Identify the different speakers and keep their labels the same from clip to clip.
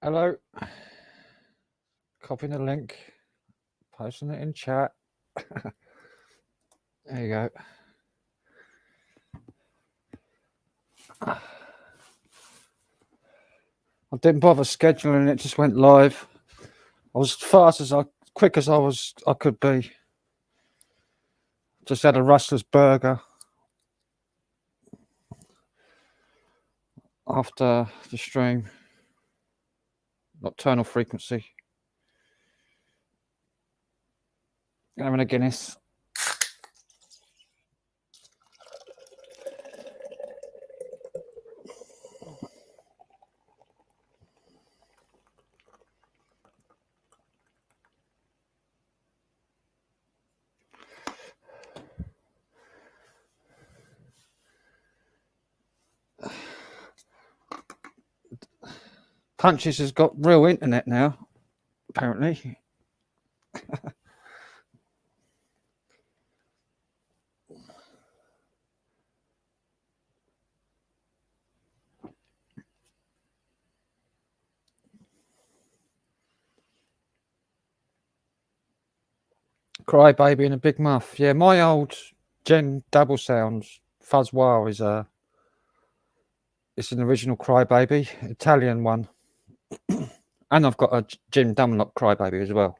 Speaker 1: Hello. Copying the link, posting it in chat. There you go. I didn't bother scheduling it; just went live. I was quick as I could be. Just had a Rustler's burger after the stream. Nocturnal frequency. Having a Guinness. Punches has got real internet now, apparently. Crybaby and a big muff. Yeah, my old Gen double sounds fuzz wow is it's an original Crybaby, Italian one. And I've got a Jim Dunlop Crybaby as well.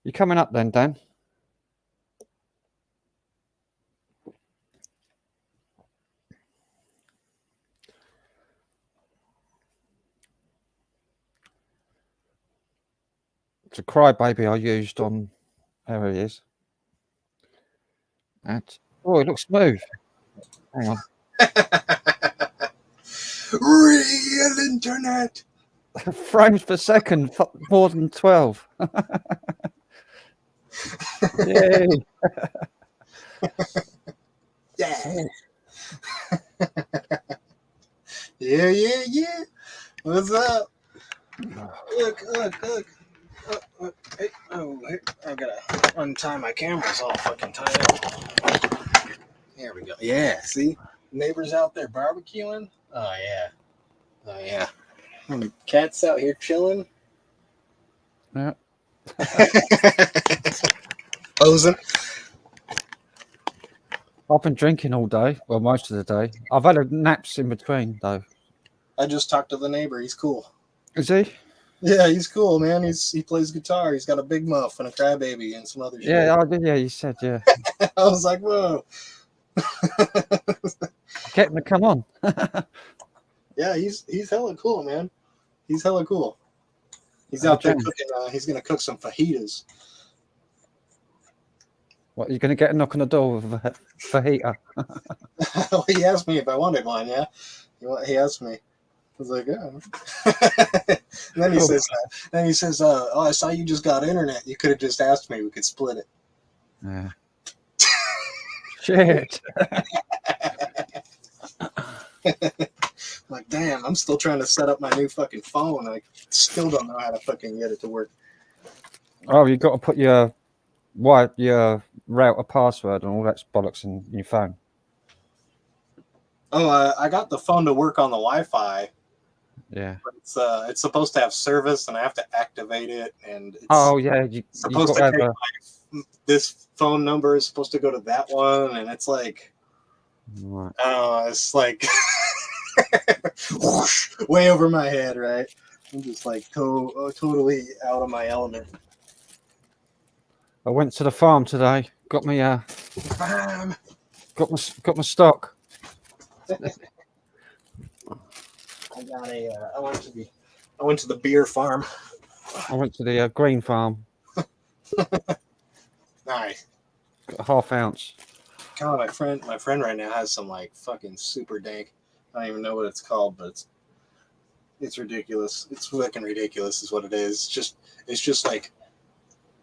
Speaker 1: You coming up then, Dan? It's a Crybaby I used on. There he is. Oh, it looks smooth. Hang on.
Speaker 2: Real internet.
Speaker 1: Frames per second, more than 12. Yay.
Speaker 2: Yeah. Yeah. What's up? Look. Hey, I gotta untie my camera. It's all fucking tied up. There we go. Yeah, see? Neighbors out there barbecuing. Oh, yeah. Cats out here chilling.
Speaker 1: Yeah.
Speaker 2: Posing.
Speaker 1: I've been drinking all day. Well, most of the day. I've had naps in between, though.
Speaker 2: I just talked to the neighbor. He's cool.
Speaker 1: Is he?
Speaker 2: Yeah, he's cool, man. He plays guitar. He's got a big muff and a crybaby and some other shit.
Speaker 1: Yeah, you said, yeah.
Speaker 2: I was like, whoa.
Speaker 1: Get him to come on.
Speaker 2: Yeah, he's hella cool, man. He's hella cool. He's out there cooking. He's gonna cook some fajitas.
Speaker 1: What, you're gonna get a knock on the door with a fajita?
Speaker 2: Well, he asked me if I wanted one. Yeah, he asked me. I was like, yeah. And then he says, oh, I saw you just got internet. You could have just asked me. We could split it.
Speaker 1: Yeah. Shit.
Speaker 2: Like, damn, I'm still trying to set up my new fucking phone. I still don't know how to fucking get it to work.
Speaker 1: Oh, you got to put your router password and all that bollocks in your phone.
Speaker 2: Oh, I got the phone to work on the Wi-Fi.
Speaker 1: Yeah.
Speaker 2: But it's supposed to have service, and I have to activate it. And it's
Speaker 1: supposed to
Speaker 2: take this phone number is supposed to go to that one, and it's like,
Speaker 1: right.
Speaker 2: It's like whoosh, way over my head, right? I'm just like totally out of my element.
Speaker 1: I went to the farm today. Got me got my stock.
Speaker 2: I went to the beer farm.
Speaker 1: I went to the green farm.
Speaker 2: Nice.
Speaker 1: Got a half ounce.
Speaker 2: God, my friend right now has some like fucking super dank. I don't even know what it's called, but it's ridiculous. It's fucking ridiculous, is what it is. It's just like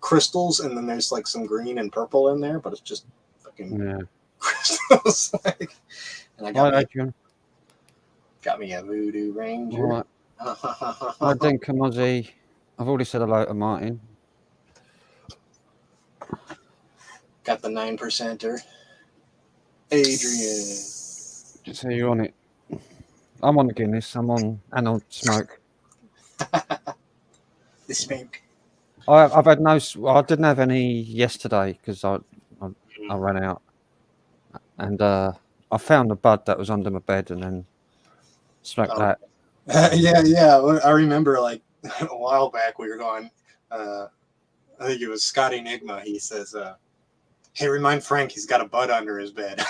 Speaker 2: crystals, and then there's like some green and purple in there, but it's just fucking crystals. And I got me a Voodoo Ranger.
Speaker 1: Right. My Dinka Mozzie. I've already said hello to Martin.
Speaker 2: Got the 9%er. Adrian.
Speaker 1: So you're on it. I'm on the Guinness. I'm on Anode Smoke.
Speaker 2: The spank.
Speaker 1: I've had no. I didn't have any yesterday because I ran out, and I found a bud that was under my bed and then smoked that.
Speaker 2: Yeah. I remember like a while back we were going. I think it was Scott Enigma. He says, "Hey, remind Frank he's got a bud under his bed."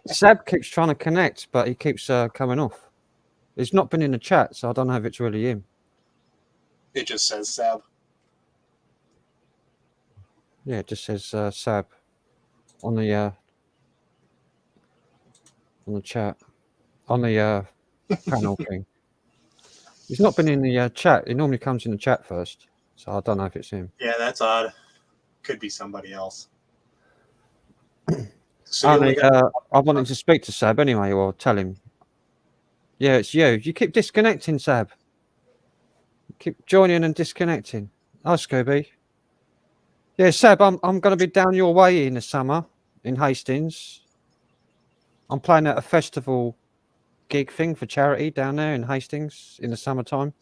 Speaker 1: Seb keeps trying to connect, but he keeps coming off. He's not been in the chat, so I don't know if it's really him.
Speaker 2: It just says Sab.
Speaker 1: Yeah, it just says Sab on the chat, on the panel thing. He's not been in the chat. He normally comes in the chat first, so I don't know if it's him.
Speaker 2: Yeah, that's odd. Could be somebody else. So
Speaker 1: I wanted to speak to Sab anyway, or tell him. Yeah, it's you. You keep disconnecting, Sab. You keep joining and disconnecting. Oh, Scooby. Yeah, Sab, I'm going to be down your way in the summer in Hastings. I'm playing at a festival gig thing for charity down there in Hastings in the summertime.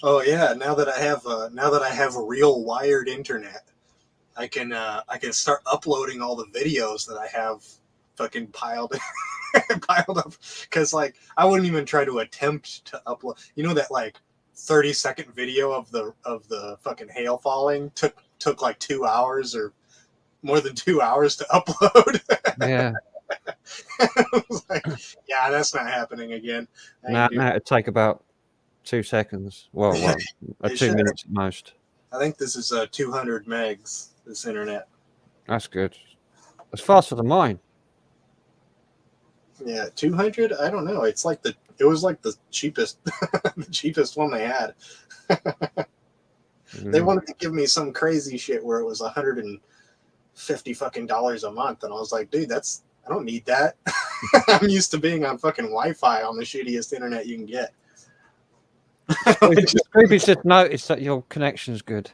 Speaker 2: Oh yeah, now that I have real wired internet, I can start uploading all the videos that I have fucking piled up, because like I wouldn't even try to attempt to upload. You know that like 30-second video of the fucking hail falling took like 2 hours or more than 2 hours to upload.
Speaker 1: Yeah.
Speaker 2: I was like, yeah, that's not happening again.
Speaker 1: Now it'd take about 2 seconds. Well, 2 minutes at most.
Speaker 2: I think this is 200 megs, this internet.
Speaker 1: That's good. It's faster than mine.
Speaker 2: Yeah, 200? I don't know. It was like the cheapest the cheapest one they had. They wanted to give me some crazy shit where it was $150 fucking dollars a month, and I was like, dude, I don't need that. I'm used to being on fucking Wi-Fi on the shittiest internet you can get.
Speaker 1: Maybe just notice that your connection's good.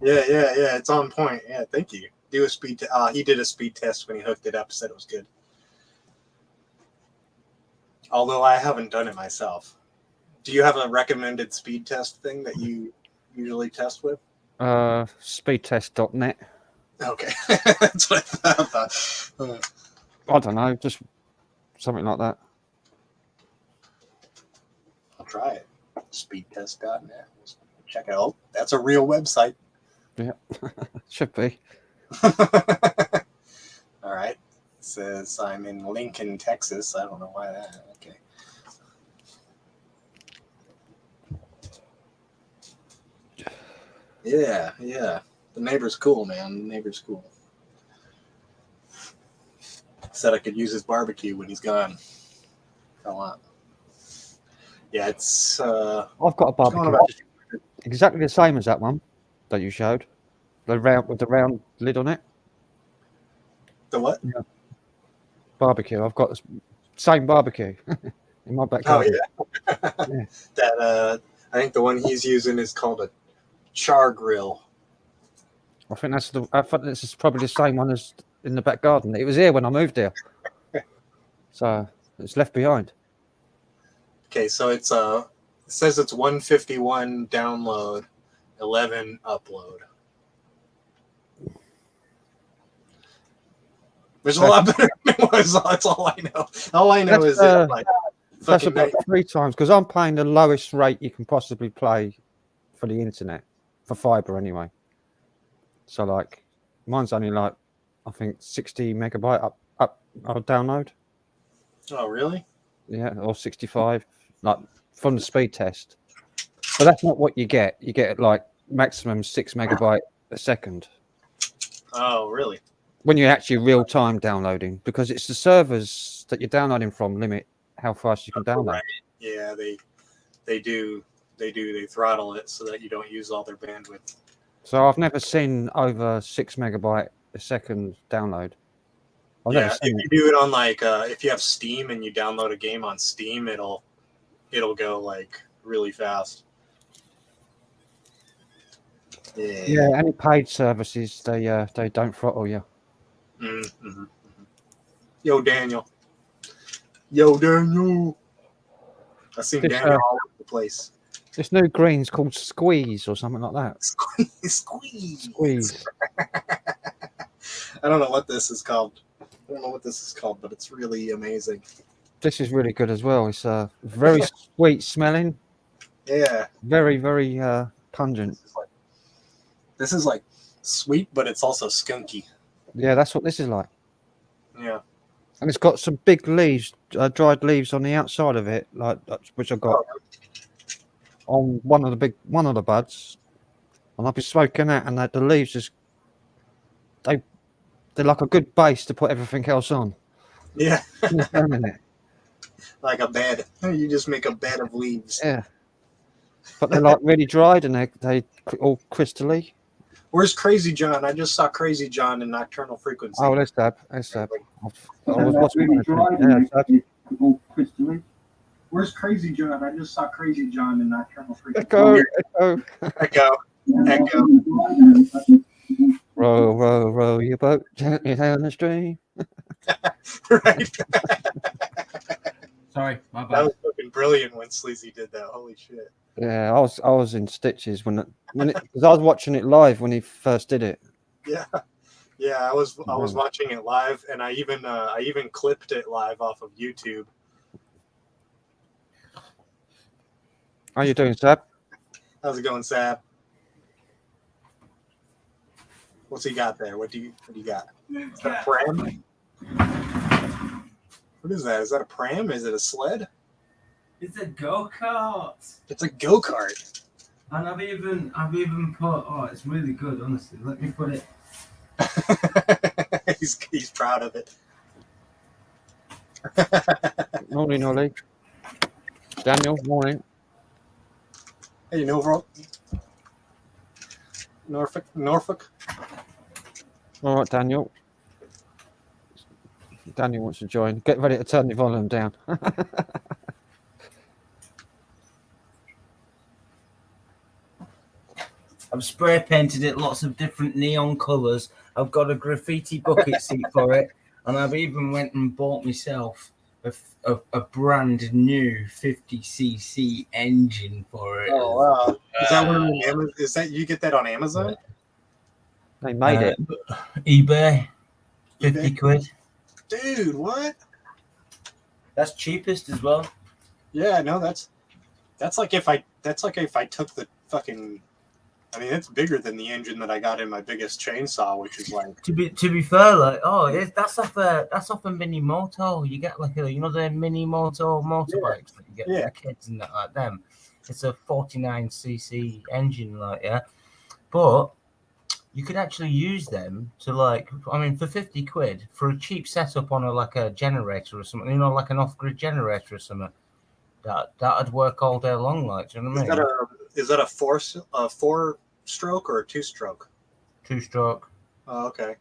Speaker 2: Yeah, it's on point. Yeah, thank you. Do a speed he did a speed test when he hooked it up, said it was good. Although I haven't done it myself. Do you have a recommended speed test thing that you usually test with?
Speaker 1: Speedtest.net.
Speaker 2: Okay. That's what I thought.
Speaker 1: I don't know, just something like that.
Speaker 2: I'll try it. Speedtest.net. Check it out. That's a real website.
Speaker 1: Yeah, should be.
Speaker 2: All right. It says I'm in Lincoln, Texas. I don't know why that. Okay. Yeah. The neighbor's cool, man. The neighbor's cool. Said I could use his barbecue when he's gone. If I want. Yeah, it's.
Speaker 1: I've got a barbecue exactly the same as that one that you showed. The round lid on it.
Speaker 2: The what?
Speaker 1: Yeah. Barbecue. I've got the same barbecue in my backyard.
Speaker 2: Oh yeah. That I think the one he's using is called a char grill.
Speaker 1: I think this is probably the same one as in the back garden. It was here when I moved here, so it's left behind.
Speaker 2: Okay, so it says it's 151 download, 11 upload. There's a lot better than it was. That's all I know. All I know is that
Speaker 1: that's about 3 times because I'm paying the lowest rate you can possibly play for the internet for fiber anyway. So like mine's only like I think 60 megabyte up I'll download.
Speaker 2: Oh really?
Speaker 1: Yeah, or 65 like from the speed test. But that's not what you get. You get like maximum 6 megabyte a second.
Speaker 2: Oh really?
Speaker 1: When you're actually real time downloading, because it's the servers that you're downloading from limit how fast you can download.
Speaker 2: Right. Yeah, they do. They throttle it so that you don't use all their bandwidth.
Speaker 1: So I've never seen over 6 megabyte a second download.
Speaker 2: If you do it on like if you have Steam and you download a game on Steam, it'll go like really fast.
Speaker 1: Yeah, any paid services they don't throttle you.
Speaker 2: Mm-hmm. Yo, Daniel. Yo, Daniel. I seen
Speaker 1: This,
Speaker 2: Daniel all over the place.
Speaker 1: This new green's called Squeeze or something like that.
Speaker 2: Squeeze.
Speaker 1: Squeeze.
Speaker 2: I don't know what this is called. But it's really amazing.
Speaker 1: This is really good as well. It's very sweet smelling.
Speaker 2: Yeah.
Speaker 1: Very, very pungent.
Speaker 2: This is like sweet, but it's also skunky.
Speaker 1: Yeah, that's what this is like.
Speaker 2: Yeah.
Speaker 1: And it's got some big leaves, dried leaves on the outside of it, which I got on one of the buds. And I've been smoking that, and the leaves just they're like a good base to put everything else on.
Speaker 2: Yeah.
Speaker 1: It.
Speaker 2: Like a bed. You just make a bed of leaves.
Speaker 1: Yeah. But they're like really dried, and they all crystally.
Speaker 2: Where's Crazy John? I just saw Crazy John in Nocturnal Frequency.
Speaker 1: Oh, let's Dab. I was
Speaker 2: really
Speaker 1: crystally.
Speaker 2: Where's Crazy John? I just saw Crazy John in Nocturnal Frequency.
Speaker 1: Echo. Row your boat gently down the stream.
Speaker 2: Right.
Speaker 3: Sorry, my bad.
Speaker 2: That was fucking brilliant when Sleazy did that. Holy shit.
Speaker 1: Yeah, I was in stitches because I was watching it live when he first did it.
Speaker 2: Yeah, I was watching it live, and I even clipped it live off of YouTube.
Speaker 1: How you doing, Sab?
Speaker 2: How's it going, Sab? What's he got there? What do you got? Is that a pram? What is that? Is that a pram? Is it a sled?
Speaker 3: It's a go-kart.
Speaker 2: It's a go-kart.
Speaker 3: And I've even put. Oh, it's really good. Honestly, let me put it.
Speaker 2: he's proud of it.
Speaker 1: Morning, Ollie. Daniel, morning.
Speaker 2: Hey, Norfolk.
Speaker 1: All right, Daniel. Daniel wants to join. Get ready to turn the volume down.
Speaker 3: I've spray painted it lots of different neon colours. I've got a graffiti bucket seat for it, and I've even went and bought myself a brand new 50cc engine for it.
Speaker 2: Oh wow! Is that one of the Is that you get that on Amazon?
Speaker 1: They made it.
Speaker 3: eBay, 50 quid.
Speaker 2: Dude, what?
Speaker 3: That's cheapest as well.
Speaker 2: Yeah, no, that's like if I took the fucking. I mean, it's bigger than the engine that I got in my biggest chainsaw, which is like.
Speaker 3: To be fair, like that's off a mini moto. You get like the mini moto motorbikes that you get for the kids and that like them. It's a 49cc engine, like but you could actually use them to for 50 quid for a cheap setup on a generator or something, like an off-grid generator or something. That'd work all day long, like. Do you know what I mean?
Speaker 2: Is that a four-stroke or a two-stroke?
Speaker 3: Two-stroke.
Speaker 2: Oh, okay.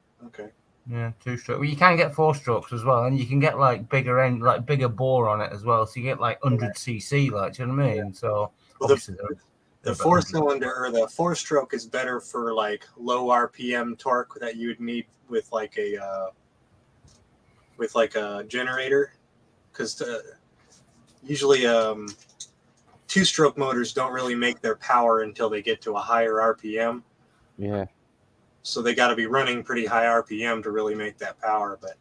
Speaker 3: Yeah, two-stroke. Well, you can get four-strokes as well, and you can get bigger bore on it as well. So you get 100cc, like. Do you know what I mean? So
Speaker 2: well, the four-cylinder or the four-stroke is better for low RPM torque that you would need with a generator, because usually two-stroke motors don't really make their power until they get to a higher RPM.
Speaker 1: Yeah.
Speaker 2: So they got to be running pretty high RPM to really make that power. But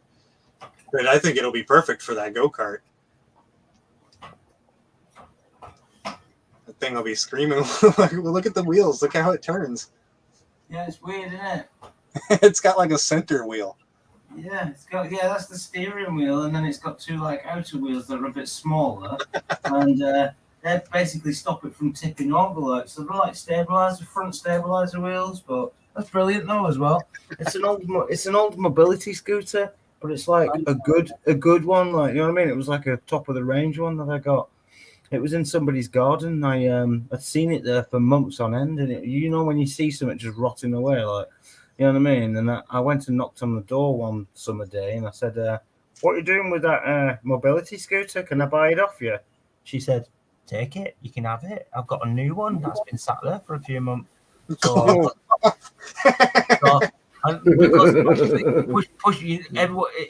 Speaker 2: I think it'll be perfect for that go-kart. The thing will be screaming. Look at the wheels. Look how it turns.
Speaker 3: Yeah, it's weird, isn't it?
Speaker 2: It's got a center wheel.
Speaker 3: Yeah, that's the steering wheel, and then it's got two outer wheels that are a bit smaller, and they basically stop it from tipping over. So they're front stabilizer wheels, but that's brilliant though as well. It's an old mobility scooter, but it's a good one. You know what I mean? It was a top of the range one that I got. It was in somebody's garden. I'd seen it there for months on end, and when you see something just rotting away, you know what I mean? And I went and knocked on the door one summer day, and I said, "What are you doing with that mobility scooter? Can I buy it off you?" She said, "Take it. You can have it. I've got a new one that's been sat there for a few months." So, because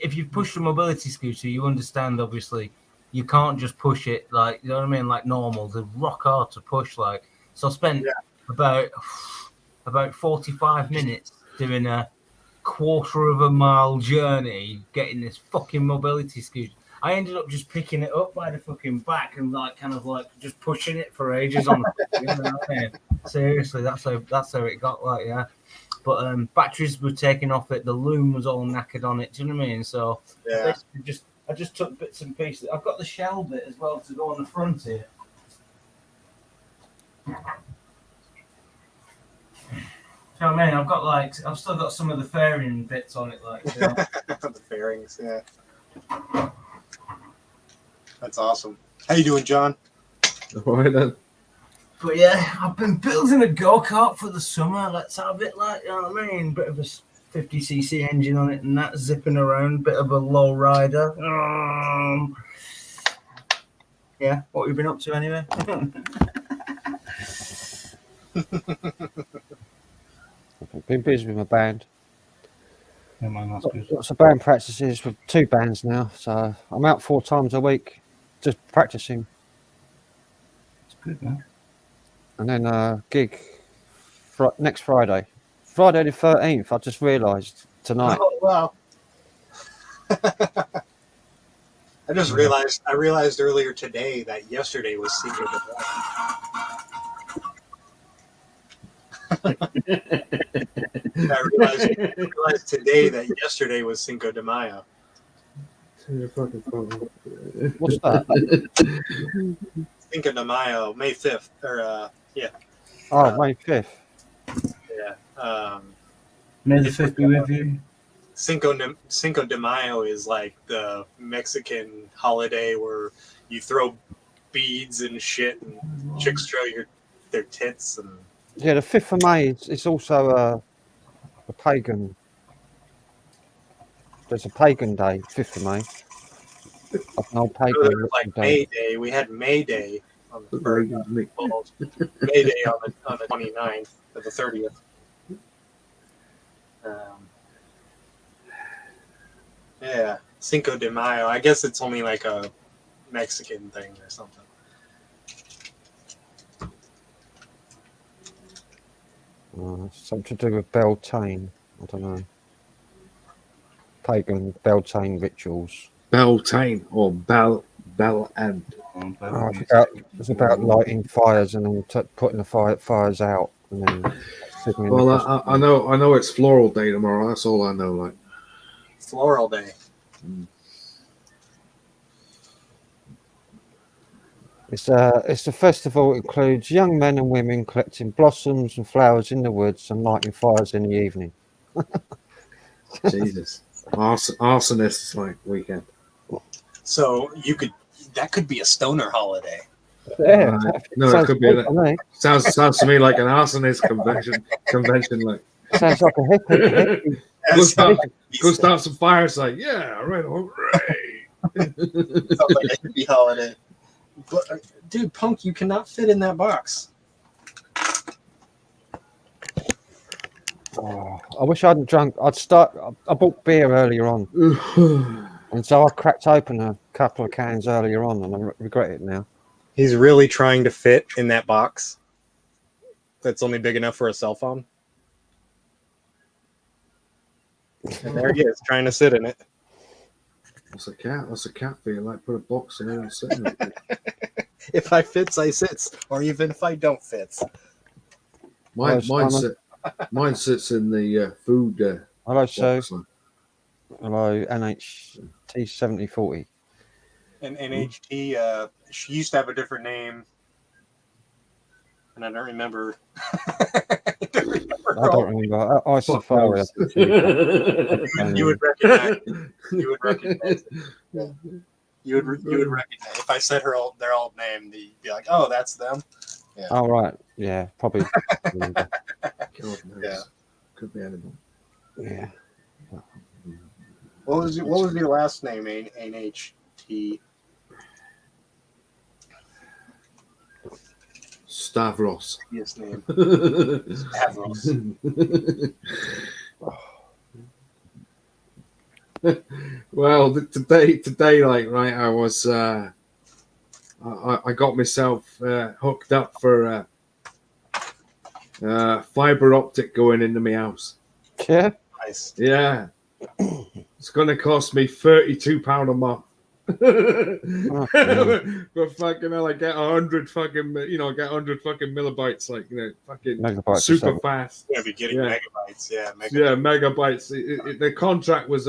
Speaker 3: if you push the mobility scooter, you understand obviously you can't just push it like, you know what I mean, like normal. They're rock hard to push, like. So I spent about 45 minutes doing a quarter of a mile journey getting this fucking mobility scooter. I ended up just picking it up by the fucking back and like kind of like just pushing it for ages on the you know what I mean? Seriously, that's how it got, like, yeah. But batteries were taken off it, the loom was all knackered on it, do you know what I mean? So basically I just took bits and pieces. I've got the shell bit as well to go on the front here. You know what I mean? I've still got some of the fairing bits on it, like
Speaker 2: the fairings, yeah. That's awesome. How you doing, John?
Speaker 4: All right then.
Speaker 3: But yeah, I've been building a go-kart for the summer. Let's have it, like, you know what I mean? Bit of a 50cc engine on it and that, zipping around, bit of a low rider. Yeah, what have you been up to anyway?
Speaker 1: I've been busy with my band.
Speaker 3: Yeah, man, that's good.
Speaker 1: Lots of band practices with 2 bands now, so I'm out 4 times a week just practicing.
Speaker 3: It's good, man.
Speaker 1: And then gig next Friday the 13th. I just realised tonight.
Speaker 2: Oh, wow. I realized earlier today that yesterday was Cinco de Mayo. I realized today that yesterday was Cinco de Mayo.
Speaker 1: What's that?
Speaker 2: Cinco de Mayo, May 5th, or yeah.
Speaker 1: Oh, May 5th.
Speaker 2: Yeah.
Speaker 3: May the 5th be with you.
Speaker 2: Cinco de Mayo is like the Mexican holiday where you throw beads and shit, and chicks show their tits. And
Speaker 1: Yeah, the 5th of May is also a pagan. There's a pagan day, 5th of May. An old pagan.
Speaker 2: there was like May Day. We had May Day on the May Day on the 29th or the 30th. Yeah, Cinco de Mayo. I guess it's only like a Mexican thing or something.
Speaker 1: Something to do with Beltane. I don't know. Pagan Beltane rituals.
Speaker 4: Beltane or Bel and.
Speaker 1: It's about lighting fires and then putting the fires out and then.
Speaker 4: Well, I know it's Floral Day tomorrow. That's all I know. Like
Speaker 2: Floral Day.
Speaker 1: It's the festival includes young men and women collecting blossoms and flowers in the woods and lighting fires in the evening.
Speaker 4: Jesus, arsonists like weekend.
Speaker 2: So that could be a stoner holiday.
Speaker 1: Yeah,
Speaker 4: no, it could be. Sounds to me like an arsonist convention. Like
Speaker 1: sounds like a hippie.
Speaker 4: Go start some fires. Like right.
Speaker 2: Sounds like a hippie holiday. But, dude, Punk, you cannot fit in that box.
Speaker 1: Oh, I wish I hadn't drunk. I bought beer earlier on, and so I cracked open a couple of cans earlier on, and I regret it now.
Speaker 2: He's really trying to fit in that box that's only big enough for a cell phone. And there he is, trying to sit in it.
Speaker 4: What's a cat? What's a cat feel like? Put a box in there and sit in it.
Speaker 2: If I fits, I sits. Or even if I don't fits.
Speaker 4: Mine sits in the food.
Speaker 1: Hello, so.
Speaker 4: Box.
Speaker 1: Hello, NHT 7040.
Speaker 2: And NHT, she used to have a different name. And I don't remember.
Speaker 1: I don't remember. I Safari.
Speaker 2: You would recognize. You would recognize. You would recognize. If I said their old name, you'd be like, "Oh, that's them." Yeah.
Speaker 1: Oh right, yeah, probably.
Speaker 4: God knows.
Speaker 2: Yeah.
Speaker 4: Could be anyone.
Speaker 1: Yeah.
Speaker 2: What was your last name? NHT.
Speaker 4: Stavros.
Speaker 2: Yes, name. Stavros.
Speaker 4: Well, today, like, right, I was I got myself hooked up for fiber optic going into my house.
Speaker 1: Yeah.
Speaker 2: Nice.
Speaker 4: Yeah, it's going to cost me £32 a month. But fucking hell, I get 100 fucking, get 100 fucking millibytes, like, fucking
Speaker 1: Megabytes a
Speaker 4: super
Speaker 1: second.
Speaker 4: fast.
Speaker 2: You're gonna be getting
Speaker 4: Yeah.
Speaker 2: megabytes. Yeah,
Speaker 4: Yeah, megabytes. The contract was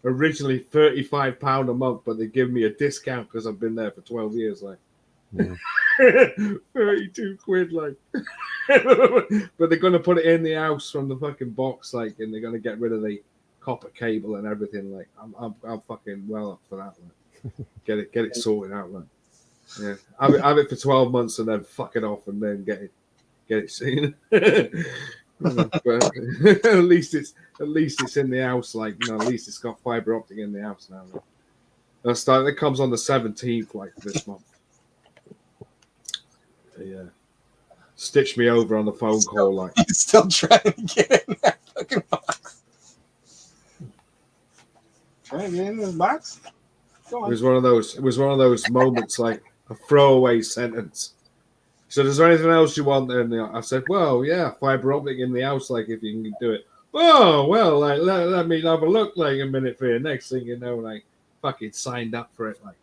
Speaker 4: originally £35 a month, but they give me a discount because I've been there for 12 years. Like,
Speaker 1: Yeah.
Speaker 4: 32 quid, like. But they're gonna put it in the house from the fucking box, like, and they're gonna get rid of the copper cable and everything. Like, I'm fucking well up for that. Like, get it sorted out. Like, yeah, have it for 12 months and then fuck it off and then get it seen. But at least it's in the house. Like, at least it's got fiber optic in the house now. Like. It comes on the 17th, like, this month. Yeah. Stitch me over on the phone call, like.
Speaker 2: He's still trying to get in that fucking box. Trying to get in this box? Go
Speaker 4: It
Speaker 2: on.
Speaker 4: was one of those moments, like a throwaway sentence. So, is there anything else you want? And I said, well, yeah, fiber optic in the house, like, if you can do it. Oh, well, like, let me have a look, like, a minute for you. Next thing you know, like, fucking signed up for it, like,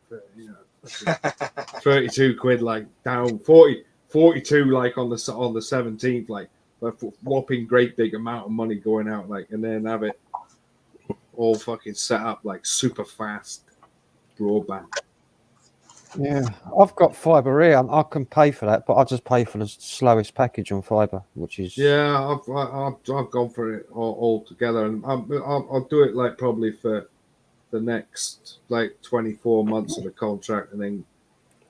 Speaker 4: 32 quid, like, down 42, like, on the 17th, like, a whopping great big amount of money going out, like, and then have it all fucking set up, like, super fast broadband.
Speaker 1: Yeah, I've got fibre here. I can pay for that, but I just pay for the slowest package on fibre, which is
Speaker 4: Yeah, I've gone for it all together, and I'll do it like probably for the next like 24 months of the contract, and then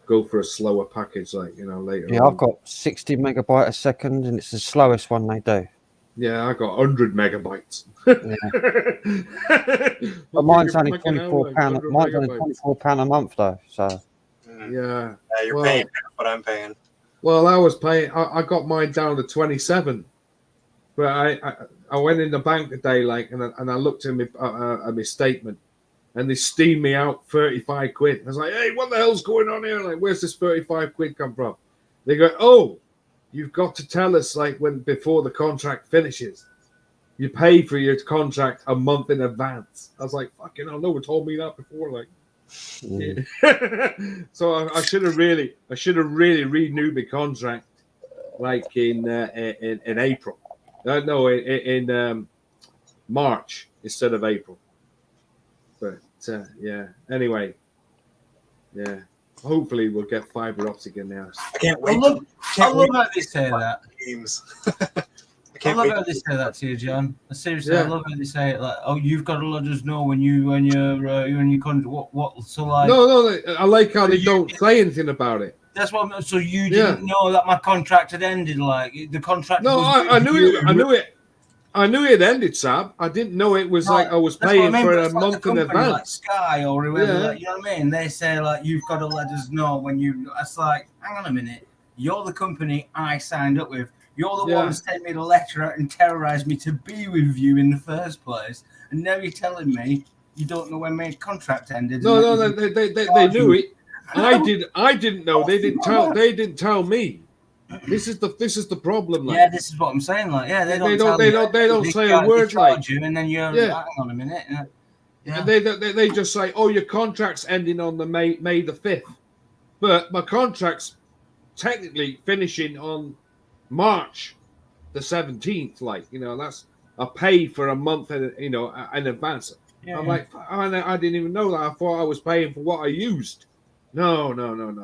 Speaker 4: go for a slower package, like later.
Speaker 1: Yeah,
Speaker 4: on.
Speaker 1: I've got 60 megabyte a second, and it's the slowest one they do.
Speaker 4: Yeah, I got 100 megabytes.
Speaker 1: Yeah. But mine's only £24. Mine's only £24 a month though, so.
Speaker 4: Yeah.
Speaker 2: You're paying half what I'm paying.
Speaker 4: Well, I was paying. I got mine down to 27, but I went in the bank today, like, and I looked at my statement, and they steamed me out 35 quid. I was like, hey, what the hell's going on here? Like, where's this 35 quid come from? They go, oh, you've got to tell us, like, before the contract finishes. You pay for your contract a month in advance. I was like, fucking hell, no one told me that before, like. Yeah. So I should have really renewed my contract, like in April. No, in March instead of April. But yeah. Anyway, yeah. Hopefully we'll get fiber optic in the house.
Speaker 2: I can't
Speaker 3: I
Speaker 2: wait.
Speaker 3: love how they say that.
Speaker 2: Games.
Speaker 3: I love how they say that to you, John. Seriously,
Speaker 4: Yeah.
Speaker 3: I love how they say it. Like, oh, you've got to let us know when you're contract. What? So like,
Speaker 4: No, I like how they don't say anything about it.
Speaker 3: that's what. So you didn't know that my contract had ended. Like the contract.
Speaker 4: No,
Speaker 3: was
Speaker 4: I knew it. I knew it ended, Sab. I didn't know it was like I was
Speaker 3: That's what
Speaker 4: paying
Speaker 3: I mean,
Speaker 4: for
Speaker 3: but
Speaker 4: a
Speaker 3: it's like
Speaker 4: month
Speaker 3: the
Speaker 4: in
Speaker 3: company, like
Speaker 4: advance.
Speaker 3: Sky or whoever,
Speaker 4: Yeah.
Speaker 3: like, you know what I mean? They say like you've got to let us know when you. It's like, hang on a minute, you're the company I signed up with. You're the one who sent me the letter out and terrorized me to be with you in the first place, and now you're telling me you don't know when my contract ended.
Speaker 4: No, they knew it. I didn't know. They didn't tell me. This is the problem. Like.
Speaker 3: Yeah, this is what I'm saying. Like, yeah, they don't
Speaker 4: say a word like.
Speaker 3: You, and then you're hang on a minute. Yeah.
Speaker 4: And they just say, oh, your contract's ending on the May the 5th, but my contract's technically finishing on March the 17th. Like, that's a pay for a month in advance.
Speaker 3: Yeah.
Speaker 4: I'm like, I didn't even know that. I thought I was paying for what I used. No.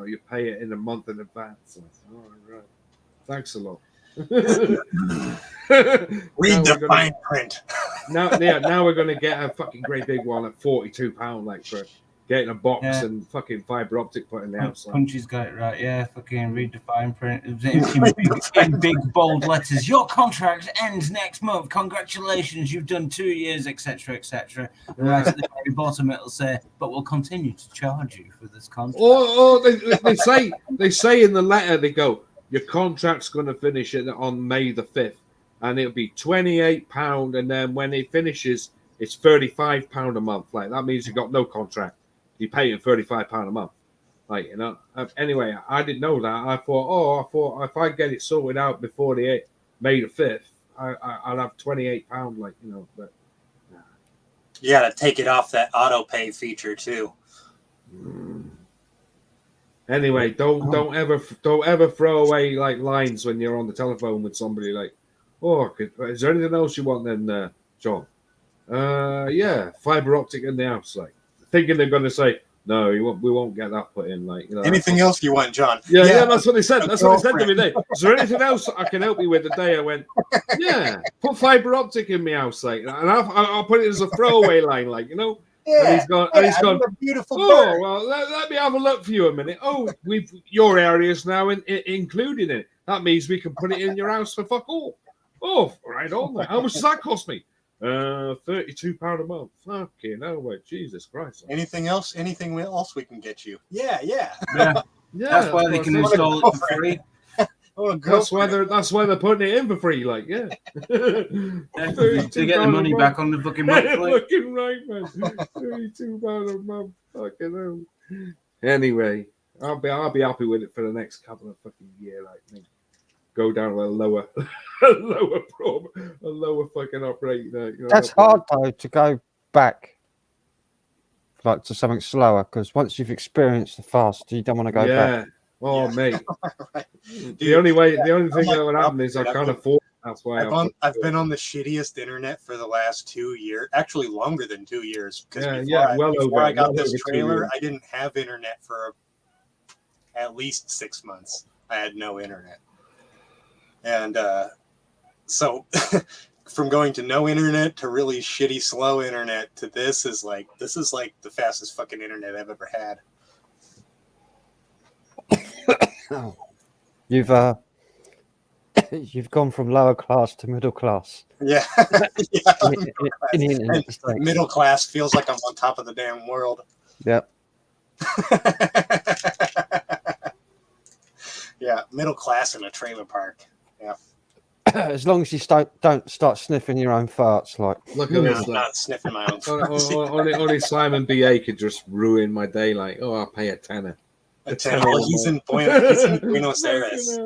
Speaker 4: You pay it in a month in advance. All right. Thanks a lot.
Speaker 2: Read the fine print.
Speaker 4: Now we're going to get a fucking great big one at £42, like, for getting a box and fucking fiber optic put in the house.
Speaker 3: Punchy's got it right. Yeah, fucking read the fine print. In big bold letters. Your contract ends next month. Congratulations, you've done 2 years, etc., etc. Right at the very bottom, it'll say, "But we'll continue to charge you for this contract."
Speaker 4: They say in the letter, they go, your contract's going to finish on May the 5th, and it'll be £28, and then when it finishes, it's £35 a month. Like, that means you got no contract. You're paying £35 a month. Like, you know. Anyway, I didn't know that. I thought if I get it sorted out before the May the 5th, I'll have £28. Like, you know, but.
Speaker 2: You got to take it off that auto pay feature too.
Speaker 4: Anyway, don't ever throw away like lines when you're on the telephone with somebody. Like, oh, is there anything else you want then, John? Yeah, fiber optic in the house. Like, thinking they're going to say no, we won't get that put in. Like, you know,
Speaker 2: Anything else you want, John?
Speaker 4: Yeah, that's what they said. That's what they said to me. Is there anything else I can help you with today? I went, yeah, put fiber optic in my house, like, and I'll put it as a throwaway line, like, you know.
Speaker 2: Yeah,
Speaker 4: and he's gone.
Speaker 2: Beautiful.
Speaker 4: Oh, well, let me have a look for you a minute. Oh, your area is now included in it. That means we can put it in your house for fuck all. Oh, right on there. How much does that cost me? £32 a month. Okay, no way. Jesus Christ.
Speaker 2: Anything else? Anything else we can get you? Yeah.
Speaker 3: That's why they can install it for free.
Speaker 4: That's why they're putting it in for free. Like, yeah.
Speaker 3: To get the money back on the fucking monthly.
Speaker 4: Fucking right, man. £32 a month. Fucking hell. Anyway, I'll be happy with it for the next couple of fucking years. Like, go down to a lower fucking operating. You know,
Speaker 1: that's hard though to go back, like to something slower, because once you've experienced the fast, you don't want to go back.
Speaker 4: Oh,
Speaker 2: yeah.
Speaker 4: Mate.
Speaker 2: Right.
Speaker 4: Dude, the only thing that would happen is I can't afford. That's why
Speaker 2: I've been on the shittiest internet for the last 2 years, actually longer than 2 years. Because before I got this trailer, I didn't have internet for at least 6 months. I had no internet. And so from going to no internet to really shitty, slow internet to this is like the fastest fucking internet I've ever had.
Speaker 1: You've gone from lower class to middle class.
Speaker 2: Yeah.
Speaker 1: In
Speaker 2: middle class feels like I'm on top of the damn world.
Speaker 1: Yep.
Speaker 2: Yeah, middle class in a trailer park. Yeah.
Speaker 1: As long as you don't start sniffing your own farts, like.
Speaker 4: Look at this.
Speaker 2: I'm not sniffing my own farts.
Speaker 4: Only Simon B.A. could just ruin my day. Like, oh, I'll pay a tenner.
Speaker 2: Well, he's in Buenos Aires.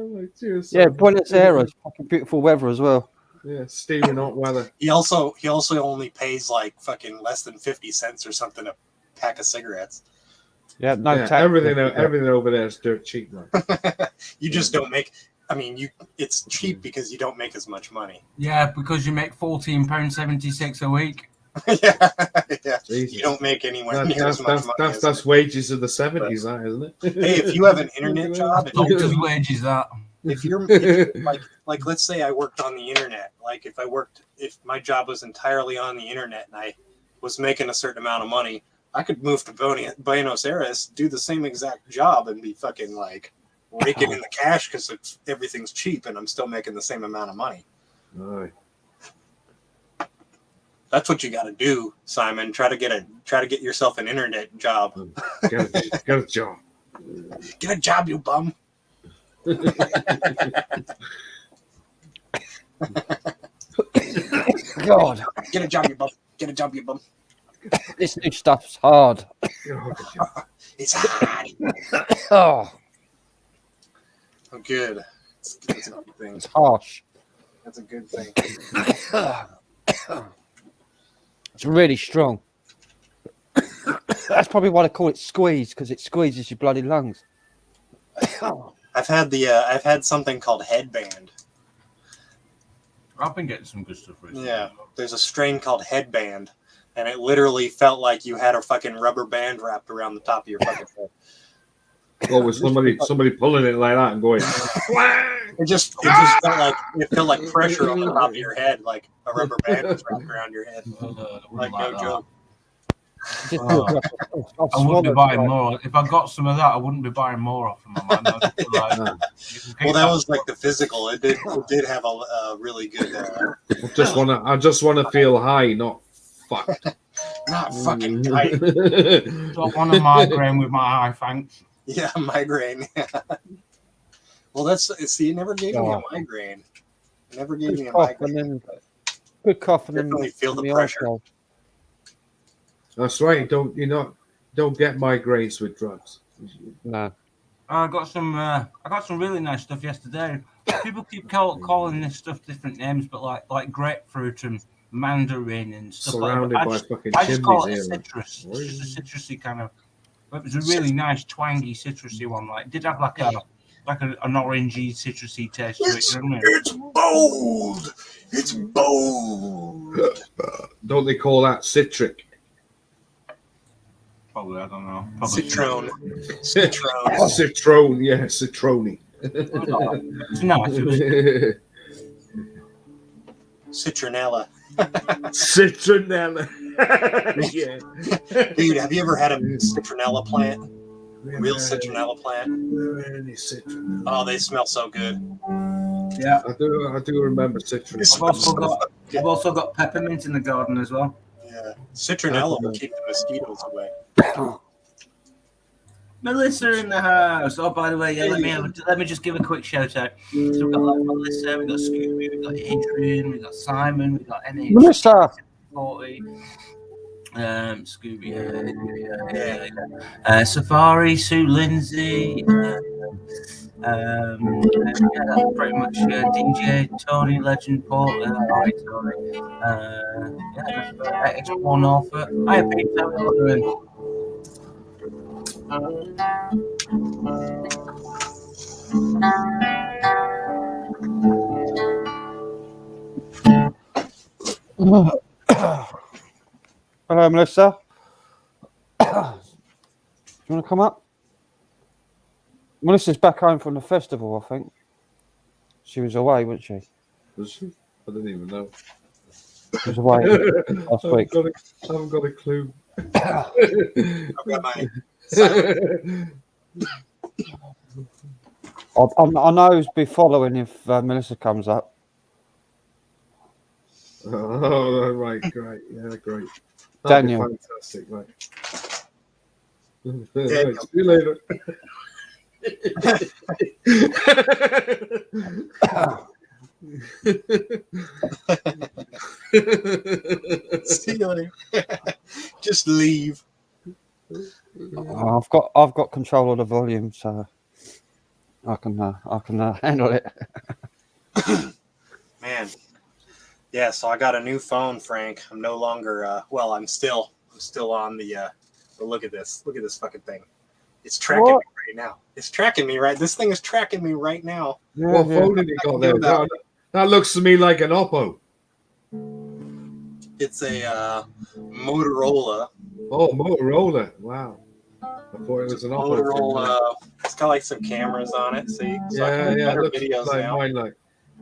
Speaker 1: Yeah, Buenos Aires, fucking beautiful weather as well.
Speaker 4: Yeah, steaming hot weather.
Speaker 2: He also only pays like fucking less than 50 cents or something a pack of cigarettes.
Speaker 1: Yeah, tax.
Speaker 4: Everything over there is dirt cheap, man.
Speaker 2: You just don't make. I mean, it's cheap because you don't make as much money.
Speaker 3: Yeah, because you make £14.76 a week.
Speaker 2: Yeah.
Speaker 4: Jesus.
Speaker 2: You don't make anywhere near as much money.
Speaker 4: That's wages of the 70s, isn't it?
Speaker 2: Hey, if you have an internet job,
Speaker 3: Doctor's wages, that.
Speaker 2: if like let's say I worked on the internet, like if my job was entirely on the internet and I was making a certain amount of money, I could move to Buenos Aires, do the same exact job, and be fucking like raking in the cash because everything's cheap and I'm still making the same amount of money.
Speaker 4: Right.
Speaker 2: That's what you got to do, Simon. Try to get yourself an internet job.
Speaker 4: Get a job.
Speaker 2: Get a job, you bum.
Speaker 1: God.
Speaker 2: Get a job, you bum. Get a job, you bum.
Speaker 1: This new stuff's hard.
Speaker 2: It's hard.
Speaker 1: Oh,
Speaker 2: Good. It's a good thing.
Speaker 1: it's harsh.
Speaker 2: That's a good thing.
Speaker 1: It's really strong. That's probably why they call it squeeze, because it squeezes your bloody lungs.
Speaker 2: I've had something called headband.
Speaker 3: I've been getting some good stuff recently.
Speaker 2: Yeah, there's a strain called headband, and it literally felt like you had a fucking rubber band wrapped around the top of your fucking head.
Speaker 4: Or was somebody pulling it like that and going?
Speaker 2: It just felt like pressure on the top of your head, like a rubber band was wrapped around your head. Like no joke.
Speaker 3: I wouldn't be buying more. If I got some of that, I wouldn't be buying more off them.
Speaker 2: Well, that was like the physical. It did have a really good.
Speaker 4: I just want to feel high, not fucked.
Speaker 2: Not fucking tight.
Speaker 3: Don't want a migraine with my eye, thanks.
Speaker 2: Yeah, migraine. Well, it never gave me a migraine. It never gave me a migraine.
Speaker 1: Good cough and then
Speaker 2: Definitely feel the pressure.
Speaker 1: eyeball.
Speaker 4: That's right. Don't get migraines with drugs.
Speaker 1: No.
Speaker 3: I got some really nice stuff yesterday. People keep calling this stuff different names, but like grapefruit and mandarin and stuff
Speaker 4: Surrounded
Speaker 3: like
Speaker 4: by
Speaker 3: that.
Speaker 4: fucking
Speaker 3: I just call it a
Speaker 4: chimneys here.
Speaker 3: citrus. It's just a citrusy kind of. It was a really nice twangy citrusy one. Like, it did have like an orangey citrusy taste to it. You know what I mean?
Speaker 2: It's bold. It's bold.
Speaker 4: Don't they call that citric?
Speaker 3: Probably, I don't know. Probably.
Speaker 2: Citron.
Speaker 4: Citron, yeah, citroni.
Speaker 3: It's nice. It was
Speaker 2: Citronella.
Speaker 4: Citronella. Yeah.
Speaker 2: Dude, have you ever had a citronella plant? Real citronella plant?
Speaker 4: Any citron?
Speaker 2: Oh, they smell so good.
Speaker 3: yeah.
Speaker 4: I do remember citron.
Speaker 2: It
Speaker 3: I've
Speaker 2: smells
Speaker 3: also got peppermint in the garden as well.
Speaker 2: Yeah. Citronella will keep the mosquitoes away.
Speaker 3: Melissa in the house. Oh, by the way, yeah, let me just give a quick shout out. So we've got like Melissa, we've got Scooby, we've got Adrian, we've got Simon, we've got NH.
Speaker 1: Melissa.
Speaker 3: 40. Scooby, Safari, Sue Lindsay, yeah, that's pretty much DJ Tony, Legend Paul, alright, Tony, yeah, that's X1 Norfolk. Hi, Pete, how are you doing?
Speaker 1: Hello, Melissa. Do you want to come up? Melissa's back home from the festival, I think. She was away, wasn't she?
Speaker 4: Was she? I didn't even know.
Speaker 1: She was away last week.
Speaker 4: I haven't got a clue.
Speaker 2: I've got my
Speaker 1: I know who's be following if Melissa comes up.
Speaker 4: Oh, right, great. Yeah, great.
Speaker 1: Daniel.
Speaker 4: Fantastic, right. Right, see you later.
Speaker 2: See you later. Just leave.
Speaker 1: I've got control of the volume, so I can handle it.
Speaker 2: Man. Yeah, so I got a new phone, Frank. I'm no longer I'm still on the but look at this fucking thing. It's tracking me right now. It's tracking me right. This thing is tracking me right now.
Speaker 1: Yeah,
Speaker 4: What phone have you got there? That looks to me like an Oppo.
Speaker 2: It's a Motorola.
Speaker 4: Oh, Motorola. Wow. I thought it was an Oppo.
Speaker 2: Motorola. It's got like some cameras on it, so I can make better
Speaker 4: looks
Speaker 2: videos
Speaker 4: like
Speaker 2: now.
Speaker 4: mine,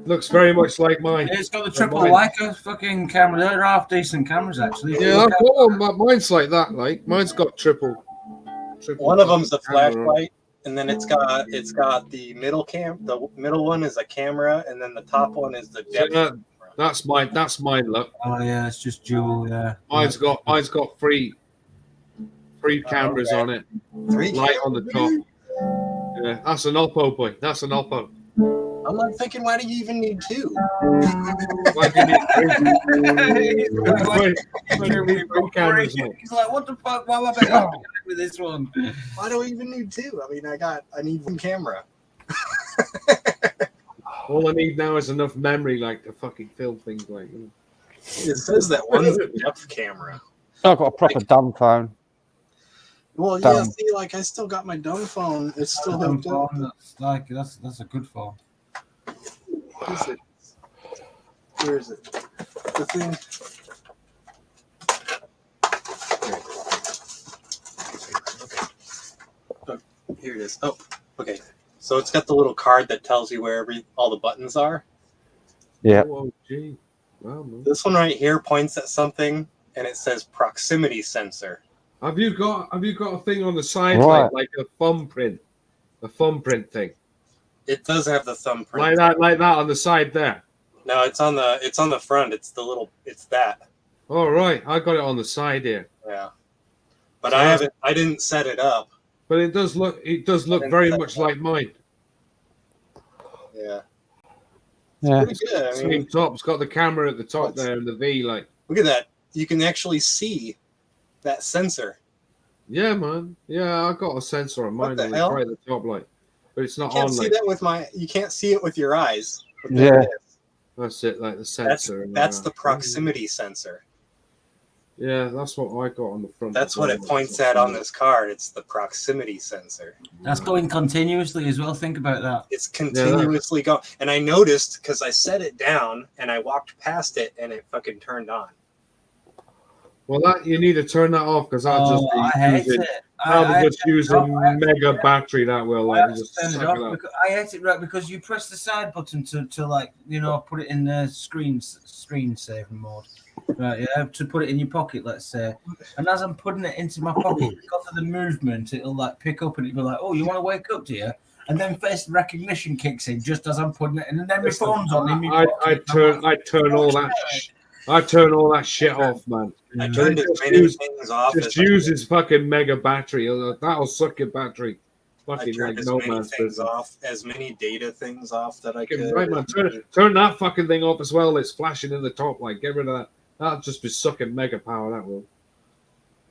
Speaker 4: looks very much like mine.
Speaker 3: It's got the triple Leica fucking camera. They're half decent cameras, actually.
Speaker 4: Yeah, I've got them, but mine's like that. Like mine's got triple.
Speaker 2: One of them's a flashlight, and then it's got the middle The middle one is a camera, and then the top one is the depth.
Speaker 4: So that's mine. That's mine. Look,
Speaker 3: Oh yeah, it's just dual. Yeah,
Speaker 4: mine's got three cameras on it. Light on the top. Yeah, that's an Oppo, boy. That's an Oppo.
Speaker 2: I'm like thinking, why do you even need two?
Speaker 4: Why do you need three cameras on?
Speaker 3: He's like, what the fuck? Why am I being with this one?
Speaker 2: Why do I even need two? I mean, I need one camera.
Speaker 4: All I need now is enough memory, like to fucking film things, like. You know.
Speaker 2: It says that one's a depth camera.
Speaker 1: I've got a proper dumb phone.
Speaker 2: Well, yeah. See, like I still got my dumb phone. It's still hooked up.
Speaker 3: That's a good phone.
Speaker 2: Is it? Where is it? The thing. Okay. Oh, here it is. Oh, okay. So it's got the little card that tells you where all the buttons are.
Speaker 1: Yeah.
Speaker 4: Oh, gee. Wow, man.
Speaker 2: This one right here points at something, and it says proximity sensor.
Speaker 4: Have you got a thing on the side,
Speaker 1: Right.
Speaker 4: like a thumbprint thing?
Speaker 2: It does have the thumbprint.
Speaker 4: Like that on the side there.
Speaker 2: No, it's on the front. It's that.
Speaker 4: All right, I got it on the side here.
Speaker 2: Yeah. But
Speaker 4: So
Speaker 2: I didn't set it up.
Speaker 4: But it does look very much like mine.
Speaker 2: Yeah.
Speaker 1: Yeah.
Speaker 2: Pretty good. I
Speaker 4: Same
Speaker 2: mean,
Speaker 4: top. It's got the camera at the top there and the V, like.
Speaker 2: look at that. You can actually see that sensor.
Speaker 4: Yeah, man. Yeah, I got a sensor on mine.
Speaker 2: the
Speaker 4: It's
Speaker 2: hell?
Speaker 4: right at the top, like, but it's
Speaker 2: You
Speaker 4: not
Speaker 2: can't
Speaker 4: on.
Speaker 2: see
Speaker 4: Like,
Speaker 2: that with you can't see it with your eyes. But there
Speaker 1: Yeah.
Speaker 2: it is.
Speaker 4: that's it. Like the
Speaker 2: That's
Speaker 4: sensor.
Speaker 2: that's the proximity sensor.
Speaker 4: Yeah, that's what I got on the front.
Speaker 2: That's
Speaker 4: as
Speaker 2: what
Speaker 4: well,
Speaker 2: it
Speaker 4: like,
Speaker 2: points at on this card. It's the proximity sensor.
Speaker 3: That's going continuously as well. Think about that.
Speaker 2: It's continuously going. And I noticed because I set it down and I walked past it and it fucking turned on.
Speaker 4: Well, that you need to turn that off because I'll just
Speaker 3: I
Speaker 4: be
Speaker 3: hate
Speaker 4: using.
Speaker 3: it.
Speaker 4: I'll just using mega battery that will like and just
Speaker 3: Turn it
Speaker 4: suck it
Speaker 3: off
Speaker 4: up.
Speaker 3: because I hate it, right? Because you press the side button to like put it in the screen saving mode, right? Yeah, to put it in your pocket, let's say. And as I'm putting it into my pocket, because of the movement, it'll like pick up and it'll be like, "Oh, you want to wake up, do you?" And then face recognition kicks in just as I'm putting it, in, and then my phone's on in my pocket.
Speaker 4: I turn all that. I turn all that shit off, man.
Speaker 2: I turned as many things off.
Speaker 4: Just use his fucking mega battery. That'll suck your battery.
Speaker 2: I
Speaker 4: Fucking
Speaker 2: turned
Speaker 4: like
Speaker 2: as
Speaker 4: no
Speaker 2: many
Speaker 4: man's
Speaker 2: things
Speaker 4: business.
Speaker 2: off, as many data things off that I could.
Speaker 4: Right, man. Turn that fucking thing off as well. It's flashing in the top. Like, get rid of that. That'll just be sucking mega power. That will.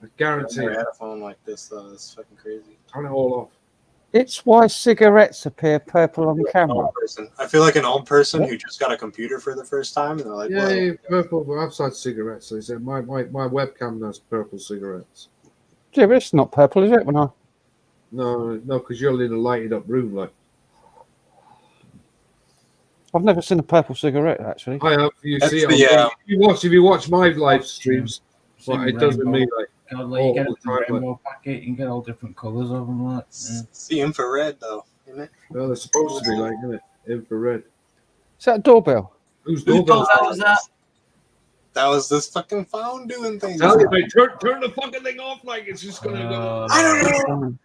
Speaker 4: I guarantee.
Speaker 2: I never
Speaker 4: it.
Speaker 2: had a phone like this though. It's fucking crazy.
Speaker 4: Turn it all off.
Speaker 1: It's why cigarettes appear purple on camera.
Speaker 2: Old person. I feel like an old person who just got a computer for the first time, and they're like,
Speaker 4: Yeah,
Speaker 2: "Whoa."
Speaker 4: yeah, purple outside cigarettes. They said my webcam has purple cigarettes.
Speaker 1: Yeah, but it's not purple, is it? When I
Speaker 4: No, because you're in a lighted up room. Like
Speaker 1: I've never seen a purple cigarette actually.
Speaker 4: I have. You
Speaker 2: That's
Speaker 4: see it.
Speaker 2: the,
Speaker 4: If you watch my live streams, what it does with me, like.
Speaker 3: God, like you get
Speaker 4: all
Speaker 3: a
Speaker 4: the time,
Speaker 3: rainbow packet, you can get all different colours of them. Like,
Speaker 2: It's the infrared though, isn't it?
Speaker 4: Well, they're supposed to be like, isn't it? Infrared.
Speaker 1: Is that a doorbell?
Speaker 4: Whose
Speaker 3: Whose
Speaker 4: doorbell?
Speaker 3: doorbell was that?
Speaker 2: That was this fucking phone doing things.
Speaker 4: Tell you, mate, turn the fucking thing off. Like it's just gonna go.
Speaker 2: I don't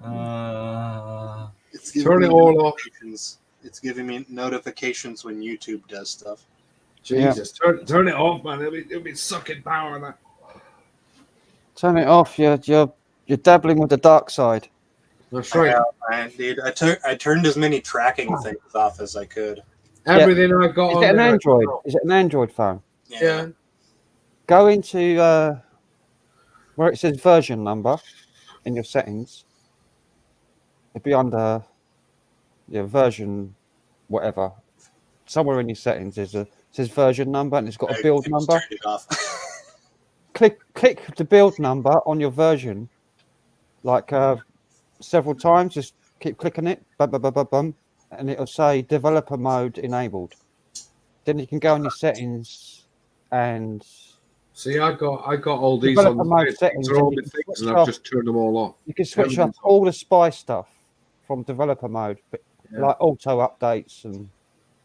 Speaker 2: know. It's giving
Speaker 4: Turn
Speaker 2: me
Speaker 4: it all off.
Speaker 2: notifications. It's giving me notifications when YouTube does stuff.
Speaker 4: Jesus, turn it off, man. It'll be sucking power. That.
Speaker 1: Turn it off. You're dabbling with the dark side.
Speaker 4: That's right.
Speaker 2: Dude, I turned as many tracking things off as I could.
Speaker 4: Everything I got.
Speaker 1: Is
Speaker 4: on
Speaker 1: it an
Speaker 4: there,
Speaker 1: Android? Is it an Android phone?
Speaker 4: Yeah.
Speaker 1: Go into where it says version number in your settings. It'd be under your version, whatever. Somewhere in your settings it says version number and it's got a build
Speaker 2: I
Speaker 1: number.
Speaker 2: turned it off.
Speaker 1: Click the build number on your version, like several times. Just keep clicking it, bum, bum, bum, bum, bum, and it'll say developer mode enabled. Then you can go on your settings and
Speaker 4: See, I got all these on
Speaker 1: developer mode
Speaker 4: the
Speaker 1: settings.
Speaker 4: These are all
Speaker 1: and
Speaker 4: the
Speaker 1: you can
Speaker 4: things,
Speaker 1: switch
Speaker 4: and I've
Speaker 1: off-
Speaker 4: just turned them all off.
Speaker 1: You can switch off
Speaker 4: Everything's
Speaker 1: all the spy stuff from developer mode, but
Speaker 4: Yeah.
Speaker 1: like auto updates and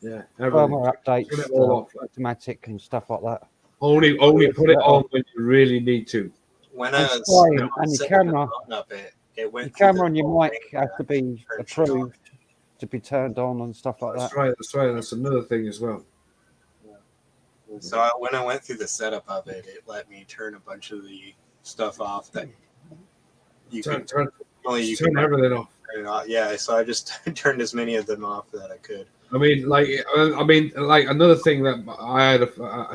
Speaker 4: Yeah, everything.
Speaker 1: firmware updates,
Speaker 4: Turn it all off.
Speaker 1: automatic and stuff like that.
Speaker 4: Only put it on when you really need to.
Speaker 2: When I
Speaker 1: And
Speaker 2: was
Speaker 1: spying,
Speaker 2: when I was
Speaker 1: and your
Speaker 2: setting the
Speaker 1: camera.
Speaker 2: phone up, it went
Speaker 1: Your
Speaker 2: through
Speaker 1: camera
Speaker 2: the
Speaker 1: and your
Speaker 2: whole
Speaker 1: mic
Speaker 2: thing,
Speaker 1: have to be
Speaker 2: turned shit on.
Speaker 1: approved to be turned on and stuff like
Speaker 4: That's
Speaker 1: that.
Speaker 4: right. That's right. That's another thing as well.
Speaker 2: So when I went through the setup of it, it let me turn a bunch of the stuff off that you
Speaker 4: Turn
Speaker 2: could only you
Speaker 4: turn
Speaker 2: could
Speaker 4: everything off.
Speaker 2: turn it off. Yeah, so I just turned as many of them off that I could.
Speaker 4: I mean, like another thing that I had a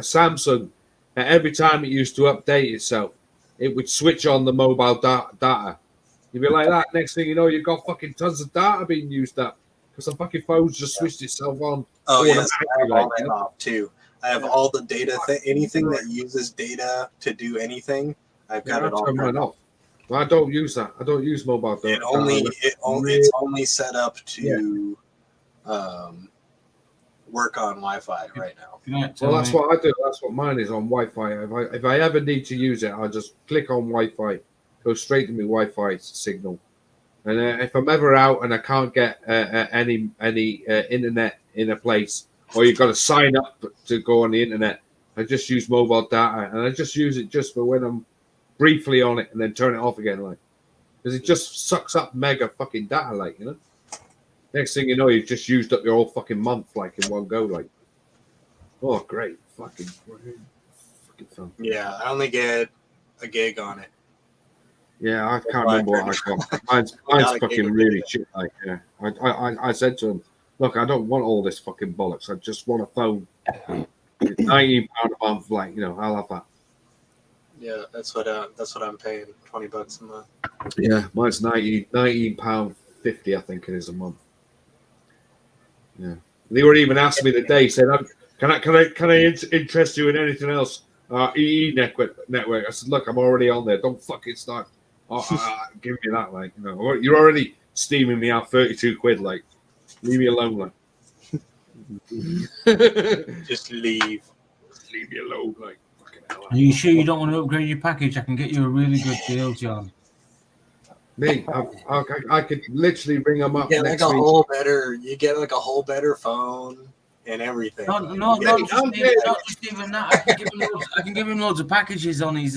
Speaker 4: Samsung. And every time it used to update itself, it would switch on the mobile data. You'd be like that. Next thing you know, you've got fucking tons of data being used up because the fucking phone's just switched itself on.
Speaker 2: Oh yes, I have all
Speaker 4: like,
Speaker 2: that off too. I have all the data. Anything that uses data to do anything, I've got it all
Speaker 4: turn mine
Speaker 2: turned off.
Speaker 4: off. But I don't use that. I don't use mobile data.
Speaker 2: It's only set up to work on Wi-Fi right now.
Speaker 4: Well, that's what I do. That's what mine is on Wi-Fi. If I ever need to use it, I just click on Wi-Fi, go straight to my Wi-Fi signal. And if I'm ever out and I can't get any internet in a place, or you've got to sign up to go on the internet, I just use mobile data, and I just use it just for when I'm briefly on it, and then turn it off again, like, because it just sucks up mega fucking data, like, you know. Next thing you know, you've just used up your whole fucking month, like, in one go, like. Oh, great, fucking fun.
Speaker 2: Yeah, I only get a gig on it.
Speaker 4: Yeah, I can't remember what I got. Mine's fucking really shit. Like, yeah, I said to him, look, I don't want all this fucking bollocks. I just want a phone. £19 a month, like, you know, I'll have that.
Speaker 2: Yeah, that's what I'm paying. $20 a month.
Speaker 4: Yeah, mine's £19.50, I think it is a month. Yeah, they were even asking me today, said, "Can I interest you in anything else? EE network." I said, "Look, I'm already on there. Don't fucking start. Give me that, like, you know, you're already steaming me out 32 quid. Like, leave me alone, like."
Speaker 2: Just leave.
Speaker 4: Just leave me alone, like, fucking hell.
Speaker 3: Are you sure you don't want to upgrade your package? I can get you a really good deal, John.
Speaker 4: Me, I could literally ring them up
Speaker 2: You get
Speaker 4: next
Speaker 2: like a
Speaker 4: week.
Speaker 2: whole better phone and everything.
Speaker 3: No, not just even that. I can give him loads of packages on his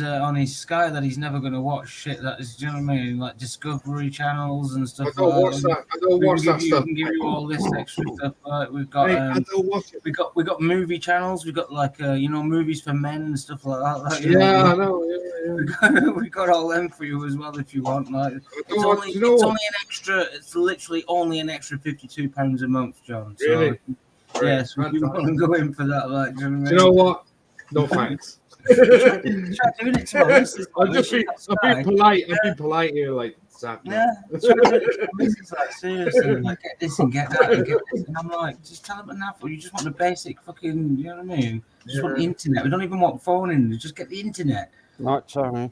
Speaker 3: Sky that he's never going to watch. Shit, that is, do you know what I mean? Like Discovery channels and
Speaker 4: I
Speaker 3: stuff
Speaker 4: don't
Speaker 3: like
Speaker 4: watch
Speaker 3: that.
Speaker 4: that. I don't watch that stuff.
Speaker 3: We can give you all this extra stuff. We've got
Speaker 4: I don't watch it.
Speaker 3: we got movie channels. We got like movies for men and stuff like that. Like,
Speaker 4: Yeah, I know. Yeah.
Speaker 3: we got all them for you as well if you want. Like, it's only an extra. It's literally only an extra £52 a month, John. So,
Speaker 4: Really?
Speaker 3: yes, we want to go in for that. Like, do
Speaker 4: you know what? No thanks.
Speaker 3: Try doing it to my missus,
Speaker 4: I'm being polite. I'm being polite here, like, Zap.
Speaker 3: Yeah, try doing it to my missus, like, seriously, like, get this and get that and get this. And I'm like, just tell them enough. You just want the basic fucking, you know what I mean? Just want the internet. We don't even want phone in. Just get the internet.
Speaker 1: Right, sorry.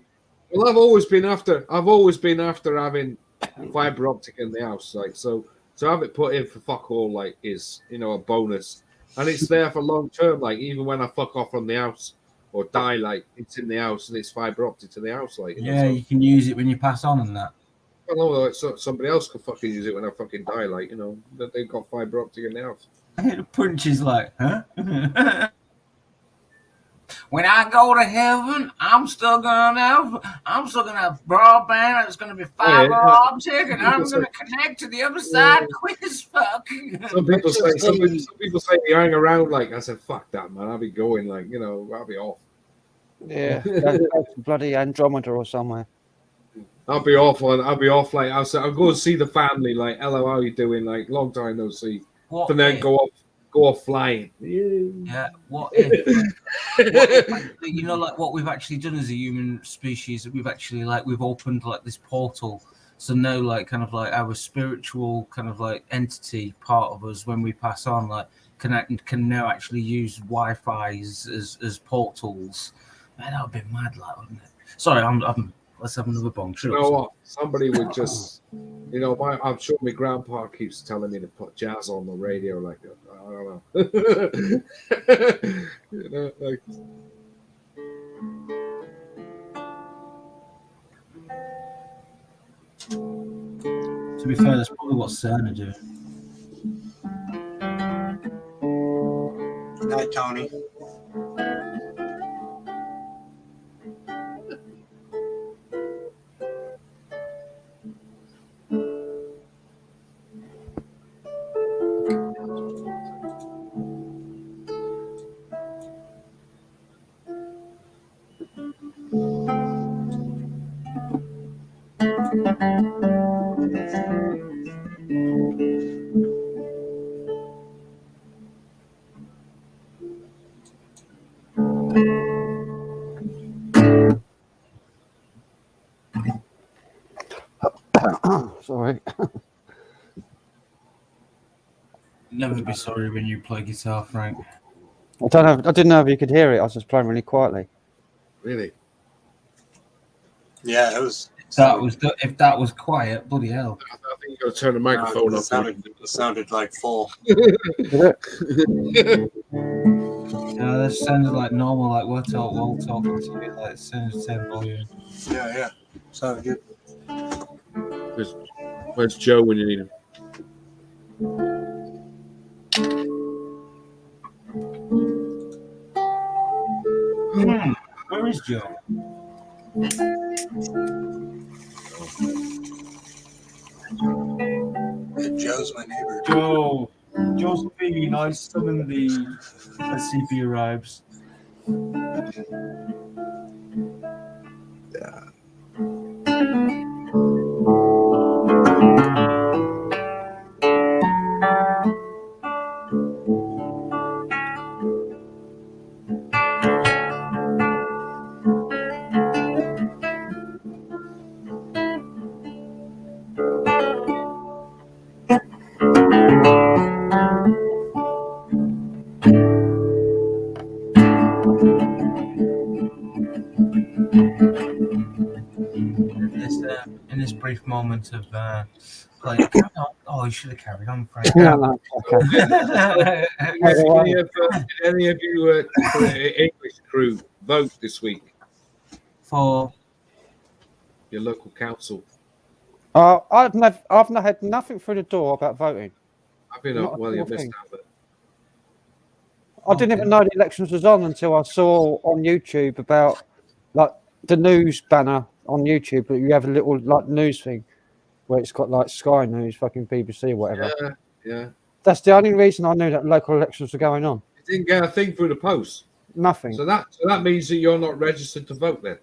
Speaker 4: Well, I've always been after having fiber optic in the house, like, so have it put in for fuck all, like, is, you know, a bonus, and it's there for long term. Like, even when I fuck off from the house or die, like, it's in the house and it's fiber optic to the house, like,
Speaker 3: yeah, you can use it when you pass on and that.
Speaker 4: I know, like, somebody else could fucking use it when I fucking die, like, you know, that they've got fiber optic in the house.
Speaker 3: The punch is like, huh? When I go to heaven, I'm still gonna have broadband. It's gonna be fiber optic, and I'm gonna connect to the other side quick as fuck.
Speaker 4: Some people say you hang around, like, I said, fuck that, man. I'll be going, like, you know, I'll be off.
Speaker 1: Yeah, go to bloody Andromeda or somewhere.
Speaker 4: I'll be off, like, I'll go and see the family, like, hello, how you doing? Like, long time no see. And then go off flying.
Speaker 3: Yeah. What if you know, like, what we've actually done as a human species? We've opened like this portal. So now, like, kind of like our spiritual kind of like entity part of us, when we pass on, like, can now actually use Wi-Fi's as portals. Man, that would be mad, like, wouldn't it? Sorry, let's have another bong.
Speaker 4: You know what? Somebody would just, you know, I'm sure my grandpa keeps telling me to put jazz on the radio, like, I don't know. You know, like.
Speaker 3: To be fair, that's probably what CERN are doing.
Speaker 2: Night, Tony.
Speaker 1: Sorry.
Speaker 3: Never be sorry when you play guitar, Frank.
Speaker 1: I didn't know if you could hear it. I was just playing really quietly.
Speaker 4: Really?
Speaker 2: Yeah, it was.
Speaker 3: If that was quiet, bloody hell.
Speaker 4: I think you got to turn the microphone up.
Speaker 2: It sounded like full.
Speaker 1: Did it?
Speaker 3: No, that sounded like normal, like we're talking to you, like it sounds 10 volume.
Speaker 2: Yeah. Sounded good.
Speaker 4: Where's Joe when you need him?
Speaker 3: Where is Joe?
Speaker 2: Joe's my neighbor.
Speaker 3: Joe's really nice. Summon let's see if he arrives.
Speaker 4: Yeah.
Speaker 3: in this brief moment of playing. Oh, you should have carried on, Frank.
Speaker 1: No, okay.
Speaker 4: Did any of you English crew vote this week?
Speaker 3: For
Speaker 4: Your local council?
Speaker 1: I've not had nothing through the door about voting.
Speaker 4: I've been
Speaker 1: Not
Speaker 4: up.
Speaker 1: a
Speaker 4: Well, you
Speaker 1: single
Speaker 4: missed
Speaker 1: thing.
Speaker 4: out. But
Speaker 1: I didn't even know the elections was on until I saw on YouTube about like the news banner on YouTube. But you have a little like news thing where it's got like Sky News, fucking BBC, whatever.
Speaker 4: yeah.
Speaker 1: That's the only reason I knew that local elections were going on.
Speaker 4: You didn't get a thing through the post.
Speaker 1: Nothing.
Speaker 4: So that means that you're not registered to vote then.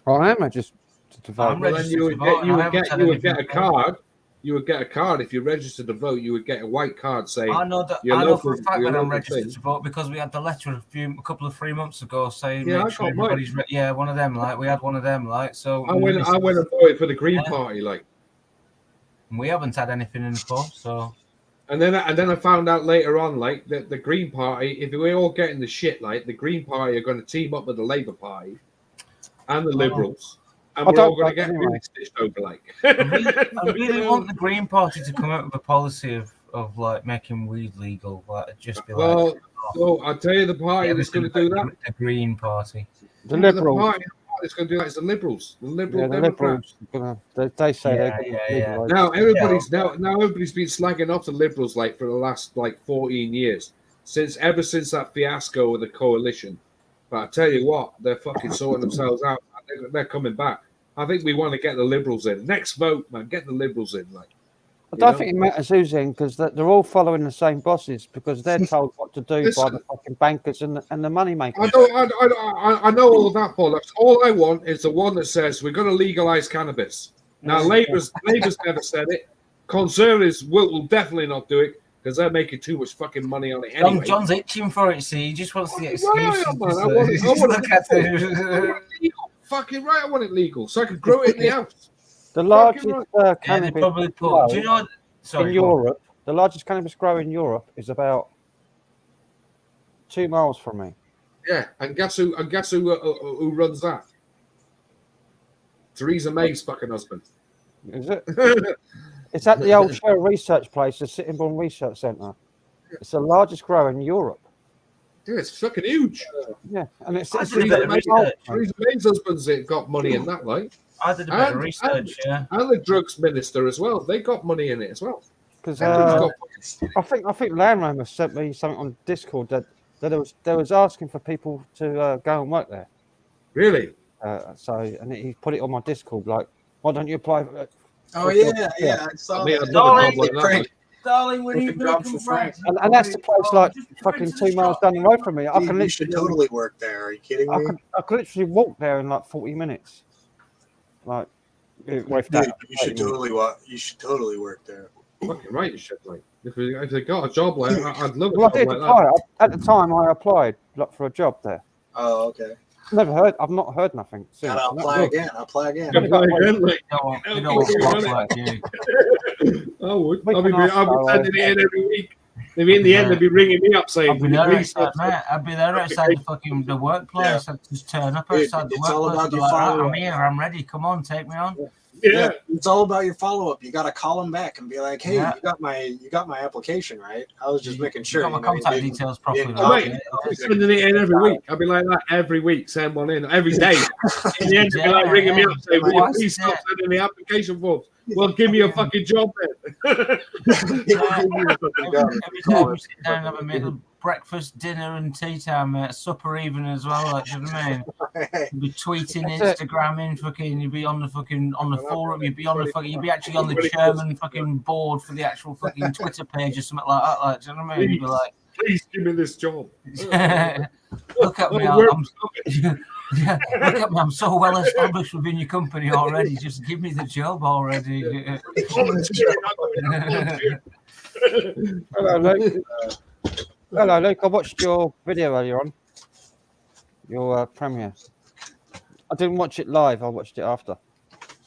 Speaker 1: I am registered to vote.
Speaker 3: I'm
Speaker 4: Well, then
Speaker 3: registered
Speaker 4: you
Speaker 3: to
Speaker 4: would
Speaker 3: vote, and I haven't
Speaker 4: get
Speaker 3: had
Speaker 4: a
Speaker 3: anything.
Speaker 4: card. You would get a card if you registered to vote. You would get a white card saying
Speaker 3: I know that.
Speaker 4: your
Speaker 3: I know for a
Speaker 4: local-
Speaker 3: fact
Speaker 4: your
Speaker 3: that I'm
Speaker 4: local
Speaker 3: registered
Speaker 4: thing.
Speaker 3: to vote because we had the letter a couple of 3 months ago saying
Speaker 4: Yeah, I
Speaker 3: make sure
Speaker 4: got mine.
Speaker 3: everybody's one of them. Like we had one of them. Like so.
Speaker 4: I went and voted for the Green
Speaker 3: Yeah.
Speaker 4: Party, like.
Speaker 3: We haven't had anything in the post, so.
Speaker 4: And then I found out later on, like, that the Green Party, if we're all getting the shit, like, the Green Party are going to team up with the Labour Party and the Liberals, and
Speaker 1: I
Speaker 4: we're all
Speaker 1: don't
Speaker 4: going to
Speaker 1: like
Speaker 4: get
Speaker 1: anyway.
Speaker 4: really stitched over, like.
Speaker 3: I really want the Green Party to come out with a policy of like making weed legal. Like just be like.
Speaker 4: Well, so I'll tell you the party that's going to do that.
Speaker 3: The Green Party.
Speaker 1: The Liberals.
Speaker 4: The party that's going to do that is the Liberals. The Liberal
Speaker 1: Yeah, the
Speaker 4: Democrats.
Speaker 1: Liberals. They say
Speaker 3: Yeah,
Speaker 1: they're
Speaker 3: yeah,
Speaker 1: gonna
Speaker 3: yeah.
Speaker 1: legalise.
Speaker 4: Now everybody's been slagging off the Liberals like for the last like 14 years, ever since that fiasco with the coalition. But I tell you what, they're fucking sorting themselves out. They're coming back. I think we want to get the Liberals in. Next vote, man, get the Liberals in. Like,
Speaker 1: I don't think it matters who's in because they're all following the same bosses because they're told what to do by the fucking bankers and the money makers.
Speaker 4: I know all of that, Paul. That's all I want is the one that says we're going to legalise cannabis. Now, Labour's never said it. Conservatives will definitely not do it because they're making too much fucking money on it anyway.
Speaker 3: John's itching for it. See, he just wants the excuse.
Speaker 4: Right, man. I want it fucking right. I want it legal so I can grow it in the house.
Speaker 1: The largest
Speaker 3: cannabis.
Speaker 1: cannabis
Speaker 3: Do you know?
Speaker 1: in Europe, the largest cannabis grower in Europe is about 2 miles from me.
Speaker 4: Yeah, and guess who runs that? Theresa May's fucking husband.
Speaker 1: Is it? It's at the old Shell research place, the Sittingbourne Research Centre. It's the largest grower in Europe.
Speaker 4: Yeah, it's fucking huge.
Speaker 1: Yeah, and it's
Speaker 4: Theresa May's husband's got money in that, like.
Speaker 3: I did a bit of research,
Speaker 4: and the drugs minister as well. They got money in it as well.
Speaker 1: Because I think Land Rover sent me something on Discord that they was asking for people to go and work there.
Speaker 4: Really?
Speaker 1: And he put it on my Discord like, why don't you apply?
Speaker 2: Oh yeah, I saw that.
Speaker 3: Darling, when you
Speaker 2: for Frank.
Speaker 1: And that's the place like fucking 2 miles down the road from me.
Speaker 2: You should totally work there. Are you kidding me?
Speaker 1: I could literally walk there in like 40 minutes. Like,
Speaker 2: Dude, you should totally work there.
Speaker 4: Fucking right, you should. Like, if they got a job like, I'd love it.
Speaker 1: Well, I did apply. At the time, I applied for a job there.
Speaker 2: Oh, okay.
Speaker 1: I've not heard nothing since.
Speaker 2: I'll apply again.
Speaker 4: You know
Speaker 3: what like you.
Speaker 4: I would. I'll be sending it in every week. Maybe in the end, they'll be ringing me up saying,
Speaker 3: I'd be there outside the workplace. I'd just turn up outside the workplace.
Speaker 2: All about your
Speaker 3: I'm here. I'm ready. Come on, take me on.
Speaker 2: Yeah, it's all about your follow-up. You got to call them back and be like, "Hey, you got my application, right? I was just making sure."
Speaker 3: You got my contact details properly.
Speaker 4: I'll be sending it in every week. I'll be like that every week. Send one in every day. In the end, they'll be like ringing me up saying, "Will you please stop sending the application forms?" Well, give me a fucking job then.
Speaker 3: Every time we sit down and have a meal, breakfast, dinner, and tea time, supper even as well. Like, you know what I mean? You'd be tweeting, Instagramming, fucking. You'd be on the forum. You'd be actually on the chairman fucking board for the actual fucking Twitter page or something like that. Like, do you know what I mean? You'd be like,
Speaker 4: please give me this job.
Speaker 3: Look at me. Look at me. I'm so well established within your company already. Just give me the job already.
Speaker 1: Hello, Luke. Hello, Luke. I watched your video earlier on. Your premiere. I didn't watch it live. I watched it after.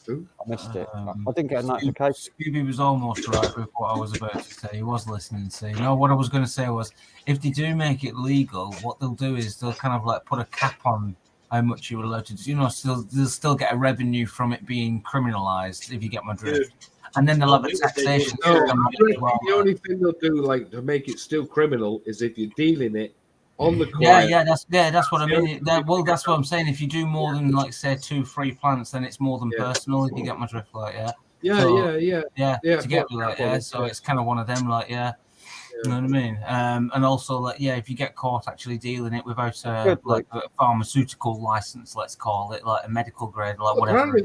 Speaker 1: I missed it. I didn't get a notification.
Speaker 3: Scooby was almost right with what I was about to say. He was listening. See, no, what I was going to say was, if they do make it legal, what they'll do is they'll kind of like put a cap on how much you're allowed to do. They'll still get a revenue from it being criminalised, if you get my drift. And then they'll have a taxation
Speaker 4: No,
Speaker 3: system.
Speaker 4: the only thing they'll do, like, to make it still criminal, is if you're dealing it on the quiet.
Speaker 3: That's what I mean. That's what I'm saying. If you do more than, like, say 2 free plants, then it's more than personal. If you get my drift, like,
Speaker 4: Yeah.
Speaker 3: To get me, like, so it's kind of one of them, like, you know what I mean? And also, like, if you get caught actually dealing it without a pharmaceutical license, let's call it, like a medical grade, like whatever.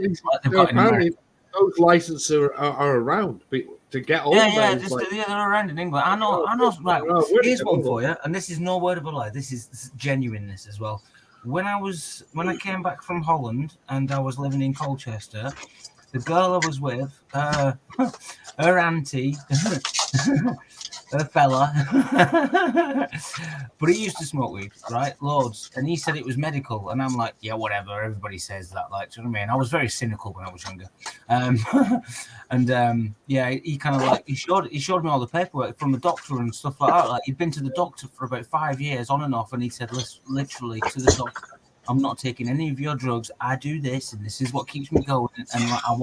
Speaker 4: Apparently, those licenses are around to get all
Speaker 3: they're around in England. I know. Right, here's one for you, and this is no word of a lie. This is genuineness as well. When I came back from Holland and I was living in Colchester, the girl I was with, her auntie, her fella, but he used to smoke weed, right? Loads. And he said it was medical. And I'm like, yeah, whatever. Everybody says that. Like, do you know what I mean? I was very cynical when I was younger. He kind of like, he showed me all the paperwork from the doctor and stuff like that. Like, he'd been to the doctor for about 5 years on and off. And he said, literally to the doctor, I'm not taking any of your drugs. I do this, and this is what keeps me going. And like, I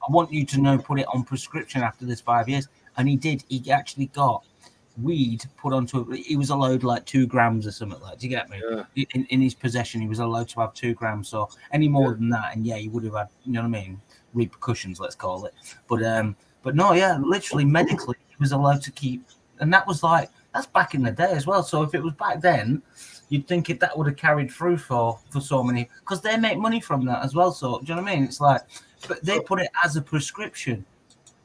Speaker 3: want you to know, put it on prescription after this 5 years. And he did. He actually got weed put onto it. He was allowed like 2 grams or something. Like, do you get me? Yeah. In his possession, he was allowed to have 2 grams. So any more than that, and he would have had, you know what I mean, repercussions, let's call it. But no, literally medically, he was allowed to keep. And that was like, that's back in the day as well. So if it was back then, you'd think that would have carried through for so many, because they make money from that as well. So do you know what I mean? It's like, but they put it as a prescription.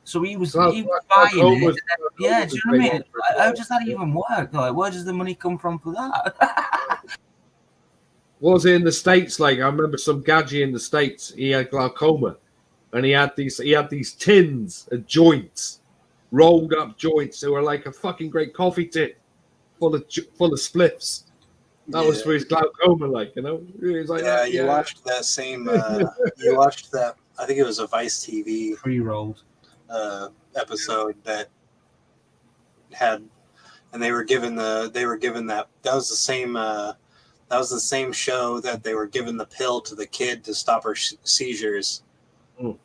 Speaker 3: So he was buying it. Do you know what I mean? How does that even work? Like, where does the money come from for that?
Speaker 4: Was it in the States? Like, I remember some gadget in the States. He had glaucoma, and he had these tins of joints, rolled up joints. They were like a fucking great coffee tin, full of spliffs. That was for his glaucoma, like, you know. He was like,
Speaker 2: you watched that same. You watched that. I think it was a Vice TV
Speaker 3: pre-rolled
Speaker 2: episode that had, and they were given that was the same show that they were giving the pill to the kid to stop her seizures.
Speaker 4: Mm.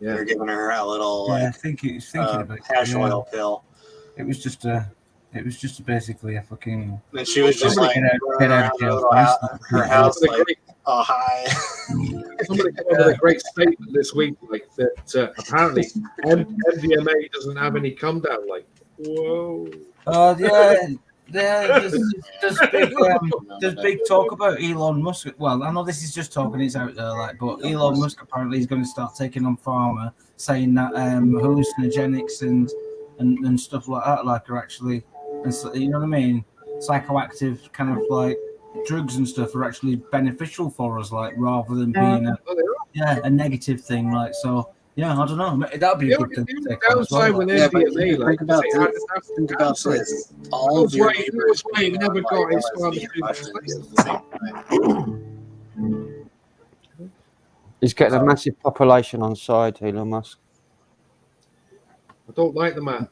Speaker 2: They were giving her a little
Speaker 3: I think it was thinking of it.
Speaker 2: Hash oil pill.
Speaker 3: It was just basically a fucking.
Speaker 2: And she was just like her house, like, oh hi.
Speaker 4: Somebody came up with a great statement this week, like that. Apparently, MDMA doesn't have any come down. Like, whoa.
Speaker 3: There's big talk about Elon Musk. Well, I know this is just talking; it's out there, like, but Elon Musk apparently is going to start taking on pharma, saying that hallucinogenics and stuff like that, like, are actually, you know what I mean, psychoactive kind of like drugs and stuff are actually beneficial for us, like, rather than being a negative thing, like. So I don't know, that'd be a good thing to take on as well.
Speaker 2: Think about this. All of your neighbors
Speaker 4: never got his
Speaker 1: He's getting a massive population on side, Elon Musk.
Speaker 4: I don't like the man.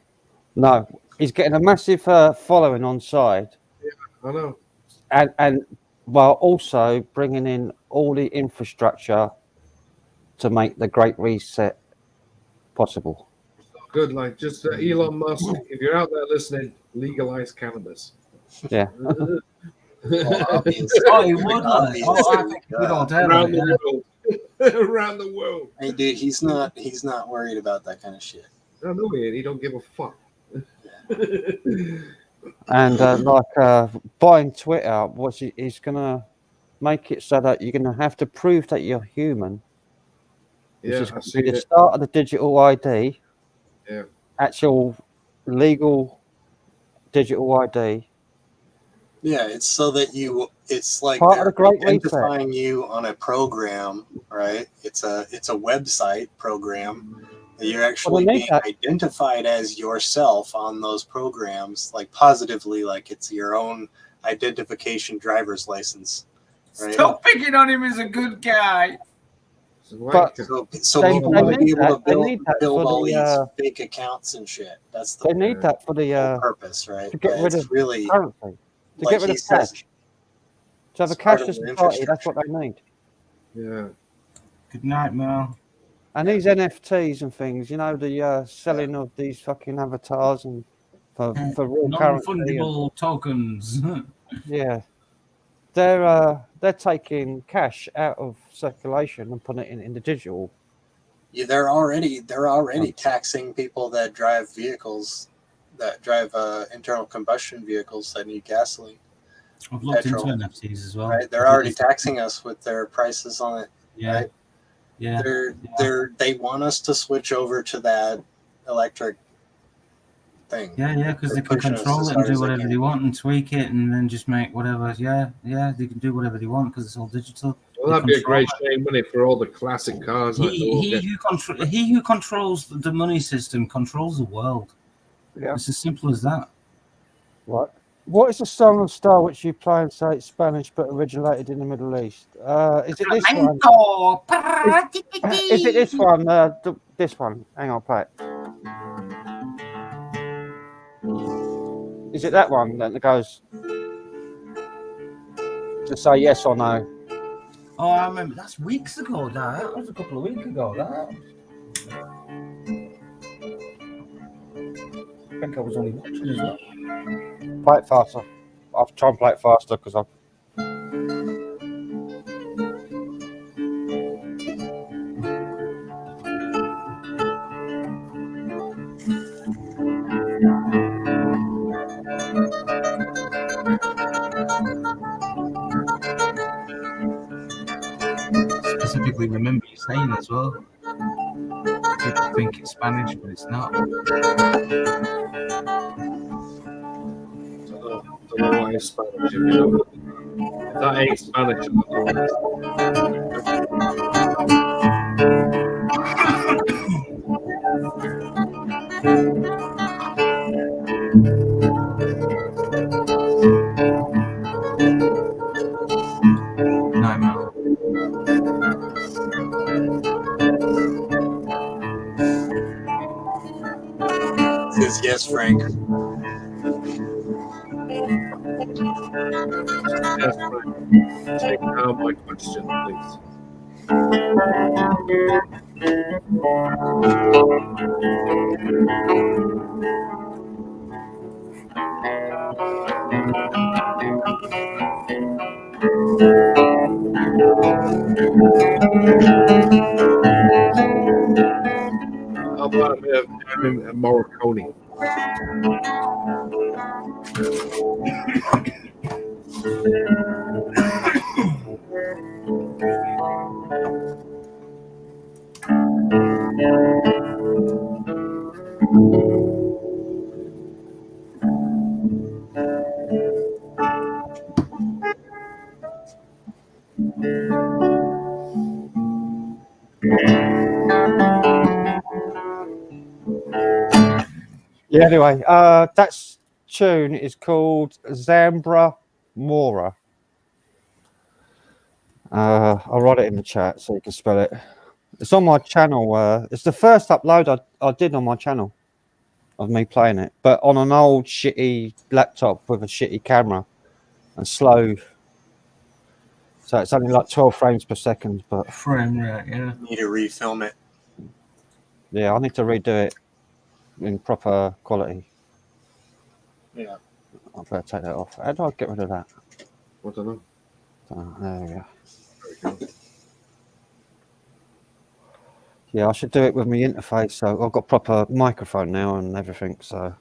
Speaker 1: No, he's getting a massive following on side.
Speaker 4: Yeah, I know.
Speaker 1: And while also bringing in all the infrastructure to make the Great Reset possible.
Speaker 4: Good, like, just Elon Musk, if you're out there listening, legalize cannabis.
Speaker 1: Yeah.
Speaker 3: He would. I think he would all day.
Speaker 4: Around the world. Around the world.
Speaker 2: Hey, dude, he's not worried about that kind of shit.
Speaker 4: I know he don't give a fuck.
Speaker 1: And buying Twitter, he's gonna make it so that you're gonna have to prove that you're human.
Speaker 4: Yeah,
Speaker 1: I see the start of the digital ID.
Speaker 4: Yeah.
Speaker 1: Actual legal digital ID.
Speaker 2: Yeah, it's so that it's like
Speaker 1: part of the Great
Speaker 2: identifying
Speaker 1: Reset.
Speaker 2: You on a program, right? It's a website program. You're actually being identified as yourself on those programs, like positively, like it's your own identification driver's license. Right?
Speaker 3: Stop picking on him as a good guy.
Speaker 1: But
Speaker 2: so people will be able to build all these fake accounts and shit. That's the
Speaker 1: need that for the
Speaker 2: purpose, right?
Speaker 1: To get rid of
Speaker 2: really
Speaker 1: currency. To
Speaker 2: like
Speaker 1: get rid of cash. To have a
Speaker 2: It's part of
Speaker 1: cashless
Speaker 2: the
Speaker 1: society, that's what they need.
Speaker 4: Yeah.
Speaker 3: Good night, Mel.
Speaker 1: And these NFTs and things, you know, the selling of these fucking avatars and for real currency. And,
Speaker 3: Non-fungible tokens.
Speaker 1: yeah, they're taking cash out of circulation and putting it in the digital.
Speaker 2: Yeah, they're already taxing people that drive vehicles, that drive internal combustion vehicles that need gasoline.
Speaker 3: I've looked
Speaker 2: Petrol.
Speaker 3: into NFTs as well.
Speaker 2: Right? They're already taxing us with their prices on it.
Speaker 3: Yeah.
Speaker 2: Right?
Speaker 3: Yeah.
Speaker 2: They want us to switch over to that electric thing.
Speaker 3: Yeah, because
Speaker 2: They're
Speaker 3: they can
Speaker 2: pushing us
Speaker 3: control
Speaker 2: as
Speaker 3: it and
Speaker 2: hard
Speaker 3: do
Speaker 2: as they
Speaker 3: whatever
Speaker 2: can.
Speaker 3: they want and tweak it and then just make whatever. Yeah, they can do whatever they want because it's all digital.
Speaker 4: Well, that'd be a great shame, wouldn't it, for all the classic cars? Like
Speaker 3: He who controls the money system controls the world.
Speaker 1: Yeah.
Speaker 3: It's as simple as that.
Speaker 1: What? What is the song and style which you play and say it's Spanish but originated in the Middle East? Is it this one? Is it this one? This one. Hang on, play it. Is it that one that goes to say yes or no?
Speaker 3: Oh, I remember. That's weeks ago, that was a couple of weeks ago, that. I think I was only watching as well.
Speaker 1: Play it faster. I'll try and play it faster because I've.
Speaker 3: Specifically remember you saying as well. People think it's Spanish, but it's not.
Speaker 4: I don't know what is Spanish, if you know. If that ain't Spanish, I don't know what it is.
Speaker 3: No.
Speaker 2: Says yes, Frank.
Speaker 4: Yes, Frank. Take down my question, please. How about a bit of German and Morricone?
Speaker 1: Yeah. Anyway, that tune is called Zambra Mora. I'll write it in the chat so you can spell it. It's on my channel. It's the first upload I did on my channel of me playing it, but on an old shitty laptop with a shitty camera and slow. So it's only like 12 frames per second. But
Speaker 3: Frame rate, yeah.
Speaker 2: Need to refilm it.
Speaker 1: yeah, I need to redo it in proper quality.
Speaker 2: Yeah.
Speaker 1: I better take that off. How do I get rid of that?
Speaker 4: I don't know.
Speaker 1: There we go.
Speaker 4: There we go.
Speaker 1: Yeah, I should do it with my interface. So I've got proper microphone now and everything. So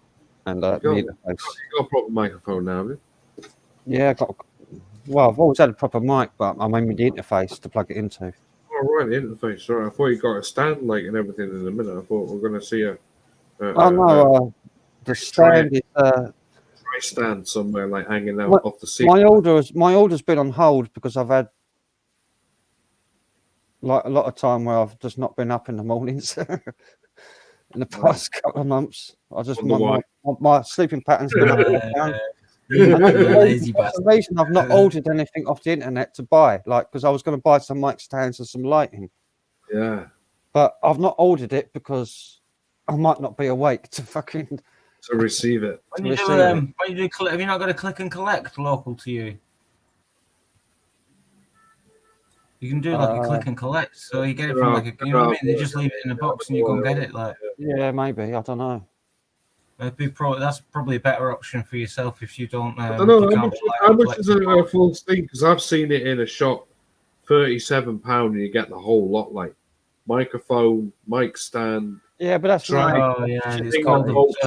Speaker 1: and the
Speaker 4: You
Speaker 1: interface.
Speaker 4: got a proper microphone now, have you?
Speaker 1: Yeah, well, I've always had a proper mic, but I mean the interface to plug it into.
Speaker 4: Oh, right, the interface. Sorry, I thought you got a stand like and everything in a minute. I thought we were going to see
Speaker 1: Oh no, the stand is.
Speaker 4: try stand somewhere like hanging out off the seat.
Speaker 1: My order's been on hold because I've had like a lot of time where I've just not been up in the mornings in the past couple of months. I just my sleeping pattern's been up and down.
Speaker 3: Lazy
Speaker 1: That's the reason I've not ordered anything off the internet to buy, like because I was going to buy some mic stands and some lighting.
Speaker 4: Yeah.
Speaker 1: But I've not ordered it because I might not be awake to fucking
Speaker 4: to receive it.
Speaker 3: When you do, have you not got a click and collect local to you? You can do like a click and collect, so you get it
Speaker 4: There
Speaker 3: from
Speaker 4: are-
Speaker 3: like a, you
Speaker 4: there
Speaker 3: know what I
Speaker 4: are-
Speaker 3: mean? They just leave it in a box and you go and get it. Like,
Speaker 1: Yeah, maybe. I don't know.
Speaker 3: that's probably a better option for yourself if you don't.
Speaker 4: I don't know
Speaker 3: you
Speaker 4: how
Speaker 3: can't
Speaker 4: much,
Speaker 3: rely
Speaker 4: how
Speaker 3: on
Speaker 4: much is a
Speaker 3: collecting
Speaker 4: full thing, because I've seen it in a shop, £37, and you get the whole lot, like microphone, mic stand,
Speaker 1: Yeah, but that's
Speaker 4: Try-
Speaker 1: not.
Speaker 3: Oh yeah, it's
Speaker 4: thing
Speaker 3: called
Speaker 4: that bolts,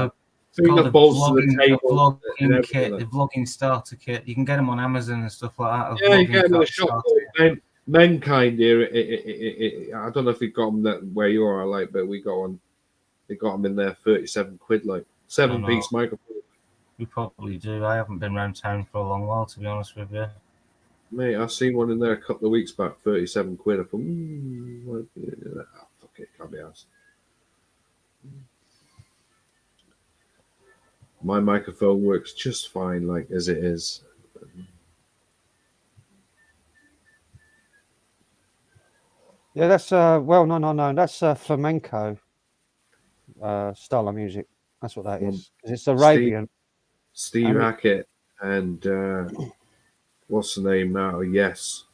Speaker 4: thing that bolts to the table, and
Speaker 3: vlogging
Speaker 4: everything.
Speaker 3: kit,
Speaker 4: Like.
Speaker 3: the vlogging starter kit. You can get them on Amazon and stuff like that.
Speaker 4: Yeah, you
Speaker 3: vlogging
Speaker 4: get them in a
Speaker 3: cart
Speaker 4: shop
Speaker 3: starter
Speaker 4: called Menkind here. I don't know if you got them that where you are, like, but we got one. They got them in there, 37 quid, like
Speaker 3: I don't
Speaker 4: 7-piece microphone.
Speaker 3: We probably do. I haven't been around town for a long while, to be honest with you.
Speaker 4: Mate, I seen one in there a couple of weeks back, 37 quid. I thought, fuck it, can't be asked. My microphone works just fine, like as it is.
Speaker 1: Yeah, that's well, no. That's flamenco style of music. That's what that is. 'Cause it's Arabian.
Speaker 4: Steve
Speaker 1: And it-
Speaker 4: Hackett and what's the name now? Yes,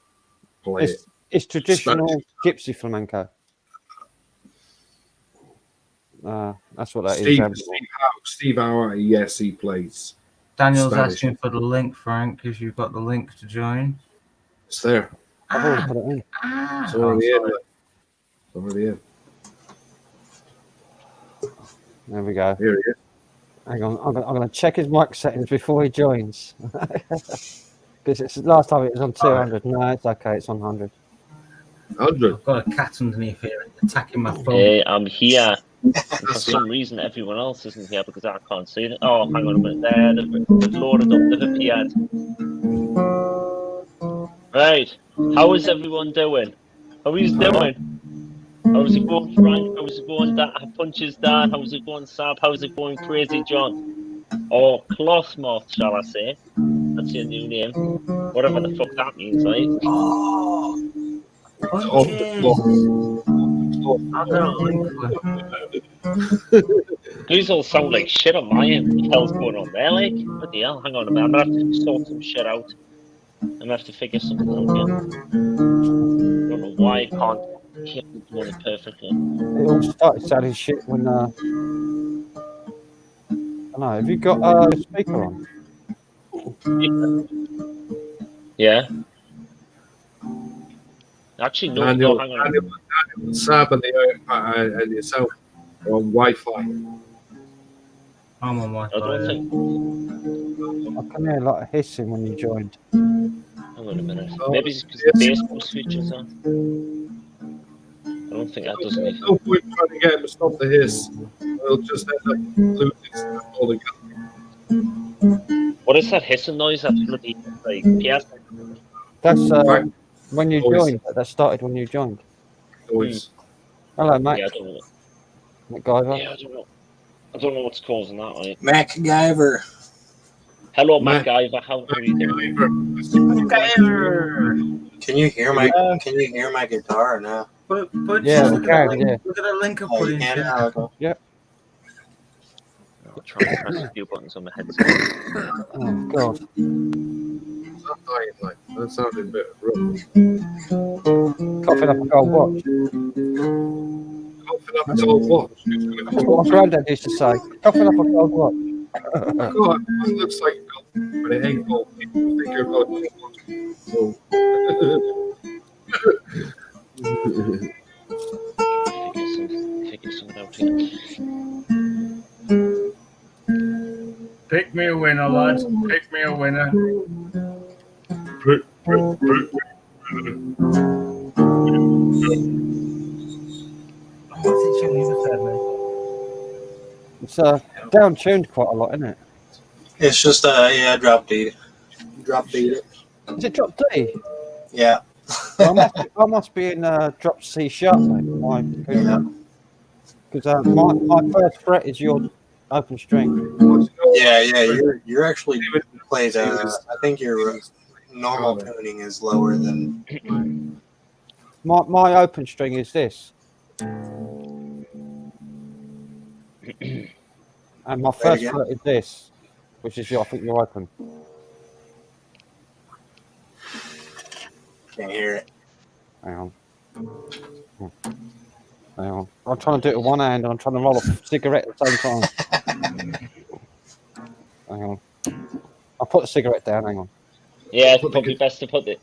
Speaker 4: play it.
Speaker 1: It's traditional gypsy flamenco. That's what that is.
Speaker 4: Steve Howe, yes, he plays.
Speaker 3: Daniel's
Speaker 4: Spanish.
Speaker 3: asking for the link, Frank, because you've got the link to join.
Speaker 4: It's there.
Speaker 1: I've already put it in.
Speaker 4: It's already in.
Speaker 3: sorry.
Speaker 4: It's already in.
Speaker 1: There we go.
Speaker 4: Here he is.
Speaker 1: Hang on, I'm going to check his mic settings before he joins. Because last time it was on 200. No, it's okay. It's on 100.
Speaker 4: 100.
Speaker 3: I've got a cat underneath here attacking my phone.
Speaker 5: Hey, I'm here. And for some reason, everyone else isn't here because I can't see it. Oh, hang on a minute. There, they've loaded up. They've appeared. Right. How is everyone doing? How is it doing? How's it going, Frank? How's it going, Punches Dad? How's it going, Sab? How's it going, Crazy John? Or Clothmoth, shall I say? That's your new name. Whatever the fuck that means, right?
Speaker 3: Oh,
Speaker 4: Off the floor.
Speaker 3: I've got a link for
Speaker 5: These all sound like shit on my end. What the hell's going on there, like? What the hell? Hang on a minute. I'm gonna have to sort some shit out. I'm gonna have to figure something out here. I don't know why I can't hear it doing it perfectly.
Speaker 1: It all started sounding shit when. I don't know. Have you got a speaker on?
Speaker 5: Yeah. Actually, no,
Speaker 4: Daniel,
Speaker 5: hang on.
Speaker 4: Daniel, Sab and yourself are on Wi-Fi.
Speaker 3: I'm on
Speaker 5: I
Speaker 3: Wi-Fi.
Speaker 5: don't think.
Speaker 1: I can hear a lot of hissing when you joined.
Speaker 5: Hang on a minute. Maybe it's because the baseball switches on. I don't think that does anything.
Speaker 4: No point trying to get him to stop the hiss. We'll just end up losing all the
Speaker 5: What is that hissing noise? That's bloody like piano.
Speaker 1: That's
Speaker 4: Right.
Speaker 1: when you
Speaker 4: Always.
Speaker 1: joined. That started when you joined.
Speaker 4: noise.
Speaker 1: Hello, Mac.
Speaker 5: Yeah, I don't know.
Speaker 1: MacGyver.
Speaker 5: Yeah, I don't know. I don't know what's causing that. Right?
Speaker 2: MacGyver.
Speaker 5: Hello,
Speaker 4: Mac-
Speaker 5: MacGyver. How are you doing?
Speaker 2: Can you hear my Can you hear my guitar or no?
Speaker 3: But
Speaker 1: Yeah,
Speaker 3: look,
Speaker 1: we
Speaker 3: at
Speaker 1: can,
Speaker 3: the
Speaker 1: yeah.
Speaker 3: link, look at the link I
Speaker 2: Oh,
Speaker 3: put
Speaker 2: you
Speaker 3: in
Speaker 2: can?
Speaker 3: chat.
Speaker 2: Oh, okay.
Speaker 5: I'll try and press a few buttons on my headset.
Speaker 1: Oh, God.
Speaker 4: That dying, like, that sounded a bit rough.
Speaker 1: Coughing up a gold watch.
Speaker 4: Coughing up his old watch.
Speaker 1: That's what my granddad used to say. Coughing up a gold watch.
Speaker 4: God, it looks like gold, but it ain't gold. People think you're gold. So,
Speaker 5: Figure something out here.
Speaker 3: Pick me a winner, lads. Pick me a winner. What's it showing you the third, mate?
Speaker 1: It's down tuned quite a lot, isn't it?
Speaker 2: It's just yeah, drop D. Drop D.
Speaker 1: Is it drop D?
Speaker 2: Yeah.
Speaker 1: I must be in drop C sharp, mate. Because my first fret is your open string.
Speaker 2: Yeah, you're actually played. I think your normal tuning is lower than.
Speaker 1: My open string is this. And my first
Speaker 2: again?
Speaker 1: fret is this, which is I think you're open.
Speaker 2: Can't hear it.
Speaker 1: Hang on. Hang on. I'm trying to do it with one hand and I'm trying to roll a cigarette at the same time. Hang on. I'll put the cigarette down. Hang on.
Speaker 5: Yeah, it's probably best to put the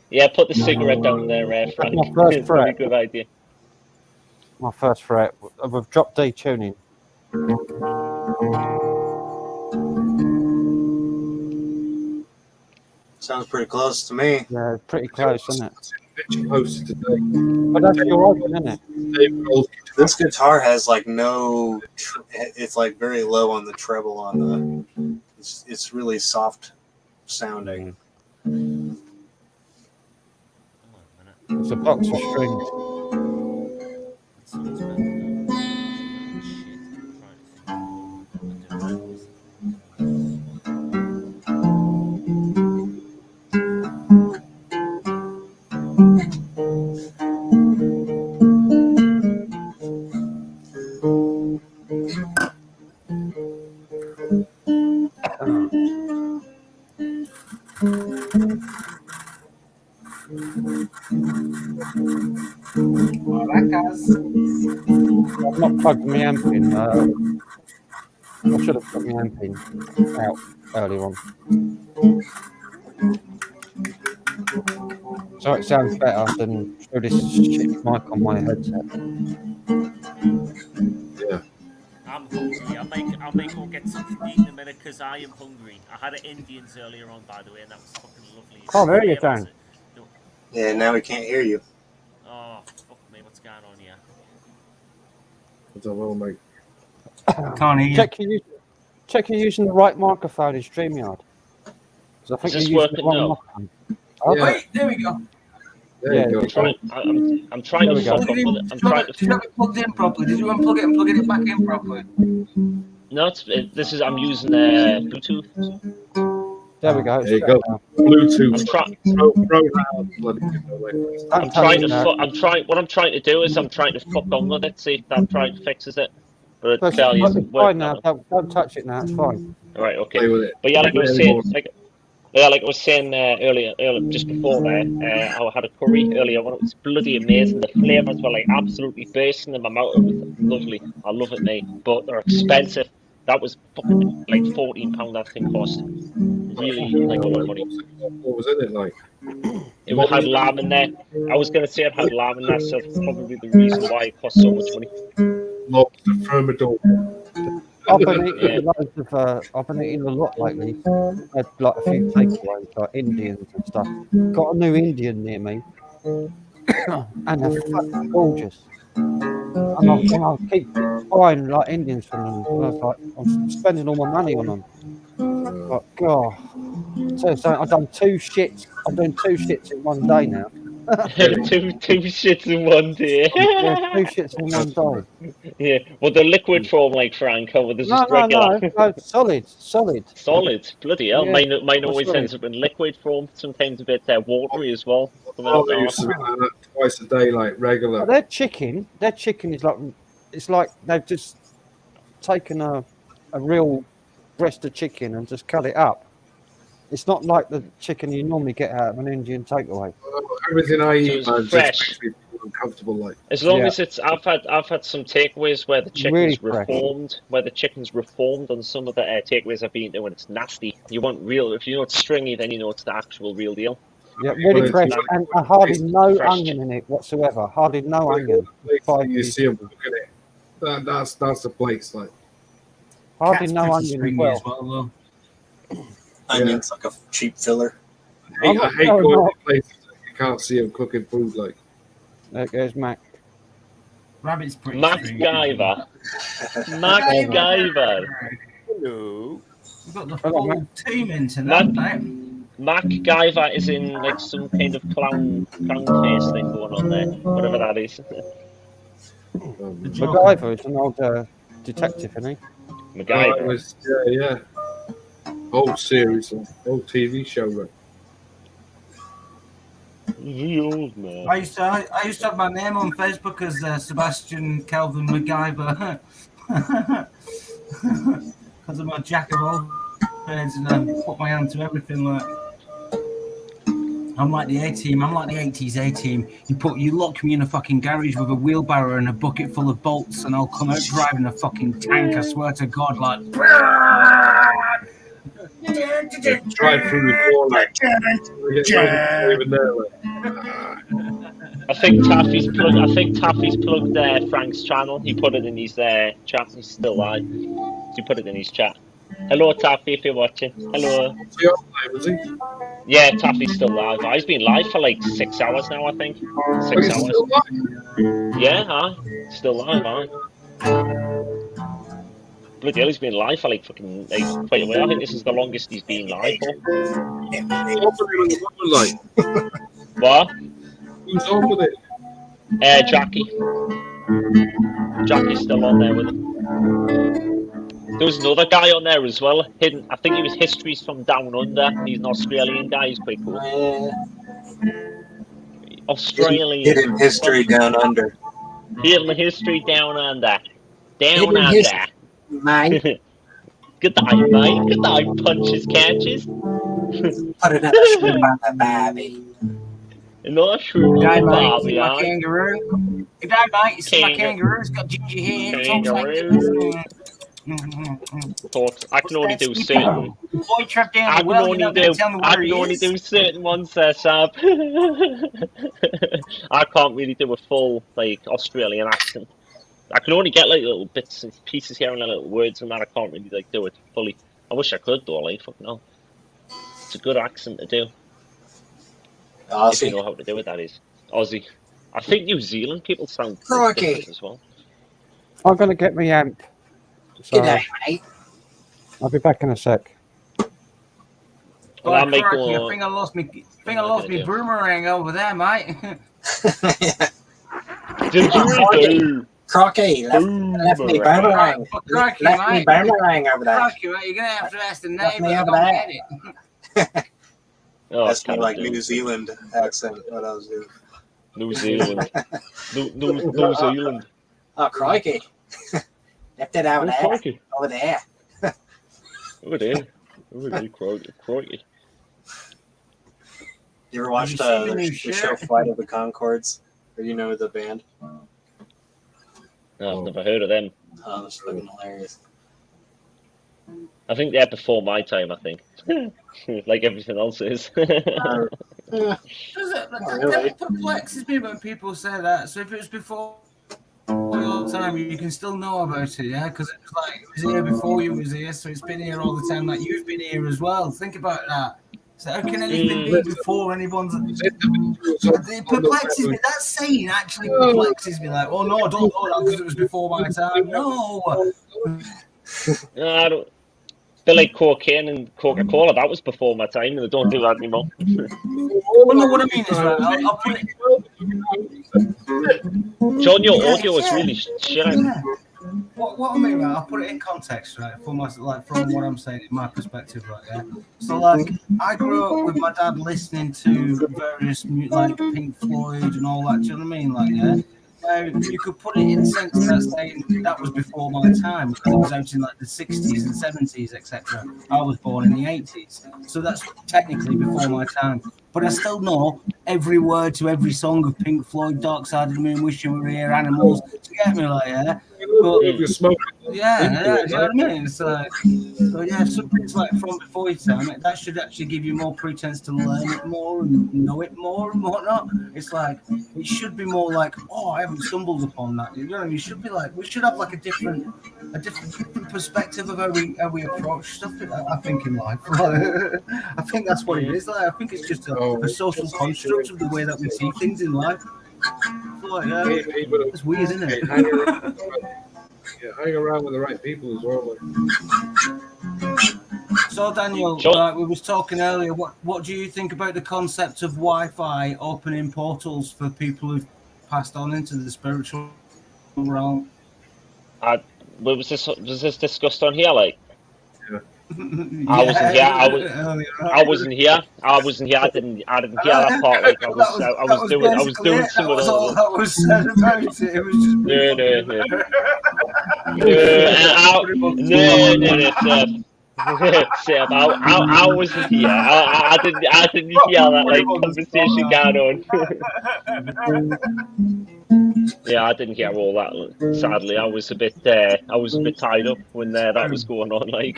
Speaker 5: cigarette down there, Frank.
Speaker 1: My first
Speaker 5: It's probably a
Speaker 1: fret.
Speaker 5: good idea.
Speaker 1: My first fret. We've dropped D tuning.
Speaker 2: Sounds pretty close to me.
Speaker 1: Yeah, pretty close, isn't it?
Speaker 4: Picture posted today.
Speaker 1: But that's your organ, isn't it?
Speaker 4: Dave Grohl's
Speaker 2: This guitar has like no. It's like very low on the treble on the. It's really soft sounding.
Speaker 1: It's a box of strings. I've not plugged my amp in. I should have put my amp in out earlier on. So it sounds better than through this shit mic on my headset.
Speaker 4: Yeah.
Speaker 6: I'm hungry. I'll make or get something to eat in a minute because I am hungry. I had an Indians earlier on, by the way, and that was fucking lovely.
Speaker 1: Oh, there you go.
Speaker 2: Yeah, now we can't hear you.
Speaker 6: Oh, fuck me, what's going on here?
Speaker 4: I don't know, mate.
Speaker 3: Can't hear you.
Speaker 1: Check you're using the right microphone in StreamYard. Because I think
Speaker 5: Is this
Speaker 1: you're using the
Speaker 5: working
Speaker 1: wrong
Speaker 5: now?
Speaker 1: microphone. Oh,
Speaker 4: Yeah.
Speaker 3: Wait, there we go.
Speaker 4: There
Speaker 1: Yeah,
Speaker 4: you go.
Speaker 5: I'm trying
Speaker 1: There
Speaker 5: to
Speaker 1: we go.
Speaker 5: fuck up with it. I'm trying
Speaker 3: Did you have it plugged in properly? Did you unplug it and plug it back in properly?
Speaker 5: No, I'm using Bluetooth.
Speaker 1: there we go.
Speaker 4: There you go. Bluetooth. Throw down bloody
Speaker 5: I'm trying to what I'm trying to do is I'm trying to fuck on with it, see if that try fixes it. But it clearly isn't
Speaker 1: It's fine
Speaker 5: working.
Speaker 1: now. Don't touch it now. It's fine.
Speaker 5: Right, okay.
Speaker 4: play with it.
Speaker 5: But yeah, like I was
Speaker 4: Play
Speaker 5: saying,
Speaker 4: with
Speaker 5: like I was saying earlier, just before there, I had a curry earlier on. It was bloody amazing. The flavors were like absolutely bursting in my mouth. It was lovely. I love it, mate. But they're expensive. That was fucking like £14 that thing cost. Really, like a lot of money.
Speaker 4: What was in it like?
Speaker 5: It had lamb in there. I was gonna say it had lamb in there, so that's probably the reason why it cost so much money.
Speaker 4: Lobster thermidor.
Speaker 1: I've been eating a lot lately. Had like a few takeaways, like Indians and stuff. Got a new Indian near me, and they're fucking gorgeous. And I'll keep buying like Indians from them. And I was like, I'm spending all my money on them. But God, so I've done two shits. I'm doing two shits in one day now.
Speaker 5: two shits in one day.
Speaker 1: Yeah, two shits in one day.
Speaker 5: Yeah, well, the liquid form, like Frank, or the just regular.
Speaker 1: No, solid.
Speaker 5: Solid, bloody hell.
Speaker 1: Yeah,
Speaker 5: mine always
Speaker 1: solid.
Speaker 5: ends up in liquid form, sometimes a bit watery as well.
Speaker 4: Oh, they used to be like that twice a day, like regular.
Speaker 1: But their chicken is like, it's like they've just taken a real breast of chicken and just cut it up. It's not like the chicken you normally get out of an Indian takeaway.
Speaker 4: Everything I eat,
Speaker 5: it's
Speaker 4: man, just
Speaker 5: fresh.
Speaker 4: makes me feel uncomfortable. Like
Speaker 5: As long as it's, I've had some takeaways where the chicken's
Speaker 1: Really fresh.
Speaker 5: reformed, on some of the takeaways I've been doing. It's nasty. You want real. If you know it's stringy, then you know it's the actual real deal.
Speaker 1: Yeah, really fresh, and hardly no
Speaker 5: Fresh
Speaker 1: onion in it whatsoever. Hardly no onion.
Speaker 4: you see them looking at it. That's the place. Like
Speaker 1: Hardly
Speaker 3: Cat's
Speaker 1: no
Speaker 3: pretty
Speaker 1: onion as
Speaker 3: stringy
Speaker 1: well.
Speaker 3: as well, though.
Speaker 2: Onion's like a cheap filler.
Speaker 4: I hate
Speaker 1: no,
Speaker 4: going
Speaker 1: no.
Speaker 4: to places that you can't see them cooking food. Like
Speaker 1: There goes Mac.
Speaker 3: Rabbit's pretty stringy.
Speaker 5: MacGyver.
Speaker 6: Hello.
Speaker 3: We've got the
Speaker 1: Hello,
Speaker 3: full team in tonight, mate.
Speaker 5: MacGyver is in like some kind of clown face thing going on there, whatever that is.
Speaker 3: The Joker.
Speaker 1: MacGyver is an old detective, isn't he?
Speaker 4: it
Speaker 5: MacGyver.
Speaker 4: was yeah. Old series, old TV show. Right?
Speaker 5: The old man.
Speaker 3: I used to have my name on Facebook as Sebastian Kelvin MacGyver because I'm a jack of all trades and put my hand to everything. Like I'm like the A-team. I'm like the 80s A-team. You lock me in a fucking garage with a wheelbarrow and a bucket full of bolts, and I'll come out driving a fucking tank. I swear to God, like.
Speaker 4: Drive through your floor like. Even there, like.
Speaker 5: I think Taffy's plugged Frank's channel. He put it in his chat. He's still live. He put it in his chat. Hello, Taffy, if you're watching. Hello.
Speaker 4: Is he on live, is he?
Speaker 5: Yeah, Taffy's still live. He's been live for like 6 hours now, I think. 6
Speaker 4: He's
Speaker 5: hours.
Speaker 4: still live?
Speaker 5: Yeah, still live, Bloody hell, he's been live for like fucking quite a while. I think this is the longest he's been live for. What?
Speaker 4: Who's on with it?
Speaker 5: Jackie. Jackie's still on there with him. There was another guy on there as well. Hidden. I think he was Histories from Down Under. He's an Australian guy. He's quite cool. Australian.
Speaker 2: Hidden history down under.
Speaker 5: Hidden history down under. Down under.
Speaker 2: Mate.
Speaker 5: Good day, mate. Good day, punches, catches.
Speaker 2: Put another shrimp on the Barbie.
Speaker 5: Not sure.
Speaker 3: Good day, mate.
Speaker 5: Barbie,
Speaker 3: It's my kangaroo. Good day, mate. It's my kangaroo. It's got ginger hair. Talks like
Speaker 5: Talks. I can only do certain.
Speaker 3: Boy trapped down the well. You're not going to tell me
Speaker 5: I
Speaker 3: where
Speaker 5: can
Speaker 3: he
Speaker 5: only
Speaker 3: is.
Speaker 5: do certain ones there, Sab. I can't really do a full like Australian accent. I can only get like little bits and pieces here and little words and that. I can't really like do it fully. I wish I could though. Like fucking hell. It's a good accent to do.
Speaker 2: Aussie.
Speaker 5: If you know how to do it, that is. Aussie. I think New Zealand people sound
Speaker 2: Crikey.
Speaker 5: different as well.
Speaker 1: I'm going to get me amp. So
Speaker 2: Good day, mate.
Speaker 1: I'll be back in a sec.
Speaker 5: Well, I make
Speaker 3: crikey,
Speaker 5: more-
Speaker 3: I think I lost me boomerang over there, mate.
Speaker 5: Did you do?
Speaker 2: Crocky, left me boomerang.
Speaker 3: Crikey,
Speaker 2: Left me
Speaker 3: mate.
Speaker 2: boomerang over there.
Speaker 3: Crikey, mate. You're going to have to ask the
Speaker 2: Left
Speaker 3: neighbour.
Speaker 2: me
Speaker 3: I
Speaker 2: over
Speaker 3: don't
Speaker 2: there.
Speaker 3: get it.
Speaker 5: Oh,
Speaker 2: That's
Speaker 5: can't
Speaker 2: more like
Speaker 5: do.
Speaker 2: New Zealand accent, what I was doing.
Speaker 5: New Zealand. New Zealand.
Speaker 2: Oh, crikey. Left it over
Speaker 5: Oh,
Speaker 2: there.
Speaker 5: crikey.
Speaker 2: Over there.
Speaker 5: Over there. Over there, crikey.
Speaker 2: You ever watched
Speaker 3: you see the new
Speaker 2: the show
Speaker 3: shirt?
Speaker 2: Flight of the Conchords? Or you know the band?
Speaker 5: No, I've never heard of them.
Speaker 2: Oh, that's fucking hilarious.
Speaker 5: I think they're before my time, I think. Like everything else is.
Speaker 2: Uh, really.
Speaker 3: That perplexes me when people say that. So if it was before all the time, you can still know about it, yeah? Because it's like it was here before you was here, so it's been here all the time. Like you've been here as well. Think about that. So how can anything be before anyone's? It perplexes me. That saying actually perplexes me. Like, oh no, I don't know that because it was before my time. No.
Speaker 5: No, I don't. They're like cocaine and Coca-Cola. That was before my time, and they don't do that anymore.
Speaker 3: Well, no, what I mean is, right, I'll put it.
Speaker 5: John, your audio is really shit.
Speaker 3: Yeah. What I mean, right? I'll put it in context, right? From what I'm saying, in my perspective, right? Yeah. So, like, I grew up with my dad listening to various like Pink Floyd and all that. Do you know what I mean? Like, yeah. You could put it in the sense that saying that was before my time because it was out in like the 60s and 70s, etc. I was born in the 80s, so that's technically before my time. But I still know every word to every song of Pink Floyd, Dark Side of the Moon, Wish You Were Here, Animals. To get me like that. But,
Speaker 4: You're smoking.
Speaker 3: yeah, do you know what I mean? It's like, so yeah, if something's like from before your time, that should actually give you more pretense to learn it more and know it more and whatnot. It's like, it should be more like, oh, I haven't stumbled upon that. You know what I mean? You should be like, we should have like a different perspective of how we approach stuff. I think in life, I think that's what it is. Like, I think it's just a social construct of the way that we see things in life. Like, it's weird, isn't it?
Speaker 4: Hang around with the right people as well. Like.
Speaker 3: So Daniel,
Speaker 5: Sure.
Speaker 3: we was talking earlier. What do you think about the concept of Wi-Fi opening portals for people who've passed on into the spiritual realm?
Speaker 5: Was this discussed on here? Like,
Speaker 3: I
Speaker 5: wasn't here. I didn't hear that part. Like, I was doing some of
Speaker 3: all that was said about it. It was just
Speaker 5: No. Seb, I wasn't here. I didn't hear that like conversation going on. Yeah, I didn't hear all that. Sadly, I was a bit tied up when that was going on. Like,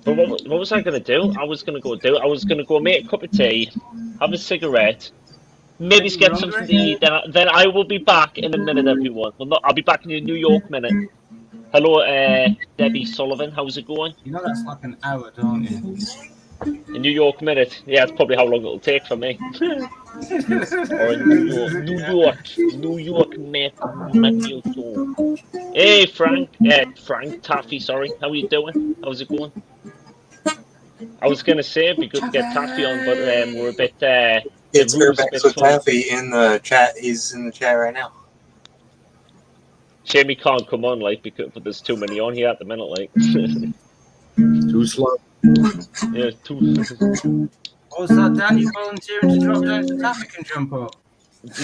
Speaker 5: but what was I gonna do? I was gonna go make a cup of tea, have a cigarette, maybe get something to eat. Then I will be back in a minute, everyone. Well, I'll be back in a New York minute. Hello, Debbie Sullivan. How's it going?
Speaker 3: You know that's like an hour, don't you?
Speaker 5: A New York minute. Yeah, that's probably how long it'll take for me. Or in New York, Matthew. Hey, Frank Taffy. Sorry, how are you doing? How's it going? I was gonna say it'd be good to get Taffy on, but we're a bit.
Speaker 2: It's Urbex with Taffy in the chat. He's in the chat right now.
Speaker 5: Shame he can't come on, like, but there's too many on here at the minute, like.
Speaker 4: Too slow.
Speaker 5: Yeah, too.
Speaker 3: Oh, is that Dan? You volunteering to drop down so Taffy can jump up?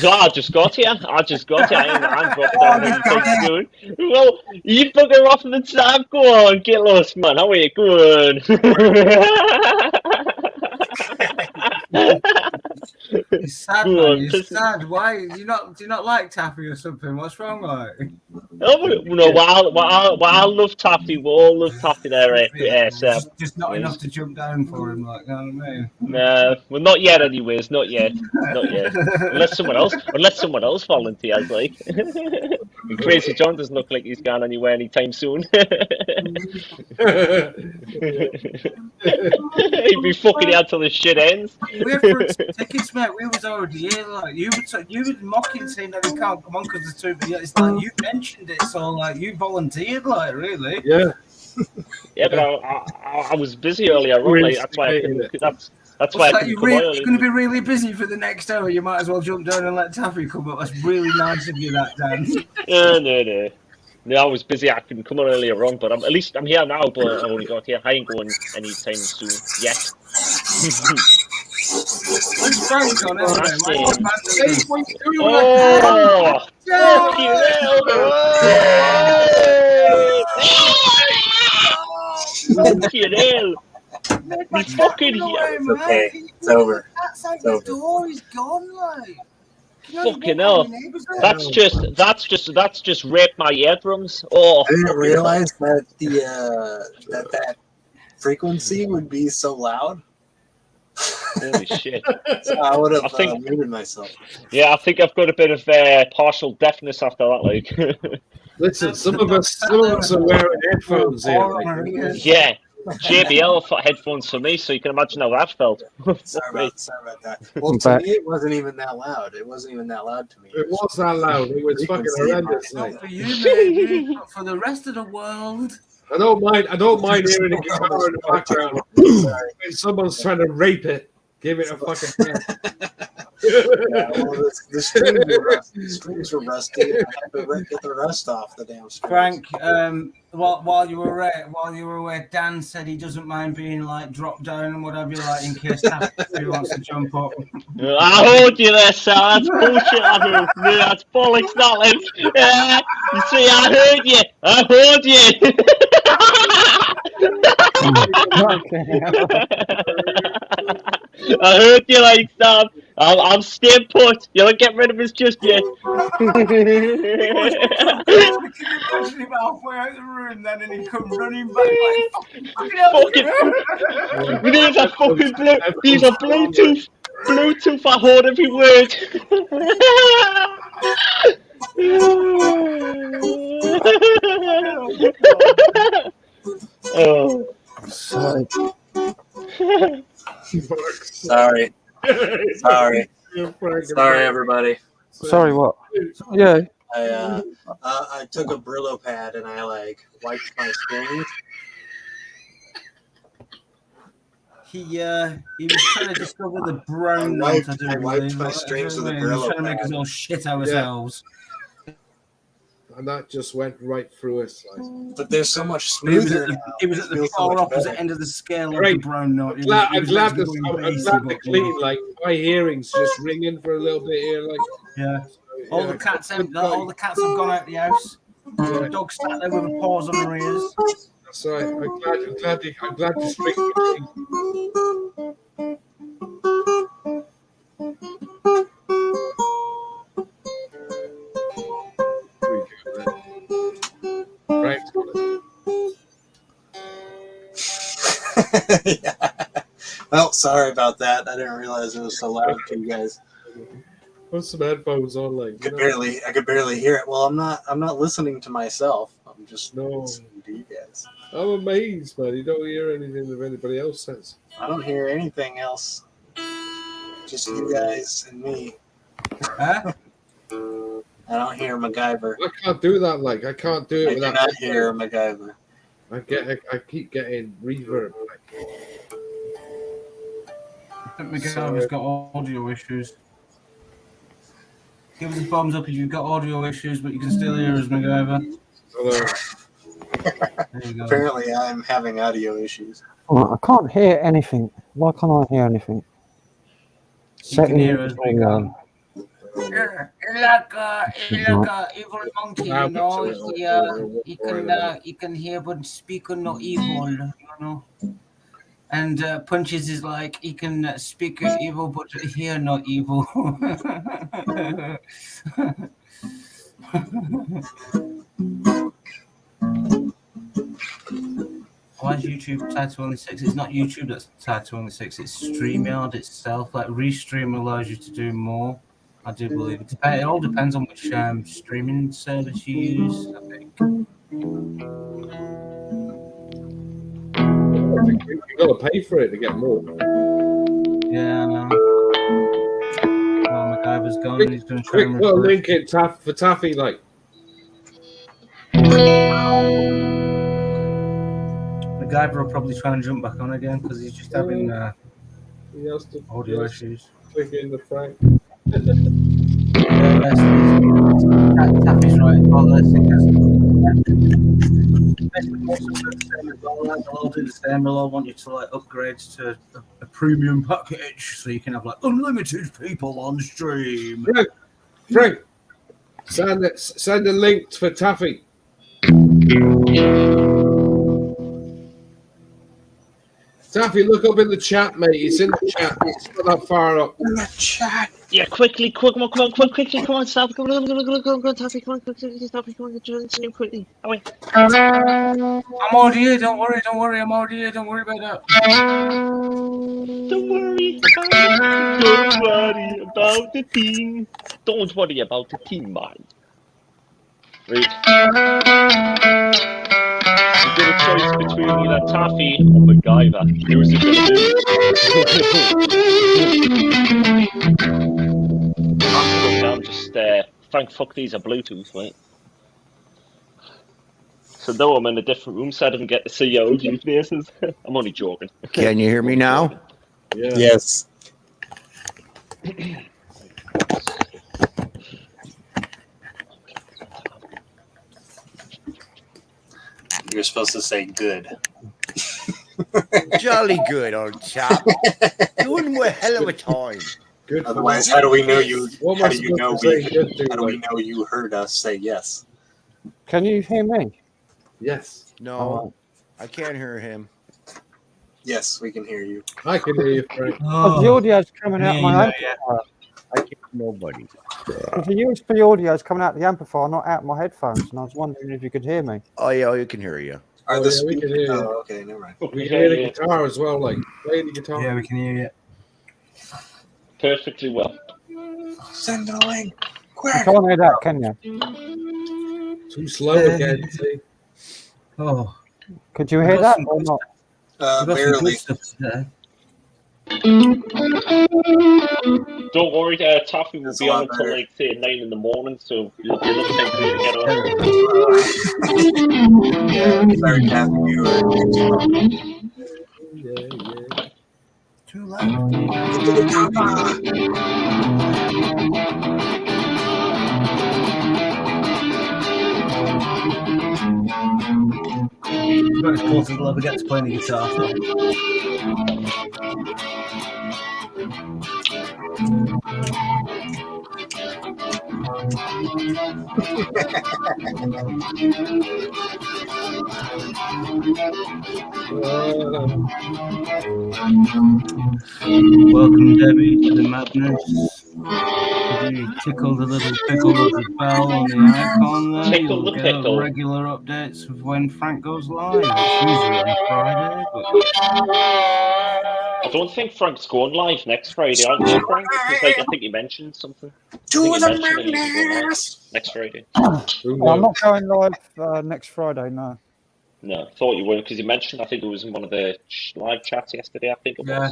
Speaker 5: No, I just got here. I'm dropped down anytime soon. Well, you bugger off in the time. Go on, get lost, man. How are you? Go on.
Speaker 3: He's sad, man. He's sad. Why? Do you not like Taffy or something? What's wrong, like?
Speaker 5: Oh, no, well, I love Taffy. We all love Taffy there, Seb.
Speaker 3: Just not enough to jump down for him, like, you know what I mean?
Speaker 5: No, well, not yet, anyways. Not yet. Unless someone else volunteers, like. And Crazy John doesn't look like he's going anywhere anytime soon. He'd be fucking out till the shit ends.
Speaker 3: We're for tickets, mate. We was already here. Like you were mocking, saying that we can't come on because there's too many. It's like you mentioned it, so like you volunteered, like really.
Speaker 4: Yeah.
Speaker 5: Yeah, but I was busy earlier on. Like, that's why I couldn't. That's why I couldn't come on early.
Speaker 3: You're going to be really busy for the next hour. You might as well jump down and let Taffy come up. That's really nice of you, that Dan.
Speaker 5: No. No, I was busy. I couldn't come on earlier on, but at least I'm here now. But I only got here. I ain't going anytime soon yet.
Speaker 3: When's Frank on?
Speaker 5: Oh, fucking hell! We fucking here.
Speaker 2: It's okay. It's over.
Speaker 3: Outside the door, he's gone, like.
Speaker 5: Fucking hell! That's just raped my eardrums. Oh!
Speaker 2: I didn't realize that that frequency would be so loud.
Speaker 5: Holy shit!
Speaker 2: So I would have muted myself.
Speaker 5: Yeah, I think I've got a bit of partial deafness after that. Like,
Speaker 4: listen, some of us are wearing headphones here. Like,
Speaker 5: yeah. JBL headphones for me, so you can imagine how that felt.
Speaker 2: Sorry about that. Well, to me, it wasn't even that loud. It wasn't even that loud to me.
Speaker 4: It was that loud. It was fucking horrendous.
Speaker 3: Not for you, baby, but for the rest of the world.
Speaker 4: I don't mind hearing a guitar in the background. When someone's trying to rape it, give it a fucking hand.
Speaker 2: Yeah, well, the strings were rusty. I had to get the rust off the damn strings.
Speaker 3: Frank, while you were away, Dan said he doesn't mind being like dropped down and whatever you like in case Taffy wants to jump up.
Speaker 5: I heard you there, sir. That's bullshit. I heard. No, that's bollocks, not like. You see, I heard you. I heard you, like, Sam. I'm staying put. You don't get rid of us just yet.
Speaker 3: Halfway out the room, then, and he comes running back like
Speaker 5: These are fucking these are Bluetooth. I heard every word. Oh.
Speaker 2: Sorry, everybody.
Speaker 1: Sorry, what? Yeah.
Speaker 2: I took a Brillo pad and I wiped my strings.
Speaker 3: He was trying to discover the brown
Speaker 2: I wiped my strings with a Brillo
Speaker 3: trying to make us
Speaker 2: pad.
Speaker 3: all shit ourselves.
Speaker 4: And that just went right through us.
Speaker 2: But there's so much
Speaker 3: It was
Speaker 2: smoother.
Speaker 3: at the
Speaker 2: Feels so
Speaker 3: far
Speaker 2: much
Speaker 3: opposite
Speaker 2: better.
Speaker 3: end of the scale of
Speaker 4: Great.
Speaker 3: the brown note.
Speaker 4: I'm glad to clean. Like my hearing's just ringing for a little bit here. Like
Speaker 3: yeah. All the cats have gone out the house.
Speaker 4: Yeah.
Speaker 3: Dog sat there with her paws on her ears.
Speaker 4: That's right. I'm glad you speak. Frank's got it.
Speaker 2: Yeah. Well, sorry about that. I didn't realize it was so loud to you guys.
Speaker 4: Put some headphones on, like
Speaker 2: I could barely hear it. Well, I'm not listening to myself. I'm just listening to you guys.
Speaker 4: I'm amazed, man. You don't hear anything that anybody else says.
Speaker 2: I don't hear anything else. Just you guys and me.
Speaker 3: Huh?
Speaker 2: I don't hear MacGyver.
Speaker 4: I can't do that. Like I can't do it
Speaker 2: I do
Speaker 4: without.
Speaker 2: not hear MacGyver.
Speaker 4: I keep getting reverb.
Speaker 3: I think MacGyver's got audio issues. Give us a thumbs up if you've got audio issues, but you can still hear us, MacGyver.
Speaker 4: Hello.
Speaker 3: There you go.
Speaker 2: Apparently, I'm having audio issues.
Speaker 1: Oh, I can't hear anything. Why can't I hear anything?
Speaker 3: You can hear us,
Speaker 1: Setting,
Speaker 3: MacGyver. Like a evil monkey, you know. He can hear but speak not evil, you know. And Punches is like he can speak evil but hear not evil. Why is YouTube tied to only 6? It's not YouTube that's tied to only 6. It's StreamYard itself. Like Restream allows you to do more. I do believe it. It all depends on which streaming service you use, I think.
Speaker 4: You've got to pay for it to get more.
Speaker 3: Yeah, I know. Oh, MacGyver's gone. He's going to try
Speaker 4: Quick,
Speaker 3: and
Speaker 4: put a
Speaker 3: refresh.
Speaker 4: link in for Taffy, like.
Speaker 3: MacGyver will probably try and jump back on again because he's just having
Speaker 4: He has to
Speaker 3: audio issues.
Speaker 4: click in the Frank.
Speaker 3: Yeah, Taffy's right. Well, they'll all do the same. They'll all want you to like upgrade to a premium package so you can have like unlimited people on stream.
Speaker 4: Frank, send a link for Taffy. Taffy, look up in the chat, mate. It's in the chat. It's not that far up.
Speaker 2: In the chat.
Speaker 5: Yeah, quickly, come on, quickly, come on, stop, come on, Taffy, come on, quickly, quickly, quickly. Oh, wait.
Speaker 3: I'm already here. Don't worry. I'm already here. Don't worry about that.
Speaker 5: Don't worry about the team. Don't worry about the team, man. Wait. You get a choice between either Taffy or MacGyver. Who's it gonna do? I'm just Frank, fuck, these are Bluetooth, mate. So though I'm in a different room, so I didn't get to see your ugly faces. I'm only joking.
Speaker 7: Can you hear me now?
Speaker 4: Yeah.
Speaker 2: Yes. You're supposed to say good.
Speaker 7: Jolly good, old chap. Doing a hell of a time.
Speaker 4: Good.
Speaker 2: Otherwise, how do we know you?
Speaker 4: What am
Speaker 2: How
Speaker 4: I
Speaker 2: do you know
Speaker 4: supposed to say? Good
Speaker 2: How do we
Speaker 4: thing,
Speaker 2: know you heard us say yes?
Speaker 1: Can you hear me?
Speaker 4: Yes,
Speaker 7: No, I can't hear him.
Speaker 2: Yes, we can hear you.
Speaker 4: I can hear you, Frank.
Speaker 1: Oh, the audio's coming out my amplifier.
Speaker 7: I can't hear nobody.
Speaker 1: The USB audio's coming out the amplifier, not out my headphones. And I was wondering if you could hear me.
Speaker 7: Oh yeah, you can hear you.
Speaker 2: Are
Speaker 4: Oh,
Speaker 2: the
Speaker 4: yeah, we can
Speaker 2: speakers?
Speaker 4: hear you.
Speaker 2: Oh, okay, never mind.
Speaker 4: We can hear the guitar as well, like play the guitar.
Speaker 3: Yeah, we can hear you.
Speaker 5: Perfectly well.
Speaker 2: Send the link,
Speaker 1: You
Speaker 2: quick!
Speaker 1: can't hear that, can you?
Speaker 4: Too slow again. See?
Speaker 3: Oh,
Speaker 1: Could you hear that or not?
Speaker 3: we've got some
Speaker 2: Barely.
Speaker 3: good stuff today.
Speaker 5: Don't worry, Taffy will
Speaker 2: That's
Speaker 5: be
Speaker 2: a
Speaker 5: on
Speaker 2: lot
Speaker 5: until
Speaker 2: better.
Speaker 5: like say 9 in the morning, so you'll be enough time for you to get on.
Speaker 2: Sorry, Kathy, you are
Speaker 4: Yeah.
Speaker 3: Too loud. About as close as we'll ever get to playing the guitar. Welcome, Debbie, to the madness. We tickled a little pickle of the bell on the icon there.
Speaker 5: Tickle
Speaker 3: You'll
Speaker 5: the
Speaker 3: get
Speaker 5: pickle.
Speaker 3: regular updates of when Frank goes live. It's usually on a Friday, but
Speaker 5: I don't think Frank's going live next Friday, aren't you, Frank? Because I think you mentioned something.
Speaker 2: To
Speaker 5: you
Speaker 2: the
Speaker 5: mentioned that you were going live
Speaker 2: madness.
Speaker 5: next Friday.
Speaker 1: Well, I'm not going live next Friday, no.
Speaker 5: No, thought you were because you mentioned. I think it was in one of the live chats yesterday. I think it was.
Speaker 3: yeah.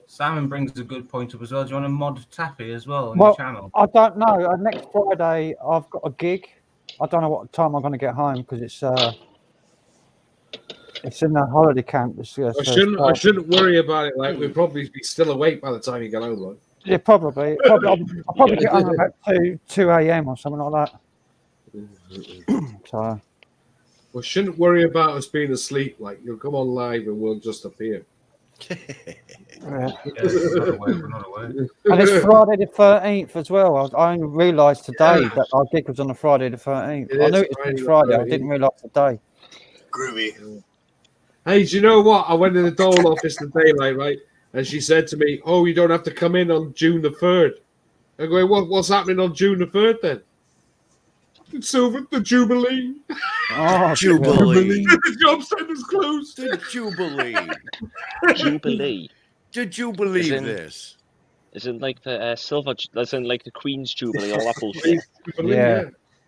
Speaker 3: Simon brings a good point up as well. Do you want to mod Taffy as well on
Speaker 1: Well,
Speaker 3: your channel?
Speaker 1: I don't know. Next Friday, I've got a gig. I don't know what time I'm going to get home because it's in the holiday camp.
Speaker 4: I shouldn't worry about it. Like, we'll probably be still awake by the time you get home. Like.
Speaker 1: Yeah, probably. I'll probably get home about 2 a.m. or something like that. So.
Speaker 4: Well, shouldn't worry about us being asleep. Like, you'll come on live and we'll just appear.
Speaker 1: Yeah.
Speaker 3: We're not aware.
Speaker 1: And it's Friday the 13th as well. I only realised today that our gig was on the Friday the 13th. I knew it was next Friday. I didn't realise today.
Speaker 2: Groovy.
Speaker 4: Hey, do you know what? I went in the Dole office today, right? And she said to me, "Oh, you don't have to come in on June the 3rd." I go, "What's happening on June the 3rd then?" It's over the Jubilee.
Speaker 1: Oh,
Speaker 7: Jubilee.
Speaker 4: The job center's closed.
Speaker 7: The Jubilee.
Speaker 5: Jubilee.
Speaker 7: Did you believe
Speaker 5: As in-
Speaker 7: this?
Speaker 5: Is in like the silver, as in like the Queen's Jubilee, all that bullshit.
Speaker 4: Jubilee,
Speaker 1: Yeah.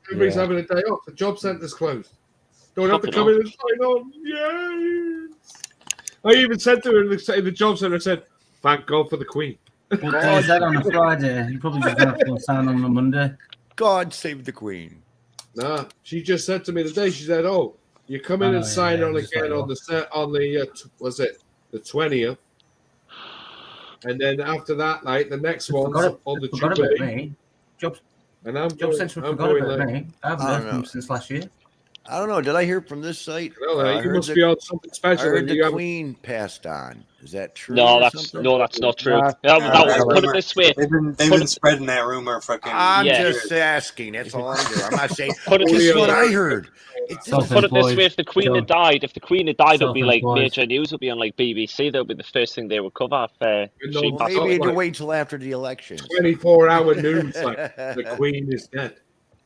Speaker 4: Everybody's
Speaker 1: Yeah.
Speaker 4: having a day off. The job center's closed. Don't have to
Speaker 5: Fucking
Speaker 4: come in and sign on. Yes. I even said to her in the job center, I said, "Thank God for the Queen."
Speaker 3: What day is that on a Friday? You probably just have to go sign on a Monday.
Speaker 7: God save the Queen.
Speaker 4: Nah, she just said to me today. She said, "Oh, you come in and sign on
Speaker 3: just
Speaker 4: again
Speaker 3: like
Speaker 4: on the was it the 20th, and then after that, like the next one's on the
Speaker 3: Forgot about
Speaker 4: Jubilee."
Speaker 3: me. Job
Speaker 4: I'm
Speaker 3: Centre forgot
Speaker 4: going
Speaker 3: about
Speaker 4: like,
Speaker 3: me. I've
Speaker 7: I
Speaker 3: left
Speaker 7: don't
Speaker 3: them
Speaker 7: know.
Speaker 3: since last year.
Speaker 7: I don't know. Did I hear from this site?
Speaker 4: well,
Speaker 7: I
Speaker 4: you
Speaker 7: heard
Speaker 4: must
Speaker 7: the-
Speaker 4: be on something
Speaker 7: I
Speaker 4: special.
Speaker 7: heard
Speaker 4: and
Speaker 7: the
Speaker 4: you haven't-
Speaker 7: Queen passed on. Is that true?
Speaker 5: No,
Speaker 7: or
Speaker 5: that's
Speaker 7: something?
Speaker 5: not true.
Speaker 1: Nah.
Speaker 5: Put it this way.
Speaker 2: They've been spreading that rumor fucking.
Speaker 7: I'm
Speaker 5: Yeah.
Speaker 7: just asking. That's all I'm doing. I'm not saying.
Speaker 5: Put it
Speaker 7: This
Speaker 5: this
Speaker 7: is what
Speaker 5: way.
Speaker 7: I heard. It's
Speaker 3: So-
Speaker 5: Put it this way: if the Queen
Speaker 3: John.
Speaker 5: had died, it'll be like
Speaker 3: Self-employed.
Speaker 5: major news. It'll be on like BBC. That'll be the first thing they would cover. If
Speaker 4: No,
Speaker 5: she
Speaker 7: well,
Speaker 5: passed
Speaker 7: maybe
Speaker 5: away.
Speaker 7: you
Speaker 4: like-
Speaker 7: can wait till after the elections.
Speaker 4: 24-hour news, like the Queen is dead.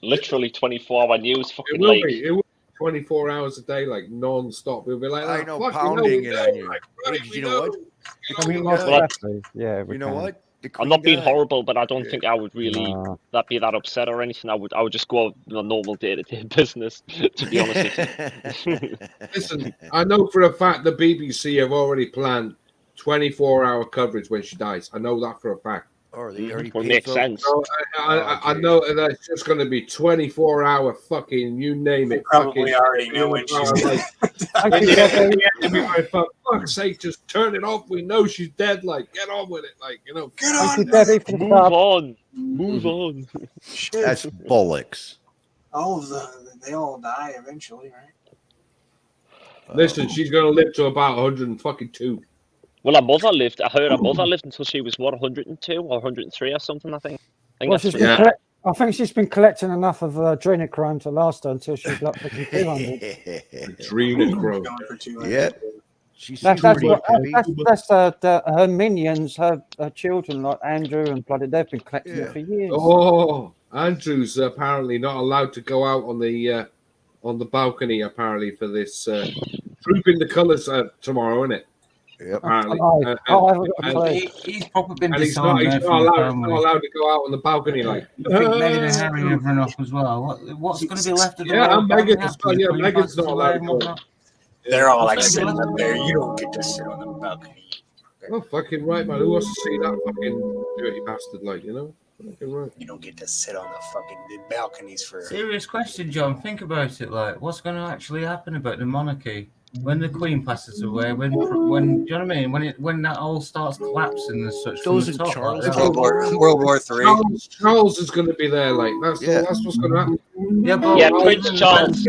Speaker 5: Literally 24-hour news.
Speaker 4: It
Speaker 5: Fucking
Speaker 4: will
Speaker 5: like.
Speaker 4: be. It will be 24 hours a day, like non-stop. We'll be like,
Speaker 7: I
Speaker 4: "Oh,
Speaker 7: know,
Speaker 4: fuck,
Speaker 7: pounding
Speaker 4: we
Speaker 7: it
Speaker 4: know,
Speaker 7: on you.
Speaker 4: like,
Speaker 7: Hey,
Speaker 4: right,
Speaker 7: did
Speaker 4: we
Speaker 7: you know what?
Speaker 4: know."
Speaker 1: I mean,
Speaker 7: Well,
Speaker 1: exactly. Yeah, we
Speaker 7: You know
Speaker 1: can.
Speaker 7: what? The
Speaker 5: I'm
Speaker 7: Queen
Speaker 5: not being
Speaker 7: died.
Speaker 5: horrible, but I don't think I would really
Speaker 1: Nah.
Speaker 5: be that upset or anything. I would just go on a normal day-to-day business. To be honest with you.
Speaker 4: Listen, I know for a fact the BBC have already planned 24-hour coverage when she dies. I know that for a fact.
Speaker 7: Or they already
Speaker 5: Would
Speaker 7: paid
Speaker 5: make
Speaker 7: for-
Speaker 5: sense.
Speaker 4: So I know that it's just going to be 24-hour fucking, you name
Speaker 2: They
Speaker 4: it.
Speaker 2: probably
Speaker 4: fucking,
Speaker 2: already know when she's
Speaker 4: like,
Speaker 1: Thank you, Debbie.
Speaker 4: for fuck's sake, just turn it off. We know she's dead. Like, get on with it. Like, you know.
Speaker 2: Get
Speaker 1: Thank you,
Speaker 2: on.
Speaker 1: Debbie, for the
Speaker 5: Move
Speaker 1: sub.
Speaker 5: on. Move on.
Speaker 2: Shit.
Speaker 7: That's bollocks.
Speaker 2: All of they all die eventually, right?
Speaker 4: Listen, she's going to live to about 102.
Speaker 5: Well, her mother lived. I heard her mother lived until she was 102 or 103 or something. I think
Speaker 1: Well,
Speaker 5: that's
Speaker 1: she's
Speaker 5: what-
Speaker 1: been
Speaker 4: Yeah.
Speaker 1: I think she's been collecting enough of adrenochrome to last her until she's like fucking 200.
Speaker 4: Adrenochrome.
Speaker 2: Going for 200.
Speaker 7: Yeah. She
Speaker 1: That's
Speaker 7: seems pretty
Speaker 1: what,
Speaker 7: happy.
Speaker 1: that's her minions, her children like Andrew and bloody. They've been collecting it for years.
Speaker 4: Oh, Andrew's apparently not allowed to go out on the balcony apparently for this Trooping the Colours tomorrow, isn't it?
Speaker 7: Yep.
Speaker 4: Apparently.
Speaker 1: Oh, I haven't got a clue.
Speaker 3: He's probably been
Speaker 4: And he's not
Speaker 3: disowned there
Speaker 4: allowed,
Speaker 3: from the family.
Speaker 4: to go out on the balcony like.
Speaker 3: I think Meghan and Harry have run off as well. What's going to be left of the
Speaker 4: Yeah,
Speaker 3: royal
Speaker 4: and
Speaker 3: family
Speaker 4: Meghan as
Speaker 3: after
Speaker 4: well.
Speaker 3: the
Speaker 4: Yeah,
Speaker 3: Queen
Speaker 4: Meghan's
Speaker 3: passes
Speaker 4: not
Speaker 3: away
Speaker 4: allowed
Speaker 3: and
Speaker 4: to go.
Speaker 3: whatnot?
Speaker 2: They're all like
Speaker 3: What's
Speaker 2: sitting
Speaker 3: that?
Speaker 2: up there. You don't get to sit on the balcony.
Speaker 4: Oh, fucking right, man. Who wants to see that fucking dirty bastard, like, you know? Fucking right.
Speaker 2: You don't get to sit on the balconies for.
Speaker 3: Serious question, John. Think about it. Like, what's going to actually happen about the monarchy when the Queen passes away? When do you know what I mean? When that all starts collapsing and such. from the
Speaker 7: Doesn't
Speaker 3: top,
Speaker 7: Charles
Speaker 3: like,
Speaker 2: World War Three.
Speaker 4: Charles is going to be there, like, that's
Speaker 7: Yeah.
Speaker 4: that's what's going to happen.
Speaker 3: yeah, but
Speaker 5: Yeah, Prince Charles.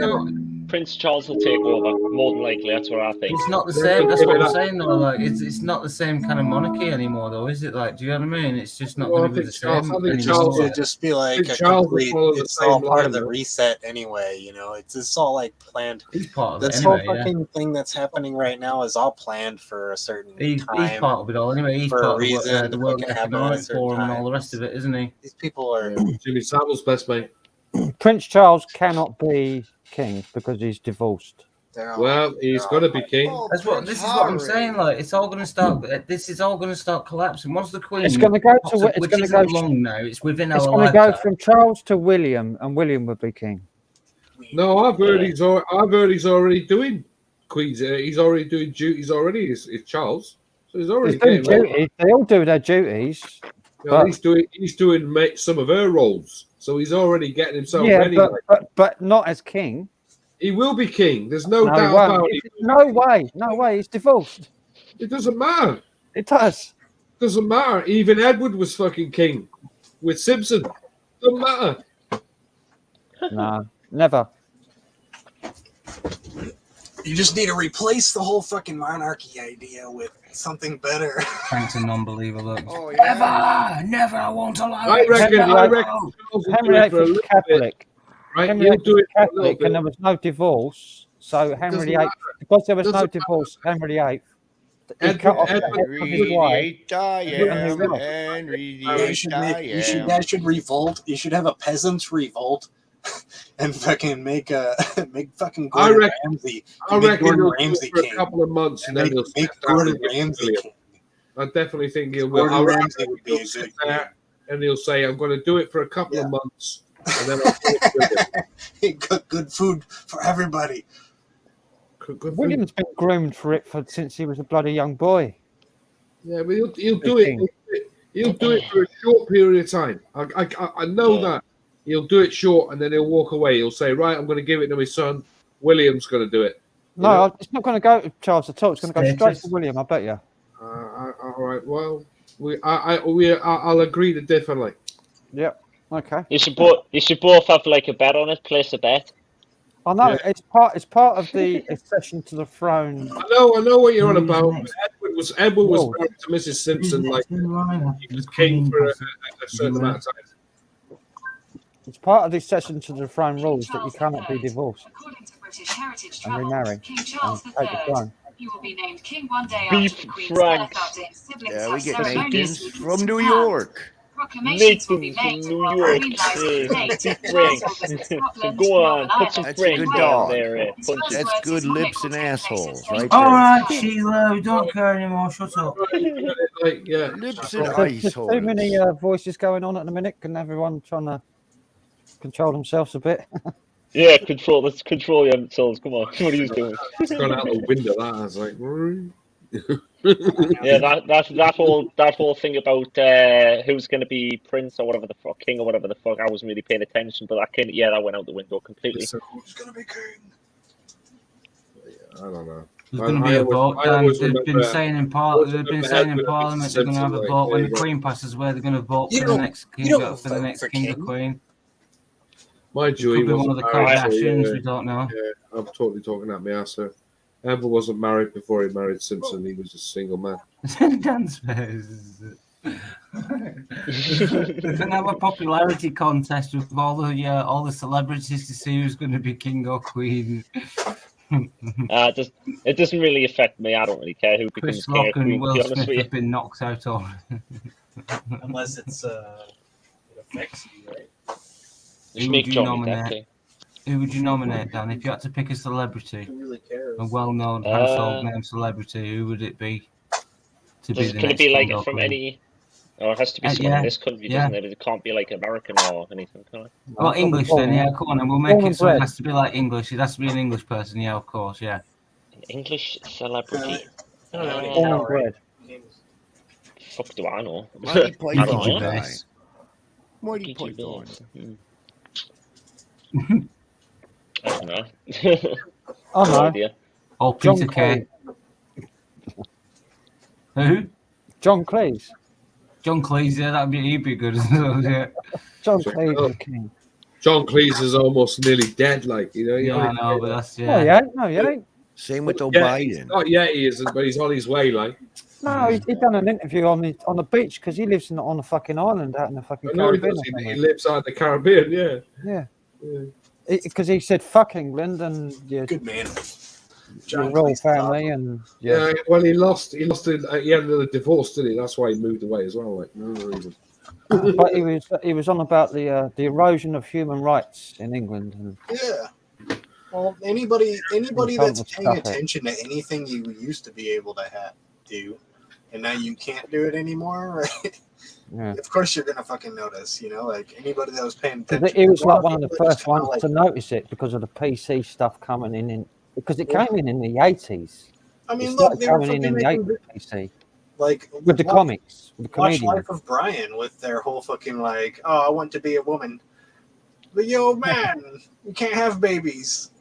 Speaker 5: Prince Charles will take over more than likely. That's what I think.
Speaker 3: It's not the same. That's what I'm saying, though. Like, it's not the same kind of monarchy anymore, though, is it? Like, do you know what I mean? It's just not
Speaker 4: Well,
Speaker 3: going to
Speaker 4: I
Speaker 3: be the
Speaker 4: think Charles-
Speaker 3: same
Speaker 4: I think
Speaker 3: anymore.
Speaker 4: Charles-
Speaker 2: It'd just be like a
Speaker 4: Charles will
Speaker 2: complete,
Speaker 4: follow the
Speaker 2: it's all
Speaker 4: same
Speaker 2: part
Speaker 4: line,
Speaker 2: of the
Speaker 4: though.
Speaker 2: reset anyway, you know. It's all like planned.
Speaker 3: He's part of it
Speaker 2: This
Speaker 3: anyway.
Speaker 2: whole
Speaker 3: Yeah.
Speaker 2: fucking thing that's happening right now is all planned for a certain
Speaker 3: He's
Speaker 2: time.
Speaker 3: part of it all anyway. He's
Speaker 2: for a
Speaker 3: part of
Speaker 2: reason
Speaker 3: the
Speaker 2: to
Speaker 3: World
Speaker 2: fucking happen at a
Speaker 3: Economic
Speaker 2: certain
Speaker 3: Forum and all
Speaker 2: time.
Speaker 3: the rest of it, isn't he?
Speaker 2: These people are.
Speaker 4: Jimmy Savile's best mate.
Speaker 1: Prince Charles cannot be king because he's divorced.
Speaker 2: they're all-
Speaker 4: Well, he's
Speaker 2: they're
Speaker 4: got to
Speaker 2: all-
Speaker 4: be king.
Speaker 7: Oh,
Speaker 3: This is what I'm
Speaker 7: Harry.
Speaker 3: saying. Like, it's all going to start. This is all going to start collapsing once the Queen.
Speaker 1: It's going to go
Speaker 3: pops
Speaker 1: to.
Speaker 3: up,
Speaker 1: It's
Speaker 3: which
Speaker 1: going to
Speaker 3: isn't
Speaker 1: go.
Speaker 3: long now. It's within
Speaker 1: It's
Speaker 3: our
Speaker 1: going to go
Speaker 3: lifetime.
Speaker 1: from Charles to William, and William would be king.
Speaker 4: No, I've heard he's already doing Queen's. He's already doing duties already. It's Charles, so he's already
Speaker 1: He's doing
Speaker 4: getting.
Speaker 1: duties. They all do their duties.
Speaker 4: You know,
Speaker 1: but-
Speaker 4: he's doing some of her roles, so he's already getting himself
Speaker 1: Yeah,
Speaker 4: ready.
Speaker 1: but not as king.
Speaker 4: He will be king. There's no
Speaker 1: No,
Speaker 4: doubt
Speaker 1: he won't.
Speaker 4: about it.
Speaker 1: No way. He's divorced.
Speaker 4: It doesn't matter.
Speaker 1: It does.
Speaker 4: Doesn't matter. Even Edward was fucking king with Simpson. Doesn't matter.
Speaker 1: No, never.
Speaker 2: You just need to replace the whole fucking monarchy idea with something better.
Speaker 3: Thanks a non-believer. Look.
Speaker 7: Oh, yeah.
Speaker 3: Never. I won't allow
Speaker 4: I
Speaker 3: it.
Speaker 4: reckon.
Speaker 1: Henry
Speaker 4: I
Speaker 1: VIII
Speaker 4: reckon. Charles will do
Speaker 1: Henry
Speaker 4: it
Speaker 1: VIII
Speaker 4: for a
Speaker 1: was
Speaker 4: little bit,
Speaker 1: Catholic.
Speaker 4: right?
Speaker 1: Henry
Speaker 4: He'll
Speaker 1: VIII
Speaker 4: do
Speaker 1: was
Speaker 4: it for a little
Speaker 1: Catholic,
Speaker 4: bit.
Speaker 1: and there was no divorce. So Henry
Speaker 4: Doesn't
Speaker 1: VIII,
Speaker 4: matter.
Speaker 1: because there was no
Speaker 4: Doesn't
Speaker 1: divorce, Henry VIII, he
Speaker 4: Edward-
Speaker 1: cut off the
Speaker 4: Edward-
Speaker 1: head of his wife.
Speaker 7: Henry VIII, I am.
Speaker 1: will.
Speaker 7: Henry
Speaker 2: You
Speaker 7: VIII,
Speaker 2: should
Speaker 7: I
Speaker 2: make, you
Speaker 7: am.
Speaker 2: guys should revolt. You should have a peasants revolt and fucking make fucking
Speaker 4: I
Speaker 2: Gordon
Speaker 4: reckon-
Speaker 2: Ramsay.
Speaker 4: I
Speaker 2: Make
Speaker 4: reckon
Speaker 2: Gordon
Speaker 4: he'll do it
Speaker 2: Ramsay
Speaker 4: for a
Speaker 2: king.
Speaker 4: couple of months, and then
Speaker 2: Make,
Speaker 4: he'll
Speaker 2: make
Speaker 4: step down
Speaker 2: Gordon
Speaker 4: and give it to
Speaker 2: Ramsay
Speaker 4: William.
Speaker 2: king.
Speaker 4: I definitely think he'll.
Speaker 2: Gordon
Speaker 4: I reckon
Speaker 2: Ramsay would be
Speaker 4: he'll
Speaker 2: a
Speaker 4: sit
Speaker 2: good
Speaker 4: there
Speaker 2: king.
Speaker 4: and he'll say, "I'm going to do it for a couple
Speaker 2: Yeah.
Speaker 4: of months, and then I'll do it with it."
Speaker 2: He cooked good food for everybody.
Speaker 4: Good
Speaker 1: William's been groomed for it since he was a bloody young boy.
Speaker 4: Yeah, but he'll do
Speaker 1: Good
Speaker 4: it.
Speaker 1: king.
Speaker 4: He'll do it for a short period of time. I know that. He'll do it short, and then he'll walk away. He'll say, "Right, I'm going to give it to my son. William's going to do it." You
Speaker 1: No,
Speaker 4: know?
Speaker 1: it's not going to go to Charles at all. It's going to go straight
Speaker 3: Status.
Speaker 1: to William, I bet you.
Speaker 4: All right. Well, I'll agree to differly.
Speaker 1: Yep. Okay.
Speaker 5: You should both have like a bet on it. Place a bet.
Speaker 1: I know
Speaker 4: Yeah.
Speaker 1: it's part of the accession to the throne.
Speaker 4: I know what you're on
Speaker 3: Who's
Speaker 4: about.
Speaker 3: next?
Speaker 4: Edward was
Speaker 1: Whoa.
Speaker 4: married to Mrs. Simpson. Like
Speaker 3: Who's next in line?
Speaker 4: he was king for a certain amount of time.
Speaker 1: It's part of the accession to the throne rules that you cannot be divorced
Speaker 8: According to British Heritage
Speaker 1: and
Speaker 8: Travel,
Speaker 1: remarry
Speaker 8: King
Speaker 1: and
Speaker 8: Charles
Speaker 1: take the
Speaker 8: III,
Speaker 1: throne.
Speaker 8: you will be named king one day
Speaker 5: Beef
Speaker 8: after the Queen's
Speaker 5: Franks.
Speaker 8: birth. That day, siblings
Speaker 7: Yeah,
Speaker 8: have
Speaker 7: we get
Speaker 8: ceremoniously
Speaker 7: Nathan from New
Speaker 8: confirmed.
Speaker 7: York.
Speaker 8: Proclamations will be
Speaker 5: Nathan
Speaker 8: made
Speaker 5: from
Speaker 8: while
Speaker 5: New
Speaker 8: the
Speaker 5: York.
Speaker 8: Queen lies in
Speaker 5: Yeah.
Speaker 8: state.
Speaker 5: Beef
Speaker 8: Charles will
Speaker 5: Franks.
Speaker 8: visit Scotland,
Speaker 5: Go on,
Speaker 8: Northern
Speaker 5: put some
Speaker 8: Ireland,
Speaker 7: That's a good
Speaker 5: Franks
Speaker 7: dog.
Speaker 5: down there.
Speaker 8: His
Speaker 5: Punch
Speaker 8: first
Speaker 5: it.
Speaker 7: That's
Speaker 8: words
Speaker 7: good
Speaker 8: his monarch
Speaker 7: lips
Speaker 8: will
Speaker 7: and
Speaker 8: take place
Speaker 7: assholes,
Speaker 8: at
Speaker 7: right
Speaker 3: All
Speaker 7: there.
Speaker 3: right, Sheila, we don't care anymore. Shut up.
Speaker 4: Like, yeah.
Speaker 7: Lips and
Speaker 1: There's
Speaker 7: ice
Speaker 1: too many
Speaker 7: holes.
Speaker 1: voices going on at the minute. Can everyone trying to control themselves a bit?
Speaker 5: Yeah, control your themselves. Come on, what are you doing?
Speaker 4: It's gone out the window. That I was like,
Speaker 5: Yeah, that whole thing about who's going to be prince or whatever the fuck, king or whatever the fuck. I wasn't really paying attention, but that went out the window completely.
Speaker 4: So,
Speaker 2: Who's gonna be king?
Speaker 4: I don't know.
Speaker 3: There's going to be a vote.
Speaker 4: I always
Speaker 3: They've been
Speaker 4: remember-
Speaker 3: saying in
Speaker 4: always
Speaker 3: They've been
Speaker 4: remember
Speaker 3: saying in
Speaker 4: Edward
Speaker 3: Parliament they're going to have a
Speaker 4: Simpson,
Speaker 3: vote
Speaker 4: like,
Speaker 3: when
Speaker 4: there
Speaker 3: the
Speaker 4: you
Speaker 3: Queen passes away. They're going to vote
Speaker 2: You
Speaker 3: for the
Speaker 2: don't-
Speaker 3: next king,
Speaker 2: you don't
Speaker 3: for the
Speaker 2: vote
Speaker 3: next
Speaker 2: for
Speaker 3: king or
Speaker 2: king.
Speaker 3: queen.
Speaker 4: My Jew,
Speaker 3: Could
Speaker 4: he
Speaker 3: be one of
Speaker 4: wasn't
Speaker 3: the
Speaker 4: married. so,
Speaker 3: Kardashians.
Speaker 4: yeah,
Speaker 3: We don't know.
Speaker 4: yeah, I'm totally talking at me ass. So, Edward wasn't married before he married Simpson. He was a single man.
Speaker 3: Dance face. We're going to have a popularity contest with all the celebrities to see who's going to be king or queen.
Speaker 5: It doesn't really affect me. I don't really care who becomes
Speaker 3: Chris
Speaker 5: king or
Speaker 3: Rock
Speaker 5: queen.
Speaker 3: and
Speaker 5: To
Speaker 3: Will
Speaker 5: be honest
Speaker 3: Smith
Speaker 5: with you.
Speaker 3: have been knocked out already.
Speaker 2: Unless it's it affects you, right?
Speaker 5: Just
Speaker 3: Who
Speaker 5: make
Speaker 3: would you
Speaker 5: Johnny
Speaker 3: nominate?
Speaker 5: that king.
Speaker 3: Who would you nominate, Dan? If you had to pick a celebrity,
Speaker 2: Who really cares?
Speaker 3: a well-known household name celebrity, who would it be? To be the
Speaker 5: Can it
Speaker 3: next
Speaker 5: be like
Speaker 3: king or
Speaker 5: from
Speaker 3: queen?
Speaker 5: any? Or it has to be someone
Speaker 3: yeah,
Speaker 5: in this country,
Speaker 3: yeah.
Speaker 5: doesn't it? It can't be like American or anything, can it?
Speaker 3: Well, English then, yeah. Come on, and we'll make
Speaker 1: Born
Speaker 3: it
Speaker 1: and
Speaker 3: so it
Speaker 1: bred.
Speaker 3: has to be like English. It has to be an English person, yeah, of course, yeah.
Speaker 5: An English celebrity.
Speaker 1: Born and bred.
Speaker 5: Fuck do I know?
Speaker 7: Mighty
Speaker 5: I don't
Speaker 7: Python
Speaker 5: know.
Speaker 7: guy.
Speaker 3: Gervais.
Speaker 7: Mighty
Speaker 5: Ricky
Speaker 7: Python.
Speaker 5: Gervais. I don't know.
Speaker 1: Oh
Speaker 5: No
Speaker 1: no,
Speaker 5: idea.
Speaker 3: Or
Speaker 1: John
Speaker 3: Peter Kay. Who?
Speaker 1: John Cleese.
Speaker 3: John Cleese, yeah, he'd be good as well, yeah.
Speaker 1: John
Speaker 4: Check
Speaker 1: Cleese
Speaker 4: it out.
Speaker 1: is king.
Speaker 4: John Cleese is almost nearly dead. Like
Speaker 3: Yeah, I know, but that's
Speaker 1: No, he ain't. No, he ain't.
Speaker 7: Same with
Speaker 4: Yeah,
Speaker 7: O'Biden.
Speaker 4: not yet. He isn't, but he's on his way. Like
Speaker 1: No, he done an interview on the beach because he lives on a fucking island out in the fucking
Speaker 4: I know he
Speaker 1: Caribbean.
Speaker 4: does.
Speaker 1: or
Speaker 4: He
Speaker 1: something.
Speaker 4: lives out in the Caribbean. Yeah.
Speaker 1: Yeah,
Speaker 4: Yeah.
Speaker 1: because he said fuck England and
Speaker 2: Good man.
Speaker 1: your
Speaker 2: John
Speaker 1: royal
Speaker 2: Cleese is
Speaker 1: family
Speaker 2: awesome.
Speaker 1: and
Speaker 4: Yeah, well, he lost it at the end of the divorce, didn't he? That's why he moved away as well. Like, no other reason.
Speaker 1: But he was on about the erosion of human rights in England. And
Speaker 2: Yeah. Well, anybody
Speaker 1: Tell
Speaker 2: that's
Speaker 1: them to
Speaker 2: paying
Speaker 1: stop it.
Speaker 2: attention to anything you used to be able to do, and now you can't do it anymore, right?
Speaker 1: yeah,
Speaker 2: Of course you're gonna fucking notice, like anybody that was paying
Speaker 1: 'Cause
Speaker 2: attention.
Speaker 1: he was
Speaker 2: A lot
Speaker 1: like one of the
Speaker 2: people are just
Speaker 1: first
Speaker 2: kinda
Speaker 1: ones
Speaker 2: like,
Speaker 1: to notice it because of the PC stuff coming in because it came in the 80s.
Speaker 2: I
Speaker 1: It
Speaker 2: mean, look,
Speaker 1: started
Speaker 2: they were
Speaker 1: coming
Speaker 2: fucking
Speaker 1: in the
Speaker 2: making
Speaker 1: 80s PC
Speaker 2: like
Speaker 1: with the
Speaker 2: watch-
Speaker 1: comics, with the
Speaker 2: Watch
Speaker 1: comedians.
Speaker 2: Life of Brian with their whole fucking like, oh, I want to be a woman, but yo, man, you can't have babies.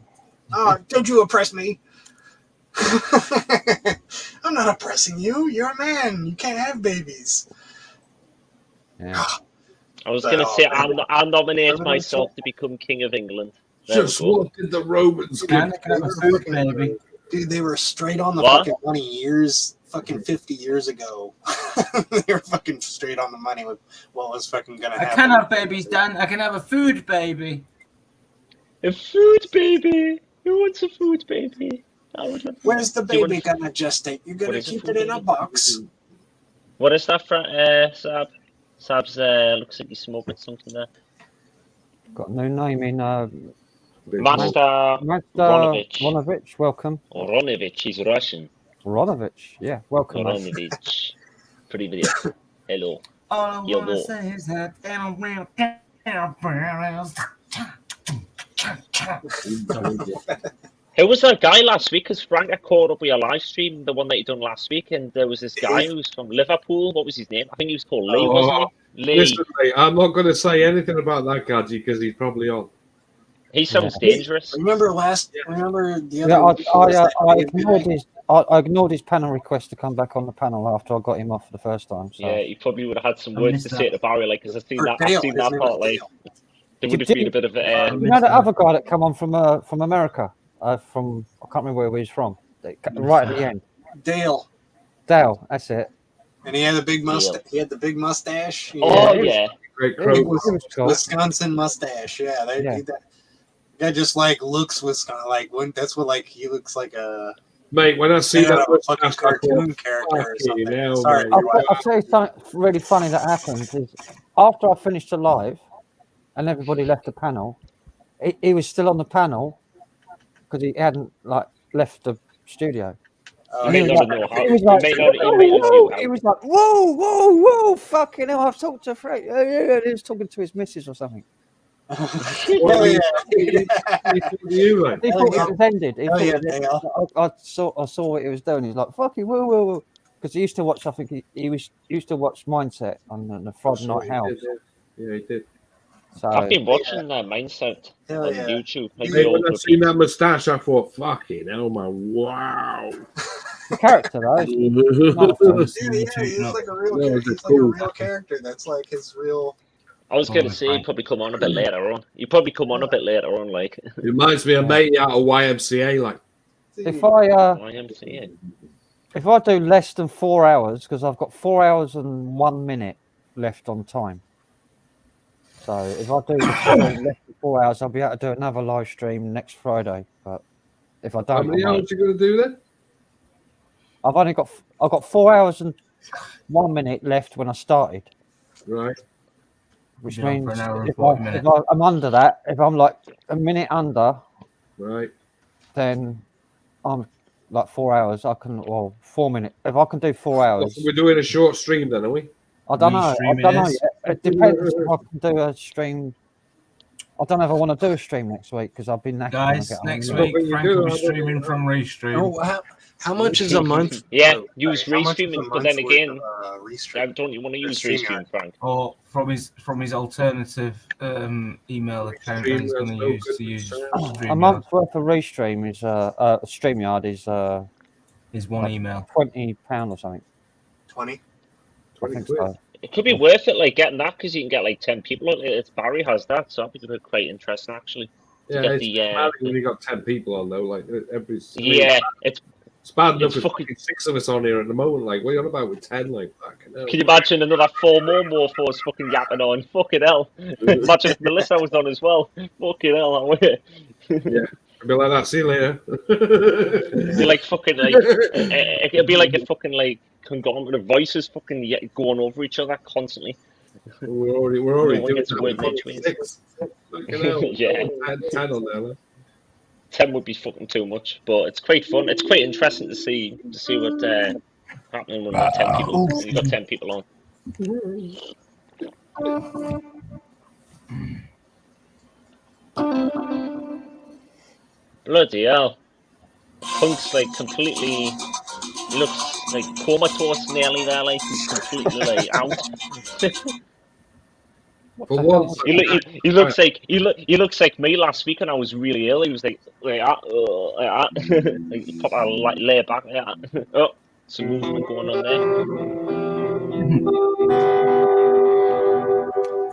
Speaker 2: Oh, don't you oppress me? I'm not oppressing you. You're a man. You can't have babies.
Speaker 1: Yeah.
Speaker 5: I was
Speaker 2: But,
Speaker 5: going to
Speaker 2: oh,
Speaker 5: say,
Speaker 2: man.
Speaker 5: I'll nominate
Speaker 2: Remember
Speaker 5: myself to become King of England. There
Speaker 4: Just
Speaker 5: we go.
Speaker 4: what did the Romans
Speaker 3: Can
Speaker 4: give?
Speaker 3: I have a food, baby?
Speaker 2: Dude, they were straight on the
Speaker 5: What?
Speaker 2: fucking money years, fucking 50 years ago. They were fucking straight on the money with what was fucking gonna
Speaker 3: I
Speaker 2: happen.
Speaker 3: can have babies, Dan. I can have a food baby.
Speaker 5: A food baby. Who wants a food baby? I would love
Speaker 2: Where's the
Speaker 5: Do you
Speaker 2: baby
Speaker 5: want-
Speaker 2: gonna gestate? You're
Speaker 5: What
Speaker 2: gonna
Speaker 5: is a
Speaker 2: keep
Speaker 5: food
Speaker 2: it in a
Speaker 5: baby?
Speaker 2: box.
Speaker 5: What is that, Sab? Sab's looks like he's smoking something there.
Speaker 1: Got a new name in
Speaker 5: Master Ronovich.
Speaker 1: Ronovich. Welcome.
Speaker 5: Ronovich, he's Russian.
Speaker 1: Ronovich. Yeah, welcome. mate.
Speaker 5: Ronovich. Привет. Hello.
Speaker 3: All I
Speaker 5: Yo,
Speaker 3: wanna
Speaker 5: boy.
Speaker 3: say is that I'm real.
Speaker 5: Who was that guy last week? Because Frank got caught up with your live stream, the one that you done last week, and there was this guy who was from Liverpool. What was his name? I think he was called Lee, wasn't he? Lee.
Speaker 4: Listen, mate, I'm not going to say anything about that guy because he's probably on.
Speaker 5: He sounds dangerous.
Speaker 2: Remember the other
Speaker 1: Yeah,
Speaker 2: week was that
Speaker 1: I
Speaker 2: David
Speaker 1: ignored
Speaker 2: Vick?
Speaker 1: his. I ignored his panel request to come back on the panel after I got him off for the first time. So.
Speaker 5: Yeah, he probably would have had some
Speaker 3: I
Speaker 5: words
Speaker 3: missed
Speaker 5: to
Speaker 3: that.
Speaker 5: say to Barry, like, because I've seen
Speaker 2: Or
Speaker 5: that.
Speaker 2: Dale,
Speaker 5: I've seen
Speaker 2: his
Speaker 5: that
Speaker 2: name
Speaker 5: part.
Speaker 2: was
Speaker 5: Like,
Speaker 2: Dale.
Speaker 5: there would have been a bit of.
Speaker 1: You know the other guy that come on from America, from I can't remember where he was from. Right at the end,
Speaker 2: Dale.
Speaker 1: Dale. That's it.
Speaker 2: And he had the big mustache.
Speaker 5: Dale.
Speaker 2: He had the big mustache.
Speaker 5: Oh
Speaker 1: Yeah.
Speaker 5: yeah,
Speaker 4: Great
Speaker 1: It
Speaker 4: crow.
Speaker 1: was cool.
Speaker 2: Wisconsin mustache. Yeah,
Speaker 1: Yeah.
Speaker 2: that guy just like looks Wisconsin. Like that's what like he looks like a
Speaker 4: Mate, when I see
Speaker 2: out
Speaker 4: that
Speaker 2: of a fucking
Speaker 4: mustache, I
Speaker 2: cartoon
Speaker 4: thought,
Speaker 2: character or
Speaker 4: fucking
Speaker 2: something.
Speaker 4: hell,
Speaker 2: Sorry,
Speaker 4: mate.
Speaker 1: I'll tell you something really funny that happened is after I finished the live and everybody left the panel, he was still on the panel because he hadn't like left the studio.
Speaker 2: Oh,
Speaker 5: you
Speaker 1: he
Speaker 5: may
Speaker 1: was
Speaker 5: not
Speaker 1: like-
Speaker 5: know how.
Speaker 1: he was
Speaker 5: You
Speaker 1: like,
Speaker 5: may not
Speaker 1: "Whoa,
Speaker 5: know
Speaker 1: whoa."
Speaker 5: how.
Speaker 1: He was like, whoa, whoa, whoa, fucking hell! I've talked to Frank. He was talking to his missus or something.
Speaker 2: Hell yeah.
Speaker 4: You like?
Speaker 1: He thought it was ended. He
Speaker 2: Hell
Speaker 1: thought
Speaker 2: yeah,
Speaker 1: it was-
Speaker 2: Dale.
Speaker 1: I saw what he was doing. He's like, fucking woo, woo, woo. Because he used to watch. I think he used to watch Mindset on the Friday Night House.
Speaker 4: Yeah, he did.
Speaker 1: So
Speaker 5: I've been watching Mindset
Speaker 2: Hell
Speaker 5: on
Speaker 2: yeah.
Speaker 5: YouTube. Like
Speaker 4: Mate,
Speaker 5: the
Speaker 4: when
Speaker 5: old
Speaker 4: I seen that mustache, I thought, fucking hell, man, wow.
Speaker 1: the character though.
Speaker 2: Dude, yeah, he's like a real
Speaker 4: That
Speaker 2: character.
Speaker 4: was
Speaker 2: He's like a
Speaker 4: cool.
Speaker 2: real character. That's like his real.
Speaker 5: I was going to
Speaker 3: Holy
Speaker 5: say
Speaker 3: Frank.
Speaker 5: he'd probably come on a bit later on. He'd probably come on a bit later on, like
Speaker 4: It reminds me of mate out of YMCA, like.
Speaker 1: If I
Speaker 5: YMCA.
Speaker 1: if I do less than 4 hours, because I've got 4 hours and 1 minute left on time. So if I do less than 4 hours, I'll be able to do another live stream next Friday. But if I
Speaker 4: How
Speaker 1: don't,
Speaker 4: many
Speaker 1: I won't.
Speaker 4: hours you going to do then?
Speaker 1: I've got 4 hours and 1 minute left when I started,
Speaker 4: Right.
Speaker 1: which
Speaker 3: Yeah, for
Speaker 1: means
Speaker 3: an hour and
Speaker 1: if
Speaker 3: 40 minutes.
Speaker 1: I'm under that, if I'm like a minute under,
Speaker 4: Right.
Speaker 1: then I'm like 4 hours. I can 4 minutes. If I can do 4 hours,
Speaker 4: So we're doing a short stream then, are we?
Speaker 1: I don't know. I
Speaker 3: Restream
Speaker 1: don't
Speaker 3: it
Speaker 1: know
Speaker 3: is.
Speaker 1: yet. It depends if I can do a stream. I don't know if I want to do a stream next week because I've been knackered. when I
Speaker 3: Guys,
Speaker 1: get home.
Speaker 3: next
Speaker 4: Well,
Speaker 3: week
Speaker 4: when you
Speaker 3: Frank
Speaker 4: do,
Speaker 3: will be
Speaker 4: I don't
Speaker 3: streaming
Speaker 4: know.
Speaker 3: from Restream.
Speaker 2: Oh, how much is a month?
Speaker 5: Yeah,
Speaker 2: Oh,
Speaker 5: use
Speaker 2: how much is a
Speaker 5: Restream, but
Speaker 2: month's
Speaker 5: then
Speaker 2: worth
Speaker 5: again,
Speaker 2: of, Restream?
Speaker 5: don't you want to use
Speaker 2: StreamYard.
Speaker 5: Restream, Frank?
Speaker 3: Or from his alternative email account that he's going to use to use
Speaker 1: A
Speaker 3: StreamYard.
Speaker 1: month's worth of restream is StreamYard is
Speaker 3: Is one email.
Speaker 1: £20 or something.
Speaker 2: 20.
Speaker 1: I think
Speaker 4: 20 quid.
Speaker 1: so.
Speaker 5: It could be worth it, like getting that, because you can get like 10 people. It's Barry has that, so that'd be quite interesting actually. To
Speaker 4: Yeah,
Speaker 5: get
Speaker 4: it's
Speaker 5: the
Speaker 4: bad when you got 10 people on though. Like everybody's
Speaker 5: yeah,
Speaker 4: it's bad enough
Speaker 5: it's
Speaker 4: with
Speaker 5: fucking.
Speaker 4: fucking 6 of us on here at the moment. Like, what are you on about with 10? Like, fucking hell.
Speaker 5: Can you imagine another 4 more morphos fucking yapping on? Fucking hell. Imagine if Melissa was on as well. Fucking hell, that way.
Speaker 4: Yeah, I'd be like that. See you later.
Speaker 5: It'd be like fucking like it'd be like a fucking like conglomerate of voices fucking going over each other constantly.
Speaker 4: We're already
Speaker 5: No one
Speaker 4: doing
Speaker 5: gets a word in
Speaker 4: that.
Speaker 5: between.
Speaker 4: 6. Fucking hell.
Speaker 5: Yeah.
Speaker 4: 10 on there. Man.
Speaker 5: 10 would be fucking too much, but it's quite fun. It's quite interesting to see what happening when that 10 people. When you got 10 people on. Bloody hell! Punk's like completely. He looks like comatose nearly there, like he's completely like out.
Speaker 4: For once,
Speaker 5: He looks like he looks like me last week when I was really ill. He was like that. Like he pop out like lay back. Yeah. Oh, some movement going on there.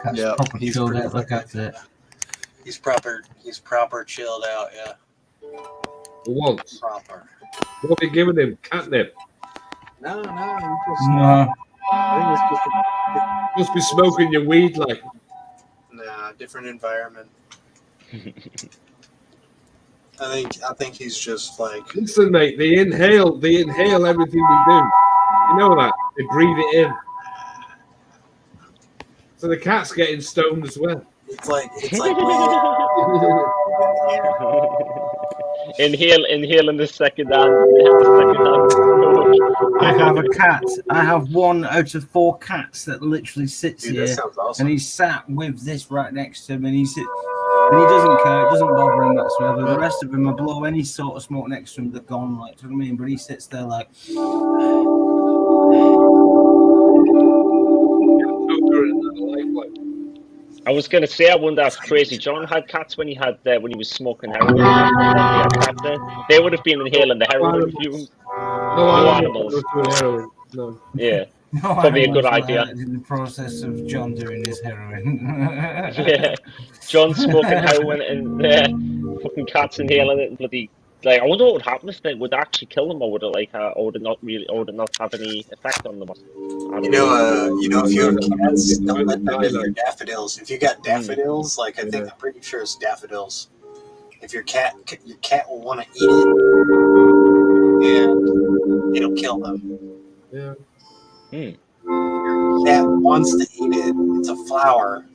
Speaker 3: Cat's
Speaker 2: Yeah,
Speaker 3: proper
Speaker 2: he's
Speaker 3: chilled
Speaker 2: pretty
Speaker 3: out. Look at it.
Speaker 2: He's proper chilled out. Yeah,
Speaker 4: for once.
Speaker 2: proper.
Speaker 4: What are you giving him? Catnip.
Speaker 2: No,
Speaker 3: No.
Speaker 2: I think it's just
Speaker 4: Must be smoking your weed, like.
Speaker 2: different environment. I think he's just like.
Speaker 4: Listen, mate. They inhale everything we do. You know that they breathe it in. So the cat's getting stoned as well.
Speaker 2: It's like
Speaker 5: Inhaling the second hand.
Speaker 3: I have a cat. I have 1 out of 4 cats that literally sits
Speaker 2: Dude,
Speaker 3: here,
Speaker 2: that sounds awesome.
Speaker 3: and he's sat with this right next to him, and he doesn't care. It doesn't bother him whatsoever. The rest of them are blow any sort of smoke next to him, they're gone. Like, do you know what I mean? But he sits there like.
Speaker 5: I was gonna say, I wonder if Crazy John had cats when he was smoking heroin. They would have been inhaling the heroin fumes.
Speaker 4: No
Speaker 5: animals.
Speaker 4: No.
Speaker 5: Yeah,
Speaker 3: No,
Speaker 5: probably a
Speaker 3: I
Speaker 5: good
Speaker 3: was
Speaker 5: idea.
Speaker 3: in the process of John doing his heroin.
Speaker 5: Yeah, John smoking heroin and fucking cats inhaling it and bloody. Like, I wonder what would happen if they would actually kill them, or would it or would it not have any effect on them?
Speaker 2: You know, if you have cats, don't let them eat your daffodils. If you got daffodils, like I'm pretty sure it's daffodils. If your cat will want to eat it, and it'll kill them.
Speaker 4: Yeah.
Speaker 2: Your cat wants to eat it. It's a flower.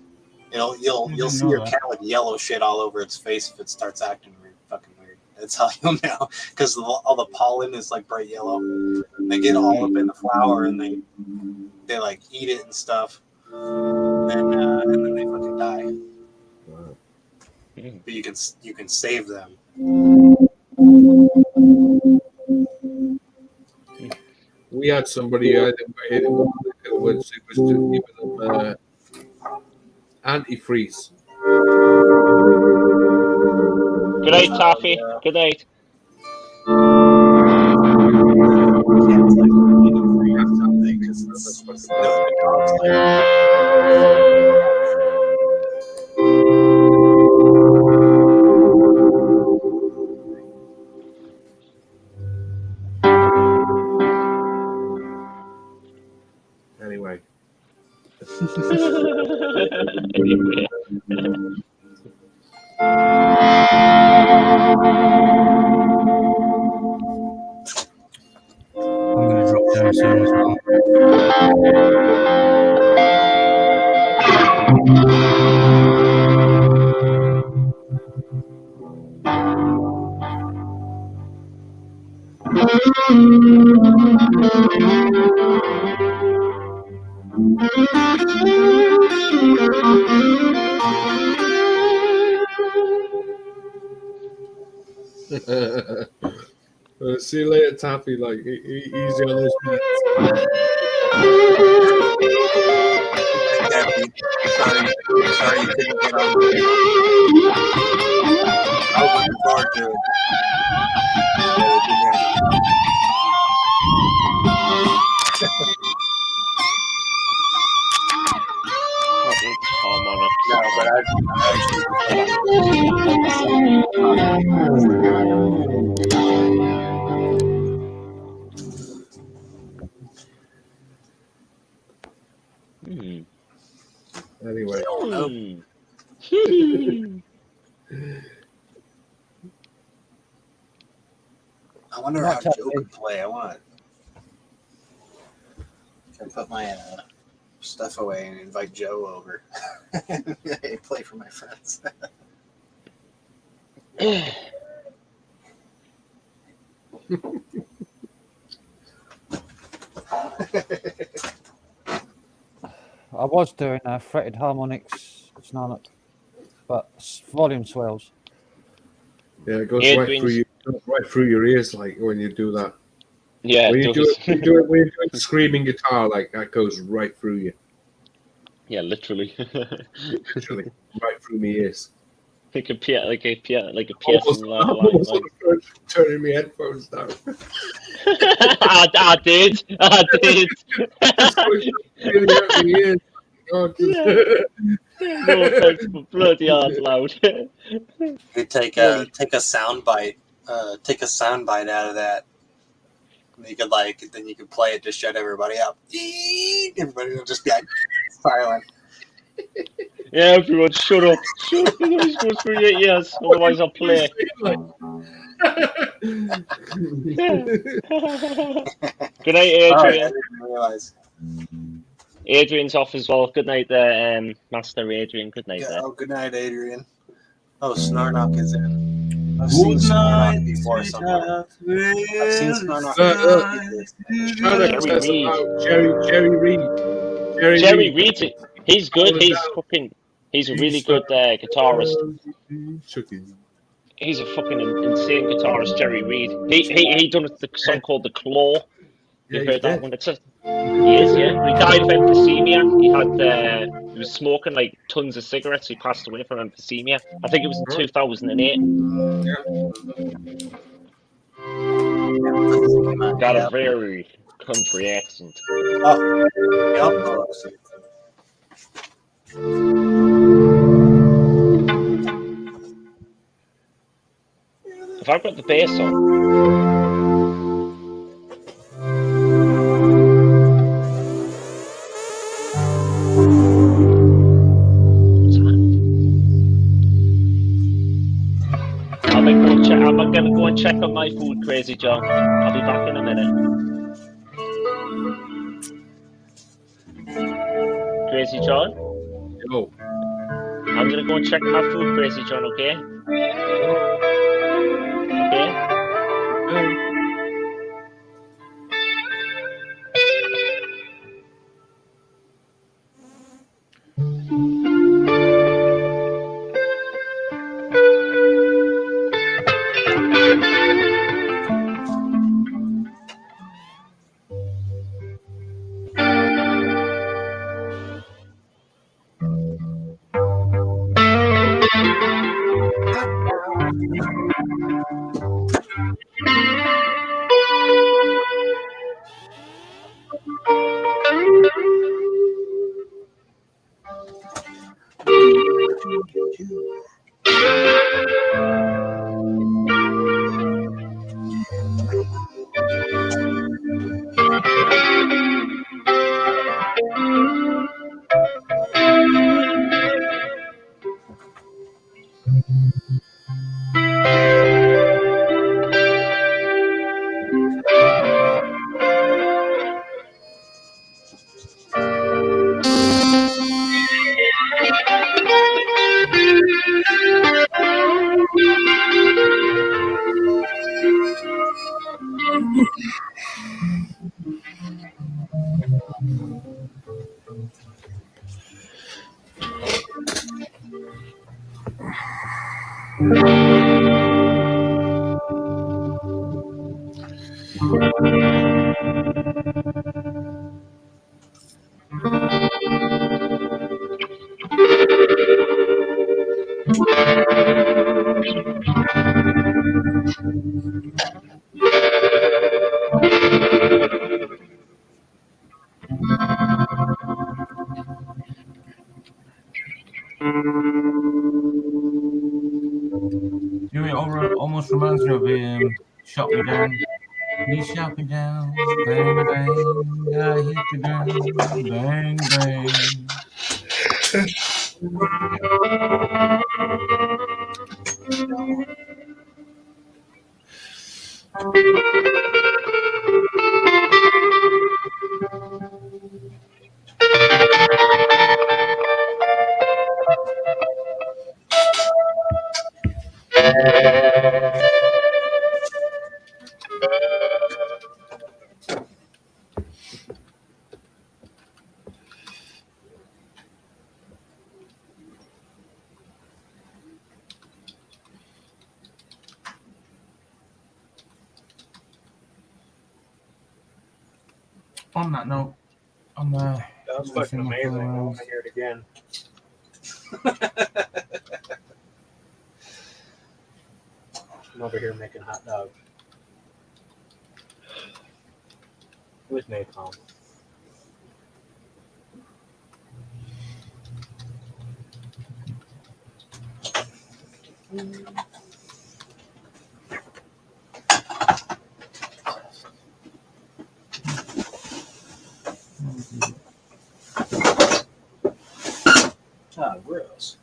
Speaker 2: You'll see your cat with yellow shit all over its face if it starts acting fucking weird. That's how you'll know, because all the pollen is like bright yellow. They get all up in the flower and they like eat it and stuff, and then they fucking die.
Speaker 4: Wow.
Speaker 2: But you can save them.
Speaker 4: We had somebody who was giving them antifreeze.
Speaker 5: Good night, Taffy. Good night.
Speaker 2: Cats like free or something because it's the dog's
Speaker 4: Anyway.
Speaker 3: I'm gonna drop down soon as well.
Speaker 4: See you later, Taffy. Like, easy on those beats.
Speaker 2: Sorry you couldn't get on. I was looking forward to it.
Speaker 5: Hmm.
Speaker 4: Anyway,
Speaker 2: I wonder
Speaker 1: Right,
Speaker 2: how
Speaker 1: Ted,
Speaker 2: Joe could play. I want to put my stuff away and invite Joe over. Hey, play for my friends.
Speaker 1: I was doing fretted harmonics. It's not, but volume swells.
Speaker 4: yeah, it goes
Speaker 5: Adrian's-
Speaker 4: right through your ears, like when you do that.
Speaker 5: Yeah,
Speaker 4: When
Speaker 5: it
Speaker 4: you do
Speaker 5: does.
Speaker 4: it, when you're doing screaming guitar, like that goes right through you,
Speaker 5: Yeah, literally.
Speaker 4: literally right through my ears.
Speaker 5: like a piercing
Speaker 4: Almost
Speaker 5: line.
Speaker 4: on the verge of turning my headphones down.
Speaker 5: I did.
Speaker 4: Just going really hurt my ears. Oh, just-
Speaker 5: No offense, but bloody hard loud.
Speaker 2: You take a sound bite, take a sound bite out of that. And you could then you could play it to shut everybody up. Everybody will just be like silent.
Speaker 5: Yeah, everyone, shut up. Shut up. Nobody's going through your ears. Otherwise, I'll play. Good night,
Speaker 2: Oh, I
Speaker 5: Adrian.
Speaker 2: didn't realize.
Speaker 5: Adrian's off as well. Good night there, Master Adrian. Good night
Speaker 2: Yeah,
Speaker 5: there.
Speaker 2: oh, good night, Adrian. Oh, Snarnock is in. I've seen Snarnock before somewhere. I've seen Snarnock.
Speaker 4: Shannon says
Speaker 5: Reid.
Speaker 4: about Jerry Reid.
Speaker 5: Jerry Reid, he's good. He's a really good guitarist. He's a fucking insane guitarist, Jerry Reid. He done the song called The Claw. You've heard that one? He is, yeah. He died of emphysema. He was smoking like tons of cigarettes. He passed away from emphysema. I think it was in 2008. Got a very country accent.
Speaker 2: Oh, yep.
Speaker 5: If I've got the bass on. I'm going to go and check on my food, Crazy John. I'll be back in a minute. Crazy John?
Speaker 4: Yo.
Speaker 5: I'm going to go and check my food, Crazy John, okay? Okay?
Speaker 3: You know, it almost reminds me of Shot Me Down. You shot me down, bang, bang, I hit the ground, bang, bang. On that note,
Speaker 2: That was fucking amazing. I want to hear it again. I'm over here making hot dogs with napalm. Ah, gross.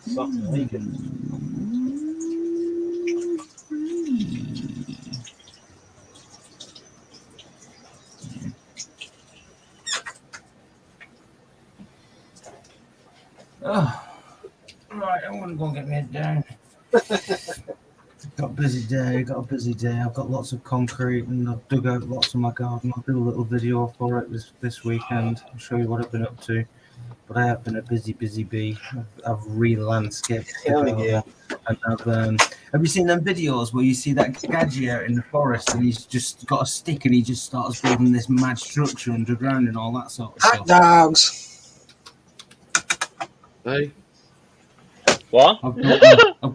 Speaker 2: Something leaking.
Speaker 3: Oh, right, I'm gonna go and get my head down. Got a busy day. I've got lots of concrete and I've dug out lots of my garden. I'll do a little video for it this weekend. I'll show you what I've been up to. But I have been a busy bee. I've re-landscaped the garden. And have you seen them videos where you see that gadget out in the forest and he's just got a stick and he just starts building this mad structure underground and all that sort of
Speaker 2: Hot
Speaker 3: stuff?
Speaker 2: dogs.
Speaker 4: Hey,
Speaker 5: What?
Speaker 3: I've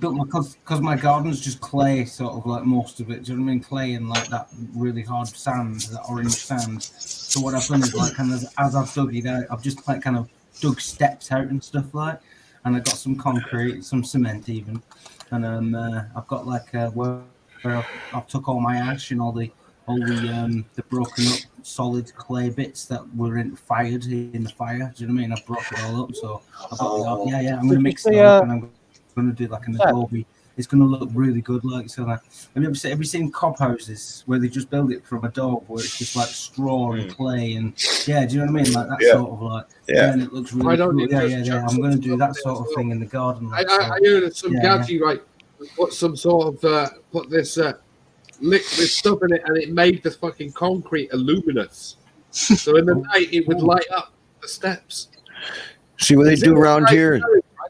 Speaker 3: built my because my garden's just clay, sort of like most of it. Do you know what I mean? Clay and like that really hard sand, that orange sand. So what I've done is like kind of as I've dug it out, I've just like kind of dug steps out and stuff like, and I got some concrete, some cement even, and I've got like where I've took all my ash and all the broken up solid clay bits that were fired in the fire. Do you know what I mean? I've broke it all up, so I've got I'm gonna mix it up and I'm gonna do like an adobe. It's gonna look really good, like so. Like, have you seen cop houses where they just build it from adobe, where it's just like straw and clay and do you know what I mean? Like that sort of like and it looks really cool. Yeah. I'm gonna do that sort of thing in the garden. Like,
Speaker 4: I heard some gadget right put some sort of put this liquid stuff in it and it made the fucking concrete luminous. So in the night it would light up the steps.
Speaker 7: See what they do around here.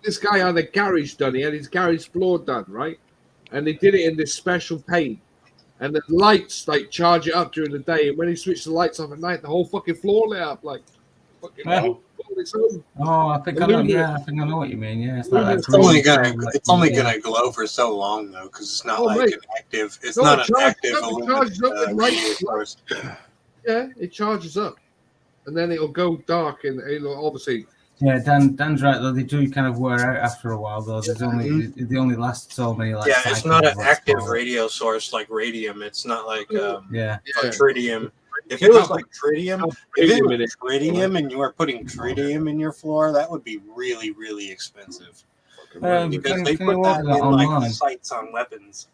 Speaker 4: This guy had a garage done. He had his garage floor done, right? And they did it in this special paint. And the lights like charge it up during the day. And when he switched the lights off at night, the whole fucking floor lit up like fucking on its own.
Speaker 3: Oh, I think I know. Yeah, I think I know what you mean. Yeah, it's like
Speaker 2: It's only gonna glow for so long though, because it's not an active. It's not an active illuminated source.
Speaker 4: Yeah, it charges up, and then it'll go dark, and it'll obviously.
Speaker 3: Yeah, Dan's right though. They do kind of wear out after a while though. They only last so many like.
Speaker 2: Yeah, it's not an active radio source like radium. It's not like tritium. If it was like tritium, and you were putting tritium in your floor, that would be really, really expensive. Because they put that in like sights on weapons.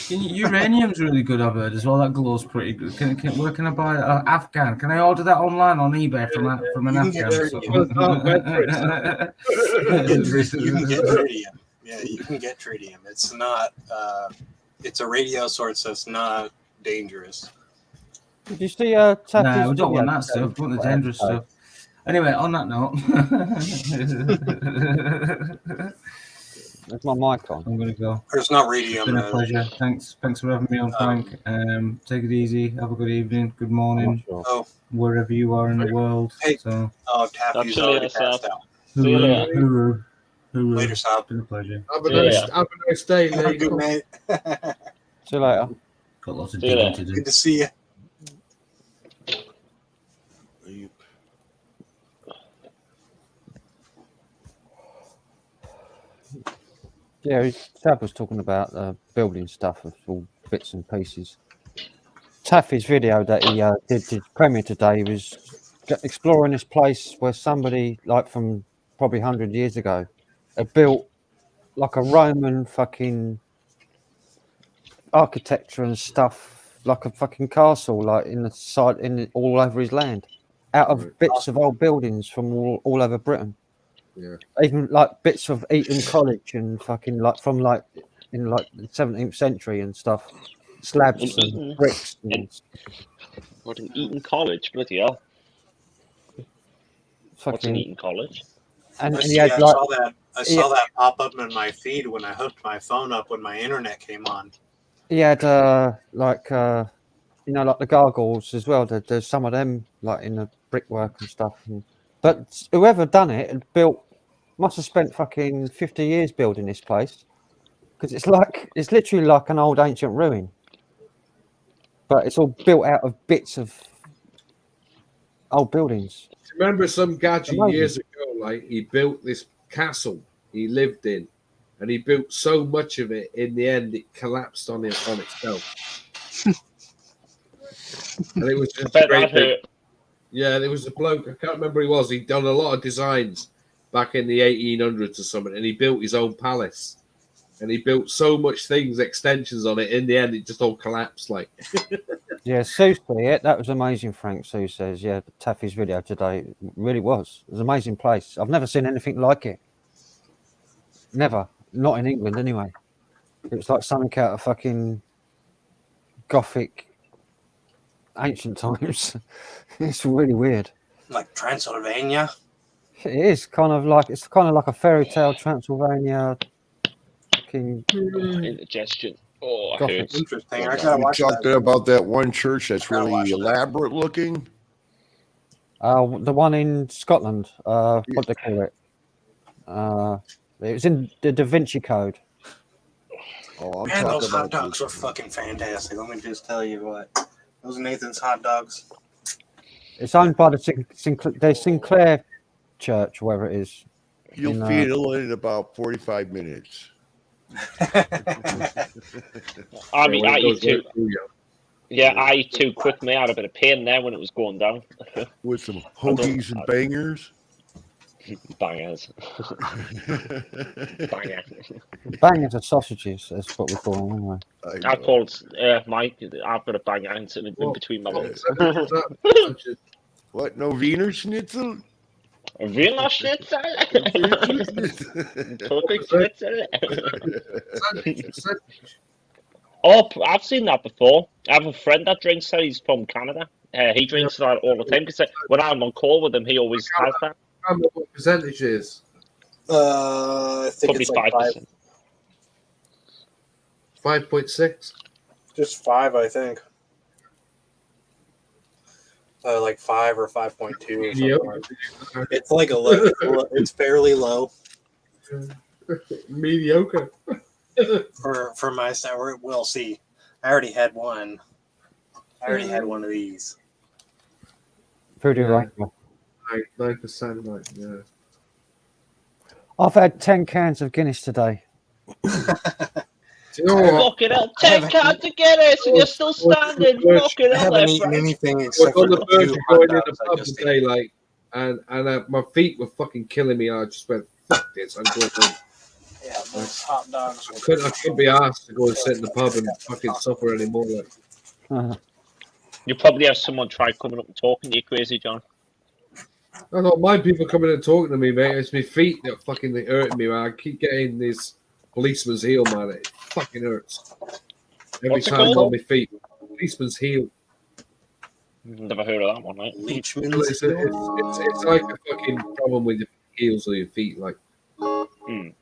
Speaker 3: Uranium's really good, I've heard as well. That glows pretty good. Where can I buy Afghan? Can I order that online on eBay from an Afghan?
Speaker 2: You can get tritium. Yeah, you can get tritium. It's not. It's a radio source that's not dangerous.
Speaker 1: Did you see
Speaker 3: No, we don't want that stuff. We want the dangerous stuff. Anyway, on that note.
Speaker 1: There's my mic on.
Speaker 3: I'm gonna go.
Speaker 2: There's not radium.
Speaker 3: It's been a pleasure. Thanks for having me on, Frank. Take it easy. Have a good evening. Good morning. Wherever you are in the world.
Speaker 2: Hey.
Speaker 3: So.
Speaker 2: Taffy's already passed out.
Speaker 3: See you later.
Speaker 2: Later, Sal.
Speaker 3: It's been a pleasure.
Speaker 4: Have a nice day.
Speaker 2: Have a good night.
Speaker 1: See you later.
Speaker 3: Got lots of digging to do.
Speaker 2: Good to see you.
Speaker 1: Yeah, Sab was talking about building stuff of all bits and pieces. Taffy's video that he did his premiere today was exploring this place where somebody like from probably 100 years ago had built like a Roman fucking architecture and stuff, like a fucking castle, like in the side all over his land, out of bits of old buildings from all over Britain.
Speaker 4: Yeah.
Speaker 1: Even like bits of Eton College and fucking like from like in like the 17th century and stuff, slabs
Speaker 5: In
Speaker 1: and
Speaker 5: Eton?
Speaker 1: bricks. And
Speaker 5: What in Eton College? Bloody hell. What's in
Speaker 1: fucking
Speaker 5: Eton College?
Speaker 1: and
Speaker 2: I
Speaker 1: he had
Speaker 2: I
Speaker 1: like
Speaker 2: saw that. I saw that pop up in my feed when I hooked my phone up when my internet came on.
Speaker 1: he had like you know, like the gargoyles as well. There's some of them like in the brickwork and stuff. But whoever done it had built must have spent fucking 50 years building this place, because it's literally like an old ancient ruin, but it's all built out of bits of old buildings.
Speaker 4: Remember some gadget
Speaker 1: Amazing.
Speaker 4: years ago, like he built this castle he lived in, and he built so much of it, in the end it collapsed on itself. And it was just
Speaker 5: Bet
Speaker 4: great.
Speaker 5: that hurt.
Speaker 4: Yeah, there was a bloke, I can't remember who he was, he'd done a lot of designs back in the 1800s or something, and he built his own palace. And he built so much things, extensions on it, in the end it just all collapsed like.
Speaker 1: Yeah, Sue said it. That was amazing, Frank. Sue says, yeah, Taffy's video today really was. It was an amazing place. I've never seen anything like it. Never. Not in England, anyway. It was like something out of fucking Gothic ancient times. It's really weird.
Speaker 2: Like Transylvania.
Speaker 1: It is kind of like a fairy tale Transylvania. Fucking
Speaker 5: Indigestion. Oh, I
Speaker 1: Gothic.
Speaker 5: hurt.
Speaker 2: Interesting. I gotta
Speaker 9: You
Speaker 2: watch
Speaker 9: talked
Speaker 2: that.
Speaker 9: about that one church that's
Speaker 2: Gotta watch
Speaker 9: really
Speaker 2: that.
Speaker 9: elaborate looking.
Speaker 1: The one in Scotland. What do they call it? It was in the Da Vinci Code.
Speaker 9: Oh, I'm
Speaker 2: Man, those
Speaker 9: talking
Speaker 2: hot
Speaker 9: about
Speaker 2: dogs
Speaker 9: this.
Speaker 2: were fucking fantastic. Let me just tell you what. Those Nathan's hot dogs.
Speaker 1: It's owned by the Sinclair Church, wherever it is.
Speaker 9: You'll
Speaker 1: in,
Speaker 9: feel it in about 45 minutes.
Speaker 5: I mean, I
Speaker 4: It goes
Speaker 5: eat too.
Speaker 4: right through you.
Speaker 5: Yeah, I eat too quick, mate. I had a bit of pain there when it was going down.
Speaker 9: With some hoagies and bangers.
Speaker 5: Bangers. Banger.
Speaker 1: Bangers are sausages. That's what we call them anyway.
Speaker 5: I called Mike. I've got a banger in between my legs.
Speaker 9: What? No Wiener Schnitzel?
Speaker 5: Wiener Schnitzel. Turkish Schnitzel. Oh, I've seen that before. I have a friend that drinks that. He's from Canada. He drinks that all the time because when I'm on call with him, he always has that.
Speaker 4: I don't know what percentage is.
Speaker 2: I think
Speaker 5: Probably
Speaker 2: it's like
Speaker 5: 5%.
Speaker 4: 5.6.
Speaker 2: just 5, I think. Like 5 or 5.2 or something. It's like a low. It's fairly low
Speaker 4: Mediocre.
Speaker 2: for my sour. We'll see. I already had one. I already had one of these.
Speaker 1: Voodoo
Speaker 4: Yeah.
Speaker 1: Ranger.
Speaker 4: 9%, like, yeah.
Speaker 1: I've had 10 cans of Guinness today.
Speaker 4: Do you know what?
Speaker 5: Fucking hell, 10 cards to get it, and you're still standing. Fucking
Speaker 2: I
Speaker 5: hell,
Speaker 2: haven't
Speaker 5: there,
Speaker 2: eaten
Speaker 5: Frank.
Speaker 2: anything
Speaker 4: I was
Speaker 2: except for
Speaker 4: on the
Speaker 2: the
Speaker 4: verge
Speaker 2: few
Speaker 4: of
Speaker 2: hot
Speaker 4: going in
Speaker 2: dogs
Speaker 4: the
Speaker 2: I
Speaker 4: pub
Speaker 2: just
Speaker 4: today,
Speaker 2: ate.
Speaker 4: like, and my feet were fucking killing me. I just went, fuck this. I'm going home.
Speaker 2: Yeah, those hot dogs.
Speaker 4: I couldn't be asked to go and sit in the pub and fucking suffer anymore. Like,
Speaker 5: You probably have someone try coming up and talking to you, Crazy John.
Speaker 4: I don't mind people coming and talking to me, mate. It's my feet that fucking hurting me, man. I keep getting this policeman's heel, man. It fucking hurts. Every
Speaker 5: What's it
Speaker 4: time I'm
Speaker 5: called?
Speaker 4: on my feet. Policeman's heel.
Speaker 5: Never heard of that one, right?
Speaker 2: Leachman's.
Speaker 4: It's like a fucking problem with your heels or your feet. Like, it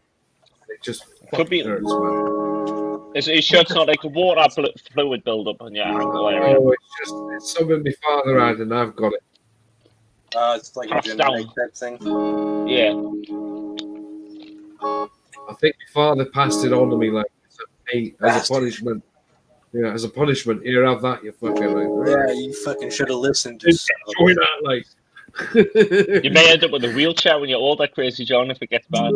Speaker 4: just
Speaker 5: Could be.
Speaker 4: fucking hurts, man.
Speaker 5: It's sure it's not like a water fluid build-up on your ankle area.
Speaker 4: Oh, it's something my father had, and I've got it.
Speaker 2: It's like a
Speaker 5: Passed
Speaker 2: genetic
Speaker 5: down.
Speaker 2: type thing.
Speaker 5: Yeah.
Speaker 4: I think my father passed it on to me like as a punishment. Yeah, as a punishment, here, have that, you fucking like.
Speaker 2: Yeah, you fucking should have listened to
Speaker 4: Enjoy that, like.
Speaker 5: You may end up with a wheelchair when you're older, Crazy John, if it gets bad.
Speaker 4: Like,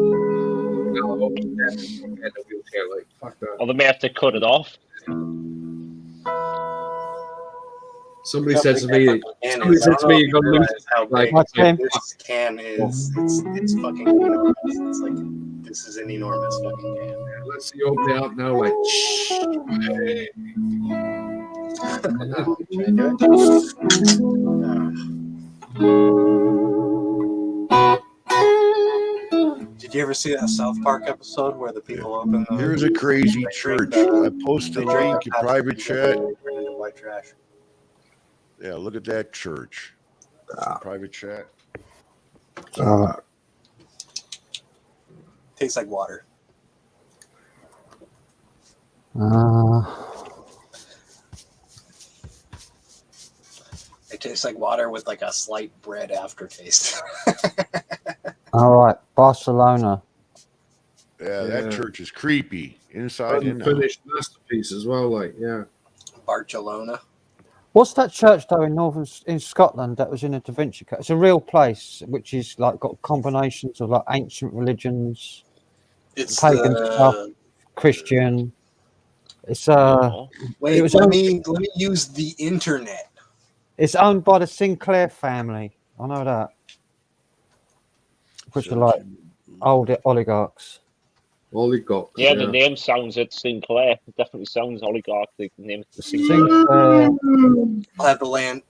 Speaker 4: fuck that.
Speaker 5: Or they may have to cut it off.
Speaker 4: Somebody said to me, you're gonna lose.
Speaker 2: how
Speaker 4: Like,
Speaker 2: big this can is. It's fucking enormous. It's like this is an enormous fucking can.
Speaker 4: Let's see, open it up now. Like,
Speaker 2: Can I do it? Did you ever see that South Park episode where the people open the?
Speaker 9: Here's a crazy church. I posted a link in private chat.
Speaker 2: Turn into white trash.
Speaker 9: Yeah, look at that church. Private chat.
Speaker 2: Tastes like water. It tastes like water with like a slight bread aftertaste.
Speaker 1: All right, Barcelona.
Speaker 9: Yeah, that church is creepy inside and out.
Speaker 4: unfinished masterpiece as well. Like, yeah.
Speaker 2: Barcelona.
Speaker 1: What's that church though in Scotland that was in a Da Vinci Code? It's a real place which is like got combinations of like ancient religions,
Speaker 2: It's
Speaker 1: pagan stuff, Christian. It's
Speaker 2: Wait,
Speaker 1: it was
Speaker 2: let me use the internet.
Speaker 1: It's owned by the Sinclair family. I know that. Which are like old oligarchs.
Speaker 4: Oligarchs.
Speaker 5: Yeah, the name sounds at Sinclair. It definitely sounds oligarch. The name of
Speaker 1: Sinclair
Speaker 2: I'll have the land.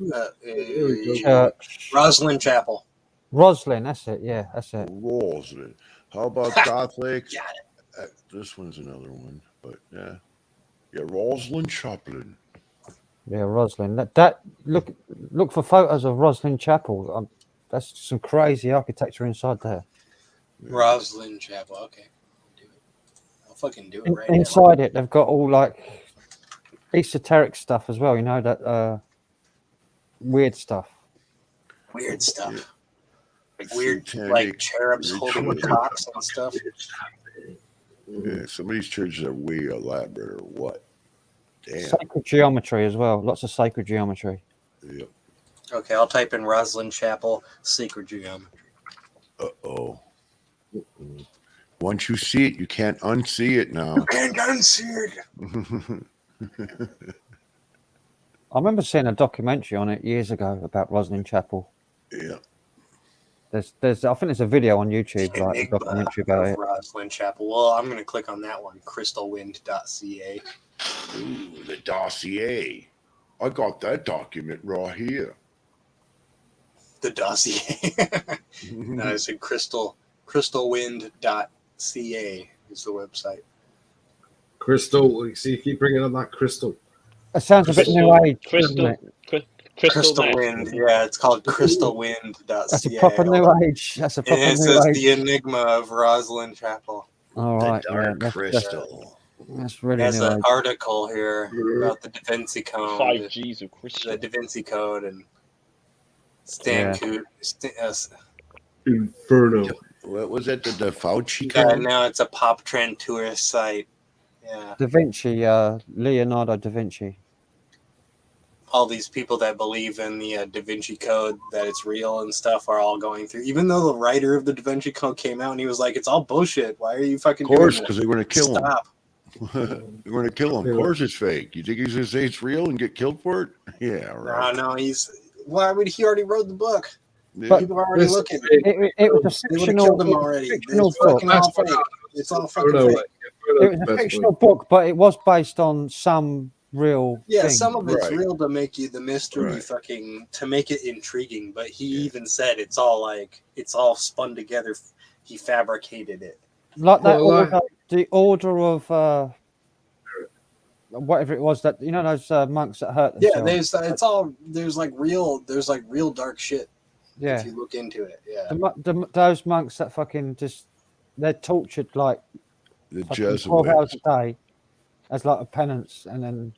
Speaker 1: Church.
Speaker 2: Roslyn Chapel.
Speaker 1: Roslyn, that's it. Yeah, that's it.
Speaker 9: Roslyn. How about Catholic?
Speaker 2: Got
Speaker 9: This one's another one, but yeah. Yeah, Roslyn Chaplin.
Speaker 1: Yeah, Roslyn. That look for photos of Roslyn Chapel. That's some crazy architecture inside there.
Speaker 2: Roslyn Chapel. Okay. Do it. I'll fucking do it right now.
Speaker 1: Inside it, they've got all like esoteric stuff as well. You know that weird stuff.
Speaker 2: Weird stuff.
Speaker 9: Yeah.
Speaker 2: Like weird,
Speaker 9: Satanic
Speaker 2: like cherubs holding
Speaker 9: ritual.
Speaker 2: cocks and stuff.
Speaker 9: Yeah, some of these churches are way elaborate or what? Damn.
Speaker 1: Sacred geometry as well. Lots of sacred geometry.
Speaker 9: Yep.
Speaker 2: Okay, I'll type in Roslyn Chapel secret geometry.
Speaker 9: Uh-oh. Once you see it, you can't unsee it now.
Speaker 2: You can't unsee it.
Speaker 1: I remember seeing a documentary on it years ago about Roslyn Chapel.
Speaker 9: Yeah.
Speaker 1: There's I think there's a video on YouTube, like a documentary about it.
Speaker 2: Roslyn Chapel. Well, I'm going to click on that one, crystalwind.ca.
Speaker 9: Ooh, the dossier. I got that document right here.
Speaker 2: The dossier. No, I said crystalwind.ca is the website.
Speaker 4: Crystal. See, you keep bringing up that crystal.
Speaker 1: It sounds a bit new age, doesn't
Speaker 5: Crystal.
Speaker 1: it?
Speaker 2: Crystal Wind. Yeah, it's called crystalwind.ca.
Speaker 1: That's a proper new age. That's a proper
Speaker 2: And it
Speaker 1: new
Speaker 2: says
Speaker 1: age.
Speaker 2: the enigma of Roslyn Chapel.
Speaker 1: All right,
Speaker 9: the dark
Speaker 1: yeah,
Speaker 9: crystal.
Speaker 1: that's really
Speaker 2: There's
Speaker 1: new
Speaker 2: an
Speaker 1: age.
Speaker 2: article here about the Da Vinci Code.
Speaker 5: 5Gs of
Speaker 2: The
Speaker 5: Christian.
Speaker 2: Da Vinci Code and Stan Coot.
Speaker 4: Inferno.
Speaker 9: What was that? The Fauci
Speaker 2: Yeah,
Speaker 9: code?
Speaker 2: now it's a pop trend tourist site. Yeah.
Speaker 1: Da Vinci, Leonardo da Vinci.
Speaker 2: All these people that believe in the Da Vinci Code, that it's real and stuff, are all going through. Even though the writer of the Da Vinci Code came out and he was like, "It's all bullshit. Why are you fucking
Speaker 9: Of course,
Speaker 2: doing
Speaker 9: because
Speaker 2: this?
Speaker 9: they were going to kill him.
Speaker 2: Stop."
Speaker 9: They're going to kill him. Of course it's fake. You think he's going to say it's real and get killed for it? Yeah, right.
Speaker 2: No, why would he already wrote the book?
Speaker 9: Yeah.
Speaker 2: People are already looking.
Speaker 1: It was a
Speaker 2: They would have
Speaker 1: fictional,
Speaker 2: killed him already.
Speaker 1: fictional
Speaker 2: It's
Speaker 1: book.
Speaker 2: fucking all fake. It's all fucking
Speaker 4: Inferno,
Speaker 2: fake.
Speaker 4: like,
Speaker 1: It was a fictional book, but it was based on some real
Speaker 2: Yeah,
Speaker 1: thing.
Speaker 2: some of it's
Speaker 9: Right.
Speaker 2: real to make you the mystery
Speaker 9: Right.
Speaker 2: fucking to make it intriguing. But he even said it's all spun together. He fabricated it.
Speaker 1: Like that
Speaker 4: Well,
Speaker 1: order, the order of whatever it was that those monks that hurt
Speaker 2: Yeah,
Speaker 1: themselves.
Speaker 2: there's like real dark shit
Speaker 1: Yeah,
Speaker 2: if you look into it. Yeah.
Speaker 1: those monks that fucking they're tortured like
Speaker 9: The
Speaker 1: fucking 12 hours
Speaker 9: Jesuits.
Speaker 1: a day as like a penance, and then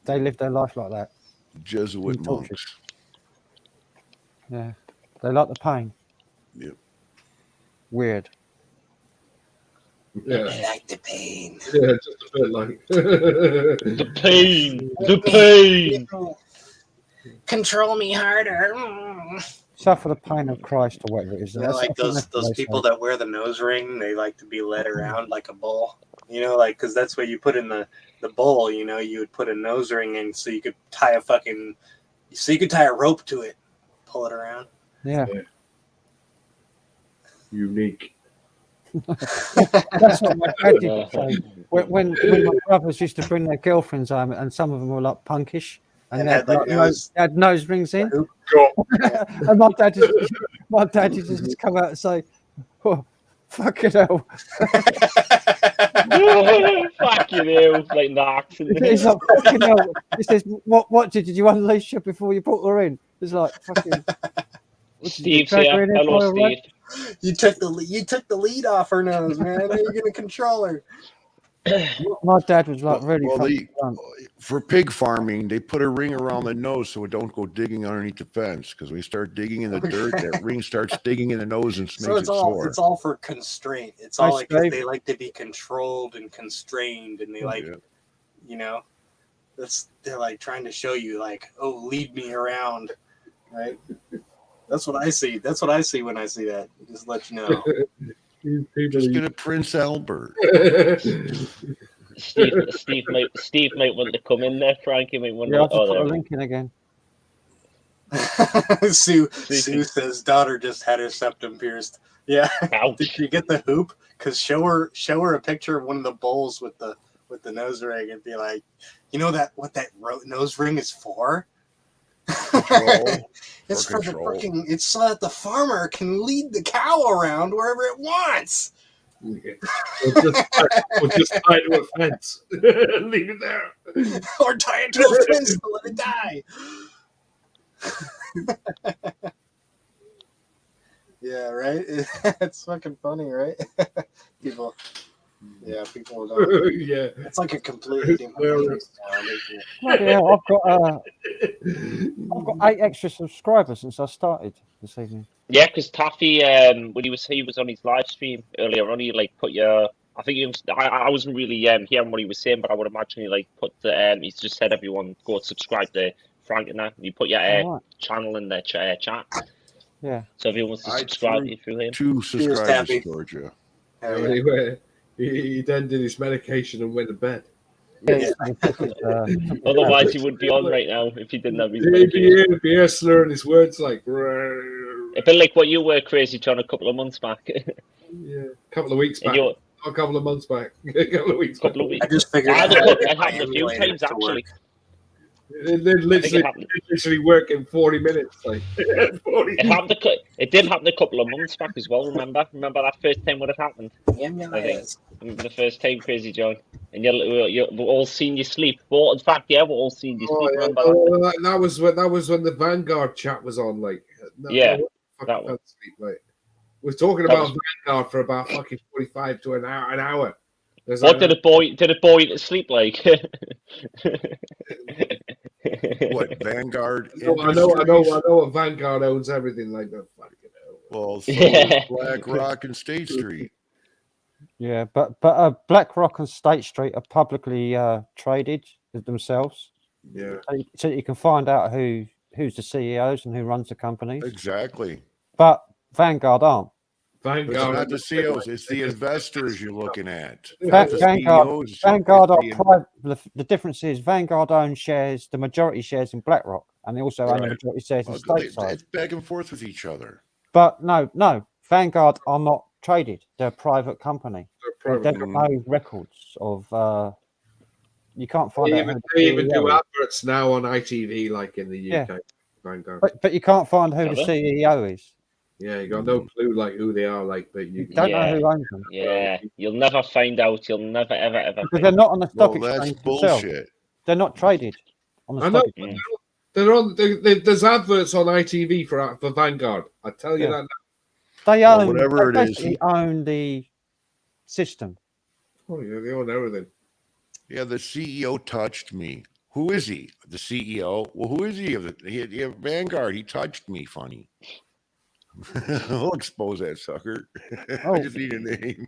Speaker 1: they live their life like that.
Speaker 9: Jesuit
Speaker 1: tortured.
Speaker 9: monks.
Speaker 1: Yeah, they like the pain.
Speaker 9: Yep.
Speaker 1: Weird.
Speaker 4: Yeah,
Speaker 2: I like the pain.
Speaker 4: yeah, just a bit like.
Speaker 5: The pain. The pain.
Speaker 2: Control me harder.
Speaker 1: Suffer the pain of Christ or whatever it is.
Speaker 2: You know, like those people that wear the nose ring, they like to be led around like a bull. You know, like because that's what you put in the bowl. You know, you would put a nose ring in so you could tie a rope to it, pull it around.
Speaker 1: Yeah.
Speaker 4: Unique.
Speaker 1: That's what my dad used to say. When my brothers used to bring their girlfriends home, and some of them were like punkish, and they had nose rings in. And my dad used to just come out and say, "Oh, fucking hell!"
Speaker 5: Fucking hell, like in the accent.
Speaker 1: It's like fucking hell. He says, "What did you unleash her before you put her in?" It's like fucking.
Speaker 5: Steve's here. Hello, Steve.
Speaker 2: You took the lead off her nose, man. How are you gonna control her?
Speaker 1: My dad was like really
Speaker 9: for pig farming, they put a ring around the nose so it don't go digging underneath the fence. Because we start digging in the dirt, that ring starts digging in the nose and makes it sore.
Speaker 2: It's all for constraint. It's all like they like to be controlled and constrained, and they you know, they're like trying to show you like, oh, lead me around, right? That's what I see. That's what I see when I see that. Just let you know.
Speaker 9: Just get a Prince Albert.
Speaker 5: Steve might want to come in there. Frankie might want
Speaker 1: to.
Speaker 5: Oh,
Speaker 1: put a link in again.
Speaker 2: Sue says daughter just had her septum pierced. Yeah.
Speaker 5: Ouch.
Speaker 2: Did you get the hoop? Because show her a picture of one of the bowls with the nose ring and be like, you know what that nose ring is for? It's for the fucking. It's so that the farmer can lead the cow around wherever it wants.
Speaker 4: Yeah. Or just tie it to a fence. Leave it there.
Speaker 2: Or tie it to a fence to let it die. Yeah, right? It's fucking funny, right? People don't.
Speaker 4: Yeah.
Speaker 2: It's like a completely different
Speaker 1: I've got 8 extra subscribers since I started this evening.
Speaker 5: Yeah, because Taffy, when he was on his live stream earlier on, he like put your. I think I wasn't really hearing what he was saying, but I would imagine he like put the. He's just said everyone go subscribe to Frank and that. And you put your channel in the chat.
Speaker 1: Yeah.
Speaker 5: So if he wants to subscribe through him.
Speaker 9: 2 subscribers, Georgia.
Speaker 4: Anyway, he then did his medication and went to bed.
Speaker 1: Yeah.
Speaker 5: Otherwise, he would be on right now if he didn't have his
Speaker 4: medication. He'd be here slurring his words like.
Speaker 5: A bit like what you were, Crazy John, a couple of months back.
Speaker 4: Yeah, a couple of weeks back. A couple of months back. A couple of weeks back.
Speaker 2: I just figured
Speaker 5: it happened a few times, actually.
Speaker 4: They're literally working 40 minutes. Like 40.
Speaker 5: It did happen a couple of months back as well. Remember that first time when it happened?
Speaker 2: Yeah,
Speaker 5: I think. Remember the first time, Crazy John, and we're all seeing you sleep. Well, in fact, we're all seeing you sleep. Remember
Speaker 4: that was when the Vanguard chat was on. Like,
Speaker 5: that one.
Speaker 4: Sleep, like. We're talking about Vanguard for about fucking 45 to an hour.
Speaker 5: What did it bore you to sleep like?
Speaker 9: What, Vanguard?
Speaker 4: I know what Vanguard owns everything like that. Fucking hell.
Speaker 9: Well, so does BlackRock and State Street.
Speaker 1: Yeah, but BlackRock and State Street are publicly traded themselves.
Speaker 4: Yeah.
Speaker 1: So you can find out who's the CEOs and who runs the companies.
Speaker 9: Exactly.
Speaker 1: But Vanguard aren't.
Speaker 9: Vanguard, it's not the CEOs, it's the investors you're looking at.
Speaker 1: Vanguard are private. The difference is Vanguard owns shares, the majority shares in BlackRock, and they also own the majority shares in Stateside.
Speaker 9: It's back and forth with each other.
Speaker 1: But no, Vanguard are not traded. They're a private company. They've got no records of. You can't find out.
Speaker 4: They even do adverts now on ITV, like in the UK. Vanguard.
Speaker 1: But you can't find who the CEO is.
Speaker 4: Yeah, you got no clue like who they are, like, but you
Speaker 1: don't know who owns them.
Speaker 5: Yeah, you'll never find out. You'll never ever.
Speaker 1: Because they're not on the stock exchange.
Speaker 9: That's bullshit.
Speaker 1: They're not traded on the stock exchange.
Speaker 4: They're on. There's adverts on ITV for Vanguard. I tell you that now.
Speaker 1: They own
Speaker 9: whatever it is.
Speaker 1: They own the system.
Speaker 4: Oh yeah, they own everything.
Speaker 9: Yeah, the CEO touched me. Who is he? The CEO? Well, who is he? He Vanguard. He touched me. Funny. I'll expose that sucker. I just need a name.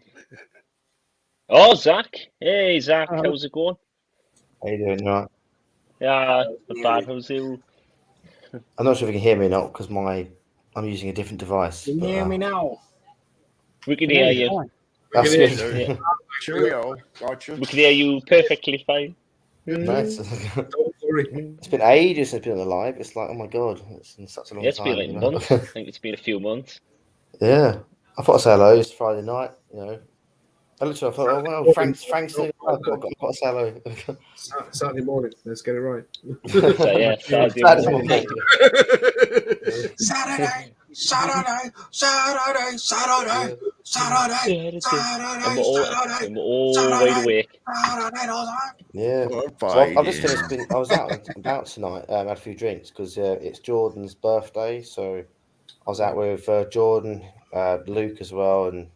Speaker 5: Oh, Zach. Hey, Zach. How's it going?
Speaker 10: How you doing? Right.
Speaker 5: Yeah, not bad. How's you?
Speaker 10: I'm not sure if you can hear me or not because I'm using a different device.
Speaker 2: Can you hear me now?
Speaker 5: We can hear you.
Speaker 1: fine.
Speaker 10: That's
Speaker 4: We can
Speaker 10: good.
Speaker 4: hear
Speaker 5: Yeah.
Speaker 9: Cheerio. Gotcha.
Speaker 5: We can hear you perfectly fine.
Speaker 10: Nice.
Speaker 4: Don't worry.
Speaker 10: It's been ages since I've been on the live. It's like, oh my god, it's been such a long
Speaker 5: Yeah, it's
Speaker 10: time.
Speaker 5: been like
Speaker 10: you know?
Speaker 5: months. I think it's been a few months.
Speaker 10: Yeah, I thought I'd say hello. It's Friday night. You know, I thought, oh well, Frank's I've got to say hello.
Speaker 4: Saturday morning. Let's get it right.
Speaker 5: So yeah, Saturday
Speaker 10: Saturday
Speaker 5: morning.
Speaker 10: morning.
Speaker 2: Saturday.
Speaker 5: And we're all wide awake.
Speaker 10: Yeah.
Speaker 9: Oh,
Speaker 10: So I've just
Speaker 9: fine.
Speaker 10: finished. I was out and about tonight. Had a few drinks because it's Jordan's birthday. So I was out with Jordan, Luke as well, and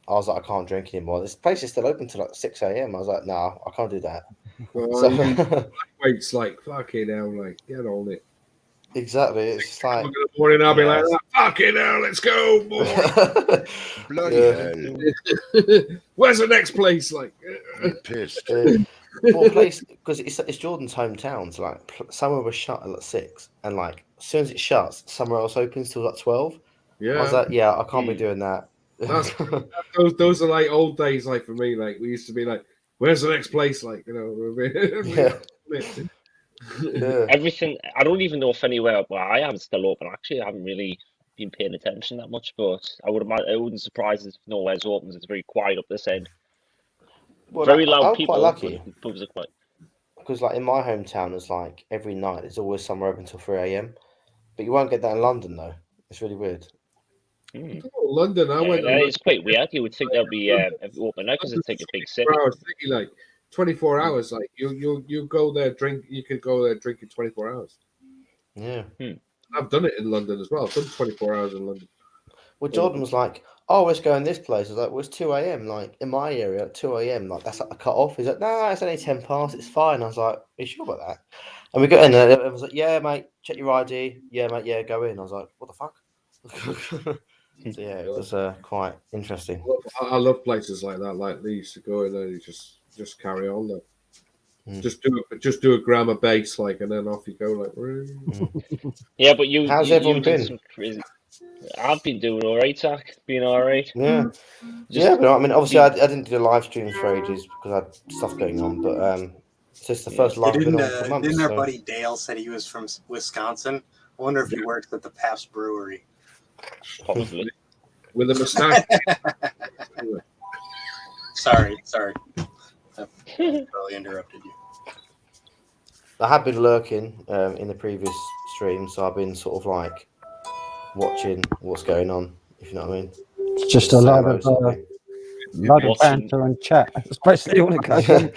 Speaker 10: I was like, I can't drink anymore. This place is still open till like 6 a.m. I was like, no, I can't do that.
Speaker 4: Well, you
Speaker 10: So
Speaker 4: waits like fucking hell, like get on it.
Speaker 10: exactly, it's just like
Speaker 4: In the morning, I'll be
Speaker 10: Yeah.
Speaker 4: like, fucking hell, let's go, boy.
Speaker 9: Bloody
Speaker 10: Yeah.
Speaker 9: hell.
Speaker 4: Where's the next place? Like,
Speaker 9: I'm pissed.
Speaker 10: what place? Because it's Jordan's hometown. So like somewhere was shut at like 6, and like as soon as it shuts, somewhere else opens till like 12. I
Speaker 4: yeah,
Speaker 10: was like, yeah, I can't be doing that.
Speaker 4: That's- those are like old days. Like for me, like we used to be like, where's the next place? Like, you know,
Speaker 10: Yeah. Yeah.
Speaker 5: Everything. I don't even know if anywhere where I am still open. Actually, I haven't really been paying attention that much, but I would imagine it wouldn't surprise us if nowhere's open. It's very quiet up this end.
Speaker 10: Well,
Speaker 5: Very
Speaker 10: like,
Speaker 5: loud
Speaker 10: I'm
Speaker 5: people.
Speaker 10: quite lucky
Speaker 5: But pubs are quiet.
Speaker 10: because like in my hometown, it's like every night there's always somewhere open till 3 a.m. But you won't get that in London though. It's really weird.
Speaker 5: Mm.
Speaker 4: London. I went.
Speaker 5: Yeah, it's quite weird. You would think there'd be open now because it's like a big city.
Speaker 4: 24 hours city, like 24 hours. Like you go there, drink. You could go there, drink in 24 hours.
Speaker 10: Yeah.
Speaker 4: I've done it in London as well. I've done 24 hours in London.
Speaker 10: Well, Jordan was like, "Oh, let's go in this place." I was like, "Well, it's 2 a.m. Like in my area, at 2 a.m. Like that's like the cut off." He's like, "No, it's only 10 past. It's fine." I was like, "Are you sure about that?" And we got in there. And I was like, "Yeah, mate, check your ID. Yeah, mate, yeah, go in." I was like, "What the fuck?" So yeah, it was quite interesting.
Speaker 4: I love places like that. Like they used to go in there, you just carry on there. Just do a grammar bass, like, and then off you go. Like,
Speaker 5: Yeah, but you.
Speaker 10: How's
Speaker 5: you
Speaker 10: everyone
Speaker 5: did
Speaker 10: been?
Speaker 5: some crazy. I've been doing all right, Zach. Been all right.
Speaker 10: Yeah, yeah, but I mean, obviously, I didn't do the live streams for ages because I had stuff going on. But it's just the first live I've been on for months.
Speaker 2: Didn't our
Speaker 10: So.
Speaker 2: buddy Dale said he was from Wisconsin? I wonder if he works at the Pabst Brewery.
Speaker 5: Probably.
Speaker 4: with a moustache.
Speaker 2: Sorry. I probably interrupted you.
Speaker 10: I have been lurking in the previous stream, so I've been sort of like watching what's going on, if you know what I mean.
Speaker 1: It's just a lot of banter and chat. That's basically all it goes on.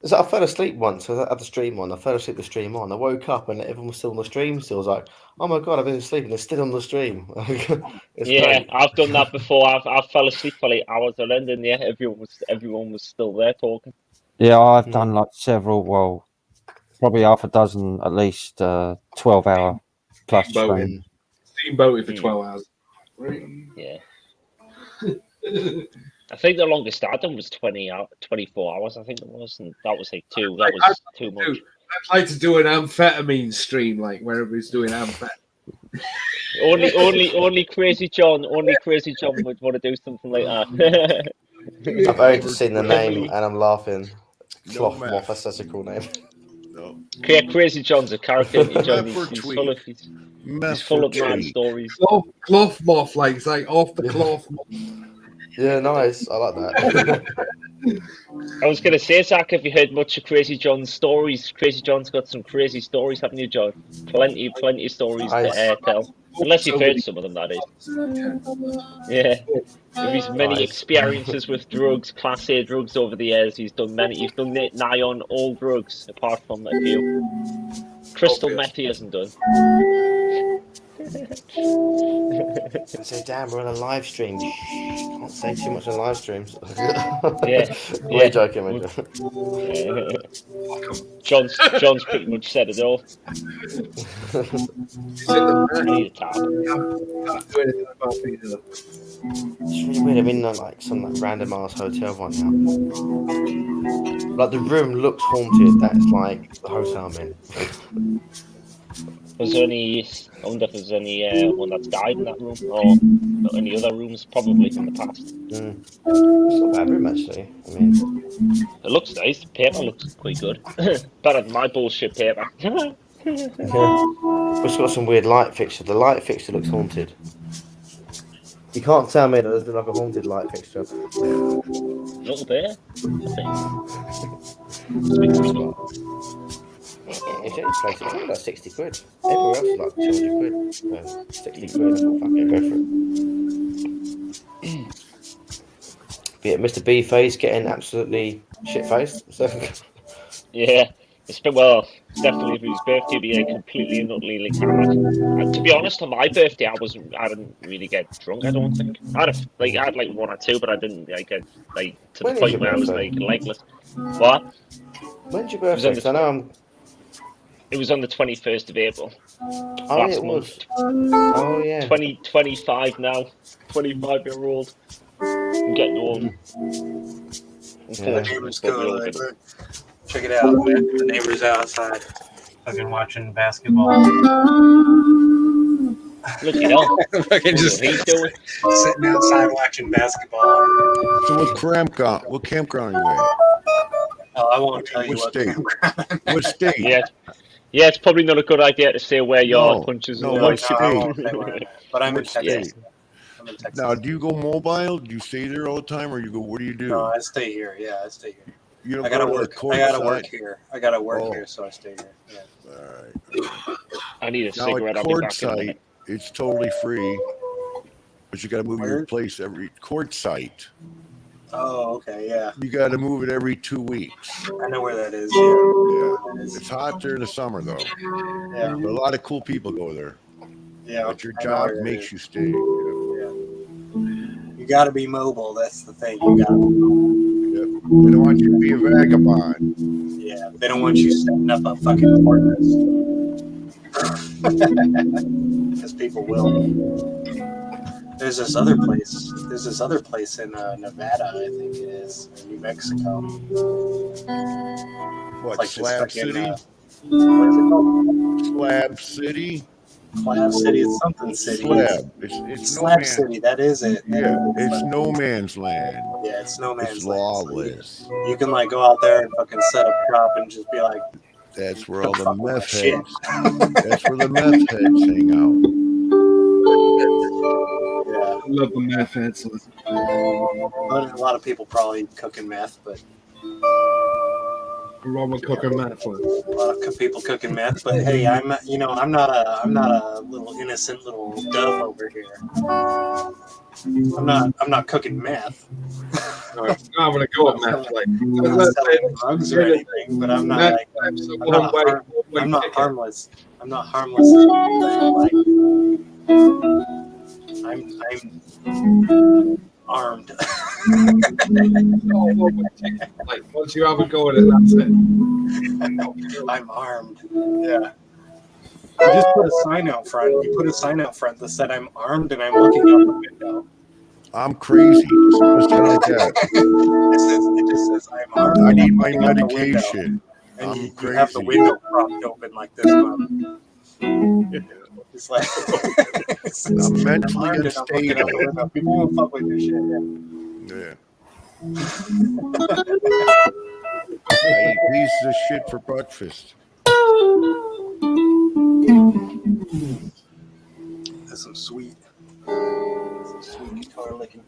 Speaker 10: So I fell asleep once. I had the stream on. I fell asleep the stream on. I woke up and everyone was still on the stream. Still, I was like, "Oh my god, I've been asleep and they're still on the stream." It's
Speaker 5: Yeah,
Speaker 10: great.
Speaker 5: I've done that before. I fell asleep for like hours on end, and yeah, everyone was still there talking.
Speaker 1: Yeah, I've done like several, well, probably half a dozen at least 12-hour plus streams.
Speaker 4: Steamboating for 12 hours.
Speaker 5: Yeah. I think the longest I'd done was 24 hours. I think it was, and that was like two. That was too much.
Speaker 4: I'd like to do an amphetamine stream, like where everybody's doing amphetamine.
Speaker 5: Only Crazy John would want to do something like that.
Speaker 10: I've only just seen the name and I'm laughing.
Speaker 9: No
Speaker 10: Cloth
Speaker 9: math.
Speaker 10: Moth, that's such a cool name.
Speaker 9: No.
Speaker 5: Yeah, Crazy John's a character. John,
Speaker 9: Meth or
Speaker 5: he's
Speaker 9: tweed?
Speaker 5: full of
Speaker 9: Meth
Speaker 5: he's full
Speaker 9: or
Speaker 5: of mad
Speaker 9: tweed?
Speaker 5: stories.
Speaker 4: Cloth moth, like it's like off the cloth moth.
Speaker 10: Yeah, nice. I like that.
Speaker 5: I was gonna say, Zach, have you heard much of Crazy John's stories? Crazy John's got some crazy stories, haven't you, John? Plenty of stories to tell. Unless you've heard some of them, that is. Yeah. With his many experiences with drugs, Class A drugs over the years, he's done nigh on all drugs, apart from a few. Crystal meth he hasn't done.
Speaker 10: So damn, we're on a live stream. Can't say too much on live streams.
Speaker 5: Yeah.
Speaker 10: We're joking. We're joking.
Speaker 5: John's pretty much said it all. I need a tap.
Speaker 4: Can't do anything about being
Speaker 10: It's really weird. I'm in like some like random ass hotel right now. Like the room looks haunted. That's like the hotel I'm in.
Speaker 5: Was there any? I wonder if there's any one that's died in that room, or any other rooms, probably in the past.
Speaker 10: It's not a bad room actually. I mean,
Speaker 5: It looks nice. The paper looks quite good. Better than my bullshit paper.
Speaker 10: it's got some weird light fixture. The light fixture looks haunted. You can't tell me that there's been like a haunted light fixture.
Speaker 5: Little bit.
Speaker 10: It's any place. It's only like 60 quid. Everywhere else is like 200 quid. 60 quid. Fuck it, go for it. But yeah, Mr. B face getting absolutely shit faced. So
Speaker 5: Yeah, it's definitely for his birthday, be completely and utterly like hammered. And to be honest, on my birthday, I didn't really get drunk. I don't think I had like one or two, but I didn't get like to
Speaker 10: When
Speaker 5: the
Speaker 10: is
Speaker 5: point
Speaker 10: your
Speaker 5: where I was
Speaker 10: birthday?
Speaker 5: like legless. What?
Speaker 10: When's your birthday? 'Cause I know I'm.
Speaker 5: It was on the 21st of April.
Speaker 10: Oh,
Speaker 5: last
Speaker 10: yeah, it
Speaker 5: month.
Speaker 10: was. Oh yeah.
Speaker 5: 25 now. 25-year-old. I'm getting old.
Speaker 10: Yeah.
Speaker 2: The neighbors go like, check it out, man. The neighbors outside, fucking watching basketball.
Speaker 5: Look at him.
Speaker 2: Fucking just
Speaker 5: What he's doing.
Speaker 2: sitting outside watching basketball.
Speaker 9: So what campground are you at?
Speaker 2: Oh, I won't tell you
Speaker 9: What
Speaker 2: what
Speaker 9: state?
Speaker 2: campground.
Speaker 9: What state?
Speaker 5: Yeah, it's probably not a good idea to say where your
Speaker 9: No,
Speaker 5: punches
Speaker 9: no,
Speaker 5: are.
Speaker 9: what
Speaker 2: No, I won't say where I'm at. But I'm in
Speaker 9: What state?
Speaker 2: Texas. I'm in Texas.
Speaker 9: Now, do you go mobile? Do you stay there all the time, or you go? What do you do?
Speaker 2: No, I stay here. Yeah, I stay here.
Speaker 9: You don't
Speaker 2: I gotta
Speaker 9: go to the
Speaker 2: work.
Speaker 9: court
Speaker 2: I gotta
Speaker 9: side?
Speaker 2: work here. I gotta work
Speaker 9: Oh.
Speaker 2: here, so I stay here. Yeah.
Speaker 9: All right.
Speaker 5: I need a
Speaker 9: Now
Speaker 5: cigarette.
Speaker 9: at
Speaker 5: I'll be
Speaker 9: court
Speaker 5: back in a
Speaker 9: site,
Speaker 5: minute.
Speaker 9: it's totally free, but you got to move your
Speaker 2: Where?
Speaker 9: place every court site.
Speaker 2: Oh, okay. Yeah,
Speaker 9: You got to move it every 2 weeks.
Speaker 2: I know where that is.
Speaker 9: Yeah,
Speaker 2: Yeah.
Speaker 9: it's hot during the summer though.
Speaker 2: Yeah.
Speaker 9: But a lot of cool people go there.
Speaker 2: Yeah.
Speaker 9: But your
Speaker 2: I know
Speaker 9: job
Speaker 2: where that
Speaker 9: makes
Speaker 2: is.
Speaker 9: you stay.
Speaker 2: You got to be mobile. That's the thing. You got to be mobile.
Speaker 9: They don't want you to be a vagabond.
Speaker 2: Yeah. They don't want you setting up a fucking fortress. Because people will. There's this other place. There's this other place in Nevada, I think it is, or New Mexico.
Speaker 9: What,
Speaker 2: Like this
Speaker 9: Slab
Speaker 2: fucking,
Speaker 9: City?
Speaker 2: what is it called?
Speaker 9: Slab City?
Speaker 2: Slab City. It's something city.
Speaker 9: Slab. It's
Speaker 2: Slab
Speaker 9: no
Speaker 2: City. That is it.
Speaker 9: Yeah, it's no man's land.
Speaker 2: Yeah, it's no man's
Speaker 9: It's
Speaker 2: land.
Speaker 9: lawless.
Speaker 2: You can like go out there and fucking set up shop and just be like,
Speaker 9: That's where all the
Speaker 2: fuck with
Speaker 9: meth
Speaker 2: shit.
Speaker 9: heads. That's where the meth heads hang out.
Speaker 2: Yeah.
Speaker 4: I love the meth heads.
Speaker 2: A lot of people probably cooking meth, but
Speaker 4: Robert cooking meth.
Speaker 2: a lot of people cooking meth. But hey, I'm not a little innocent little dove over here. I'm not cooking meth.
Speaker 4: I'm gonna go with meth. Like,
Speaker 2: I'm not selling drugs or anything, but I'm not like I'm not harmless. I'm not harmless. Like, I'm armed.
Speaker 4: Like, once you have a go at it, that's it.
Speaker 2: I'm armed. Yeah. You just put a sign out front. You put a sign out front that said I'm armed and I'm looking out the window.
Speaker 9: I'm crazy. Just like that.
Speaker 2: It just says I'm armed.
Speaker 9: I
Speaker 2: and
Speaker 9: need
Speaker 2: I'm
Speaker 9: my
Speaker 2: looking out the window.
Speaker 9: medication.
Speaker 2: And
Speaker 9: I'm
Speaker 2: you
Speaker 9: crazy.
Speaker 2: have the window propped open like this. It's like
Speaker 9: I'm mentally
Speaker 2: armed and I'm looking out the
Speaker 9: unstable.
Speaker 2: window. People won't fuck with your shit.
Speaker 9: Yeah. I eat pieces of shit for breakfast.
Speaker 2: That's some sweet guitar licking.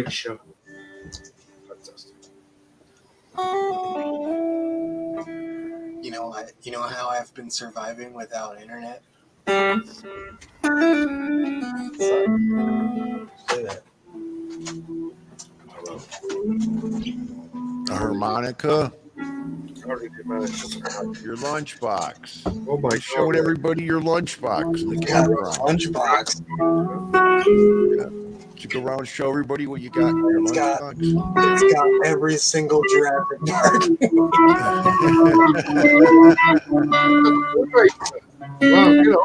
Speaker 4: great show. Fantastic.
Speaker 2: You know how I've been surviving without internet? Say that.
Speaker 9: A harmonica,
Speaker 4: I already did manage.
Speaker 9: your lunchbox.
Speaker 4: Oh my
Speaker 9: You're showing
Speaker 4: God.
Speaker 9: everybody your lunchbox in the
Speaker 2: Yeah,
Speaker 9: campground.
Speaker 2: lunchbox.
Speaker 9: You go around and show everybody what you got in your
Speaker 2: It's got-
Speaker 9: lunchbox.
Speaker 2: It's got every single Jurassic Park.
Speaker 4: Well, you know,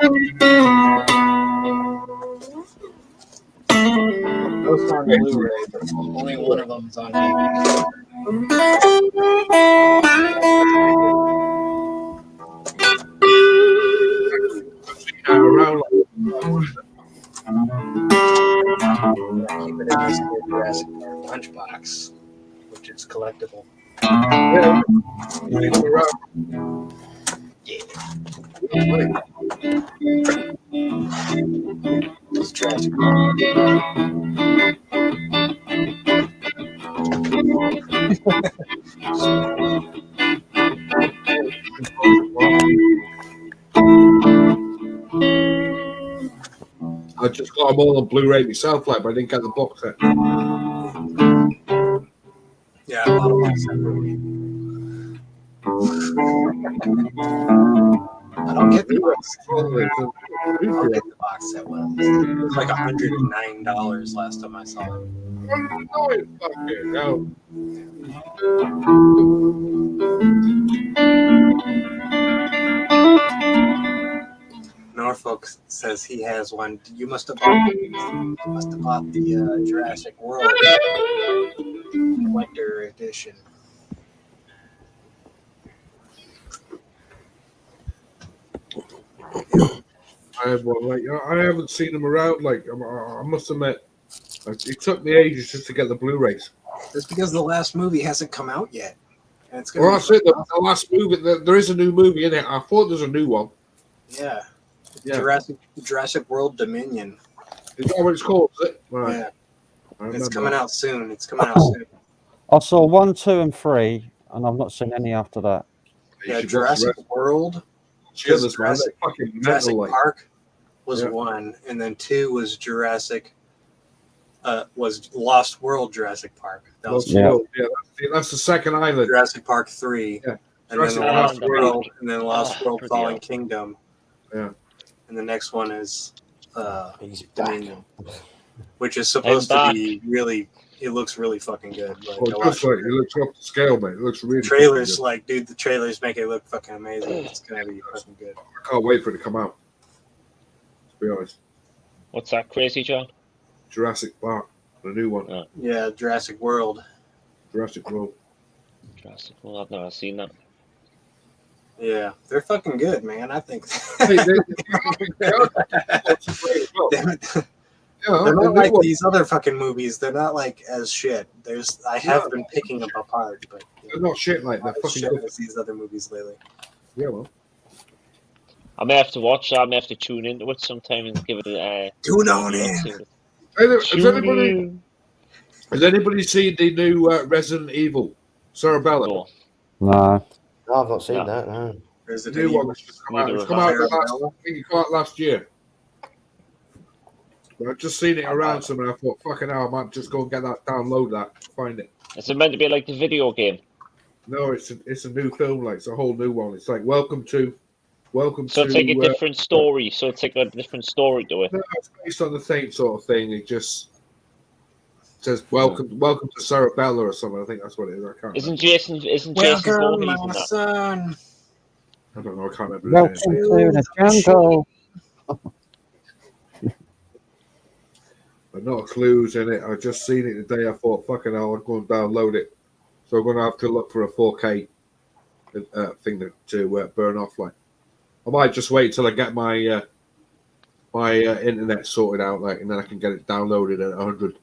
Speaker 2: Those on Blu-ray, but only one of them's on DVD.
Speaker 4: around like,
Speaker 2: Keep it in this Jurassic Park lunchbox, which is collectible.
Speaker 4: yeah, around.
Speaker 2: It's Jurassic Park.
Speaker 4: I just got them all on Blu-ray myself, like, but I didn't get the box set.
Speaker 2: Yeah, I bought them all separately. I don't get the box set. I don't get the box set one. It was like $109 last time I saw it. Norfolk says he has one. You must have bought the Jurassic World collector edition.
Speaker 4: I have one. Like, I haven't seen them around. Like, I must admit, it took me ages just to get the Blu-rays.
Speaker 2: That's because the last movie hasn't come out yet. And it's gonna
Speaker 4: Well,
Speaker 2: be
Speaker 4: that's it. The last movie. There is a new movie in it. I thought there's a new one.
Speaker 2: yeah.
Speaker 4: Yeah.
Speaker 2: Jurassic World Dominion.
Speaker 4: Is that what it's called? Is it? Right.
Speaker 2: Yeah.
Speaker 4: I
Speaker 2: It's
Speaker 4: remember
Speaker 2: coming
Speaker 4: that.
Speaker 2: out soon. It's coming out soon.
Speaker 1: I saw 1, 2, and 3, and I've not seen any after that.
Speaker 4: You
Speaker 2: Yeah,
Speaker 4: should watch the
Speaker 2: Jurassic
Speaker 4: rest.
Speaker 2: World.
Speaker 4: Cheers, man.
Speaker 2: Jurassic-
Speaker 4: They're fucking
Speaker 2: Jurassic
Speaker 4: mental, like.
Speaker 2: Park was
Speaker 4: Yeah.
Speaker 2: 1, and then 2 was was Lost World Jurassic Park. That was
Speaker 4: Lost World. Yeah, that's the second island.
Speaker 2: Jurassic Park 3.
Speaker 4: Yeah.
Speaker 2: And
Speaker 4: Jurassic
Speaker 2: then
Speaker 5: Park
Speaker 2: Lost
Speaker 5: 3.
Speaker 2: World, and then Lost World
Speaker 5: bloody
Speaker 2: Fallen
Speaker 5: hell.
Speaker 2: Kingdom.
Speaker 4: Yeah.
Speaker 2: And the next one is
Speaker 10: He's back.
Speaker 2: Dominion, which is supposed to be really. It looks really fucking good. Like,
Speaker 4: Well,
Speaker 2: I
Speaker 4: just
Speaker 2: watched
Speaker 4: like it looks up to scale, mate. It looks really.
Speaker 2: trailers,
Speaker 4: fucking
Speaker 2: like, dude, the trailers make it look fucking amazing. It's gonna be fucking good.
Speaker 4: good. I can't wait for it to come out. To be honest,
Speaker 5: What's that, Crazy John?
Speaker 4: Jurassic Park, the new one,
Speaker 2: Yeah, Jurassic World.
Speaker 4: Jurassic World.
Speaker 5: Jurassic World. I've never seen that.
Speaker 2: Yeah, they're fucking good, man. I think.
Speaker 4: Hey, they are
Speaker 2: They're
Speaker 4: the
Speaker 2: not
Speaker 4: new
Speaker 2: like
Speaker 4: one.
Speaker 2: these other fucking movies. They're not like as shit. I have been picking them apart, but
Speaker 4: They're not shit like
Speaker 2: not
Speaker 4: they're
Speaker 2: as
Speaker 4: fucking
Speaker 2: shit
Speaker 4: good.
Speaker 2: as these other movies lately.
Speaker 4: Yeah, well.
Speaker 5: I may have to watch that. I may have to tune into it sometime and give it a.
Speaker 2: Tune on in.
Speaker 4: Has anybody seen the new Resident Evil? Cerebella?
Speaker 5: No.
Speaker 1: No.
Speaker 10: No, I've not seen that. No.
Speaker 2: There's
Speaker 4: The
Speaker 2: a
Speaker 4: new one that's just come out.
Speaker 5: Neither
Speaker 4: It's
Speaker 5: have
Speaker 4: come
Speaker 5: I.
Speaker 4: out I think it came out last year. But I've just seen it around somewhere. I thought, fucking hell, I might just go and get that, download that, find it.
Speaker 5: Is it meant to be like the video game?
Speaker 4: No, it's a new film. Like it's a whole new one. It's like welcome
Speaker 5: So
Speaker 4: to.
Speaker 5: it's like a different story. So it's like a different story to it.
Speaker 4: No, it's based on the same sort of thing. It just says welcome to Cerebella or something. I think that's what it is. I can't.
Speaker 5: Isn't Jason Voorhees in that?
Speaker 2: son.
Speaker 4: I don't know. I can't remember.
Speaker 1: Welcome
Speaker 4: His name.
Speaker 1: to the jungle.
Speaker 4: But not a clues in it. I just seen it today. I thought, fucking hell, I'm going to download it. So I'm going to have to look for a 4K thing to burn off. Like, I might just wait till I get my my internet sorted out, like, and then I can get it downloaded at 100.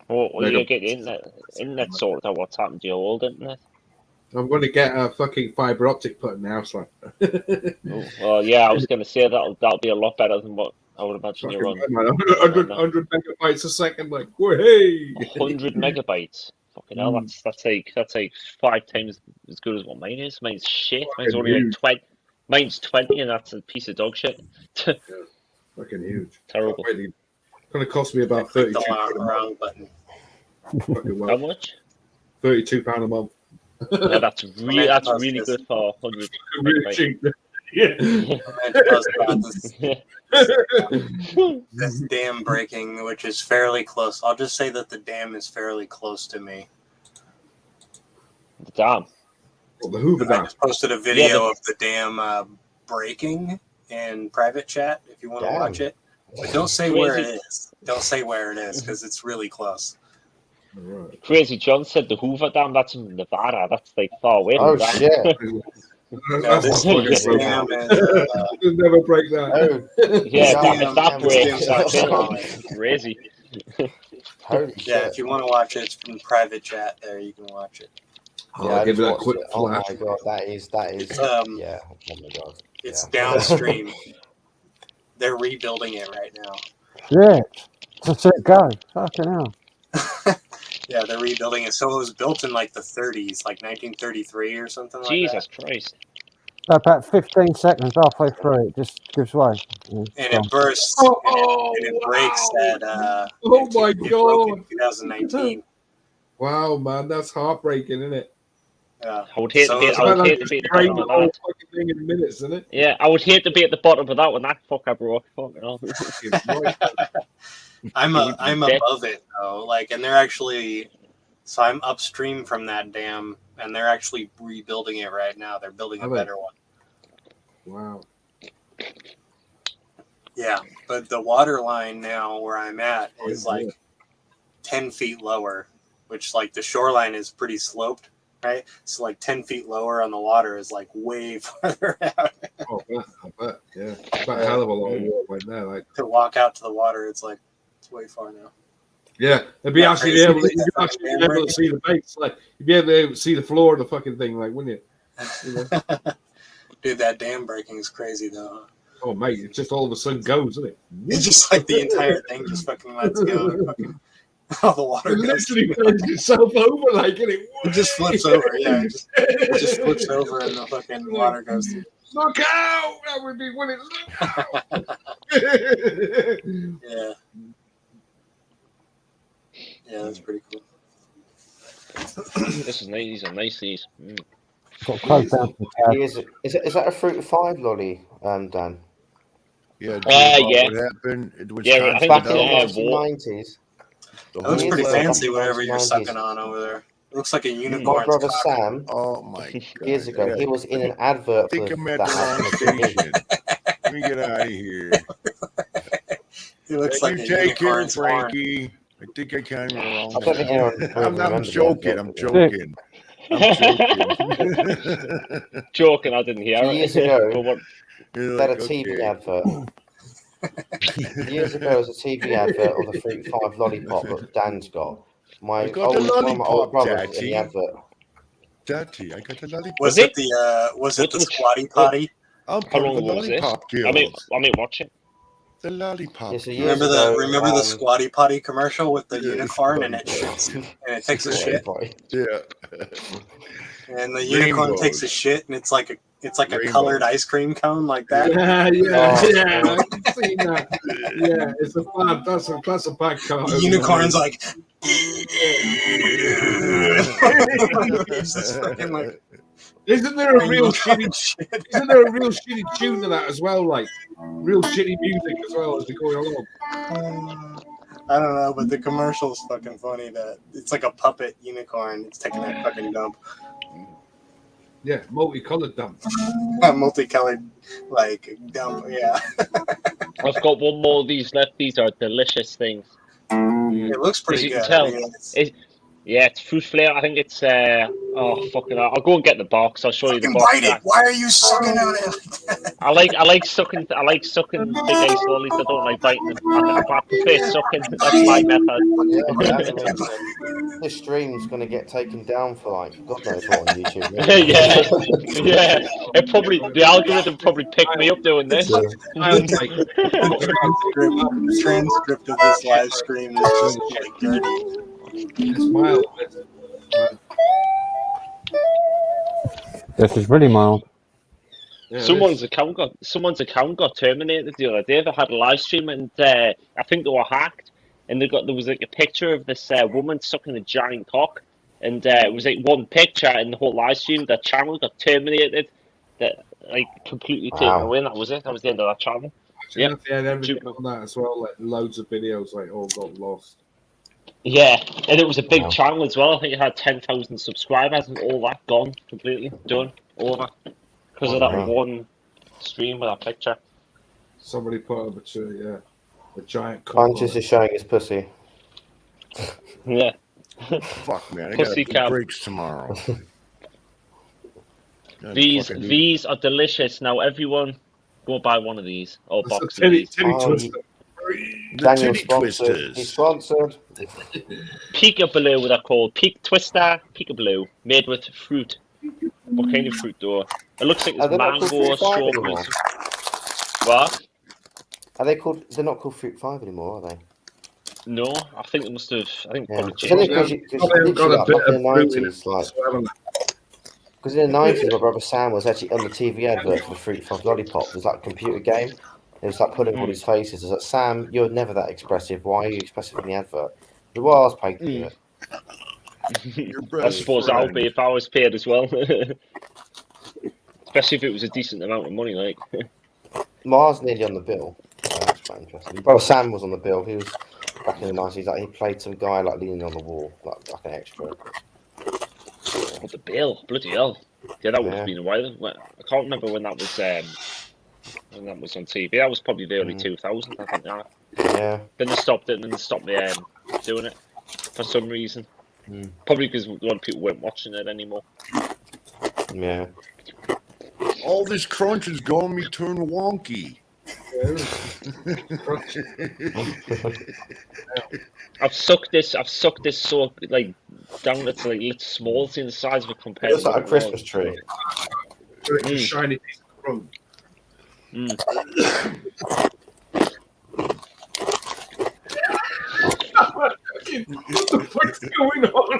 Speaker 5: Well, you get internet sorted out. What's happened to your old internet?
Speaker 4: I'm going to get a fucking fiber optic put in the house, like.
Speaker 5: Oh, well, yeah, I was going to say that'll be a lot better than what I would imagine
Speaker 4: Fucking
Speaker 5: you're on
Speaker 4: right, man. 100 megabytes a second, like, hey.
Speaker 5: 100 megabytes. Fucking hell, that's like 5 times as good as what mine is. Mine's shit. Mine's only like 20. Mine's 20, and that's a piece of dog shit.
Speaker 4: Fucking huge.
Speaker 5: Terrible.
Speaker 4: It's gonna cost me about
Speaker 2: Click the
Speaker 4: £32
Speaker 2: wrong button.
Speaker 4: fucking well.
Speaker 5: How much?
Speaker 4: £32 a month.
Speaker 5: Yeah, that's really good for 100
Speaker 4: Really
Speaker 5: megabytes.
Speaker 4: cheap. Yeah.
Speaker 2: This dam breaking, which is fairly close. I'll just say that the dam is fairly close to me.
Speaker 5: The dam.
Speaker 4: Well, the Hoover
Speaker 2: I
Speaker 4: Dam.
Speaker 2: just posted a video of the dam breaking in private chat if you want to watch it. But don't say where it is. Don't say where it is because it's really close.
Speaker 4: Right.
Speaker 5: Crazy John said the Hoover Dam. That's in Nevada. That's like far away.
Speaker 10: Oh
Speaker 5: from
Speaker 10: shit!
Speaker 2: No, this dam is,
Speaker 4: You'll never break that.
Speaker 5: Yeah,
Speaker 2: This
Speaker 5: if that
Speaker 2: dam
Speaker 5: breaks,
Speaker 2: sucks.
Speaker 5: that's crazy.
Speaker 10: Holy
Speaker 2: Yeah,
Speaker 10: shit!
Speaker 2: if you want to watch it, it's from private chat there. You can watch it.
Speaker 10: Yeah, I
Speaker 4: give
Speaker 10: just
Speaker 4: it a
Speaker 10: watched
Speaker 4: quick
Speaker 10: it. Oh my
Speaker 4: flash.
Speaker 10: god, that is yeah. Oh my god.
Speaker 2: It's
Speaker 10: Yeah.
Speaker 2: downstream. They're rebuilding it right now.
Speaker 1: Yeah, just let it go. Fucking hell.
Speaker 2: Yeah, they're rebuilding it. So it was built in like the 30s, like 1933 or something like that.
Speaker 5: Jesus Christ.
Speaker 1: About 15 seconds halfway through, it just gives way.
Speaker 2: And it bursts, and it breaks at
Speaker 4: Oh my
Speaker 2: it broke in
Speaker 4: god!
Speaker 2: 2019.
Speaker 4: Wow, man, that's heartbreaking, isn't it?
Speaker 2: Yeah.
Speaker 5: I would hate to be at the bottom of that.
Speaker 4: Fucking thing in minutes, isn't it?
Speaker 5: Yeah, I would hate to be at the bottom of that when that fucker broke. Fucking hell.
Speaker 2: I'm above it though, like, and they're actually. So I'm upstream from that dam, and they're actually rebuilding it right now. They're building a better one.
Speaker 4: Wow.
Speaker 2: Yeah, but the water line now where I'm at is like 10 feet lower, which like the shoreline is pretty sloped, right? So like 10 feet lower on the water is like way farther out.
Speaker 4: Oh, I bet. Yeah, it's about a hell of a long walk right there. Like
Speaker 2: to walk out to the water, it's like it's way far now.
Speaker 4: yeah, it'd be actually able to, you'd actually be able to see the base. Like you'd be able to see the floor of the fucking thing, like, wouldn't you? know?
Speaker 2: Dude, that dam breaking is crazy though.
Speaker 4: Oh mate, it just all of a sudden goes, isn't it?
Speaker 2: It's just like the entire thing just fucking lets go. And fucking, all the water
Speaker 4: It
Speaker 2: goes.
Speaker 4: literally turns itself over, like, and it
Speaker 2: just flips over. Yeah, it just flips over, and the fucking water goes through.
Speaker 4: Look out! That would be when it.
Speaker 2: Yeah. Yeah, that's pretty cool.
Speaker 5: This is nice. These are nice. These.
Speaker 1: Got close down to the
Speaker 10: Is that a fruit of 5 lolly, Dan?
Speaker 9: Yeah.
Speaker 5: Yeah.
Speaker 9: What happened? It was
Speaker 5: Yeah, I think
Speaker 10: Back in
Speaker 5: it's
Speaker 10: the 1990s.
Speaker 2: That looks pretty
Speaker 10: Years ago,
Speaker 2: fancy,
Speaker 10: back in
Speaker 2: whatever
Speaker 10: the
Speaker 2: you're
Speaker 10: 90s.
Speaker 2: sucking on over there. It looks like a
Speaker 10: My
Speaker 2: unicorn.
Speaker 10: brother Sam,
Speaker 9: Oh my god!
Speaker 10: years ago,
Speaker 9: Yeah.
Speaker 10: he was in an advert
Speaker 9: I think
Speaker 10: for
Speaker 9: I'm at
Speaker 10: that.
Speaker 9: the wrong station. Let me get out of here.
Speaker 2: It looks
Speaker 9: Thank
Speaker 2: like
Speaker 9: you,
Speaker 2: a
Speaker 9: take care,
Speaker 2: unicorn's horn.
Speaker 9: Frankie. I think I came
Speaker 10: I
Speaker 9: wrong.
Speaker 10: don't think anyone really
Speaker 9: I'm
Speaker 10: remembers
Speaker 9: joking.
Speaker 10: that.
Speaker 9: I'm joking.
Speaker 5: Joking, I didn't hear it.
Speaker 10: Years ago,
Speaker 5: But what-
Speaker 9: You're
Speaker 10: they had a
Speaker 9: like,
Speaker 10: TV
Speaker 9: okay.
Speaker 10: advert. Years ago, there was a TV advert of the Fruit 5 lollipop that Dan's got.
Speaker 9: I got the
Speaker 10: One of my old
Speaker 9: lollipop,
Speaker 10: brothers was in the
Speaker 9: Daddy.
Speaker 10: advert.
Speaker 9: Daddy, I got the lollipop.
Speaker 2: Was it the squatty potty?
Speaker 9: I'm
Speaker 5: How
Speaker 9: part of
Speaker 5: long
Speaker 9: the
Speaker 5: was this?
Speaker 9: lollipop
Speaker 5: I mean,
Speaker 9: guild.
Speaker 5: watch it.
Speaker 9: The lollipop.
Speaker 10: Yeah, so
Speaker 9: guild.
Speaker 10: years
Speaker 2: Remember
Speaker 10: ago,
Speaker 2: the squatty potty commercial with the
Speaker 9: Yeah,
Speaker 2: unicorn and it
Speaker 9: squatty
Speaker 2: shits and it takes a shit
Speaker 9: Yeah.
Speaker 2: and the unicorn
Speaker 9: Rainbows.
Speaker 2: takes a shit and it's like a
Speaker 9: Rainbows.
Speaker 2: colored ice cream cone like that.
Speaker 4: Yeah,
Speaker 10: Oh.
Speaker 4: yeah, I can see that. Yeah, it's a bad. That's a bad car.
Speaker 2: The unicorn's like, it's just fucking like,
Speaker 4: Isn't there a real
Speaker 2: rainbow
Speaker 4: shitty?
Speaker 2: shit.
Speaker 4: Isn't there a real shitty tune to that as well? Like real shitty music as well as they're going along.
Speaker 2: I don't know, but the commercial's fucking funny. That it's like a puppet unicorn. It's taking that fucking dump.
Speaker 4: Yeah, multicolored dump.
Speaker 2: Multicolored, like dump. Yeah,
Speaker 5: I've got one more of these left. These are delicious things.
Speaker 2: it looks pretty
Speaker 5: As you
Speaker 2: good.
Speaker 5: can tell,
Speaker 2: I mean, it's
Speaker 5: Yeah, it's fruit flavor. I think it's oh fucking hell. I'll go and get the box. I'll show you the
Speaker 2: fucking
Speaker 5: box.
Speaker 2: bite it. Why are you sucking on it?
Speaker 5: I like sucking big ice lollies. I don't like biting them. I prefer sucking. That's my method.
Speaker 10: Yeah, that's amazing. This stream's going to get taken down for like God knows what on YouTube.
Speaker 5: yeah. The algorithm probably picked me up doing this.
Speaker 2: Transcript of this live stream is just like dirty.
Speaker 4: Smile.
Speaker 1: This is really mild.
Speaker 4: Yeah,
Speaker 5: Someone's account got terminated the other day. They had a live stream and I think they were hacked. And there was like a picture of this woman sucking a giant cock, and it was like one picture in the whole live stream. That channel got terminated, that like completely taken away. And that was it. That was the end of that channel.
Speaker 4: Yeah, everything on that as well. Like loads of videos, like all got lost.
Speaker 5: Yeah, and it was a big channel as well. I think it had 10,000 subscribers, and all that gone completely, done, over, because of that one stream with that picture.
Speaker 4: Somebody put up a giant cock.
Speaker 10: Conscious is showing his pussy.
Speaker 5: Yeah.
Speaker 9: Fuck, man. I
Speaker 5: Pussy
Speaker 9: got
Speaker 5: cap.
Speaker 9: breaks tomorrow.
Speaker 5: These are delicious. Now, everyone, go buy one of these or box of
Speaker 4: Titty
Speaker 5: these.
Speaker 4: twister.
Speaker 10: Daniel
Speaker 9: titty
Speaker 10: sponsored.
Speaker 9: twisters.
Speaker 10: He's sponsored.
Speaker 5: Peekaboo, they're called. Twister Peekaboo, made with fruit. What kind of fruit, though? It looks like
Speaker 10: Are
Speaker 5: it's
Speaker 10: they not called
Speaker 5: mango,
Speaker 10: Fruit 5
Speaker 5: strawberries.
Speaker 10: anymore?
Speaker 5: What?
Speaker 10: Are they called? They're not called Fruit 5 anymore, are they?
Speaker 5: No, I think it must have. I think
Speaker 10: Yeah.
Speaker 5: probably
Speaker 10: It's only
Speaker 5: changed.
Speaker 10: because
Speaker 4: Probably got a bit
Speaker 10: in the
Speaker 4: of fruit in
Speaker 10: 90s,
Speaker 4: it.
Speaker 10: like,
Speaker 4: So haven't
Speaker 10: because in the 90s, my brother Sam was actually on the TV advert for the Fruit 5 lollipop. It was like a computer game. It was like pulling all these faces. It was like, Sam, you're never that expressive. Why are you expressive in the advert? It was paid to do it.
Speaker 9: Your
Speaker 5: I
Speaker 9: best
Speaker 5: suppose I would
Speaker 9: friend.
Speaker 5: be if I was paid as well. Especially if it was a decent amount of money, like.
Speaker 10: Mars nearly on the bill. That's quite interesting. My brother Sam was on the bill. He was back in the 90s. Like, he played some guy like leaning on the wall, like an extra.
Speaker 5: Oh, the bill, bloody hell! Yeah, that would have
Speaker 10: Yeah.
Speaker 5: been a while. Well, I can't remember when that was. When that was on TV, that was probably the early 2000s. I think that.
Speaker 10: Yeah.
Speaker 5: Then they stopped it, and then they stopped me doing it for some reason. Probably because a lot of people weren't watching it anymore.
Speaker 10: Yeah.
Speaker 9: All this crunch is going me turn wonky.
Speaker 5: I've sucked this so like down it's like little small in the size of it compared
Speaker 10: It looks
Speaker 5: to
Speaker 10: like a
Speaker 5: what it
Speaker 10: Christmas
Speaker 5: was.
Speaker 10: tree.
Speaker 4: It's a shiny piece of fruit. What the fuck's going on?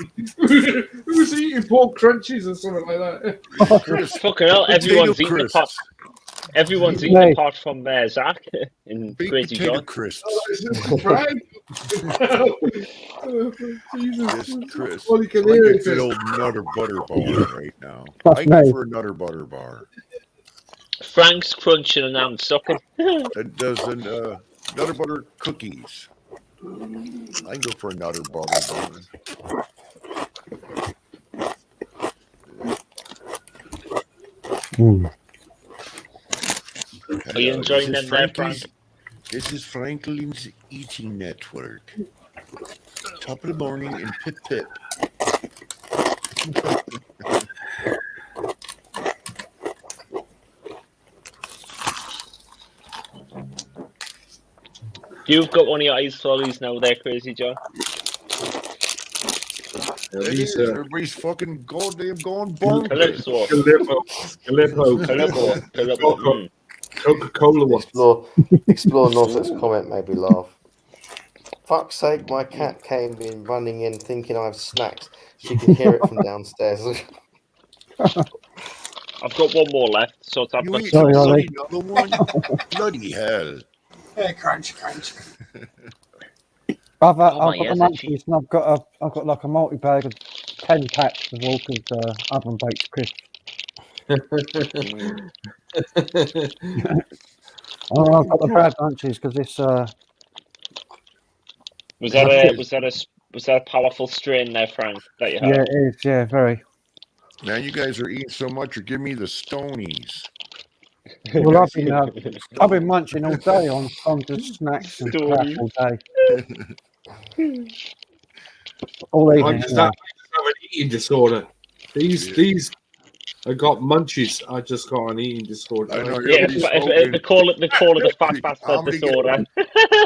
Speaker 4: Who was eating pork crunchies or something like that?
Speaker 9: Chris,
Speaker 5: Fucking hell, everyone's eating
Speaker 9: crisps.
Speaker 5: apart. Everyone's eating apart from Zach and
Speaker 9: Big
Speaker 5: Crazy
Speaker 9: potato
Speaker 5: John.
Speaker 9: crisps.
Speaker 4: Is this a prank? Jesus.
Speaker 9: Yes, Chris.
Speaker 4: All you can
Speaker 9: I
Speaker 4: hear
Speaker 9: get
Speaker 4: is
Speaker 9: an
Speaker 4: this.
Speaker 9: old Nutter Butter bar right now.
Speaker 1: That's
Speaker 9: I go
Speaker 1: me.
Speaker 9: for a Nutter Butter bar.
Speaker 5: Frank's crunching and I'm sucking.
Speaker 9: A dozen Nutter Butter cookies. I can go for a Nutter Butter bar.
Speaker 5: Are you enjoying them there, Frank?
Speaker 9: This is Franklin's Eating Network. Top of the morning in Pip Pip.
Speaker 5: You've got one of your ice lollies now there, Crazy John.
Speaker 9: Everybody's fucking goddamn going bonkers.
Speaker 5: Calypso.
Speaker 4: Calypso. Coca-Cola one.
Speaker 10: Explore Norfolk's comment made me laugh. Fuck's sake, my cat came in running in thinking I have snacks. She can hear it from downstairs.
Speaker 5: I've got one more left, so I've
Speaker 9: You
Speaker 5: got
Speaker 9: eat
Speaker 1: Sorry, Ollie.
Speaker 9: another one? Bloody hell.
Speaker 2: Hey, crunch, crunch.
Speaker 1: I've
Speaker 5: my
Speaker 1: got the
Speaker 5: ears
Speaker 1: munchies and I've got like a multi bag of 10 packs of Walker's oven baked crisps. Oh, I've got the bad munchies because this
Speaker 5: Was that a powerful strain there, Frank? That you had?
Speaker 1: yeah, it is, yeah, very.
Speaker 9: Now you guys are eating so much, you're giving me the stonies.
Speaker 1: Well, I've been munching all day on just snacks and crap all day. All
Speaker 4: I
Speaker 1: evening.
Speaker 4: just have an eating disorder. These I got munchies. I just got an eating disorder.
Speaker 9: I know,
Speaker 5: Yeah,
Speaker 9: everybody's smoking.
Speaker 5: they call it the fat bastard
Speaker 9: I'm gonna
Speaker 5: disorder.
Speaker 9: I'm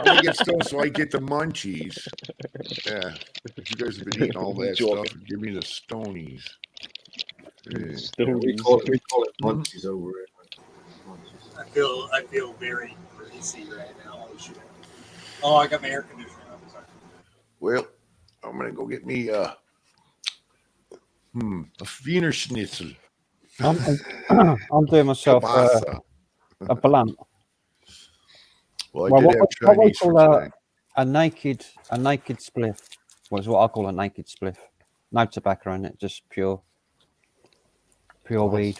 Speaker 9: gonna get stoned so I get the munchies. Yeah, you guys have been eating all that
Speaker 5: Joking.
Speaker 9: stuff. Give me the stonies. Yeah.
Speaker 4: We
Speaker 5: Stones.
Speaker 4: call it munchies over here.
Speaker 2: I feel very greasy right now. Holy shit. Oh, I got my air conditioner on. Sorry.
Speaker 9: Well, I'm gonna go get me a Wiener Schnitzel.
Speaker 1: I'm doing myself
Speaker 9: Kielbasa.
Speaker 1: a blunt.
Speaker 9: Well, I
Speaker 1: Well,
Speaker 9: did have
Speaker 1: what we
Speaker 9: Chinese for
Speaker 1: call
Speaker 9: today.
Speaker 1: a naked spliff. Was what I call a naked spliff. No tobacco in it, just pure weed.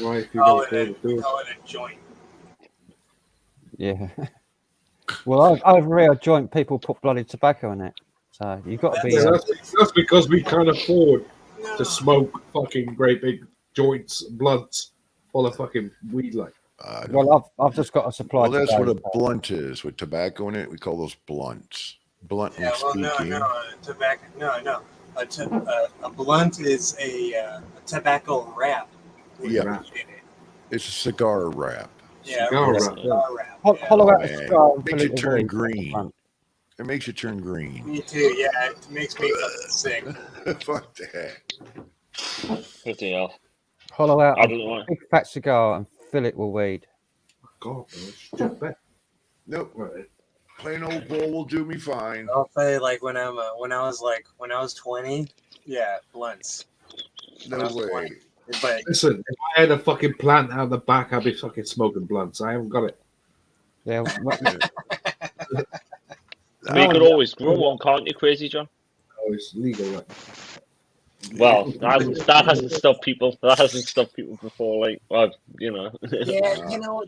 Speaker 4: All right, if you
Speaker 2: Call
Speaker 4: got
Speaker 2: it
Speaker 4: to do
Speaker 2: a,
Speaker 4: it.
Speaker 2: call it a joint.
Speaker 1: Yeah. Well, over here, joint people put bloody tobacco in it, so you got to be.
Speaker 4: Yeah, that's because we can't afford to smoke fucking great big joints, blunts full of fucking weed. Like,
Speaker 1: Well, I've just got a supply.
Speaker 9: Well, that's what
Speaker 1: today,
Speaker 9: a blunt is with tobacco in it. We call those blunts. Bluntly
Speaker 2: Yeah, well,
Speaker 9: speaking.
Speaker 2: tobacco. No. A blunt is a tobacco wrap. with
Speaker 9: Yeah.
Speaker 2: weed in it.
Speaker 9: It's a cigar wrap.
Speaker 2: Yeah,
Speaker 4: Cigar
Speaker 2: a
Speaker 4: wrap,
Speaker 2: cigar wrap. Yeah.
Speaker 1: Hollow out a
Speaker 9: Man,
Speaker 1: cigar and
Speaker 9: makes
Speaker 1: fill
Speaker 9: it
Speaker 1: it with
Speaker 9: turn
Speaker 1: weed.
Speaker 9: green. It makes it turn green.
Speaker 2: Me too. Yeah, it makes me fucking sick.
Speaker 9: Fuck that.
Speaker 5: Bloody hell.
Speaker 1: Hollow out
Speaker 5: I
Speaker 1: a
Speaker 5: don't know.
Speaker 1: big fat cigar and fill it with weed.
Speaker 4: God, man, it's just bad.
Speaker 9: Nope.
Speaker 4: Right.
Speaker 9: Plain old bowl will do me fine.
Speaker 2: I'll say like when I was 20, yeah, blunts.
Speaker 9: No
Speaker 2: When I was
Speaker 9: way.
Speaker 2: 20. But
Speaker 4: Listen, if I had a fucking plant out the back, I'd be fucking smoking blunts. I haven't got it.
Speaker 1: Yeah.
Speaker 5: You could always grow one, can't you, Crazy John?
Speaker 4: Oh, it's legal. Like.
Speaker 5: Well, that hasn't stopped people. That hasn't stopped people before. Like, well, you know.
Speaker 2: yeah,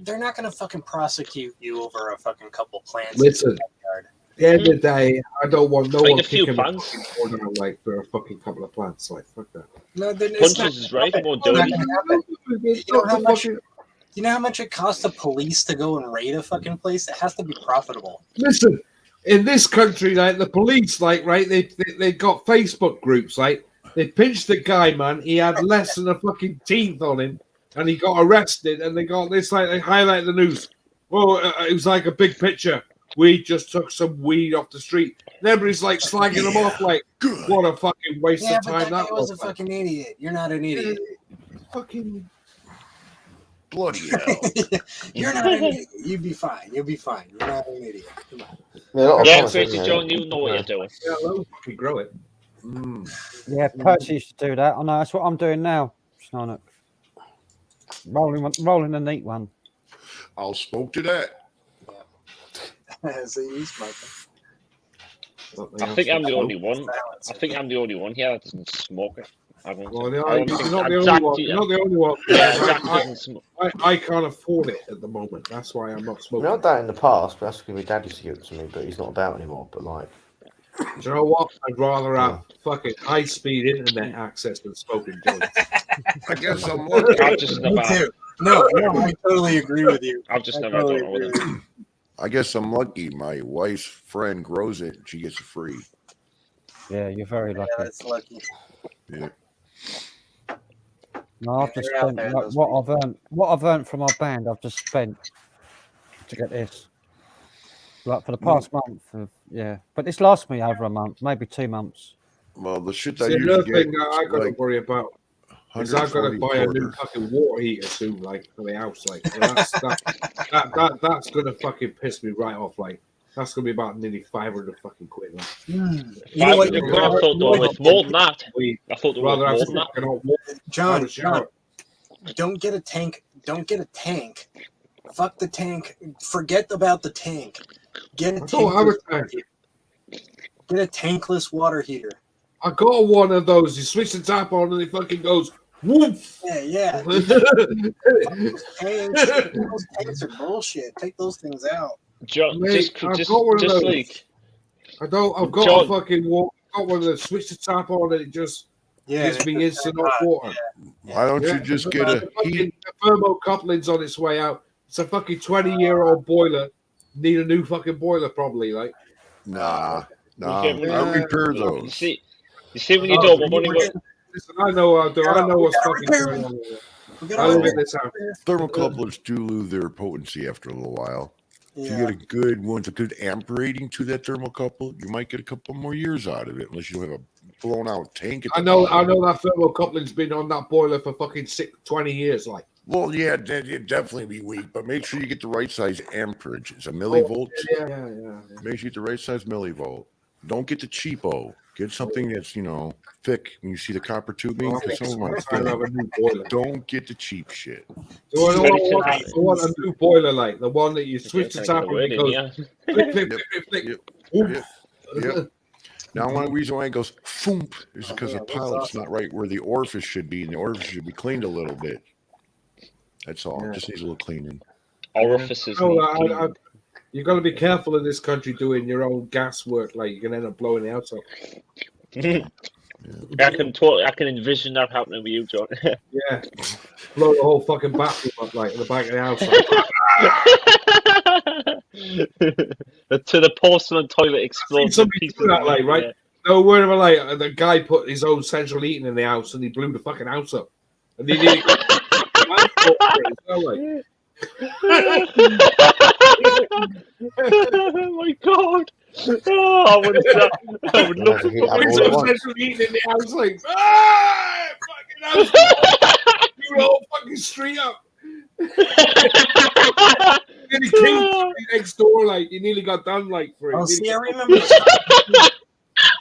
Speaker 2: they're not gonna fucking prosecute you over a fucking couple plants.
Speaker 4: Listen,
Speaker 2: in your backyard.
Speaker 4: at the end of the day, I don't want no
Speaker 5: Like
Speaker 4: one
Speaker 5: a few
Speaker 4: kicking my
Speaker 5: plants.
Speaker 4: fucking corner like for a fucking couple of plants. Like, fuck that.
Speaker 2: No, then it's not,
Speaker 5: Punches is right. It won't
Speaker 2: it's
Speaker 5: do
Speaker 2: not
Speaker 5: it.
Speaker 2: gonna happen. You know how much it costs the police to go and raid a fucking place? It has to be profitable.
Speaker 4: Listen, in this country, like the police, like right, they got Facebook groups, like they pinched the guy, man. He had less than a fucking teeth on him, and he got arrested. And they got this, like they highlight the news. Well, it was like a big picture. We just took some weed off the street. And everybody's like slagging him off, like what a fucking waste
Speaker 2: Yeah,
Speaker 4: of
Speaker 2: but
Speaker 4: time
Speaker 2: that guy was a
Speaker 4: like.
Speaker 2: fucking idiot. You're not an idiot.
Speaker 4: Fucking
Speaker 9: bloody hell.
Speaker 2: You're not an idiot. You'd be fine. You'll be fine. You're not an idiot. Come on.
Speaker 5: Yeah, Crazy John, you know what you're doing.
Speaker 4: Yeah, they'll fucking grow it.
Speaker 1: Yeah, Percy used to do that. I know that's what I'm doing now. Snarnock. Rolling a neat one.
Speaker 9: I'll smoke to that.
Speaker 2: So you smoking.
Speaker 5: I think I'm the only one. I think I'm the only one here that doesn't smoke it.
Speaker 4: Well, you're not the only one. You're not the only one. I can't afford it at the moment. That's why I'm not
Speaker 10: I
Speaker 4: smoking.
Speaker 10: mean, I've done it in the past, but that's because my dad used to give it to me, but he's not about anymore. But like,
Speaker 4: Do you know what? I'd rather have fucking high-speed internet access than smoking joints.
Speaker 9: I guess I'm lucky.
Speaker 5: I've just
Speaker 2: Me
Speaker 5: never.
Speaker 2: too. No, I totally agree with you.
Speaker 5: I've just
Speaker 2: I
Speaker 5: never
Speaker 2: totally
Speaker 5: done it with
Speaker 2: agree
Speaker 5: it.
Speaker 2: with you.
Speaker 9: I guess I'm lucky. My wife's friend grows it and she gets it free.
Speaker 1: Yeah, you're very lucky.
Speaker 2: Yeah, that's lucky.
Speaker 9: Yeah.
Speaker 1: No, I've just
Speaker 2: They're out
Speaker 1: spent
Speaker 2: there,
Speaker 1: like,
Speaker 2: those
Speaker 1: what I've earned from our band. I've just spent to get this. Like for the past month, but this lasts me over a month, maybe 2 months.
Speaker 9: Well, the shit I
Speaker 4: See,
Speaker 9: usually
Speaker 4: another
Speaker 9: get
Speaker 4: thing that I got to
Speaker 9: like
Speaker 4: worry about is I've got to
Speaker 9: 140
Speaker 4: buy a new
Speaker 9: quarters.
Speaker 4: fucking water heater soon, like for the house. Like so that's gonna fucking piss me right off. Like that's gonna be about nearly 500 fucking quid. Like.
Speaker 2: You know what?
Speaker 5: I thought there was more than that. I thought there was
Speaker 4: Rather have
Speaker 5: more than that.
Speaker 4: fucking hot water.
Speaker 2: John,
Speaker 4: shower.
Speaker 2: don't get a tank. Don't get a tank. Fuck the tank. Forget about the tank. Get a
Speaker 4: I don't have
Speaker 2: tankless
Speaker 4: a tank.
Speaker 2: Get a tankless water heater.
Speaker 4: I got one of those. You switch the tap on and it fucking goes woof.
Speaker 2: Yeah. Those tanks are bullshit. Take those things out.
Speaker 5: John,
Speaker 4: Mate,
Speaker 5: just
Speaker 4: I've got one of those.
Speaker 5: like.
Speaker 4: I've got
Speaker 5: John.
Speaker 4: a fucking water. I've got one of those. Switch the tap on and it just gives me instant hot water.
Speaker 9: Why don't you just get a heat?
Speaker 4: The thermocoupling's on its way out. It's a fucking 20-year-old boiler. Need a new fucking boiler, probably. Like,
Speaker 9: Nah.
Speaker 5: You get rid
Speaker 9: I'll
Speaker 5: of-
Speaker 9: repair
Speaker 5: You
Speaker 9: those.
Speaker 5: see when you don't want money.
Speaker 4: Listen, I know what I'll do. I know
Speaker 2: We
Speaker 4: what's
Speaker 2: gotta
Speaker 4: fucking
Speaker 2: repair
Speaker 4: going
Speaker 2: him.
Speaker 4: on here.
Speaker 2: We
Speaker 4: I
Speaker 2: gotta
Speaker 4: live
Speaker 2: repair
Speaker 4: in this house.
Speaker 9: Thermocouples do lose their potency after a little while. If you
Speaker 2: Yeah.
Speaker 9: get a good one, a good amp rating to that thermocouple, you might get a couple more years out of it, unless you have a blown out tank. At
Speaker 4: I
Speaker 9: the
Speaker 4: know
Speaker 9: bottom.
Speaker 4: that thermocoupling's been on that boiler for fucking 20 years. Like,
Speaker 9: Well, yeah, it'd definitely be weak, but make sure you get the right size amperage. It's a millivolt.
Speaker 4: yeah.
Speaker 9: Make sure you get the right size millivolt. Don't get the cheapo. Get something that's thick. When you see the copper tubing, because some of them are
Speaker 4: I have a new boiler.
Speaker 9: Don't get the cheap shit.
Speaker 4: The one a new boiler, like the one that you switch the tap and it goes flick.
Speaker 9: Yep. Now, one reason why it goes foomp is because the pilot's not right where the orifice should be, and the orifice should be cleaned a little bit. That's all.
Speaker 4: Yeah.
Speaker 9: Just needs a little cleaning.
Speaker 5: Orifices.
Speaker 4: You got to be careful in this country doing your own gas work. Like you can end up blowing the house up.
Speaker 5: I can envision that happening with you, John.
Speaker 4: Yeah, blow the whole fucking bathroom up like in the back of the house.
Speaker 5: To the porcelain toilet explodes.
Speaker 4: Somebody do that, like, right? No, wherever, like the guy put his own central heating in the house and he blew the fucking house up. And he did.
Speaker 5: Oh my god! Oh, I would love to
Speaker 4: central heating in the house, like fucking house, you the whole fucking street up. Nearly killed somebody next door, like you nearly got done, like for it.
Speaker 2: Oh, see, I remember.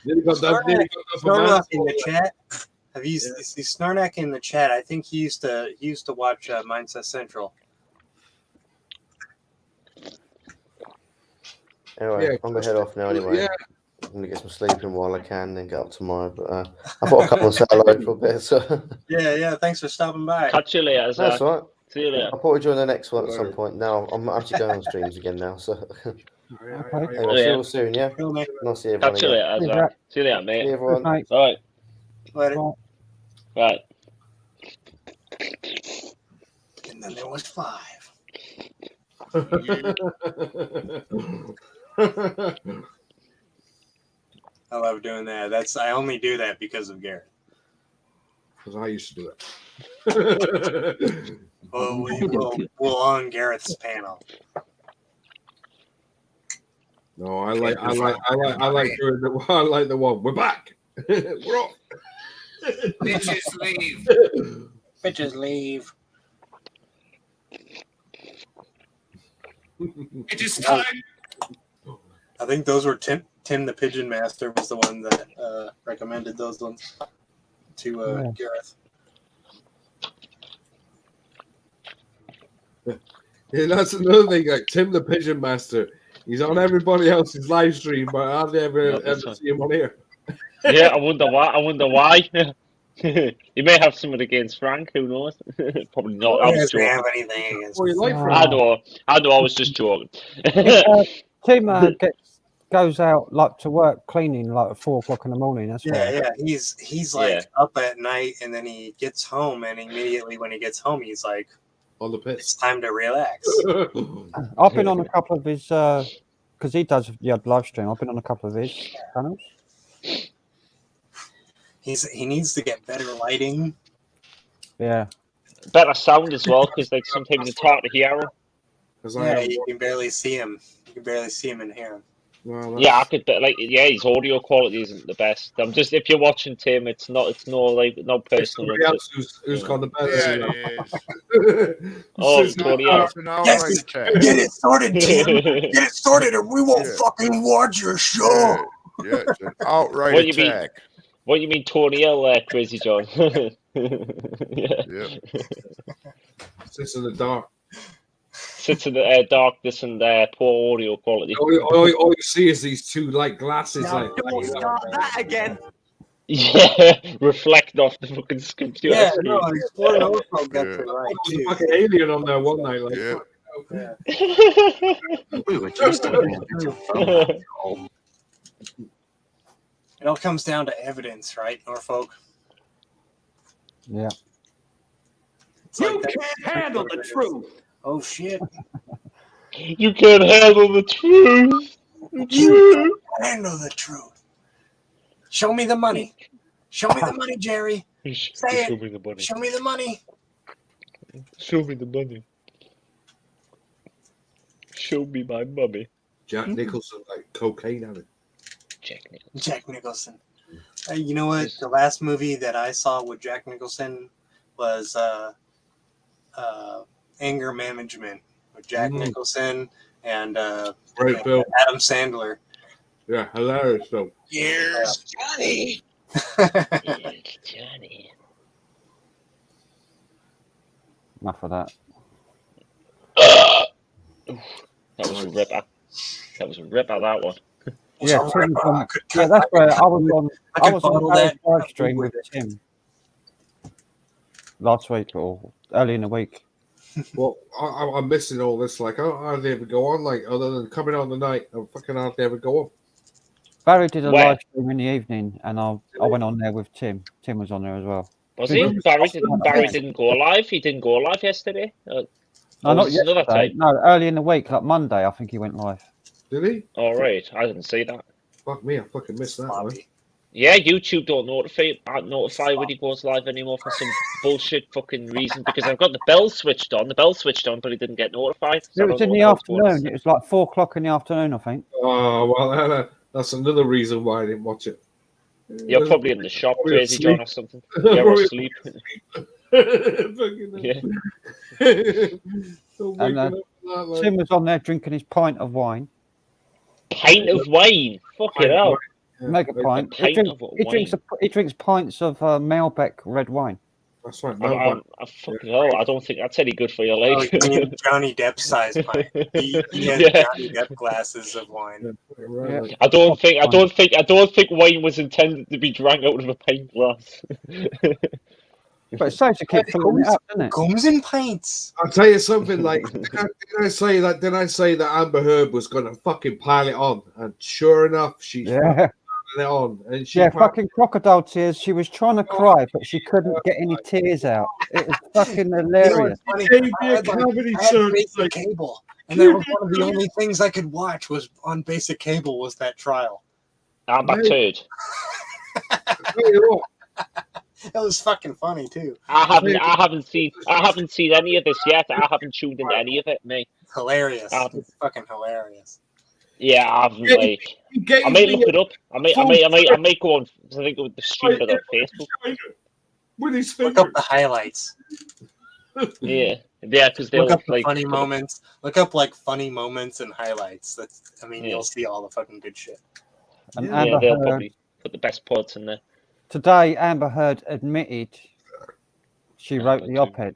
Speaker 4: Nearly got done for
Speaker 2: Snarnak in the chat. Have you see Snarnak in the chat? I think he used to watch Mindset Central.
Speaker 10: Anyway,
Speaker 4: Yeah,
Speaker 10: I'm gonna head off now. Anyway,
Speaker 4: yeah.
Speaker 10: I'm gonna get some sleeping while I can, then get up tomorrow. But I thought I'd come and say hello for a bit. So
Speaker 2: Yeah. Thanks for stopping by.
Speaker 5: catch you later. Zach.
Speaker 10: that's all right.
Speaker 5: See you later.
Speaker 10: I'll probably join the next one at some point. Now I'm actually going on streams again now. So anyway, see you all soon. Yeah,
Speaker 2: Cool, mate.
Speaker 10: and I'll see everyone
Speaker 5: Catch you
Speaker 10: again.
Speaker 5: later, Zach. See you later,
Speaker 10: See
Speaker 5: mate.
Speaker 10: everyone.
Speaker 1: Mate.
Speaker 5: All right.
Speaker 2: Later.
Speaker 5: Right.
Speaker 2: And then there was 5. I love doing that. I only do that because of Garrett.
Speaker 4: Because I used to do it.
Speaker 2: Well, we'll on Garrett's panel.
Speaker 4: No, I like doing the one. We're back. We're off.
Speaker 7: Bitches leave.
Speaker 2: Bitches leave.
Speaker 7: It is time.
Speaker 2: I think those were Tim the Pigeon Master was the one that recommended those ones to Gareth.
Speaker 4: Yeah, that's another thing. Like Tim the Pigeon Master, he's on everybody else's live stream, but I hardly ever see him on here.
Speaker 5: Yeah, I wonder why. You may have something against Frank. Who knows? Probably not. I was joking.
Speaker 2: Have anything against
Speaker 4: Well, you like
Speaker 5: I know. I was just joking.
Speaker 1: Tim goes out like to work cleaning like at 4 o'clock in the morning. That's why.
Speaker 2: Yeah. He's like up at night, and then he gets home, and immediately when he gets home, he's like,
Speaker 4: on the pitch.
Speaker 2: "It's time to relax."
Speaker 1: I've been on a couple of his because he does live stream. I've been on a couple of his channels.
Speaker 2: He needs to get better lighting.
Speaker 1: Yeah.
Speaker 5: Better sound as well, because like sometimes it's hard to hear him.
Speaker 2: Yeah, you can barely see him. You can barely see him and hear him.
Speaker 4: Well,
Speaker 5: Yeah, I could his audio quality isn't the best. I'm just if you're watching Tim, it's no personal.
Speaker 4: Somebody else who's got the better.
Speaker 9: Yeah, it is.
Speaker 5: Oh, Tony,
Speaker 9: That's an outright attack.
Speaker 2: Get it started, Tim. Get it started, or we won't fucking watch your show.
Speaker 9: Yeah, it's an outright
Speaker 5: What do you mean?
Speaker 9: attack.
Speaker 5: What do you mean, Tony L there, Crazy John?
Speaker 9: Yeah.
Speaker 4: Sits in the dark.
Speaker 5: Sits in the darkness and poor audio quality.
Speaker 4: All you see is these two like glasses.
Speaker 7: Now
Speaker 4: Like,
Speaker 7: don't start that again.
Speaker 5: Yeah, reflect off the fucking computer
Speaker 2: Yeah,
Speaker 5: screen.
Speaker 2: no, Explore also got
Speaker 9: Yeah.
Speaker 2: to the right
Speaker 4: there was a
Speaker 2: too.
Speaker 4: fucking alien on there one night. Like,
Speaker 9: Yeah.
Speaker 11: We were just
Speaker 2: It all comes down to evidence, right, Norfolk?
Speaker 1: Yeah.
Speaker 2: It's
Speaker 7: You
Speaker 2: like that-
Speaker 7: can't handle the truth.
Speaker 2: Oh shit!
Speaker 5: You can't handle the truth.
Speaker 2: You handle the truth. Show me the money. Show me the money, Jerry. Say
Speaker 5: Show
Speaker 2: it.
Speaker 5: me the money.
Speaker 2: Show me the money.
Speaker 5: Show me the money. Show me my mummy.
Speaker 4: Jack Nicholson, like cocaine addict.
Speaker 2: Jack Nicholson. You know what? The last movie that I saw with Jack Nicholson was Anger Management with Jack Nicholson and
Speaker 4: Great film.
Speaker 2: Adam Sandler.
Speaker 4: Yeah, hilarious though.
Speaker 2: Here's Johnny.
Speaker 5: Here's Johnny.
Speaker 1: Enough of that.
Speaker 5: That was a ripper. That was a ripper, that one.
Speaker 1: Yeah, Tim was on, yeah, that's where I was on. I was on the live stream with Tim last week or early in the week.
Speaker 4: Well, I'm missing all this. Like, how hardly ever go on? Like, other than coming on the night, I fucking hardly ever go on.
Speaker 1: Barry did a live stream in the evening, and I went on there with Tim. Tim was on there as well.
Speaker 5: Was he? Barry didn't go live. He didn't go live yesterday.
Speaker 1: No, not yesterday. No, early in the week, like Monday, I think he went live.
Speaker 4: Did he?
Speaker 5: All right, I didn't see that.
Speaker 4: Fuck me, I fucking missed that one.
Speaker 5: Yeah, YouTube don't notify when he goes live anymore for some bullshit fucking reason because I've got the bell switched on. The bell switched on, but he didn't get notified. So
Speaker 1: It was in the afternoon. It was like 4 o'clock in the afternoon, I think.
Speaker 4: Oh, well, that's another reason why I didn't watch it.
Speaker 5: You're probably in the shop,
Speaker 4: Probably
Speaker 5: Crazy
Speaker 4: asleep.
Speaker 5: John, or something. Yeah, or asleep.
Speaker 4: Yeah.
Speaker 1: And Tim was on there drinking his pint of wine.
Speaker 5: Pint of wine? Fuck it out.
Speaker 1: Mega pint.
Speaker 5: Pint
Speaker 1: He
Speaker 5: of
Speaker 1: drinks pints of Malbec red wine.
Speaker 4: That's right.
Speaker 5: I fucking hell, I don't think that's any good for your leg.
Speaker 2: Oh, you mean Johnny Depp size pint. He has Johnny Depp glasses of wine.
Speaker 1: Yeah.
Speaker 5: I don't think wine was intended to be drank out of a pint glass.
Speaker 1: But it's safe to keep filling it up, isn't it?
Speaker 2: Comes in pints.
Speaker 4: I'll tell you something. Like, didn't I say that Amber Heard was gonna fucking pile it on? And sure enough, she's piling it on. And she
Speaker 1: fucking crocodile tears. She was trying to cry, but she couldn't get any tears out. It was fucking hilarious.
Speaker 2: I had basic cable, and that was one of the only things I could watch was on basic cable was that trial.
Speaker 5: Amber Turd.
Speaker 2: That was fucking funny too.
Speaker 5: I haven't seen any of this yet. I haven't tuned into any of it, mate.
Speaker 2: Hilarious. It's fucking hilarious.
Speaker 5: Yeah, I haven't I may look it up. I may go on. I think with the stream it on Facebook.
Speaker 4: With his
Speaker 2: Look up the highlights.
Speaker 5: Yeah, because they'll
Speaker 2: look up
Speaker 5: like
Speaker 2: funny moments. Look up like funny moments and highlights. You'll see all the fucking good shit.
Speaker 1: And
Speaker 5: yeah,
Speaker 1: Amber
Speaker 5: they'll
Speaker 1: Heard,
Speaker 5: probably put the best parts in there.
Speaker 1: today, Amber Heard admitted she wrote the op-ed.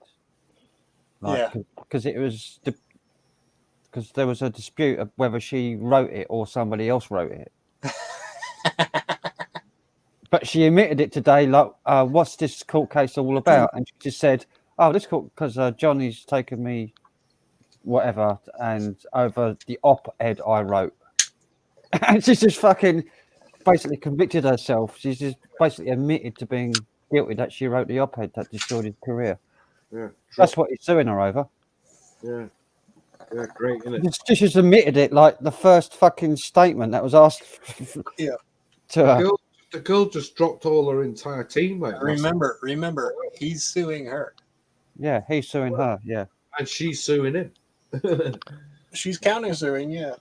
Speaker 1: Because it was because there was a dispute of whether she wrote it or somebody else wrote it. But she admitted it today. Like, what's this court case all about? And she just said, "Oh, this court because Johnny's taken me, whatever, and over the op-ed I wrote." And she's just fucking basically convicted herself. She's just basically admitted to being guilty that she wrote the op-ed that destroyed his career.
Speaker 4: Yeah,
Speaker 1: that's what he's suing her over.
Speaker 4: Yeah, yeah, great, isn't it?
Speaker 1: She just admitted it like the first fucking statement that was asked. To her.
Speaker 4: The girl just dropped all her entire team. Like,
Speaker 2: remember, he's suing her.
Speaker 1: Yeah, he's suing her. Yeah,
Speaker 4: and she's suing him.
Speaker 2: She's counter suing, yeah,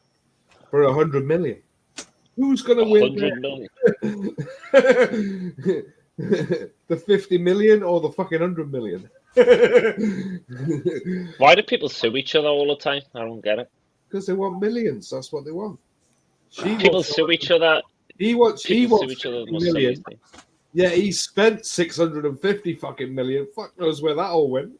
Speaker 4: for 100 million. Who's gonna win?
Speaker 5: 100 million.
Speaker 4: The 50 million or the fucking 100 million?
Speaker 5: Why do people sue each other all the time? I don't get it.
Speaker 4: Because they want millions. That's what they want.
Speaker 5: People sue each other.
Speaker 4: He wants
Speaker 5: sue each other the most
Speaker 4: million.
Speaker 5: silliest thing.
Speaker 4: Yeah, he spent 650 fucking million. Fuck knows where that all went.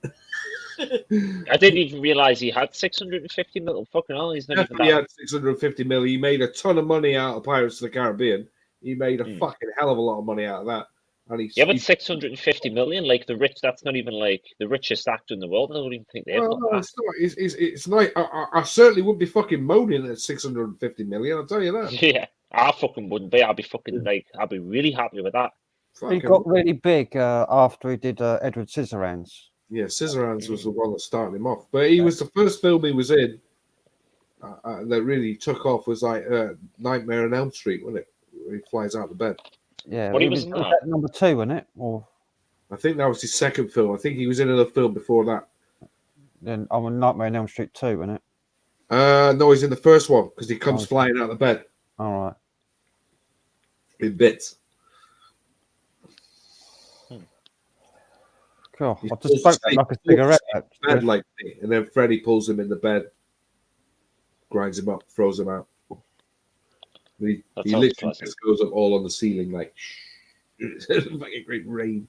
Speaker 5: I didn't even realize he had 650 million. Fucking hell, he's not even that.
Speaker 4: He had 650 million. He made a ton of money out of Pirates of the Caribbean. He made a fucking hell of a lot of money out of that. And
Speaker 5: but 650 million, like the rich, that's not even like the richest actor in the world. I don't even think they've got that.
Speaker 4: It's not. I certainly wouldn't be fucking moaning at 650 million. I'll tell you that.
Speaker 5: Yeah, I fucking wouldn't be. I'd be fucking I'd be really happy with that.
Speaker 1: He got really big after he did Edward Scissorhands.
Speaker 4: Yeah, Scissorhands was the one that started him off. But he was the first film he was in that really took off was like Nightmare on Elm Street, wasn't it? Where he flies out of bed.
Speaker 1: Yeah,
Speaker 5: What he was in that?
Speaker 1: Number 2, wasn't it? Or
Speaker 4: I think that was his second film. I think he was in another film before that.
Speaker 1: Then I'm on Nightmare on Elm Street 2, isn't it?
Speaker 4: No, he's in the first one because he comes
Speaker 1: Oh.
Speaker 4: flying out of the bed
Speaker 1: All right.
Speaker 4: in bits.
Speaker 1: Cool.
Speaker 4: He's
Speaker 1: I just smoked that like a cigarette.
Speaker 4: Bed like me, and then Freddy pulls him in the bed, grinds him up, throws him out. He
Speaker 5: That sounds
Speaker 4: literally
Speaker 5: classic.
Speaker 4: just goes up all on the ceiling like it's like a great rain.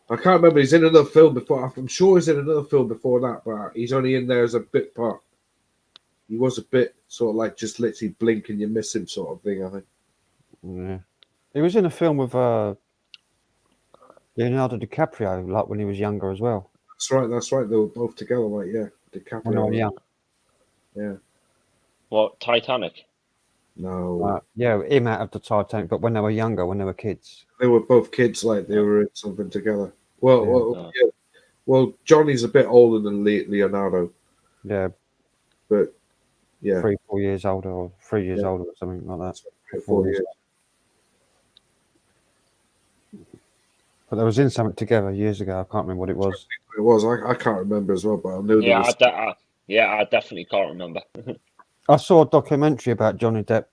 Speaker 4: I can't remember. He's in another film before. I'm sure he's in another film before that, but he's only in there as a bit part. He was a bit sort of like just literally blink and you miss him sort of thing, I think.
Speaker 1: Yeah. He was in a film with Leonardo DiCaprio, like when he was younger as well.
Speaker 4: That's right. They were both together, like, yeah. DiCaprio.
Speaker 1: When they were young.
Speaker 4: Yeah.
Speaker 5: What, Titanic?
Speaker 4: No.
Speaker 1: Yeah, him out of the Titanic, but when they were younger, when they were kids.
Speaker 4: They were both kids, like they were in something together. Well,
Speaker 1: Yeah.
Speaker 4: well, Johnny's a bit older than Leonardo,
Speaker 1: Yeah,
Speaker 4: but yeah,
Speaker 1: 3-4 years older, or 3 years
Speaker 4: Yeah.
Speaker 1: older, or something like that.
Speaker 4: 4 years.
Speaker 1: But they was in something together years ago. I can't remember what it was.
Speaker 4: It was. I can't remember as well, but I knew there
Speaker 5: Yeah,
Speaker 4: was.
Speaker 5: I definitely can't remember.
Speaker 1: I saw a documentary about Johnny Depp,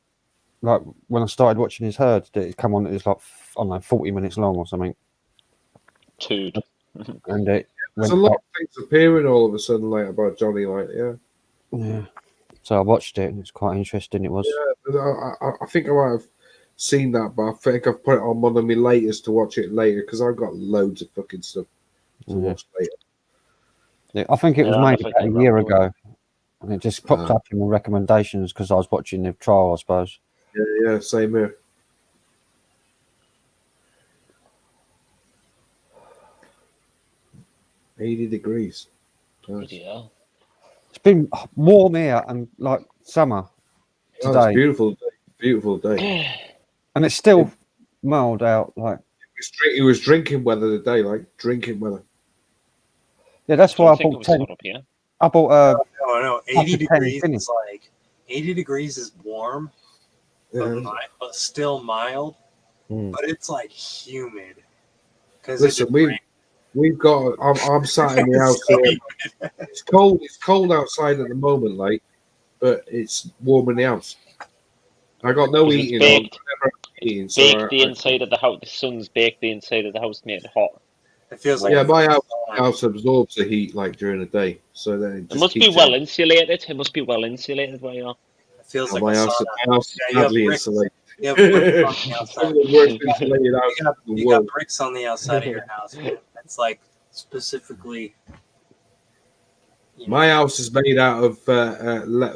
Speaker 1: like when I started watching his Herd, that it come on. It was like, I don't know, 40 minutes long or something,
Speaker 5: Tood.
Speaker 1: and it
Speaker 4: There's
Speaker 1: went
Speaker 4: a lot
Speaker 1: up.
Speaker 4: of things appearing all of a sudden, like about Johnny, like
Speaker 1: Yeah. So I watched it, and it's quite interesting. It was.
Speaker 4: I think I might have seen that, but I think I've put it on one of my latest to watch it later because I've got loads of fucking stuff to watch later.
Speaker 1: Yeah, I think it was
Speaker 5: Yeah, I
Speaker 1: made
Speaker 5: think
Speaker 1: about
Speaker 5: I
Speaker 1: a year
Speaker 5: remember.
Speaker 1: ago, and it just popped up in the recommendations because I was watching the trial, I suppose.
Speaker 4: Yeah, same here. $80 degrees. Nice.
Speaker 5: Bloody hell.
Speaker 1: It's been warm here and like summer
Speaker 4: Oh, it's a
Speaker 1: today,
Speaker 4: beautiful day.
Speaker 1: and it's still mild out. Like,
Speaker 4: It was drinking weather today, like drinking weather.
Speaker 1: yeah, that's
Speaker 5: I
Speaker 1: why I
Speaker 5: think it
Speaker 1: bought
Speaker 5: was
Speaker 1: 10.
Speaker 5: hot up here.
Speaker 1: I bought
Speaker 2: No,
Speaker 1: Up
Speaker 2: 80
Speaker 1: to 10
Speaker 2: degrees
Speaker 1: finish.
Speaker 2: is like 80 degrees is warm,
Speaker 4: Yeah.
Speaker 2: but still mild.
Speaker 1: Mm.
Speaker 2: But it's like humid. Because
Speaker 4: Listen, we've got. I'm sat in the house. Here. It's cold. It's cold outside at the moment, like, but it's warm in the house. I got no
Speaker 5: Because it's
Speaker 4: eating on.
Speaker 5: baked.
Speaker 4: Never eating, so
Speaker 5: Baked the inside of the house. The sun's baked the inside of the house, made it hot.
Speaker 2: It feels like
Speaker 4: yeah, my house absorbs the heat like during the day, so then it
Speaker 5: It
Speaker 4: just
Speaker 5: must be
Speaker 4: keeps
Speaker 5: well
Speaker 4: it.
Speaker 5: insulated. It must be well insulated where you are.
Speaker 2: It feels like
Speaker 4: My
Speaker 2: a
Speaker 4: house,
Speaker 2: sauna.
Speaker 4: my house is
Speaker 2: Yeah, you have
Speaker 4: badly
Speaker 2: bricks.
Speaker 4: insulated.
Speaker 2: You have bricks on the
Speaker 4: Some
Speaker 2: outside.
Speaker 4: of the worst insulated houses in the
Speaker 2: You got
Speaker 4: world.
Speaker 2: bricks on the outside of your house, man. It's like specifically.
Speaker 4: My house is made out of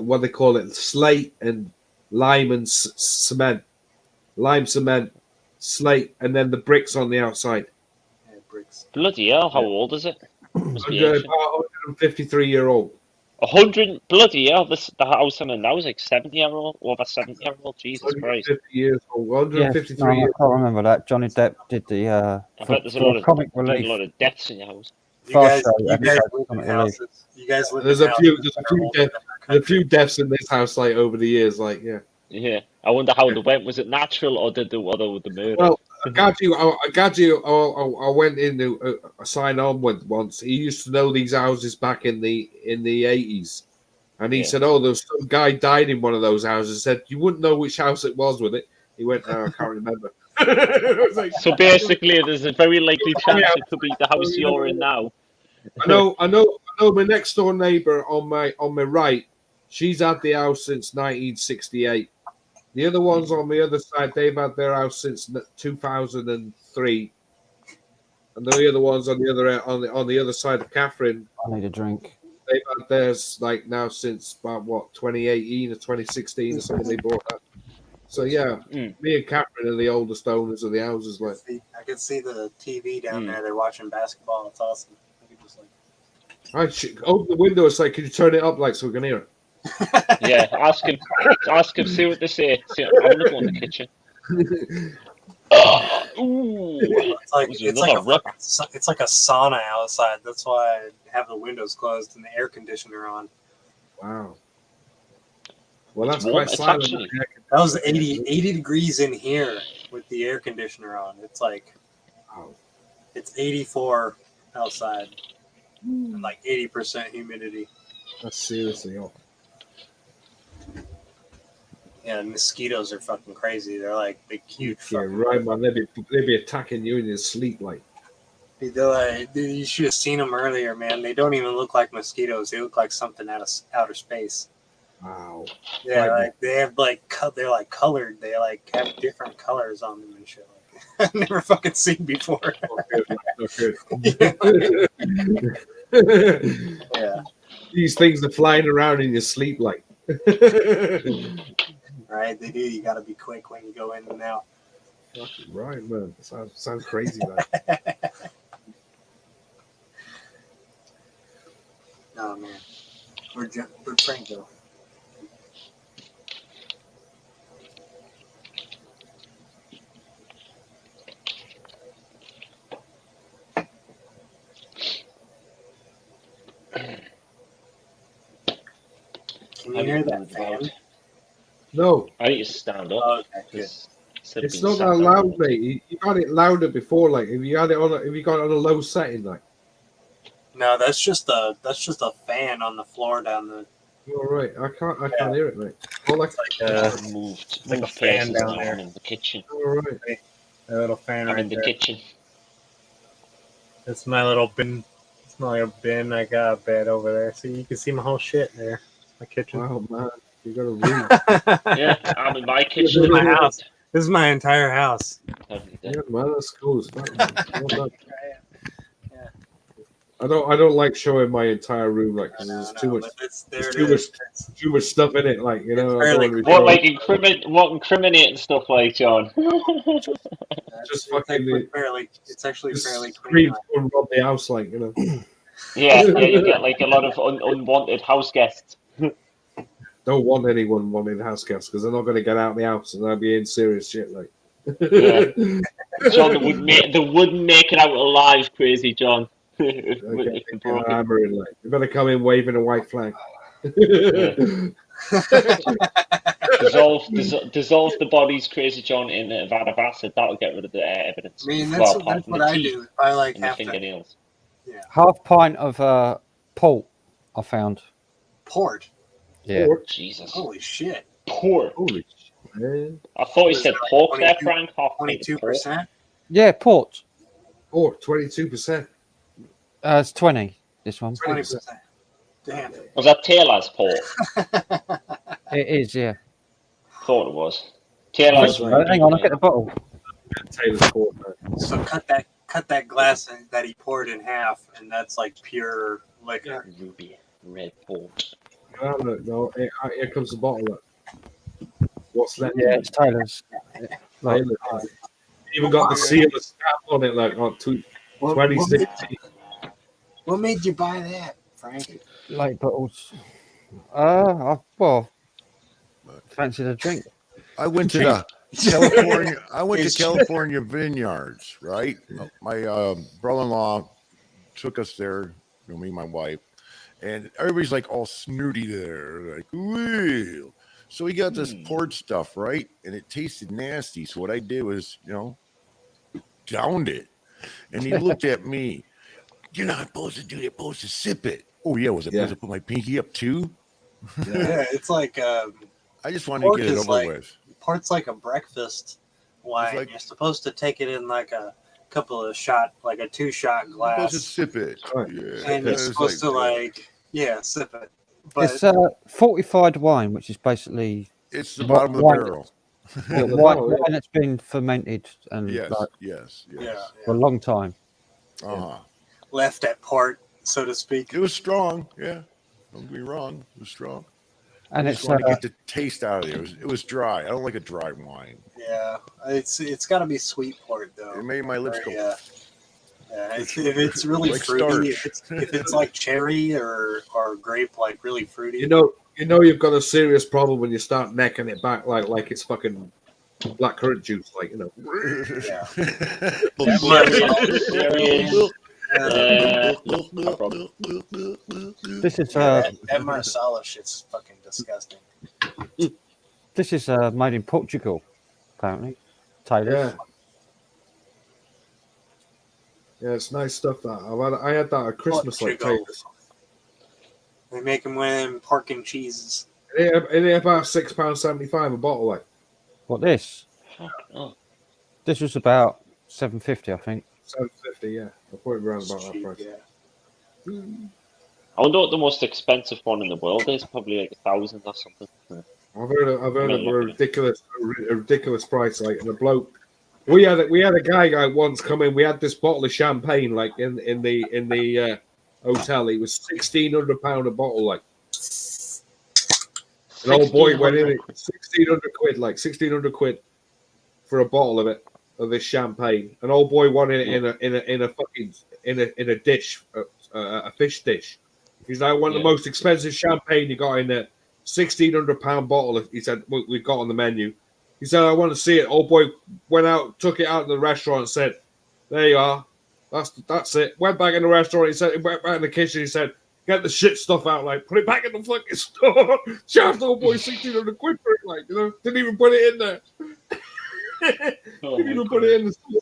Speaker 4: what they call it, slate and lime and cement, lime cement, slate, and then the bricks on the outside.
Speaker 2: Yeah, bricks.
Speaker 5: Bloody hell, how old is it? Must be
Speaker 4: About
Speaker 5: ancient.
Speaker 4: 153-year-old.
Speaker 5: 100, bloody hell, the house I'm in now is like 70-year-old, over 70-year-old, Jesus Christ.
Speaker 4: 150 years old.
Speaker 1: yeah,
Speaker 4: 153
Speaker 1: no, I
Speaker 4: years.
Speaker 1: can't remember that. Johnny Depp did the
Speaker 5: I
Speaker 1: for,
Speaker 5: bet there's a
Speaker 1: for
Speaker 5: lot of,
Speaker 1: comic
Speaker 5: there's a
Speaker 1: relief.
Speaker 5: lot of deaths in your house.
Speaker 2: You
Speaker 1: Fast
Speaker 2: guys,
Speaker 1: show
Speaker 2: you
Speaker 1: episode,
Speaker 2: guys live in
Speaker 1: comic relief.
Speaker 2: houses. You guys live
Speaker 4: There's
Speaker 2: in
Speaker 4: a few,
Speaker 2: houses
Speaker 4: there's
Speaker 2: that are older than our
Speaker 4: a few
Speaker 2: country.
Speaker 4: deaths in this house, like over the years, like yeah.
Speaker 5: Yeah. I wonder how they went. Was it natural or did the other with the murder?
Speaker 4: Well, I went in to sign on with once. He used to know these houses back in the 80s, and he
Speaker 5: Yeah.
Speaker 4: said, "Oh, there's some guy died in one of those houses." Said you wouldn't know which house it was with it. He went, "Oh, I can't remember." I was like,
Speaker 5: So basically, there's a very likely chance it could be the house you're in now.
Speaker 4: I know. My next door neighbor on my right, she's had the house since 1968. The other ones on the other side, they've had their house since 2003, and the other ones on the other side of Catherine,
Speaker 1: I need a drink.
Speaker 4: they've had theirs like now since about what 2018 or 2016 or something. They bought that. So yeah, me and Catherine are the oldest owners of the houses. Like
Speaker 2: I can see the TV down there. They're watching basketball. It's awesome. I can just like...
Speaker 4: open the window. It's like, can you turn it up like so we can hear it?
Speaker 5: Yeah, ask him, see what they say. See, I'm gonna go in the kitchen. Ooh,
Speaker 2: It's like
Speaker 5: was
Speaker 2: it's
Speaker 5: another
Speaker 2: like,
Speaker 5: rip.
Speaker 2: it's like a sauna outside. That's why I have the windows closed and the air conditioner on.
Speaker 4: Wow. Well,
Speaker 5: It's
Speaker 4: that's
Speaker 5: warm.
Speaker 4: quite
Speaker 5: It's
Speaker 4: silent.
Speaker 5: actually-
Speaker 2: That was 80 degrees in here with the air conditioner on. It's like
Speaker 4: Wow.
Speaker 2: It's 84 outside, and like 80% humidity.
Speaker 4: That's seriously off.
Speaker 2: Yeah, mosquitoes are fucking crazy. They're like big, cute.
Speaker 4: Yeah,
Speaker 2: fucking
Speaker 4: right, man. They'd be attacking you in your sleep, like.
Speaker 2: Dude, you should have seen them earlier, man. They don't even look like mosquitoes. They look like something out of outer space.
Speaker 4: Wow.
Speaker 2: Yeah,
Speaker 4: Right.
Speaker 2: like they have like they're like colored. They like have different colors on them and shit. Like I've never fucking seen before. Yeah.
Speaker 4: These things are flying around in your sleep, like.
Speaker 2: Right, they do. You got to be quick when you go in and out.
Speaker 4: Right, man. Sounds crazy, like.
Speaker 2: Oh man, where'd Frank go? Can you hear that fan?
Speaker 4: No.
Speaker 5: I need to stand up.
Speaker 2: Oh, okay, good.
Speaker 4: It's not that loud, mate. You had it louder before, like if you had it on, if you got it on a low setting, like.
Speaker 2: No, that's just a fan on the floor down the.
Speaker 4: All right, I can't hear it, mate. All like
Speaker 5: moved
Speaker 2: like a
Speaker 5: places
Speaker 2: fan down
Speaker 5: now.
Speaker 2: there.
Speaker 5: I'm in the kitchen.
Speaker 4: All right.
Speaker 2: A little fan
Speaker 5: I'm
Speaker 2: right
Speaker 5: in the
Speaker 2: there.
Speaker 5: kitchen.
Speaker 2: That's my little bin. It's my little bin. I got a bed over there, so you can see my whole shit there. My kitchen.
Speaker 4: Wow, man, you got a room.
Speaker 5: Yeah, I'm in my
Speaker 2: This
Speaker 5: kitchen.
Speaker 2: is my house. This is my entire house.
Speaker 4: Yeah, man, that's cool. Well done. I don't like showing my entire room, like, because there's too much stuff in it, like, you know. I don't wanna be showing-
Speaker 5: What incriminating stuff, like, John?
Speaker 4: Just fucking
Speaker 2: It's actually fairly
Speaker 4: screams and rob the house, like, you know.
Speaker 5: Yeah, you get like a lot of unwanted house guests.
Speaker 4: Don't want anyone wanting house guests because they're not going to get out of the house and they'll be in serious shit, like.
Speaker 5: Yeah. John, they wouldn't make it out alive, crazy John. if they broke it.
Speaker 4: Hammering, like. You better come in waving a white flag.
Speaker 5: Dissolve the bodies, crazy John, in a vat of acid. That'll get rid of the evidence.
Speaker 2: I mean, that's what I do. I like
Speaker 5: and the fingernails.
Speaker 2: Yeah.
Speaker 1: Half pint of port I found.
Speaker 2: Port.
Speaker 1: Yeah.
Speaker 4: Port.
Speaker 5: Jesus.
Speaker 2: Holy shit.
Speaker 5: Port.
Speaker 4: Holy shit, man.
Speaker 5: I thought you said pork there, Frank.
Speaker 2: 22%.
Speaker 1: Yeah, port.
Speaker 4: Or 22%.
Speaker 1: It's 20. This one.
Speaker 2: 20%. Damn.
Speaker 5: Was that Taylor's port?
Speaker 1: It is, yeah.
Speaker 5: Thought it was. Taylor's.
Speaker 1: Hang on, I'll get the bottle.
Speaker 4: Taylor's port, man.
Speaker 2: So cut that glass that he poured in half, and that's like pure liquor.
Speaker 5: Ruby red port.
Speaker 4: No, here comes the bottle. Look. What's that?
Speaker 1: Yeah, it's Taylor's.
Speaker 4: Taylor's. Even got the seal of stamp on it, like on 2016.
Speaker 2: What made you buy that, Frank?
Speaker 1: Late bottles. Well, fancied a drink.
Speaker 9: I went to California. I went to California Vineyards, right? My brother-in-law took us there, me and my wife, and everybody's like all snooty there, like, wheel. So we got this port stuff, right? And it tasted nasty. So what I did was, downed it. And he looked at me. You're not supposed to do it. You're supposed to sip it. Oh, yeah. Was I supposed to put my pinky up too?
Speaker 2: Yeah, it's like
Speaker 9: I just wanted to get it over with.
Speaker 2: Port's like a breakfast wine.
Speaker 9: Like,
Speaker 2: you're supposed to take it in like a couple of like a 2-shot glass.
Speaker 9: You're supposed to sip it. Yeah.
Speaker 2: And you're supposed to sip it. But
Speaker 1: It's fortified wine, which is basically
Speaker 9: it's the bottom of the barrel.
Speaker 1: Wine that's been fermented and
Speaker 9: yes,
Speaker 1: for a long time.
Speaker 2: Left at port, so to speak.
Speaker 9: It was strong, yeah. Don't get me wrong, it was strong.
Speaker 1: And
Speaker 9: I just wanted to get the taste out of it. It was dry. I don't like a dry wine.
Speaker 2: Yeah, it's got to be sweet port though.
Speaker 9: It made my lips go.
Speaker 2: If it's really
Speaker 9: like
Speaker 2: fruity, if it's like cherry or grape, like really fruity.
Speaker 4: You know you've got a serious problem when you start necking it back like it's fucking blackcurrant juice, like
Speaker 2: Yeah.
Speaker 1: This is
Speaker 2: that Marsala shit's fucking disgusting.
Speaker 1: This is made in Portugal, apparently. Taylor's.
Speaker 4: Yeah, it's nice stuff. That I had that at Christmas, like
Speaker 2: Portugal.
Speaker 4: Taylor's.
Speaker 2: They make them with pork and cheeses.
Speaker 4: It about £6.75 a bottle, like.
Speaker 1: What this?
Speaker 5: Oh,
Speaker 1: This was about $7.50, I think.
Speaker 4: $7.50, yeah. I'll put it around
Speaker 2: It's
Speaker 4: about that
Speaker 2: cheap,
Speaker 4: price.
Speaker 2: yeah.
Speaker 5: I wonder what the most expensive one in the world is. Probably like 1,000 or something.
Speaker 4: I've heard of
Speaker 5: Yeah,
Speaker 4: a ridiculous price, like, and the bloke. We had a guy once come in. We had this bottle of champagne, like in the hotel. It was £1,600 a bottle, like. An old boy went in it, 1,600 quid, like 1,600 quid for a bottle of it, of this champagne. An old boy wanted it in a dish, a fish dish. He's like, one of the most expensive champagne you got in there. £1,600 bottle. He said we got on the menu. He said, I want to see it. Old boy went out, took it out of the restaurant, and said, "There you are. That's it." Went back in the restaurant. He said, went back in the kitchen. He said, "Get the shit stuff out, like put it back in the fucking store." Charged the old boy 1,600 quid for it, like, you know, didn't even put it in there. Didn't even put it in the store.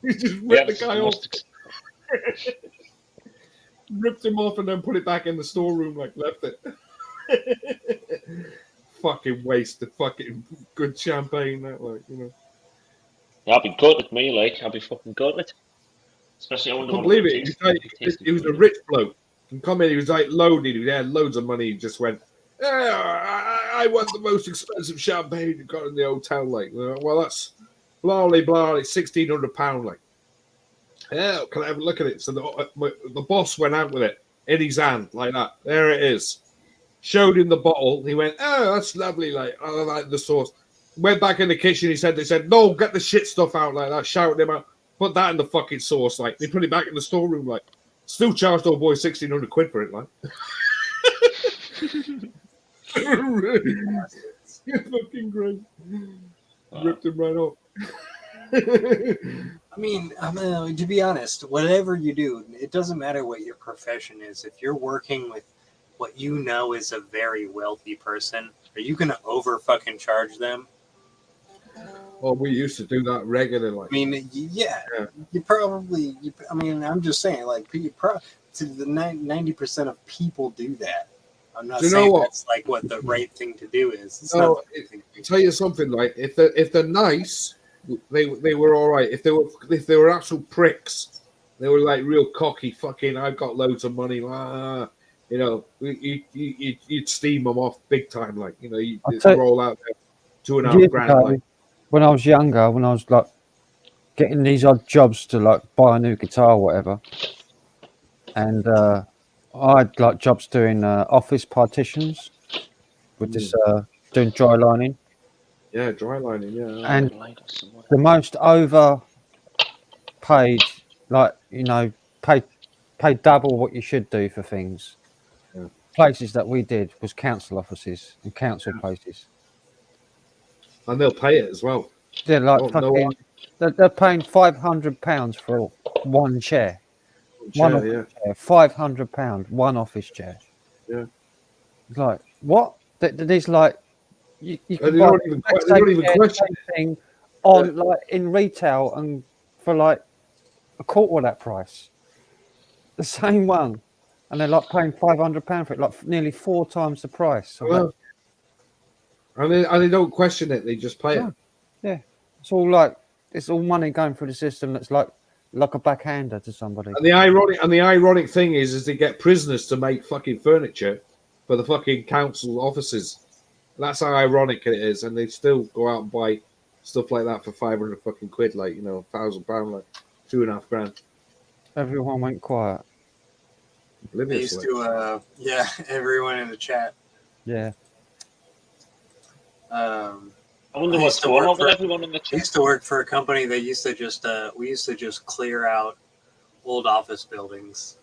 Speaker 4: He just ripped the guy off. Ripped him off and then put it back in the storeroom, like left it. Fucking waste of fucking good champagne, that, like, you know.
Speaker 5: Yeah, I'd be gutted, me, like. I'd be fucking gutted. Especially, I
Speaker 4: I
Speaker 5: wonder
Speaker 4: can't
Speaker 5: what
Speaker 4: believe it. He was a rich bloke. He come in, he was like loaded. He had loads of money. He just went, I want the most expensive champagne you got in the hotel. Like, well, that's blah, blah, it's £1,600. Like, yeah, can I have a look at it? So the boss went out with it in his hand, like that. There it is. Showed him the bottle. He went, "Oh, that's lovely. Like, I like the sauce." Went back in the kitchen. They said, "No, get the shit stuff out," like that. Shouted him out. Put that in the fucking sauce. Like, they put it back in the storeroom. Like, still charged old boy 1,600 quid for it. Like, fucking great. Ripped him right off.
Speaker 2: I mean, to be honest, whatever you do, it doesn't matter what your profession is. If you're working with what you know is a very wealthy person, are you going to over fucking charge them?
Speaker 4: Oh, we used to do that regularly.
Speaker 2: I mean, yeah. You probably. I mean, I'm just saying, like, to the 90% of people do that. I'm not saying that's like what the right thing to do is. It's not the right thing to do.
Speaker 4: Tell you something, like, if they're nice, they were all right. If they were actual pricks, they were like real cocky. Fucking, I've got loads of money. You know, you'd steam them off big time. Like, you know, you'd roll out there $2.5 grand. Like.
Speaker 1: When I was younger, when I was like getting these odd jobs to like buy a new guitar or whatever, and I had like jobs doing office partitions with this doing dry lining.
Speaker 4: Yeah, dry lining. Yeah,
Speaker 1: and the most overpaid, like, you know, paid double what you should do for things.
Speaker 4: Yeah.
Speaker 1: Places that we did was council offices and council places.
Speaker 4: And they'll pay it as well.
Speaker 1: They're like they're paying £500 for one chair. One chair, £500, one office chair.
Speaker 4: Yeah.
Speaker 1: It's like, what? There's like you can
Speaker 4: they
Speaker 1: buy
Speaker 4: don't even question
Speaker 1: thing on like in retail and for like a quarter of that price. The same one. And they're like paying £500 for it, like nearly 4 times the price.
Speaker 4: And they don't question it; they just pay it.
Speaker 1: Yeah, it's all money going through the system. That's like a backhander to somebody.
Speaker 4: And the ironic thing is they get prisoners to make fucking furniture for the fucking council offices. That's how ironic it is, and they still go out and buy stuff like that for 500 fucking quid, like, you know, £1,000, like $2.5 grand.
Speaker 1: Everyone went quiet.
Speaker 2: They used to, everyone in the chat.
Speaker 1: Yeah.
Speaker 5: I wonder what's going on with everyone in the chat.
Speaker 2: I used to work for a company that used to just we used to just clear out old office buildings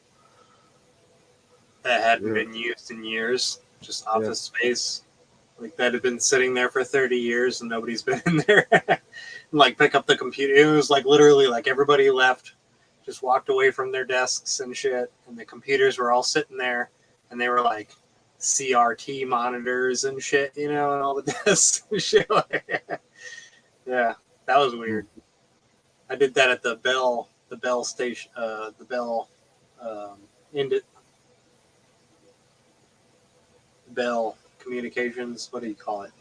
Speaker 2: that hadn't been used in years, just office space like that had been sitting there for 30 years and nobody's been in there. Like, pick up the computer. It was like literally like everybody left, just walked away from their desks and shit, and the computers were all sitting there, and they were like CRT monitors and shit, you know, and all the desks and shit. Yeah, that was weird. I did that at the Bell station, the Bell, Bell Communications. What do you call it?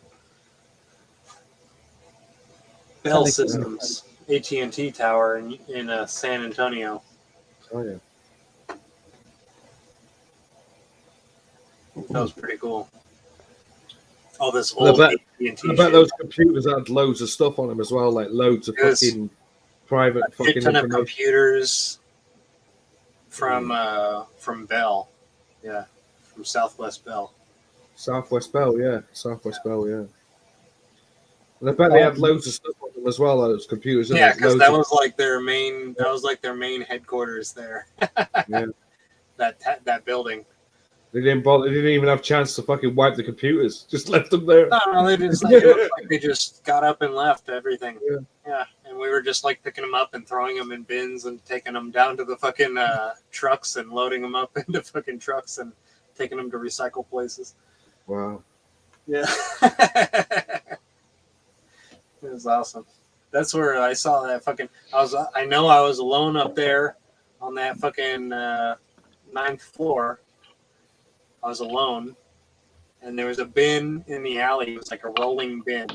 Speaker 2: Bell Systems, AT&T Tower in San Antonio.
Speaker 4: Oh yeah.
Speaker 2: That was pretty cool. All this
Speaker 4: I
Speaker 2: old
Speaker 4: bet,
Speaker 2: AT&T
Speaker 4: I
Speaker 2: shit.
Speaker 4: bet those computers had loads of stuff on them as well, like loads of
Speaker 2: Yes.
Speaker 4: fucking private
Speaker 2: A
Speaker 4: fucking
Speaker 2: ton of
Speaker 4: information.
Speaker 2: computers from Bell, yeah, from Southwest Bell.
Speaker 4: Southwest Bell, yeah. And I bet they had loads of stuff on them as well, those computers.
Speaker 2: Yeah, because that
Speaker 4: of,
Speaker 2: was like their main. That was like their main headquarters there.
Speaker 4: yeah.
Speaker 2: That building.
Speaker 4: They didn't bother. They didn't even have a chance to fucking wipe the computers. Just left them there.
Speaker 2: No, they just it looked like they just got up and left everything.
Speaker 4: Yeah.
Speaker 2: Yeah, and we were just like picking them up and throwing them in bins and taking them down to the fucking trucks and loading them up into fucking trucks and taking them to recycle places.
Speaker 4: Wow.
Speaker 2: Yeah. It was awesome. That's where I saw that fucking. I know I was alone up there on that fucking 9th floor. I was alone, and there was a bin in the alley. It was like a rolling bin,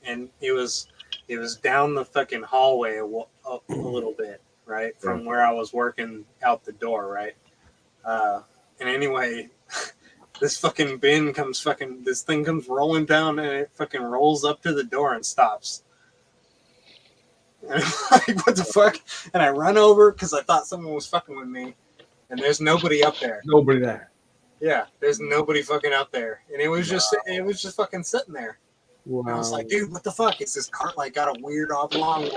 Speaker 2: and it was down the fucking hallway a little bit, right, from where I was working out the door, right. And anyway. This fucking bin this thing comes rolling down and it fucking rolls up to the door and stops. And I'm like, what the fuck? And I run over because I thought someone was fucking with me. And there's nobody up there.
Speaker 4: Nobody there.
Speaker 2: Yeah, there's nobody fucking up there. And it was just fucking sitting there.
Speaker 4: Wow.
Speaker 2: And I was like, dude, what the fuck? Is this cart like got a weird oblong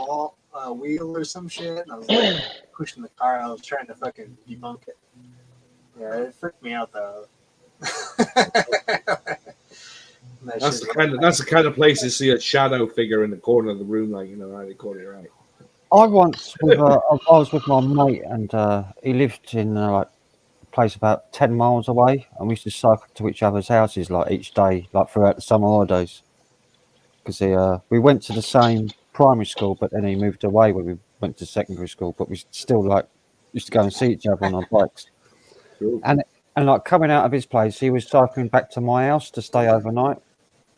Speaker 2: wheel or some shit? And I was like pushing the car. I was trying to fucking debunk it. Yeah, it freaked me out though.
Speaker 4: That's the kind of place you see a shadow figure in the corner of the room, like how they call it, right?
Speaker 1: I once I was with my mate, and he lived in like a place about 10 miles away, and we used to cycle to each other's houses like each day, like throughout the summer holidays. Because we went to the same primary school, but then he moved away when we went to secondary school. But we still like used to go and see each other on our bikes.
Speaker 4: Cool.
Speaker 1: And like coming out of his place, he was cycling back to my house to stay overnight.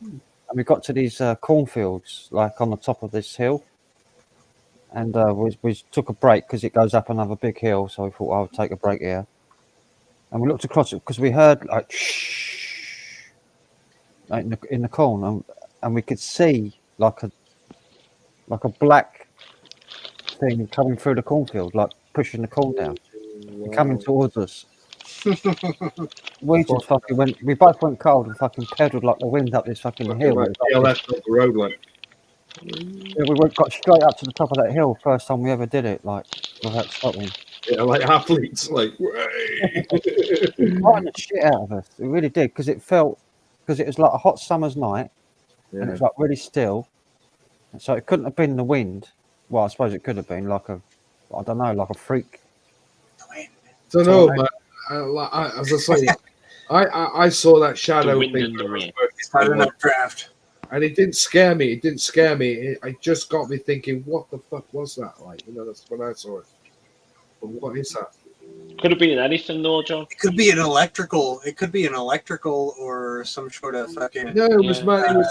Speaker 1: And we got to these cornfields, like on the top of this hill. And we took a break because it goes up another big hill. So we thought, I'll take a break here. And we looked across it because we heard like shh, like in the corn, and we could see like a black thing coming through the cornfield, like pushing the corn down, and coming towards us. We just fucking went. We both went cold and fucking pedalled like the wind up this fucking hill.
Speaker 4: Yeah, that's up the road, like.
Speaker 1: Yeah, got straight up to the top of that hill. First time we ever did it, like without stopping.
Speaker 4: Yeah, like athletes, like.
Speaker 1: Frightened the shit out of us. It really did because it was like a hot summer's night, and it was like really still. And so it couldn't have been the wind. Well, I suppose it could have been like a freak.
Speaker 4: Don't know, man. As I say, I saw that shadow thing.
Speaker 2: Draft.
Speaker 4: And it didn't scare me. It just got me thinking, what the fuck was that like? That's when I saw it. But what is that?
Speaker 5: Could have been anything, though, John.
Speaker 2: It could be an electrical. It could be an electrical or some sort of fucking.
Speaker 4: No, it was
Speaker 2: magnetic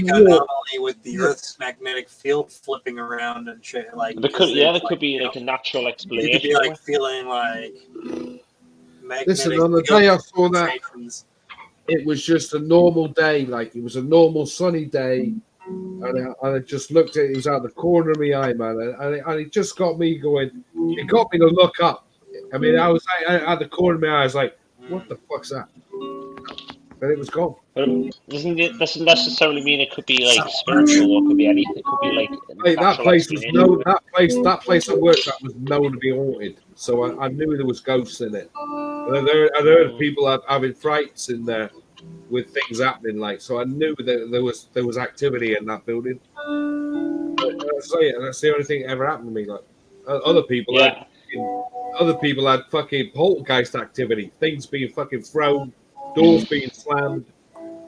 Speaker 2: anomaly with the Earth's magnetic field flipping around and shit. Like
Speaker 5: there could be like a natural explanation.
Speaker 2: You could be like feeling like.
Speaker 4: Listen, on the day I saw that, it was just a normal day. Like it was a normal sunny day, and I just looked at it. It was out the corner of my eye, man, and it just got me going. It got me to look up. I mean, I was at the corner of my eye. I was like, "What the fuck's that?" But it was gone.
Speaker 5: But doesn't necessarily mean it could be like spiritual or it could be anything. It could be like
Speaker 4: that place was known. That place I worked at was known to be haunted. So I knew there was ghosts in it. And I heard people having frights in there with things happening. Like, so I knew that there was activity in that building. But that's the only thing that ever happened to me. Like other people had fucking poltergeist activity. Things being fucking thrown. Doors being slammed,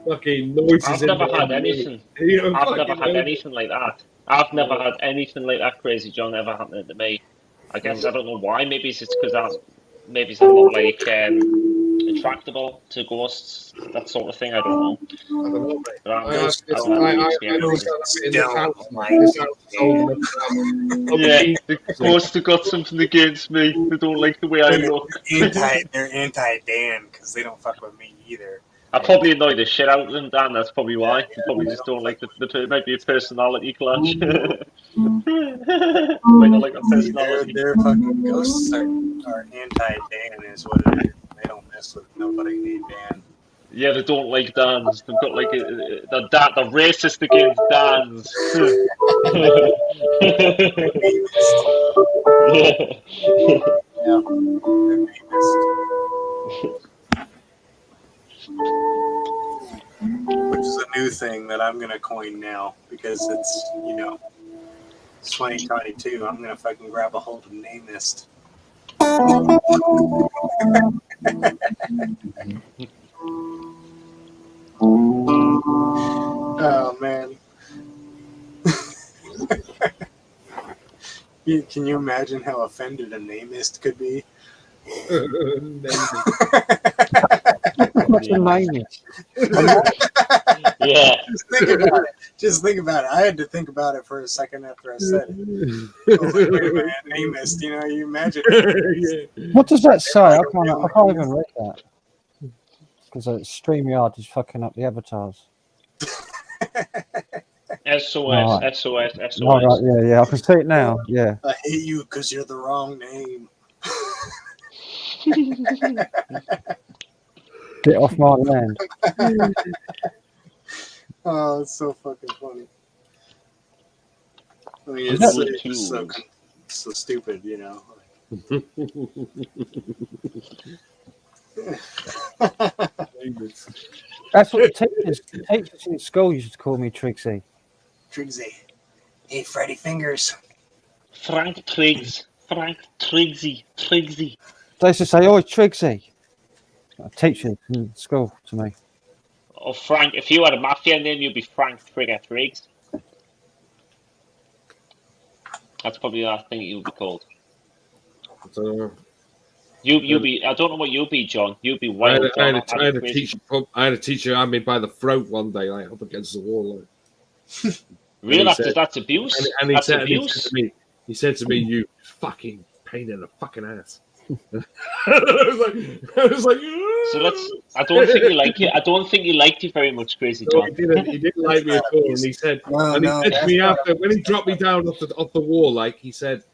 Speaker 4: fucking noises.
Speaker 5: I've never had anything. I've never had anything like that. I've never had anything like that crazy John ever happening to me. I guess I don't know why. Maybe it's just because I'm not like attractable to ghosts, that sort of thing. I don't know.
Speaker 4: I don't know, mate.
Speaker 5: But I've
Speaker 2: Ghosts
Speaker 5: had
Speaker 2: don't-
Speaker 5: any
Speaker 4: I
Speaker 5: experiences.
Speaker 4: noticed that in this
Speaker 2: Don't
Speaker 4: house.
Speaker 2: like
Speaker 4: This house is old enough to have
Speaker 5: Yeah, the ghosts have got something against me. They don't like the way I look.
Speaker 2: They're anti-Dan because they don't fuck with me either.
Speaker 5: I probably annoy the shit out of them, Dan. That's probably why. They probably just don't like the might be a personality clash. Might not like a personality.
Speaker 2: Their fucking ghosts are anti-Dan is what it is. They don't mess with nobody named Dan.
Speaker 5: Yeah, they don't like Dans. They've got like they're racist against Dans.
Speaker 2: Yeah, they're famous. Which is a new thing that I'm gonna coin now because it's it's 2022. I'm gonna fucking grab a hold of Namist. Oh man. Can you imagine how offended a Namist could be?
Speaker 1: What's the name?
Speaker 5: Yeah.
Speaker 2: Just think about it. I had to think about it for a second after I said it. I was like, wait a minute, Namist, you imagine.
Speaker 1: What does that say? I can't even read that. Because StreamYard is fucking up the avatars.
Speaker 5: SOS, SOS, SOS.
Speaker 1: Oh, right, yeah, I can see it now. Yeah.
Speaker 2: I hate you because you're the wrong name.
Speaker 1: Get off my land.
Speaker 2: Oh, it's so fucking funny. I mean,
Speaker 1: Is
Speaker 2: it's so stupid,
Speaker 1: That's what the teachers in school used to call me, Trixie.
Speaker 2: Trixie. Hey, Freddy Fingers.
Speaker 5: Frank Triggs. Triggsy.
Speaker 1: They used to say, "Oh, Trixie." A teacher in school to me.
Speaker 5: Or Frank. If you had a mafia name, you'd be Frank Trigger Triggs. That's probably the last thing you'd be called. You'd be. I don't know what you'd be, John. You'd be wild.
Speaker 4: I had a teacher had me by the throat one day, like up against the wall. Like.
Speaker 5: Really? That's abuse.
Speaker 4: And he
Speaker 5: That's
Speaker 4: said,
Speaker 5: abuse.
Speaker 4: he said to me, "You fucking pain in the fucking ass." I was like,
Speaker 5: so let's. I don't think he liked you. I don't think he liked you very much, Crazy John.
Speaker 4: No, he didn't like me at all. And he said, to me after when he dropped me down off the wall, like he said,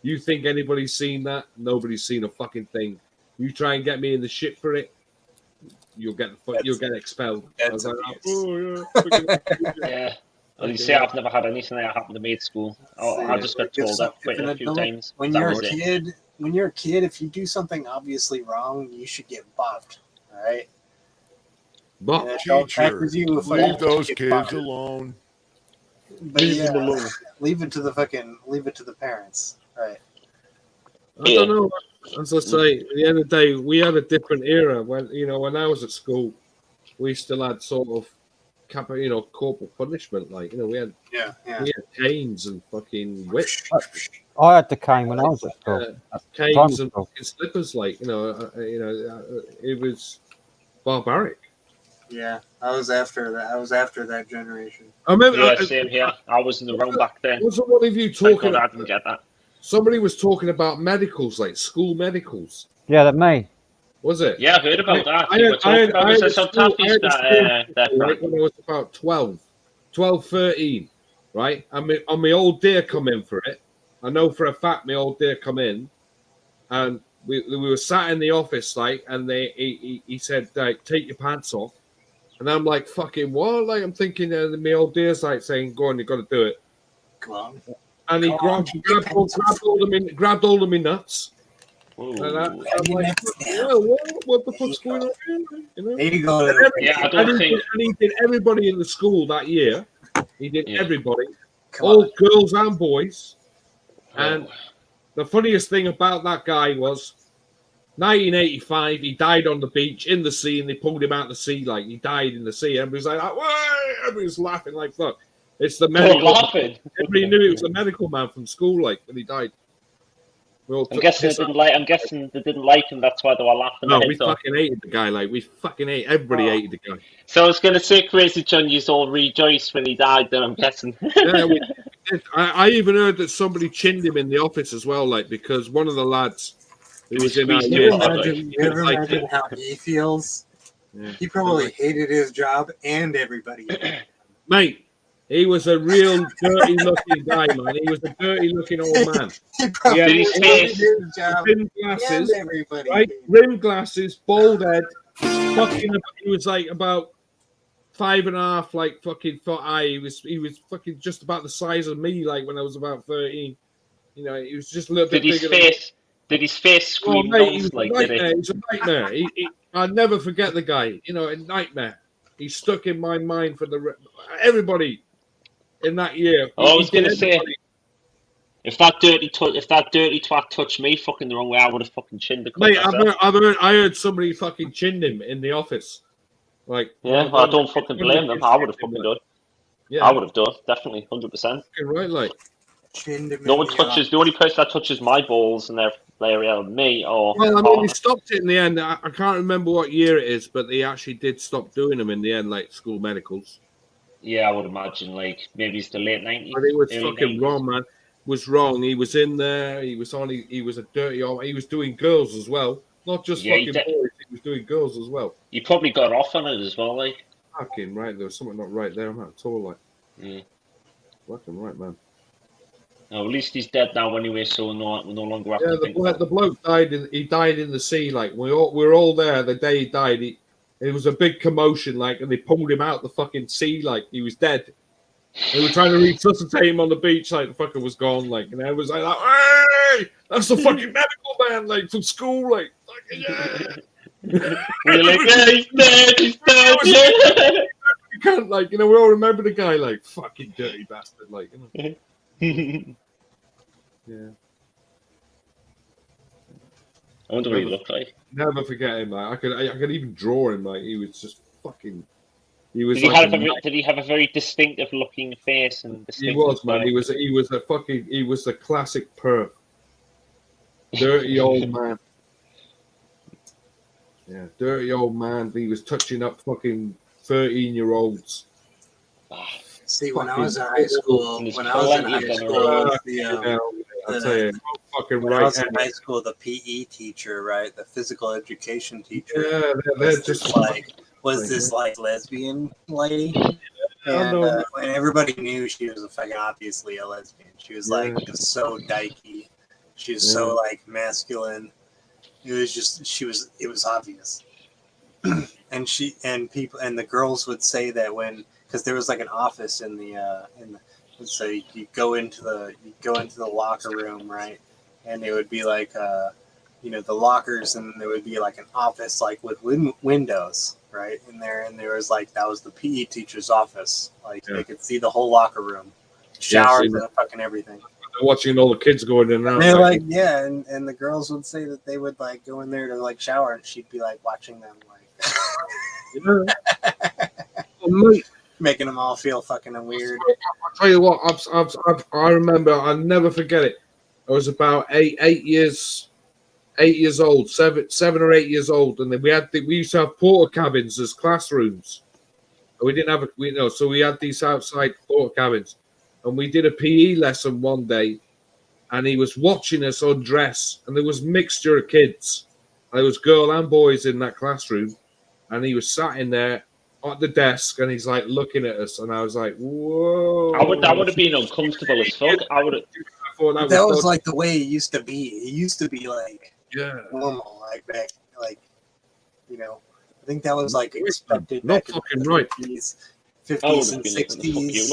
Speaker 4: "You think anybody's seen that? Nobody's seen a fucking thing. You try and get me in the shit for it, you'll get expelled." I was like, "Oh yeah."
Speaker 5: Yeah. Well, you see, I've never had anything like that happen to me at school. I just got told off quite a few times.
Speaker 2: When you're a kid, if you do something obviously wrong, you should get bopped. All right.
Speaker 4: But
Speaker 9: teacher, leave those kids alone.
Speaker 2: But leave them alone. Leave it to the parents. Right.
Speaker 4: I don't know. As I say, at the end of the day, we had a different era. When I was at school, we still had sort of corporal punishment. Like we had canes and fucking whips.
Speaker 1: I had the cane when I was at school.
Speaker 4: Canes and fucking slippers. Like it was barbaric.
Speaker 2: Yeah, I was after that. I was after that generation.
Speaker 4: I remember.
Speaker 5: Yeah, same here. I was in the room back then.
Speaker 4: Wasn't one of you talking?
Speaker 5: I didn't get that.
Speaker 4: Somebody was talking about medicals, like school medicals.
Speaker 1: Yeah, that me.
Speaker 4: Was it?
Speaker 5: Yeah, I heard about that.
Speaker 4: I had
Speaker 5: when
Speaker 4: I was about 12, 13, right? And my old dear come in for it. I know for a fact my old dear come in, and we were sat in the office, like, and he said, "Take your pants off," and I'm like, "Fucking what?" Like, I'm thinking, my old dear's like saying, "Go on, you got to do it."
Speaker 2: Come on.
Speaker 4: And he grabbed all of me nuts. And I'm like, what the fuck's going on here?
Speaker 2: There you go.
Speaker 4: And he did everybody in the school that year. He did everybody, all girls and boys. And the funniest thing about that guy was 1985, he died on the beach in the sea, and they pulled him out of the sea like he died in the sea. Everybody's like, "Why?" Everybody was laughing like fuck. It's the
Speaker 5: Don't
Speaker 4: medical.
Speaker 5: laughing.
Speaker 4: Everybody knew he was a medical man from school, like when he died. We all
Speaker 5: I'm
Speaker 4: took
Speaker 5: guessing
Speaker 4: piss
Speaker 5: they
Speaker 4: out.
Speaker 5: didn't like. I'm guessing they didn't like him. That's why they were laughing
Speaker 4: No,
Speaker 5: their
Speaker 4: we
Speaker 5: heads off.
Speaker 4: fucking hated the guy. Like we fucking hate. Everybody hated the guy.
Speaker 5: So I was going to say, Crazy John, you all rejoiced when he died. Then I'm guessing.
Speaker 4: Yeah, we did. I even heard that somebody chinned him in the office as well, like because one of the lads who was in our
Speaker 5: squeezed
Speaker 4: year,
Speaker 5: him out, like.
Speaker 2: You ever imagine how he feels?
Speaker 4: Yeah.
Speaker 2: He probably hated his job and everybody.
Speaker 4: Mate, he was a real dirty-looking guy, man. He was a dirty-looking old man.
Speaker 2: He probably
Speaker 4: had
Speaker 5: Did his
Speaker 2: hated
Speaker 5: face-
Speaker 2: his job
Speaker 4: rimmed
Speaker 2: and
Speaker 4: glasses,
Speaker 2: everybody.
Speaker 4: right? Rimmed glasses, bald head. Fucking, he was like about 5.5, like fucking foot high. He was fucking just about the size of me, like when I was about 13. You know, he was just a little bit
Speaker 5: Did his
Speaker 4: bigger.
Speaker 5: face
Speaker 4: Oh,
Speaker 5: scream
Speaker 4: mate, he was
Speaker 5: nonce like
Speaker 4: a
Speaker 5: did
Speaker 4: nightmare.
Speaker 5: it?
Speaker 4: He was a nightmare. I'll never forget the guy. You know, a nightmare. He stuck in my mind for everybody in that year.
Speaker 5: I was
Speaker 4: He
Speaker 5: going to
Speaker 4: did
Speaker 5: say,
Speaker 4: everybody.
Speaker 5: if that dirty twat touched me fucking the wrong way, I would have fucking chinned the cunt
Speaker 4: Mate,
Speaker 5: myself.
Speaker 4: I heard somebody fucking chinned him in the office. Like,
Speaker 5: Yeah, well, I don't fucking blame them. I would have fucking done.
Speaker 4: Yeah,
Speaker 5: I would have done, definitely, 100%.
Speaker 4: fucking right, like.
Speaker 2: Chinned him
Speaker 5: No
Speaker 2: in
Speaker 5: one
Speaker 2: the
Speaker 5: touches. The only person that touches my balls in their area, me or.
Speaker 4: Well, I mean, he stopped it in the end. I can't remember what year it is, but they actually did stop doing them in the end, like school medicals.
Speaker 5: Yeah, I would imagine, like maybe it's the late 90s.
Speaker 4: But it was
Speaker 5: early
Speaker 4: fucking
Speaker 5: 90s.
Speaker 4: wrong, man. Was wrong. He was in there. He was a dirty old. He was doing girls as well, not just
Speaker 5: Yeah, he
Speaker 4: fucking
Speaker 5: did.
Speaker 4: boys. He was doing girls as well.
Speaker 5: You probably got off on it as well, like.
Speaker 4: Fucking right. There was something not right there, man. At all, like.
Speaker 5: Yeah.
Speaker 4: Fucking right, man.
Speaker 5: No, at least he's dead now anyway, so we no longer have
Speaker 4: Yeah,
Speaker 5: to think about
Speaker 4: the bloke died. He died in the sea. Like we were all there the day he died. It was a big commotion, like, and they pulled him out the fucking sea, like he was dead. They were trying to resuscitate him on the beach, like the fucker was gone, like, and I was like, hey, that's the fucking medical man, like from school, like, fucking yeah.
Speaker 5: We're like, yeah, he's dead, yeah.
Speaker 4: You can't, like, you know, we all remember the guy, like, fucking dirty bastard, like, you know. Yeah.
Speaker 5: I wonder what he looked like.
Speaker 4: Never forget him, like, I could even draw him, like, he was just fucking. He was
Speaker 5: Did
Speaker 4: like
Speaker 5: he have a very distinctive looking face and
Speaker 4: he
Speaker 5: distinctive
Speaker 4: was, man.
Speaker 5: style?
Speaker 4: He was the classic perv. Dirty old man. Yeah, dirty old man. He was touching up fucking 13-year-olds.
Speaker 2: See, when I was in high school, the high school, the PE teacher, right, the physical education teacher,
Speaker 4: they're just
Speaker 2: like was this like lesbian lady, and everybody knew she was obviously a lesbian. She was like just so dykey. She was so like masculine. It was obvious. and the girls would say that because there was like an office in the so you go into the locker room, right, and it would be like the lockers, and there would be like an office like with windows right in there, and there was like that was the PE teacher's office, like they could see the whole locker room, showers and fucking everything.
Speaker 4: Watching all the kids going in and out.
Speaker 2: They're like, yeah, and the girls would say that they would like go in there to like shower, and she'd be like watching them, like making them all feel fucking weird.
Speaker 4: I'll tell you what, I remember, I'll never forget it. I was about 8 years old, 7 or 8 years old, and then we used to have porta cabins as classrooms. We didn't have so we had these outside porta cabins. And we did a PE lesson one day, and he was watching us undress, and there was a mixture of kids. There was girl and boys in that classroom, and he was sat in there at the desk, and he's like looking at us, and I was like, "Whoa!"
Speaker 5: That would have been uncomfortable as fuck. I would have.
Speaker 2: That was like the way it used to be. It used to be like
Speaker 4: normal,
Speaker 2: like back, like I think that was like expected.
Speaker 4: Not fucking right.
Speaker 2: 50s and 60s,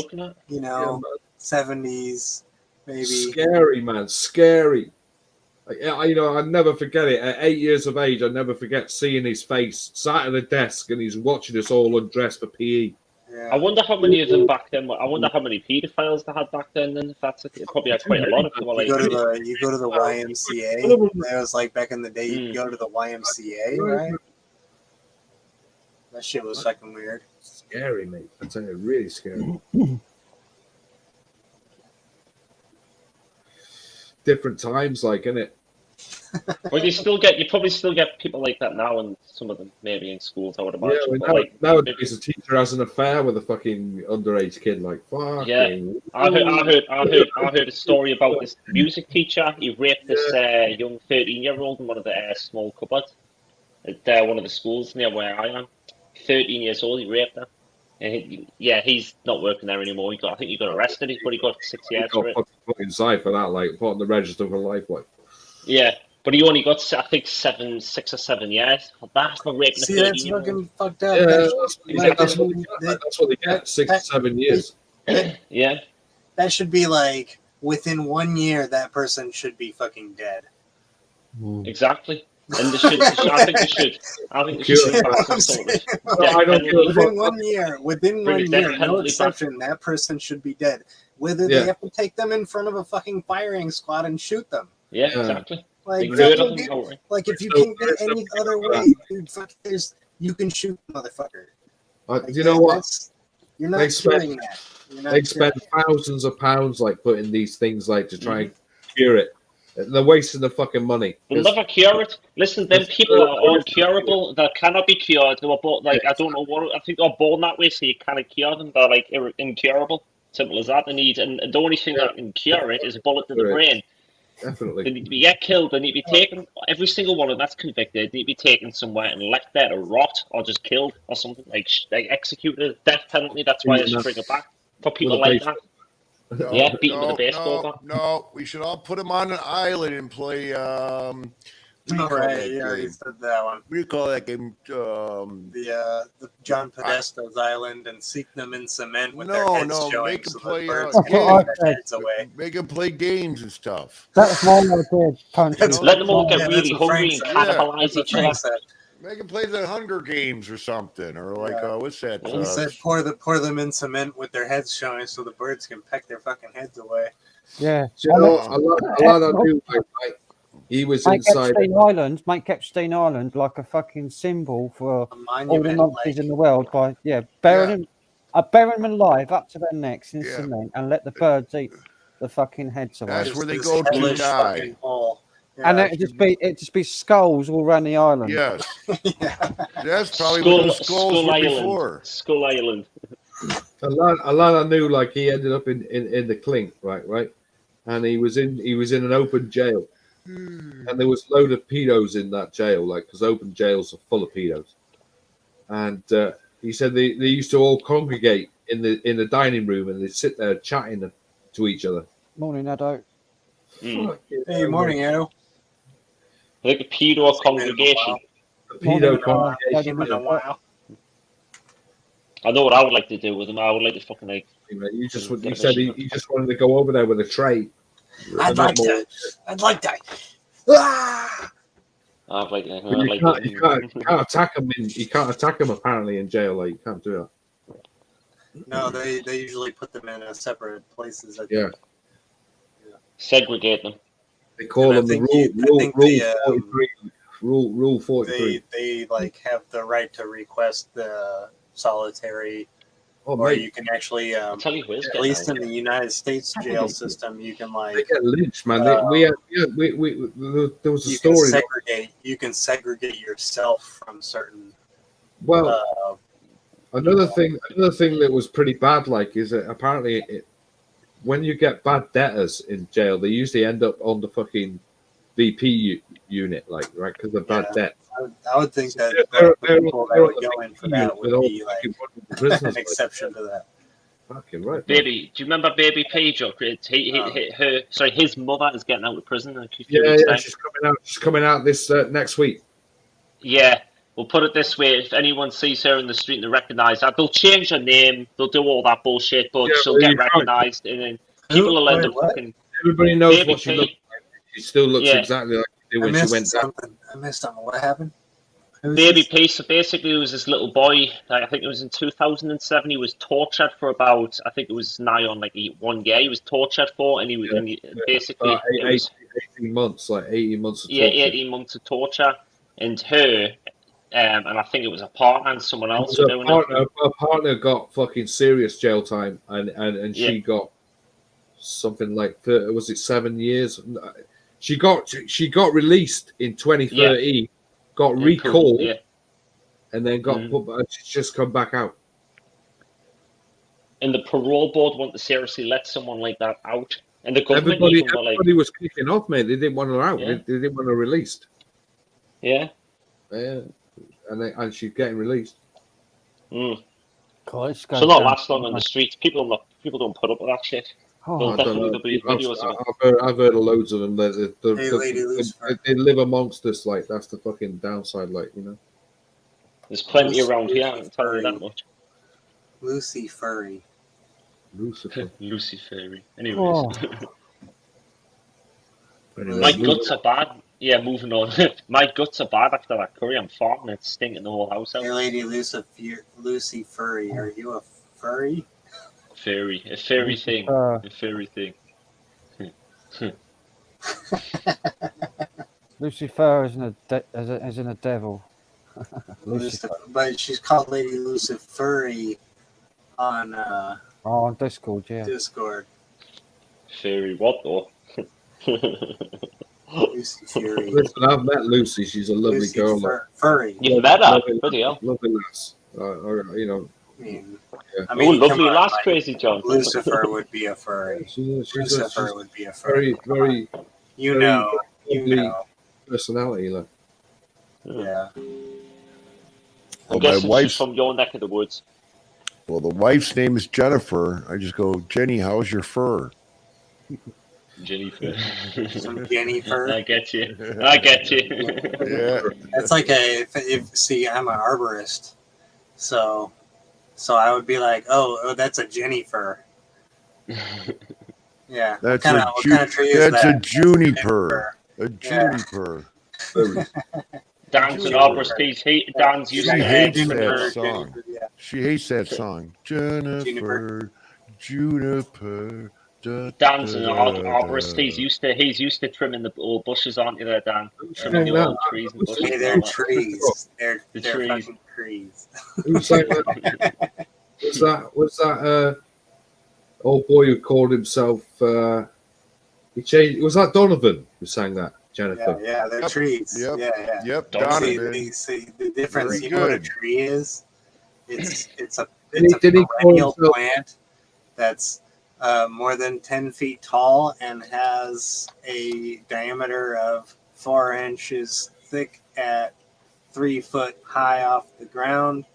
Speaker 2: 70s, maybe.
Speaker 4: Scary, man, scary. I'd never forget it. At 8 years of age, I'd never forget seeing his face sat at a desk, and he's watching us all undress for PE.
Speaker 2: Yeah.
Speaker 5: I wonder how many of them back then. I wonder how many paedophiles they had back then. Then, if that's it, probably had quite a lot of them.
Speaker 2: You go to the YMCA. That was like back in the day. You go to the YMCA, right? That shit was fucking weird.
Speaker 4: Scary, mate. I tell you, really scary. different times, like, innit?
Speaker 5: Well, you probably still get people like that now, and some of them maybe in schools, I would
Speaker 4: Yeah,
Speaker 5: imagine.
Speaker 4: well,
Speaker 5: but like,
Speaker 4: nowadays a teacher has an affair with a fucking underage kid, like, fucking.
Speaker 5: yeah, I heard a story about this music teacher. He raped this young 13-year-old in one of the small cupboards at one of the schools near where I am. 13 years old, he raped her. And he's not working there anymore. I think he got arrested, but he got 6
Speaker 4: He
Speaker 5: years
Speaker 4: got
Speaker 5: for it.
Speaker 4: put inside for that, like, put on the register for life, like.
Speaker 5: Yeah, but he only got, I think, 6 or 7 years for that, for raping
Speaker 2: See,
Speaker 5: a
Speaker 2: that's
Speaker 5: 13-year-old.
Speaker 2: fucking fucked up.
Speaker 4: Yeah,
Speaker 2: That
Speaker 4: that's what they get. 6 to 7 years.
Speaker 5: Yeah.
Speaker 2: That should be like within 1 year, that person should be fucking dead.
Speaker 5: Exactly. And I think they should. I think they should bring back some sort of
Speaker 4: I don't give a
Speaker 2: within
Speaker 4: fuck.
Speaker 2: 1 year, within
Speaker 5: Bring
Speaker 2: 1
Speaker 5: a death
Speaker 2: year, no
Speaker 5: penalty
Speaker 2: exception, that person should be dead. Whether
Speaker 4: Yeah.
Speaker 2: they have to take them in front of a fucking firing squad and shoot them.
Speaker 5: Yeah, exactly.
Speaker 2: Like,
Speaker 5: They murder
Speaker 2: fucking
Speaker 5: them outright.
Speaker 2: like if you
Speaker 4: So-
Speaker 2: can get any other way, dude, fuck, you can shoot the motherfucker. Like,
Speaker 4: You know what?
Speaker 2: You're not
Speaker 4: They spend-
Speaker 2: curing that. You're not
Speaker 4: They spend
Speaker 2: curing
Speaker 4: thousands of pounds, like, putting these things, like, to try and cure it. They're wasting the fucking money.
Speaker 5: They'll never cure it. Listen, them people are incurable. They cannot be cured. They were born, like, I don't know what, I think they're born that way, so you cannot cure them. They're, like, incurable. Simple as that. They need, and the only thing that can cure it is a bullet to the brain.
Speaker 4: Definitely.
Speaker 5: They need to be killed. They need to be taken. Every single one of them that's convicted need to be taken somewhere and left there to rot or just killed or something, like executed, death penalty. That's why they should bring it back for people
Speaker 4: With a
Speaker 5: like that.
Speaker 9: No,
Speaker 5: Yeah, beat him with a baseball bat.
Speaker 9: No, we should all put him on an island and play. What do you
Speaker 2: All
Speaker 9: call
Speaker 2: right,
Speaker 9: that
Speaker 2: yeah, you
Speaker 9: game?
Speaker 2: said that one.
Speaker 9: What do you call that game?
Speaker 2: The John Podesta's island and seek them in cement with their
Speaker 9: No,
Speaker 2: heads
Speaker 9: no,
Speaker 2: showing
Speaker 9: make 'em
Speaker 2: so
Speaker 9: play,
Speaker 2: the birds
Speaker 1: That's
Speaker 2: can
Speaker 1: what
Speaker 2: take
Speaker 1: I
Speaker 2: their
Speaker 1: said.
Speaker 2: heads away.
Speaker 9: Make him play games and stuff.
Speaker 1: That was my idea, Punch.
Speaker 9: You know?
Speaker 5: Let them all get
Speaker 2: Yeah,
Speaker 5: really
Speaker 2: that's what
Speaker 5: hungry
Speaker 2: Frank
Speaker 5: and
Speaker 2: said.
Speaker 5: cannibalize
Speaker 2: That's what
Speaker 5: each other.
Speaker 2: Frank said.
Speaker 9: Make him play the Hunger Games or something, or like
Speaker 2: Yeah.
Speaker 9: what's that?
Speaker 2: He said pour them in cement with their heads showing so the birds can peck their fucking heads away.
Speaker 1: Yeah.
Speaker 4: Do you know, a lot of new, like, he was
Speaker 1: Make
Speaker 4: inside.
Speaker 1: Epstein Island like a fucking symbol for
Speaker 2: A
Speaker 1: all the
Speaker 2: monument,
Speaker 1: monkeys
Speaker 2: like,
Speaker 1: in the world by bury them alive up to their necks in cement and let the birds eat the fucking heads away.
Speaker 9: That's where they
Speaker 2: this
Speaker 9: go to
Speaker 2: hellish
Speaker 9: die.
Speaker 2: fucking hole.
Speaker 1: And
Speaker 2: Yeah,
Speaker 1: it'd just be skulls all around the island.
Speaker 9: Yes,
Speaker 2: yeah.
Speaker 9: that's probably what the skulls were before.
Speaker 5: Skull Island.
Speaker 4: A lot I knew, like, he ended up in the clink, right, and he was in an open jail, and there was a load of pedos in that jail, like, because open jails are full of pedos, and he said they used to all congregate in the dining room and they'd sit there chatting to each other.
Speaker 1: Morning, Ado.
Speaker 2: Hey, morning, Edo.
Speaker 5: Like a pedo congregation.
Speaker 4: The pedo
Speaker 1: Morning,
Speaker 4: congregation.
Speaker 2: Been a while.
Speaker 5: I know what I would like to do with them. I would like to fucking like.
Speaker 4: You said he just wanted to go over there with a tray.
Speaker 2: I'd like that. Ah!
Speaker 5: I'd like.
Speaker 4: But you can't attack him. You can't attack him apparently in jail. Like, you can't do that.
Speaker 2: No, they usually put them in separate places. I think.
Speaker 4: Yeah.
Speaker 5: Segregate them.
Speaker 4: They call
Speaker 2: And I
Speaker 4: them the
Speaker 2: think
Speaker 4: rule 43.
Speaker 2: They like have the right to request the solitary,
Speaker 4: Oh,
Speaker 2: or
Speaker 4: mate,
Speaker 2: you can actually,
Speaker 5: I'll tell you who is
Speaker 2: at
Speaker 5: getting
Speaker 2: least
Speaker 5: out.
Speaker 2: in the United States jail system, you can
Speaker 4: they
Speaker 2: like
Speaker 4: get lynched, man. There was a
Speaker 2: you can
Speaker 4: story.
Speaker 2: segregate yourself from certain.
Speaker 4: Well, another thing that was pretty bad, like, is that apparently when you get bad debtors in jail, they usually end up on the fucking VP unit, like, right, because of bad debt.
Speaker 2: I would think that
Speaker 4: They're
Speaker 2: people that would go in for that
Speaker 4: with
Speaker 2: would
Speaker 4: all
Speaker 2: be
Speaker 4: the
Speaker 2: like
Speaker 4: fucking prisoners,
Speaker 2: an
Speaker 4: like,
Speaker 2: exception to that.
Speaker 4: fucking right.
Speaker 5: Baby, do you remember Baby Page? His mother is getting out of prison in a few
Speaker 4: Yeah,
Speaker 5: weeks'
Speaker 4: yeah,
Speaker 5: time.
Speaker 4: she's coming out this next week.
Speaker 5: Yeah, we'll put it this way: if anyone sees her in the street and they recognise her, they'll change her name, they'll do all that bullshit, but
Speaker 4: Yeah,
Speaker 5: she'll
Speaker 4: but
Speaker 5: get
Speaker 4: you can't.
Speaker 5: recognised, and then people will end up fucking.
Speaker 4: Everybody knows
Speaker 5: Baby
Speaker 4: what she
Speaker 5: Page.
Speaker 4: looks like. She still looks
Speaker 5: Yeah.
Speaker 4: exactly like she did
Speaker 2: I
Speaker 4: when she
Speaker 2: missed
Speaker 4: went down.
Speaker 2: something. I missed something. What happened? Who's
Speaker 5: Baby
Speaker 2: this?
Speaker 5: Page, so basically, it was this little boy. I think it was in 2007. He was tortured for about, I think it was nigh on like 1 year. He was tortured for, and he was basically
Speaker 4: About
Speaker 5: it was
Speaker 4: 18 months, like 18 months of
Speaker 5: yeah,
Speaker 4: torture.
Speaker 5: 18 months of torture, and her, and I think it was a partner and someone else
Speaker 4: So
Speaker 5: were doing it.
Speaker 4: her partner got fucking serious jail time, and
Speaker 5: Yeah.
Speaker 4: she got something like was it 7 years? She got released in 2013, got recalled, and then got put. She's just come back out.
Speaker 5: And the parole board want to seriously let someone like that out, and the government even were like,
Speaker 4: Everybody was kicking off, mate. They didn't want her out.
Speaker 5: Yeah.
Speaker 4: They didn't want her released.
Speaker 5: Yeah.
Speaker 4: Yeah, and she's getting released.
Speaker 1: God,
Speaker 5: she'll not last long on the streets. People don't put up with that shit.
Speaker 1: Oh,
Speaker 5: There'll be videos of it.
Speaker 4: I've heard of loads of them.
Speaker 2: Lady Lucifer.
Speaker 4: They live amongst us. Like that's the fucking downside. Like
Speaker 5: there's plenty around here. I can tell you that much.
Speaker 2: Lucy Furry.
Speaker 4: Lucifer.
Speaker 5: Lucy Fairy. Anyways.
Speaker 1: Oh.
Speaker 5: My guts are bad. Yeah, moving on. My guts are bad after that curry. I'm farting. It's stinking the whole house out.
Speaker 2: Hey, Lady Lucy Furry. Are you a furry?
Speaker 5: A fairy thing. A fairy thing.
Speaker 1: Lucifer isn't a devil.
Speaker 2: Lucifer. But she's called Lady Luciferi on
Speaker 1: on Discord, yeah.
Speaker 2: Discord.
Speaker 5: Fairy what though?
Speaker 2: Lucy Fury.
Speaker 4: Listen, I've met Lucy. She's a lovely
Speaker 2: Lucy
Speaker 4: girl.
Speaker 2: Furry.
Speaker 5: You met her?
Speaker 4: Lovely lass. You know.
Speaker 2: I mean,
Speaker 5: lovely lass, Crazy John.
Speaker 2: Lucifer would be a furry. Lucifer would be a furry.
Speaker 4: Very.
Speaker 2: You know.
Speaker 4: Personality, like.
Speaker 2: Yeah.
Speaker 5: I'm guessing she's from your neck of the woods.
Speaker 9: Well, the wife's name is Jennifer. I just go, Jenny, how's your fur?
Speaker 5: Jennifer.
Speaker 2: Some Jennifer.
Speaker 5: I get you.
Speaker 9: Yeah.
Speaker 2: It's like see, I'm an arborist, so I would be like, oh, that's a Jennifer. Yeah.
Speaker 9: That's
Speaker 2: what kind of tree is
Speaker 9: that's
Speaker 2: that?
Speaker 9: a juniper. A juniper.
Speaker 5: Dan's an arborist. Dan's used to
Speaker 9: hates
Speaker 5: Juniper.
Speaker 9: that song.
Speaker 2: Yeah.
Speaker 9: She hates that song. Juniper.
Speaker 5: Dan's an arborist. He's used to trimming the old bushes, aren't you there, Dan? Trimming the old trees and bushes.
Speaker 2: Hey, they're trees. They're
Speaker 5: trees.
Speaker 2: fucking trees.
Speaker 4: Who's that? Was that old boy who called himself? He changed. Was that Donovan who sang that? Jennifer.
Speaker 2: Yeah, they're trees.
Speaker 9: Yep.
Speaker 2: Donovan. See the difference.
Speaker 9: Very
Speaker 2: you know what a
Speaker 9: good.
Speaker 2: tree is? It's a
Speaker 4: Did he call
Speaker 2: perennial
Speaker 4: himself-
Speaker 2: plant that's more than 10 feet tall and has a diameter of 4 inches thick at 3 foot high off the ground.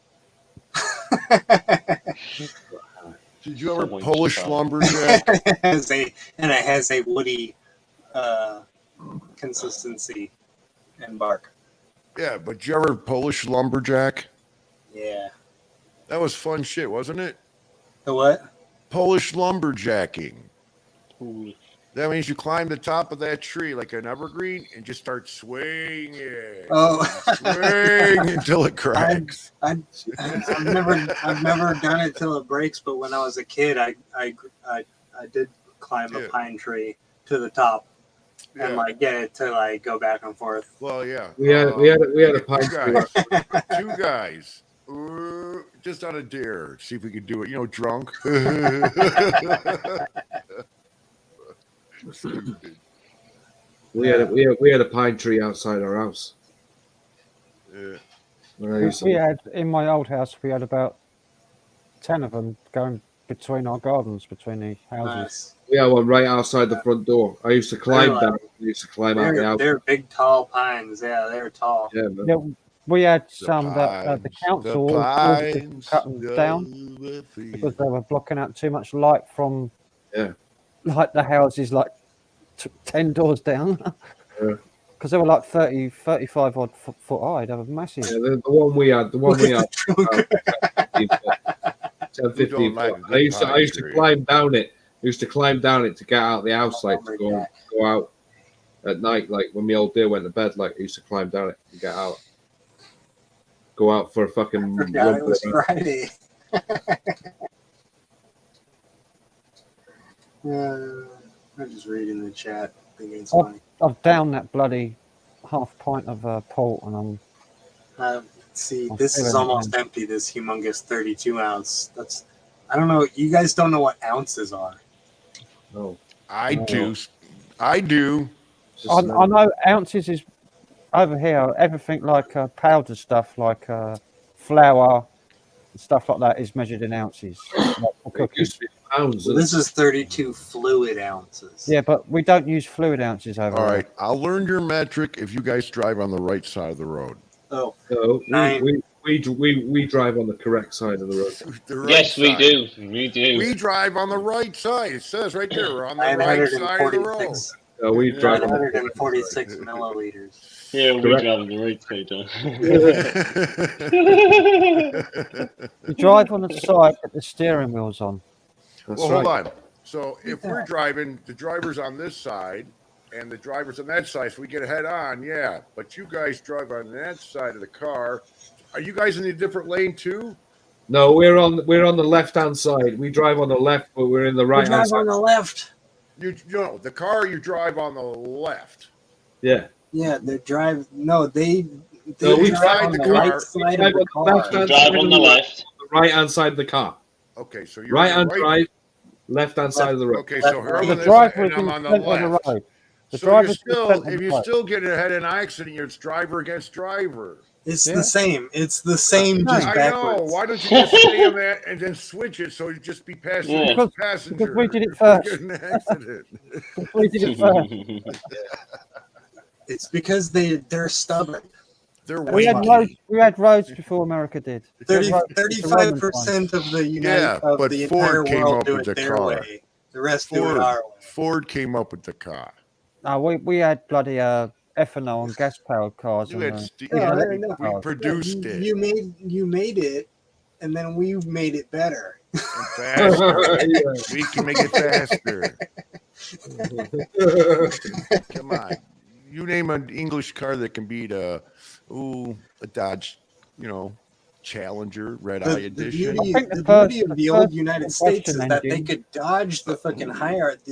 Speaker 9: Did you ever Polish lumberjack?
Speaker 2: It has a woody consistency and bark.
Speaker 9: Yeah, but you ever Polish lumberjack?
Speaker 2: Yeah.
Speaker 9: That was fun shit, wasn't it?
Speaker 2: The what?
Speaker 9: Polish lumberjacking.
Speaker 5: Ooh.
Speaker 9: That means you climb the top of that tree like an evergreen and just start swinging.
Speaker 2: Oh,
Speaker 9: Swing until it cracks.
Speaker 2: I've never done it till it breaks. But when I was a kid, I did climb a pine tree to the top and like get it to like go back and forth.
Speaker 9: Well, yeah.
Speaker 4: We had a pine tree.
Speaker 9: Two guys. Just on a dare. See if we could do it. You know, drunk.
Speaker 4: We had a pine tree outside our house.
Speaker 9: Yeah.
Speaker 1: We had in my old house. We had about 10 of them going between our gardens, between the houses.
Speaker 2: Nice.
Speaker 4: We had one right outside the front door. I used to climb down. I used to climb out the house.
Speaker 2: They're big, tall pines. Yeah, they're tall.
Speaker 4: Yeah, man.
Speaker 1: Yeah, we had some that the council ordered to cut them down because they were blocking out too much light from like the houses like 10 doors down. Because they were like 30, 35 odd foot high. They were massive.
Speaker 4: Yeah, the one we had 10, 15 foot. I used to climb down it. I used to climb down it to get out of the house, like to go out at night, like when my old dear went to bed. Like I used to climb down it to get out. Go out for a fucking.
Speaker 2: It was Friday. I'm just reading the chat. Thinking it's funny.
Speaker 1: I've downed that bloody half pint of port, and I'm.
Speaker 2: See, this is almost empty. This humongous 32 ounce. I don't know. You guys don't know what ounces are.
Speaker 4: No.
Speaker 9: I do. I do.
Speaker 1: I know ounces is over here. Everything like powder stuff, like flour and stuff like that, is measured in ounces. Like for
Speaker 4: It
Speaker 1: cooking.
Speaker 4: used to be pounds.
Speaker 2: Well, this is 32 fluid ounces.
Speaker 1: Yeah, but we don't use fluid ounces over
Speaker 9: All
Speaker 1: here.
Speaker 9: right, I'll learn your metric if you guys drive on the right side of the road.
Speaker 2: Oh,
Speaker 4: No,
Speaker 2: Nine.
Speaker 4: we drive on the correct side of the road.
Speaker 9: The right
Speaker 5: Yes, we
Speaker 9: side.
Speaker 5: do. We do.
Speaker 9: We drive on the right side. It says right there, we're on the right side of the road.
Speaker 2: 946,
Speaker 4: No, we drive on the
Speaker 2: 946 milliliters.
Speaker 5: Yeah, we
Speaker 4: Correct.
Speaker 5: drive on the right side.
Speaker 1: You drive on the side that the steering wheel's on.
Speaker 4: That's
Speaker 9: Well,
Speaker 4: right.
Speaker 9: hold on. So if we're driving, the driver's on this side and the driver's on that side, so we get head on, yeah. But you guys drive on that side of the car. Are you guys in a different lane too?
Speaker 4: No, we're on the left hand side. We drive on the left, but we're in the right hand side.
Speaker 2: on the left.
Speaker 9: You know, the car you drive on the left.
Speaker 4: Yeah.
Speaker 2: Yeah, they drive. No, they
Speaker 4: No, we
Speaker 2: drive on
Speaker 9: the
Speaker 2: the
Speaker 9: car.
Speaker 2: right side of the car.
Speaker 4: Left-hand
Speaker 5: Drive
Speaker 4: side
Speaker 5: on
Speaker 4: of
Speaker 5: the
Speaker 4: road,
Speaker 5: left.
Speaker 4: the right hand side of the car.
Speaker 9: Okay, so you're
Speaker 4: Right
Speaker 9: on
Speaker 4: hand
Speaker 9: the
Speaker 4: drive, left hand side of the road.
Speaker 9: Okay, so
Speaker 2: Left.
Speaker 9: I'm
Speaker 1: The
Speaker 9: on this
Speaker 1: driver
Speaker 9: side
Speaker 1: is
Speaker 9: and
Speaker 1: in
Speaker 9: I'm
Speaker 1: the
Speaker 9: on the
Speaker 1: centre of
Speaker 9: left.
Speaker 1: the road. The
Speaker 9: So you're
Speaker 1: driver's in the
Speaker 9: still,
Speaker 1: centre of
Speaker 9: if
Speaker 1: the
Speaker 9: you
Speaker 1: road.
Speaker 9: still get ahead in an accident, it's driver against driver.
Speaker 2: It's
Speaker 1: Yeah.
Speaker 2: the same. It's the same, just
Speaker 9: I know.
Speaker 2: backwards.
Speaker 9: Why don't you just stay on that and then switch it so you just be passenger
Speaker 5: Yeah.
Speaker 9: to passenger?
Speaker 1: Because we did it
Speaker 9: If you
Speaker 1: first.
Speaker 9: get in an accident.
Speaker 1: We did it first.
Speaker 2: It's because they're stubborn.
Speaker 9: They're
Speaker 1: We had
Speaker 9: white.
Speaker 1: roads. We had roads before America did. We had
Speaker 2: 30,
Speaker 1: roads. The Romans won.
Speaker 2: 35% of the
Speaker 9: Yeah,
Speaker 2: of
Speaker 9: but
Speaker 2: the
Speaker 9: Ford
Speaker 2: entire
Speaker 9: came
Speaker 2: world
Speaker 9: up
Speaker 2: do
Speaker 9: with
Speaker 2: it
Speaker 9: the
Speaker 2: their
Speaker 9: car.
Speaker 2: way. The rest do it our way.
Speaker 9: Ford came up with the car.
Speaker 1: No, we had bloody ethanol and gas powered cars.
Speaker 9: You
Speaker 1: and
Speaker 9: had
Speaker 1: electric
Speaker 2: no,
Speaker 1: cars.
Speaker 9: we produced it
Speaker 2: You made it, and then we made it better.
Speaker 9: and faster. We can make it faster. Come on. You name an English car that can beat a Dodge, Challenger, Red Eye
Speaker 2: The
Speaker 9: Edition.
Speaker 2: beauty,
Speaker 1: I think
Speaker 2: the
Speaker 1: the first-
Speaker 2: beauty of
Speaker 1: the
Speaker 2: the old
Speaker 1: first
Speaker 2: United States is
Speaker 1: combustion
Speaker 2: that they
Speaker 1: engine-
Speaker 2: could dodge the fucking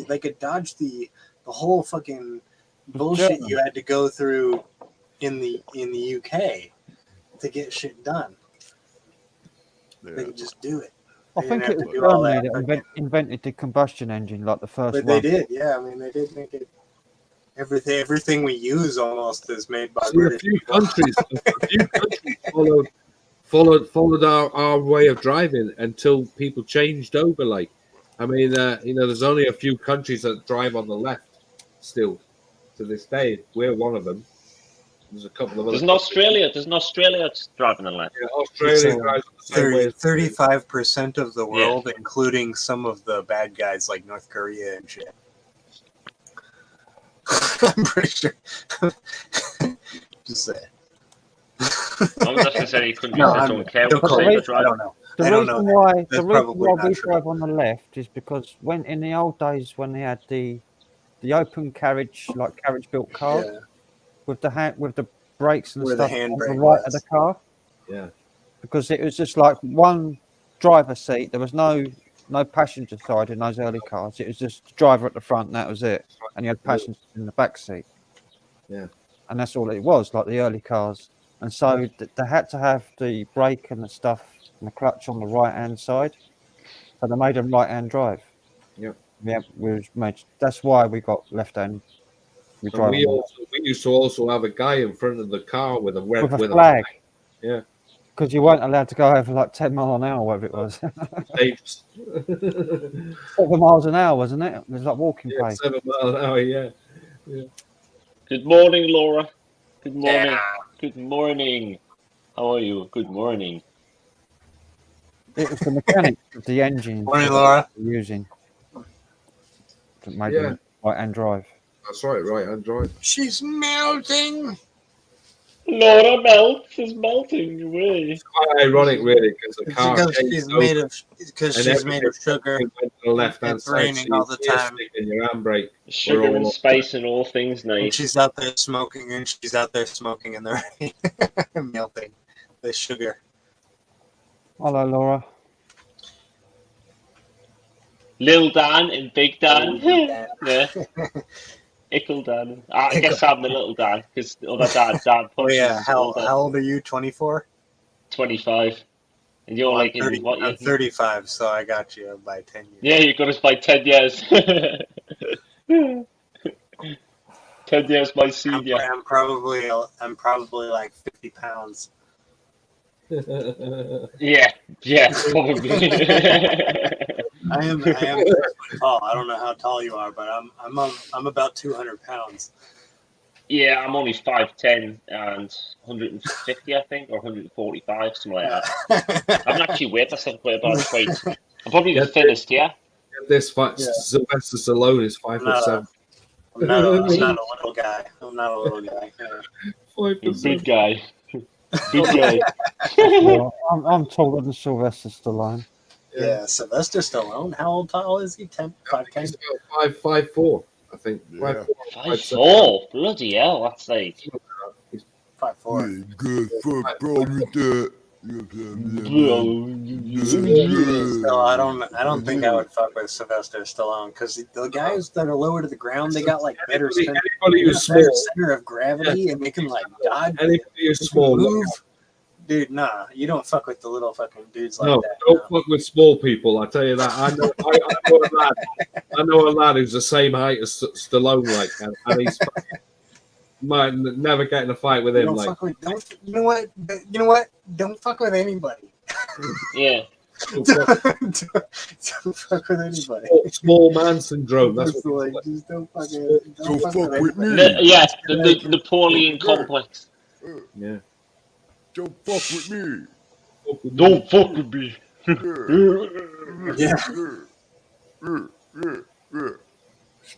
Speaker 2: they could dodge the whole fucking bullshit
Speaker 1: German.
Speaker 2: you had to go through in the UK to get shit done. They
Speaker 9: Yeah.
Speaker 2: could just do it.
Speaker 1: I
Speaker 2: They
Speaker 1: think
Speaker 2: didn't
Speaker 1: it
Speaker 2: have
Speaker 1: was
Speaker 2: to do all
Speaker 1: Germany
Speaker 2: that
Speaker 1: that
Speaker 2: fucking-
Speaker 1: invented the combustion engine, like the first
Speaker 2: But
Speaker 1: one.
Speaker 2: they did, yeah. I mean, they did make it. Everything we use almost is made by
Speaker 4: See, a
Speaker 2: British
Speaker 4: few
Speaker 2: people.
Speaker 4: countries followed our way of driving until people changed over. Like, I mean, there's only a few countries that drive on the left still to this day. We're one of them. There's a couple of other.
Speaker 5: There's an Australia. There's an Australia driving on the left.
Speaker 4: Yeah, Australia
Speaker 2: It's,
Speaker 4: drives the same way.
Speaker 2: 35% of the world, including some of the bad guys like North Korea and shit. I'm pretty sure. Just say.
Speaker 5: I was just going to say countries
Speaker 2: No,
Speaker 5: that don't care
Speaker 2: don't
Speaker 5: what
Speaker 2: call
Speaker 5: they
Speaker 2: me.
Speaker 1: it.
Speaker 2: I
Speaker 5: drive.
Speaker 2: don't know.
Speaker 1: The
Speaker 2: I don't
Speaker 1: reason
Speaker 2: know.
Speaker 1: why
Speaker 2: That's
Speaker 1: the reason
Speaker 2: probably
Speaker 1: why
Speaker 2: not
Speaker 1: we
Speaker 2: true.
Speaker 1: drive on the left is because when in the old days when they had the open carriage, like carriage built cars
Speaker 2: Yeah.
Speaker 1: with the brakes and
Speaker 2: Where the
Speaker 1: stuff on the
Speaker 2: handbrake
Speaker 1: right of
Speaker 2: was.
Speaker 1: the car,
Speaker 4: Yeah.
Speaker 1: because it was just like one driver seat. There was no passenger side in those early cars. It was just the driver at the front, and that was it. And you had passengers in the back seat.
Speaker 4: Yeah.
Speaker 1: And that's all it was, like the early cars. And so they had to have the brake and the stuff and the clutch on the right hand side. So they made them right hand drive.
Speaker 4: Yep.
Speaker 1: Yeah, that's why we got left hand. We
Speaker 4: And
Speaker 1: drive
Speaker 4: we
Speaker 1: on
Speaker 4: used to also have a guy in front of the car with a red
Speaker 1: with a flag.
Speaker 4: Yeah.
Speaker 1: Because you weren't allowed to go over like 10 miles an hour, whatever it was.
Speaker 4: Dangerous.
Speaker 1: 7 miles an hour, wasn't it? It was like walking
Speaker 4: Yeah,
Speaker 1: pace.
Speaker 4: 7 miles an hour. Yeah.
Speaker 5: Good morning, Laura. Good morning.
Speaker 2: Yeah.
Speaker 5: Good morning. How are you? Good morning.
Speaker 1: It was the mechanics of the engine
Speaker 2: Morning, Laura.
Speaker 1: they were using that made
Speaker 4: Yeah.
Speaker 1: them right hand drive.
Speaker 4: That's right. Right hand drive.
Speaker 2: She's melting.
Speaker 5: Laura melts. Is melting away.
Speaker 4: It's quite ironic, really, because the
Speaker 2: It's
Speaker 4: car
Speaker 2: because
Speaker 4: changed
Speaker 2: she's
Speaker 4: over
Speaker 2: made of sugar.
Speaker 4: and went to the left-hand
Speaker 2: It's
Speaker 4: side.
Speaker 2: raining all the time.
Speaker 4: And your handbrake.
Speaker 5: Sugar
Speaker 4: We're
Speaker 5: and
Speaker 4: all-
Speaker 5: spice and all things
Speaker 2: And
Speaker 5: nice.
Speaker 2: she's out there smoking, and she's out there smoking in the rain. Melting the sugar.
Speaker 1: Hello, Laura.
Speaker 5: Lil Dan and Big Dan.
Speaker 2: Yeah.
Speaker 5: Yeah. Ickle Dan. I guess I'm the little Dan because other Dan
Speaker 2: Oh
Speaker 5: punches
Speaker 2: yeah. How
Speaker 5: all that.
Speaker 2: old are you? 24.
Speaker 5: 25. And you're like, in what
Speaker 2: I'm
Speaker 5: year?
Speaker 2: 35, so I got you by 10 years.
Speaker 5: Yeah, you got us by 10 years. 10 years my senior.
Speaker 2: I'm probably like 50 pounds.
Speaker 5: Yeah, probably.
Speaker 2: I am 6 foot tall. I don't know how tall you are, but I'm about 200 pounds.
Speaker 5: Yeah, I'm only 5'10" and 150, I think, or 145, something like that. I haven't actually weighed myself quite about twice. I'm probably the thinnest, yeah.
Speaker 4: This fight, Sylvester Stallone is 5'7".
Speaker 2: I'm not a little guy. I'm not a little guy.
Speaker 5: Big guy. Big guy.
Speaker 1: Well, I'm taller than Sylvester Stallone.
Speaker 2: Yeah, Sylvester Stallone. How tall is he? 5'10"?
Speaker 4: 5'4", I think.
Speaker 9: Yeah.
Speaker 5: 5'4". Bloody hell, that's like
Speaker 2: 5'4".
Speaker 9: Good fuck, bro, with that.
Speaker 2: So I don't think I would fuck with Sylvester Stallone because the guys that are lower to the ground, they got like better center of gravity and they can like dodge.
Speaker 4: Anybody who's small,
Speaker 2: move. Dude, nah, you don't fuck with the little fucking dudes like that.
Speaker 4: Don't fuck with small people. I tell you that. I know a lad who's the same height as Stallone, like, and he's might never get in a fight with him. Like,
Speaker 2: you know what? Don't fuck with anybody.
Speaker 5: yeah.
Speaker 2: Don't fuck with anybody.
Speaker 4: Small man syndrome. That's what
Speaker 2: like. Just don't fuck
Speaker 9: with me.
Speaker 5: The Napoleon complex.
Speaker 4: Yeah.
Speaker 9: Don't fuck with me.
Speaker 5: Don't fuck with me.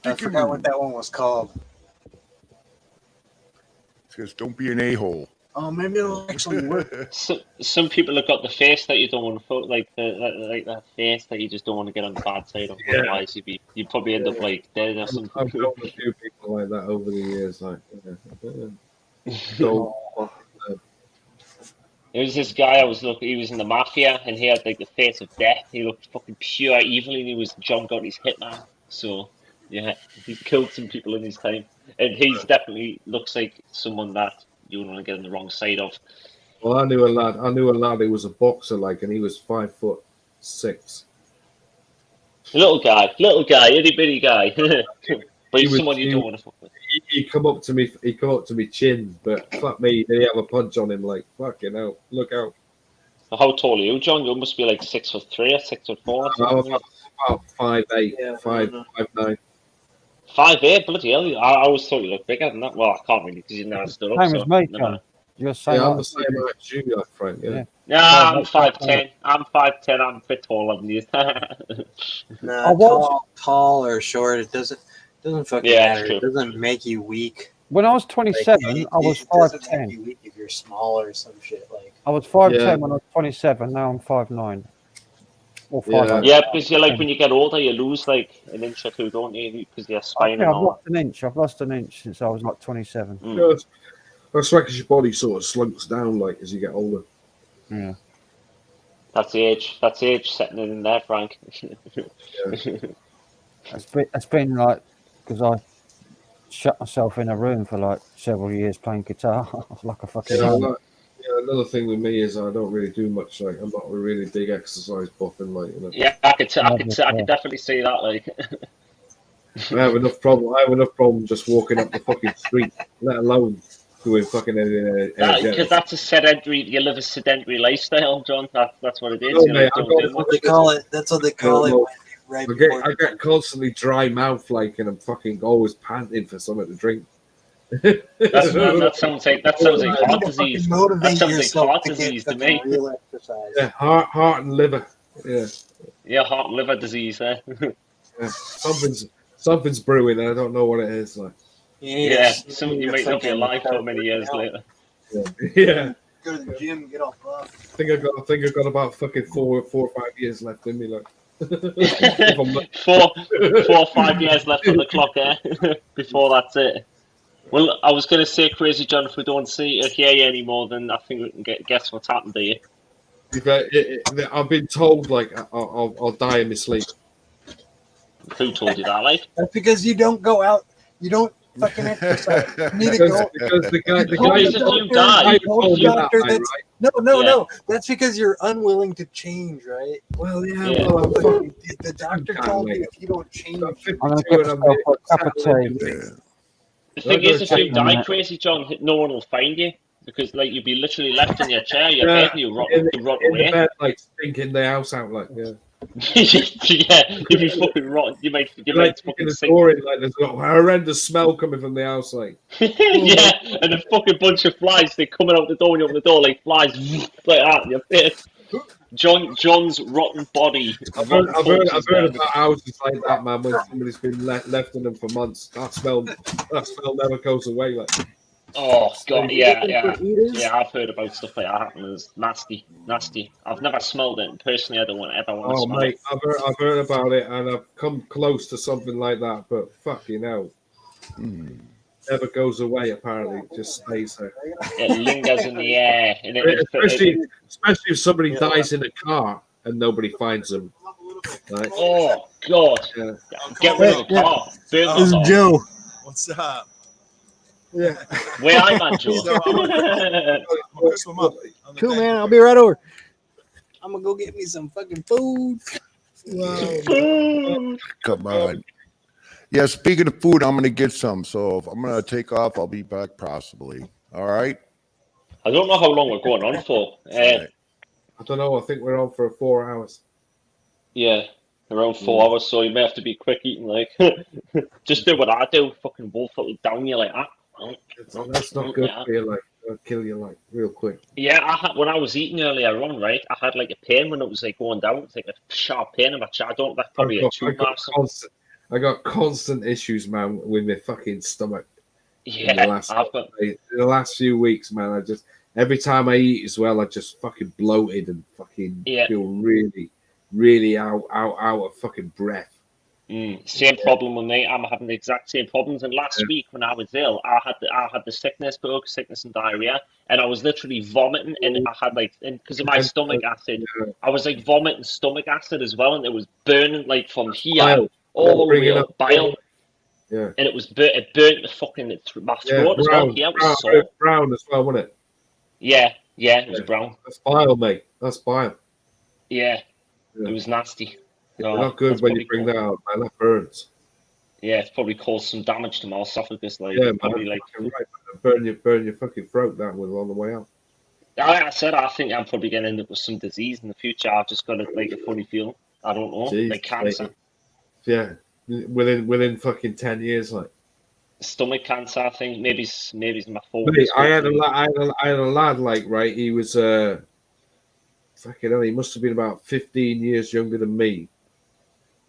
Speaker 2: I forgot what that one was called.
Speaker 9: It says, don't be an a-hole.
Speaker 2: Oh, maybe it'll actually work.
Speaker 5: Some people have got the face that you don't want to fuck, like that face that you just don't want to get on the bad side of.
Speaker 4: Yeah.
Speaker 5: Otherwise, you'd probably end up like dead or something.
Speaker 4: I've got a few people like that over the years. Like, don't.
Speaker 5: There was this guy I was looking. He was in the mafia, and he had like the face of death. He looked fucking pure evil, and he was John Gotti's hitman. So yeah, he killed some people in his time, and he's definitely looks like someone that you wouldn't want to get on the wrong side of.
Speaker 4: Well, I knew a lad who was a boxer, like, and he was 5'6".
Speaker 5: Little guy, itty bitty guy, but he's someone you don't want to fuck with.
Speaker 4: He come up to me chin, but fuck me, did he have a punch on him? Like, fucking hell, look out.
Speaker 5: How tall are you, John? You must be like 6'3" or 6'4".
Speaker 4: About 5'8", 5'9".
Speaker 5: 5'8", bloody hell! I always thought you looked bigger than that. Well, I can't really because you never stood up.
Speaker 1: Same as me, John. You're saying
Speaker 4: I'm the same height as you, my friend. Yeah.
Speaker 5: Yeah, I'm 5'10". I'm 5'10". I'm a bit taller than you.
Speaker 2: Nah, tall or short, it doesn't fucking matter. It doesn't make you weak.
Speaker 1: When I was 27, I was 5'10".
Speaker 2: Make you weak if you're small or some shit like.
Speaker 1: I was 5'10" when I was 27. Now I'm 5'9". Or 5'8".
Speaker 5: Yeah, because you're like when you get older, you lose like an inch or two, don't you? Because your spine and
Speaker 1: I've
Speaker 5: all.
Speaker 1: lost an inch since I was like 27.
Speaker 4: Yeah, that's right, because your body sort of slumps down like as you get older.
Speaker 1: Yeah.
Speaker 5: That's age setting in there, Frank.
Speaker 1: It's been like because I shut myself in a room for like several years playing guitar like a fucking.
Speaker 4: Another thing with me is I don't really do much. Like, I'm not a really big exercise buff, and like, you know.
Speaker 5: Yeah, I could definitely see that. Like,
Speaker 4: I have enough problem just walking up the fucking street, let alone doing fucking anything.
Speaker 5: Because that's you live a sedentary lifestyle, John. That's what it is.
Speaker 4: No, mate,
Speaker 2: That's what they call it. That's what they call it. Right.
Speaker 4: I get constantly dry mouth, like, and I'm fucking always panting for something to drink.
Speaker 5: That sounds like heart disease. That sounds like heart disease to me.
Speaker 4: Yeah, heart and liver. Yeah,
Speaker 5: heart and liver disease. Eh?
Speaker 4: Yeah. Something's brewing. I don't know what it is. Like,
Speaker 5: something you might not be alive for many years later.
Speaker 4: Yeah.
Speaker 2: Go to the gym, get all buff.
Speaker 4: I think I got about fucking 4 or 5 years left in me. Like,
Speaker 5: 4 or 5 years left on the clock. Before that's it. Well, I was going to say, Crazy John, if we don't see or hear you anymore, then I think we can guess what's happened to you.
Speaker 4: I've been told, like, I'll die in my sleep.
Speaker 5: Who told you that, like?
Speaker 2: That's because you don't go out. You don't fucking exercise. You need to go.
Speaker 4: Because the guy
Speaker 5: you die.
Speaker 2: No. That's because you're unwilling to change, right?
Speaker 4: Well, yeah.
Speaker 5: Yeah.
Speaker 4: Well, I'm fucking.
Speaker 2: The doctor
Speaker 4: Kinda
Speaker 2: told
Speaker 4: like-
Speaker 2: you if you don't change,
Speaker 4: I'm 52
Speaker 1: I'm gonna get
Speaker 4: and I'm
Speaker 1: myself a cup of
Speaker 4: settling
Speaker 1: tea.
Speaker 4: in.
Speaker 9: Yeah.
Speaker 5: The thing is, if you
Speaker 1: Check on
Speaker 5: die
Speaker 1: that.
Speaker 5: crazy, John, no one will find you because like you'd be literally left in your chair, your
Speaker 4: Yeah,
Speaker 5: bed, and you rot
Speaker 4: in the
Speaker 5: away.
Speaker 4: bed, like stinking the house out, like yeah.
Speaker 5: Yeah, you'd be fucking rotten. You might
Speaker 4: Like kicking
Speaker 5: fucking
Speaker 4: the
Speaker 5: sink.
Speaker 4: door in, like there's a horrendous smell coming from the house, like.
Speaker 5: Yeah, and a fucking bunch of flies, they coming out the door when you open the door like flies like that in your face. John's rotten body.
Speaker 4: I've
Speaker 5: rotten
Speaker 4: heard
Speaker 5: corpses there.
Speaker 4: about houses like that, man, when somebody's been left in them for months. That smell never goes away. Like,
Speaker 5: Oh god, yeah.
Speaker 2: eaters.
Speaker 5: Yeah, I've heard about stuff like that, and it's nasty. I've never smelled it, and personally, I don't ever want to
Speaker 4: oh
Speaker 5: smell
Speaker 4: mate,
Speaker 5: it.
Speaker 4: I've heard about it, and I've come close to something like that, but fucking hell, never goes away. Apparently, it just stays there.
Speaker 5: It lingers in the air, and
Speaker 4: Especially if somebody dies in a car and nobody finds them. Like,
Speaker 5: oh god,
Speaker 4: yeah.
Speaker 5: get rid of the car. Burn the
Speaker 2: This is
Speaker 5: car.
Speaker 2: Joe.
Speaker 12: What's up?
Speaker 2: Yeah.
Speaker 5: Where I'm at, Joe.
Speaker 12: I'm gonna swim up. on the
Speaker 2: Cool,
Speaker 12: bank.
Speaker 2: man. I'll be right over. I'm gonna go get me some fucking food. Wow.
Speaker 9: Come on. Yeah, speaking of food, I'm going to get some. So if I'm going to take off, I'll be back possibly. All right.
Speaker 5: I don't know how long we're going on for.
Speaker 4: I don't know. I think we're on for 4 hours.
Speaker 5: Yeah, around 4 hours, so you may have to be quick eating. Like, just do what I do. Fucking wolf it down you like that.
Speaker 4: That's not good
Speaker 5: Yeah.
Speaker 4: for you. Like, it'll kill you like real quick.
Speaker 5: Yeah, when I was eating earlier on, right, I had like a pain when it was like going down. It's like a sharp pain in my chest. I don't. That's probably a tooth or something.
Speaker 4: I got constant issues, man, with my fucking stomach.
Speaker 5: Yeah,
Speaker 4: in the last few weeks, man. I just every time I eat as well, I just fucking bloated and fucking feel really, really out of fucking breath.
Speaker 5: Same problem with me. I'm having the exact same problems. And last week when I was ill, I had the sickness and diarrhea, and I was literally vomiting. And I had like, because of my stomach acid, I was like vomiting stomach acid as well, and it was burning like from here all the way up bile.
Speaker 4: Yeah,
Speaker 5: and it burnt the fucking my throat as well. Yeah, it was sore.
Speaker 4: Brown as well, wasn't it?
Speaker 5: Yeah, it was brown.
Speaker 4: That's bile, mate. That's bile.
Speaker 5: Yeah, it was nasty.
Speaker 4: No, not good when you bring that out, man. That burns.
Speaker 5: Yeah, it's probably caused some damage to my esophagus. Like,
Speaker 4: yeah,
Speaker 5: probably
Speaker 4: man.
Speaker 5: like
Speaker 4: Burn your fucking throat. That was on the way out.
Speaker 5: I said I think I'm probably going to end up with some disease in the future. I've just got like a funny feeling. I don't know,
Speaker 4: Jeez,
Speaker 5: like cancer.
Speaker 4: mate. Yeah, within fucking 10 years, like
Speaker 5: stomach cancer. I think maybe it's my fault.
Speaker 4: Mate, I had a lad like right. He was fucking hell. He must have been about 15 years younger than me.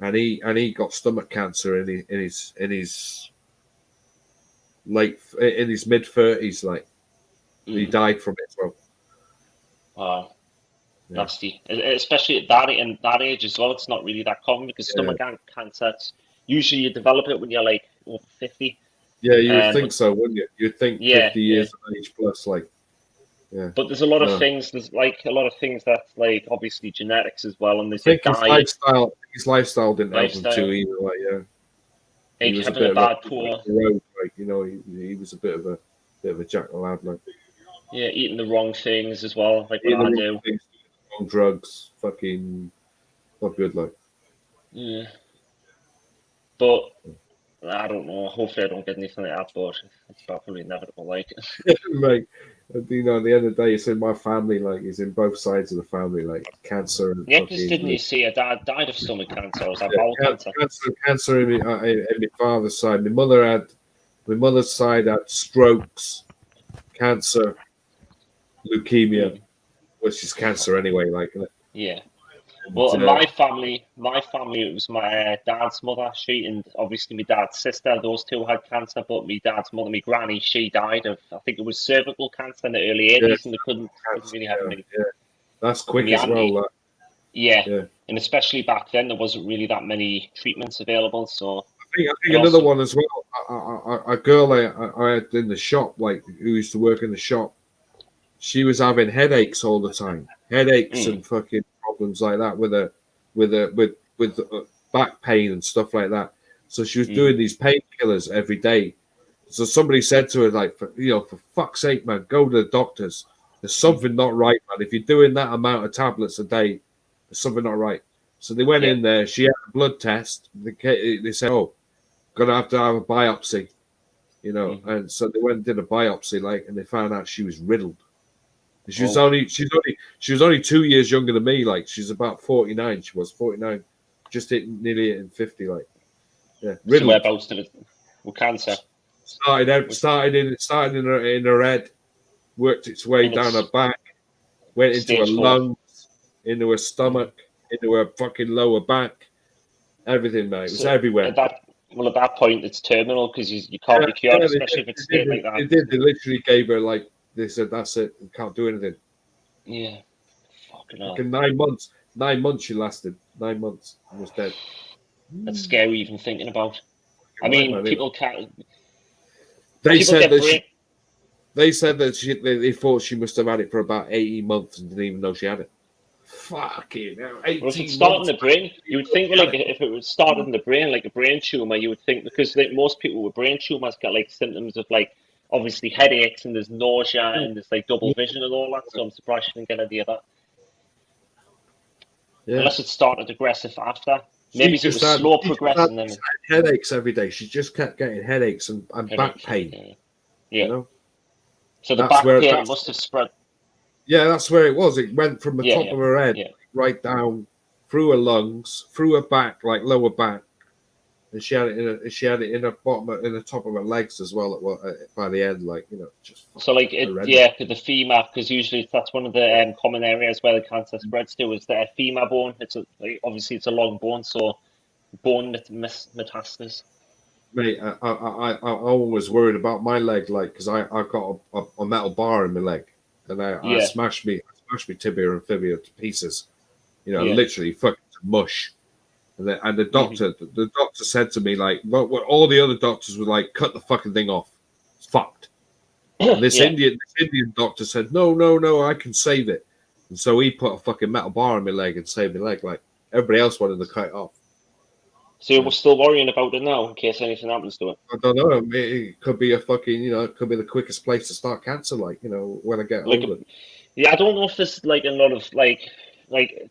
Speaker 4: And he got stomach cancer in his mid 30s. Like he died from it as well.
Speaker 5: Wow, nasty. Especially at that age as well. It's not really that common because stomach cancer. Usually you develop it when you're like over 50.
Speaker 4: Yeah, you would think so, wouldn't you? You'd think 50 years of age plus, like. Yeah.
Speaker 5: But there's a lot of things. There's like a lot of things that's like obviously genetics as well, and there's
Speaker 4: I think his lifestyle didn't help him too either. Like, yeah,
Speaker 5: he was having a bad poor.
Speaker 4: Road, like, you know, he was a bit of a jackal lad, like.
Speaker 5: Yeah, eating the wrong things as well, like
Speaker 4: eating
Speaker 5: what I
Speaker 4: the
Speaker 5: do.
Speaker 4: Wrong things, wrong drugs, fucking not good, like.
Speaker 5: Yeah. But I don't know. Hopefully, I don't get anything like that. But it's probably inevitable, like.
Speaker 4: Mate, you know, at the end of the day, it's in my family. Like, it's in both sides of the family. Like cancer. And
Speaker 5: yeah, because didn't you see your dad died of stomach cancer? Or was that bowel cancer?
Speaker 4: Cancer in my father's side. My mother's side had strokes, cancer, leukemia, which is cancer anyway. Like.
Speaker 5: Yeah. Well, my family, it was my dad's mother, and obviously my dad's sister. Those two had cancer, but my dad's mother, my granny, she died of, I think it was cervical cancer in the early 80s, and they couldn't really have any.
Speaker 4: Yeah. That's quick as well. Like.
Speaker 5: Yeah, and especially back then, there wasn't really that many treatments available. So
Speaker 4: I think another one as well. A girl I had in the shop, like who used to work in the shop, she was having headaches all the time, and fucking problems like that with back pain and stuff like that. So she was doing these painkillers every day. So somebody said to her, like, for fuck's sake, man, go to the doctors. There's something not right, man. If you're doing that amount of tablets a day, there's something not right. So they went in there. She had a blood test. They said, "Oh, gonna have to have a biopsy," you know. And so they went and did a biopsy, like, and they found out she was riddled. She was only 2 years younger than me. Like, she's about 49. She was 49, just nearly hitting 50. Like, yeah, riddled.
Speaker 5: So whereabouts did it? With cancer.
Speaker 4: Started in her head, worked its way down her back, went into her lungs, into her stomach, into her fucking lower back, everything, mate. It was everywhere.
Speaker 5: At that point, it's terminal because you can't be cured, especially if it's stayed like that.
Speaker 4: They literally gave her, like, they said, that's it, you can't do anything.
Speaker 5: Yeah. Fucking hell.
Speaker 4: 9 months. 9 months she lasted. 9 months and was dead.
Speaker 5: That's scary even thinking about. I mean, people can't.
Speaker 4: They said that they thought she must have had it for about 18 months and didn't even know she had it. Fucking hell.
Speaker 5: Well, if it's starting in the brain, you would think, like, if it was started in the brain, like a brain tumor, you would think, because like, most people with brain tumors get like symptoms of, like, obviously headaches and there's nausea and there's like double vision and all that. So I'm surprised she didn't get any of that. Yeah. Unless it started aggressive after. Maybe it was slow progressing. Then
Speaker 4: headaches every day. She just kept getting headaches and back pain.
Speaker 5: Yeah.
Speaker 4: You know?
Speaker 5: So the back pain must have spread.
Speaker 4: Yeah, that's where it was. It went from the top of her head right down through her lungs, through her back, like lower back, and she had it in her bottom, in the top of her legs as well. By the end, like, you know, just
Speaker 5: so like the femur, because usually that's one of the common areas where the cancer spreads to is the femur bone. It's obviously it's a long bone, so bone metastasis.
Speaker 4: Mate, I was worried about my leg, like, because I got a metal bar in my leg, and I smashed me tibia and fibula to pieces, you know, literally fucking to mush. And the doctor said to me, like, what all the other doctors were like, cut the fucking thing off, it's fucked. And this Indian doctor said, no, I can save it. And so he put a fucking metal bar in my leg and saved my leg. Like, everybody else wanted to cut it off.
Speaker 5: So you're still worrying about it now in case anything happens to it?
Speaker 4: I don't know. It could be a fucking, you know, it could be the quickest place to start cancer, like, you know, when I get older.
Speaker 5: Yeah, I don't know if there's like a lot of like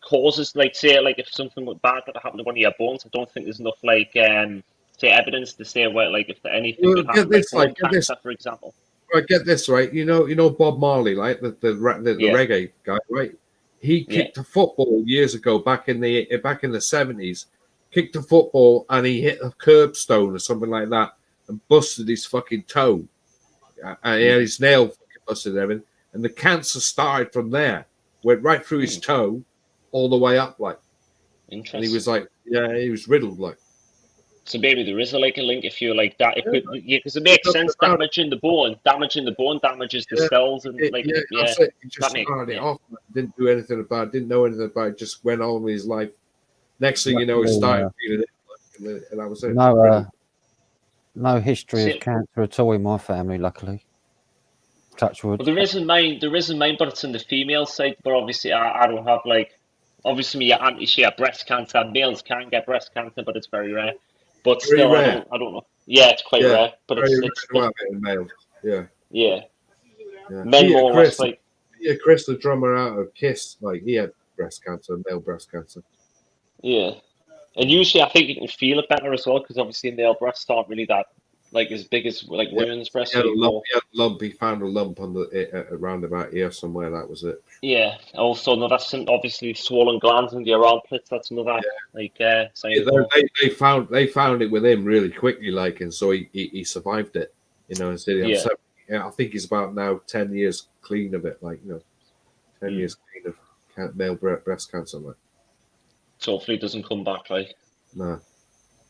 Speaker 5: causes, like, say, like, if something bad that happened to one of your bones, I don't think there's enough like say evidence to say where, like, if anything could happen, like cancer, for example.
Speaker 4: Right, get this, right? You know Bob Marley, right? The reggae guy, right? He kicked a football years ago, back in the 70s. Kicked a football and he hit a curbstone or something like that and busted his fucking toe. And he had his nail fucking busted and everything. And the cancer started from there, went right through his toe, all the way up, like.
Speaker 5: Interesting.
Speaker 4: And he was like, he was riddled, like.
Speaker 5: So maybe there is a link if you're like that. It could, because it makes sense. Damaging the bone damages the cells, and
Speaker 4: that's it. He just started it off. Didn't do anything about it. Didn't know anything about it. Just went on with his life. Next thing you know, he started feeling it, and that was it.
Speaker 1: No history of cancer at all in my family, luckily. Touch wood.
Speaker 5: Well, there isn't mine, but it's in the female side. But obviously, I don't have, like, obviously, your auntie, she had breast cancer. Males can get breast cancer, but it's very rare. But
Speaker 4: very
Speaker 5: still,
Speaker 4: rare.
Speaker 5: I don't know. Yeah, it's quite rare, but it's
Speaker 4: in males. Yeah.
Speaker 5: Men more or less, like.
Speaker 4: Yeah, Chris, the drummer out of Kiss, like, he had breast cancer, male breast cancer.
Speaker 5: Yeah, and usually I think you can feel it better as well, because obviously male breasts aren't really that, like, as big as, like, women's breasts.
Speaker 4: He found a lump on around about here somewhere. That was it.
Speaker 5: Yeah. Also, no, that's obviously swollen glands in your armpits. That's another sign.
Speaker 4: They found it with him really quickly, like, and so he survived it. You know, and said, I think he's about now 10 years clean of it, like, you know, 10 years clean of male breast cancer, like.
Speaker 5: So hopefully it doesn't come back, like.
Speaker 4: No,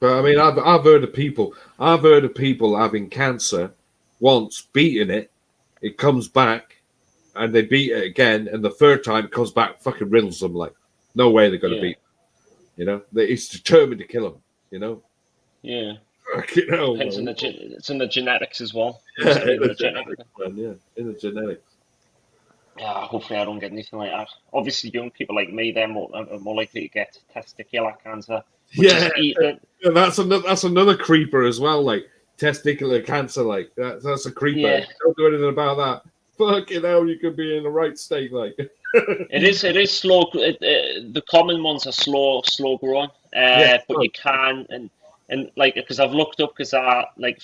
Speaker 4: but I mean, I've heard of people having cancer once, beating it, it comes back, and they beat it again, and the third time it comes back, fucking riddles them, like, no way they're gonna beat. You know, it's determined to kill them. You know.
Speaker 5: Yeah.
Speaker 4: Fucking hell.
Speaker 5: It's in the genetics as well.
Speaker 4: Yeah, in the genetics, man. Yeah, in the genetics.
Speaker 5: Yeah, hopefully I don't get anything like that. Obviously, young people like me, they're more likely to get testicular cancer.
Speaker 4: Yeah, that's another creeper as well. Like testicular cancer, like that's a creeper.
Speaker 5: Yeah.
Speaker 4: Don't do anything about that. fucking hell, you could be in the right state, like.
Speaker 5: It is slow. The common ones are slow growing. But you can and like because I've looked up because I like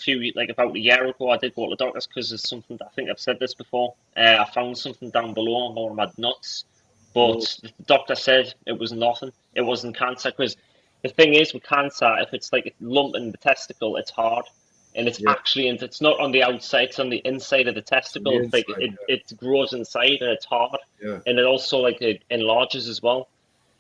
Speaker 5: about a year ago I did go to the doctors because there's something I think I've said this before. I found something down below on one of my nuts, but the doctor said it was nothing. It wasn't cancer because the thing is with cancer, if it's like a lump in the testicle, it's hard. And it's actually, and it's not on the outside; it's on the inside of the testicle.
Speaker 4: The
Speaker 5: It's like
Speaker 4: inside,
Speaker 5: it grows inside, and it's hard.
Speaker 4: Yeah.
Speaker 5: And it also like it enlarges as well.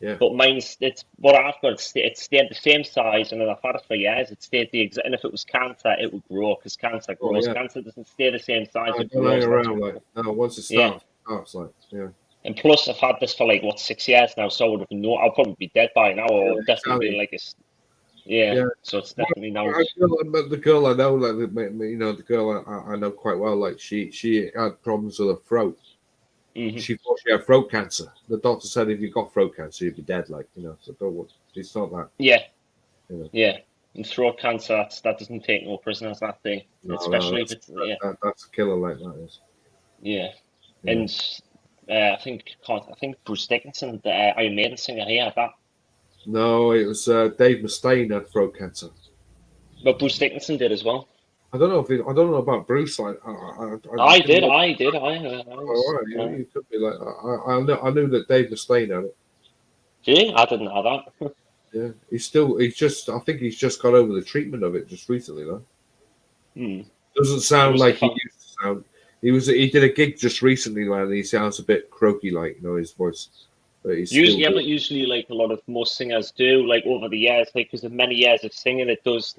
Speaker 4: Yeah.
Speaker 5: But mine's it's what I've got. It stayed the same size, and then I've had it for years. It stayed the exact. And if it was cancer, it would grow because cancer grows.
Speaker 4: yeah.
Speaker 5: Cancer doesn't stay the same size.
Speaker 4: I
Speaker 5: It
Speaker 4: don't hang
Speaker 5: grows.
Speaker 4: around like no. Once it starts like
Speaker 5: And plus, I've had this for like 6 years now, so I would have known I'll probably be dead by now, or definitely be like a. Yeah. So it's definitely now.
Speaker 4: But the girl I know, like the girl I know quite well, like she had problems with her throat.
Speaker 5: Mm-hmm.
Speaker 4: She thought she had throat cancer. The doctor said if you got throat cancer, you'd be dead. Like so don't. It's not that.
Speaker 5: Yeah.
Speaker 4: You know.
Speaker 5: Yeah. And throat cancer, that doesn't take no prisoners. That thing, especially if it's
Speaker 4: that's a killer like that is.
Speaker 5: Yeah. And I think Bruce Dickinson, the Iron Maiden singer, he had that.
Speaker 4: No, it was Dave Mustaine had throat cancer.
Speaker 5: But Bruce Dickinson did as well.
Speaker 4: I don't know about Bruce. I
Speaker 5: did.
Speaker 4: Oh, right, you could be like I knew that Dave Mustaine had it.
Speaker 5: Gee, I didn't know that.
Speaker 4: Yeah, I think he's just got over the treatment of it just recently though. Doesn't sound like he used to sound. He did a gig just recently, man, and he sounds a bit croaky, like his voice. But he's
Speaker 5: usually like most singers do, like over the years, like because of many years of singing, it does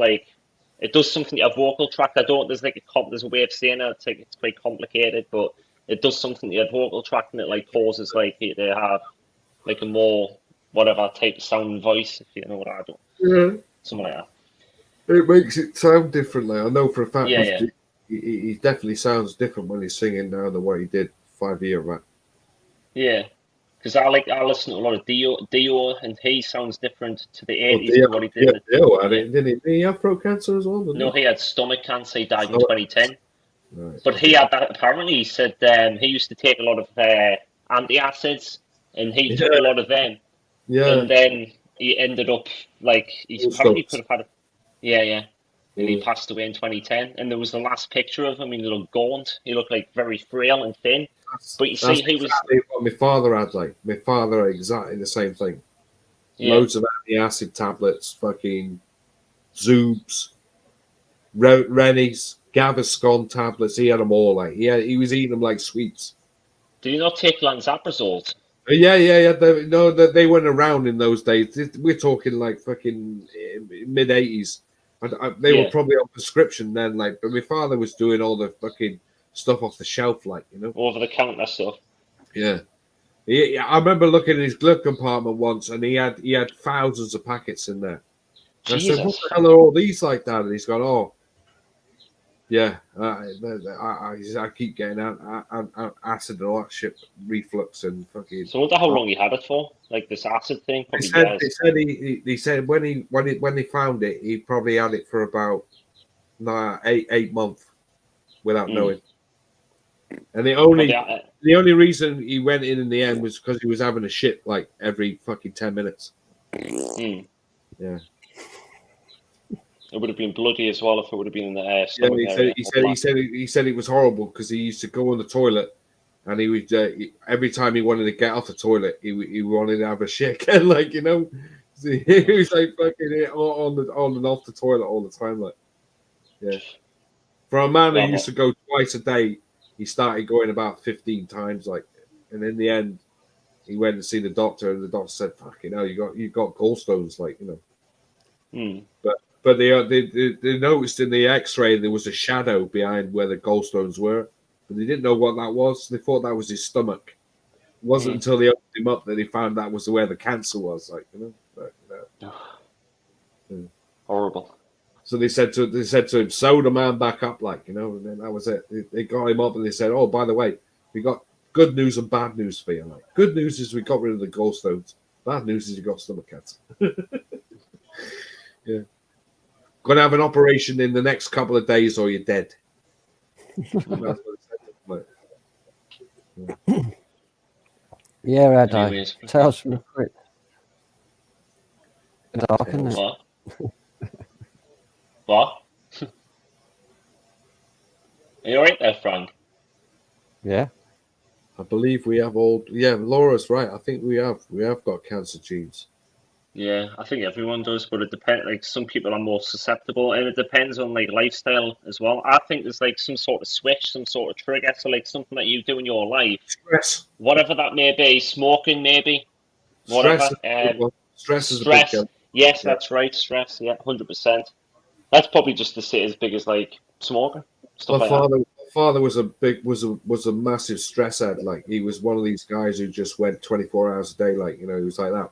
Speaker 5: something. A vocal tract, there's a way of saying it. It's quite complicated, but it does something to your vocal tract, and it like causes like they have like a more whatever type of sound voice, if you know what I do.
Speaker 4: Yeah.
Speaker 5: Something like that.
Speaker 4: It makes it sound differently. I know for a fact.
Speaker 5: Yeah.
Speaker 4: He definitely sounds different when he's singing now than what he did 5 years back.
Speaker 5: Yeah. Because I listen to a lot of Dio, and he sounds different to the 80s than what he did.
Speaker 4: Didn't he have throat cancer as well?
Speaker 5: No, he had stomach cancer. He died in 2010. Right. But he had that. Apparently, he said he used to take a lot of antacids, and he took a lot of them.
Speaker 4: Yeah.
Speaker 5: And then he ended up like he probably could have had it. Yeah. And he passed away in 2010. And there was the last picture of him. He looked gaunt. He looked like very frail and thin. But you see, he was
Speaker 4: what my father had. Like my father had exactly the same thing.
Speaker 5: Yeah.
Speaker 4: Loads of anti-acid tablets, fucking Zoobs, Rennies, Gaviscon tablets. He had them all. Like he was eating them like sweets.
Speaker 5: Did he not take lansoprazole?
Speaker 4: Yeah. They went around in those days. We're talking like fucking mid 80s. They were probably on prescription then. Like, but my father was doing all the fucking stuff off the shelf, like
Speaker 5: over the counter stuff.
Speaker 4: Yeah. I remember looking in his glove compartment once, and he had thousands of packets in there. I said, "What the hell are all these like that?" And he's gone, "Oh, yeah, I keep getting acid and all that shit, reflux and fucking."
Speaker 5: So I wonder how long he had it for, like this acid thing.
Speaker 4: They said when they found it, he probably had it for about 8 months without knowing. And the only reason he went in the end was because he was having a shit like every fucking 10 minutes. Yeah.
Speaker 5: It would have been bloody as well if it would have been in the air.
Speaker 4: He said it was horrible because he used to go on the toilet, and he would every time he wanted to get off the toilet, he wanted to have a shit again, like he was like fucking on and off the toilet all the time, like For a man who used to go twice a day, he started going about 15 times, like, and in the end, he went to see the doctor, and the doctor said, "Fucking hell, you got gallstones, like, But they noticed in the X-ray there was a shadow behind where the gallstones were, but they didn't know what that was. They thought that was his stomach. It wasn't until they opened him up that they found that was where the cancer was, like,
Speaker 5: Horrible.
Speaker 4: So they said to him, "Sew the man back up," like, and then that was it. They got him up, and they said, "Oh, by the way, we got good news and bad news for you. Like, good news is we got rid of the gallstones. Bad news is you got stomach cancer." Yeah. Going to have an operation in the next couple of days, or you're dead. That's what it said.
Speaker 1: Yeah, Ado.
Speaker 5: Anyways.
Speaker 1: Tales from the crypt. Dark, isn't it?
Speaker 5: What? What? Are you alright there, Frank?
Speaker 1: Yeah.
Speaker 4: I believe we have all. Yeah, Laura's right. I think we have got cancer genes.
Speaker 5: Yeah, I think everyone does, but it depends. Like some people are more susceptible, and it depends on like lifestyle as well. I think there's like some sort of switch, some sort of trigger, so like something that you do in your life,
Speaker 4: Stress.
Speaker 5: whatever that may be, smoking maybe,
Speaker 4: Stress.
Speaker 5: whatever.
Speaker 4: Stress is a big
Speaker 5: Stress.
Speaker 4: killer.
Speaker 5: Yes,
Speaker 4: Yeah.
Speaker 5: that's right. Stress. Yeah, 100%. That's probably just as big as like smoking stuff
Speaker 4: My
Speaker 5: like that.
Speaker 4: father was a massive stress head. Like he was one of these guys who just went 24 hours a day. Like he was like that,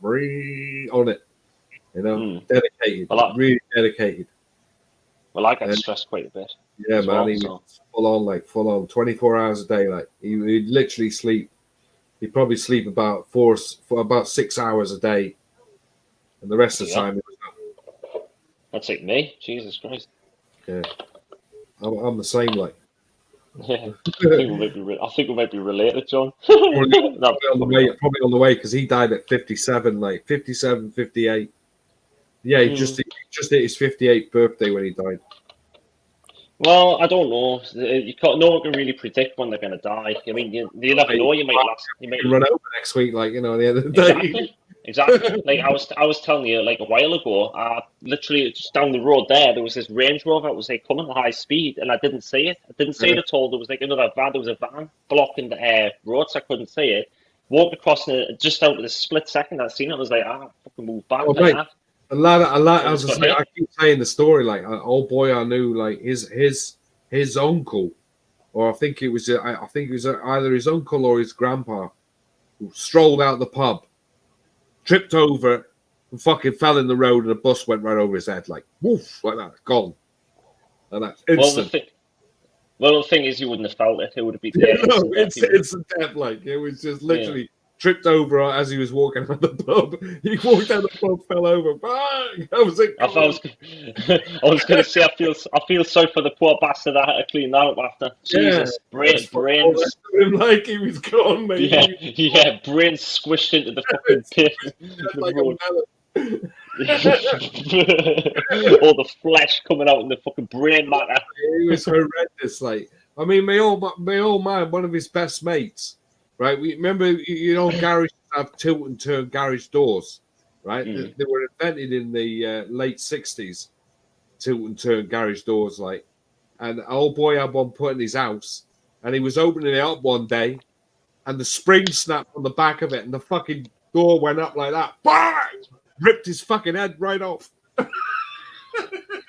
Speaker 4: on it. Dedicated, really dedicated.
Speaker 5: Well, I get stressed quite a bit.
Speaker 4: Yeah,
Speaker 5: as
Speaker 4: man,
Speaker 5: well,
Speaker 4: he
Speaker 5: so.
Speaker 4: was full on, 24 hours a day. Like he'd literally sleep. He'd probably sleep about for about 6 hours a day, and the rest of the time he was up.
Speaker 5: That's like me. Jesus Christ.
Speaker 4: Yeah, I'm the same. Like,
Speaker 5: yeah, I think we might be related, John.
Speaker 4: probably on the way because he died at 57, like 57, 58. Yeah, he just hit his 58th birthday when he died.
Speaker 5: Well, I don't know. No one can really predict when they're going to die. I mean, you never know. You might last. You might
Speaker 4: run over next week, like at the end of the day.
Speaker 5: Exactly. Like I was telling you, like a while ago, literally just down the road there was this Range Rover. It was like coming at high speed, and I didn't see it. I didn't see it at all. There was like another van. There was a van blocking the road, so I couldn't see it. Walked across just out of the split second I seen it. I was like, fucking move back.
Speaker 4: Like that. A lot. As I say, I keep saying the story. Like, old boy, I knew like his uncle, or I think it was either his uncle or his grandpa, who strolled out the pub, tripped over, and fucking fell in the road, and a bus went right over his head, like woof, like that, gone, and that's instant.
Speaker 5: Well, the thing is, you wouldn't have felt it. It would have been dead.
Speaker 4: It's a death. Like it was just literally. Tripped over as he was walking out the pub. He walked out the pub, fell over. Bang! I was like,
Speaker 5: I was going to say, I feel sorry for the poor bastard that had to clean that up after. Jesus, brains.
Speaker 4: Like he was gone, mate.
Speaker 5: Yeah, brains squished into the fucking pit.
Speaker 4: Like
Speaker 5: all the flesh coming out in the fucking brain matter.
Speaker 4: It was horrendous. Like, I mean, my old man, one of his best mates. Right, we remember garages have tilt and turn garage doors, right? They were invented in the late 60s. Tilt and turn garage doors, like, and old boy had one put in his house, and he was opening it up one day, and the spring snapped on the back of it, and the fucking door went up like that. Bang! Ripped his fucking head right off.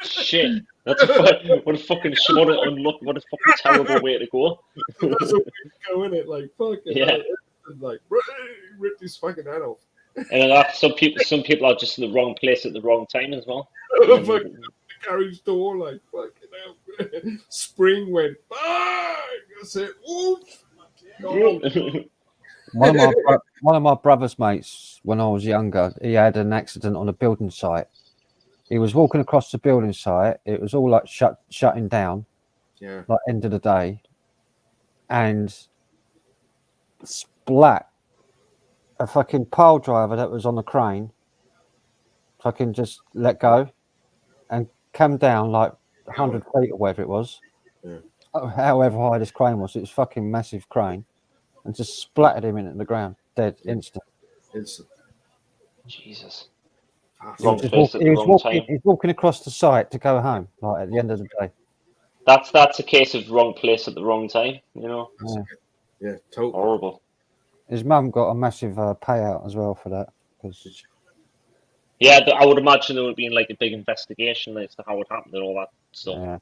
Speaker 5: Shit. What a fucking terrible way to go.
Speaker 4: That's a way to go, isn't it? Like, fucking,
Speaker 5: yeah.
Speaker 4: Like, ripped his fucking head off.
Speaker 5: And some people are just in the wrong place at the wrong time as well.
Speaker 4: The garage door, like, fucking hell. Spring went, bang! That's it. Oof!
Speaker 1: One of my brother's mates, when I was younger, he had an accident on a building site. He was walking across the building site. It was all like shutting down.
Speaker 4: Yeah.
Speaker 1: Like end of the day. And splat. A fucking pile driver that was on the crane fucking just let go and come down like 100 feet or whatever it was.
Speaker 4: Yeah.
Speaker 1: However high this crane was. It was fucking massive crane. And just splattered him into the ground. Dead. Instant.
Speaker 5: Jesus.
Speaker 1: He was walking across the site to go home, like at the end of the day.
Speaker 5: That's a case of wrong place at the wrong time,
Speaker 4: Yeah, totally.
Speaker 5: Horrible.
Speaker 1: His mum got a massive payout as well for that.
Speaker 5: Yeah, I would imagine there would be like a big investigation as to how it happened and all that stuff.
Speaker 1: Yeah.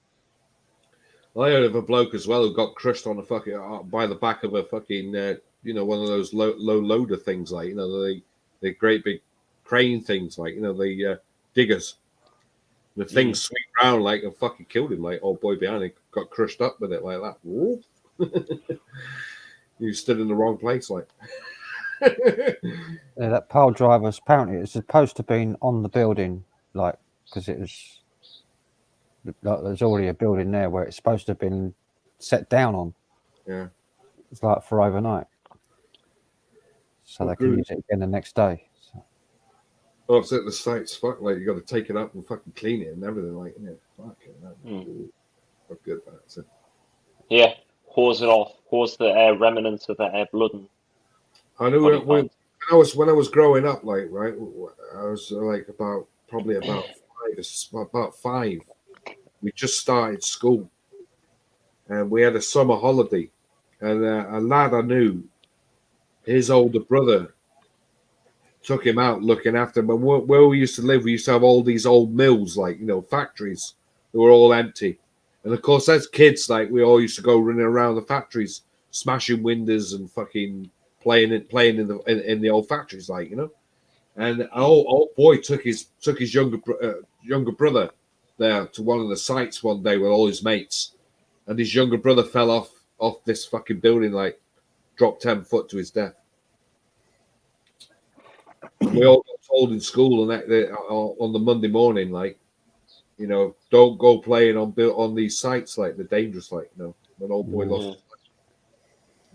Speaker 4: I heard of a bloke as well who got crushed on a fucking by the back of a fucking one of those low loader things, like the great big crane things, like the diggers. The thing sweep round like and fucking killed him. Like old boy behind him got crushed up with it like that. You stood in the wrong place, like.
Speaker 1: Yeah, that pile driver apparently it's supposed to have been on the building, like because it was. Like, there's already a building there where it's supposed to have been set down on.
Speaker 4: Yeah.
Speaker 1: It's like for overnight, so they can use it again the next day. So.
Speaker 4: Oh, it's at the States. Fuck, like you got to take it up and fucking clean it and everything. Like, yeah, fucking not good. That's it.
Speaker 5: Yeah, hose it off, hose the remnants of the blood. And
Speaker 4: I know when I was growing up, like right, I was like probably about five. We just started school, and we had a summer holiday, and a lad I knew, his older brother, took him out looking after him. And where we used to live, we used to have all these old mills, like factories that were all empty. And of course, as kids, like we all used to go running around the factories, smashing windows and fucking playing in the old factories, like And old boy took his younger brother there to one of the sites one day with all his mates, and his younger brother fell off this fucking building, like dropped 10 foot to his death. And we all got told in school on the Monday morning, like, don't go playing on these sites, like they're dangerous, like, when old boy lost his life.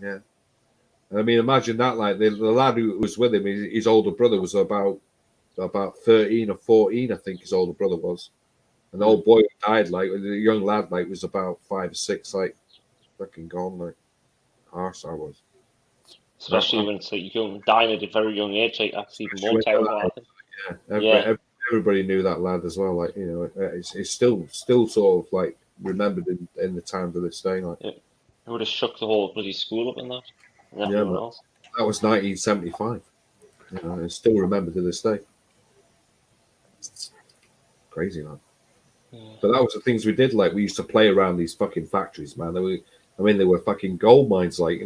Speaker 4: Yeah. And I mean, imagine that, like the lad who was with him, his older brother was about 13 or 14, I think his older brother was. And the old boy died, like the young lad, like was about 5 or 6, like fucking gone, like harsh I was.
Speaker 5: Especially when it's like you're dying at a very young age, like that's even more terrible.
Speaker 4: Yeah, everybody knew that lad as well. Like it's still sort of like remembered in the town to this day. Like
Speaker 5: it would have shook the whole bloody school up in that. And everyone else.
Speaker 4: That was 1975. It's still remembered to this day. It's crazy, man. Yeah. But that was the things we did. Like we used to play around these fucking factories, man. They were fucking gold mines. Like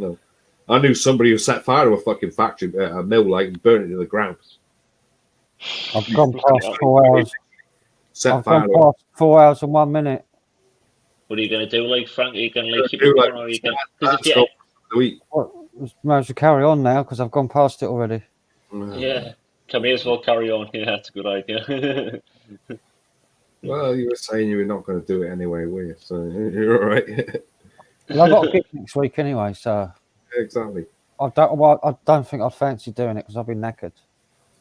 Speaker 4: I knew somebody who set fire to a fucking factory, a mill, like and burned it to the ground.
Speaker 1: I've gone past 4 hours. I've gone past 4 hours and 1 minute.
Speaker 5: What are you going to do, like Frank? Are you going to like keep it going, or are you going? Because if
Speaker 1: might as well carry on now because I've gone past it already.
Speaker 5: Yeah, can may as well carry on. Yeah, that's a good idea.
Speaker 4: Well, you were saying you were not going to do it anyway, were you? So you're all right.
Speaker 1: Well, I've got a gig next week anyway, so
Speaker 4: exactly.
Speaker 1: I don't think I'd fancy doing it because I'll be knackered.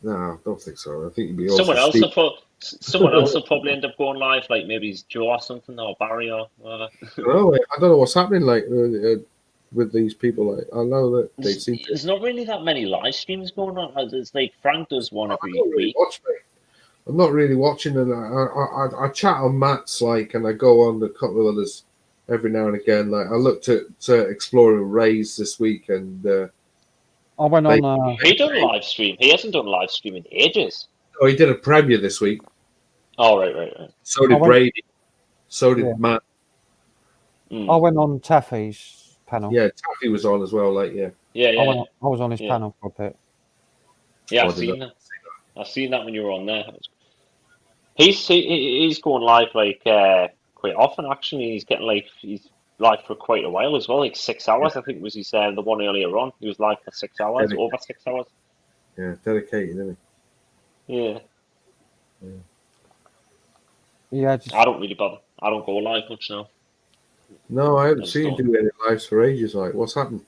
Speaker 4: No, I don't think so. I think you'd be
Speaker 5: someone else will probably end up going live, like maybe it's Joe or something, or Barry or whatever.
Speaker 4: I don't know what's happening like with these people. Like, I know that they seem.
Speaker 5: There's not really that many live streams going on. It's like Frank does one every week.
Speaker 4: I'm not really watching, and I chat on Matt's and I go on a couple of others every now and again. Like I looked at Exploring Rays this week, and
Speaker 1: I went on.
Speaker 5: He done a live stream. He hasn't done a live stream in ages.
Speaker 4: Oh, he did a premiere this week.
Speaker 5: Oh, right.
Speaker 4: So did Brady. So did Matt.
Speaker 1: I went on Taffy's panel.
Speaker 4: Yeah, Taffy was on as well.
Speaker 5: Yeah.
Speaker 1: I was on his panel for a bit.
Speaker 5: Yeah, I've seen that. I've seen that when you were on there. He's going live quite often actually. He's live for quite a while as well, like 6 hours. I think was he said the one earlier on. He was live for 6 hours, over 6 hours.
Speaker 4: Yeah, dedicated, isn't
Speaker 5: he?
Speaker 1: Yeah.
Speaker 5: I don't really bother. I don't go live much now.
Speaker 4: No, I haven't seen you do any lives for ages. Like, what's happened?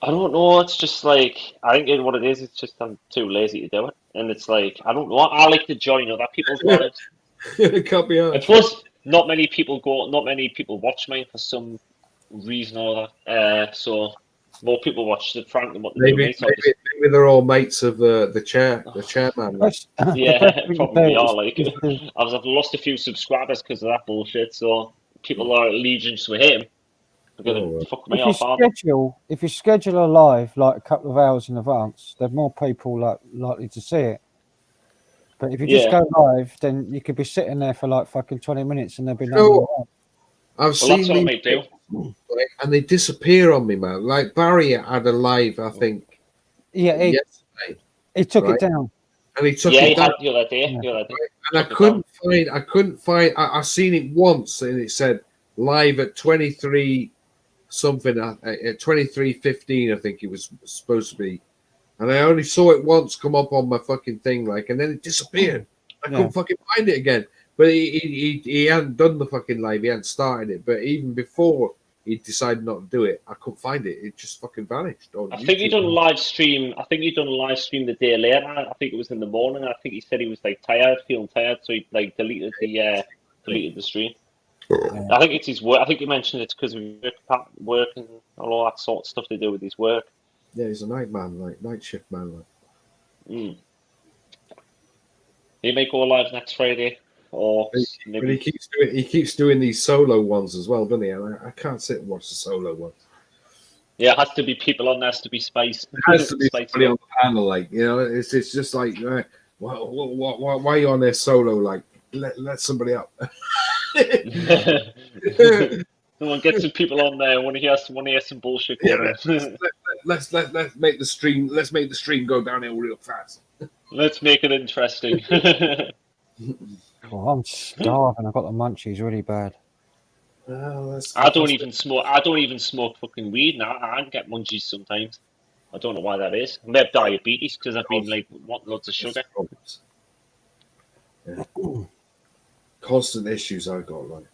Speaker 5: I don't know. It's just like I think what it is. It's just I'm too lazy to do it, and it's like I don't know. I like to join other people's lives.
Speaker 4: It can't be hard.
Speaker 5: I suppose not many people watch mine for some reason or other. So more people watch the Frank than what they do.
Speaker 4: Maybe they're all mates of the chairman.
Speaker 5: Yeah, probably are. Like I've lost a few subscribers because of that bullshit. So people are allegiance with him.
Speaker 1: If you schedule a live like a couple of hours in advance, there's more people likely to see it. But if you just go live, then you could be sitting there for like fucking 20 minutes and there'll be no.
Speaker 4: I've seen them do. And they disappear on me, man. Like Barry had a live, I think.
Speaker 1: Yeah, he took it down.
Speaker 4: And he took it down. And I couldn't find. I seen it once, and it said live at 23. Something at 23:15, I think it was supposed to be, and I only saw it once come up on my fucking thing, and then it disappeared. I couldn't fucking find it again. But he hadn't done the fucking live, he hadn't started it. But even before he decided not to do it. I couldn't find it. It just fucking vanished. On
Speaker 5: I think he
Speaker 4: YouTube.
Speaker 5: done a live stream. I think he done a live stream the day later. I think it was in the morning. I think he said he was like tired, feeling tired, so he like deleted the stream. I think it's his work. I think he mentioned it's because of work and all that sort of stuff they do with his work.
Speaker 4: Yeah, he's a night man, like night shift man. Like.
Speaker 5: He may go live next Friday, or
Speaker 4: But
Speaker 5: maybe
Speaker 4: he keeps doing these solo ones as well, doesn't he? I can't sit and watch the solo ones.
Speaker 5: yeah, it has to be people on there to be spice.
Speaker 4: It has to be somebody on the panel, like it's just like why are you on there solo? Like let somebody up.
Speaker 5: Come on, get some people on there. Want to hear some bullshit going on.
Speaker 4: Let's make the stream. Let's make the stream go downhill real fast.
Speaker 5: Let's make it interesting.
Speaker 1: I'm starving. I've got the munchies really bad.
Speaker 5: I don't even smoke. I don't even smoke fucking weed now. I get munchies sometimes. I don't know why that is. I may have diabetes because I've been like wanting lots of sugar.
Speaker 4: Yeah. Constant issues I've got. Like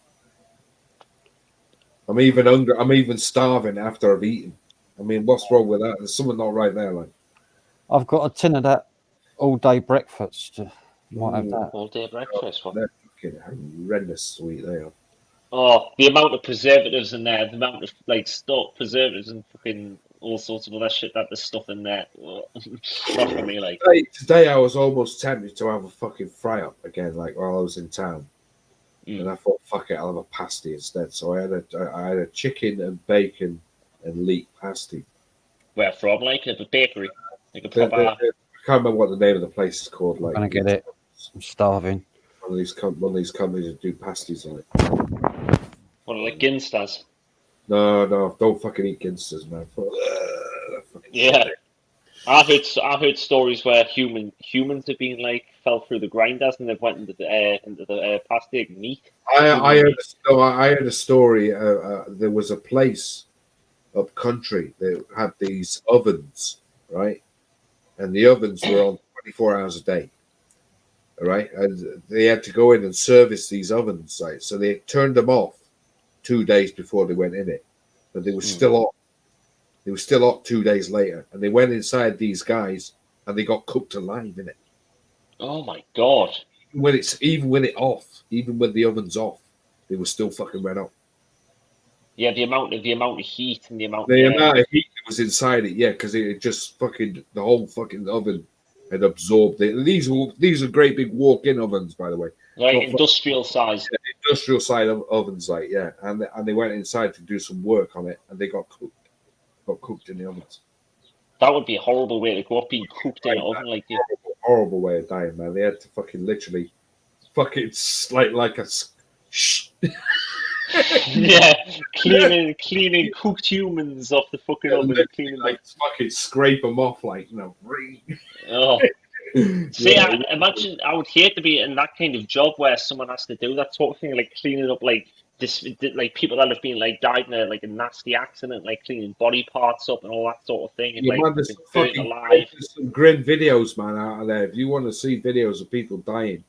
Speaker 4: I'm even hungry. I'm even starving after I've eaten. I mean, what's wrong with that? There's something not right there. Like
Speaker 1: I've got a tin of that all-day breakfast. Might have that.
Speaker 5: All day breakfast. What?
Speaker 4: They're fucking horrendous sweet. They are.
Speaker 5: Oh, the amount of preservatives in there, the amount of like stock preservatives and fucking all sorts of other shit that there's stuff in there. Not for me, like.
Speaker 4: Today I was almost tempted to have a fucking fry up again, like while I was in town, and I thought, fuck it, I'll have a pasty instead. So I had a chicken and bacon and leek pasty.
Speaker 5: Where from? Like a bakery, like a proper.
Speaker 4: I can't remember what the name of the place is called. Like,
Speaker 1: I'm gonna get it. I'm starving.
Speaker 4: One of these companies that do pasties like.
Speaker 5: What, like Ginsters?
Speaker 4: No, don't fucking eat Ginsters, man.
Speaker 5: Yeah, I heard stories where humans have been like fell through the grinders and they've went into the pasty meat.
Speaker 4: I heard a story. There was a place up country that had these ovens, right? And the ovens were on 24 hours a day, all right? And they had to go in and service these ovens, right? So they turned them off 2 days before they went in it, but they were still on. They were still up 2 days later, and they went inside these guys, and they got cooked alive in it.
Speaker 5: Oh my god!
Speaker 4: Even when the oven's off, they were still fucking red hot.
Speaker 5: Yeah, the amount of heat and the amount
Speaker 4: of heat that was inside it, yeah, because it just fucking the whole fucking oven had absorbed it. And these are great big walk-in ovens, by the way.
Speaker 5: Like industrial size.
Speaker 4: Yeah, industrial side of ovens, like and they went inside to do some work on it, and they got cooked in the ovens.
Speaker 5: That would be a horrible way to go up, being cooked in an oven like you.
Speaker 4: Horrible way of dying, man. They had to fucking literally, fucking like a.
Speaker 5: Yeah, cleaning cooked humans off the fucking oven, cleaning
Speaker 4: like fucking scrape them off, like
Speaker 5: Oh. See, I imagine I would hate to be in that kind of job where someone has to do that sort of thing, like cleaning up like people that have been like died in a nasty accident, like cleaning body parts up and all that sort of thing, and
Speaker 4: man,
Speaker 5: like
Speaker 4: there's
Speaker 5: burnt alive.
Speaker 4: some grim videos, man, out of there. If you want to see videos of people dying,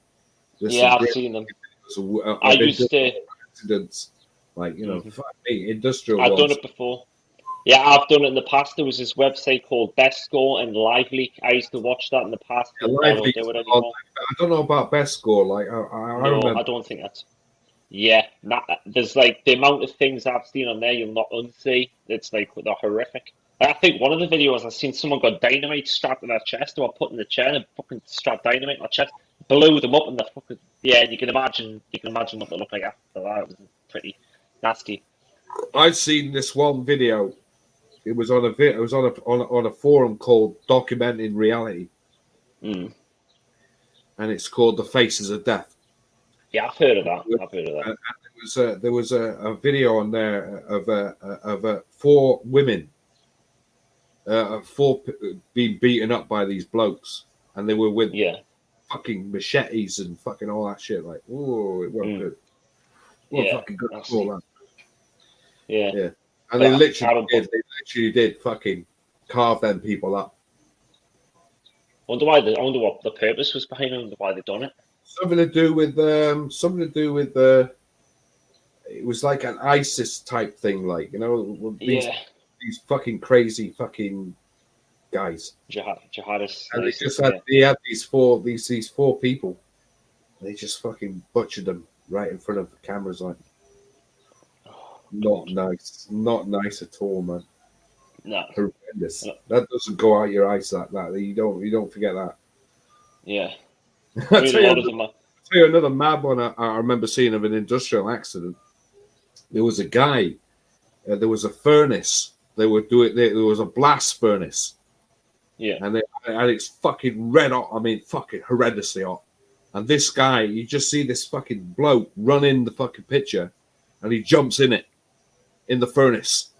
Speaker 5: I've seen them. I used to
Speaker 4: accidents, like fuck me, industrial.
Speaker 5: I've done it before. Yeah, I've done it in the past. There was this website called Best Score and LiveLeak. I used to watch that in the past. I don't do it anymore.
Speaker 4: I don't know about Best Score. Like,
Speaker 5: I don't think that's. Yeah, there's like the amount of things I've seen on there you'll not unsee. It's like they're horrific. I think one of the videos I've seen someone got dynamite strapped to their chest, or put in the chair and fucking strapped dynamite on their chest, blew them up, and the fucking you can imagine what they look like after that. It was pretty nasty.
Speaker 4: I've seen this one video. It was on a forum called Documenting Reality, and it's called The Faces of Death.
Speaker 5: Yeah, I've heard of that.
Speaker 4: And there was a video on there of 4 women, 4 being beaten up by these blokes, and they were with fucking machetes and fucking all that shit. Like, oh, it wasn't good. What fucking good to call that?
Speaker 5: Yeah.
Speaker 4: And they literally did fucking carve them people up.
Speaker 5: I wonder what the purpose was behind it, why they done it.
Speaker 4: Something to do with it was like an ISIS type thing, like these
Speaker 5: Yeah.
Speaker 4: these fucking crazy fucking guys.
Speaker 5: Jihadists.
Speaker 4: And
Speaker 5: ISIS,
Speaker 4: they had these four people. They just fucking butchered them right in front of the cameras, like not nice at all, man.
Speaker 5: No.
Speaker 4: Horrendous.
Speaker 5: No.
Speaker 4: That doesn't go out your eyes like that. You don't forget that.
Speaker 5: Yeah.
Speaker 4: I'll
Speaker 5: I mean,
Speaker 4: tell
Speaker 5: a lot of them are.
Speaker 4: you another mad one I remember seeing of an industrial accident. There was a guy. There was a furnace. There was a blast furnace.
Speaker 5: Yeah.
Speaker 4: And it's fucking red hot. I mean, fucking horrendously hot. And this guy, you just see this fucking bloke run in the fucking picture, and he jumps in the furnace,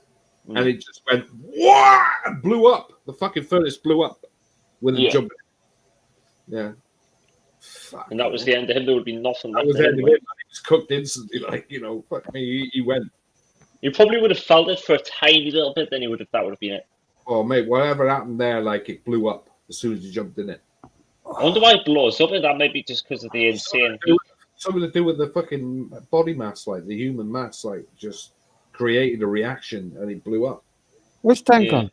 Speaker 4: and it just went wah, and blew up. The fucking furnace blew up with him jumping. Yeah. Fuck,
Speaker 5: And that was the end of him. There would be nothing
Speaker 4: that
Speaker 5: left
Speaker 4: was
Speaker 5: of
Speaker 4: the
Speaker 5: him.
Speaker 4: end of it. He was cooked instantly. Like, fuck me, he went.
Speaker 5: You probably would have felt it for a tiny little bit, then that would have been it.
Speaker 4: Oh mate, whatever happened there, like it blew up as soon as he jumped in it.
Speaker 5: I wonder why it blows up, and that may be just because of the insane heat.
Speaker 4: Something to do with the fucking body mass, like the human mass, like just created a reaction and it blew up.
Speaker 1: Where's Dan gone?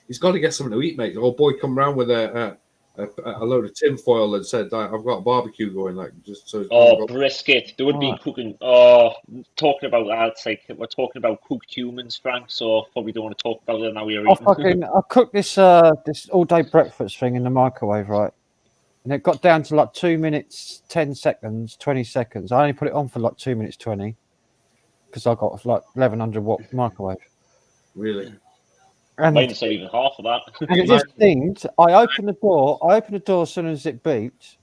Speaker 4: He's got to get something to eat, mate. The old boy come round with a load of tinfoil and said, "I've got a barbecue going." Like just so.
Speaker 5: Brisket. There would be cooking. Oh, talking about that, it's like we're talking about cooked humans, Frank. So probably don't want to talk about it now. We're eating.
Speaker 1: I cooked this all day breakfast thing in the microwave, right? And it got down to like 2 minutes, 10 seconds, 20 seconds. I only put it on for like 2 minutes 20 because I got like 1100 watt microwave.
Speaker 4: Really?
Speaker 1: And
Speaker 5: mine's not even half of that.
Speaker 1: And it just dinged. I opened the door as soon as it beeped,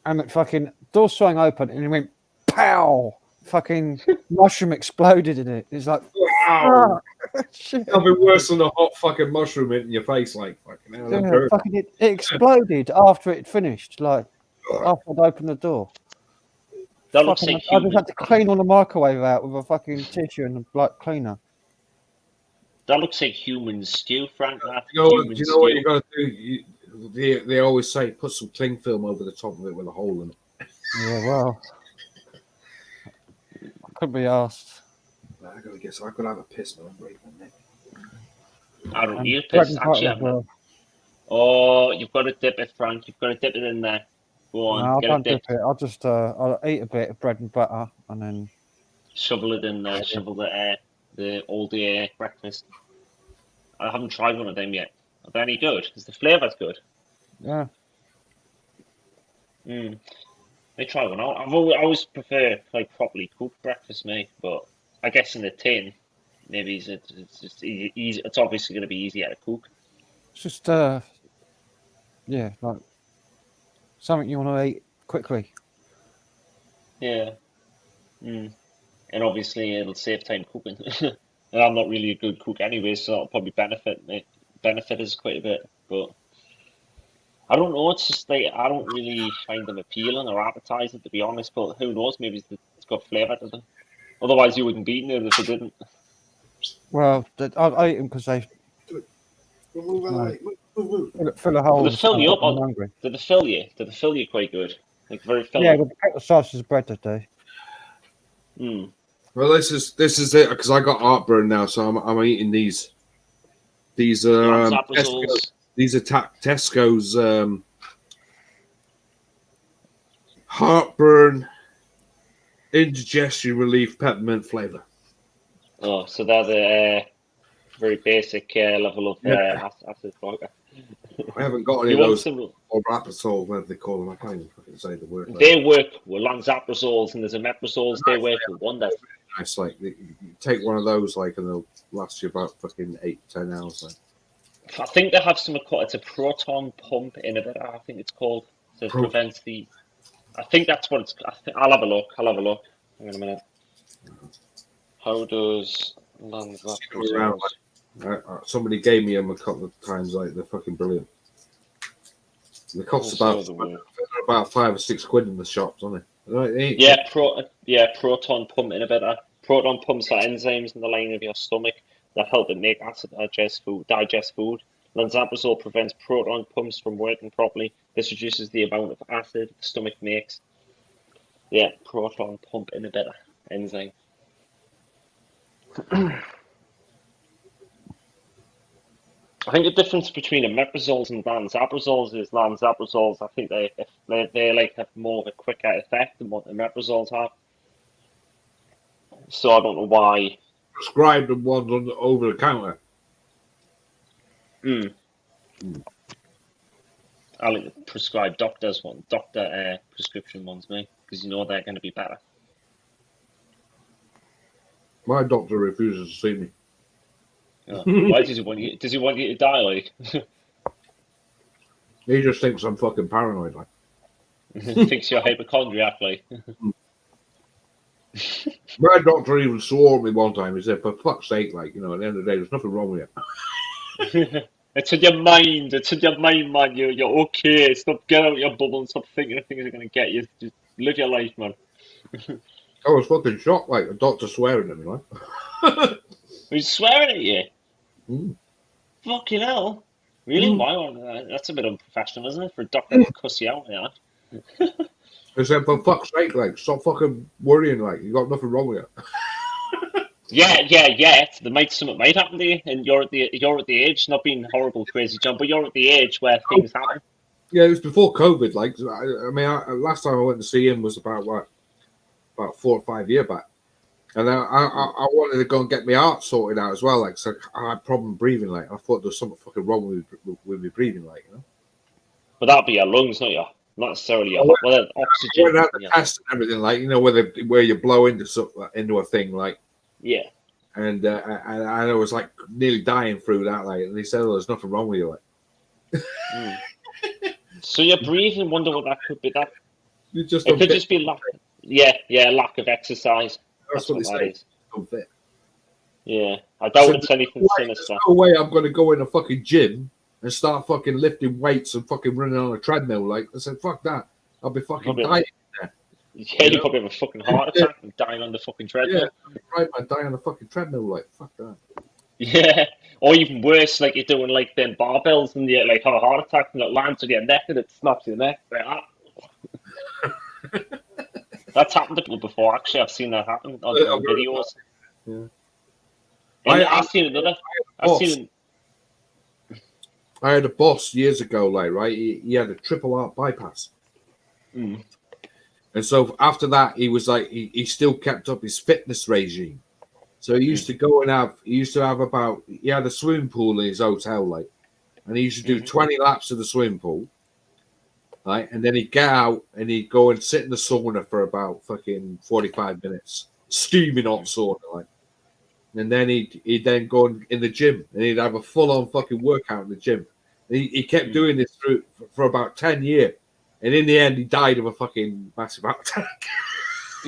Speaker 1: and the fucking door swung open, and it went pow! Fucking mushroom exploded in it. It's like,
Speaker 4: wow, that'll be worse than a hot fucking mushroom in your face, like fucking hell.
Speaker 1: Yeah, fucking it exploded after it finished, like after I'd opened the door.
Speaker 5: That looks like
Speaker 1: I just had to clean all the microwave out with a fucking tissue and a like cleaner.
Speaker 5: That looks like human stew, Frank.
Speaker 4: Do you know what you got to do? They always say put some cling film over the top of it with a hole in it.
Speaker 1: Yeah, well, I could be asked.
Speaker 4: I gotta guess. I could have a piss, man. I'm breaking my neck.
Speaker 5: I don't need a piss. Actually, oh, you've got to dip it, Frank. You've got to dip it in there. Go on,
Speaker 1: No, I
Speaker 5: get
Speaker 1: don't
Speaker 5: it dipped.
Speaker 1: dip it. I'll just I'll eat a bit of bread and butter and then
Speaker 5: shovel it in there. Shovel the all day breakfast. I haven't tried one of them yet. Are they any good? Is the flavour's good?
Speaker 1: Yeah.
Speaker 5: They try one out. I always prefer like properly cooked breakfast, mate. But I guess in the tin, maybe it's just easy. It's obviously going to be easier to cook.
Speaker 1: it's just yeah, like something you want to eat quickly.
Speaker 5: Yeah. And obviously it'll save time cooking. And I'm not really a good cook anyway, so it'll probably benefit us quite a bit. But I don't know. It's just like I don't really find them appealing or appetizing, to be honest. But who knows? Maybe it's got flavour to them. Otherwise, you wouldn't be eating it if it didn't.
Speaker 1: Well, I eat them because they fill a hole.
Speaker 5: Did they fill you up?
Speaker 1: I'm hungry.
Speaker 5: Did they fill you? Did they fill you quite good? Like very filling?
Speaker 1: Yeah, with a couple of slices of bread today.
Speaker 4: Well, this is it because I got heartburn now, so I'm eating these. These are Tesco's heartburn indigestion relief peppermint flavor.
Speaker 5: Oh, so they're the very basic level of acid vodka.
Speaker 4: I haven't got any of those. Or Rapasol, whatever they call them. I can't even fucking say the word.
Speaker 5: They work with Lanzaprazoles and there's omeprazoles. They work with wonders.
Speaker 4: Nice, like you take one of those, like, and they'll last you about fucking 8-10 hours. Like.
Speaker 5: I think they have some. It's a proton pump inhibitor. I think it's called. So it prevents the. I think that's what it's. I'll have a look. Hang on a minute. How does Lanzaprazoles?
Speaker 4: Somebody gave me them a couple of times. Like they're fucking brilliant. They cost about £5 or £6 in the shops, aren't they?
Speaker 5: Yeah, proton pump inhibitor. Proton pumps are enzymes in the lining of your stomach that help it make acid digest food. Lanzaprazole prevents proton pumps from working properly. This reduces the amount of acid the stomach makes. Yeah, proton pump inhibitor. enzyme. I think the difference between omeprazoles and lanzabrazoles is lanzabrazoles. I think they like have more of a quicker effect than what omeprazoles have. So I don't know why.
Speaker 4: Prescribed and ones on over the counter.
Speaker 5: I like the prescribed doctor prescription ones, mate, because you know they're going to be better.
Speaker 4: My doctor refuses to see me.
Speaker 5: Oh, why does he want you? Does he want you to die? Like
Speaker 4: He just thinks I'm fucking paranoid. Like
Speaker 5: thinks you're hypochondriac, like.
Speaker 4: my doctor even swore at me one time. He said, "For fuck's sake, like at the end of the day, there's nothing wrong with you."
Speaker 5: It's in your mind. It's in your mind, man. You're okay. Stop, get out of your bubble and stop thinking of things are going to get you. Just live your life, man.
Speaker 4: I was fucking shocked. Like the doctor swearing at me. Like
Speaker 5: He's swearing at you. Fucking hell. Really? Why? That's a bit unprofessional, isn't it? For a doctor to cuss you out, yeah.
Speaker 4: I said, "For fuck's sake, like stop fucking worrying. Like you got nothing wrong with you."
Speaker 5: Yeah. Something might happen to you, and you're at the age, not being horrible, crazy John, but you're at the age where things happen.
Speaker 4: Yeah, it was before COVID. Like I mean, last time I went to see him was about 4 or 5 years back, and I wanted to go and get my heart sorted out as well. Like, so I had problem breathing. Like, I thought there was something fucking wrong with me breathing. Like,
Speaker 5: But that'd be your lungs, not necessarily your oxygen.
Speaker 4: I went out the test and everything. Like, where you blow into a thing. Like,
Speaker 5: yeah.
Speaker 4: And I was like nearly dying through that. Like, and they said, "Oh, there's nothing wrong with you." Like.
Speaker 5: So your breathing, wonder what that could be. That
Speaker 4: it
Speaker 5: could just be lack of exercise.
Speaker 4: That's what they say. Unfit.
Speaker 5: Yeah, I doubt it's anything sinister.
Speaker 4: There's no way I'm going to go in a fucking gym and start fucking lifting weights and fucking running on a treadmill. Like I said, fuck that. I'll be fucking dying there.
Speaker 5: Yeah, you probably have a fucking heart attack and dying on the fucking treadmill.
Speaker 4: Yeah, right, man, dying on the fucking treadmill. Like fuck that.
Speaker 5: Yeah, or even worse, like you're doing like them barbells and you like have a heart attack and it lands on your neck and it snaps your neck like that. That's happened to people before. Actually, I've seen that happen on videos.
Speaker 4: Yeah.
Speaker 5: I've seen another.
Speaker 4: I had a boss years ago, like right. He had a triple heart bypass, and so after that, he was like he still kept up his fitness regime. So he used to go and he had a swimming pool in his hotel, like, and he used to do 20 laps of the swimming pool, right? And then he'd get out and he'd go and sit in the sauna for about fucking 45 minutes, steaming hot sauna, like. And then he'd then go in the gym and he'd have a full-on fucking workout in the gym. And he kept doing this for about 10 years. And in the end, he died of a fucking massive heart attack.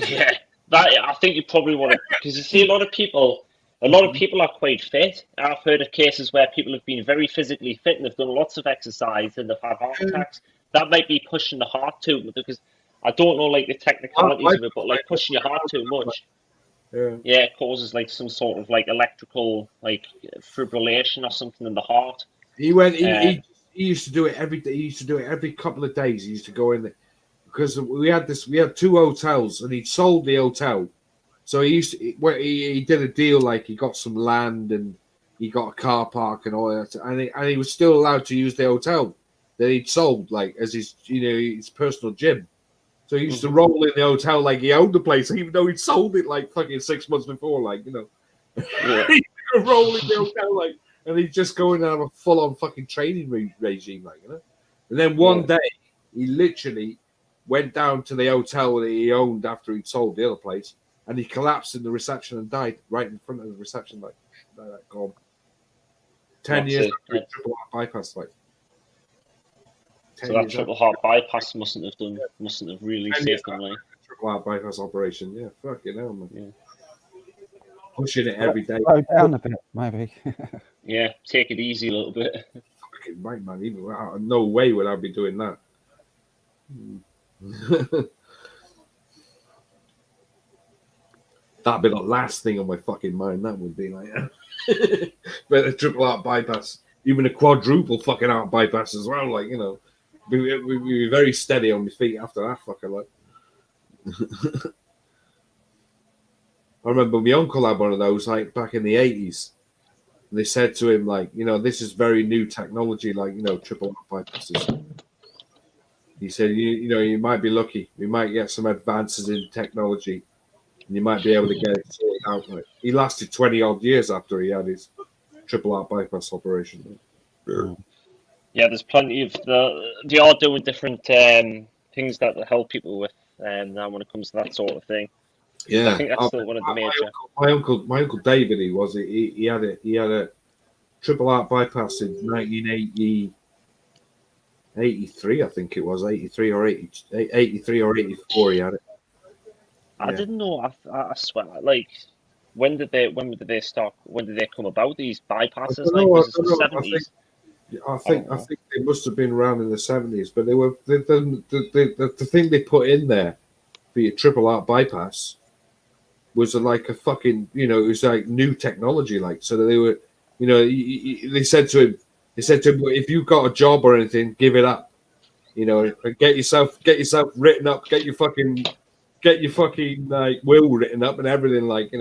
Speaker 5: Yeah. I think you probably want to, because you see a lot of people are quite fit. I've heard of cases where people have been very physically fit and they've done lots of exercise and they've had heart attacks. That might be pushing the heart too, because I don't know like the technicalities of it, but like pushing your heart too much. Yeah, it causes like some sort of like electrical like fibrillation or something in the heart.
Speaker 4: He used to do it every day. He used to do it every couple of days. He used to go in there. Because we had 2 hotels and he'd sold the hotel, so he did a deal, like he got some land and he got a car park and all that, and he was still allowed to use the hotel that he'd sold, like as his his personal gym. So he used to roll in the hotel like he owned the place, even though he'd sold it like fucking 6 months before, like
Speaker 5: Yeah.
Speaker 4: He'd roll in the hotel like, and he'd just go in and have a full on fucking training regime, like And then one day he literally went down to the hotel that he owned after he'd sold the other place, and he collapsed in the reception and died right in front of the reception, like that. Gone. 10 years after triple heart bypass, like.
Speaker 5: So that triple heart bypass mustn't have really saved him, like.
Speaker 4: Triple heart bypass operation, yeah. Fucking hell, man. Yeah. Pushing it every day.
Speaker 1: Slow down a bit, maybe.
Speaker 5: Yeah, take it easy a little bit.
Speaker 4: Fucking right, man. Even no way would I be doing that. That'd be the last thing on my fucking mind. That would be like, but a triple heart bypass, even a quadruple fucking heart bypass as well. Like we'd be very steady on my feet after that fucking like. I remember my uncle had one of those like back in the 80s. And they said to him, like, this is very new technology, like, triple bypasses. He said, you might be lucky. We might get some advances in technology, and you might be able to get it sorted out. Like, he lasted 20 odd years after he had his triple heart bypass operation.
Speaker 5: Yeah, there's plenty of they are doing different things that help people with now when it comes to that sort of thing.
Speaker 4: Yeah,
Speaker 5: I think that's still one of the major.
Speaker 4: My uncle David, he had a triple heart bypass in 1983, I think it was 83 or 84. He had it.
Speaker 5: I didn't know. I swear, like, when did they start? When did they come about? These bypasses, like, was it the 70s?
Speaker 4: I think they must have been around in the 70s, but they were the thing they put in there for your triple heart bypass was like a fucking, it was like new technology, like, so they were, they said to him, if you've got a job or anything, give it up, get yourself written up, get your fucking like will written up and everything, like,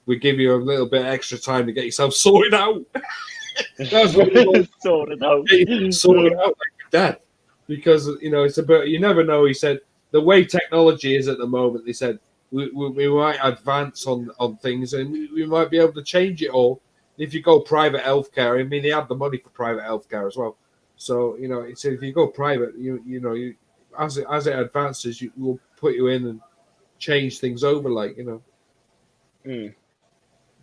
Speaker 4: we give you a little bit extra time to get yourself sorted out. That's what
Speaker 5: sorted out.
Speaker 4: Sorted out like your dad, because it's about, you never know. He said the way technology is at the moment, they said we might advance on things and we might be able to change it all. If you go private healthcare, I mean, they have the money for private healthcare as well. So it said if you go private, you as it advances, you will put you in and change things over, like.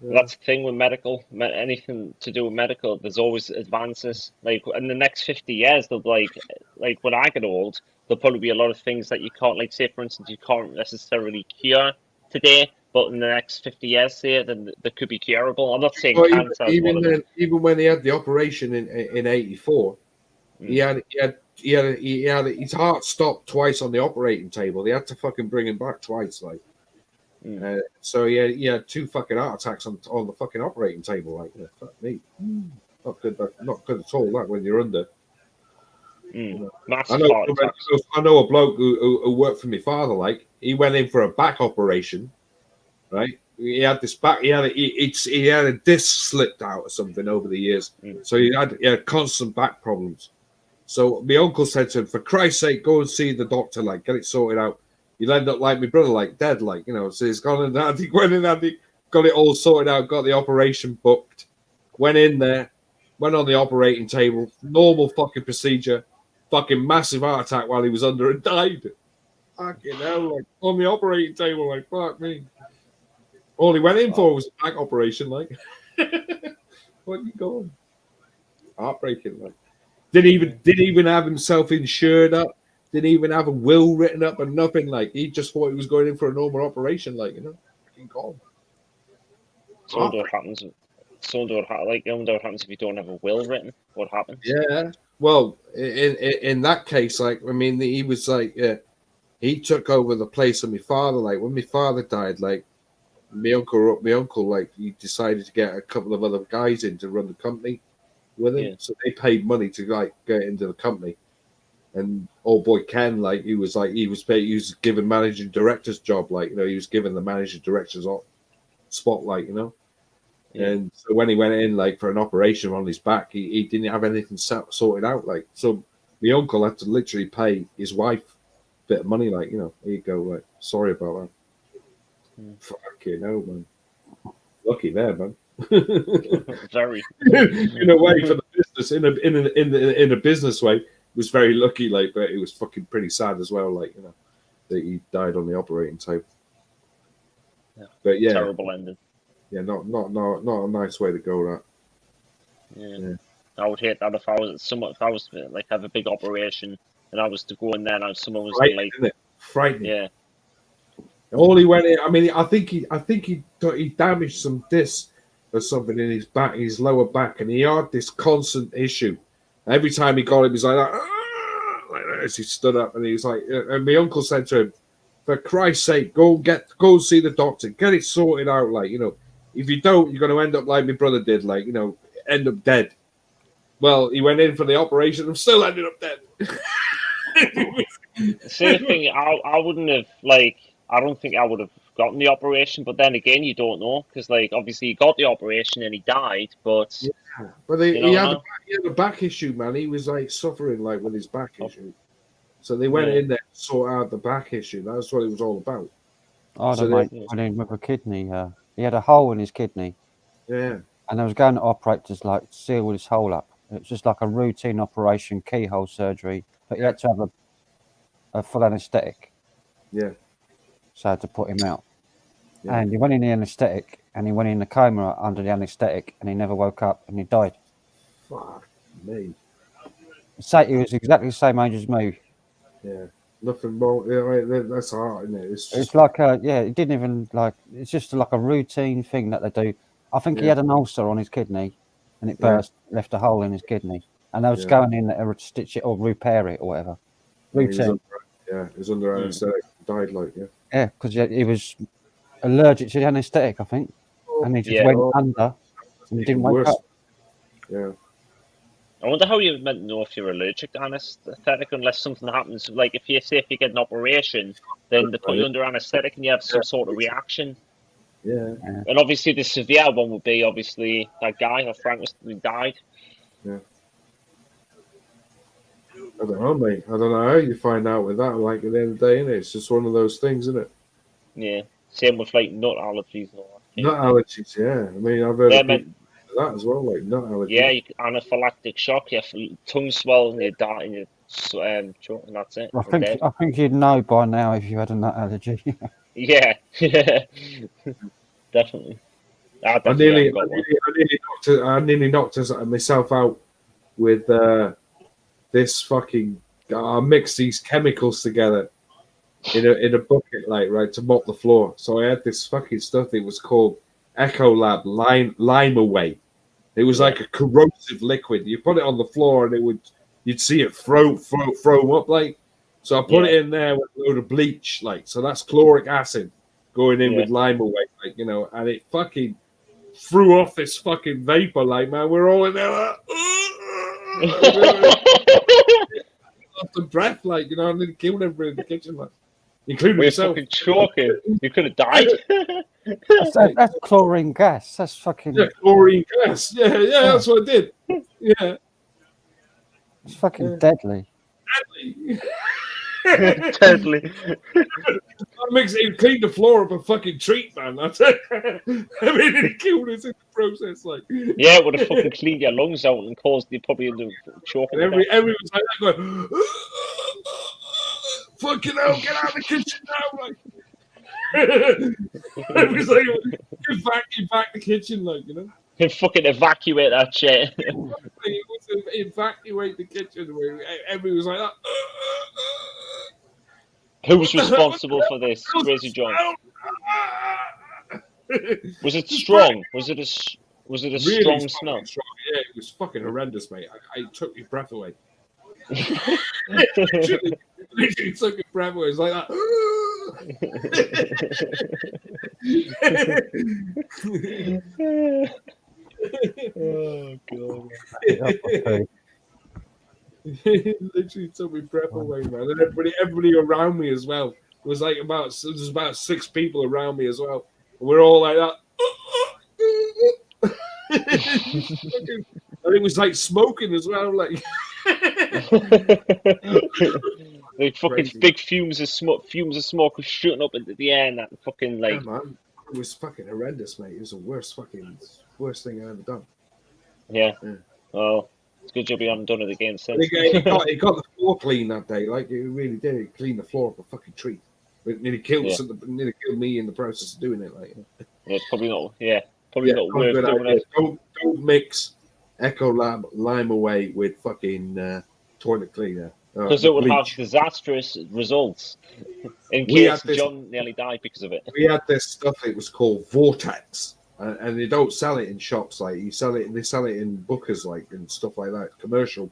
Speaker 5: That's the thing with medical, anything to do with medical, there's always advances. Like, in the next 50 years, they'll be like when I get old, there'll probably be a lot of things that you can't, like, say, for instance, you can't necessarily cure today, but in the next 50 years, say, then they could be curable. I'm not saying cancer.
Speaker 4: Even when he had the operation in 84, he had his heart stopped twice on the operating table. They had to fucking bring him back twice, like. So he had 2 fucking heart attacks on the fucking operating table. Like, fuck me, not good at all. That when you're under. I know a bloke who worked for my father. Like, he went in for a back operation, right? He had this back. He had a disc slipped out or something over the years. So he had constant back problems. So my uncle said to him, "For Christ's sake, go and see the doctor. Like, get it sorted out. You'll end up like my brother, like dead, like, So he's gone and went in and got it all sorted out, got the operation booked, went in there, went on the operating table, normal fucking procedure, fucking massive heart attack while he was under and died. Fucking hell, like, on the operating table, like, fuck me. All he went in for was a back operation, like. What you going? Heartbreaking, like. Didn't even have himself insured up. Didn't even have a will written up and nothing. Like, he just thought he was going in for a normal operation, like, God.
Speaker 5: So what happens? What happens if you don't have a will written? What happens?
Speaker 4: Yeah. Well, in that case, like, I mean, he was like, he took over the place of my father. Like, when my father died, like, my uncle, like, he decided to get a couple of other guys in to run the company with him. Yeah. So they paid money to, like, get into the company. And old boy Ken, like, he was given managing director's job, like, he was given the managing director's spotlight, Yeah. And so when he went in, like, for an operation on his back, he didn't have anything sorted out, like. So my uncle had to literally pay his wife a bit of money, like, here you go, like, sorry about that. Fucking hell, man. Lucky there, man.
Speaker 5: Very.
Speaker 4: In a way, for the business, in a business way. Was very lucky, like, but it was fucking pretty sad as well, like, that he died on the operating table.
Speaker 5: Yeah.
Speaker 4: But yeah,
Speaker 5: terrible ending.
Speaker 4: Yeah, not a nice way to go. That.
Speaker 5: Yeah. I would hate that if I was like have a big operation and I was to go in there and someone was
Speaker 4: frightening.
Speaker 5: Yeah.
Speaker 4: All he went in. I mean, I think he damaged some disc or something in his back, his lower back, and he had this constant issue. Every time he got him, he's like that, as he stood up, and he was like, and my uncle said to him, "For Christ's sake, go and see the doctor, get it sorted out. Like, if you don't, you're going to end up like my brother did, like, end up dead." Well, he went in for the operation and still ended up dead.
Speaker 5: Same thing. I wouldn't have, like, I don't think I would have gotten the operation, but then again, you don't know because, like, obviously he got the operation and he died, but
Speaker 4: Yeah. But
Speaker 5: you
Speaker 4: he
Speaker 5: know,
Speaker 4: had a back issue, man. He was like suffering like with his back issue. So they went
Speaker 5: Yeah.
Speaker 4: in there to sort out the back issue. That's what it was all about.
Speaker 1: I had
Speaker 4: So
Speaker 1: a
Speaker 4: they-
Speaker 1: mate went in with a kidney. He had a hole in his kidney,
Speaker 4: Yeah.
Speaker 1: and they was going to operate to like seal this hole up. It was just like a routine operation, keyhole surgery, but he had to have a full anaesthetic.
Speaker 4: Yeah.
Speaker 1: So I had to put him out.
Speaker 4: Yeah.
Speaker 1: And he went in the anaesthetic, and he went in the coma under the anaesthetic, and he never woke up, and he died.
Speaker 4: Fuck me.
Speaker 1: Say he was exactly the same age as me.
Speaker 4: Yeah. Nothing wrong. Yeah, right, that's hard, isn't it? It's just,
Speaker 1: It's like it didn't even like. It's just like a routine thing that they do. I think he
Speaker 4: Yeah.
Speaker 1: had an ulcer on his kidney, and it
Speaker 4: Yeah.
Speaker 1: burst, left a hole in his kidney, and they was
Speaker 4: Yeah.
Speaker 1: going in there to stitch it or repair it or whatever.
Speaker 4: he was
Speaker 1: Routine.
Speaker 4: he was under anesthetic. Died like, yeah.
Speaker 1: Yeah, because he was allergic to the anaesthetic, I think, and he just
Speaker 5: Yeah.
Speaker 1: went
Speaker 4: Oh,
Speaker 1: under and he didn't
Speaker 4: even
Speaker 1: wake
Speaker 4: worse.
Speaker 1: up.
Speaker 4: Yeah.
Speaker 5: I wonder how you're meant to know if you're allergic to anaesthetic unless something happens. Like, if you say if you get an operation, then they put you under anaesthetic and you have some sort of reaction.
Speaker 4: Yeah.
Speaker 5: And obviously, the severe one would be obviously that guy, that Frank, who died.
Speaker 4: Yeah. I don't know, mate. I don't know how you find out with that. Like at the end of the day, innit? It's just one of those things, isn't it?
Speaker 5: Yeah. Same with like nut allergies and all that.
Speaker 4: Nut allergies, yeah. I mean, I've heard
Speaker 5: Yeah,
Speaker 4: of
Speaker 5: man.
Speaker 4: people do that as well, like nut allergies.
Speaker 5: Yeah, anaphylactic shock. You have tongue swell and you die and you choke, and that's it.
Speaker 1: I
Speaker 5: You're dead.
Speaker 1: think you'd know by now if you had a nut allergy.
Speaker 5: Yeah, definitely. I
Speaker 4: I
Speaker 5: definitely
Speaker 4: nearly,
Speaker 5: haven't got one.
Speaker 4: I nearly knocked myself out with this fucking. I mixed these chemicals together in a bucket, like right to mop the floor. So I had this fucking stuff. It was called Ecolab Lime Away. It was like a corrosive liquid. You put it on the floor and you'd see it throw up like. So I put it in there with a load of bleach, like, so that's chloric acid going in with lime away, like, you know, and it fucking threw off this fucking vapor, like, man, we're all in there, like, off the breath, like, you know, and then killed everybody in the kitchen, like, including
Speaker 5: We're
Speaker 4: myself.
Speaker 5: fucking choking. You could have died.
Speaker 1: That's chlorine gas. That's fucking.
Speaker 4: Yeah, chlorine gas. Yeah, that's what I did. Yeah.
Speaker 1: It's fucking deadly.
Speaker 5: Deadly.
Speaker 4: I mixed it, cleaned the floor up a fucking treat, man. That's it. I mean, it killed us in the process, like.
Speaker 5: Yeah, it would have fucking cleaned your lungs out and caused you probably into choking.
Speaker 4: And everyone's like that going, fucking hell, get out of the kitchen now, like. It was like, vacuum back the kitchen, like, you know.
Speaker 5: And fucking evacuate that shit.
Speaker 4: It was evacuate the kitchen. Everyone was like that.
Speaker 5: Who was responsible for this, Crazy John? Was it strong? Was it a
Speaker 4: Really
Speaker 5: strong smell?
Speaker 4: strong. Yeah, it was fucking horrendous, mate. I took your breath away. literally took your breath away. It's like that.
Speaker 5: Oh god!
Speaker 4: Literally took my breath away, man. And everybody around me as well was like there's about 6 people around me as well. And we're all like that. And it was like smoking as well, like.
Speaker 5: Like fucking big fumes of smoke was shooting up into the air, and that fucking like.
Speaker 4: Yeah, man. It was fucking horrendous, mate. It was the worst thing I ever done.
Speaker 5: Yeah. Oh, it's a good job you haven't done it again since.
Speaker 4: It got the floor clean that day. Like it really did. It cleaned the floor up a fucking treat. It nearly killed me in the process of doing it. Like,
Speaker 5: yeah, it's probably not. Yeah, probably not worth
Speaker 4: good
Speaker 5: doing
Speaker 4: idea.
Speaker 5: it.
Speaker 4: Don't mix Ecolab Lime Away with fucking toilet cleaner.
Speaker 5: Because it would have
Speaker 4: bleach.
Speaker 5: disastrous results in
Speaker 4: We had
Speaker 5: case
Speaker 4: this-
Speaker 5: John nearly died because of it.
Speaker 4: We had this stuff. It was called Vortex, and they don't sell it in shops. Like they sell it in Booker's, like and stuff like that. Commercial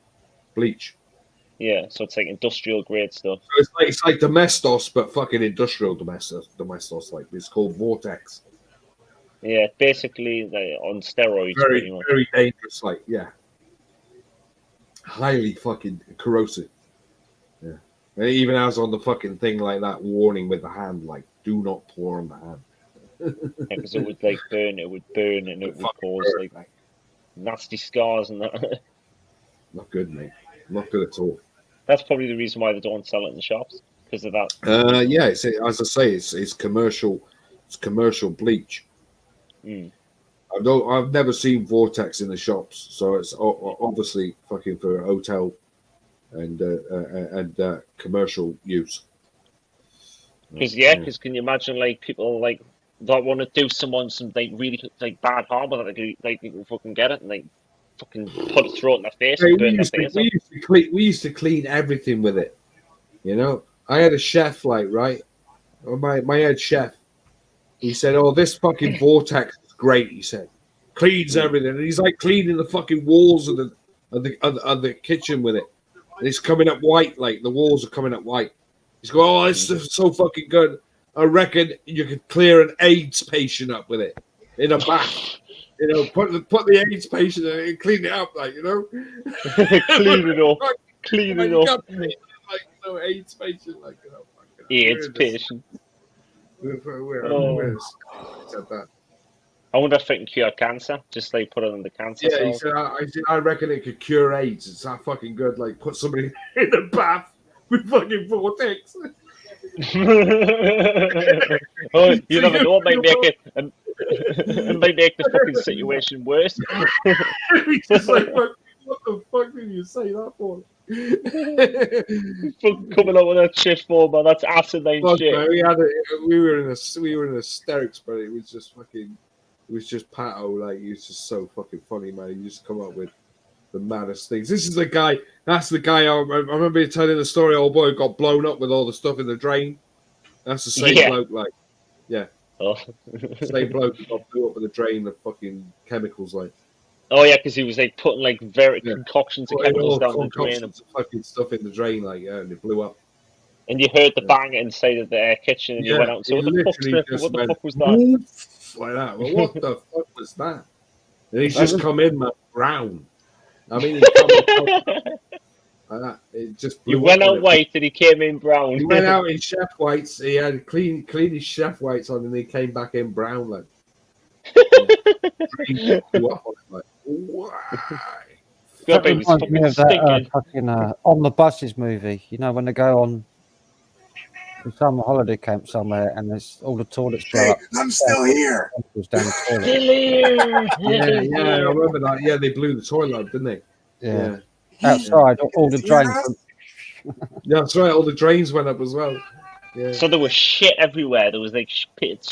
Speaker 4: bleach.
Speaker 5: Yeah, so it's like industrial grade stuff.
Speaker 4: So it's like Domestos, but fucking industrial Domestos. Like it's called Vortex.
Speaker 5: Yeah, basically like, on steroids.
Speaker 4: Very
Speaker 5: pretty much.
Speaker 4: very dangerous. Like highly fucking corrosive. Yeah, and it even has on the fucking thing like that warning with the hand. Like Do not pour on the hand.
Speaker 5: Because it would like burn, it would burn, and it would cause like nasty scars and that.
Speaker 4: Not good, mate. Not good at all.
Speaker 5: That's probably the reason why they don't sell it in the shops because of that.
Speaker 4: Yeah, it's, as I say, it's commercial. It's commercial bleach.
Speaker 5: Mm.
Speaker 4: I've never seen Vortex in the shops, so it's obviously fucking for hotel and commercial use.
Speaker 5: Because can you imagine like people like that want to do someone some like really like bad harm with it, like they can fucking get it and like fucking put it through it in their face
Speaker 4: Hey,
Speaker 5: and burn their face up.
Speaker 4: we used to clean everything with it. You know, I had a chef, like, right? My head chef. He said, "Oh, this fucking Vortex is great." He said, "Cleans everything," and he's like cleaning the fucking walls of the kitchen with it, and it's coming up white. Like the walls are coming up white. He's going, "Oh, it's so fucking good. I reckon you could clear an AIDS patient up with it in a bath. You know, put the AIDS patient in it and clean it up, like, you know,
Speaker 5: clean it up, clean it up."
Speaker 4: Like, no AIDS patient, like, you know,
Speaker 5: AIDS patient.
Speaker 4: Where said that?
Speaker 5: I wonder if it can cure cancer. Just like put it on the cancer
Speaker 4: Yeah, he
Speaker 5: cells.
Speaker 4: said, I reckon it could cure AIDS. It's that fucking good. Like, put somebody in a bath with fucking Vortex.
Speaker 5: Oh, you never know. It might make it might make the fucking situation worse.
Speaker 4: He's just like, what the fuck did you say that for?
Speaker 5: Fucking coming out with that shit for, man. That's asinine shit.
Speaker 4: Man, we were in hysterics, but it was just fucking. It was just Pato, like, he was just so fucking funny, man. He used to come up with the maddest things. This is the guy. That's the guy. I remember you telling the story. Old boy got blown up with all the stuff in the drain. That's the same bloke, like, yeah.
Speaker 5: Oh.
Speaker 4: Same bloke who got blew up with the drain of fucking chemicals, like.
Speaker 5: Oh yeah, because he was like putting like concoctions of chemicals down the drain
Speaker 4: and fucking stuff in the drain, like, yeah, and it blew up.
Speaker 5: And you heard the bang inside of the kitchen, and you went out and said, "What the fuck was that?"
Speaker 4: Like that. Well, what the fuck was that? And he's just come in, man, brown. I mean, he's come in like that. It just
Speaker 5: you went out white and he came in brown.
Speaker 4: He went out in chef whites. He had clean his chef whites on, and he came back in brown, like. Like, why?
Speaker 1: That reminds me of that fucking On the Buses movie. You know, when they go on some holiday camp somewhere and there's all the toilets blow up.
Speaker 2: I'm still here.
Speaker 1: Down the toilet.
Speaker 4: Yeah, I remember that. Yeah, they blew the toilet up, didn't they?
Speaker 1: Yeah. Outside, all the drains.
Speaker 4: Yeah, that's right. All the drains went up as well. Yeah.
Speaker 5: So there was shit everywhere. There was like shit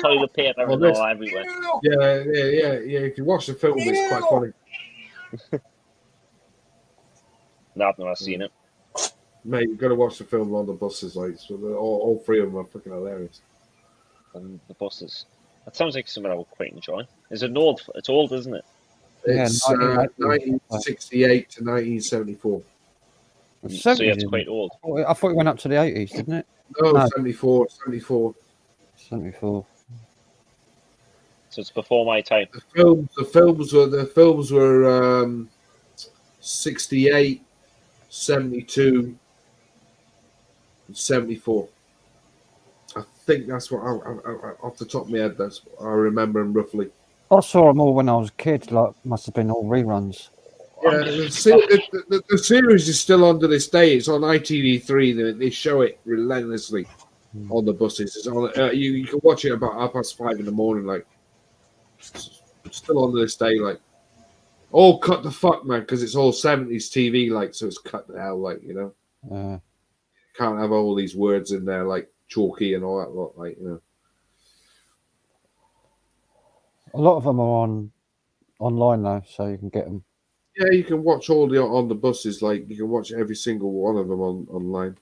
Speaker 5: toilet paper and all everywhere.
Speaker 4: Yeah. If you watch the film, it's quite funny.
Speaker 5: No, I've never seen it.
Speaker 4: Mate, you've got to watch the film on the buses. Like, so all three of them are fucking hilarious.
Speaker 5: On the buses. That sounds like something I would quite enjoy. It's old, isn't it?
Speaker 4: It's 1968 to 1974.
Speaker 5: So yeah, it's quite old.
Speaker 1: I thought it went up to the 80s, didn't it?
Speaker 4: No, 74.
Speaker 1: 74.
Speaker 5: So it's before my time.
Speaker 4: The films were 68, 72, and 74. I think that's what I off the top of my head. That's what I remember them roughly.
Speaker 1: I saw them all when I was a kid. Like, must have been all reruns.
Speaker 4: Yeah, the series is still on to this day. It's on ITV3. They show it relentlessly on the buses. It's on. You can watch it about 5:30 in the morning. Like, it's still on to this day. Like, all cut the fuck, man, because it's all 70s TV. Like, so it's cut the hell. Like, you know, can't have all these words in there like chalky and all that lot. Like, you know,
Speaker 1: a lot of them are online though, so you can get them.
Speaker 4: Yeah, you can watch all on the buses. Like, you can watch every single one of them online.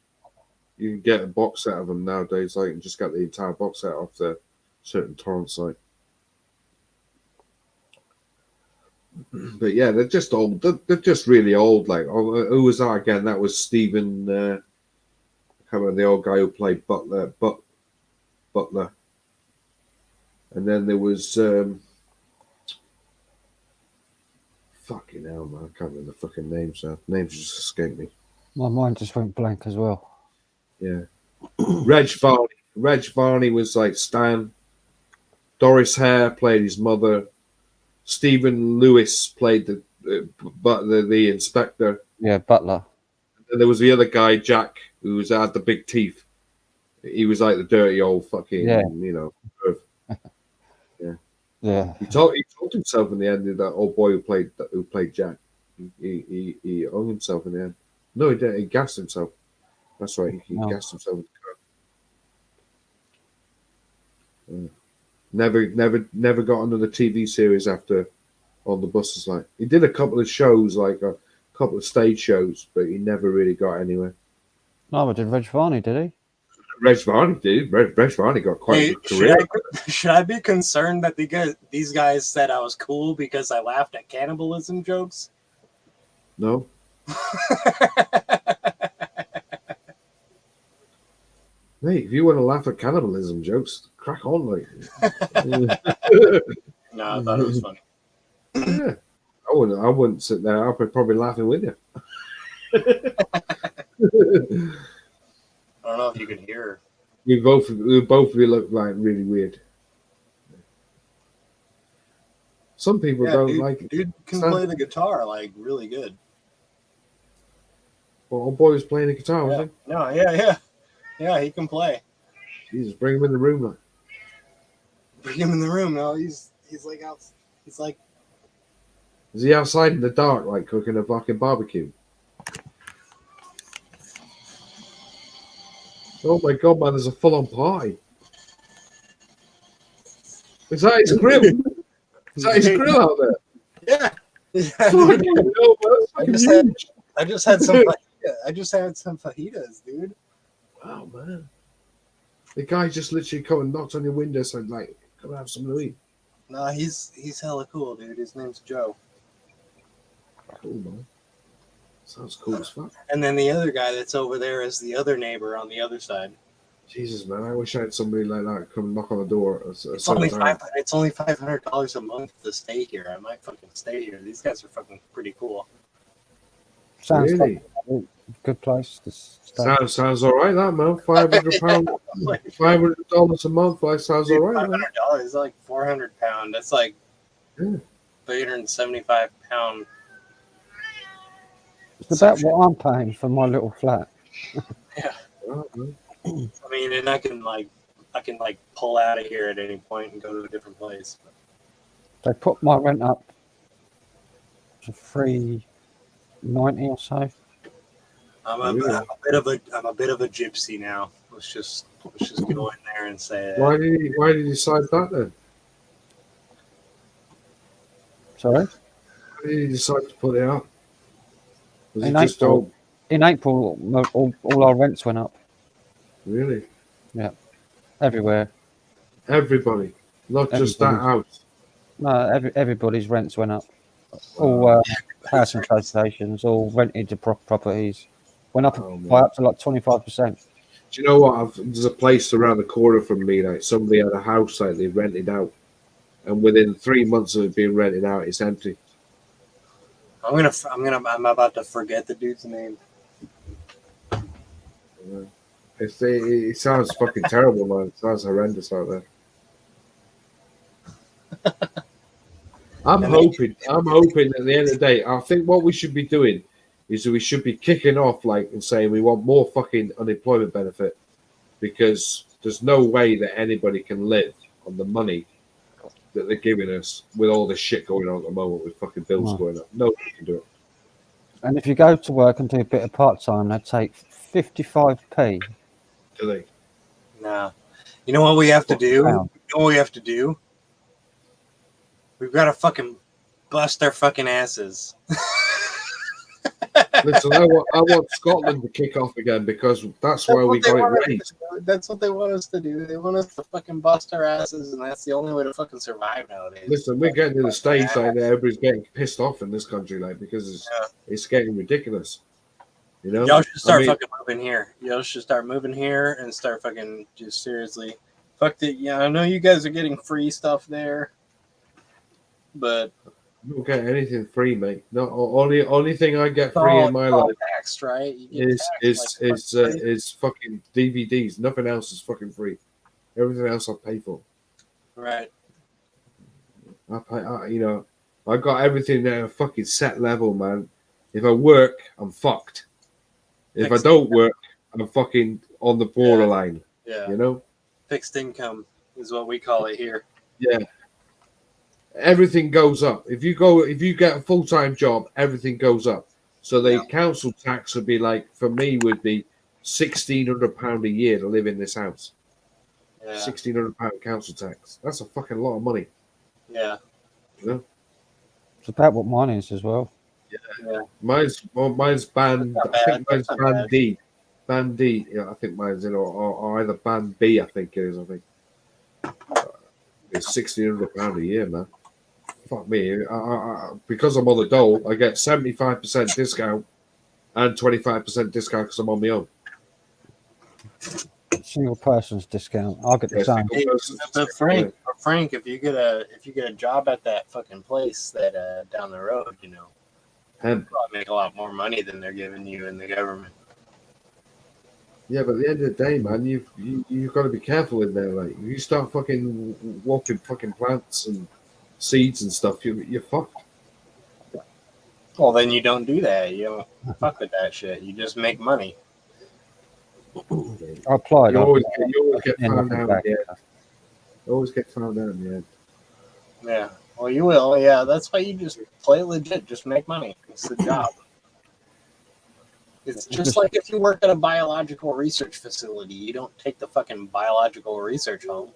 Speaker 4: You can get a box set of them nowadays. Like, and just get the entire box set off the certain torrent site. But yeah, they're just old. They're just really old. Like, who was that again? That was Stephen. I can't remember the old guy who played Butler. And then there was. Fucking hell, man. I can't remember the fucking names now. Names just escaped me.
Speaker 1: My mind just went blank as well.
Speaker 4: Yeah. Reg Farley. Reg Varney was like Stan. Doris Hare played his mother. Stephen Lewis played the inspector.
Speaker 1: Yeah, Butler.
Speaker 4: And there was the other guy, Jack, who had the big teeth. He was like the dirty old fucking,
Speaker 1: Yeah.
Speaker 4: perv.
Speaker 1: Yeah.
Speaker 4: He told himself in the end, that old boy who played Jack. He hung himself in the end. No, he didn't. He gassed himself. That's right. He
Speaker 1: No.
Speaker 4: gassed himself. Never got another TV series after On the Buses. Like he did a couple of shows, like a couple of stage shows, but he never really got anywhere.
Speaker 1: No, but did Reg Varney, did he?
Speaker 4: Reg Varney did. Reg Varney got quite a good career.
Speaker 2: Should I be concerned that these guys said I was cool because I laughed at cannibalism jokes?
Speaker 4: No. Mate, if you want to laugh at cannibalism jokes, crack on, like.
Speaker 2: No, I thought it was funny.
Speaker 4: Yeah, I wouldn't sit there. I'd be probably laughing with you.
Speaker 2: I don't know if you can hear her.
Speaker 4: Both of you look like really weird. Some people don't
Speaker 2: dude,
Speaker 4: like it.
Speaker 2: Dude can play the guitar like really good.
Speaker 4: Well, old boy was playing the guitar, was he?
Speaker 2: No, yeah, he can play.
Speaker 4: Jesus, bring him in the room, like.
Speaker 2: Bring him in the room. No, he's like out. He's like.
Speaker 4: Is he outside in the dark, like cooking a fucking barbecue? Oh my god, man! There's a full-on party. Is that his grill? Is that his grill out there?
Speaker 2: Yeah. I just had some. I just had some fajitas, dude.
Speaker 4: Wow, man. The guy just literally come and knocked on your window, said, like, come have something to eat.
Speaker 2: No, he's hella cool, dude. His name's Joe.
Speaker 4: Cool, man. Sounds cool as fuck.
Speaker 2: And then the other guy that's over there is the other neighbor on the other side.
Speaker 4: Jesus, man. I wish I had somebody like that come knock on the door.
Speaker 2: It's only $500 a month to stay here. I might fucking stay here. These guys are fucking pretty cool.
Speaker 1: Sounds
Speaker 4: Really?
Speaker 1: like a good place to stay.
Speaker 4: Sounds all right, that, man. £500 $500 a month. Like, sounds all right, man.
Speaker 2: $500 is like £400. That's like 375 pound.
Speaker 1: It's about what I'm paying for my little flat.
Speaker 2: Yeah. I mean, and I can pull out of here at any point and go to a different place.
Speaker 1: They put my rent up to $390 or so.
Speaker 2: I'm a bit of a gypsy now. Let's just go in there and say that.
Speaker 4: Why did you decide that then?
Speaker 1: Sorry?
Speaker 4: Why did you decide to put it up? Was
Speaker 1: In
Speaker 4: it just
Speaker 1: April, all our rents went up.
Speaker 4: Really?
Speaker 1: Yeah, everywhere.
Speaker 4: Everybody, not just that house.
Speaker 1: No, everybody's rents went up. All housing associations, all rented properties went up by up to like 25%.
Speaker 4: Do you know what? There's a place around the corner from me. Like somebody had a house like they rented out, and within 3 months of it being rented out, it's empty.
Speaker 2: I'm about to forget the dude's name.
Speaker 4: It sounds fucking terrible, man. It sounds horrendous out there. I'm hoping at the end of the day, I think what we should be doing is that we should be kicking off like and saying we want more fucking unemployment benefit, because there's no way that anybody can live on the money that they're giving us with all the shit going on at the moment with fucking bills going up. Nobody can do it.
Speaker 1: And if you go to work and do a bit of part-time, they take 55p.
Speaker 4: Do they?
Speaker 2: Nah. You know what we have to do? You know what we have to do? We've got to fucking bust their fucking asses.
Speaker 4: Listen, I want Scotland to kick off again, because that's where we got it raised.
Speaker 2: That's what they want us to do. They want us to fucking bust our asses, and that's the only way to fucking survive nowadays.
Speaker 4: Listen, we're getting to the stage like that everybody's getting pissed off in this country, like, because it's getting ridiculous. You know,
Speaker 2: y'all should start fucking moving here. Y'all should start moving here and start fucking just seriously. Fuck it. Yeah, I know you guys are getting free stuff there, but
Speaker 4: I don't get anything free, mate. No, only thing I get
Speaker 2: It's
Speaker 4: free
Speaker 2: all,
Speaker 4: in my
Speaker 2: it's all
Speaker 4: life
Speaker 2: taxed, right? You get
Speaker 4: is
Speaker 2: taxed like
Speaker 4: is fucking DVDs. Nothing else is fucking free. Everything else I pay for.
Speaker 2: right.
Speaker 4: I got everything at a fucking set level, man. If I work, I'm fucked. If I don't work, I'm fucking on the borderline.
Speaker 2: Yeah.
Speaker 4: You know?
Speaker 2: Fixed income is what we call it here.
Speaker 4: Yeah. Everything goes up. If you get a full-time job, everything goes up. So the council tax would be like, for me, would be £1,600 a year to live in this house.
Speaker 2: Yeah.
Speaker 4: £1,600 council tax. That's a fucking lot of money.
Speaker 2: Yeah.
Speaker 4: You know?
Speaker 1: It's about what mine is as well.
Speaker 2: Yeah.
Speaker 4: Mine's band.
Speaker 2: Not
Speaker 4: I think
Speaker 2: bad.
Speaker 4: mine's
Speaker 2: Not
Speaker 4: band
Speaker 2: bad.
Speaker 4: D. Band D. Yeah, I think mine's in, or either band B. I think it is. I think it's £1,600 a year, man. Fuck me. Because I'm on the dole, I get 75% discount and 25% discount because I'm on my own.
Speaker 1: Single person's discount. I'll get the same.
Speaker 2: Hey, but Frank, if you get a job at that fucking place that down the road, you know, you probably make a lot more money than they're giving you in the government.
Speaker 4: Yeah, but at the end of the day, man, you've got to be careful in there. Like, if you start fucking walking fucking plants and seeds and stuff, you're fucked.
Speaker 2: Well, then you don't do that. You don't fuck with that shit. You just make money.
Speaker 1: I applied.
Speaker 4: You always get
Speaker 1: Yeah,
Speaker 4: found
Speaker 1: nothing
Speaker 4: out
Speaker 1: back.
Speaker 4: in the end. You always get found out in the end.
Speaker 2: Yeah. Well, you will. Yeah. That's why you just play legit. Just make money. It's the job. It's just like if you work at a biological research facility, you don't take the fucking biological research home.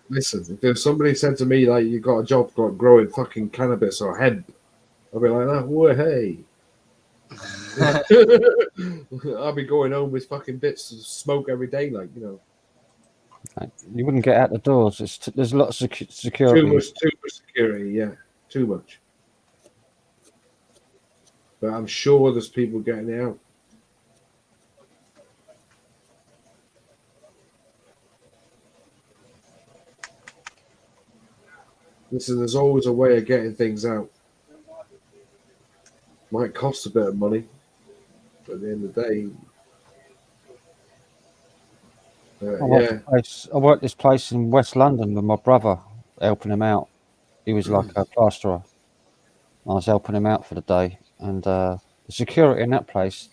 Speaker 4: Listen, if somebody said to me, like, you got a job growing fucking cannabis or hemp, I'd be like, "Whoa, hey." I'll be going home with fucking bits of smoke every day, like, you know.
Speaker 1: You wouldn't get out the doors. There's a lot of security.
Speaker 4: Too much security, yeah, too much. But I'm sure there's people getting it out. Listen, there's always a way of getting things out. Might cost a bit of money, but at the end of the day,
Speaker 1: I worked this place in West London with my brother, helping him out. He was like a plasterer. I was helping him out for the day, and the security in that place,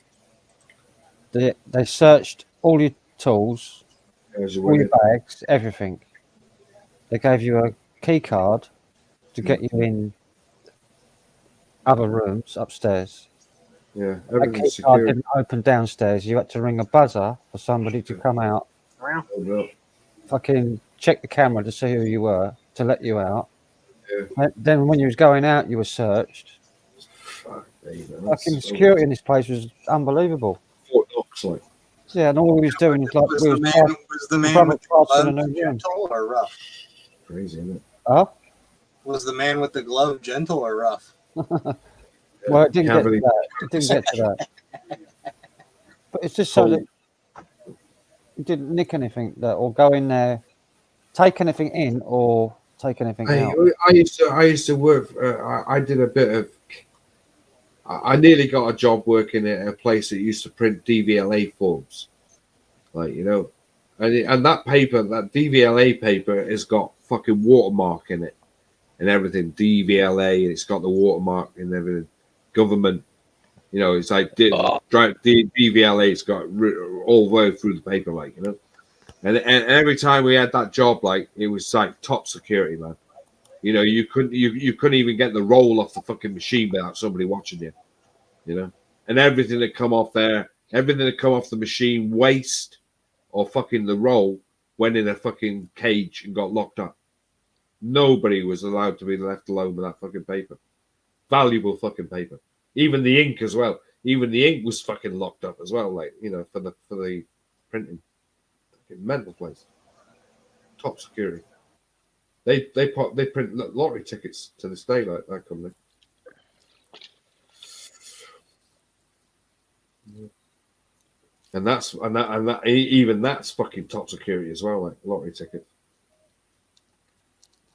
Speaker 1: they searched all your tools, all your bags, everything. They gave you a key card to get you in other rooms upstairs.
Speaker 4: Yeah,
Speaker 1: that
Speaker 4: everything's
Speaker 1: key card
Speaker 4: secure.
Speaker 1: didn't open downstairs. You had to ring a buzzer for somebody to come out, fucking check the camera to see who you were, to let you out.
Speaker 4: Yeah.
Speaker 1: Then when you was going out, you were searched. Fucking security in this place was unbelievable.
Speaker 4: Fort Knox, like.
Speaker 1: Yeah, and all we was doing is like
Speaker 2: Was the man with the glove gentle or rough?
Speaker 4: Crazy, isn't it?
Speaker 1: Huh?
Speaker 2: Was the man with the glove gentle or rough?
Speaker 1: Well, it didn't get to that. It didn't get to that. But it's just so that you didn't nick anything or go in there, take anything in or take anything out.
Speaker 4: I used to work. I did a bit of. I nearly got a job working at a place that used to print DVLA forms, like, you know, and that paper, that DVLA paper, has got fucking watermark in it and everything. DVLA, and it's got the watermark and everything. Government, you know, it's like DVLA's got all the way through the paper, like, you know. And every time we had that job, like, it was like top security, man. You know, you couldn't even get the roll off the fucking machine without somebody watching you. You know, and everything that come off there, everything that come off the machine, waste or fucking the roll, went in a fucking cage and got locked up. Nobody was allowed to be left alone with that fucking paper. Valuable fucking paper. Even the ink as well. Even the ink was fucking locked up as well. Like, you know, for the printing. Fucking mental place. Top security. They print lottery tickets to this day, like that company. And even that's fucking top security as well, like lottery tickets.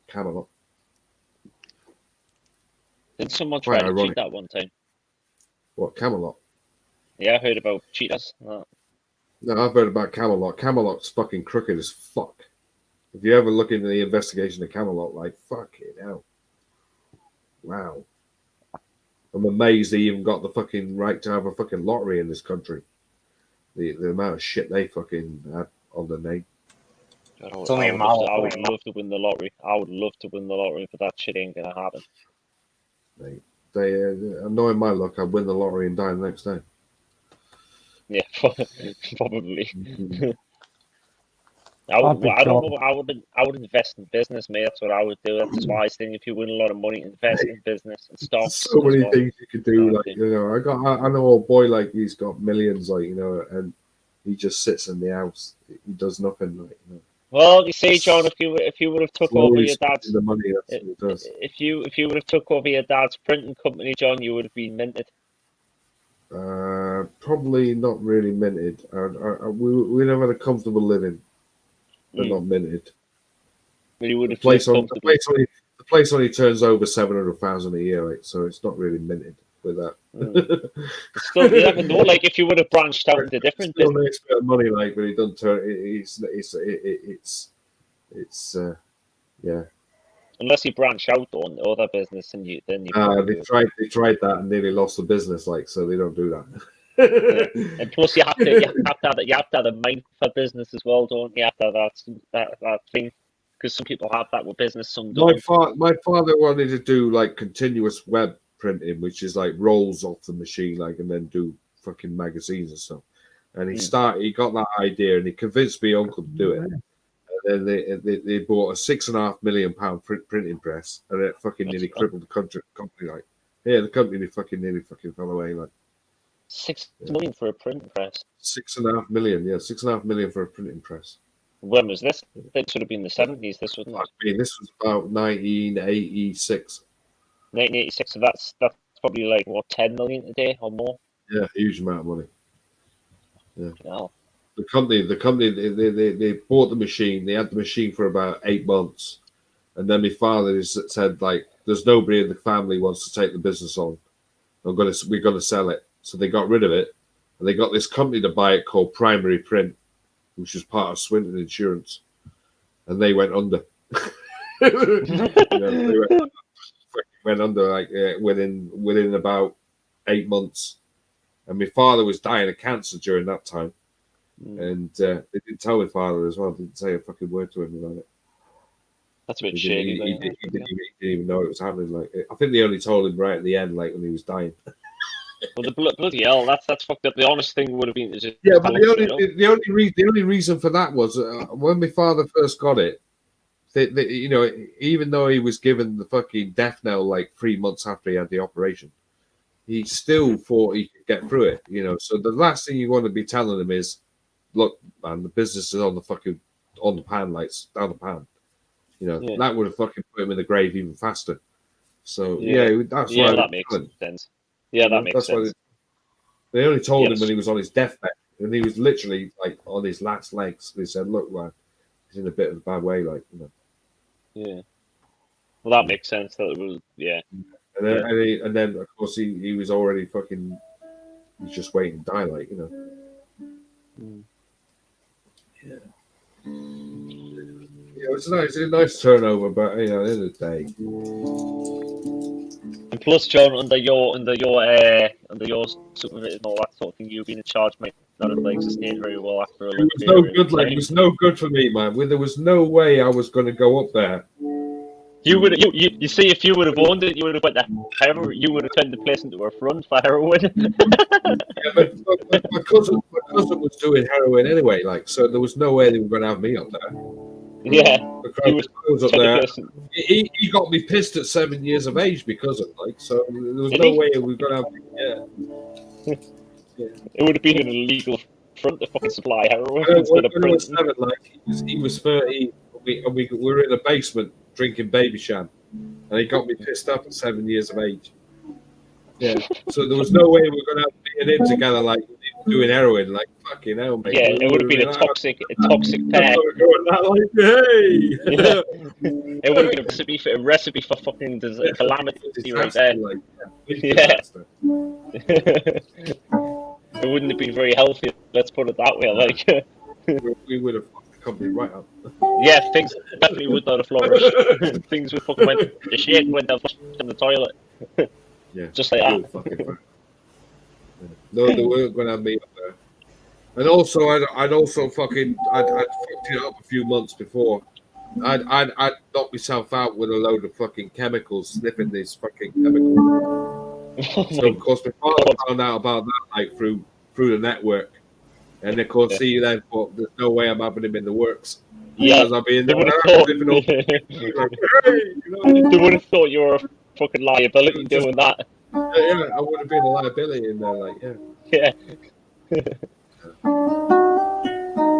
Speaker 4: Camelot.
Speaker 5: Did someone
Speaker 4: Quite
Speaker 5: try to cheat
Speaker 4: ironic.
Speaker 5: that one time?
Speaker 4: What, Camelot?
Speaker 5: Yeah, I heard about cheaters.
Speaker 4: No, I've heard about Camelot. Camelot's fucking crooked as fuck. If you ever look into the investigation of Camelot, like, fucking hell. Wow. I'm amazed they even got the fucking right to have a fucking lottery in this country. The amount of shit they fucking had on the name.
Speaker 5: I
Speaker 10: It's only a
Speaker 5: would
Speaker 10: mile
Speaker 5: love
Speaker 10: away.
Speaker 5: to win the lottery. I would love to win the lottery, but that shit ain't gonna happen.
Speaker 4: Knowing my luck, I'd win the lottery and die the next day.
Speaker 5: Yeah, probably.
Speaker 1: I'd
Speaker 5: I
Speaker 1: be
Speaker 5: don't
Speaker 1: gone.
Speaker 5: know. I would invest in business, mate. That's what I would do. That's the wise thing. If you win a lot of money, invest in business and stocks.
Speaker 4: So many
Speaker 5: as well.
Speaker 4: things you could do. Like,
Speaker 5: Exactly.
Speaker 4: you know, I know a boy like he's got millions, like, you know, and he just sits in the house. He does nothing, like, you know.
Speaker 5: Well, you see, John, if you would have took over
Speaker 4: Slowly
Speaker 5: your dad's
Speaker 4: spending the money. That's what he does.
Speaker 5: if you would have took over your dad's printing company, John, you would have been minted.
Speaker 4: Probably not really minted. We'd have had a comfortable living, but not minted.
Speaker 5: But you would
Speaker 4: The
Speaker 5: have
Speaker 4: place,
Speaker 5: lived comfortably.
Speaker 4: the place only turns over 700,000 a year, like, so it's not really minted with that.
Speaker 5: Still, you never know. Like if you would have branched out into different
Speaker 4: Still
Speaker 5: business.
Speaker 4: makes a bit of money, like, but it doesn't turn. Yeah.
Speaker 5: Unless you branch out on other business, and then you.
Speaker 4: They tried that and nearly lost the business, like, so they don't do that.
Speaker 5: Yeah. And plus, you have to have a mind for business as well, don't you? You have to have that thing, because some people have that with business, some don't.
Speaker 4: My father wanted to do like continuous web printing, which is like rolls off the machine, like, and then do fucking magazines and stuff. And he got that idea, and he convinced my uncle to do it. And then they bought a £6.5 million printing press, and it fucking nearly crippled the company. Like, yeah, the company nearly fell away. Like,
Speaker 5: 6 million for a printing press.
Speaker 4: 6.5 million, yeah, 6.5 million for a printing press.
Speaker 5: When was this? It should have been the 70s. This wasn't it?
Speaker 4: I mean, this was about 1986.
Speaker 5: 1986. So that's probably like what, 10 million a day or more.
Speaker 4: Yeah, a huge amount of money. Yeah.
Speaker 5: Wow.
Speaker 4: The company, they bought the machine. They had the machine for about 8 months, and then my father said, like, "There's nobody in the family wants to take the business on. We're gonna sell it." So they got rid of it, and they got this company to buy it called Primary Print, which was part of Swinton Insurance, and they went under. They went under like within about 8 months, and my father was dying of cancer during that time. And they didn't tell my father as well. Didn't say a fucking word to him about it.
Speaker 5: That's a bit
Speaker 4: He
Speaker 5: shady.
Speaker 4: didn't even know it was happening. Like, I think they only told him right at the end, like when he was dying.
Speaker 5: Well, the bloody hell, that's fucked up. The honest thing would have been to just
Speaker 4: Yeah, but the only reason for that was when my father first got it. You know, even though he was given the fucking death knell like 3 months after he had the operation, he still thought he could get through it. You know, so the last thing you want to be telling him is, "Look, man, the business is on the pan, like down the pan." You know, that would have fucking put him in the grave even faster. So that's why
Speaker 5: that makes sense. Yeah, that makes sense.
Speaker 4: They only told him when he was on his deathbed, and he was literally like on his last legs. They said, "Look, man, he's in a bit of a bad way," like, you know.
Speaker 5: Yeah. Well, that makes sense. That was
Speaker 4: And then of course he was already fucking. He's just waiting to die, like, you know. Yeah. Yeah, it's a nice turnover, but you know, at the end of the day.
Speaker 5: And plus, John, under your supervision and all that sort of thing, you being in charge might not have like sustained very well after a long
Speaker 4: It was no
Speaker 5: period
Speaker 4: good,
Speaker 5: of
Speaker 4: like,
Speaker 5: time.
Speaker 4: it was no good for me, man. There was no way I was going to go up there.
Speaker 5: You see, if you would have owned it, you would have went to heroin. You would have turned the place into a front for heroin.
Speaker 4: Yeah, but my cousin was doing heroin anyway, like, so there was no way they were going to have me up there.
Speaker 5: Yeah,
Speaker 4: because I was up there. He got me pissed at 7 years of age because of, like, so there was no way we were going to have me. Yeah.
Speaker 5: It would have been an illegal front to fucking supply heroin
Speaker 4: When
Speaker 5: instead of
Speaker 4: I was
Speaker 5: printing.
Speaker 4: 7, like, he was 30, and we were in a basement drinking baby sham, and he got me pissed up at 7 years of age. Yeah, so there was no way we were going to have me and him together, like, doing heroin, like, fucking hell, mate.
Speaker 5: Yeah, it would have been a toxic pair.
Speaker 4: Like, hey!
Speaker 5: It would have been a recipe for fucking calamity right there.
Speaker 4: Like,
Speaker 5: Yeah. It wouldn't have been very healthy. Let's put it that way. Like,
Speaker 4: we would have fucked the company right up.
Speaker 5: yeah, things definitely would not have flourished. Things would fucking went to shit when they flushed in the toilet.
Speaker 4: Yeah,
Speaker 5: Just like
Speaker 4: real
Speaker 5: that.
Speaker 4: fucking fun. Yeah. No, they weren't going to have me up there. And also, I'd also fucking I'd fucked it up a few months before. I'd knocked myself out with a load of fucking chemicals, sniffing these fucking chemicals. So of course, my father found out about that like through the network, and of course he then thought, "There's no way I'm having him in the works."
Speaker 5: Yeah,
Speaker 4: Because I'll be in
Speaker 5: they
Speaker 4: there,
Speaker 5: would have
Speaker 4: sniffing all-
Speaker 5: thought.
Speaker 4: like, hey, you know?
Speaker 5: They would have thought you were a fucking liability doing that.
Speaker 4: Yeah, I would have been a liability in there, like, yeah.
Speaker 5: Yeah.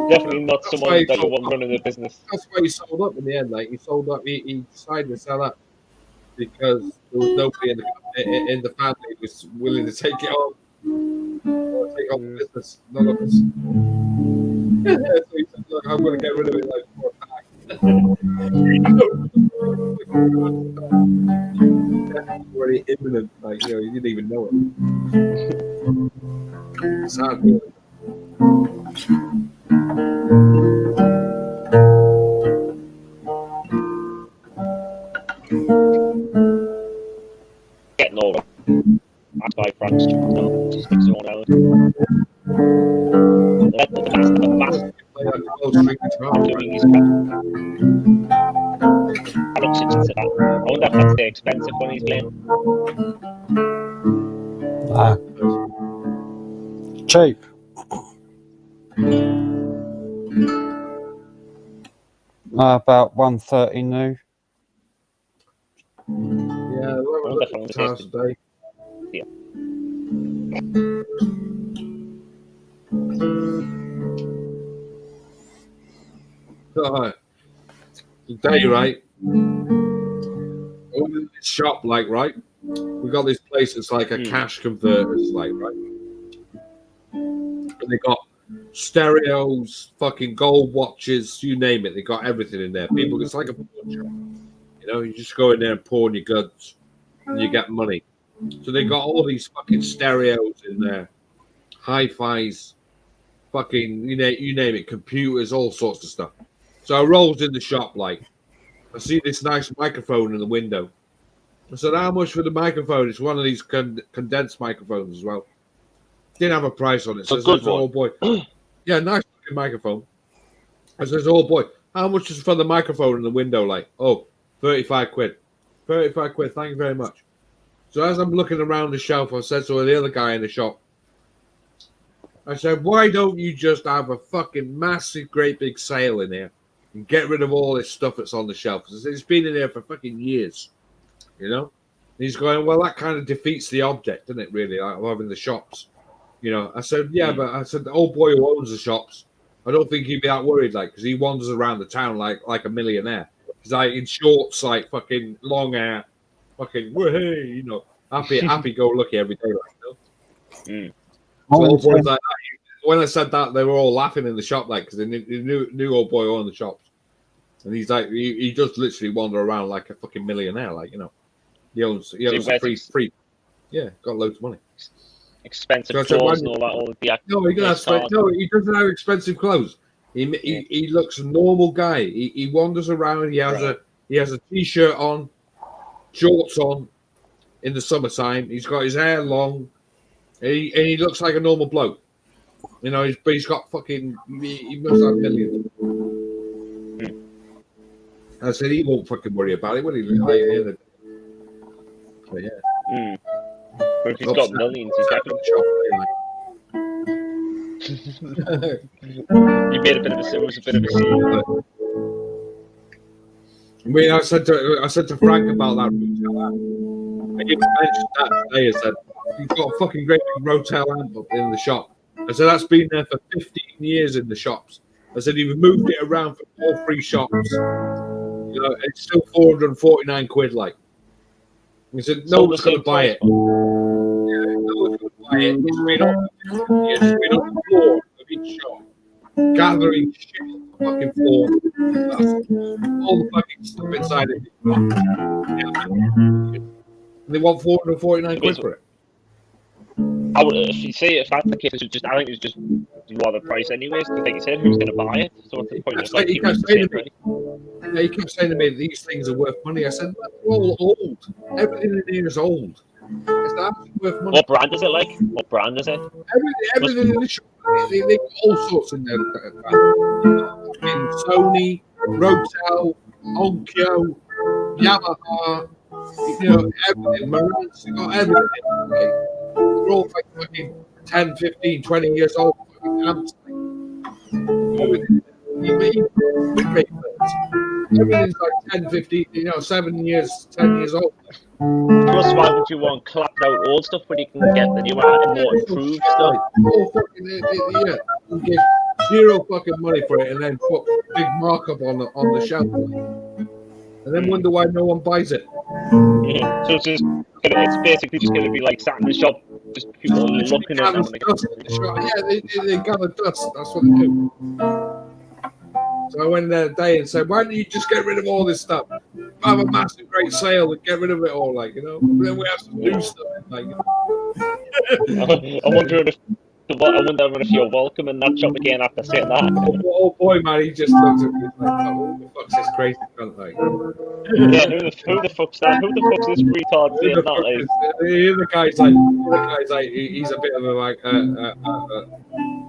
Speaker 5: Definitely not
Speaker 4: That's
Speaker 5: someone
Speaker 4: why he
Speaker 5: that you
Speaker 4: sold
Speaker 5: want
Speaker 4: up.
Speaker 5: running a business.
Speaker 4: That's why he sold up in the end. Like he sold up, he decided to sell up because there was nobody in the family who was willing to take it on, or take on the business. None of us. So he said, "Look, I'm going to get rid of it like for a fact." That's already imminent. Like you didn't even know it. Sad feeling.
Speaker 5: Getting over. That's why France just makes their own out. Let the master doing his I look into that. I wonder if that's the expensive one he's playing.
Speaker 1: Cheap. About 130 new.
Speaker 4: Yeah, we're looking at the today.
Speaker 5: Yeah.
Speaker 4: Today, right? Over in this shop, like, right? We got this place that's like a cash converters, like, right? And they got stereos, fucking gold watches, you name it. They got everything in there. People, it's like a pawn shop. You know, you just go in there and pawn your goods, and you get money. So they got all these fucking stereos in there, hi-fis, fucking you name it, computers, all sorts of stuff. So I rolled in the shop, like, I see this nice microphone in the window. I said, "How much for the microphone?" It's one of these condensed microphones as well. Didn't have a price on it. So I said, "Oh boy, yeah, nice looking microphone." I says, "Oh boy, how much is for the microphone in the window?" Like, "Oh, 35 quid. 35 quid, thank you very much." So as I'm looking around the shelf, I said to the other guy in the shop, I said, "Why don't you just have a fucking massive, great big sale in here and get rid of all this stuff that's on the shelf?" I said, "It's been in there for fucking years, you know?" And he's going, "Well, that kind of defeats the object, doesn't it, really, like having the shops?" You know, I said, "Yeah, but I said, the old boy who owns the shops, I don't think he'd be that worried, like, because he wanders around the town like a millionaire. He's like in shorts, like fucking long hair, fucking, hey, you know, happy go lucky every day, like, you know?" So old boys like that, when I said that, they were all laughing in the shop, like, because they knew old boy owned the shops. And he's like, he does literally wander around like a fucking millionaire, like, you know. He owns free. Yeah, got loads of money.
Speaker 5: Expensive clothes and all that. All the
Speaker 4: no, he doesn't have expensive clothes. He looks a normal guy. He wanders around. He has a t-shirt on, shorts on in the summertime. He's got his hair long. And he looks like a normal bloke. You know, he's got fucking. He must have millions. I said he won't fucking worry about it, will he? But yeah.
Speaker 5: But if he's got millions, he's definitely. You made a bit of a scene.
Speaker 4: I mean, I said to Frank about that Rotel amp. I even mentioned that today. I said, "You've got a fucking great big Rotel amp up in the shop." I said, "That's been there for 15 years in the shops." I said, "You've moved it around for all three shops. You know, it's still 449 quid, like." He said, "No one's going to buy it." Yeah, no one's going to buy it. It's been on the floor of each shop, gathering shit on the fucking floor. That's all the fucking stuff inside inside it. They want 449 quid for it.
Speaker 5: I would, if that's the case, I think it's just lower the price anyways. Like you said, who's going to buy it? So what's the point? Just like
Speaker 4: He
Speaker 5: keeping
Speaker 4: kept
Speaker 5: it the
Speaker 4: saying
Speaker 5: same
Speaker 4: to me,
Speaker 5: price.
Speaker 4: yeah, he kept saying to me, these things are worth money. I said, they're all old. Everything in here is old. It's not worth money.
Speaker 5: What brand is it like? What brand is it?
Speaker 4: Everything in the shop, they got all sorts in there. Sony, Rotel, Onkyo, Yamaha, everything. Marantz, they got everything. They're all like fucking 10, 15, 20 years old. Everything. Everything's like 10, 15, 7 years, 10 years old.
Speaker 5: Plus, why would you want clapped out old stuff when you can get the newer and more improved stuff?
Speaker 4: Yeah, you give zero fucking money for it and then put big markup on the shelf. And then wonder why no one buys it.
Speaker 5: Yeah. So it's basically just going to be like sat in the shop, just people looking at it.
Speaker 4: Yeah, they gather dust. That's what they do. So I went there today and said, why don't you just get rid of all this stuff? Have a massive great sale and get rid of it all, Then we have some new stuff,
Speaker 5: I wonder if you're welcome in that shop again after saying that.
Speaker 4: Oh boy, man, he just looked at me like, what the fuck's this crazy cunt like?
Speaker 5: Yeah, who the fuck's that? Who the fuck's this retard saying that?
Speaker 4: The guy's like, he's a bit of a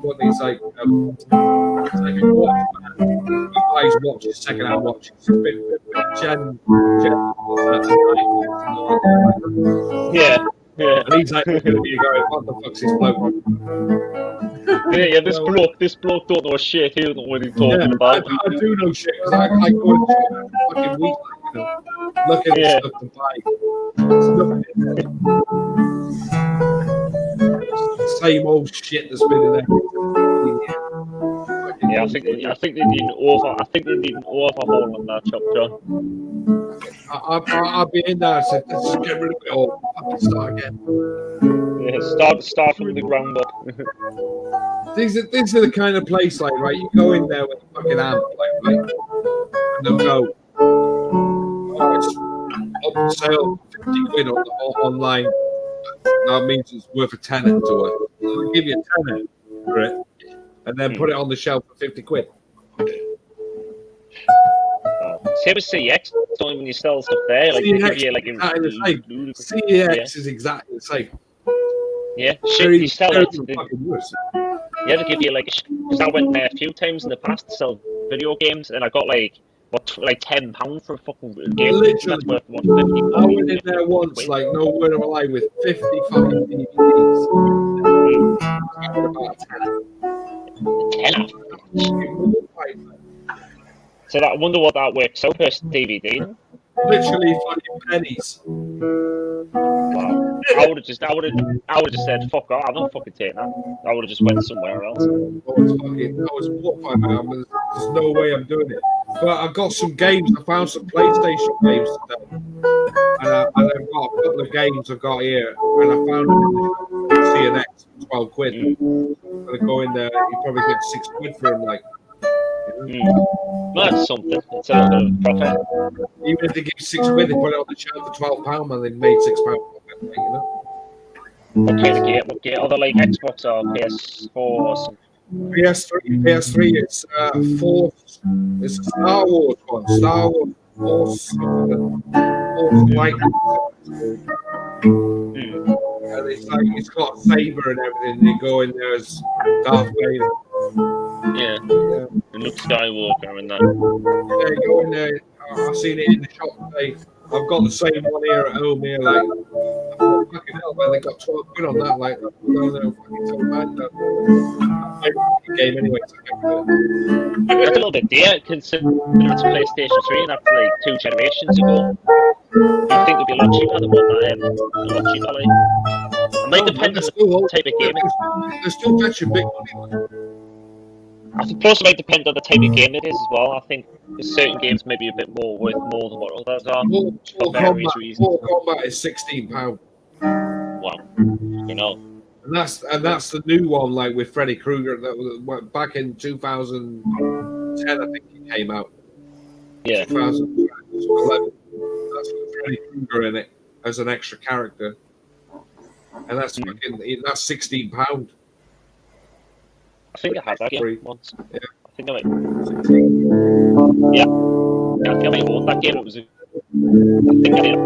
Speaker 4: what he's like a watch man. He buys watches, second-hand watches.
Speaker 5: Yeah.
Speaker 4: And he's like looking at you going, what the fuck's this bloke?
Speaker 5: Yeah, this bloke don't know shit. He don't know what he's talking about.
Speaker 4: I do know shit because I go and shop fucking week, looking at stuff to buy. Same old shit that's been in there.
Speaker 5: Yeah, I think they need an overhaul on that shop, John.
Speaker 4: I'll be in there. I said, let's just get rid of it all. I can start again.
Speaker 5: Yeah, start from the ground up.
Speaker 4: These are the kind of place right? You go in there with a fucking amp, right? And they'll go, oh, it's up for sale, 50 quid online. That means it's worth a tenner to us. They'll give you a tenner for it, and then put it on the shelf for 50 quid.
Speaker 5: Same with CX. So when you sell stuff there, like they give you like
Speaker 4: CX is exactly the same.
Speaker 5: Yeah, shit, you sell it. They give you because I went there a few times in the past to sell video games, and I got like £10 for a fucking game.
Speaker 4: Literally,
Speaker 5: that's worth what, 50
Speaker 4: I went in there once, like no word of a lie, with 50 fucking DVDs. About a tenner.
Speaker 5: So I wonder what that works out per DVD.
Speaker 4: Literally fucking pennies.
Speaker 5: Wow. I would have just said, fuck off, I'm not fucking taking that. I would have just went somewhere else.
Speaker 4: I was mortified, man. There's no way I'm doing it. But I got some games. I found some PlayStation games today. And I've got a couple of games I've got here. And I found them in the CNX for 12 quid. I'm going to go in there. You probably get 6 quid for them, like.
Speaker 5: Well, that's something. It's a little bit of profit.
Speaker 4: Even if they give 6 quid, they put it on the shelf for £12 and they made £6 profit,
Speaker 5: What kind of game? What game? Other like Xbox or PS4 or something?
Speaker 4: PS3 it's it's a Star Wars one. Star Wars Force Lightning. And it's got saber and everything. You go in there as Darth Vader.
Speaker 5: Yeah. And Luke Skywalker and that.
Speaker 4: Yeah, you go in there. I've seen it in the shop today. I've got the same one here at home here, like, oh, fucking hell, man, they got 12 quid on that, like, no, fucking so bad, that game anyway, so
Speaker 5: that's a little bit dear, considering it's PlayStation 3, and that's like 2 generations ago. I think it'd be a lot cheaper than what that a lot cheaper, like. It might depend on the type of game.
Speaker 4: They're still fetching big money.
Speaker 5: I think plus it might depend on the type of game it is as well. I think certain games may be a bit more worth more than what others are. For various reasons.
Speaker 4: Mortal Kombat is £16.
Speaker 5: Wow.
Speaker 4: And that's the new one, like with Freddy Krueger, that was back in 2010, I think it came out.
Speaker 5: Yeah.
Speaker 4: 2000. 11. That's with Freddy Krueger in it as an extra character, and that's that's £16.
Speaker 5: I think I had that game once.
Speaker 4: Yeah.
Speaker 5: I think I might. Yeah. I think I might own that game. It was. I think I did. I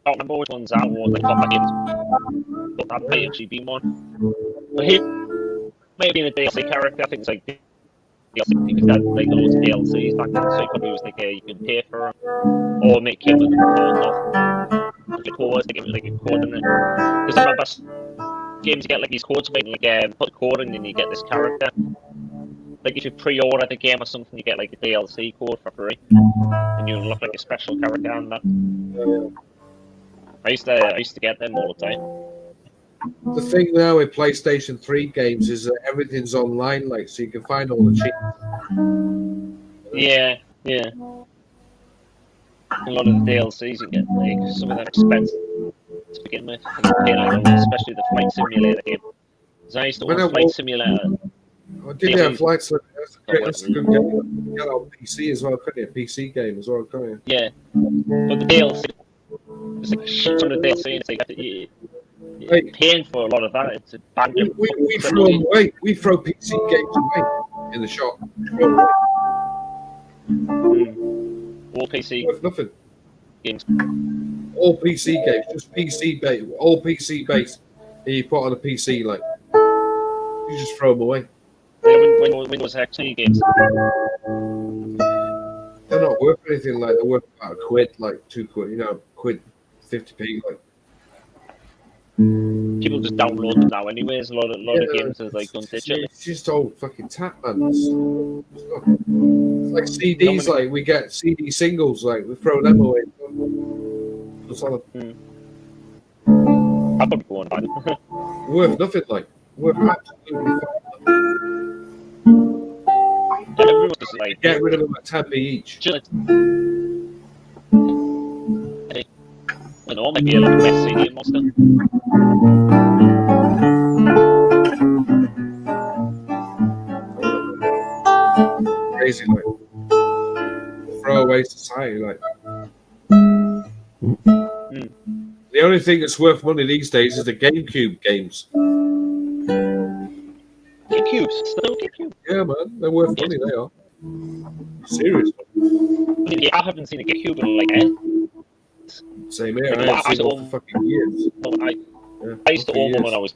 Speaker 5: can't remember which ones I won. Like combat games, but that might actually be one. But he may have been a DLC character. I think it's like DLC because that like loads of DLCs back then, so it probably was like you can pay for them or make it with the code off. The code, like it was like a code in it. Because I remember games you get like these codes, like put a code in and you get this character. Like if you pre-order the game or something, you get like a DLC code for free, and you unlock like a special character and that. I used to get them all the time.
Speaker 4: The thing now with PlayStation 3 games is that everything's online, like so you can find all the cheats.
Speaker 5: Yeah. A lot of the DLCs you get, like some of them are expensive to begin with, especially the Flight Simulator game. Because I used to own Flight Simulator.
Speaker 4: I did have Flight Simulator. That's a good game. You got it on PC as well, couldn't you? A PC game as well, couldn't you?
Speaker 5: Yeah. But the DLC, there's like a shit ton of DLC, and it's like you're paying for a lot of that. It's a band
Speaker 4: we throw them away. We throw PC games away in the shop.
Speaker 5: All PC
Speaker 4: worth nothing.
Speaker 5: Games.
Speaker 4: All PC games, just PC based. All PC based. And you put on a PC, like you just throw them away.
Speaker 5: Yeah, Windows XP games.
Speaker 4: They're not worth anything. Like they're worth about a quid, like £2, quid 50p. Like
Speaker 5: people just download them now, anyways. A lot of games are like done digitally.
Speaker 4: It's just old fucking tap, man. It's like CDs, like we get CD singles, like we throw them away. It's on
Speaker 5: I'll probably go on that.
Speaker 4: Worth nothing, like worth absolutely nothing.
Speaker 5: Everyone's just like
Speaker 4: Get rid of them at 10p each.
Speaker 5: Just, I know, maybe a little best CD monster.
Speaker 4: Crazy, like throwaway society, like. The only thing that's worth money these days is the GameCube games.
Speaker 5: GameCube, still GameCube.
Speaker 4: Yeah, man, they're worth money. They are. Seriously.
Speaker 5: I haven't seen a GameCube in like
Speaker 4: Same here. I haven't seen one for fucking years.
Speaker 5: I used to own them when I was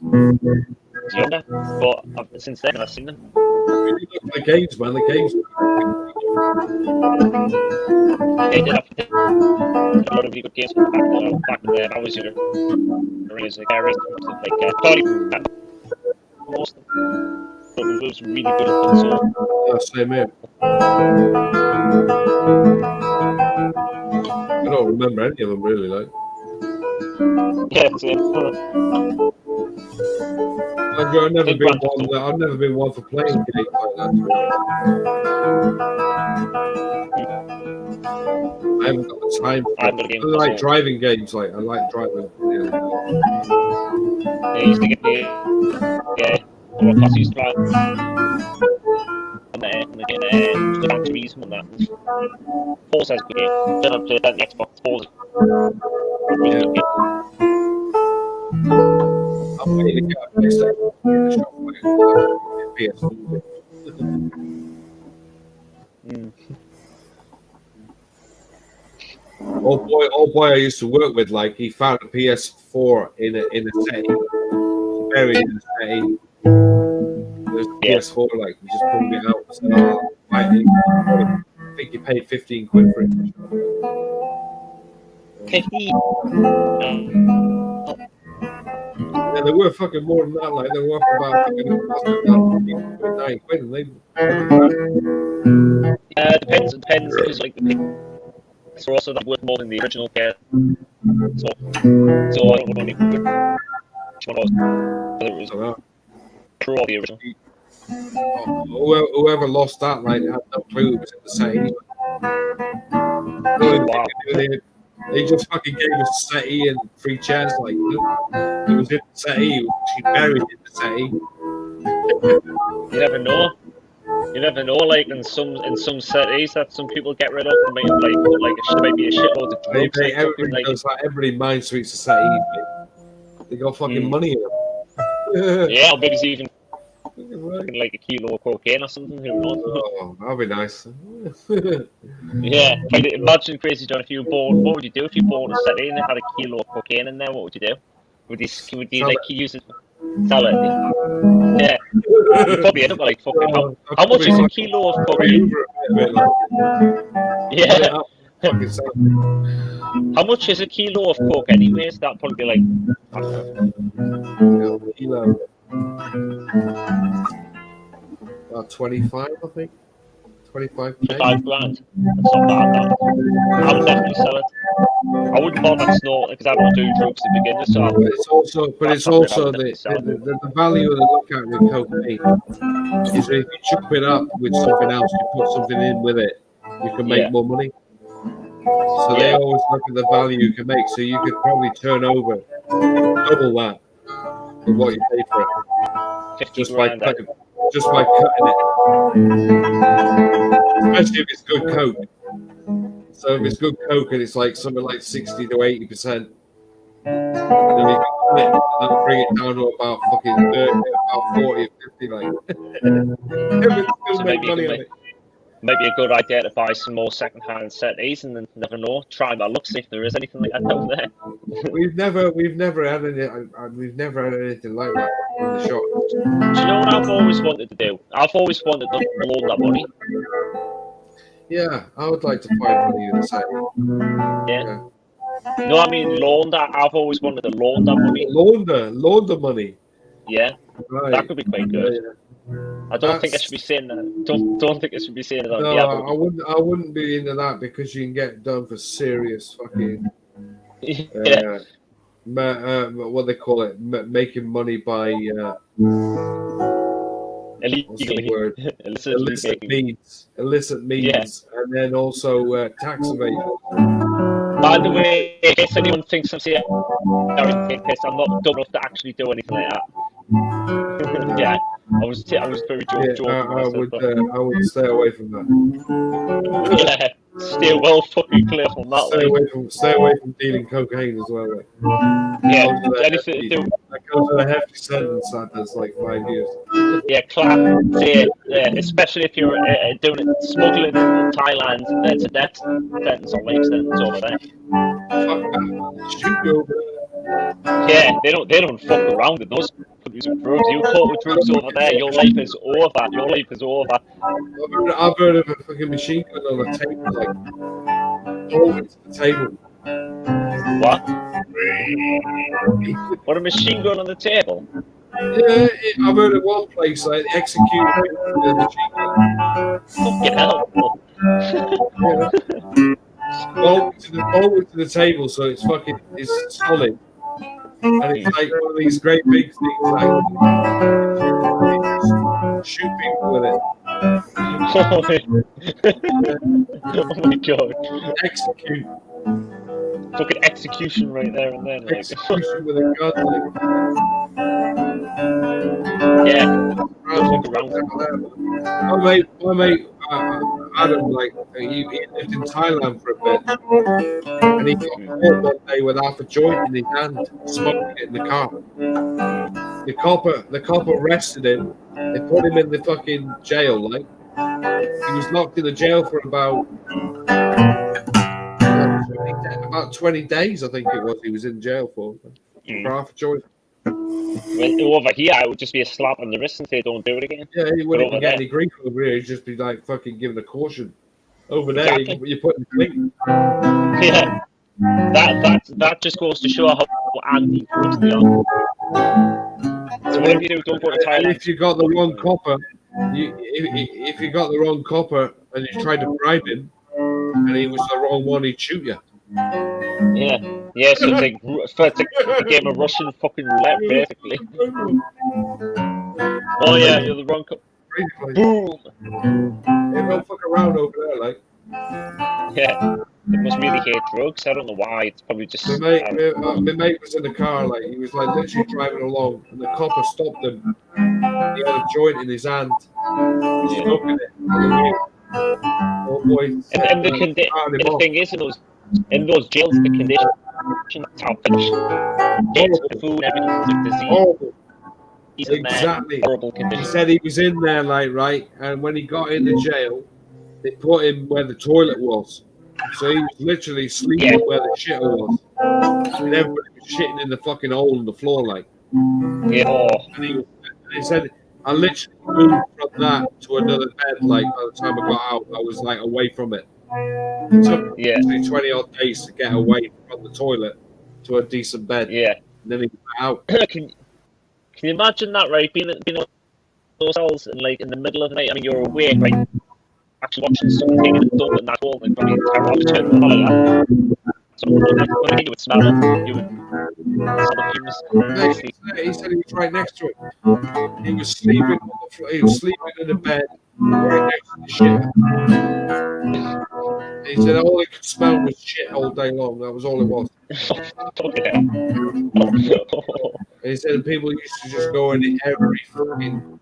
Speaker 5: younger, but since then I've seen them.
Speaker 4: Really look at the games, man. The games.
Speaker 5: They did have a lot of really good games back when I was younger. There was like areas like Carly, most of them. But it was really good at them. So
Speaker 4: Same here. I don't remember any of them really, like.
Speaker 5: Yeah, same.
Speaker 4: I've never been one for playing games like that. I haven't got the time for it. I like driving games, like I like driving.
Speaker 5: Yeah, I used to get the what class used to drive and the Gran Turismo and that. Paul says good game. Then I played that on the Xbox. Paul's really good game.
Speaker 4: I'm waiting to get a PlayStation in the shop with PS4. Old boy I used to work with, like he found a PS4 in a settee, buried in a settee. There's a PS4, like he just pulled it out and said, I think you paid 15 quid for it.
Speaker 5: 15.
Speaker 4: Yeah, they were fucking more than that. Like they were about fucking 9 quid, and they.
Speaker 5: Depends because like the picks are also that worth more than the original pair. So I don't know which one was. Whether it was true or the original.
Speaker 4: Whoever lost that, like, had no clue it was in the settee.
Speaker 5: Wow.
Speaker 4: They just fucking gave us a settee and 3 chairs, like, it was in the settee, she buried in the settee.
Speaker 5: You never know. You never know, like in some cities that some people get rid of, and make like put like maybe a shitload of drugs.
Speaker 4: Mate,
Speaker 5: Like, fucking,
Speaker 4: everybody
Speaker 5: like,
Speaker 4: does that. Everybody mine sweets society. Mate. They got fucking money in them.
Speaker 5: yeah, or maybe it's even fucking, like a kilo of cocaine or something. Who knows?
Speaker 4: Oh, that'd be nice.
Speaker 5: Yeah, imagine Crazy John, if you bought, what would you do if you bought a city and it had a kilo of cocaine in there? What would you do? Would you like use it? Sell it? Yeah. You'd probably end up with like fucking. How much is a kilo of cocaine? Yeah. How much is a kilo of coke anyways? That'd probably be like, I don't know.
Speaker 4: Kilo. About 25, I think. 25
Speaker 5: 25 grand. That's not bad, that. I would definitely sell it. I wouldn't bother snorting because I don't do drugs to begin with. So
Speaker 4: but it's also the value of the look at with cocaine is if you chop it up with something else, you put something in with it, you can make more money. So they always look at the value you can make. So you could probably turn over double that of what you paid for it. Just by cutting it. Especially if it's good coke. So if it's good coke and it's like something like 60 to 80%, then you can cut it and then bring it down to about fucking 30, about 40 or 50, like.
Speaker 5: So maybe a good idea to buy some more second-hand settees, and then never know. Try my luck, see if there is anything like that down there.
Speaker 4: We've never had anything like that in the shop.
Speaker 5: Do you know what I've always wanted to do? I've always wanted to loan that money.
Speaker 4: Yeah, I would like to find money in the setting.
Speaker 5: Yeah. No, I mean loan that. I've always wanted to loan that money.
Speaker 4: Loan the money.
Speaker 5: Yeah,
Speaker 4: right.
Speaker 5: That could be quite good.
Speaker 4: Yeah.
Speaker 5: I don't think I should be saying that. Don't think I should be saying it on
Speaker 4: No,
Speaker 5: the
Speaker 4: I wouldn't be into that because you can get done for serious fucking what they call it, making money by
Speaker 5: illegally.
Speaker 4: illicit means, and then also tax evasion.
Speaker 5: By the way, in case anyone thinks I'm saying I'm not dumb enough to actually do anything like that. Yeah. I was very joking.
Speaker 4: I would stay away from that.
Speaker 5: Yeah, stay well fucking clear from that.
Speaker 4: Stay away from dealing cocaine as well. Like.
Speaker 5: Yeah, anything to do.
Speaker 4: That goes with a hefty sentence. That does like 5 years.
Speaker 5: Yeah, especially if you're doing it smuggling in Thailand. That's a death sentence or life sentence over there.
Speaker 4: Shoot you over there.
Speaker 5: Yeah, they don't fuck around in those countries with drugs. You caught with drugs over there, your life is over. Your life is over.
Speaker 4: I've heard of a fucking machine gun on a table, like over to the table.
Speaker 5: What? What, a machine gun on the table?
Speaker 4: Yeah, I've heard of one place like execute the machine gun.
Speaker 5: Fucking hell.
Speaker 4: Over to the table, so it's solid. And it's like one of these great big things, like shoot people with it.
Speaker 5: Oh my god!
Speaker 4: Execute.
Speaker 5: Fucking execution right there and then. Like.
Speaker 4: Execution with a gun. Like.
Speaker 5: Yeah.
Speaker 4: My mate, Adam, like he lived in Thailand for a bit, and he got caught one day with half a joint in his hand, smoking it in the car. The cop arrested him. They put him in the fucking jail. Like he was locked in the jail for about 20 days, I think it was. He was in jail for half a joint.
Speaker 5: Well, over here, it would just be a slap on the wrist and say, "Don't do it again."
Speaker 4: Yeah, he wouldn't even get any grief over here. He'd just be like fucking giving a caution. Over there, you put in the clean.
Speaker 5: Yeah, that just goes to show how anti-drugs they are. So whatever you do, don't go to Thailand.
Speaker 4: If you got the wrong copper, if you got the wrong copper and you tried to bribe him, and he was the wrong one, he'd shoot you.
Speaker 5: Yeah. So it's a game of Russian fucking roulette, basically. Oh yeah, you're the wrong copper.
Speaker 4: Boom! They don't fuck around over there, like.
Speaker 5: Yeah. They must really hate drugs. I don't know why. It's probably just.
Speaker 4: My mate was in the car, like he was like literally driving along, and the copper stopped him. He had a joint in his hand. He's smoking it. Oh boy!
Speaker 5: And the thing is, in those jails, the conditions top the food, everything's like disease.
Speaker 4: Horrible.
Speaker 5: Exactly. Horrible
Speaker 4: He
Speaker 5: conditions.
Speaker 4: said he was in there, like, right, and when he got into jail, they put him where the toilet was. So he was literally sleeping where the shit was. And everybody was shitting in the fucking hole in the floor, like.
Speaker 5: Yeah.
Speaker 4: And he said, I literally moved from that to another bed, like, by the time I got out, I was, like, away from it. It took me 20 odd days to get away from the toilet to a decent bed.
Speaker 5: Yeah.
Speaker 4: And then he got out.
Speaker 5: Can you imagine that, right? Being on those cells and like in the middle of the night. I mean, you're awake, right? Actually watching something and don't in that hole, and probably terrible turn on like that. So when you would smell it, you would smell the fumes.
Speaker 4: He said he was right next to it. He was sleeping on the floor. He was sleeping in the bed right next to the shit. He said all he could smell was shit all day long. That was all it was. He said people used to just go in every fucking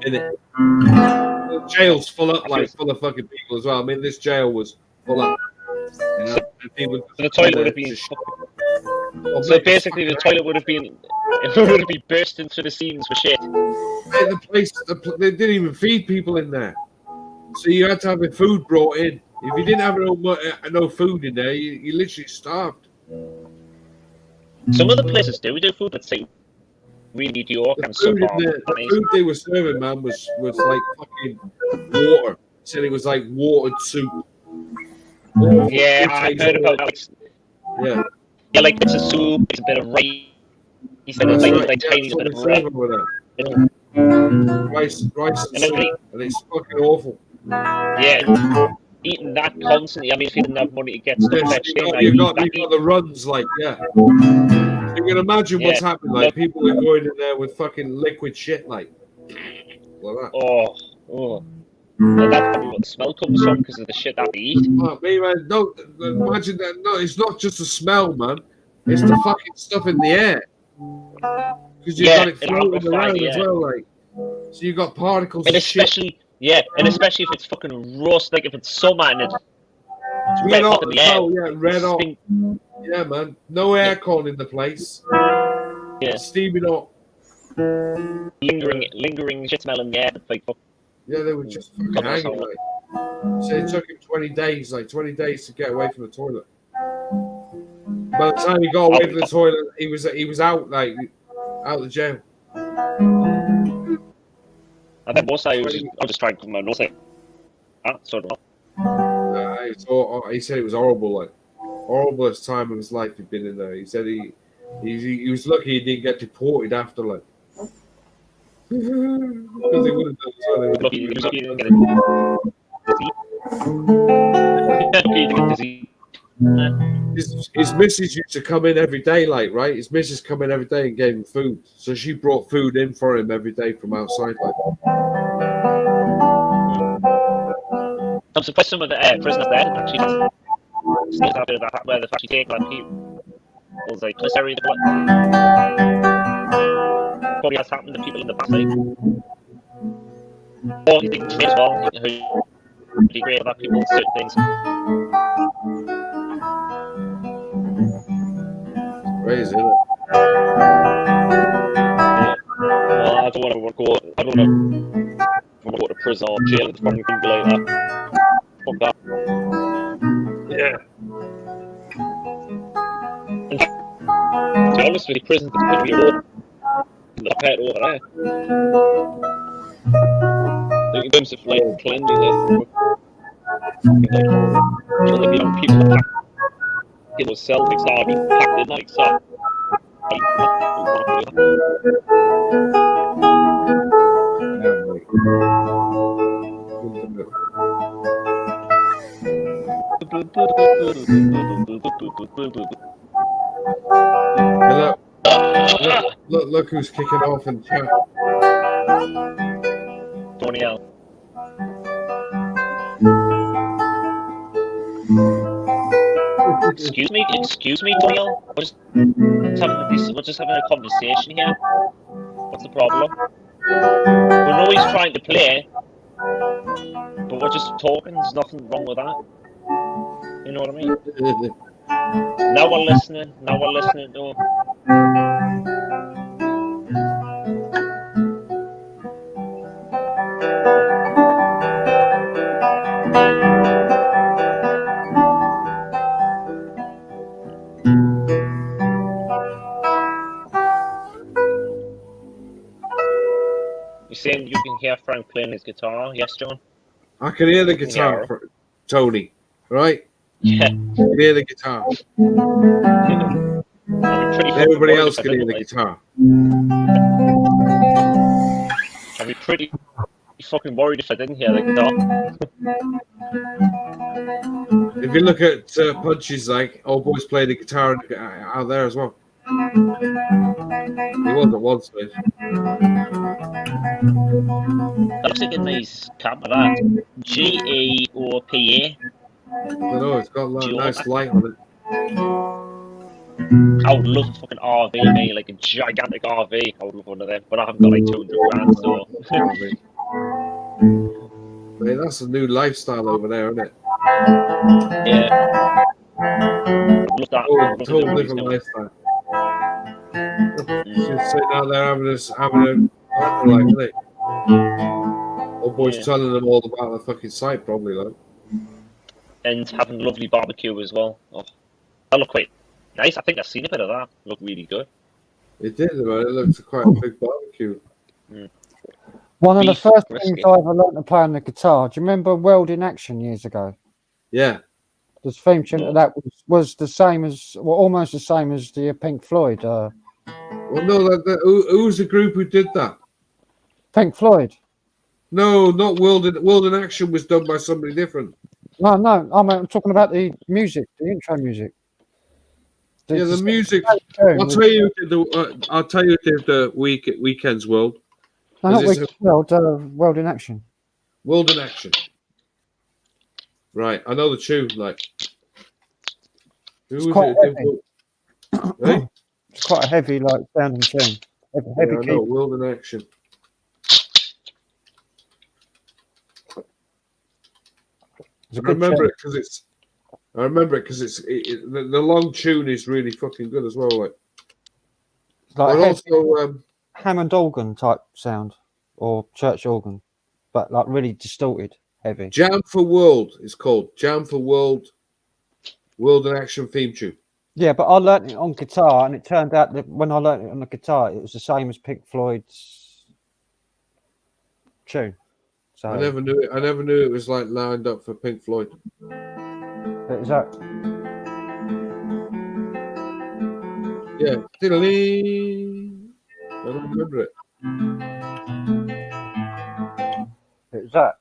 Speaker 4: minute. The jail's full up, like full of fucking people as well. I mean, this jail was full up. You know, and people
Speaker 5: the toilet would have been. So basically, the toilet would have been bursting through the seams for shit.
Speaker 4: The place, they didn't even feed people in there, so you had to have the food brought in. If you didn't have no food in there, you literally starved.
Speaker 5: Some of the places do food, let's say, really mediocre and so far.
Speaker 4: The food they were serving, man, was like fucking water. Said it was like watered soup.
Speaker 5: Yeah, I heard about that.
Speaker 4: Yeah.
Speaker 5: Yeah, like it's a soup, it's a bit of rice. He said it's like tiny bit of rice.
Speaker 4: Rice and soup, and it's fucking awful.
Speaker 5: Yeah. Eating that constantly. I mean, if you didn't have money to get stuff fetched in,
Speaker 4: you got the runs, like, yeah. You can imagine what's happening. Like, people are going in there with fucking liquid shit, like that.
Speaker 5: Oh. And that's probably what the smell comes from, because of the shit that they eat.
Speaker 4: Oh, man, don't imagine that. No, it's not just the smell, man. It's the fucking stuff in the air. Because you've got it floating around as well, like. So you got particles
Speaker 5: and
Speaker 4: of
Speaker 5: especially,
Speaker 4: shit.
Speaker 5: Yeah, and especially if it's fucking roast, like if it's summer and it's red hot in the air.
Speaker 4: Oh, yeah, red hot. Yeah, man. No aircon in the place.
Speaker 5: Yeah.
Speaker 4: Steaming up.
Speaker 5: Lingering shit smell in the air. Like,
Speaker 4: yeah, they were just fucking hanging, like. So it took him 20 days to get away from the toilet. By the time he got away from the toilet, he was out, like, out of the jail.
Speaker 5: I think most I was just trying to come out. That sort of.
Speaker 4: He said it was horrible, like horriblest time of his life he'd been in there. He said he was lucky he didn't get deported after, like. Because he would have done so.
Speaker 5: Lucky he didn't get disease.
Speaker 4: His missus used to come in every day, like, right? His missus come in every day and gave him food. So she brought food in for him every day from outside, like.
Speaker 5: I'm surprised some of the prisoners there didn't actually sneak out of that where they've actually taken like people. It was like commissary. Probably has happened to people in the past, like. Or you think as well, who really great about people and certain things.
Speaker 4: Crazy, isn't it?
Speaker 5: Yeah. Well, I don't want to go to prison or jail and fucking people like that. Fuck that.
Speaker 4: Yeah.
Speaker 5: And to be honest with you, prison's going to be a lot compared over there. Like, in terms of like cleanliness, like, people packed in those cells, like, so being packed in like so.
Speaker 4: Look who's kicking off in chat.
Speaker 5: Tony L. Excuse me, Doyle. We're just having a conversation here. What's the problem? We know he's trying to play, but we're just talking. There's nothing wrong with that. You know what I mean? Now we're listening. Now we're listening to him. You're saying you can hear Frank playing his guitar? Yes, John?
Speaker 4: I can hear the
Speaker 5: I can
Speaker 4: guitar,
Speaker 5: hear it.
Speaker 4: for Tony. Right?
Speaker 5: Yeah.
Speaker 4: I can hear the guitar.
Speaker 5: I'd be pretty fucking
Speaker 4: Everybody
Speaker 5: worried
Speaker 4: else
Speaker 5: if I
Speaker 4: can hear
Speaker 5: didn't,
Speaker 4: the
Speaker 5: like.
Speaker 4: guitar.
Speaker 5: I'd be pretty fucking worried if I didn't hear the guitar.
Speaker 4: If you look at Punches, like, old boys play the guitar out there as well. He was at one stage.
Speaker 5: That looks like a nice camera, that. GEOPA.
Speaker 4: I don't know, it's got a
Speaker 5: Georgia.
Speaker 4: nice light on it.
Speaker 5: I would love a fucking RV, mate, like a gigantic RV. I would love one of them, but I haven't got like 200 grand, so.
Speaker 4: Mate, that's a new lifestyle over there, isn't it?
Speaker 5: Yeah. I'd love that.
Speaker 4: Oh,
Speaker 5: I'd love to do
Speaker 4: total
Speaker 5: what he's
Speaker 4: different
Speaker 5: doing.
Speaker 4: lifestyle. She's sitting out there having a like, isn't it? Old boys
Speaker 5: Yeah.
Speaker 4: telling them all about the fucking site, probably, like.
Speaker 5: And having lovely barbecue as well. Oh, that looked quite nice. I think I've seen a bit of that. Looked really good.
Speaker 4: It did, man. It looked quite a big barbecue.
Speaker 1: One of the
Speaker 5: Beef
Speaker 1: first
Speaker 5: brisket.
Speaker 1: things I ever learned to play on the guitar. Do you remember World in Action years ago?
Speaker 4: Yeah.
Speaker 1: The theme tune to that was the same as, well, almost the same as the Pink Floyd.
Speaker 4: Well, no, who was the group who did that?
Speaker 1: Pink Floyd.
Speaker 4: No, not World in Action was done by somebody different.
Speaker 1: No, I'm talking about the music, the intro music.
Speaker 4: Yeah, the music.
Speaker 1: tune
Speaker 4: I'll
Speaker 1: was-
Speaker 4: tell you who did the Weekend's World.
Speaker 1: No, not
Speaker 4: Is
Speaker 1: Weekend
Speaker 4: it
Speaker 1: World, World in Action.
Speaker 4: World in Action. Right, I know the tune. Like, who
Speaker 1: It's
Speaker 4: was
Speaker 1: quite
Speaker 4: it?
Speaker 1: heavy.
Speaker 4: Right?
Speaker 1: It's quite a heavy, like, sounding tune. Heavy
Speaker 4: Yeah, I know,
Speaker 1: keyboard.
Speaker 4: World in Action.
Speaker 1: It's a
Speaker 4: I
Speaker 1: good
Speaker 4: remember
Speaker 1: tune.
Speaker 4: it because it's. I remember it because the long tune is really fucking good as well. Like,
Speaker 1: It's like
Speaker 4: but
Speaker 1: a heavy
Speaker 4: also,
Speaker 1: Hammond organ type sound or church organ, but like really distorted, heavy.
Speaker 4: Jam for World is called Jam for World. World in Action theme tune.
Speaker 1: Yeah, but I learnt it on guitar, and it turned out that when I learnt it on the guitar, it was the same as Pink Floyd's tune. So
Speaker 4: I never knew it. I never knew it was like lined up for Pink Floyd.
Speaker 1: is that
Speaker 4: Yeah. Diddly. I don't remember it.
Speaker 1: is that?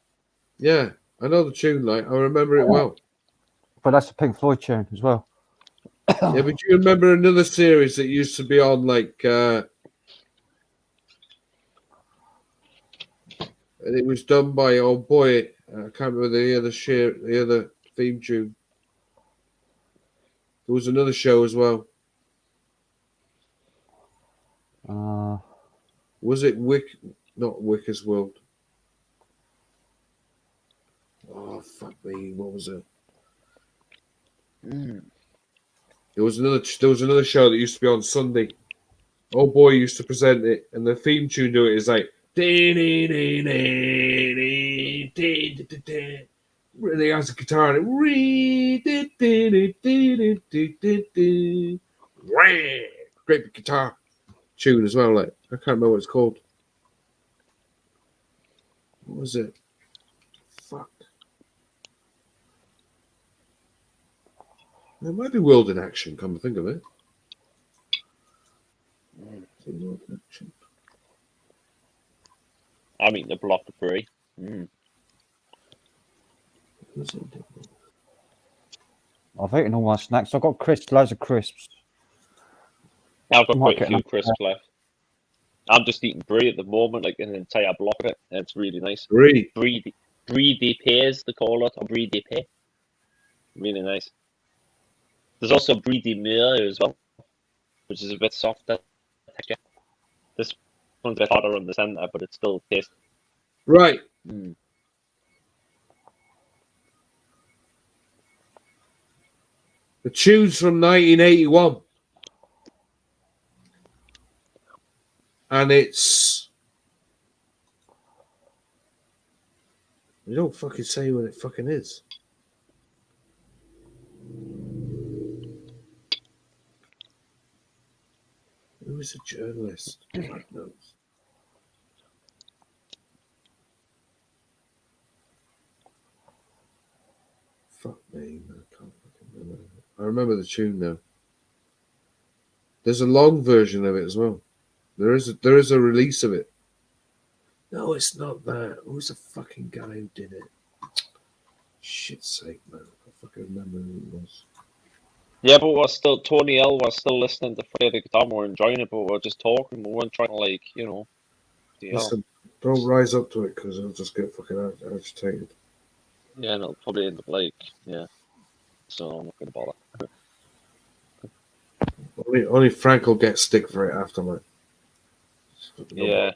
Speaker 4: Yeah, I know the tune. Like, I remember it well.
Speaker 1: But that's a Pink Floyd tune as well.
Speaker 4: Yeah, but do you remember another series that used to be on like? And it was done by old boy. I can't remember the other theme tune. There was another show as well. Was it not Wicker's World? Oh fuck me! What was it? There was another show that used to be on Sunday. Old boy used to present it, and the theme tune to it is like. Really has a guitar and great big guitar tune as well. Like, I can't remember what it's called. What was it? Fuck. It might be World in Action, come to think of it. World in Action.
Speaker 5: I'm eating a block of brie.
Speaker 1: I've eaten all my snacks. I've got loads of crisps.
Speaker 5: I've got
Speaker 1: Might
Speaker 5: quite a
Speaker 1: get
Speaker 5: few
Speaker 1: enough
Speaker 5: crisps left. I'm just eating brie at the moment, like an entire block of it, and it's really nice.
Speaker 4: Brie.
Speaker 5: Brie de pays, they call it, or brie de pay. Really nice. There's also Brie de Mer as well, which is a bit softer texture. This one's a bit harder on the center, but it still tastes.
Speaker 4: Right. The tune's from 1981. And it's... You don't fucking say what it fucking is. Who is a journalist? God knows. Fuck me, man. I can't fucking remember. I remember the tune now. There's a long version of it as well. There is a release of it. No, it's not that. Who's the fucking guy who did it? Shit's sake, man. I fucking remember who it was.
Speaker 5: Yeah, but Tony L was still listening to play the guitar. We're enjoying it, but we're just talking. We weren't trying to, like, you know.
Speaker 4: Listen, don't rise up to it because I'll just get fucking agitated.
Speaker 5: Yeah, and it'll probably end up like, yeah. So I'm not going to bother.
Speaker 4: Only Frank will get stick for it after, mate.
Speaker 5: Yeah.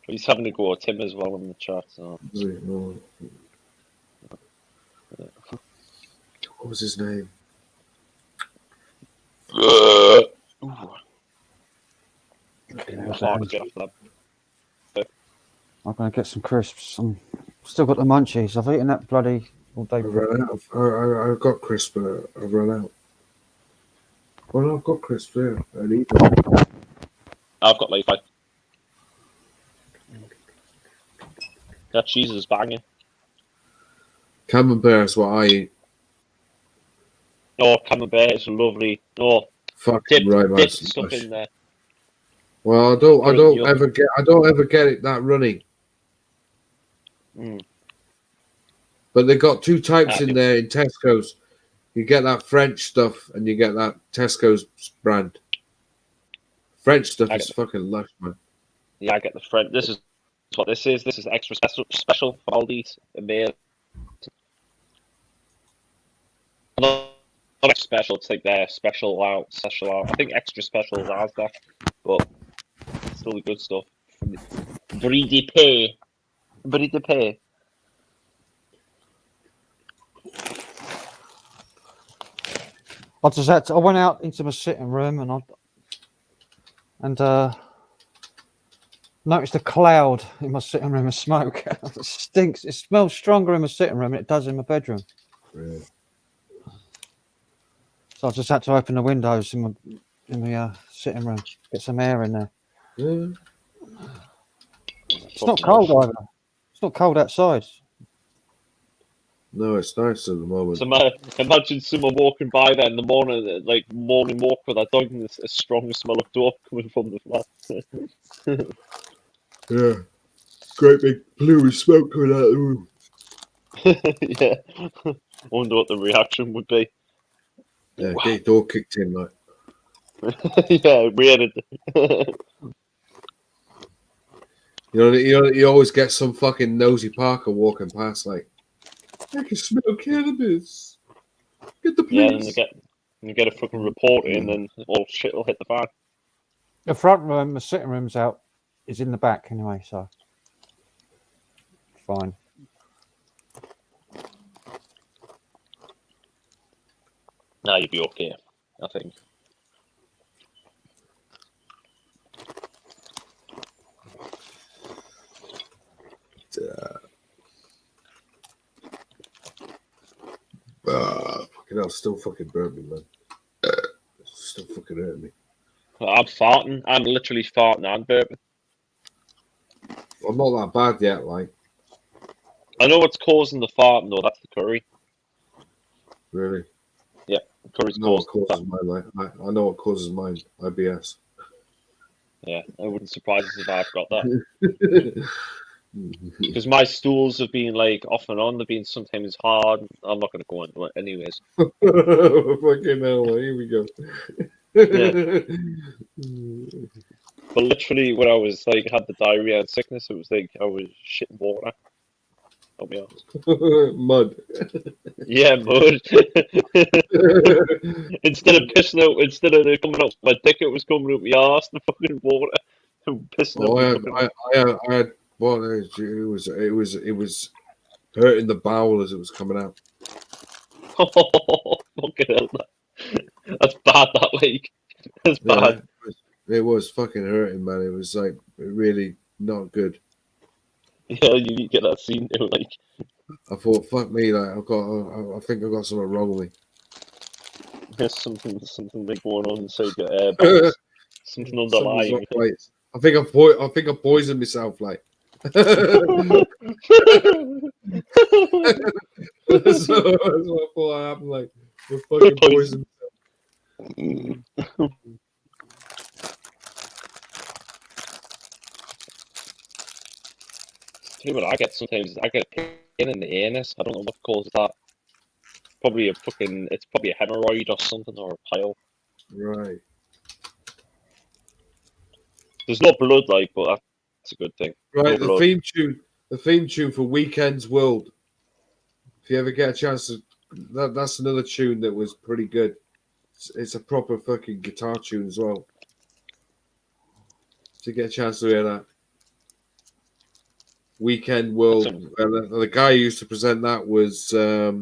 Speaker 5: He's having to go at Tim as well in the chat. So.
Speaker 4: No. What was his name?
Speaker 5: Hard to get off that.
Speaker 1: I'm going to get some crisps. I'm still got the munchies. I've eaten that bloody all day.
Speaker 4: I've got crisps, but I've run out. Well, no, I've got crisps there. I need them.
Speaker 5: I've got like 5. That cheese is banging.
Speaker 4: Camembert is what I eat.
Speaker 5: Oh, camembert is lovely. Oh,
Speaker 4: fucking right, man.
Speaker 5: Dip stuff in there.
Speaker 4: Well, I don't ever get it that runny. But they got two types in there in Tesco's. You get that French stuff and you get that Tesco's brand. French stuff is fucking lush, man.
Speaker 5: Yeah, I get the French. This is what this is. This is extra special for Aldi's. Amazing. Not extra special. It's like their special out. I think extra special is ours there, but still the good stuff. Brie de Pay.
Speaker 1: I went out into my sitting room and noticed a cloud in my sitting room of smoke. It stinks. It smells stronger in my sitting room than it does in my bedroom.
Speaker 4: Really?
Speaker 1: So I just had to open the windows in my sitting room, get some air in there.
Speaker 4: Yeah.
Speaker 1: It's not cold either. It's not cold outside.
Speaker 4: No, it's nice at the moment.
Speaker 5: So imagine someone walking by there in the morning, like morning walk with a dog, and there's a strong smell of dope coming from the flat.
Speaker 4: Yeah, great big blue smoke coming out of the room.
Speaker 5: Yeah, I wonder what the reaction would be.
Speaker 4: Yeah, get your door kicked in, like.
Speaker 5: Yeah, weird.
Speaker 4: You always get some fucking nosy Parker walking past, like, I can smell cannabis. Get the police.
Speaker 5: Yeah, and you get a fucking report in, and all shit will hit the fan.
Speaker 1: The front room, the sitting room's out, is in the back anyway, so fine.
Speaker 5: Now you'd be okay, I think.
Speaker 4: Fucking hell, still fucking burnt me, man. Still fucking hurting me.
Speaker 5: I'm farting. I'm literally farting and burping.
Speaker 4: I'm not that bad yet, like.
Speaker 5: I know what's causing the fart, though. That's the curry.
Speaker 4: Really?
Speaker 5: Yeah, the curry's
Speaker 4: I know what
Speaker 5: causing
Speaker 4: causes mine, like. I know what causes mine. IBS.
Speaker 5: Yeah, it wouldn't surprise us if I've got that. Because my stools have been like off and on. They've been sometimes hard. I'm not going to go into it anyways.
Speaker 4: Fucking hell, here we go.
Speaker 5: Yeah. But literally, when I was like had the diarrhea and sickness, it was like I was shitting water. Help me out.
Speaker 4: Mud.
Speaker 5: Yeah, mud. Instead of it coming out my dick, it was coming out my arse. The fucking water. Pissing
Speaker 4: Oh,
Speaker 5: out my fucking...
Speaker 4: I had what it was hurting the bowel as it was coming out.
Speaker 5: Oh, fucking hell, that's bad. That like, that's bad.
Speaker 4: It was fucking hurting, man. It was like really not good.
Speaker 5: Yeah, you get that scene there, like.
Speaker 4: I thought, fuck me, like I think I've got something wrong with me.
Speaker 5: There's something big going on inside your bowels. Something underlying.
Speaker 4: Right. I think I poisoned myself, like. That's what I thought happened. Like, we fucking poisoned.
Speaker 5: Tell you what I get sometimes. I get a pain in the anus. I don't know what causes that. It's probably a hemorrhoid or something, or a pile.
Speaker 4: Right.
Speaker 5: There's no blood, like, but that's a good thing.
Speaker 4: Right.
Speaker 5: No
Speaker 4: The theme tune for Weekend's World. If you ever get a chance to, that's another tune that was pretty good. It's a proper fucking guitar tune as well. To get a chance to hear that. Weekend World. And the guy who used to present that was what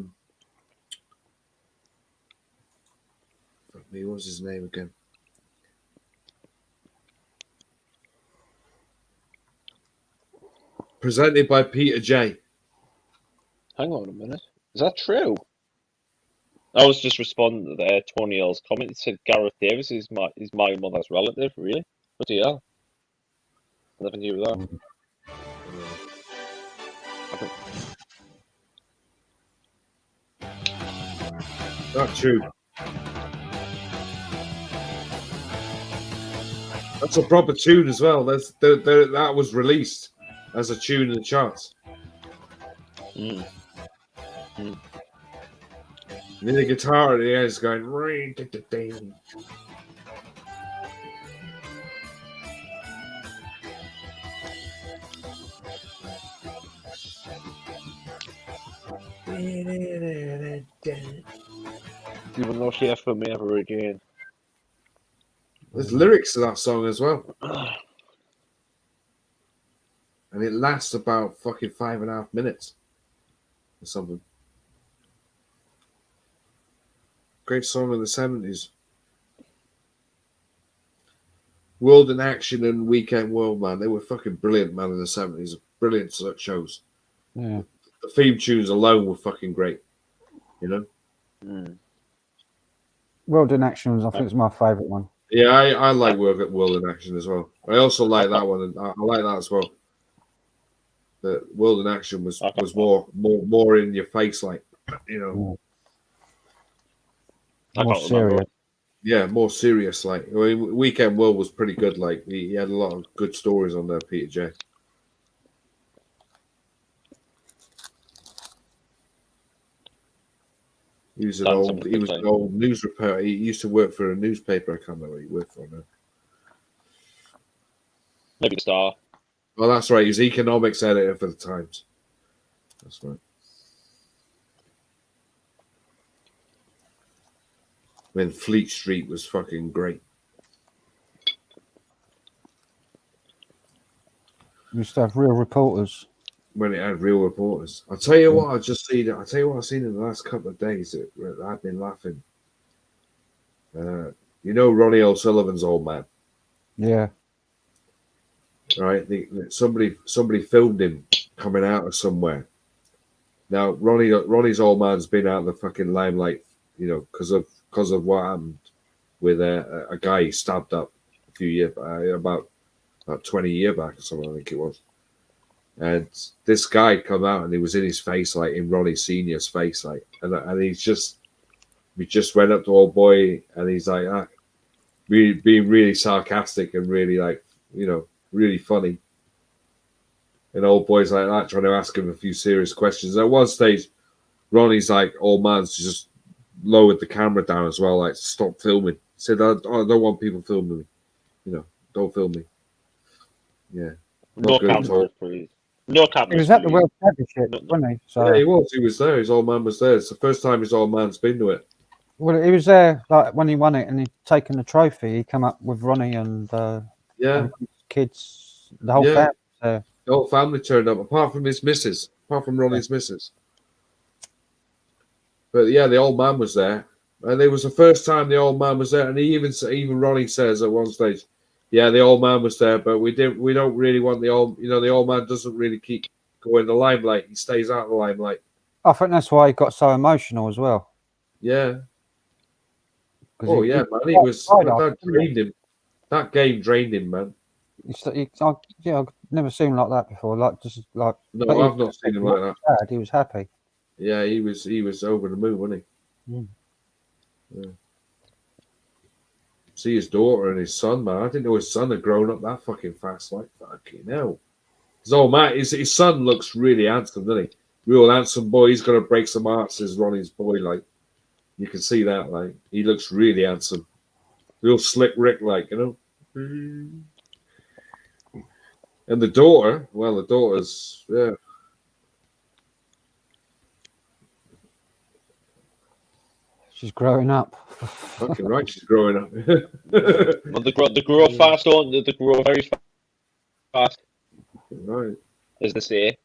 Speaker 4: was his name again? Presented by Peter J.
Speaker 5: Hang on a minute. Is that true? I was just responding to Tony L's comment. It said Gareth Davis is my mother's relative. Really? What the hell? I never knew that.
Speaker 4: That tune. That's a proper tune as well. That was released as a tune in the charts. And then the guitar at the end is going ring.
Speaker 5: You will not hear from me ever again.
Speaker 4: There's lyrics to that song as well. And it lasts about fucking 5.5 minutes or something. Great song in the 70s. World in Action and Weekend World, man. They were fucking brilliant, man, in the 70s. Brilliant shows.
Speaker 1: Yeah.
Speaker 4: The theme tunes alone were fucking great. You know?
Speaker 1: World in Action, I think, it's my favourite one.
Speaker 4: Yeah, I like World in Action as well. I also like that one, and I like that as well. The World in Action was more in your face, like, you know.
Speaker 1: More serious.
Speaker 4: Yeah, more serious. Like, I mean, Weekend World was pretty good. Like, he had a lot of good stories on there, Peter J. He was an old news reporter. He used to work for a newspaper. I can't remember what he worked for now.
Speaker 5: Maybe the Star.
Speaker 4: Oh, that's right. He was economics editor for the Times. That's right. When Fleet Street was fucking great.
Speaker 1: We used to have real reporters.
Speaker 4: When it had real reporters. I'll tell you what I've seen in the last couple of days that I've been laughing. You know Ronnie O'Sullivan's old man?
Speaker 1: Yeah.
Speaker 4: Right? Somebody filmed him coming out of somewhere. Now Ronnie's old man's been out of the fucking limelight, you know, because of what happened with a guy he stabbed up a few years about 20 years back or something, I think it was. And this guy come out and he was in his face, like in Ronnie Senior's face, like, and we just went up to old boy and he's like, being really sarcastic and really, like, you know, really funny. And old boy's like that, trying to ask him a few serious questions. At one stage, Ronnie's like, old man's just lowered the camera down as well, like, stop filming. He said, I don't want people filming me. You know, don't film me. Yeah.
Speaker 5: No camera, please. No cap.
Speaker 1: He was at the World Championship,
Speaker 5: No.
Speaker 1: wasn't he? So,
Speaker 4: Yeah, he was. He was there. His old man was there. It's the first time his old man's been to it.
Speaker 1: well, he was there like when he won it and he'd taken the trophy. He come up with Ronnie and
Speaker 4: Yeah,
Speaker 1: kids, the whole
Speaker 4: Yeah.
Speaker 1: family. So,
Speaker 4: the whole family turned up, apart from his missus, apart from Ronnie's missus. But yeah, the old man was there, and it was the first time the old man was there. And even Ronnie says at one stage, "Yeah, the old man was there, but we don't really want the old. You know, the old man doesn't really keep going in the limelight. He stays out of the limelight."
Speaker 1: I think that's why he got so emotional as well.
Speaker 4: Yeah.
Speaker 1: 'Cause
Speaker 4: Oh
Speaker 1: he-
Speaker 4: yeah,
Speaker 1: he-
Speaker 4: man. He was
Speaker 1: cried
Speaker 4: that
Speaker 1: after, didn't
Speaker 4: drained him. That game drained him, man.
Speaker 1: I've never seen him like that before. Like just like
Speaker 4: No,
Speaker 1: but he
Speaker 4: I've
Speaker 1: was
Speaker 4: not seen him
Speaker 1: he
Speaker 4: like
Speaker 1: wasn't
Speaker 4: that.
Speaker 1: sad, he was happy.
Speaker 4: Yeah, he was over the moon, wasn't he?
Speaker 1: Mm.
Speaker 4: Yeah. See his daughter and his son, man. I didn't know his son had grown up that fucking fast. Like fucking hell. His old man, his son looks really handsome, doesn't he? Real handsome boy. He's gonna break some hearts as Ronnie's boy. Like you can see that. Like he looks really handsome. Real slick Rick, like you know. And the daughter, well, the daughter's yeah.
Speaker 1: She's growing up.
Speaker 4: Fucking right, she's growing up.
Speaker 5: Well, they grow fast, don't they? They grow very fast,
Speaker 4: Right.
Speaker 5: as they say.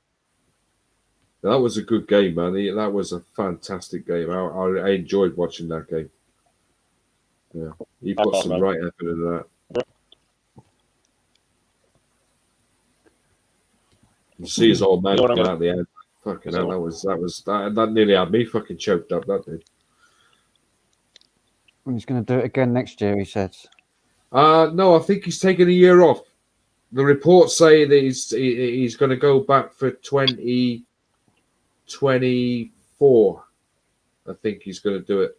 Speaker 4: That was a good game, man. That was a fantastic game. I enjoyed watching that game. Yeah, he put some right effort into that. You see his old man get out the end. Fucking hell, that nearly had me fucking choked up. That did.
Speaker 1: And he's going to do it again next year, he says.
Speaker 4: No, I think he's taking a year off. The reports say that he's going to go back for 2024. I think he's going to do it.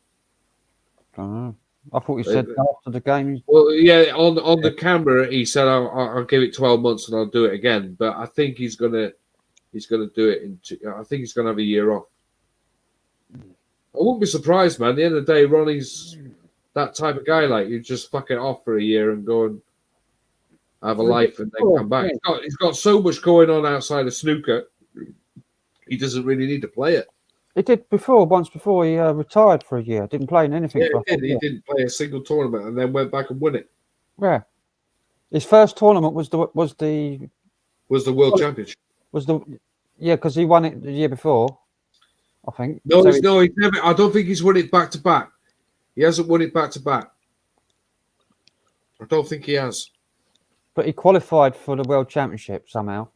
Speaker 1: I thought you said after the game.
Speaker 4: Well, yeah, on the camera he said I'll give it 12 months and I'll do it again. But I think he's gonna do it I think he's gonna have a year off. I wouldn't be surprised, man. At the end of the day, Ronnie's that type of guy. Like you just fuck it off for a year and go and have a life and then come back. He's got so much going on outside of snooker. He doesn't really need to play it.
Speaker 1: He did once before he retired for a year. Didn't play in anything.
Speaker 4: Yeah, he didn't play a single tournament and then went back and won it.
Speaker 1: Yeah, his first tournament was the
Speaker 4: World Championship.
Speaker 1: Because he won it the year before, I think.
Speaker 4: No, he's never. I don't think he's won it back to back. He hasn't won it back to back. I don't think he has.
Speaker 1: But he qualified for the World Championship somehow.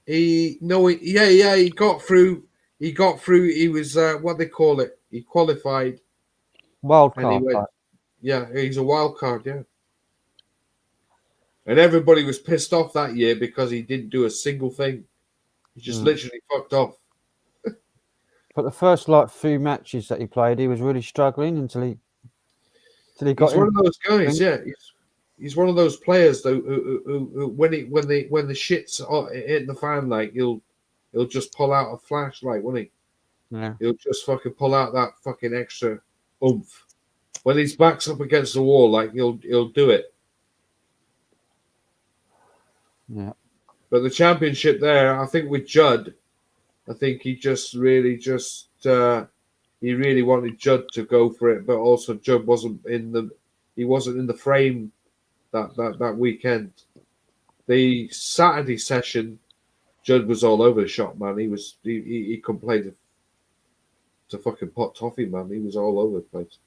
Speaker 4: He got through. He got through. He was what they call it. He qualified.
Speaker 1: Wild card.
Speaker 4: Yeah, he's a wild card. Yeah. And everybody was pissed off that year because he didn't do a single thing. He just literally fucked off.
Speaker 1: But the first few matches that he played, he was really struggling until he got.
Speaker 4: He's one of those guys. Yeah, he's one of those players though who when the shit's hitting the fan, like he'll just pull out a flashlight, won't he?
Speaker 1: Yeah.
Speaker 4: He'll just fucking pull out that fucking extra oomph. When his back's up against the wall, like he'll do it.
Speaker 1: Yeah.
Speaker 4: But the championship there, I think with Judd, I think he really wanted Judd to go for it, but also Judd wasn't in the frame that weekend. The Saturday session, Judd was all over the shop, man. He couldn't play to fucking pot toffee, man. He was all over the place.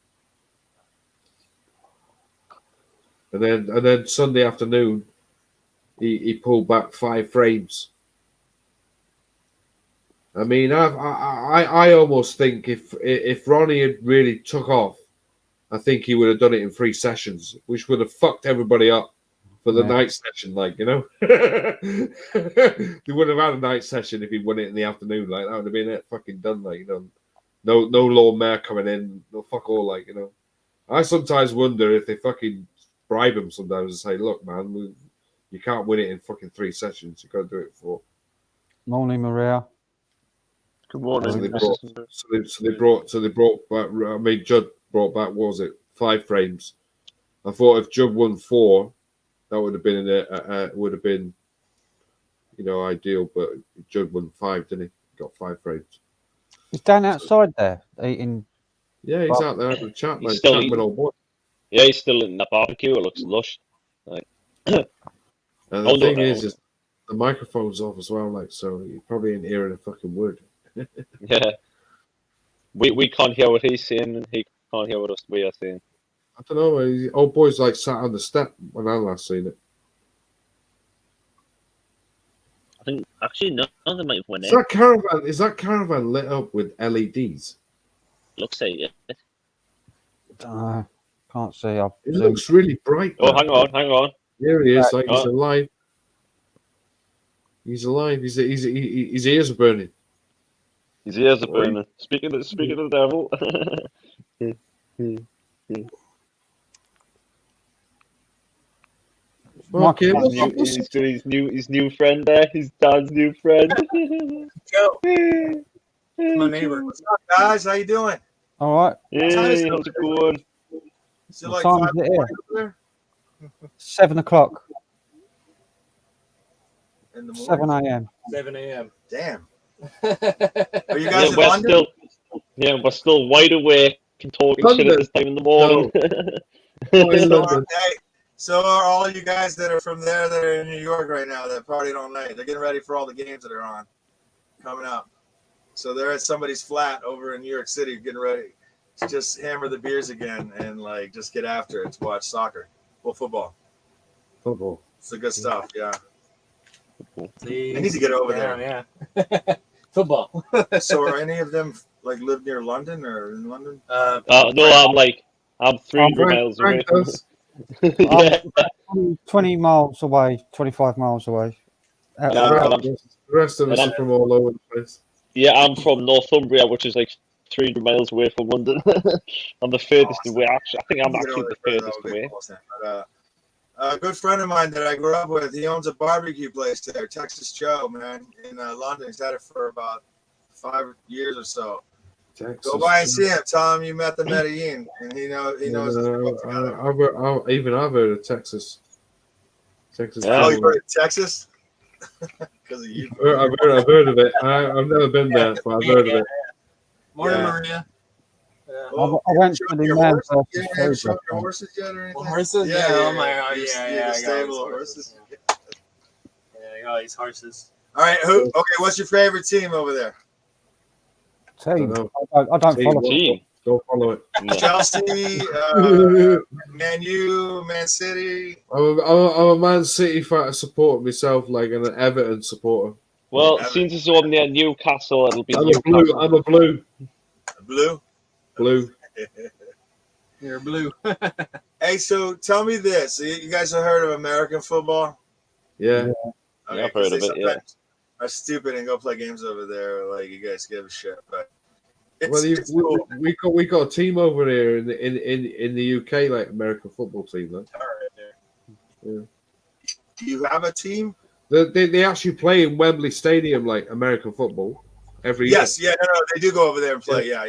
Speaker 4: And then Sunday afternoon, he pulled back 5 frames. I mean, I almost think if Ronnie had really took off, I think he would have done it in 3 sessions, which would have fucked everybody up for the night session, like, you know. They would have had a night session if he won it in the afternoon, like that would have been it, fucking done, like, you know. No Lord Mayor coming in, no fuck all, like, you know. I sometimes wonder if they fucking bribe him sometimes and say, look, man, you can't win it in fucking 3 sessions. You got to do it for.
Speaker 1: Morning, Maria.
Speaker 5: Good morning.
Speaker 4: So they brought back. I mean, Judd brought back. What was it 5 frames? I thought if Judd won 4, that would have been ideal, but Judd won 5, didn't he? Got 5 frames.
Speaker 1: He's down outside there eating.
Speaker 4: Yeah, he's out there having a chat,
Speaker 5: He's
Speaker 4: like
Speaker 5: still
Speaker 4: chatting with
Speaker 5: eating.
Speaker 4: old boy.
Speaker 5: Yeah, he's still in that barbecue. It looks lush. Like,
Speaker 4: And
Speaker 5: Oh,
Speaker 4: the
Speaker 5: no,
Speaker 4: thing
Speaker 5: no.
Speaker 4: is the microphone's off as well, like, so you probably ain't hearing a fucking word.
Speaker 5: yeah, we can't hear what he's saying, and he can't hear what we are saying.
Speaker 4: I don't know. Old boy's like sat on the step when I last seen it.
Speaker 5: I think actually none of them might have went
Speaker 4: Is
Speaker 5: in.
Speaker 4: that caravan lit up with LEDs?
Speaker 5: Looks like it.
Speaker 1: Can't see. I've
Speaker 4: It
Speaker 1: zoomed.
Speaker 4: looks really bright.
Speaker 5: Oh,
Speaker 4: man.
Speaker 5: hang on.
Speaker 4: Here he is, like he's
Speaker 5: Oh.
Speaker 4: alive. He's alive. His ears are burning.
Speaker 5: His ears are burning. Speaking of the devil.
Speaker 4: Okay,
Speaker 5: his new friend there. His dad's new friend.
Speaker 2: Joe, my neighbor. What's up, guys? How you doing?
Speaker 1: All right.
Speaker 5: Hey, how's it going?
Speaker 2: Is it
Speaker 1: What
Speaker 2: like
Speaker 1: time
Speaker 2: 5
Speaker 1: is it here?
Speaker 2: over there
Speaker 1: 7 o'clock.
Speaker 2: in the
Speaker 1: 7
Speaker 2: morning?
Speaker 1: a.m.
Speaker 12: 7 a.m.
Speaker 2: Damn. Are you guys in
Speaker 5: we're
Speaker 2: London?
Speaker 5: we're still wide awake and talking shit at this time in the morning.
Speaker 2: So are all you guys that are from there that are in New York right now that partied all night? They're getting ready for all the games that are on coming up. So they're at somebody's flat over in New York City getting ready to just hammer the beers again and like just get after it to watch soccer. Well, football.
Speaker 4: Football.
Speaker 2: It's the good stuff, yeah.
Speaker 12: See,
Speaker 2: I need to get over there.
Speaker 12: Yeah. Football.
Speaker 2: So are any of them like live near London or in London?
Speaker 5: No, I'm 300 miles away.
Speaker 1: I'm 20 miles away, 25 miles away.
Speaker 4: The rest of us are from all over the place.
Speaker 5: Yeah, I'm from Northumbria, which is like 300 miles away from London. I'm the furthest away. Actually, I think I'm actually the furthest away.
Speaker 2: A good friend of mine that I grew up with, he owns a barbecue place there, Texas Joe, man, in London. He's had it for about 5 years or so.
Speaker 4: Texas
Speaker 2: Go by and
Speaker 4: Joe.
Speaker 2: see him. Tell him you met the Medellin, and he knows.
Speaker 4: I've heard of Texas. Texas.
Speaker 2: Oh, you heard of Texas? Because of you.
Speaker 4: I've heard of it. I've never been there, but I've heard of it.
Speaker 12: Morning, Maria.
Speaker 1: I went to the man
Speaker 2: You
Speaker 1: versus
Speaker 2: haven't shown
Speaker 1: Cobra.
Speaker 2: your horses yet or anything?
Speaker 12: Horses? Yeah. Oh my god. Yeah.
Speaker 2: The stable of horses.
Speaker 12: I got these horses.
Speaker 2: All right. Okay. What's your favorite team over there?
Speaker 1: Team. I don't follow
Speaker 5: Team.
Speaker 4: Don't follow it.
Speaker 2: Chelsea, Man U, Man City.
Speaker 4: I'm a Man City fan supporter myself, like, and an Everton supporter.
Speaker 5: Well, since it's on near Newcastle, it'll be
Speaker 4: I'm a
Speaker 5: Newcastle.
Speaker 4: blue. I'm a blue.
Speaker 2: Blue?
Speaker 4: Blue.
Speaker 12: You're blue.
Speaker 2: Hey, so tell me this. You guys have heard of American football?
Speaker 4: Yeah.
Speaker 2: Okay,
Speaker 5: Yeah, I've heard of it, yeah.
Speaker 2: Are stupid and go play games over there. Like, you guys give a shit. But
Speaker 4: Well,
Speaker 2: it's cool.
Speaker 4: we got a team over there in the UK, like American football team. Though.
Speaker 2: All right, there.
Speaker 4: Yeah.
Speaker 2: Do you have a team?
Speaker 4: They actually play in Wembley Stadium, like American football, every year.
Speaker 2: Yes, yeah, no, they do go over there and play. Yeah.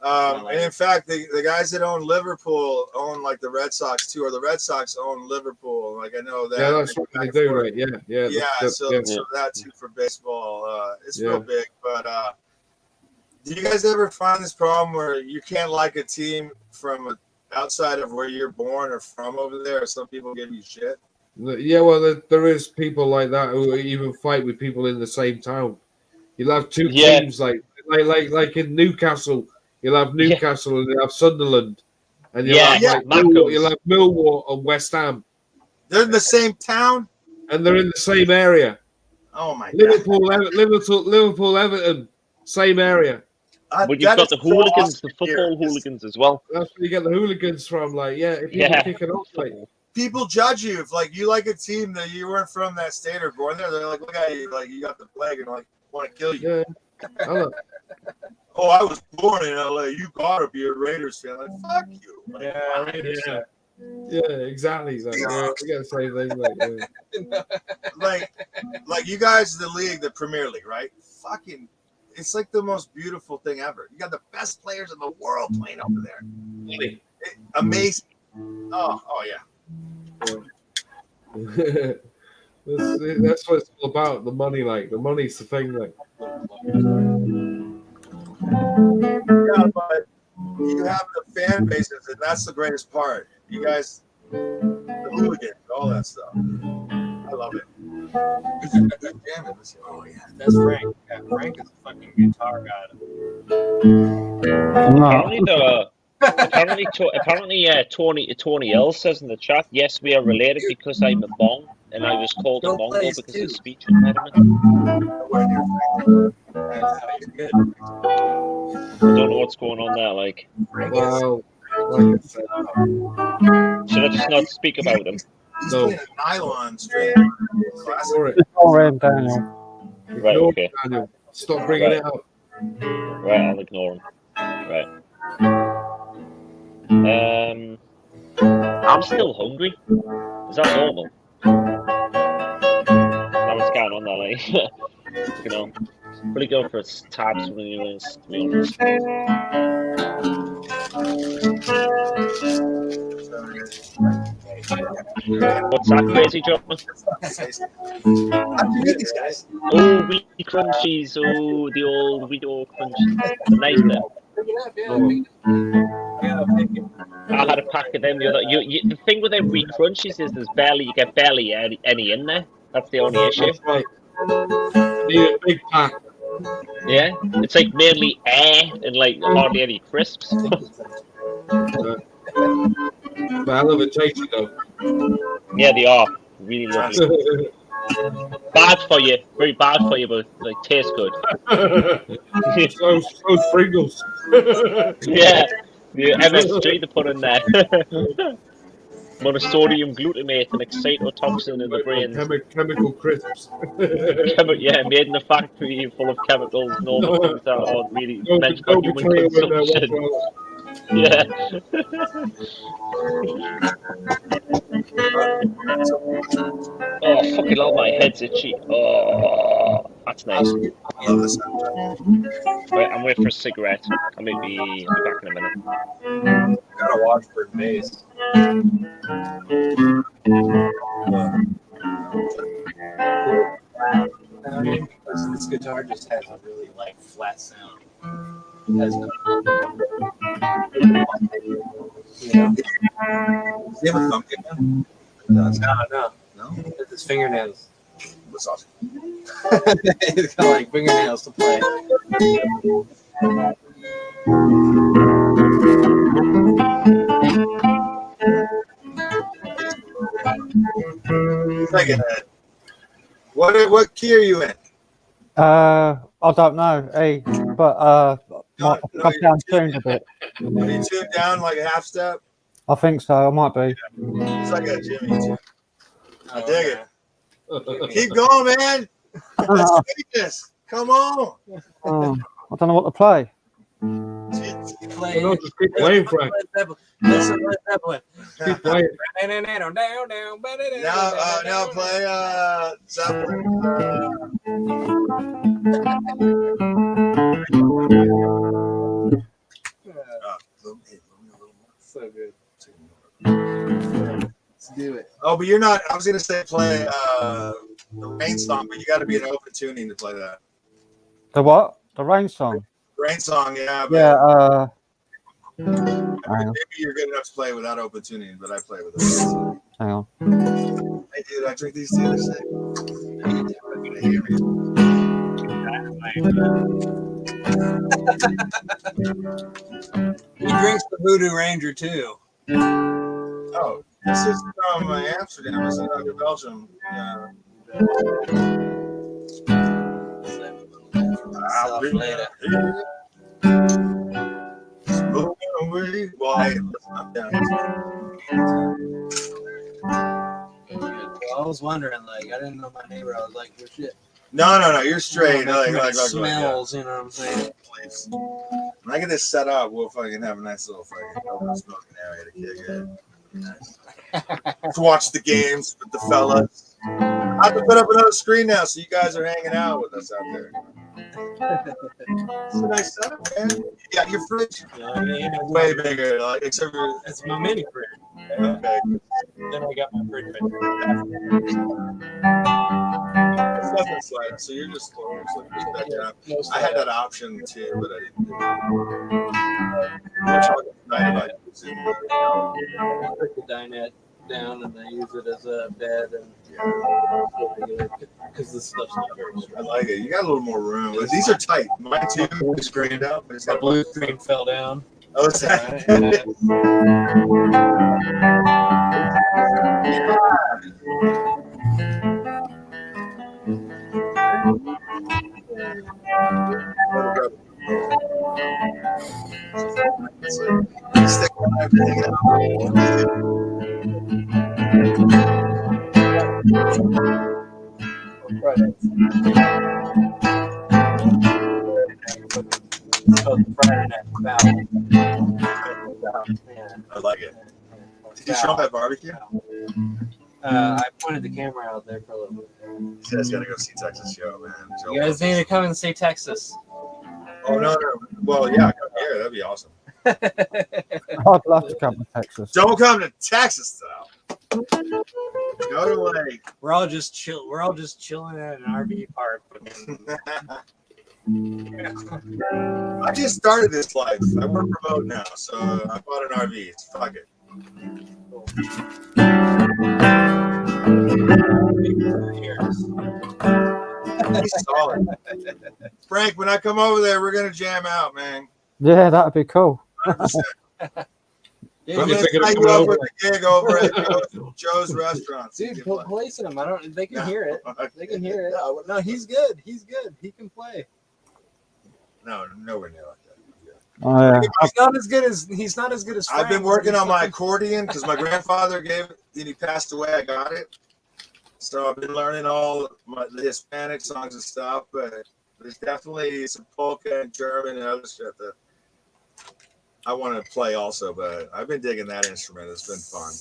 Speaker 2: And in fact, the guys that own Liverpool own like the Red Sox too, or the Red Sox own Liverpool. Like I know that.
Speaker 4: Yeah, that's what they do, right? Yeah.
Speaker 2: So that too for baseball, it's real big. But do you guys ever find this problem where you can't like a team from outside of where you're born or from over there? Or some people give you shit.
Speaker 4: Yeah, well, there is people like that who even fight with people in the same town. You'll have two teams like in Newcastle. You'll have Newcastle and you'll have Sunderland, and you'll have Millwall and West Ham.
Speaker 2: They're in the same town,
Speaker 4: and they're in the same area.
Speaker 2: Oh my
Speaker 4: God! Liverpool, Everton, same area.
Speaker 5: But you've got the hooligans, the football hooligans as well.
Speaker 4: That's where you get the hooligans from. Like, people kicking off. Like,
Speaker 2: people judge you if like you like a team that you weren't from that state or born there. They're like, look at you, like you got the plague and like want to kill you.
Speaker 4: Yeah.
Speaker 2: Oh, I was born in LA. You gotta be a Raiders fan. Like, fuck you. Like,
Speaker 12: yeah, Raiders.
Speaker 4: Yeah, exactly. Like, we get the same thing.
Speaker 2: Like you guys, the league, the Premier League, right? Fucking, it's like the most beautiful thing ever. You got the best players in the world playing over there. Amazing. Oh yeah.
Speaker 4: That's what it's all about. The money, like the money's the thing. Like,
Speaker 13: Yeah, but you have the fan bases, and that's the greatest part. You guys, the hooligans, all that stuff. I love it. Damn it. Oh, yeah.
Speaker 12: That's Frank. Yeah, Frank is a fucking guitar god.
Speaker 5: Apparently, Tony L says in the chat, yes, we are related because I'm a Hmong and I was called a Mongol because of speech impediment. I don't know what's going on there. Like,
Speaker 4: well, like I said,
Speaker 5: should I just not speak about him?
Speaker 13: He's playing a nylon string.
Speaker 1: Ignore him, Daniel.
Speaker 5: Right, okay.
Speaker 4: Daniel. Stop bringing it up.
Speaker 5: Right, I'll ignore him. Right. I'm still hungry. Is that normal? That what's going on there, like, you know, pretty good for tabs when you is, to be honest. What's that, Crazy John?
Speaker 13: How'd you meet these guys?
Speaker 5: Oh, wheat crunchies. Oh, the old wheat crunchies. They're nice there. I had a pack of them the other. The thing with them wheat crunchies is you get barely any in there. That's the only issue.
Speaker 4: Right. Need a big pack.
Speaker 5: Yeah, it's like mainly air and like hardly any crisps.
Speaker 4: But I love it tasty though.
Speaker 5: Yeah, they are really lovely. Bad for you, very bad for you, but like tastes good.
Speaker 4: so Pringles.
Speaker 5: Yeah, the MSG they put in there. Monosodium glutamate, an excitotoxin in the brain.
Speaker 4: Chemical crisps.
Speaker 5: Yeah, made in a factory full of chemicals and all the things that aren't really meant for human consumption. Yeah. Oh, fucking hell, my head's itchy. Oh, that's nice. Right, I'm waiting for a cigarette. I'll be back in a minute.
Speaker 12: Gotta watch for bass. I mean, because this guitar just has a really like flat sound. It has no, you know.
Speaker 13: Do you have a thumb kick?
Speaker 12: No.
Speaker 13: No?
Speaker 12: It's his fingernails.
Speaker 13: That's awesome.
Speaker 12: He's got like fingernails to play.
Speaker 13: Like what key are you in?
Speaker 1: I don't know, but might come down tuned a bit.
Speaker 13: Are you tuned down like a half step?
Speaker 1: I think so. I might be.
Speaker 13: It's like a Jimmy tune. I dig it.
Speaker 12: Okay.
Speaker 13: Keep going, man. Let's make this. Come on.
Speaker 1: I don't know what to play.
Speaker 12: Play.
Speaker 4: No, just keep playing, Frank.
Speaker 12: Listen, Led Zeppelin.
Speaker 4: Keep playing.
Speaker 13: Now play Zeppelin.
Speaker 12: So good. Let's do it.
Speaker 13: Oh, but you're not. I was gonna say play the Rain song, but you got to be in open tuning to play that.
Speaker 1: The what? The Rain song?
Speaker 13: Rain song, yeah. But
Speaker 1: Yeah.
Speaker 13: maybe you're good enough to play without open tuning, but I play with it.
Speaker 1: Hang on.
Speaker 13: Hey, dude, I drink these too. This thing. Hear me.
Speaker 12: He drinks the Voodoo Ranger too.
Speaker 13: Oh, this is from Amsterdam. This is in Belgium. Yeah.
Speaker 12: Later.
Speaker 13: Well, hey, listen, I'm down.
Speaker 12: Well, I was wondering, like, I didn't know my neighbor. I was like, well, shit.
Speaker 13: No, you're straight. Like,
Speaker 12: smells, you know what I'm saying?
Speaker 13: Please. When I get this set up, we'll fucking have a nice little fucking open smoking area to kick it. Nice. To watch the games with the fellas. I have to put up another screen now, so you guys are hanging out with us out there. It's a nice setup, man. You got your fridge.
Speaker 12: Yeah,
Speaker 13: Way bigger, like except for
Speaker 12: it's my mini fridge.
Speaker 13: okay.
Speaker 12: Then I got my fridge right there.
Speaker 13: it's like, so you're just back down. I had that option too, but I didn't do it.
Speaker 12: Put the dinette down and I use it as a bed and because this stuff's not very
Speaker 13: I
Speaker 12: strong.
Speaker 13: like it. You got a little more room. But these are tight. Mine too is screened out, but it's
Speaker 12: My
Speaker 13: got
Speaker 12: blue screen fell down.
Speaker 13: Oh, it's that. I like it. Did you show up at barbecue?
Speaker 12: I pointed the camera out there for a little bit.
Speaker 13: You guys gotta go see Texas show, man. Joe
Speaker 12: You guys need to come and see Texas.
Speaker 13: Oh no. Well, yeah, come here. That'd be awesome.
Speaker 1: I'd love to come to Texas.
Speaker 13: Don't come to Texas though. Go to Lake.
Speaker 12: We're all just chilling at an RV park.
Speaker 13: I just started this life. I work remote now, so I bought an RV. Fuck it. He's solid. Frank, when I come over there, we're gonna jam out, man.
Speaker 1: Yeah, that'd be cool.
Speaker 13: I'm gonna take you up with the gig over at Joe's restaurant.
Speaker 12: Dude, play some. I don't. They can hear it. They can hear it. No, he's good. He's good. He can play.
Speaker 13: No, nowhere near like that.
Speaker 1: Oh, yeah.
Speaker 12: He's not as good as.
Speaker 13: I've been working on my accordion because my grandfather gave it, and he passed away. I got it, so I've been learning all the Hispanic songs and stuff. But there's definitely some polka and German and other shit that I want to play also. But I've been digging that instrument. It's been fun.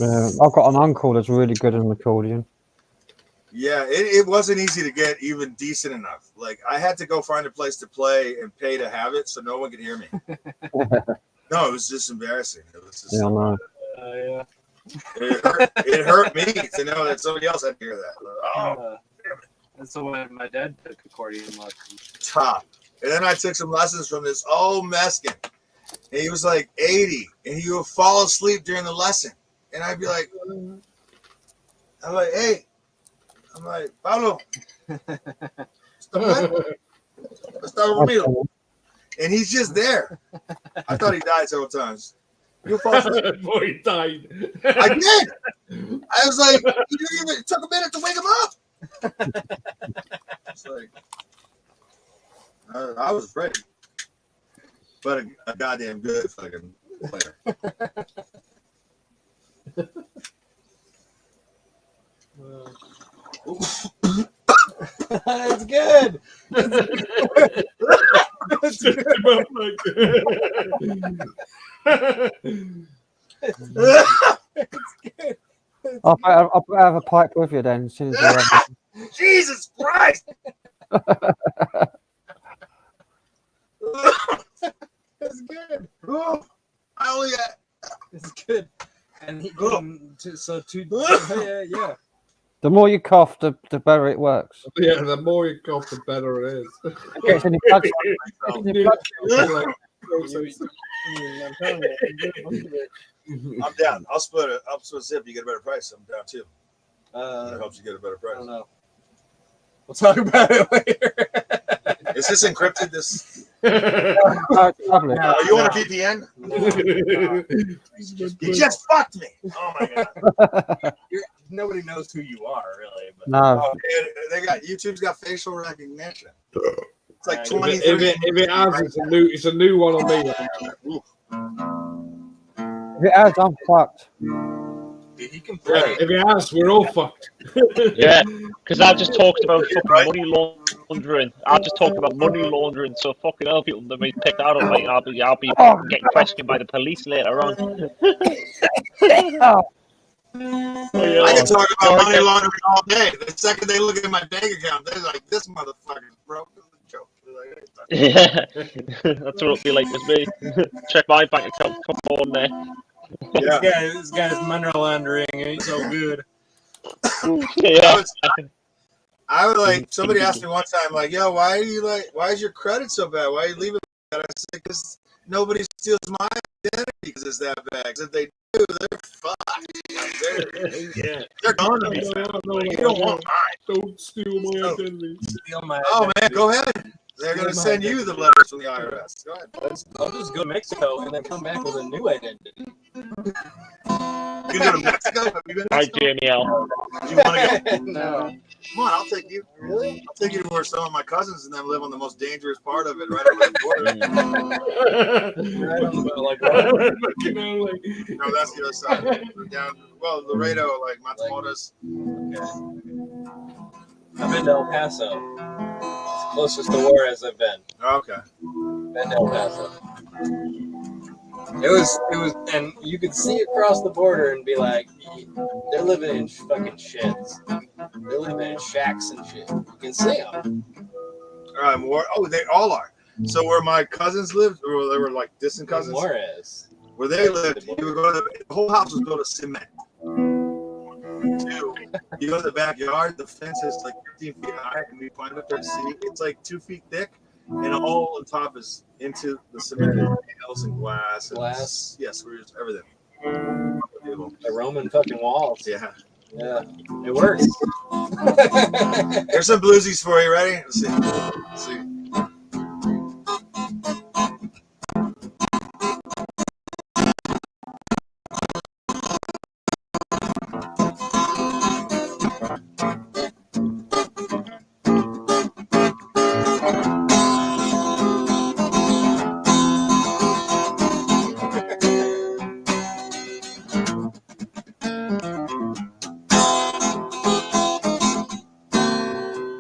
Speaker 1: Yeah, I've got an uncle that's really good at an accordion.
Speaker 13: Yeah, it wasn't easy to get even decent enough. Like I had to go find a place to play and pay to have it so no one could hear me. No, it was just embarrassing. It was just,
Speaker 1: Yeah, I know.
Speaker 12: Yeah.
Speaker 13: It hurt me to know that somebody else had to hear that. Oh,
Speaker 12: That's the way my dad took accordion lessons.
Speaker 13: top. And then I took some lessons from this old Mexican. And he was like 80, and he would fall asleep during the lesson. And I'd be like, hey. I'm like, Pablo, está dormido. And he's just there. I thought he died several times. You'll fall asleep.
Speaker 4: Boy, he died.
Speaker 13: I did. I was like, it took a minute to wake him up. It's like, I was afraid. But a goddamn good fucking player.
Speaker 12: That's good. That's good.
Speaker 1: I'll have a pipe with you then. As soon as you have
Speaker 13: Jesus Christ!
Speaker 12: That's good.
Speaker 13: Oh, I only got.
Speaker 12: It's good. And he yeah.
Speaker 1: The more you cough, the better it works.
Speaker 4: Yeah, the more you cough, the better it is.
Speaker 1: It gets in your blood.
Speaker 13: I'm down. I'll split it. I'll split a zip. You get a better price. I'm down too. That helps you get a better price.
Speaker 12: I don't know. We'll talk about it later.
Speaker 13: Is this encrypted? This?
Speaker 1: Oh, it's lovely.
Speaker 13: Are you on a VPN? You just fucked me. Oh my god.
Speaker 12: Nobody knows who you are, really. But.
Speaker 1: No.
Speaker 13: They got YouTube's got facial recognition. It's like
Speaker 4: If
Speaker 13: 20.
Speaker 4: it has, it's a new one on me.
Speaker 1: If it has, I'm fucked.
Speaker 12: He can play.
Speaker 4: Yeah, if it has, we're all fucked.
Speaker 5: Yeah, because I just talked about fucking money laundering. I just talked about money laundering, so fucking hell, people that may pick that up. Like, I'll be getting questioned by the police later on.
Speaker 13: I can talk about money laundering all day. The second they look at my bank account, they're like, "This motherfucker's broke." Joke.
Speaker 5: Yeah, that's what it'll be like with me. Check my bank account. Come on there.
Speaker 13: Yeah.
Speaker 12: This guy's money laundering, and he's so good.
Speaker 5: Yeah.
Speaker 13: I would like somebody asked me one time, like, "Yo, why is your credit so bad? Why are you leaving that?" I said, "Because nobody steals my identity because it's that bad. 'Cause if they do, they're fucked. Like, they're going to be found. Like, you don't want mine.
Speaker 4: Don't steal my identity.
Speaker 12: Steal my
Speaker 13: Oh man, go ahead. They're going to send you the letters from the IRS. Go ahead.
Speaker 12: I'll just go to Mexico and then come back with a new identity.
Speaker 13: You go to Mexico? Have you been to
Speaker 5: Hi,
Speaker 13: Mexico?
Speaker 5: Jamie L.
Speaker 13: Do you want to go?
Speaker 12: No.
Speaker 13: Come on, I'll take you.
Speaker 12: Really?
Speaker 13: I'll take you to where some of my cousins and them live on the most dangerous part of it, right over the border. No, that's the other side. Down, well, Laredo, like Matamoros.
Speaker 12: I've been to El Paso. It's the closest to Juarez I've been.
Speaker 13: Oh, okay.
Speaker 12: Been to El Paso. It was, and you could see across the border and be like, they're living in fucking sheds. They're living in shacks and shit. You can see them.
Speaker 13: They all are. So where my cousins lived, or they were like distant cousins,
Speaker 12: Juarez.
Speaker 13: where they lived, you would go to the whole house was built of cement. Two, you go to the backyard, the fence is like 15 feet high, and we climb up there to see. It's like 2 feet thick, and a hole on top is into the cement, nails and glass.
Speaker 12: Glass?
Speaker 13: Yes, everything.
Speaker 12: The Roman fucking walls.
Speaker 13: Yeah.
Speaker 12: Yeah. It works.
Speaker 13: Here's some bluesies for you. Ready? Let's see. Let's see.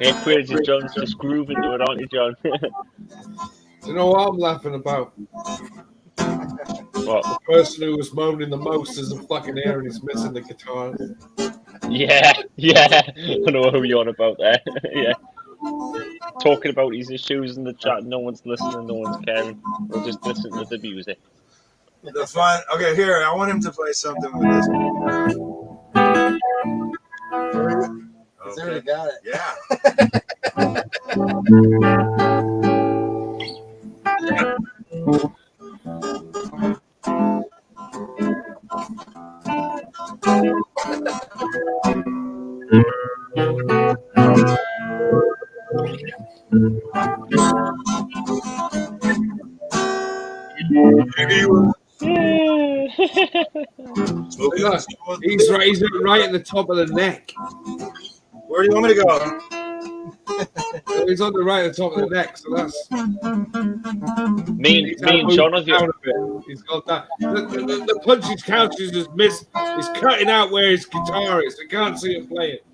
Speaker 5: Yeah, Crazy John's just grooving to it, aren't you, John?
Speaker 4: Do you know what I'm laughing about?
Speaker 5: What?
Speaker 4: The person who was moaning the most isn't fucking here and he's missing the guitar.
Speaker 5: Yeah. I know who you're on about there. Yeah. Talking about his issues in the chat, no one's listening, no one's caring. We'll just listen to the music.
Speaker 13: The fun. Okay, here. I want him to play something with this.
Speaker 12: He's already got it.
Speaker 13: Yeah.
Speaker 4: He's right at the top of the neck.
Speaker 13: Where do you want me to go?
Speaker 4: He's on the right at the top of the neck, so that's
Speaker 5: me and John have you.
Speaker 4: He's got that. The punches couches is is cutting out where his guitar is. I can't see him play it.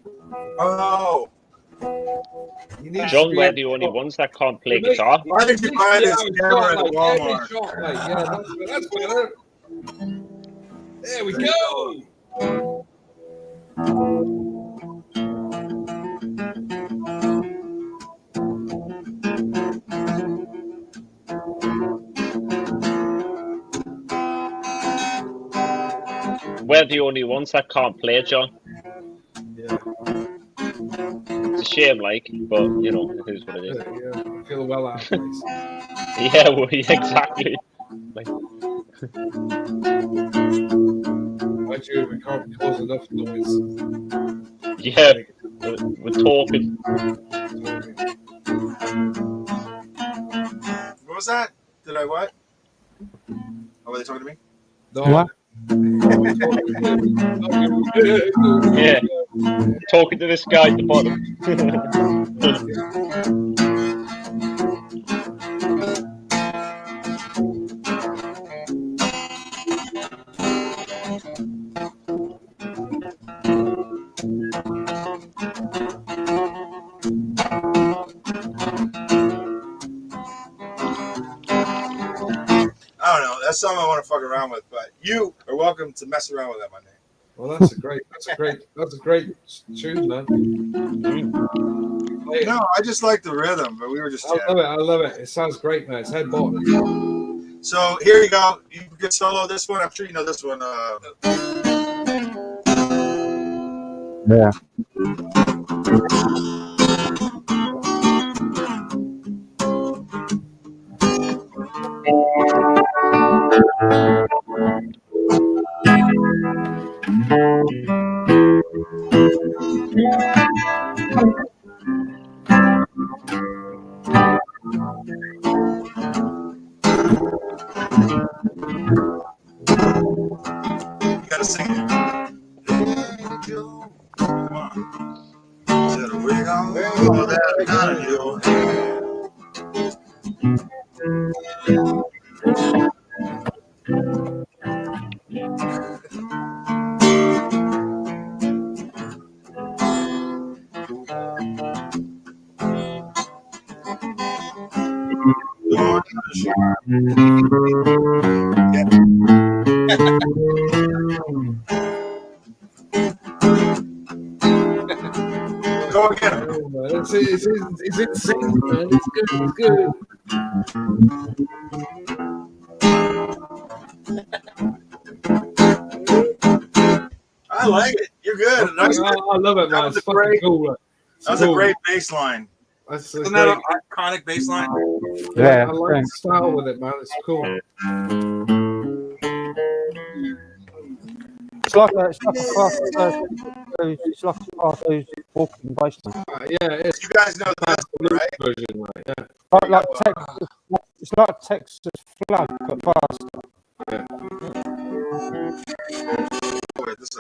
Speaker 13: Oh.
Speaker 5: John, we're the only ones that can't play guitar.
Speaker 13: Why did you buy this camera at Walmart?
Speaker 4: Yeah, that's better. There we go.
Speaker 5: We're the only ones that can't play, John.
Speaker 4: Yeah.
Speaker 5: It's a shame, like, but you know, it is what it is.
Speaker 4: Yeah, I feel well out of place.
Speaker 5: Yeah, well, yeah, exactly. Like,
Speaker 4: mind you, we can't cause enough noise.
Speaker 5: yeah, we're talking.
Speaker 13: What was that? Did I what? Oh, were they talking to me?
Speaker 4: No.
Speaker 1: What?
Speaker 5: Yeah, talking to this guy at the bottom.
Speaker 13: I don't know. That's something I want to fuck around with, but you are welcome to mess around with that Monday.
Speaker 4: Well, that's a great tune, man.
Speaker 13: No, I just like the rhythm, but we were just.
Speaker 4: I love it. It sounds great, man. It's head bottom.
Speaker 13: So here you go. You can solo this one. I'm sure you know this one.
Speaker 1: Yeah.
Speaker 13: You gotta sing it. Come on. Said we're gonna go that gun in your hand. Go again.
Speaker 4: Oh, man. It's insane, man. It's good. It's good.
Speaker 13: I like it. You're good.
Speaker 4: I love it, man.
Speaker 13: was
Speaker 4: It's
Speaker 13: a
Speaker 4: fucking
Speaker 13: great-
Speaker 4: cool.
Speaker 13: That was a great bass line.
Speaker 4: That's
Speaker 13: Isn't that an iconic bass line?
Speaker 4: Yeah, I like the style with it, man. It's cool.
Speaker 1: It's like a fast, it's like a fast walking bassline.
Speaker 4: Yeah, it's
Speaker 13: you guys know that, right?
Speaker 4: Version, right? Yeah.
Speaker 1: Like it's like Texas Flood, but faster.
Speaker 4: Yeah.
Speaker 13: Oh, wait, this is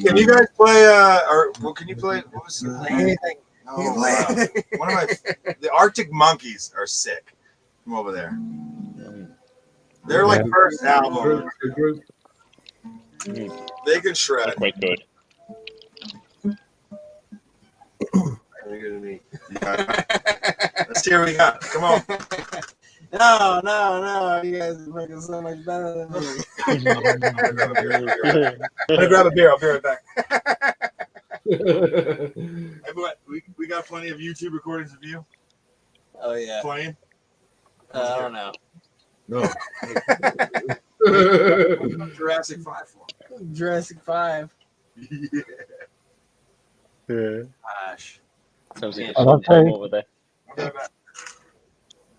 Speaker 13: Can you guys play? Or well, can you play? What was it?
Speaker 12: Anything.
Speaker 13: Oh, one of my the Arctic Monkeys are sick from over there. They're like first album. They can shred.
Speaker 5: Quite good.
Speaker 13: Let's hear what we got. Come on.
Speaker 12: No. You guys are making so much better than me.
Speaker 13: I'm gonna grab a beer. I'll be right back. Everyone, we got plenty of YouTube recordings of you
Speaker 12: Oh yeah.
Speaker 13: playing.
Speaker 12: I don't know.
Speaker 4: No.
Speaker 13: Jurassic 5 for.
Speaker 12: Jurassic 5.
Speaker 5: Yeah.
Speaker 12: Gosh.
Speaker 5: Sounds like
Speaker 12: Yeah.
Speaker 5: a fun time over there.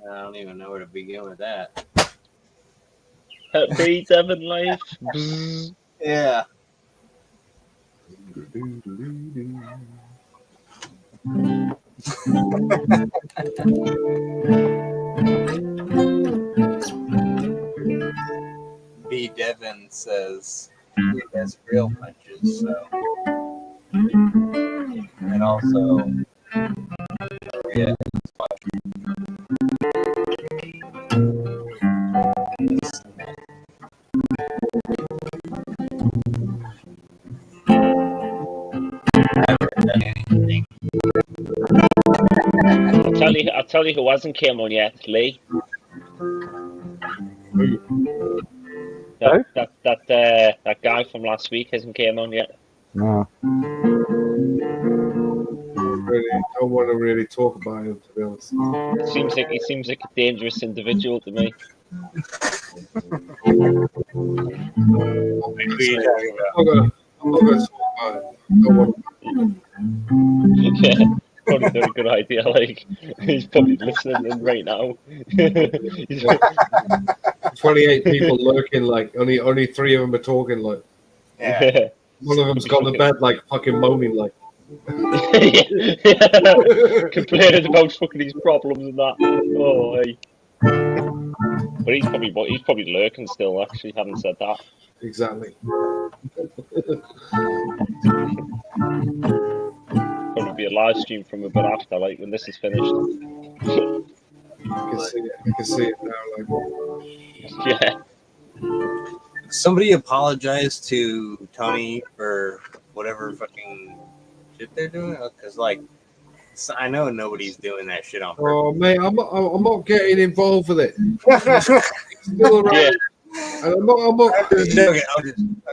Speaker 12: I don't even know where to begin with that.
Speaker 5: Happy Devon life.
Speaker 12: Yeah. B. Devon says he has real punches, so. And also, yeah.
Speaker 5: I'll tell you who hasn't came on yet, Lee. That guy from last week hasn't came on yet.
Speaker 1: No.
Speaker 4: Really don't want to really talk about him, to be honest.
Speaker 5: He seems like a dangerous individual to me.
Speaker 4: I'm not gonna talk about it. Don't want
Speaker 5: Yeah, probably not a good idea. Like he's probably listening right now.
Speaker 4: 28 people lurking, like only 3 of them are talking, like.
Speaker 5: Yeah.
Speaker 4: One of them's gone to bed, like fucking moaning, like.
Speaker 5: Complaining about fucking his problems and that. Oh, hey. But he's probably lurking still. Actually, having said that.
Speaker 4: Exactly.
Speaker 5: Probably be a live stream from a bit after, like when this is finished.
Speaker 4: I can see it now, like.
Speaker 5: Yeah.
Speaker 12: Somebody apologize to Tony for whatever fucking shit they're doing, because like I know nobody's doing that shit on purpose.
Speaker 4: Oh mate, I'm not getting involved with it. Still around.
Speaker 5: Yeah.
Speaker 4: And I'm not.
Speaker 13: I'm just joking.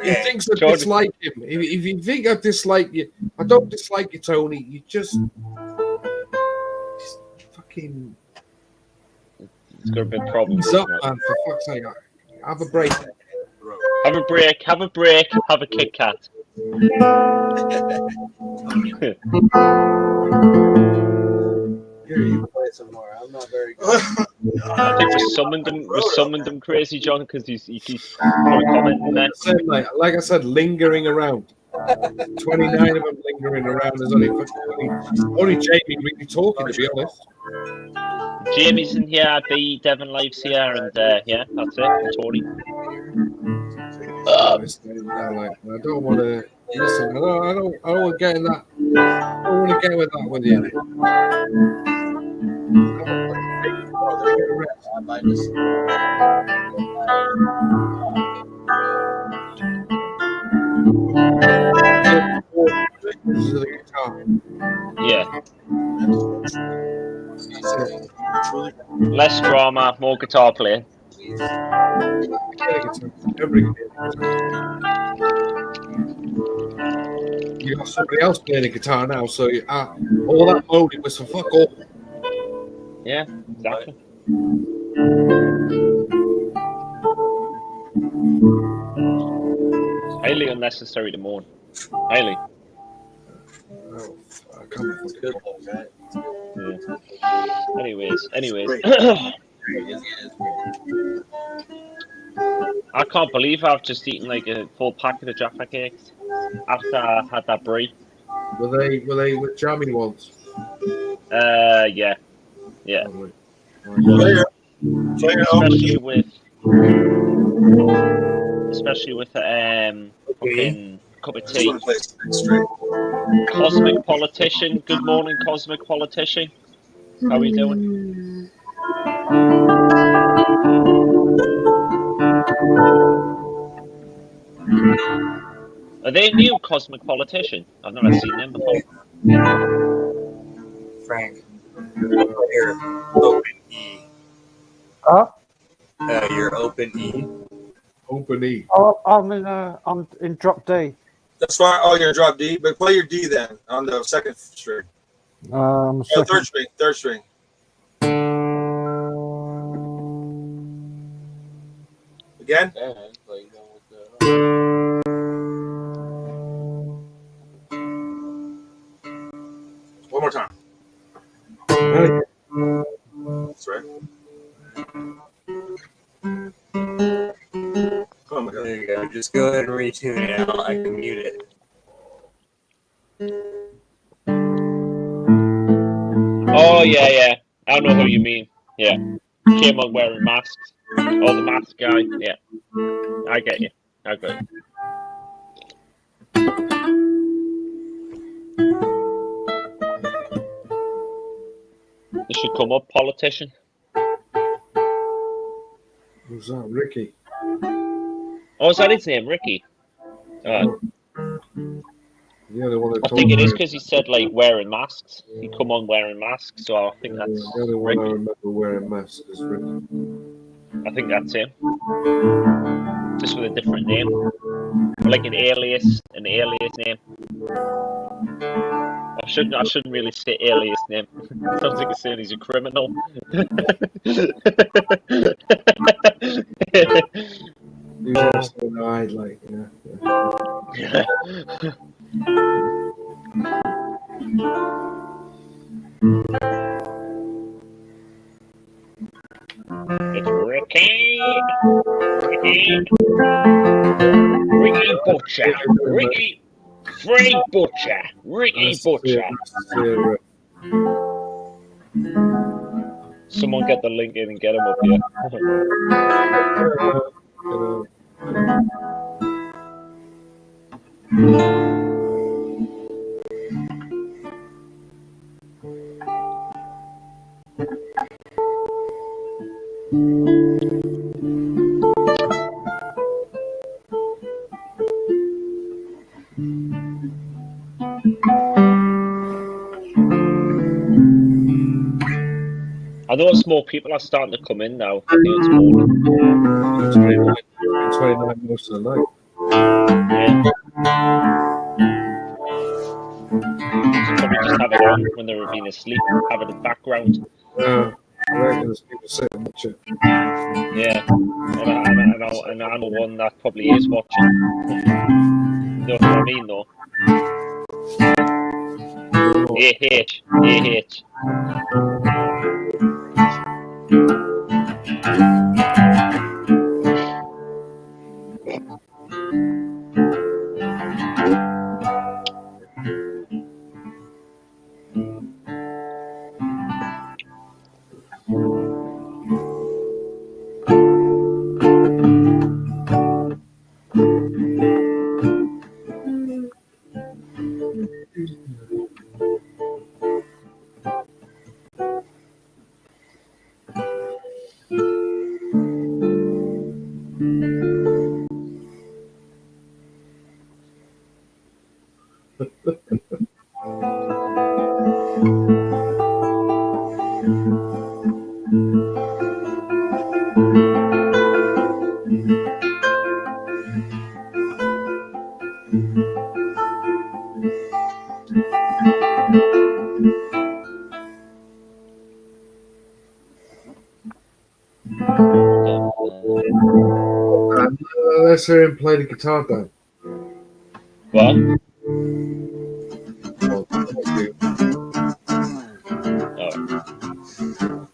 Speaker 4: He thinks I dislike him. If you think I dislike you, I don't dislike you, Tony. You just fucking.
Speaker 5: It's got a big problem.
Speaker 4: Ease up, man. For fuck's sake, have a break.
Speaker 5: Have a break. Have a break. Have a Kit Kat.
Speaker 2: You play some more. I'm not very good.
Speaker 5: I think we summoned him Crazy John because he keeps commenting there.
Speaker 4: Like I said, lingering around. 29 of them lingering around. There's only Jamie really talking, to be honest.
Speaker 5: Jamie's in here, B, Devon Live's here, and yeah, that's it. And Tony.
Speaker 4: I don't want to listen. I don't want to get in that. I don't want to get with that with you.
Speaker 5: Yeah. Less drama, more guitar playing.
Speaker 4: You got somebody else playing the guitar now, so all that moaning was for fuck all.
Speaker 5: Yeah, exactly. Highly unnecessary to mourn. Highly. Yeah. Anyways. I can't believe I've just eaten like a full packet of Jaffa cakes after I had that brie.
Speaker 4: Were they with jammy ones?
Speaker 5: Yeah. Especially with fucking cup of tea. Cosmic Politician. Good morning, Cosmic Politician. How are we doing? Are they new, Cosmic Politician? I've never seen them before.
Speaker 12: Frank, you're open E. You're open E.
Speaker 4: Open E.
Speaker 1: Oh, I'm in drop D.
Speaker 13: That's fine. Oh, you're drop D, but play your D then on the second string. Third string. Again? One more time. That's right. Oh my God.
Speaker 12: There you go. Just go ahead and retune it out. I can mute it.
Speaker 5: Oh, yeah. I know who you mean. Yeah. Came on wearing masks. Oh, the mask guy. Yeah. I get you. You should come up, politician.
Speaker 4: Who's that, Ricky?
Speaker 5: Oh, is that his name, Ricky?
Speaker 4: Yeah, the one
Speaker 5: I think it is because he said like wearing masks. He come on wearing masks, so I think that's
Speaker 4: the only one I remember wearing masks is Ricky.
Speaker 5: I think that's him. Just with a different name. Like an alias name. I shouldn't really say alias name. Sounds like it's saying he's a criminal.
Speaker 4: He's also died, like, yeah.
Speaker 5: It's Ricky Butcher. Ricky Free Butcher. Ricky Butcher. Someone get the link in and get him up here. I know more people are starting to come in now. I think it's morning.
Speaker 4: 29 most of the night.
Speaker 5: Probably just have it on when they were being asleep, have it in the background.
Speaker 4: Yeah, I reckon there's people sitting and watching.
Speaker 5: Yeah, and I'm the one that probably is watching. You know what I mean, though? AH.
Speaker 4: Let's hear him play the guitar down.
Speaker 5: What?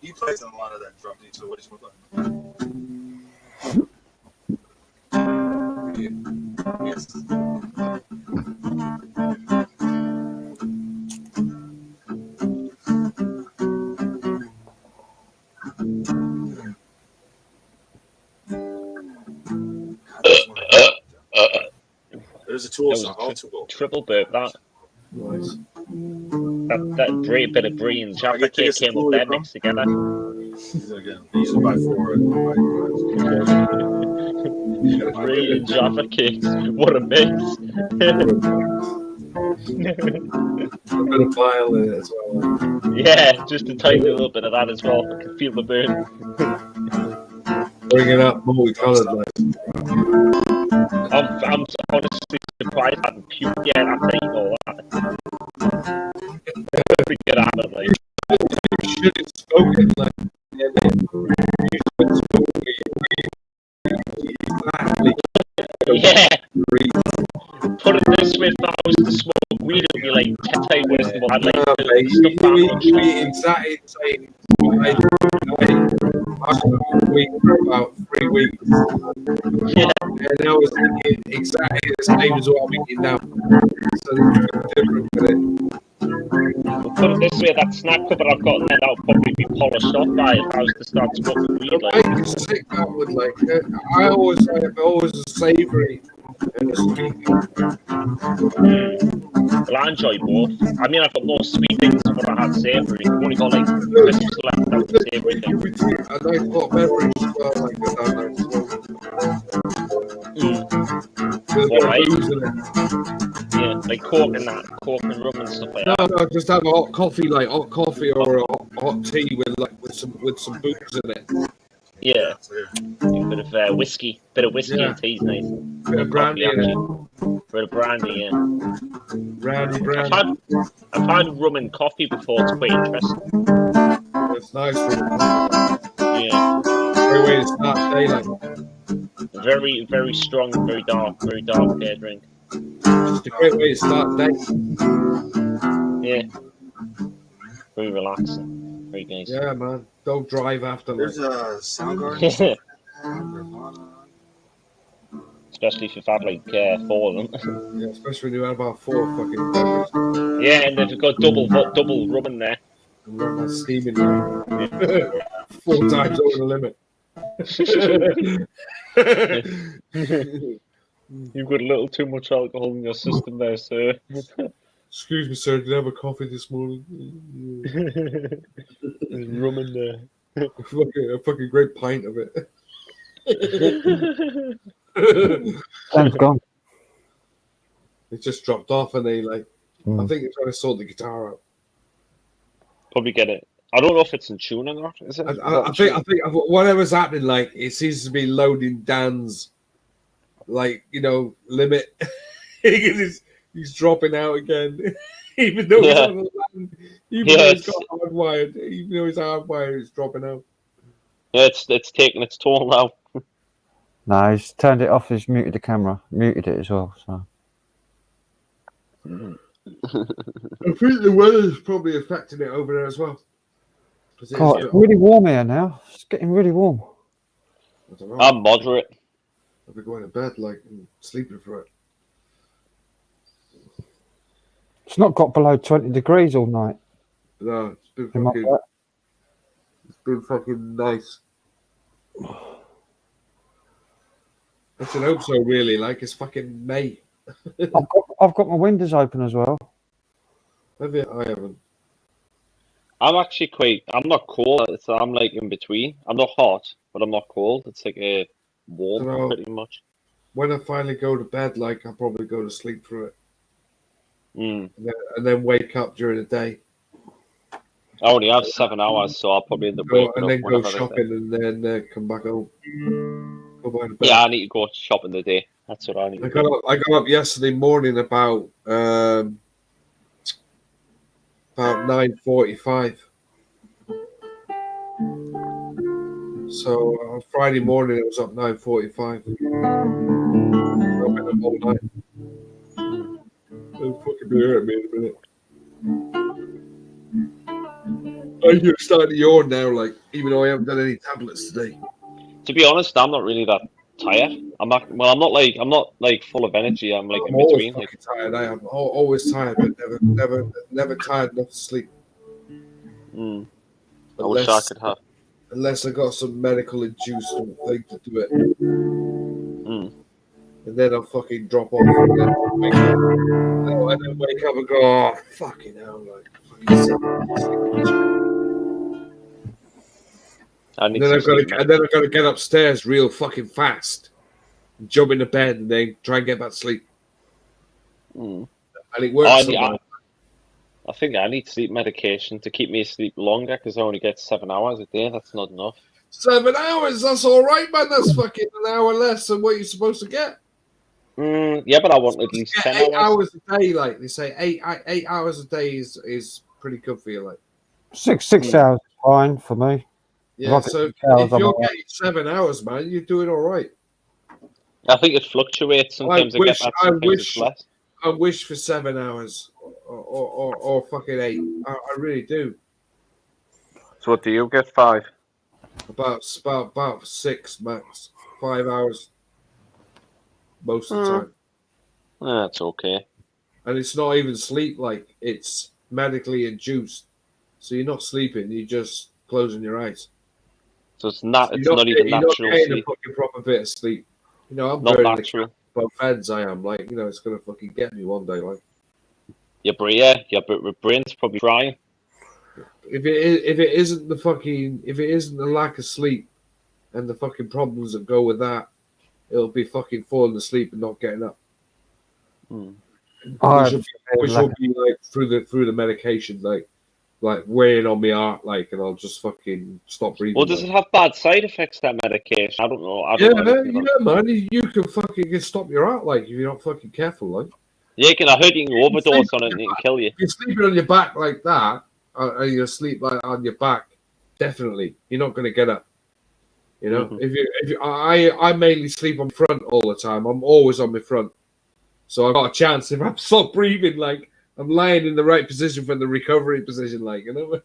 Speaker 13: He plays on a lot of that drum beat, so what is Yes. There's a tool song. All tool.
Speaker 5: Triple burp that.
Speaker 4: Nice.
Speaker 5: That great bit of brie and Jaffa cake came up there mixed together.
Speaker 13: These are by 4.
Speaker 5: Brie and Jaffa cakes. What a mix.
Speaker 4: A bit of bile in it as well.
Speaker 5: Yeah, just a tiny little bit of that as well. I can feel the burn.
Speaker 4: Bring it up multicolored like.
Speaker 5: I'm honestly surprised I haven't puked yet after eating all that. Get out of it, like.
Speaker 4: You should have spoken like. You should have spoken.
Speaker 5: Yeah. Put it this way, if I was to smoke weed, it would be like 10 times worse than what I'd like to do.
Speaker 4: You eat exactly the same. I smoked weed for about 3 weeks.
Speaker 5: Yeah.
Speaker 4: And I was eating exactly the same as what I'm eating now. So there's different with it.
Speaker 5: Put it this way, that snack cupboard I've got in there, that would probably be polished off by if I was to start smoking weed. Like.
Speaker 4: I just sick that would like. I always a savoury and a sweet.
Speaker 5: Well, I enjoy both. I mean, I've got more sweet things than what I had savoury. I've only got like crisps left out of savoury things.
Speaker 4: A nice hot beverage as well, like that.
Speaker 5: Alright. Yeah, like Coke and that, Coke and rum and stuff like that.
Speaker 4: No, just have a hot coffee or a hot tea with some booze in it.
Speaker 5: Yeah, a bit of whiskey, and tea's nice.
Speaker 4: Bit of brandy,
Speaker 5: bit of brandy, yeah.
Speaker 4: Brandy.
Speaker 5: I've had rum and coffee before. It's quite interesting.
Speaker 4: It's nice.
Speaker 5: Yeah.
Speaker 4: Great way to start daylight.
Speaker 5: Very, very strong, very dark drink.
Speaker 4: Just a great way to start day.
Speaker 5: Yeah. Very relaxing. Very nice.
Speaker 4: Yeah, man. Don't drive after.
Speaker 13: There's a Soundgarden.
Speaker 5: Especially if you've had like 4 of them.
Speaker 4: Yeah, especially when you have about 4 fucking beverages.
Speaker 5: Yeah, and they've got double rum in there.
Speaker 4: And steaming 4 times over the limit.
Speaker 5: You've got a little too much alcohol in your system there, sir.
Speaker 4: Excuse me, sir. Did I have a coffee this morning?
Speaker 5: There's rum in there.
Speaker 4: A fucking great pint of it.
Speaker 1: Sam's gone.
Speaker 4: It just dropped off, and they like. I think they're trying to sort the guitar out.
Speaker 5: Probably get it. I don't know if it's in tune or not. Is it?
Speaker 4: I think whatever's happening, like it seems to be loading Dan's like, you know, limit. he's dropping out again. Even though he's
Speaker 5: Yeah.
Speaker 4: on the land, even
Speaker 5: Yeah,
Speaker 4: though he's
Speaker 5: it's,
Speaker 4: got hardwired, even though he's hardwired, he's dropping out.
Speaker 5: yeah, it's taking its toll now.
Speaker 1: No, he's turned it off. He's muted the camera. Muted it as well. So
Speaker 4: I think the weather's probably affecting it over there as well. 'Cause it is
Speaker 1: God,
Speaker 4: a
Speaker 1: it's
Speaker 4: bit
Speaker 1: really warm here now. It's getting really warm.
Speaker 4: I don't know.
Speaker 5: I'm moderate.
Speaker 4: I'll be going to bed like and sleeping for it.
Speaker 1: It's not got below 20 degrees all night.
Speaker 4: No, it's been
Speaker 1: in my
Speaker 4: fucking.
Speaker 1: flat.
Speaker 4: It's been fucking nice. I should hope so. Really, like it's fucking May.
Speaker 1: I've got my windows open as well.
Speaker 4: Have you? I haven't.
Speaker 5: I'm actually I'm not cold, so I'm like in between. I'm not hot, but I'm not cold. It's like a warm,
Speaker 4: Dunno.
Speaker 5: pretty much.
Speaker 4: When I finally go to bed, like I'll probably go to sleep for it,
Speaker 5: Mm.
Speaker 4: and then wake up during the day.
Speaker 5: I only have 7 hours, so I'll probably end up waking
Speaker 4: And
Speaker 5: up
Speaker 4: then go
Speaker 5: whenever I say.
Speaker 4: shopping and then come back home. Go back to bed.
Speaker 5: Yeah, I need to go shopping today. That's what I need
Speaker 4: I
Speaker 5: to
Speaker 4: got
Speaker 5: do.
Speaker 4: up. I got up yesterday morning about 9:45. So on Friday morning it was up 9:45. I've been up all night. It'll fucking be hurting me in a minute. I'm starting to yawn now, like even though I haven't done any tablets today.
Speaker 5: To be honest, I'm not really that tired. I'm not. Well, I'm not like full of energy. I'm like in
Speaker 4: I'm always
Speaker 5: between. Like,
Speaker 4: fucking tired. I am always tired, but never tired enough to sleep.
Speaker 5: I wish I could have.
Speaker 4: Unless I got some medical induced thing to do it. And then I'll fucking drop off and then wake up. And then wake up and go, oh, fucking hell, like, fucking sick. And then I've got to get upstairs real fucking fast, jump into bed, and then try and get back to sleep. And it works.
Speaker 5: I think I need sleep medication to keep me asleep longer because I only get 7 hours a day. That's not enough.
Speaker 4: 7 hours? That's all right, man. That's fucking an hour less than what you're supposed to get.
Speaker 5: Yeah, but I want at least 10
Speaker 4: 8
Speaker 5: hours.
Speaker 4: a day, like they say. 8 hours a day is pretty good for you, like.
Speaker 1: Six hours is fine for me.
Speaker 4: Yeah,
Speaker 1: If I get
Speaker 4: so
Speaker 1: 6 hours,
Speaker 4: if
Speaker 1: I'm
Speaker 4: you're
Speaker 1: all right.
Speaker 4: getting 7 hours, man, you're doing all right.
Speaker 5: I think it fluctuates. Sometimes I get that, sometimes it's less.
Speaker 4: I wish for 7 hours or fucking 8. I really do.
Speaker 5: So what do you get? 5?
Speaker 4: About 6 max. 5 hours most of the time.
Speaker 5: That's okay.
Speaker 4: And it's not even sleep, like it's medically induced. So you're not sleeping, you're just closing your eyes.
Speaker 5: So it's not.
Speaker 4: So
Speaker 5: It's not even
Speaker 4: you're not
Speaker 5: natural
Speaker 4: getting
Speaker 5: sleep.
Speaker 4: a fucking proper bit of sleep. You know, I'm
Speaker 5: Not
Speaker 4: burning
Speaker 5: natural.
Speaker 4: both ends. I am like, you know, it's gonna fucking get me one day. Like,
Speaker 5: Your brain's probably trying.
Speaker 4: if it isn't the lack of sleep and the fucking problems that go with that, it'll be fucking falling asleep and not getting up. Which will be like through the medication, like weighing on my heart, like, and I'll just fucking stop breathing.
Speaker 5: Well, does it have bad side effects, that medication? I don't know. I
Speaker 4: Yeah,
Speaker 5: don't know anything about it.
Speaker 4: man, you can fucking stop your heart, like, if you're not fucking careful, like.
Speaker 5: Yeah, I heard you can overdose on it and it can kill you.
Speaker 4: If you're sleeping on your back like that, and you sleep like on your back, definitely you're not going to get up. You know, I mainly sleep on front all the time. I'm always on my front, so I've got a chance if I stop breathing, like I'm lying in the right position for the recovery position, like, you know.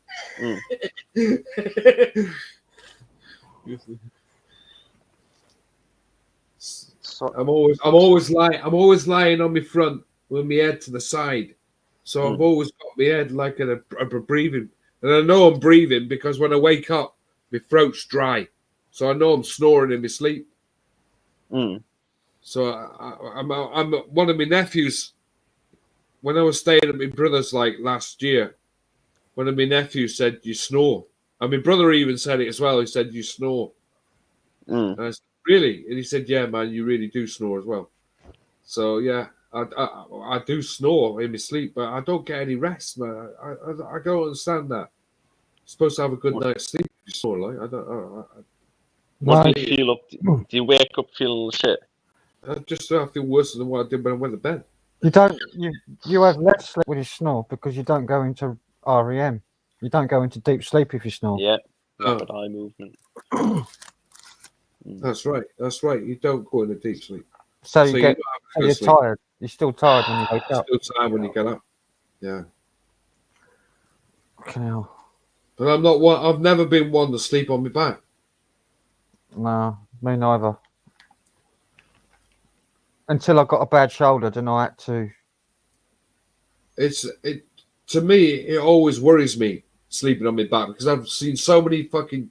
Speaker 4: I'm always lying on my front with my head to the side, so I've always got my head like a breathing, and I know I'm breathing because when I wake up, my throat's dry, so I know I'm snoring in my sleep. So I'm one of my nephews. When I was staying at my brother's like last year, one of my nephews said, "You snore," and my brother even said it as well. He said, "You snore." And I said, "Really?" And he said, "Yeah, man, you really do snore as well." So yeah, I do snore in my sleep, but I don't get any rest, man. I don't understand that. You're supposed to have a good night's sleep if you snore, like I don't.
Speaker 5: What do you feel up? Do you wake up feeling shit?
Speaker 4: I feel worse than what I did when I went to bed.
Speaker 1: You have less sleep when you snore because you don't go into REM. You don't go into deep sleep if you snore.
Speaker 5: Yeah,
Speaker 4: Oh.
Speaker 5: rapid eye movement.
Speaker 4: That's right. That's right. You don't go into deep sleep.
Speaker 1: So
Speaker 4: So
Speaker 1: you're tired. You're still tired when you wake up.
Speaker 4: Still tired when you get up. Yeah.
Speaker 1: Fucking hell.
Speaker 4: But I'm not one. I've never been one to sleep on my back.
Speaker 1: No, me neither. Until I got a bad shoulder, then I had to.
Speaker 4: To me, it always worries me sleeping on my back because I've seen so many fucking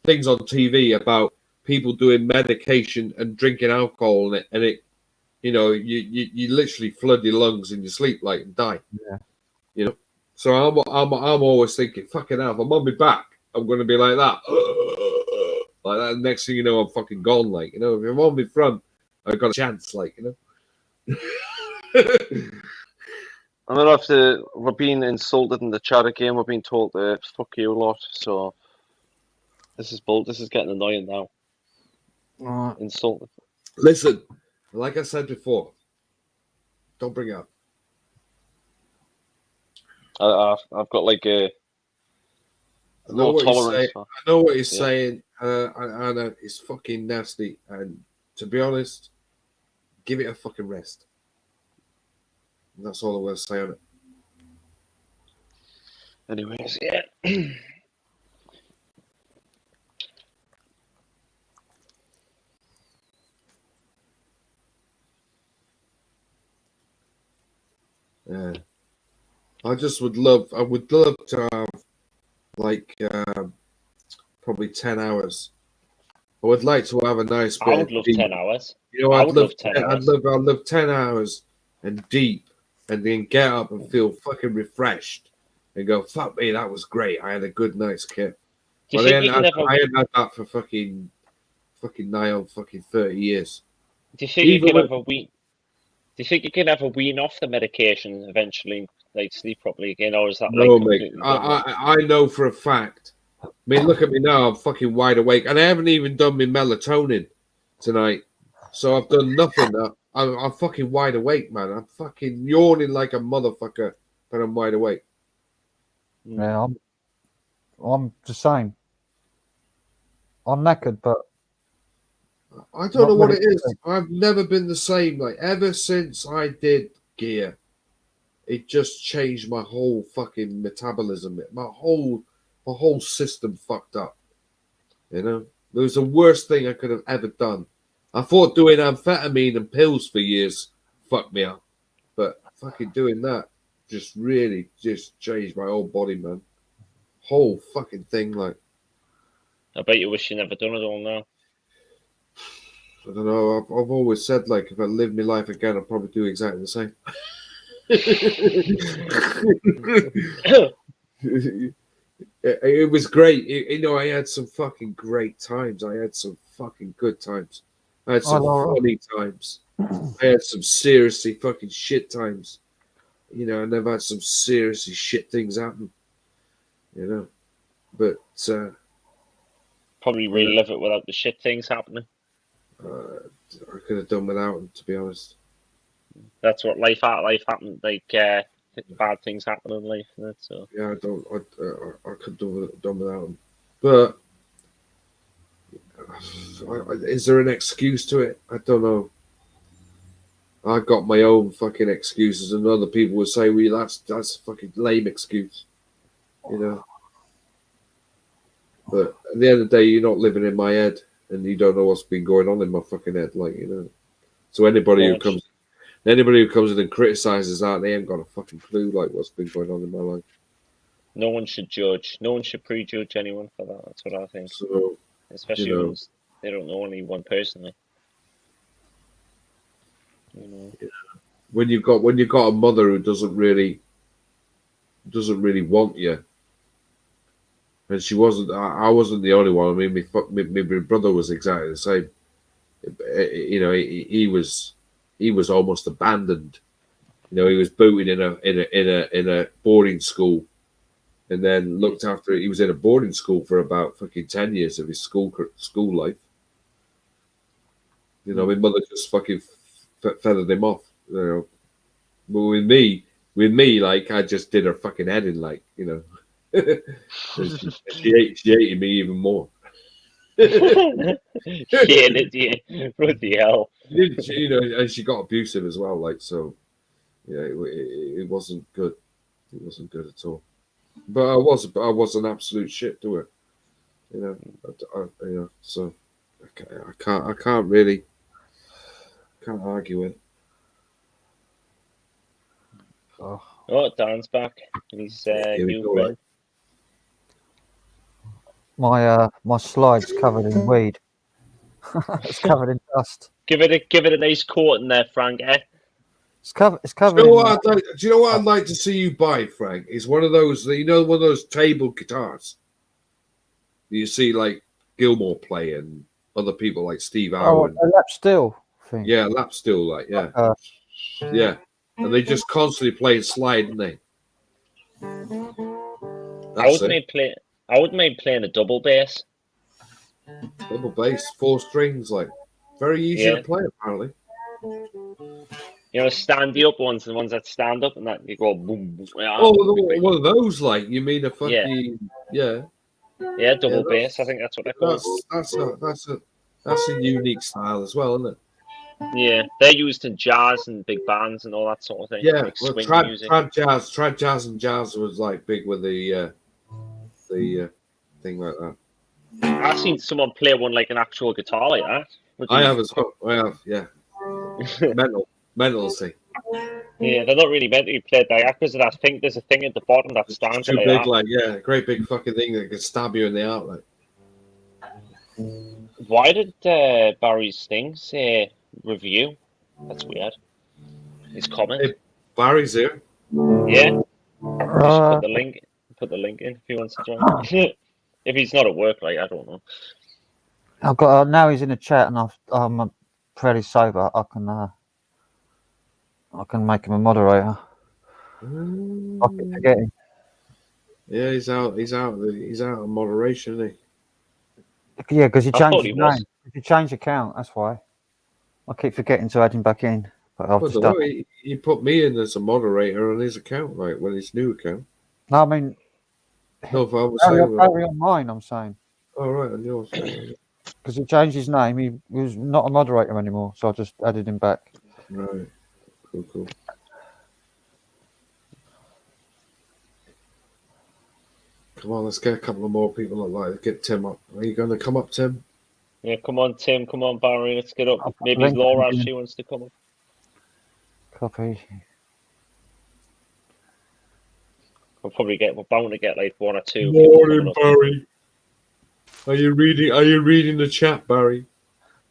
Speaker 4: things on TV about people doing medication and drinking alcohol and it you know, you literally flood your lungs in your sleep like and die.
Speaker 1: Yeah.
Speaker 4: You know. So I'm always thinking, fucking hell, if I'm on my back, I'm gonna be like that. Like that. Next thing you know, I'm fucking gone. Like, you know, if I'm on my front, I've got a chance, like, you know.
Speaker 14: I'm gonna have to. We're being insulted in the chat again. We're being told to fuck you a lot. So this is getting annoying now. Insulted.
Speaker 4: Listen, like I said before, don't bring it up.
Speaker 14: I've got like a low tolerance.
Speaker 4: I know what he's saying, and it's fucking nasty. And to be honest, give it a fucking rest. And that's all I'm going to say on it.
Speaker 14: Anyways, yeah.
Speaker 4: Yeah. I would love to have like probably 10 hours. I would like to have a nice bit.
Speaker 5: I would love 10 hours.
Speaker 4: You know,
Speaker 5: I would love 10 hours.
Speaker 4: I'd love 10 hours and deep, and then get up and feel fucking refreshed and go, fuck me, that was great. I had a good night's kip. But I hadn't had that for fucking nigh on fucking 30 years.
Speaker 5: Do you think you can have a wean? Do you think you can have a wean off the medication eventually, like sleep properly again, or is that
Speaker 4: no,
Speaker 5: like
Speaker 4: mate? I know for a fact. I mean, look at me now. I'm fucking wide awake, and I haven't even done my melatonin tonight. So I've done nothing. I'm fucking wide awake, man. I'm fucking yawning like a motherfucker, but I'm wide awake.
Speaker 1: Yeah, I'm the same. I'm knackered, but
Speaker 4: I don't know what it is. I've never been the same. Like ever since I did gear, it just changed my whole fucking metabolism. My whole system fucked up. You know, it was the worst thing I could have ever done. I thought doing amphetamine and pills for years fucked me up, but fucking doing that just really just changed my whole body, man. Whole fucking thing, like.
Speaker 5: I bet you wish you never done it all now.
Speaker 4: I don't know. I've always said, like, if I lived my life again, I'd probably do exactly the same. It was great. You know, I had some fucking great times. I had some fucking good times. I had some funny times. I had some seriously fucking shit times. You know, and I've had some seriously shit things happen. You know, but
Speaker 5: probably relive it without the shit things happening.
Speaker 4: I could have done without them, to be honest.
Speaker 5: That's what life happened. Like bad things happen in life. So
Speaker 4: yeah, I could have done without them. But is there an excuse to it? I don't know. I got my own fucking excuses, and other people would say, "Well, that's a fucking lame excuse," you know. But at the end of the day, you're not living in my head, and you don't know what's been going on in my fucking head, like, you know. So anybody who comes in and criticizes that, they ain't got a fucking clue like what's been going on in my life.
Speaker 5: No one should judge. No one should prejudge anyone for that. That's what I think.
Speaker 4: So,
Speaker 5: especially when they don't know anyone personally. You know.
Speaker 4: Yeah. When you've got a mother who doesn't really want you, and she wasn't. I wasn't the only one. I mean, my brother was exactly the same. You know, he was almost abandoned. You know, he was booted in a boarding school, and then looked after. He was in a boarding school for about fucking 10 years of his school life. You know, my mother just fucking feathered him off. You know, but with me, like I just did her fucking head in, like, you know. she hated me even more.
Speaker 5: She hated you. Bloody hell.
Speaker 4: You know, and she got abusive as well. Like, so, yeah, it wasn't good. It wasn't good at all. But I was an absolute shit to her. You know, you know. So I can't really argue with it.
Speaker 5: Oh, Dan's back. He's
Speaker 4: Here we
Speaker 5: new
Speaker 4: go,
Speaker 5: friend.
Speaker 1: My slide's covered in weed. It's covered in dust.
Speaker 5: Give it a nice coat in there, Frank. Eh?
Speaker 1: It's covered. It's
Speaker 4: Do you
Speaker 1: covered
Speaker 4: know
Speaker 1: in.
Speaker 4: what do you know what I'd like to see you buy, Frank? Is one of those, you know, one of those table guitars. You see, like Gilmore play and other people like Steve
Speaker 1: Oh,
Speaker 4: Howe.
Speaker 1: a lap steel thing.
Speaker 4: Yeah, lap steel, like, yeah, yeah, and they just constantly play and slide, don't they?
Speaker 5: I wouldn't mind playing a double bass.
Speaker 4: Double bass, 4 strings, like very easy
Speaker 5: Yeah.
Speaker 4: to play, apparently.
Speaker 5: You know, standy up ones, the ones that stand up and that you go boom, boom.
Speaker 4: Oh, one of those, like, you mean a fucking yeah,
Speaker 5: double bass. I think that's what they're called.
Speaker 4: That's a unique style as well, isn't it?
Speaker 5: Yeah, they're used in jazz and big bands and all that sort of thing.
Speaker 4: Yeah,
Speaker 5: like
Speaker 4: well,
Speaker 5: swing music.
Speaker 4: trad jazz and jazz was like big with the thing like that.
Speaker 5: I've seen someone play one like an actual guitar like that.
Speaker 4: I have as well. I have, yeah. mental thing.
Speaker 5: Yeah, they're not really meant to be played like that because I think there's a thing at the bottom that stands
Speaker 4: Too
Speaker 5: like
Speaker 4: big,
Speaker 5: that.
Speaker 4: like, yeah, great big fucking thing that could stab you in the heart, like.
Speaker 5: Why did Barry's thing say review? That's weird. His comment.
Speaker 4: Hey, Barry's here.
Speaker 5: Yeah. Just put the link in if he wants to join. If he's not at work, like, I don't know.
Speaker 1: I've got now he's in the chat and I'm fairly sober. I can make him a moderator. I keep forgetting.
Speaker 4: Yeah, he's out of moderation, isn't he?
Speaker 1: Yeah, because he
Speaker 5: I thought
Speaker 1: changed
Speaker 5: he
Speaker 1: his
Speaker 5: was.
Speaker 1: name. He changed account. That's why. I keep forgetting to add him back in. But I've
Speaker 4: Well,
Speaker 1: just done.
Speaker 4: he put me in as a moderator on his account, like, when his new account.
Speaker 1: No, I mean,
Speaker 4: No, if I was
Speaker 1: carry
Speaker 4: saying,
Speaker 1: on mine. I'm saying
Speaker 4: all right, on yours.
Speaker 1: because he changed his name. He was not a moderator anymore, so I just added him back.
Speaker 4: Right. Cool. Come on, let's get a couple of more people like get Tim up. Are you going to come up, Tim?
Speaker 5: Yeah, come on, Tim. Come on, Barry. Let's get up. Maybe
Speaker 1: link
Speaker 5: Laura,
Speaker 1: in.
Speaker 5: she wants to come up.
Speaker 1: Copy.
Speaker 5: We're bound to get like one or two.
Speaker 4: Morning, Barry. Are you reading the chat, Barry?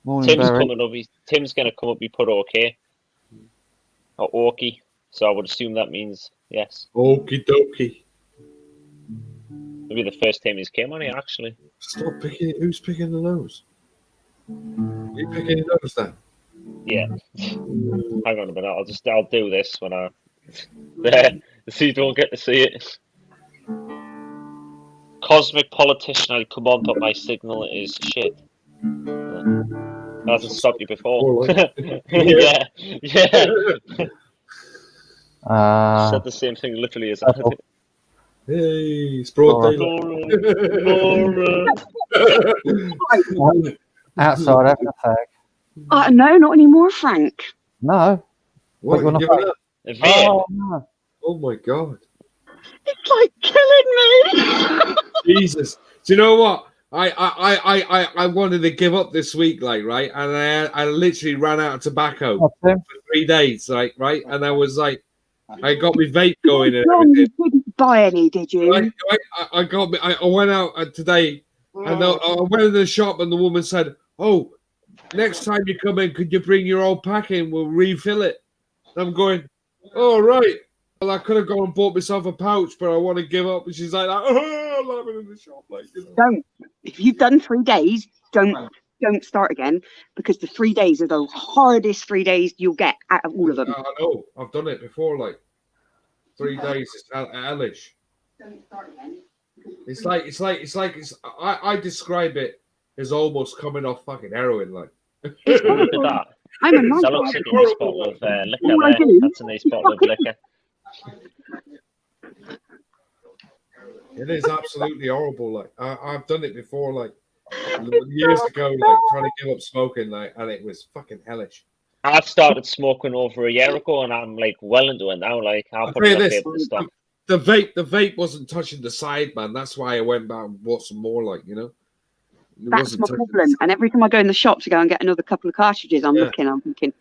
Speaker 1: Morning,
Speaker 5: Tim's
Speaker 1: Barry.
Speaker 5: coming up. Tim's going to come up. He put okay. Or Orky. So I would assume that means yes.
Speaker 4: Okie dokie.
Speaker 5: Maybe the first time he's came on here, actually.
Speaker 4: Stop picking. Who's picking the nose? You picking the nose then?
Speaker 5: Yeah. Hang on a minute. I'll do this when I there. So you don't get to see it. Cosmic politician, I'd come on, but my signal is shit. That hasn't stopped you before. Yeah. Said the same thing literally as I did.
Speaker 4: Hey, it's broad
Speaker 5: Laura.
Speaker 1: Outside having a fag.
Speaker 15: No, not anymore, Frank.
Speaker 1: No.
Speaker 4: What,
Speaker 1: you
Speaker 4: you
Speaker 1: want
Speaker 4: giving
Speaker 1: to
Speaker 4: up?
Speaker 1: Oh, no.
Speaker 4: Oh my god.
Speaker 15: It's like killing me.
Speaker 4: Jesus. Do you know what? I wanted to give up this week, like, right? And I literally ran out of tobacco for 3 days, like, right? And I was like, I got my vape going and
Speaker 15: John,
Speaker 4: everything.
Speaker 15: you didn't buy any, did you?
Speaker 4: I went out today and I went in the shop and the woman said, "Oh, next time you come in, could you bring your old pack in? We'll refill it." And I'm going, "Oh, right. Well, I could have gone and bought myself a pouch, but I want to give up." And she's like, "Oh, I'm having in the shop." Like, you know.
Speaker 15: Don't. If you've done 3 days, don't start again, because the 3 days are the hardest 3 days you'll get out of all of them.
Speaker 4: I know. I've done it before, like 3 days. It's hellish.
Speaker 15: Don't start again.
Speaker 4: I describe it as almost coming off fucking heroin, like.
Speaker 15: It's
Speaker 5: Look at
Speaker 15: horrible.
Speaker 5: that.
Speaker 15: I'm a nice
Speaker 5: That looks
Speaker 15: lad.
Speaker 5: like a nice bottle of liquor
Speaker 15: All I
Speaker 5: there.
Speaker 15: do
Speaker 5: That's a nice
Speaker 15: is
Speaker 5: bottle of
Speaker 15: fucking
Speaker 5: liquor.
Speaker 4: It is absolutely horrible. Like I've done it before, like years ago, like trying to give up smoking, like, and it was fucking hellish.
Speaker 5: I've started smoking over a year ago, and I'm like well into it now. Like I'll
Speaker 4: I'll
Speaker 5: probably
Speaker 4: tell you
Speaker 5: not be
Speaker 4: this:
Speaker 5: able to stop.
Speaker 4: the vape wasn't touching the side, man. That's why I went back and bought some more. Like, you know, it
Speaker 15: That's
Speaker 4: wasn't
Speaker 15: my
Speaker 4: touching the
Speaker 15: problem. And every time I go in the shop to go and get another couple of cartridges, I'm
Speaker 4: Yeah.
Speaker 15: thinking,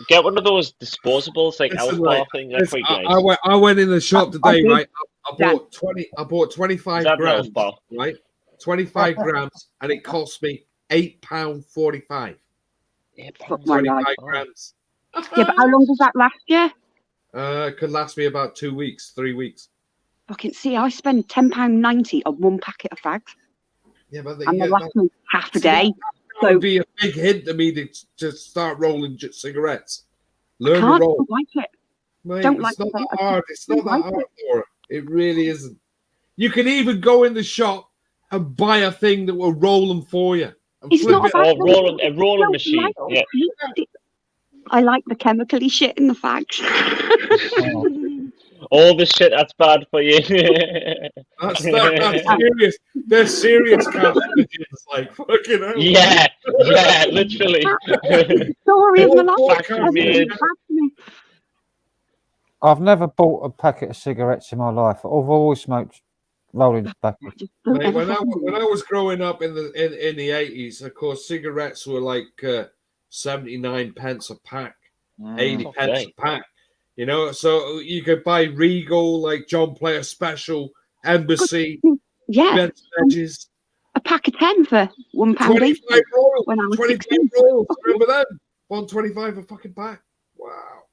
Speaker 5: Get one of those disposables, like
Speaker 4: Listen,
Speaker 5: Elf
Speaker 4: like,
Speaker 5: Bar thing. They're
Speaker 4: listen,
Speaker 5: quite
Speaker 4: I
Speaker 5: nice.
Speaker 4: went in the shop today,
Speaker 15: did.
Speaker 4: right? I bought 25
Speaker 5: Is that an
Speaker 4: grams,
Speaker 5: Elf Bar?
Speaker 4: right? 25 grams, and it cost me £8.45.
Speaker 15: fuck my
Speaker 4: 25
Speaker 15: life.
Speaker 4: grams.
Speaker 15: Yeah, but how long does that last you?
Speaker 4: Could last me about 2 weeks, 3 weeks.
Speaker 15: Fucking see, I spend £10.90 on one packet of fags.
Speaker 4: Yeah, but
Speaker 15: And they last me half a day.
Speaker 4: That would be a big hint to me to start rolling cigarettes. Learn to
Speaker 15: Can't
Speaker 4: roll.
Speaker 15: like it.
Speaker 4: Mate,
Speaker 15: Don't
Speaker 4: it's
Speaker 15: like
Speaker 4: not
Speaker 15: it.
Speaker 4: that
Speaker 15: I
Speaker 4: hard. It's not
Speaker 15: don't
Speaker 4: that
Speaker 15: like
Speaker 4: hard for it. It really isn't. You can even go in the shop and buy a thing that will roll them for you. And
Speaker 15: It's
Speaker 4: flip
Speaker 15: not
Speaker 4: it.
Speaker 15: about
Speaker 5: a rolling machine. Yeah.
Speaker 15: I like the chemically shit in the fags.
Speaker 5: All the shit that's bad for you.
Speaker 4: That's serious. They're serious carcinogens, like fucking hell.
Speaker 5: Yeah, literally.
Speaker 15: Story of my life.
Speaker 5: Factory made.
Speaker 1: I've never bought a packet of cigarettes in my life. I've always smoked rolling tobacco.
Speaker 4: Mate, when I was growing up in the 80s, of course, cigarettes were like 79 pence a pack, 80 pence a pack. You know, so you could buy Regal, like John Player Special, Embassy, Ben's Edges.
Speaker 15: A pack of 10 for £1
Speaker 4: 25
Speaker 15: each
Speaker 4: Royals.
Speaker 15: when I was
Speaker 4: 25
Speaker 15: 16.
Speaker 4: Royals. Remember that? 125 a fucking pack. Wow.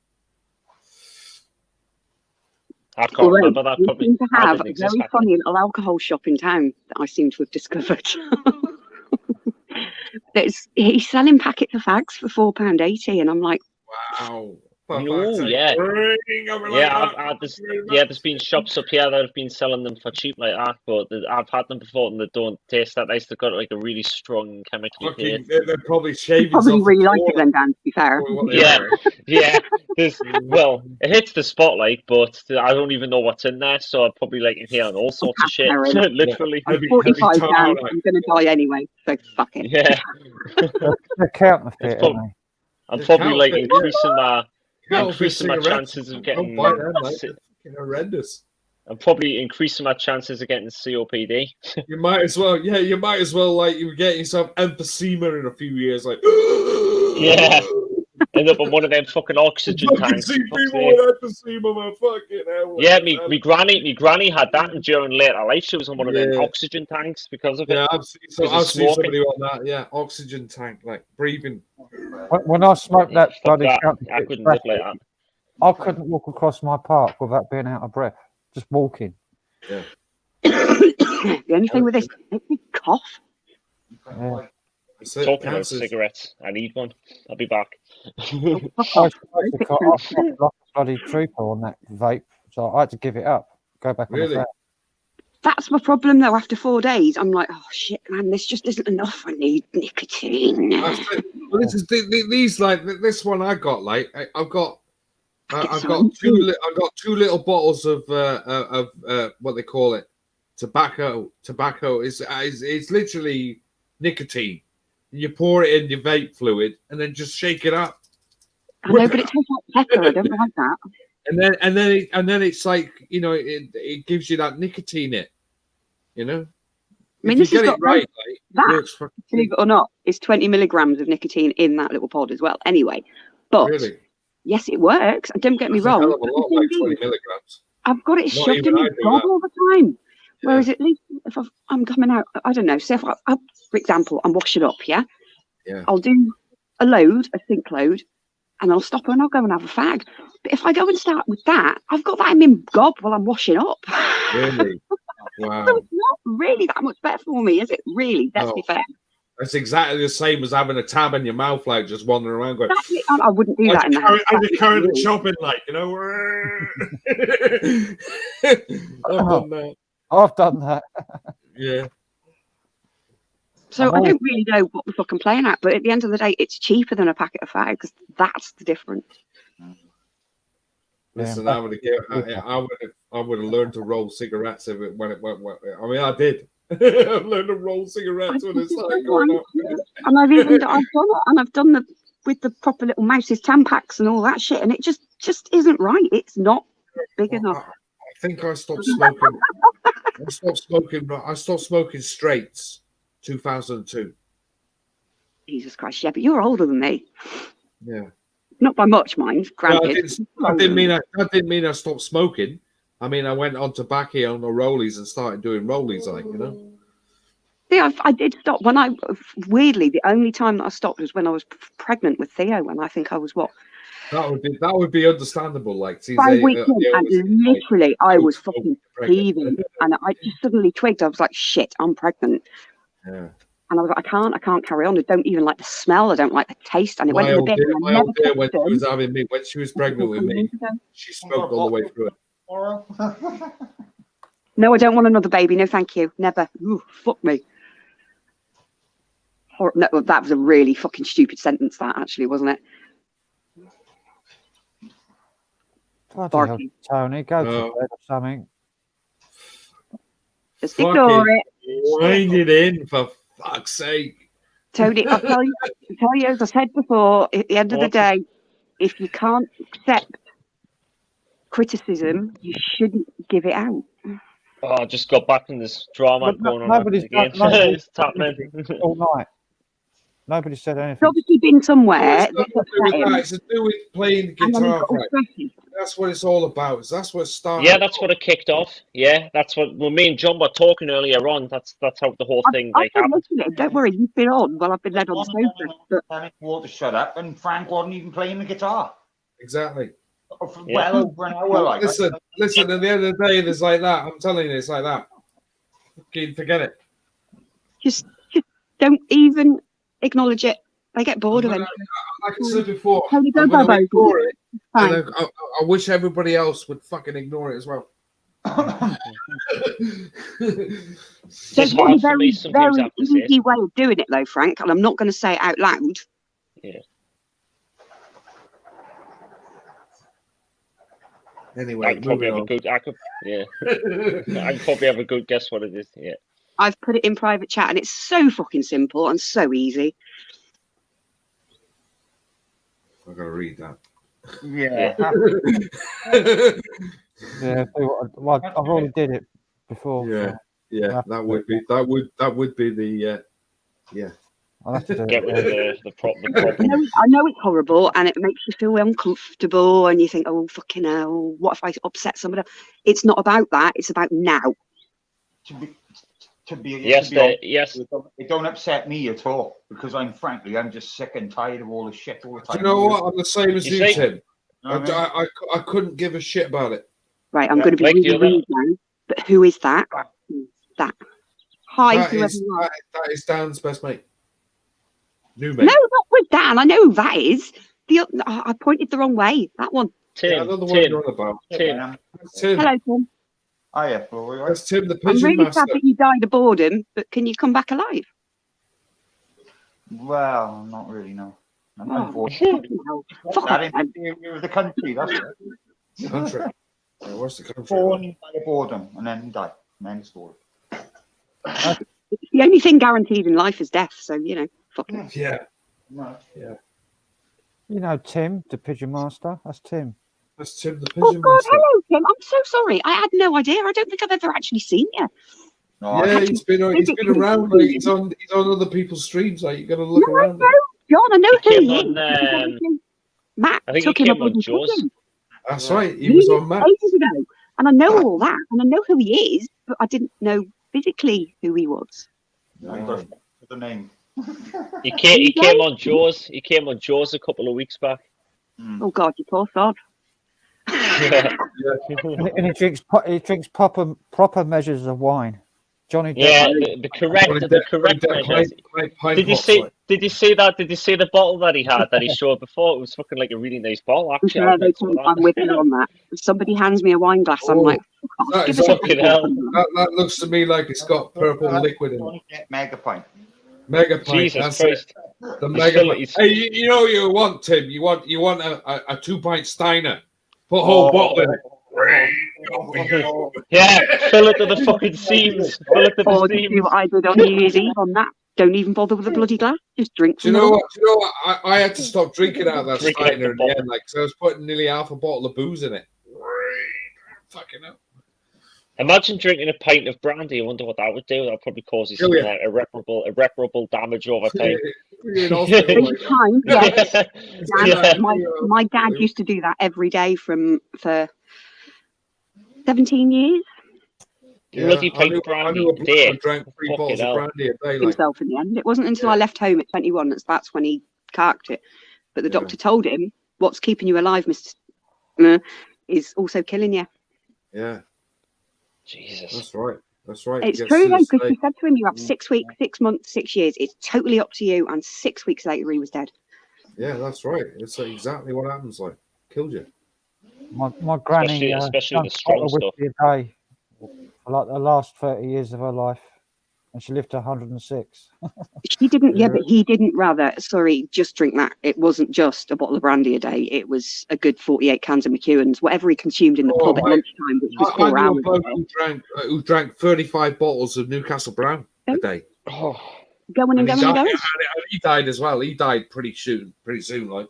Speaker 5: I can't
Speaker 15: Although
Speaker 5: remember that.
Speaker 15: we
Speaker 5: Probably
Speaker 15: seem to
Speaker 5: I
Speaker 15: have
Speaker 5: didn't
Speaker 15: a
Speaker 5: exist
Speaker 15: very
Speaker 5: back then.
Speaker 15: funny little alcohol shop in town that I seem to have discovered. He's selling packets of fags for £4.80, and I'm like,
Speaker 4: wow.
Speaker 5: Oh yeah, there's been shops up here that have been selling them for cheap like that, but I've had them before and they don't taste that nice. They've got like a really strong chemical taste.
Speaker 4: They're probably shavings
Speaker 15: probably
Speaker 4: off
Speaker 15: really
Speaker 4: the
Speaker 15: like
Speaker 4: floor.
Speaker 15: it then, Dan, to be fair.
Speaker 5: Yeah. Well, it hits the spotlight, but I don't even know what's in there, so I'm probably like in here and all sorts of shit. Literally.
Speaker 15: I'm 45 Dan, I'm going to die anyway, so fuck it.
Speaker 5: Yeah.
Speaker 1: They're counterfeit, aren't they?
Speaker 5: I'm probably like increasing my
Speaker 4: Cigarettes.
Speaker 5: chances of getting.
Speaker 4: Don't buy them, mate. They're fucking horrendous.
Speaker 5: I'm probably increasing my chances of getting COPD.
Speaker 4: You might as well, you might as well, like, you get yourself emphysema in a few years, like.
Speaker 5: Yeah. End up on one of them fucking oxygen tanks.
Speaker 4: See people with emphysema, man. Fucking hell.
Speaker 5: Yeah, me granny had that, and during later life she was on one of them oxygen tanks because of it.
Speaker 4: Yeah, I've seen somebody on that. Yeah, oxygen tank, like breathing.
Speaker 1: When I smoked that bloody
Speaker 5: I
Speaker 1: counterfeit
Speaker 5: couldn't
Speaker 1: tobacco,
Speaker 5: live like that.
Speaker 1: I couldn't walk across my park without being out of breath. Just walking.
Speaker 4: Yeah.
Speaker 15: The only thing with this, it makes me cough.
Speaker 1: Yeah.
Speaker 5: Talking about cigarettes, I need one. I'll be back.
Speaker 1: I was like a bloody trooper on that vape, so I had to give it up. Go back on the vape.
Speaker 15: That's my problem though. After 4 days, I'm like, oh shit, man, this just isn't enough. I need nicotine.
Speaker 4: Well, this is these like this one I got. Like I've got two little bottles of what they call it, tobacco. Tobacco is it's literally nicotine. You pour it in your vape fluid and then just shake it up.
Speaker 15: I know, but it tastes like pepper. I don't like that.
Speaker 4: And then it's like, you know, it gives you that nicotine it. You know,
Speaker 15: I mean,
Speaker 4: if
Speaker 15: this
Speaker 4: you
Speaker 15: has
Speaker 4: get
Speaker 15: got
Speaker 4: it right, like,
Speaker 15: that,
Speaker 4: it works for,
Speaker 15: believe it or not, is 20 milligrams of nicotine in that little pod as well. Anyway, but
Speaker 4: really?
Speaker 15: Yes, it works. And don't get me
Speaker 4: That's a
Speaker 15: wrong.
Speaker 4: hell of a lot, like 20 milligrams.
Speaker 15: I've got it
Speaker 4: Not
Speaker 15: shoved
Speaker 4: even
Speaker 15: in my
Speaker 4: I do
Speaker 15: gob
Speaker 4: that.
Speaker 15: all the time. Whereas at least if I'm coming out, I don't know. So if for example, I'm washing up, yeah? I'll do a load, a sink load, and I'll stop and I'll go and have a fag. But if I go and start with that, I've got that in my gob while I'm washing up.
Speaker 4: Really? Wow.
Speaker 15: So it's not really that much better for me, is it? Really? Let's be fair.
Speaker 4: That's exactly the same as having a tab in your mouth, like just wandering around going.
Speaker 15: I wouldn't do that in the house.
Speaker 4: I just carry the shopping, like, you know. I've done that.
Speaker 1: I've done that.
Speaker 4: Yeah.
Speaker 15: So I don't really know what the fuck I'm playing at, but at the end of the day, it's cheaper than a packet of fags. That's the difference.
Speaker 4: Listen, I would have learned to roll cigarettes if it, when it went. I mean, I did. I've learned to roll cigarettes when it's like going on.
Speaker 15: And I've done it, and I've done with the proper little mouses Tampax and all that shit, and it just isn't right. It's not big enough.
Speaker 4: I think I stopped smoking. I stopped smoking straights 2002.
Speaker 15: Jesus Christ, yeah, but you're older than me.
Speaker 4: Yeah.
Speaker 15: Not by much, mind. Granted.
Speaker 4: No, I didn't mean I stopped smoking. I mean I went on tobacco on the rollies and started doing rollies, like, you know.
Speaker 15: Yeah, I did stop when weirdly the only time that I stopped was when I was pregnant with Theo, when I think I was what.
Speaker 4: That would be understandable. Like
Speaker 15: 5 weeks in, and literally I was fucking heaving, and I just suddenly twigged. I was like, "Shit, I'm pregnant."
Speaker 4: Yeah.
Speaker 15: And I was like, I can't carry on. I don't even like the smell. I don't like the taste. And it went in the bin.
Speaker 4: My old dear, when she was pregnant with me, she smoked all the way through it.
Speaker 15: No, I don't want another baby. No, thank you. Never. Ooh, fuck me. No, that was a really fucking stupid sentence, that actually, wasn't it?
Speaker 1: Bloody hell, Tony, go to bed or something.
Speaker 15: Just ignore it.
Speaker 4: Wind it in, for fuck's sake.
Speaker 15: Tony, I'll tell you, as I said before, at the end of the day, if you can't accept criticism, you shouldn't give it out.
Speaker 5: Oh, I just got back in this drama going on again. It's happening
Speaker 1: all night. Nobody said anything.
Speaker 15: It's obviously been somewhere.
Speaker 4: It's to do with playing guitar. Right? That's what it's all about. That's what started.
Speaker 5: Yeah, that's what it kicked off. Yeah, that's what. Well, me and John were talking earlier on. That's how the whole thing happened.
Speaker 15: Don't worry, you've been on while I've been led on the sofa.
Speaker 7: Water shut up, and Frank wasn't even playing the guitar.
Speaker 4: Exactly.
Speaker 7: Well over an hour. Like,
Speaker 4: listen. At the end of the day, it's like that. I'm telling you, it's like that. Forget it.
Speaker 15: Just don't even acknowledge it. I get bored of it.
Speaker 4: Like I said before, I wish everybody else would fucking ignore it as well.
Speaker 15: There's one very easy way of doing it, though, Frank, and I'm not going to say it out loud.
Speaker 5: Yeah.
Speaker 4: Anyway,
Speaker 5: I could probably have a good guess what it is. Yeah.
Speaker 15: I've put it in private chat, and it's so fucking simple and so easy.
Speaker 4: I gotta read that.
Speaker 7: Yeah.
Speaker 1: Yeah. Well, I've already did it before.
Speaker 4: Yeah.
Speaker 1: So
Speaker 4: yeah. That would be the yeah.
Speaker 1: I'll have to do
Speaker 5: Get rid of the problem.
Speaker 15: I know it's horrible, and it makes you feel uncomfortable, and you think, "Oh fucking hell, what if I upset somebody?" It's not about that. It's about now.
Speaker 5: Yes.
Speaker 7: It don't upset me at all, because I'm just sick and tired of all the shit all the time.
Speaker 4: Do you know what? I'm the same as you, Tim.
Speaker 7: I
Speaker 4: couldn't give a shit about it.
Speaker 15: Right, I'm going to be really rude now. But who is that? That. Hi, whoever you are.
Speaker 4: That is Dan's best mate. New mate.
Speaker 15: No, not with Dan. I know who that is. I pointed the wrong way. That one.
Speaker 5: Tim.
Speaker 4: Yeah, another one you're on about.
Speaker 5: Tim.
Speaker 15: Hello, Tim.
Speaker 7: Hiya.
Speaker 4: That's Tim, the
Speaker 15: I'm
Speaker 4: pigeon
Speaker 15: really
Speaker 4: master.
Speaker 15: sad that you died of boredom, but can you come back alive?
Speaker 7: Well, not really, no.
Speaker 15: Unfortunately.
Speaker 7: That interfere with the country, that's it.
Speaker 4: Country. What's the country?
Speaker 7: Born by boredom and then died. And then story.
Speaker 15: It's the only thing guaranteed in life is death, so fuck it.
Speaker 4: Yeah.
Speaker 7: Yeah.
Speaker 1: You know Tim, the pigeon master. That's Tim.
Speaker 4: That's Tim, the
Speaker 15: Oh
Speaker 4: pigeon
Speaker 15: God,
Speaker 4: master.
Speaker 15: hello Tim. I'm so sorry. I had no idea. I don't think I've ever actually seen you.
Speaker 4: Yeah, he's been around. Like, he's on other people's streams. Like, you got to look around.
Speaker 15: No, John, I know who he is. Matt
Speaker 5: I think
Speaker 15: took
Speaker 5: he
Speaker 15: him
Speaker 5: came
Speaker 15: up
Speaker 5: on Jaws.
Speaker 4: That's right. He was on Matt.
Speaker 15: Ages ago, and I know all that, and I know who he is, but I didn't know physically who he was.
Speaker 7: The name.
Speaker 5: He came on Jaws. He came on Jaws a couple of weeks back.
Speaker 15: Oh God, you poor sod.
Speaker 5: Yeah.
Speaker 1: And he drinks proper measures of wine. Johnny Depp.
Speaker 5: Yeah, the correct measures. Did you see that? Did you see the bottle that he had that he showed before? It was fucking like a really nice bottle, actually.
Speaker 15: Yeah, I'm with you on that. If somebody hands me a wine glass, I'm like,
Speaker 5: fucking hell.
Speaker 4: That looks to me like it's got purple liquid in it.
Speaker 7: Mega pint.
Speaker 4: Mega pint.
Speaker 5: Jesus
Speaker 4: That's
Speaker 5: Christ.
Speaker 4: it. The
Speaker 5: He's
Speaker 4: mega
Speaker 5: filling-
Speaker 4: pint. Hey, you know what you want, Tim? You want a 2-pint Steiner. Put a whole bottle in it.
Speaker 5: Yeah, fill it to the fucking seams. Fill it to the
Speaker 15: Or do
Speaker 5: seams.
Speaker 15: what I did on New Year's Eve on that. Don't even bother with the bloody glass. Just drink
Speaker 4: Do
Speaker 15: from
Speaker 4: you
Speaker 15: the
Speaker 4: know
Speaker 15: bottle.
Speaker 4: what? Do you know what? I had to stop drinking out of that
Speaker 5: Drink out
Speaker 4: Steiner
Speaker 5: the
Speaker 4: in the end, like, so I was putting nearly half a bottle of booze in it. Fucking hell.
Speaker 5: Imagine drinking a pint of brandy. I wonder what that would do. That'd probably cause you some
Speaker 4: Kill you.
Speaker 5: irreparable damage over time.
Speaker 4: You're in hospital, like,
Speaker 15: Each time, yes.
Speaker 5: Yeah.
Speaker 15: Dad, my dad used to do that every day for 17 years.
Speaker 5: Bloody pint of brandy a day.
Speaker 4: I drank 3
Speaker 5: Fucking
Speaker 4: bottles of
Speaker 5: hell.
Speaker 4: brandy a day. Like,
Speaker 15: Himself in the end. It wasn't until I left home at 21 that's when he carked it. But the doctor told him, "What's keeping you alive, Mr. is also killing you."
Speaker 4: yeah,
Speaker 5: Jesus.
Speaker 4: that's right. That's right.
Speaker 15: It's
Speaker 4: Gets
Speaker 15: true
Speaker 4: to
Speaker 15: though,
Speaker 4: the
Speaker 15: because he
Speaker 4: stage.
Speaker 15: said to him, "You have 6 weeks, 6 months, 6 years. It's totally up to you." And 6 weeks later, he was dead.
Speaker 4: Yeah, that's right. It's exactly what happens. Like, killed you.
Speaker 1: My granny
Speaker 5: Especially the
Speaker 1: drank a
Speaker 5: strong
Speaker 1: bottle of
Speaker 5: stuff.
Speaker 1: whiskey a day for like the last 30 years of her life, and she lived to 106.
Speaker 15: She didn't, but he didn't rather, just drink that. It wasn't just a bottle of brandy a day. It was a good 48 cans of McEwan's, whatever he consumed in the pub at lunchtime, which was 4
Speaker 4: I knew
Speaker 15: hours.
Speaker 4: a bloke who drank 35 bottles of Newcastle Brown a day.
Speaker 5: Oh.
Speaker 15: Going and
Speaker 4: And
Speaker 15: going and going.
Speaker 4: he died as well. He died pretty soon, like.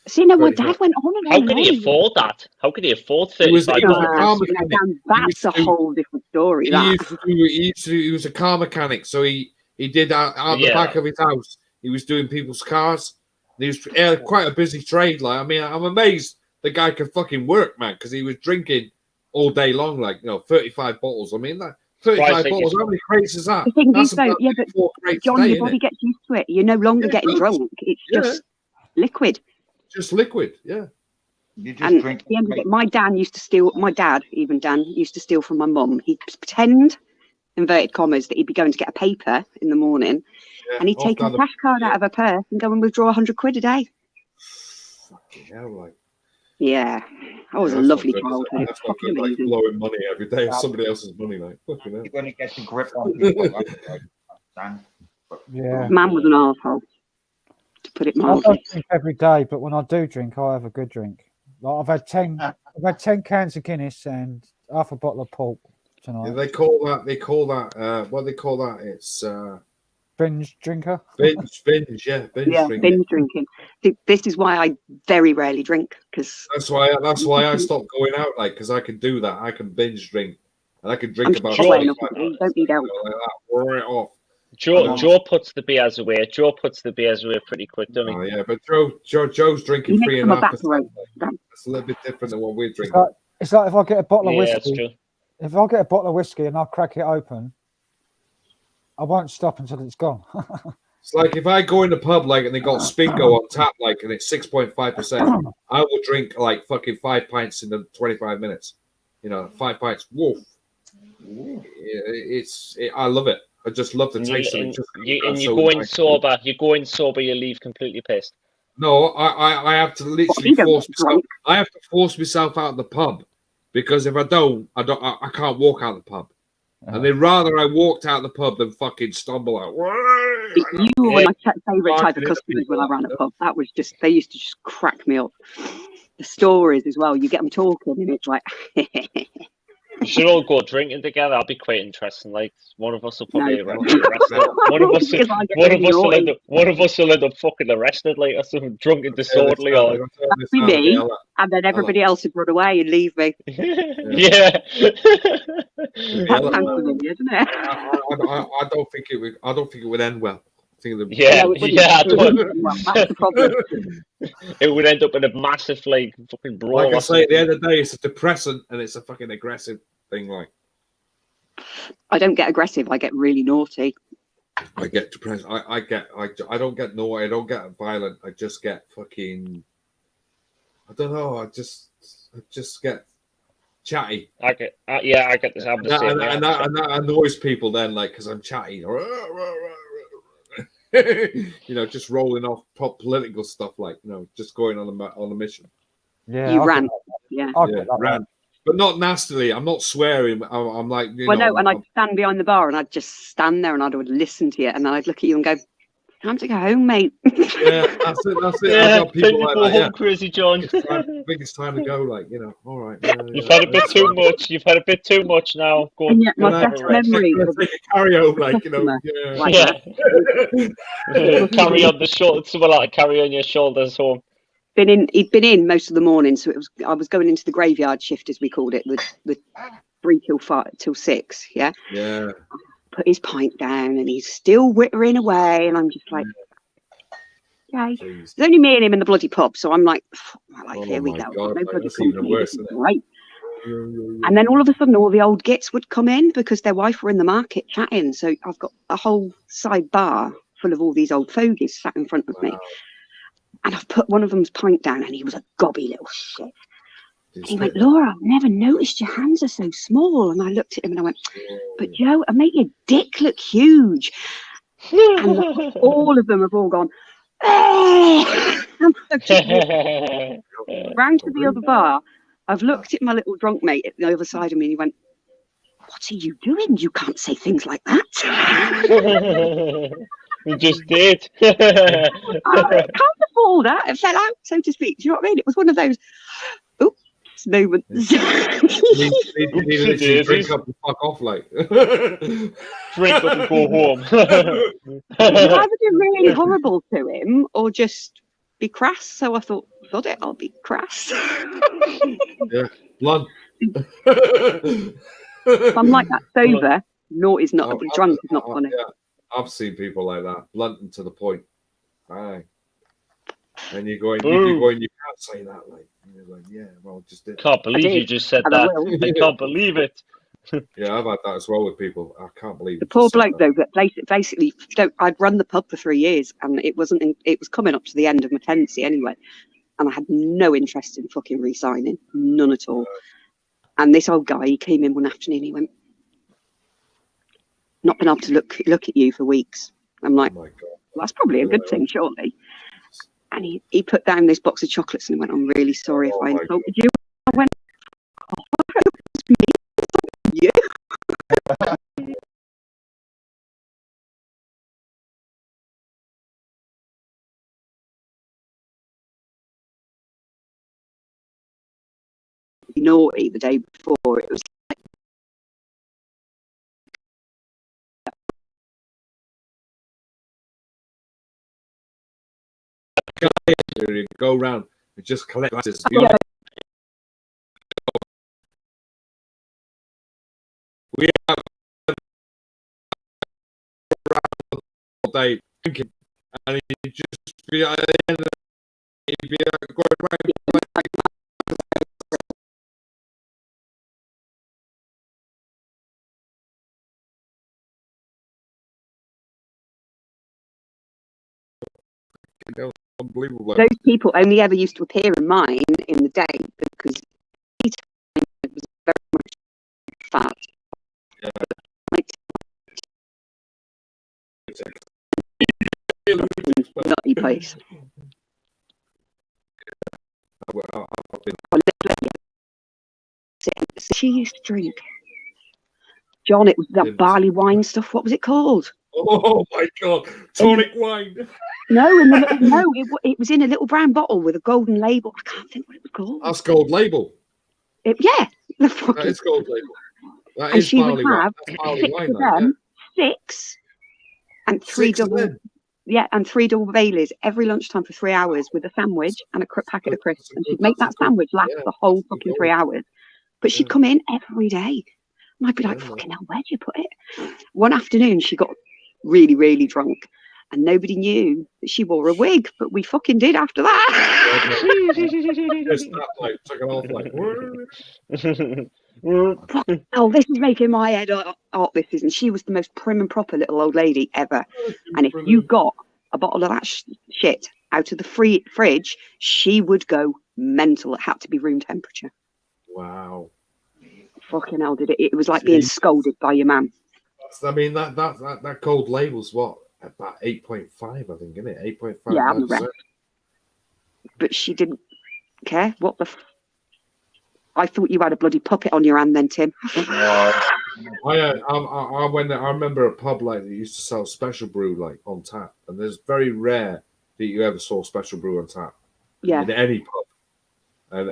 Speaker 15: See, no, my dad went on and on.
Speaker 5: How could he afford that? How could he afford
Speaker 4: He was
Speaker 5: 35
Speaker 4: a car
Speaker 5: bottles?
Speaker 4: mechanic.
Speaker 15: That's a whole different story.
Speaker 4: He was a car mechanic, so he did out the
Speaker 5: Yeah.
Speaker 4: back of his house. He was doing people's cars. He was quite a busy trade. Like, I mean, I'm amazed the guy could fucking work, man, because he was drinking all day long, like 35 bottles. I mean, that 35 bottles. How many crates is that?
Speaker 15: The thing
Speaker 4: That's
Speaker 15: is, though,
Speaker 4: about
Speaker 15: but
Speaker 4: 4 crates
Speaker 15: John,
Speaker 4: a day,
Speaker 15: your
Speaker 4: isn't
Speaker 15: body
Speaker 4: it?
Speaker 15: gets used to it. You're no longer
Speaker 4: Yeah,
Speaker 15: getting
Speaker 4: it does.
Speaker 15: drunk. It's just liquid.
Speaker 4: Just liquid, yeah.
Speaker 7: You just
Speaker 15: And
Speaker 7: drink.
Speaker 15: at the end of it, my dad used to steal. My dad, even Dan, used to steal from my mum. He'd pretend, inverted commas, that he'd be going to get a paper in the morning, and he'd
Speaker 4: off
Speaker 15: take a
Speaker 4: down the-
Speaker 15: cash card out of her purse and go and withdraw 100 quid a day.
Speaker 4: Fucking hell, like.
Speaker 15: Yeah, that was a
Speaker 4: That's not
Speaker 15: lovely
Speaker 4: good, is it?
Speaker 15: childhood. It was
Speaker 4: That's not
Speaker 15: fucking
Speaker 4: good, like
Speaker 15: amazing.
Speaker 4: blowing money every day. It's somebody else's money, like. Fucking hell.
Speaker 7: You're going to get the grip on people. Dan.
Speaker 1: Yeah.
Speaker 15: Man was an arsehole, to put it
Speaker 1: I
Speaker 15: mildly.
Speaker 1: don't drink every day, but when I do drink, I have a good drink. Like I've had 10 cans of Guinness and half a bottle of port tonight.
Speaker 4: Yeah, they call that. What do they call that? It's
Speaker 1: Binge drinker.
Speaker 4: binge. Yeah, binge
Speaker 15: Yeah,
Speaker 4: drinking.
Speaker 15: binge drinking. This is why I very rarely drink, because
Speaker 4: That's why I stopped going out, like, because I can do that. I can binge drink, and I can drink
Speaker 15: I'm
Speaker 4: about
Speaker 15: sure
Speaker 4: 25
Speaker 15: you don't need help.
Speaker 4: like that, right off.
Speaker 5: Joe puts the beers away. Joe puts the beers away pretty quick, doesn't he?
Speaker 4: Oh yeah, but Joe's drinking
Speaker 15: He makes them
Speaker 4: 3.5%.
Speaker 15: evaporate.
Speaker 4: That's a little bit different than what we're
Speaker 1: It's
Speaker 4: drinking.
Speaker 1: like if I get a bottle of
Speaker 5: Yeah, that's
Speaker 1: whiskey.
Speaker 5: true.
Speaker 1: If I get a bottle of whiskey and I crack it open, I won't stop until it's gone.
Speaker 4: It's like if I go in the pub, like, and they got Spingo on tap, like, and it's 6.5%, I will drink like fucking 5 pints in the 25 minutes. 5 pints. Woof. I love it. I just love the
Speaker 5: And
Speaker 4: taste of it.
Speaker 5: you go in sober. You go in sober. You leave completely pissed.
Speaker 4: No, I have to literally force myself. I have to force myself out of the pub because if I don't, I can't walk out of the pub. And they'd rather I walked out of the pub than fucking stumble out.
Speaker 15: You were my favourite type of customers when I ran a pub. That was just, they used to just crack me up. The stories as well, you get them talking and it's like,
Speaker 5: We should all go drinking together. That'll be quite interesting. Like one of us will probably
Speaker 15: No.
Speaker 5: get arrested. One of us will end up fucking arrested, like or something drunk and disorderly. Or
Speaker 15: that'd be me, and then everybody else would run away and leave me.
Speaker 5: yeah.
Speaker 15: That's familiar, isn't it?
Speaker 4: I don't think it would. I don't think it would end well. I think the,
Speaker 5: Yeah, yeah.
Speaker 15: That's the problem.
Speaker 5: It would end up in a massive, like, fucking brawl.
Speaker 4: Like I say, at the end of the day, it's a depressant and it's a fucking aggressive thing. Like
Speaker 15: I don't get aggressive. I get really naughty.
Speaker 4: I get depressed. I don't get naughty. I don't get violent. I just get fucking. I don't know. I just get chatty.
Speaker 5: I get this. I'm the same.
Speaker 4: And that annoys people then, like, because I'm chatty. Just rolling off political stuff, like, just going on a mission.
Speaker 1: Yeah,
Speaker 15: You ran. Yeah.
Speaker 4: Ran. But not nastily. I'm not swearing. I'm like,
Speaker 15: Well, no, and I'd stand behind the bar and I'd just stand there and I would listen to you and then I'd look at you and go, Time to go home, mate.
Speaker 4: Yeah, that's it. That's it.
Speaker 5: Yeah,
Speaker 4: I've got
Speaker 5: time
Speaker 4: people
Speaker 5: to
Speaker 4: like
Speaker 5: go
Speaker 4: that.
Speaker 5: home,
Speaker 4: Yeah.
Speaker 5: Crazy John.
Speaker 4: I think it's time to go. Like, you know, all right.
Speaker 5: You've had a bit too much. You've had a bit too much now. Go
Speaker 15: And yet
Speaker 5: go
Speaker 15: my
Speaker 5: and have
Speaker 15: best
Speaker 5: a rest.
Speaker 15: memory
Speaker 4: Gonna
Speaker 15: of
Speaker 4: take a carry home, like, you know.
Speaker 15: customer
Speaker 4: Yeah.
Speaker 15: like
Speaker 5: Yeah.
Speaker 15: that.
Speaker 5: Carry on the shoulder. Someone like carry on your shoulders home.
Speaker 15: He'd been in most of the morning, so I was going into the graveyard shift, as we called it, the 3 till 6. Yeah.
Speaker 4: Yeah.
Speaker 15: Put his pint down, and he's still whittering away, and I'm just like, okay.
Speaker 4: Jeez.
Speaker 15: It's only me and him in the bloody pub, so I'm like, fuck my life,
Speaker 4: Oh
Speaker 15: here we
Speaker 4: my
Speaker 15: go.
Speaker 4: God,
Speaker 15: No
Speaker 4: like,
Speaker 15: bloody
Speaker 4: that's even
Speaker 15: company.
Speaker 4: worse,
Speaker 15: This is
Speaker 4: isn't it?
Speaker 15: great. And then all of a sudden, all the old gits would come in because their wife were in the market chatting. So I've got a whole side bar full of all these old fogies sat in front of me. And I've put one of them's pint down, and he was a gobby little shit. And he went, Laura, I've never noticed your hands are so small. And I looked at him and I went, but Joe, I make your dick look huge. And all of them have all gone, oh! And I've just round to the other bar. I've looked at my little drunk mate at the other side of me, and he went, what are you doing? You can't say things like that.
Speaker 5: You just did.
Speaker 15: I can't afford that. It fell out, so to speak. Do you know what I mean? It was one of those oops moments.
Speaker 4: He literally drink up and fuck off, like.
Speaker 5: Drink up and go home.
Speaker 15: You either do really horrible to him or just be crass. So I thought, sod it, I'll be crass.
Speaker 4: Yeah, blunt.
Speaker 15: If I'm like that sober, naught is not, drunk is not funny.
Speaker 4: Yeah, I've seen people like that, blunt and to the point. Aye. And you're going, you can't say that, like. And you're like, yeah, well, just did.
Speaker 5: Can't believe you just said
Speaker 15: And I will.
Speaker 5: that. I can't believe it.
Speaker 4: Yeah, I've had that as well with people. I can't believe
Speaker 15: The poor bloke though, but basically, I'd run the pub for 3 years, and it was coming up to the end of my tenancy anyway, and I had no interest in fucking re-signing, none at all. And this old guy, he came in one afternoon, he went, not been able to look at you for weeks. I'm like, well, that's probably a good thing, surely. And he put down this box of chocolates and he went, I'm really sorry if I insulted you. I went, oh, I hope it's me. You. Naughty the day before. It was
Speaker 4: go round and just collect glasses.
Speaker 15: Yeah.
Speaker 4: We have all day drinking, and he'd just be at the end of he'd be going around. Unbelievable.
Speaker 15: Those people only ever used to appear in mine in the day because it was very much fat.
Speaker 4: Yeah.
Speaker 15: Nutty place. She used to drink. John, it was that barley wine stuff. What was it called?
Speaker 4: Oh my God, tonic wine.
Speaker 15: No, it was in a little brown bottle with a golden label. I can't think what it was called.
Speaker 4: That's gold label.
Speaker 15: Yeah,
Speaker 4: that is gold label. That
Speaker 15: and
Speaker 4: is
Speaker 15: she
Speaker 4: barley
Speaker 15: would
Speaker 4: wine.
Speaker 15: have
Speaker 4: That's barley
Speaker 15: 6
Speaker 4: wine,
Speaker 15: of
Speaker 4: like,
Speaker 15: them, 6 and 3
Speaker 4: 6 of
Speaker 15: double.
Speaker 4: them?
Speaker 15: Yeah, and 3 double Baileys every lunchtime for 3 hours with a sandwich and a packet of crisps. And she'd make that sandwich last the whole fucking 3 hours. But she'd come in every day. And I'd be like, fucking hell, where'd you put it? One afternoon, she got really, really drunk. And nobody knew that she wore a wig. But we fucking did after that.
Speaker 4: Just that, like, took it off, like,
Speaker 15: Oh, this is making my head up. This is, and she was the most prim and proper little old lady ever. And if you got a bottle of that shit out of the fridge, she would go mental. It had to be room temperature.
Speaker 4: wow.
Speaker 15: Fucking hell, did it? It was like being scolded by your man.
Speaker 4: I mean, that gold label's what? About 8.5, I think, isn't it? 8.5.
Speaker 15: Yeah, I'm right. But she didn't care. What the? I thought you had a bloody puppet on your hand then, Tim.
Speaker 4: I went there, I remember a pub like that used to sell special brew like on tap, and there's very rare that you ever saw special brew on tap
Speaker 15: Yeah.
Speaker 4: in any pub. And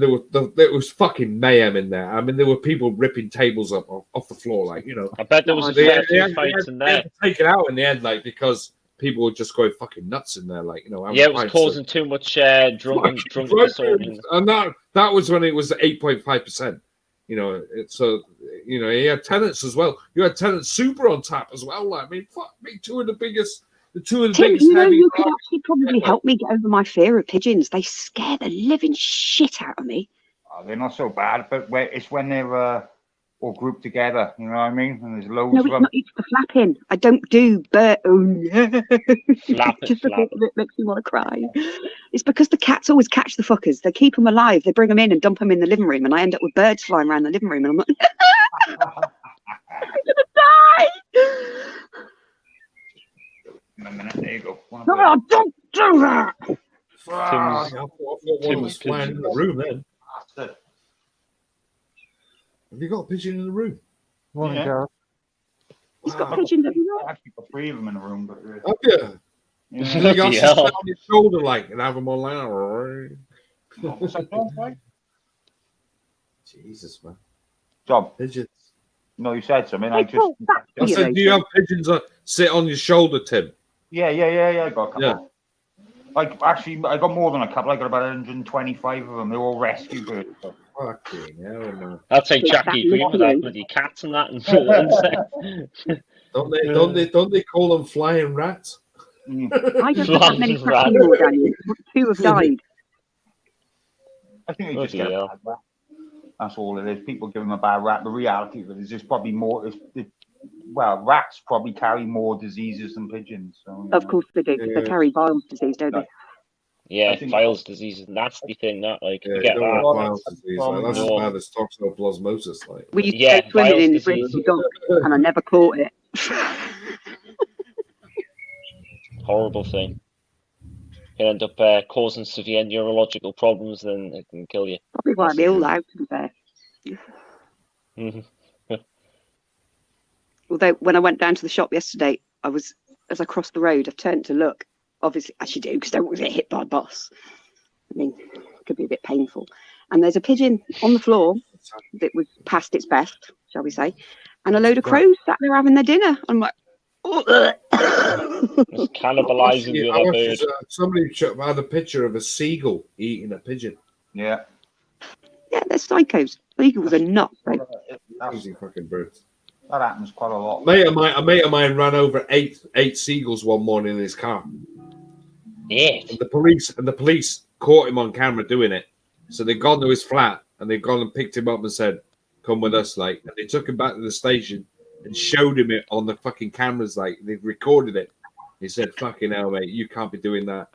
Speaker 4: there was fucking mayhem in there. I mean, there were people ripping tables up off the floor, like, you know.
Speaker 5: I bet there was a
Speaker 4: they
Speaker 5: fair
Speaker 4: had
Speaker 5: few fights in
Speaker 4: to
Speaker 5: there.
Speaker 4: take it out in the end, like, because people were just going fucking nuts in there, like, you know.
Speaker 5: Yeah, it was causing too much drunken disorder.
Speaker 4: And that was when it was 8.5%. You know, so you know, you had tenants as well. You had tenant super on tap as well. Like, I mean, fuck me, two of the biggest
Speaker 15: Tim,
Speaker 4: biggest
Speaker 15: you know,
Speaker 4: heavy.
Speaker 15: you could actually probably help me get over my fear of pigeons. They scare the living shit out of me.
Speaker 7: Oh, they're not so bad, but it's when they're all grouped together. You know what I mean? And there's loads
Speaker 15: No,
Speaker 7: of
Speaker 15: it's
Speaker 7: them.
Speaker 15: not. It's the flapping. I don't do bird. Oh yeah, just the thought of it makes me want to cry. It's because the cats always catch the fuckers. They keep them alive. They bring them in and dump them in the living room, and I end up with birds flying around the living room, and I'm like, I'm gonna die.
Speaker 7: In a minute, there you go.
Speaker 15: No, don't do that.
Speaker 4: I thought one was flying in the room then.
Speaker 7: That's it.
Speaker 4: Have you got a pigeon in the room?
Speaker 1: Morning, Gareth.
Speaker 15: He's got pigeons everywhere.
Speaker 7: I've actually got 3 of them in the room, but
Speaker 4: Have you?
Speaker 7: yeah.
Speaker 4: You got to sit on your shoulder, like, and have them all out. Jesus, man.
Speaker 7: Job.
Speaker 4: Pigeons.
Speaker 7: No, you said something. I
Speaker 4: said, do you have pigeons that sit on your shoulder, Tim?
Speaker 7: Yeah. I got a couple.
Speaker 4: Yeah.
Speaker 7: Like, actually, I got more than a couple. I got about 125 of them. They're all rescue birds. So.
Speaker 4: Fucking hell, man.
Speaker 5: I'll take Jackie Green with that bloody cats and that. And
Speaker 4: Don't they call them flying rats?
Speaker 15: I don't have that many cats anymore, Daniel. 2 have died.
Speaker 7: I think they just get a bad rap. That's all it is. People give them a bad rap. The reality of it is there's probably more. Well, rats probably carry more diseases than pigeons. So,
Speaker 15: of course they do. They carry Weil's disease, don't they?
Speaker 5: Yeah, Weil's disease is a nasty thing. That like you get that.
Speaker 4: Weil's disease. Like, that's as bad as toxoplasmosis. Like.
Speaker 15: We used to go swimming in the British Gulf, and I never caught it.
Speaker 5: Horrible thing. Can end up causing severe neurological problems, then it can kill you.
Speaker 15: Probably why they all out, to be fair. Although when I went down to the shop yesterday, as I crossed the road, I turned to look. Obviously, as you do, because I don't want to get hit by a bus. I mean, it could be a bit painful. And there's a pigeon on the floor that was past its best, shall we say, and a load of crows sat there having their dinner. I'm like,
Speaker 5: it's cannibalizing the other bird.
Speaker 4: Somebody had a picture of a seagull eating a pigeon.
Speaker 7: Yeah.
Speaker 15: Yeah, they're psychos. Seagulls are nuts. Right?
Speaker 4: Crazy fucking birds.
Speaker 7: That happens quite a lot.
Speaker 4: A mate of mine ran over eight seagulls one morning in his car.
Speaker 5: Yeah.
Speaker 4: And the police caught him on camera doing it. So they'd gone to his flat and they'd gone and picked him up and said, "Come with us," like, and they took him back to the station and showed him it on the fucking cameras, like they've recorded it. He said, "Fucking hell, mate, you can't be doing that."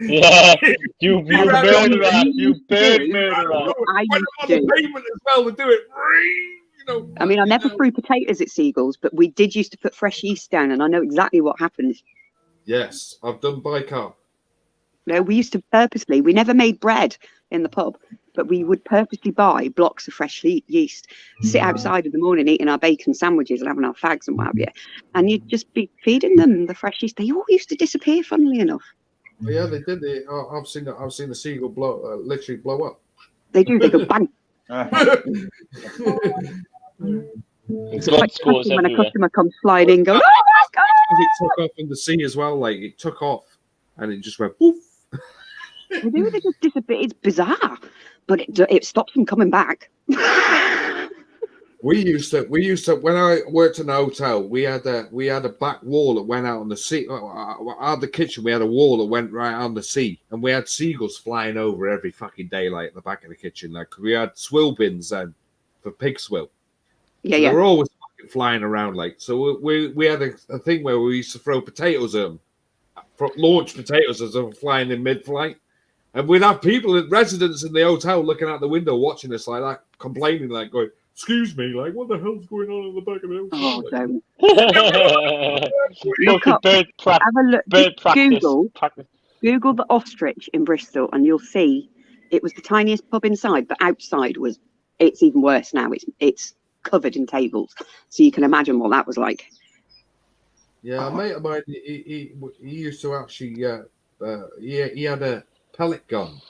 Speaker 5: Yeah, you murderer, you bird murderer.
Speaker 15: I used to do.
Speaker 4: Pavement as well to do it.
Speaker 15: I mean, I never threw potatoes at seagulls, but we did used to put fresh yeast down, and I know exactly what happens.
Speaker 4: Yes, I've done bicarb.
Speaker 15: No, we used to purposely. We never made bread in the pub, but we would purposely buy blocks of fresh yeast, sit outside in the morning eating our bacon sandwiches and having our fags and what have you, and you'd just be feeding them the fresh yeast. They all used to disappear, funnily enough.
Speaker 4: Yeah, they did. I've seen the seagull literally blow up.
Speaker 15: They do. They go bang.
Speaker 5: It's
Speaker 15: like when a customer comes flying in, going, "Oh my god!"
Speaker 4: It took off in the sea as well. Like it took off, and it just went poof.
Speaker 15: They do. They just disappear. It's bizarre, but it stops them coming back.
Speaker 4: We used to when I worked in a hotel, we had a back wall that went out on the sea. Out of the kitchen, we had a wall that went right on the sea, and we had seagulls flying over every fucking day, like at the back of the kitchen. Like we had swill bins then for pig swill.
Speaker 15: Yeah,
Speaker 4: so
Speaker 15: yeah.
Speaker 4: They were always fucking flying around. Like so, we had a thing where we used to throw potatoes at them, launch potatoes as they were flying in mid-flight. And we'd have people, residents in the hotel, looking out the window, watching us like that, complaining, like going, "Excuse me, like what the hell's going on in the back of the hotel?"
Speaker 15: Oh,
Speaker 5: Look up, have
Speaker 15: a look.
Speaker 5: Bird practice.
Speaker 15: Google the ostrich in Bristol, and you'll see it was the tiniest pub inside, but outside was it's even worse now. It's covered in tables, so you can imagine what that was like.
Speaker 4: Yeah, a mate of mine, he used to actually, he had a pellet gun,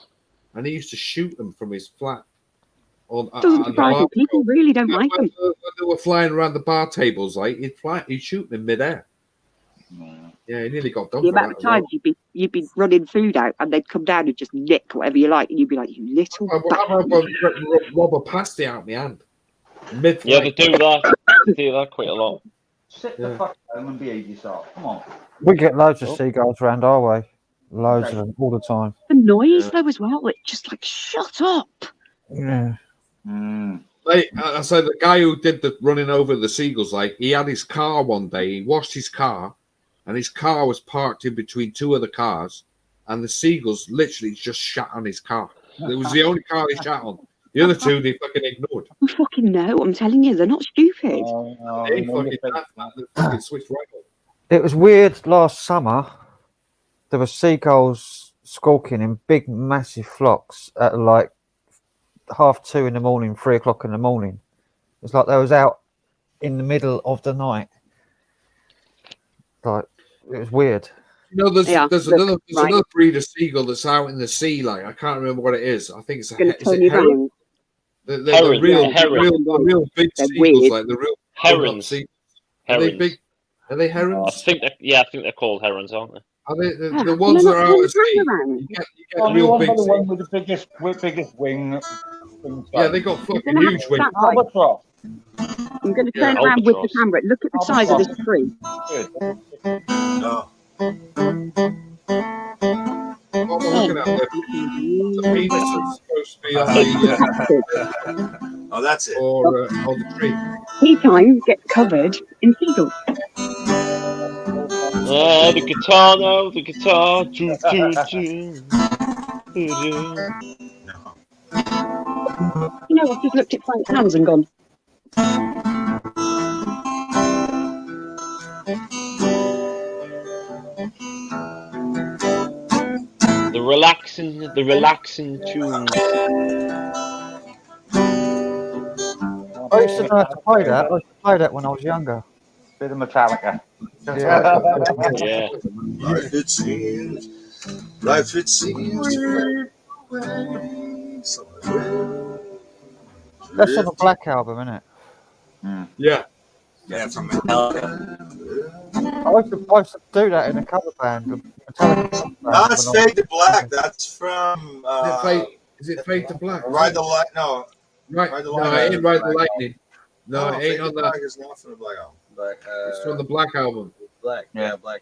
Speaker 4: and he used to shoot them from his flat.
Speaker 15: Doesn't surprise me. People really don't like them.
Speaker 4: When they were flying around the bar tables, like he'd shoot them in midair. Yeah, he nearly got done
Speaker 15: The
Speaker 4: for
Speaker 15: amount
Speaker 4: that
Speaker 15: of times you'd be running food out, and they'd come down and just nick whatever you like, and you'd be like, "You little."
Speaker 4: Rob a pasty out my hand.
Speaker 14: Yeah, they do that. They do that quite a lot.
Speaker 7: Sit the fuck down and behave yourself. Come on.
Speaker 1: We get loads of seagulls around our way. Loads of them all the time.
Speaker 15: The noise though as well. It's just like, shut up.
Speaker 1: Yeah.
Speaker 4: Like, so the guy who did the running over the seagulls, like, he had his car one day. He washed his car, and his car was parked in between two other cars, and the seagulls literally just shot on his car. It was the only car they shot on. The other two they fucking ignored.
Speaker 15: I fucking know. I'm telling you, they're not stupid.
Speaker 4: They fucking switched right on.
Speaker 1: It was weird last summer. There were seagulls squawking in big, massive flocks at like 2:30 in the morning, 3 o'clock in the morning. It's like they was out in the middle of the night. Like, it was weird.
Speaker 4: You know, there's another breed of seagull that's out in the sea. Like, I can't remember what it is. I think it's a heron. The real big seagulls, like the real
Speaker 14: herons.
Speaker 4: Are they big? Are they herons?
Speaker 14: I think they're called herons, aren't they?
Speaker 4: Are they the ones that are out at sea? You get real big.
Speaker 7: The one with the biggest wing.
Speaker 4: Yeah, they got fucking huge wings.
Speaker 7: Albatross.
Speaker 15: I'm going to turn around with the camera. Look at the size of this tree.
Speaker 13: No.
Speaker 4: What we're looking at, the penis is supposed to be on the
Speaker 13: Oh, that's it.
Speaker 4: or the tree.
Speaker 15: Tea time gets covered in seagulls.
Speaker 14: The guitar now, the guitar.
Speaker 15: You know, I've just looked at Frank's hands and gone,
Speaker 14: The relaxing tunes.
Speaker 1: I used to know how to play that. I used to play that when I was younger.
Speaker 7: Bit of Metallica.
Speaker 14: Yeah.
Speaker 13: Life it seems
Speaker 1: That's on the Black album, isn't it?
Speaker 4: Yeah.
Speaker 12: Yeah, from Metallica.
Speaker 1: I used to do that in a cover band.
Speaker 13: That's Fade to Black. That's from.
Speaker 4: Is it Fade to Black?
Speaker 13: Ride the Light. No.
Speaker 4: Ride the Lightning. No, it ain't Ride the Lightning. No, it ain't
Speaker 13: Fade
Speaker 4: on
Speaker 13: to
Speaker 4: that.
Speaker 13: Black is not from the Black album.
Speaker 4: It's from the Black album.
Speaker 12: Black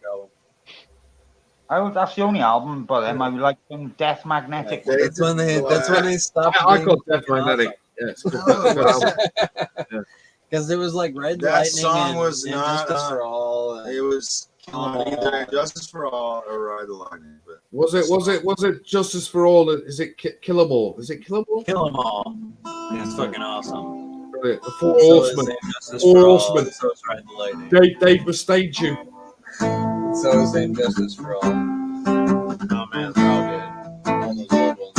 Speaker 12: album.
Speaker 7: That's the only album, but I like them Death Magnetic.
Speaker 12: That's when they stopped.
Speaker 4: I got Death Magnetic. Yes.
Speaker 12: Because there was like Red
Speaker 13: That
Speaker 12: Lightning
Speaker 13: song
Speaker 12: and
Speaker 13: was not.
Speaker 12: Injustice for All.
Speaker 13: It was either Justice for All or Ride the Lightning. But
Speaker 4: Was it Justice for All? Is it Kill 'Em All? Is it Kill 'Em All?
Speaker 12: Kill 'Em All. It's fucking awesome.
Speaker 4: The Four Horsemen. Four Horsemen.
Speaker 12: So is Ride the Lightning.
Speaker 4: Dave Mustaine you.
Speaker 12: So is Injustice for All. Oh man, they're all good. All those old ones.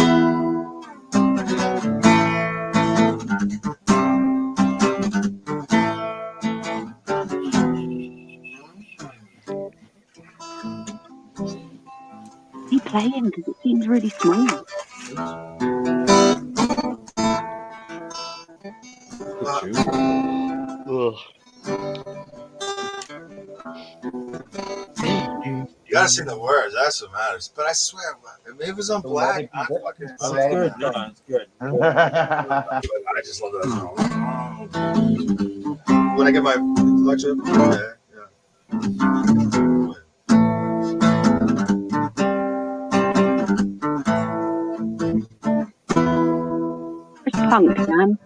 Speaker 15: keep playing because it seems really small.
Speaker 13: You gotta sing the words. That's what matters. But I swear, if it was on black, I fucking.
Speaker 12: It's good. No, it's good.
Speaker 13: I just love that song. When I get my lecture,
Speaker 15: It's punk, man.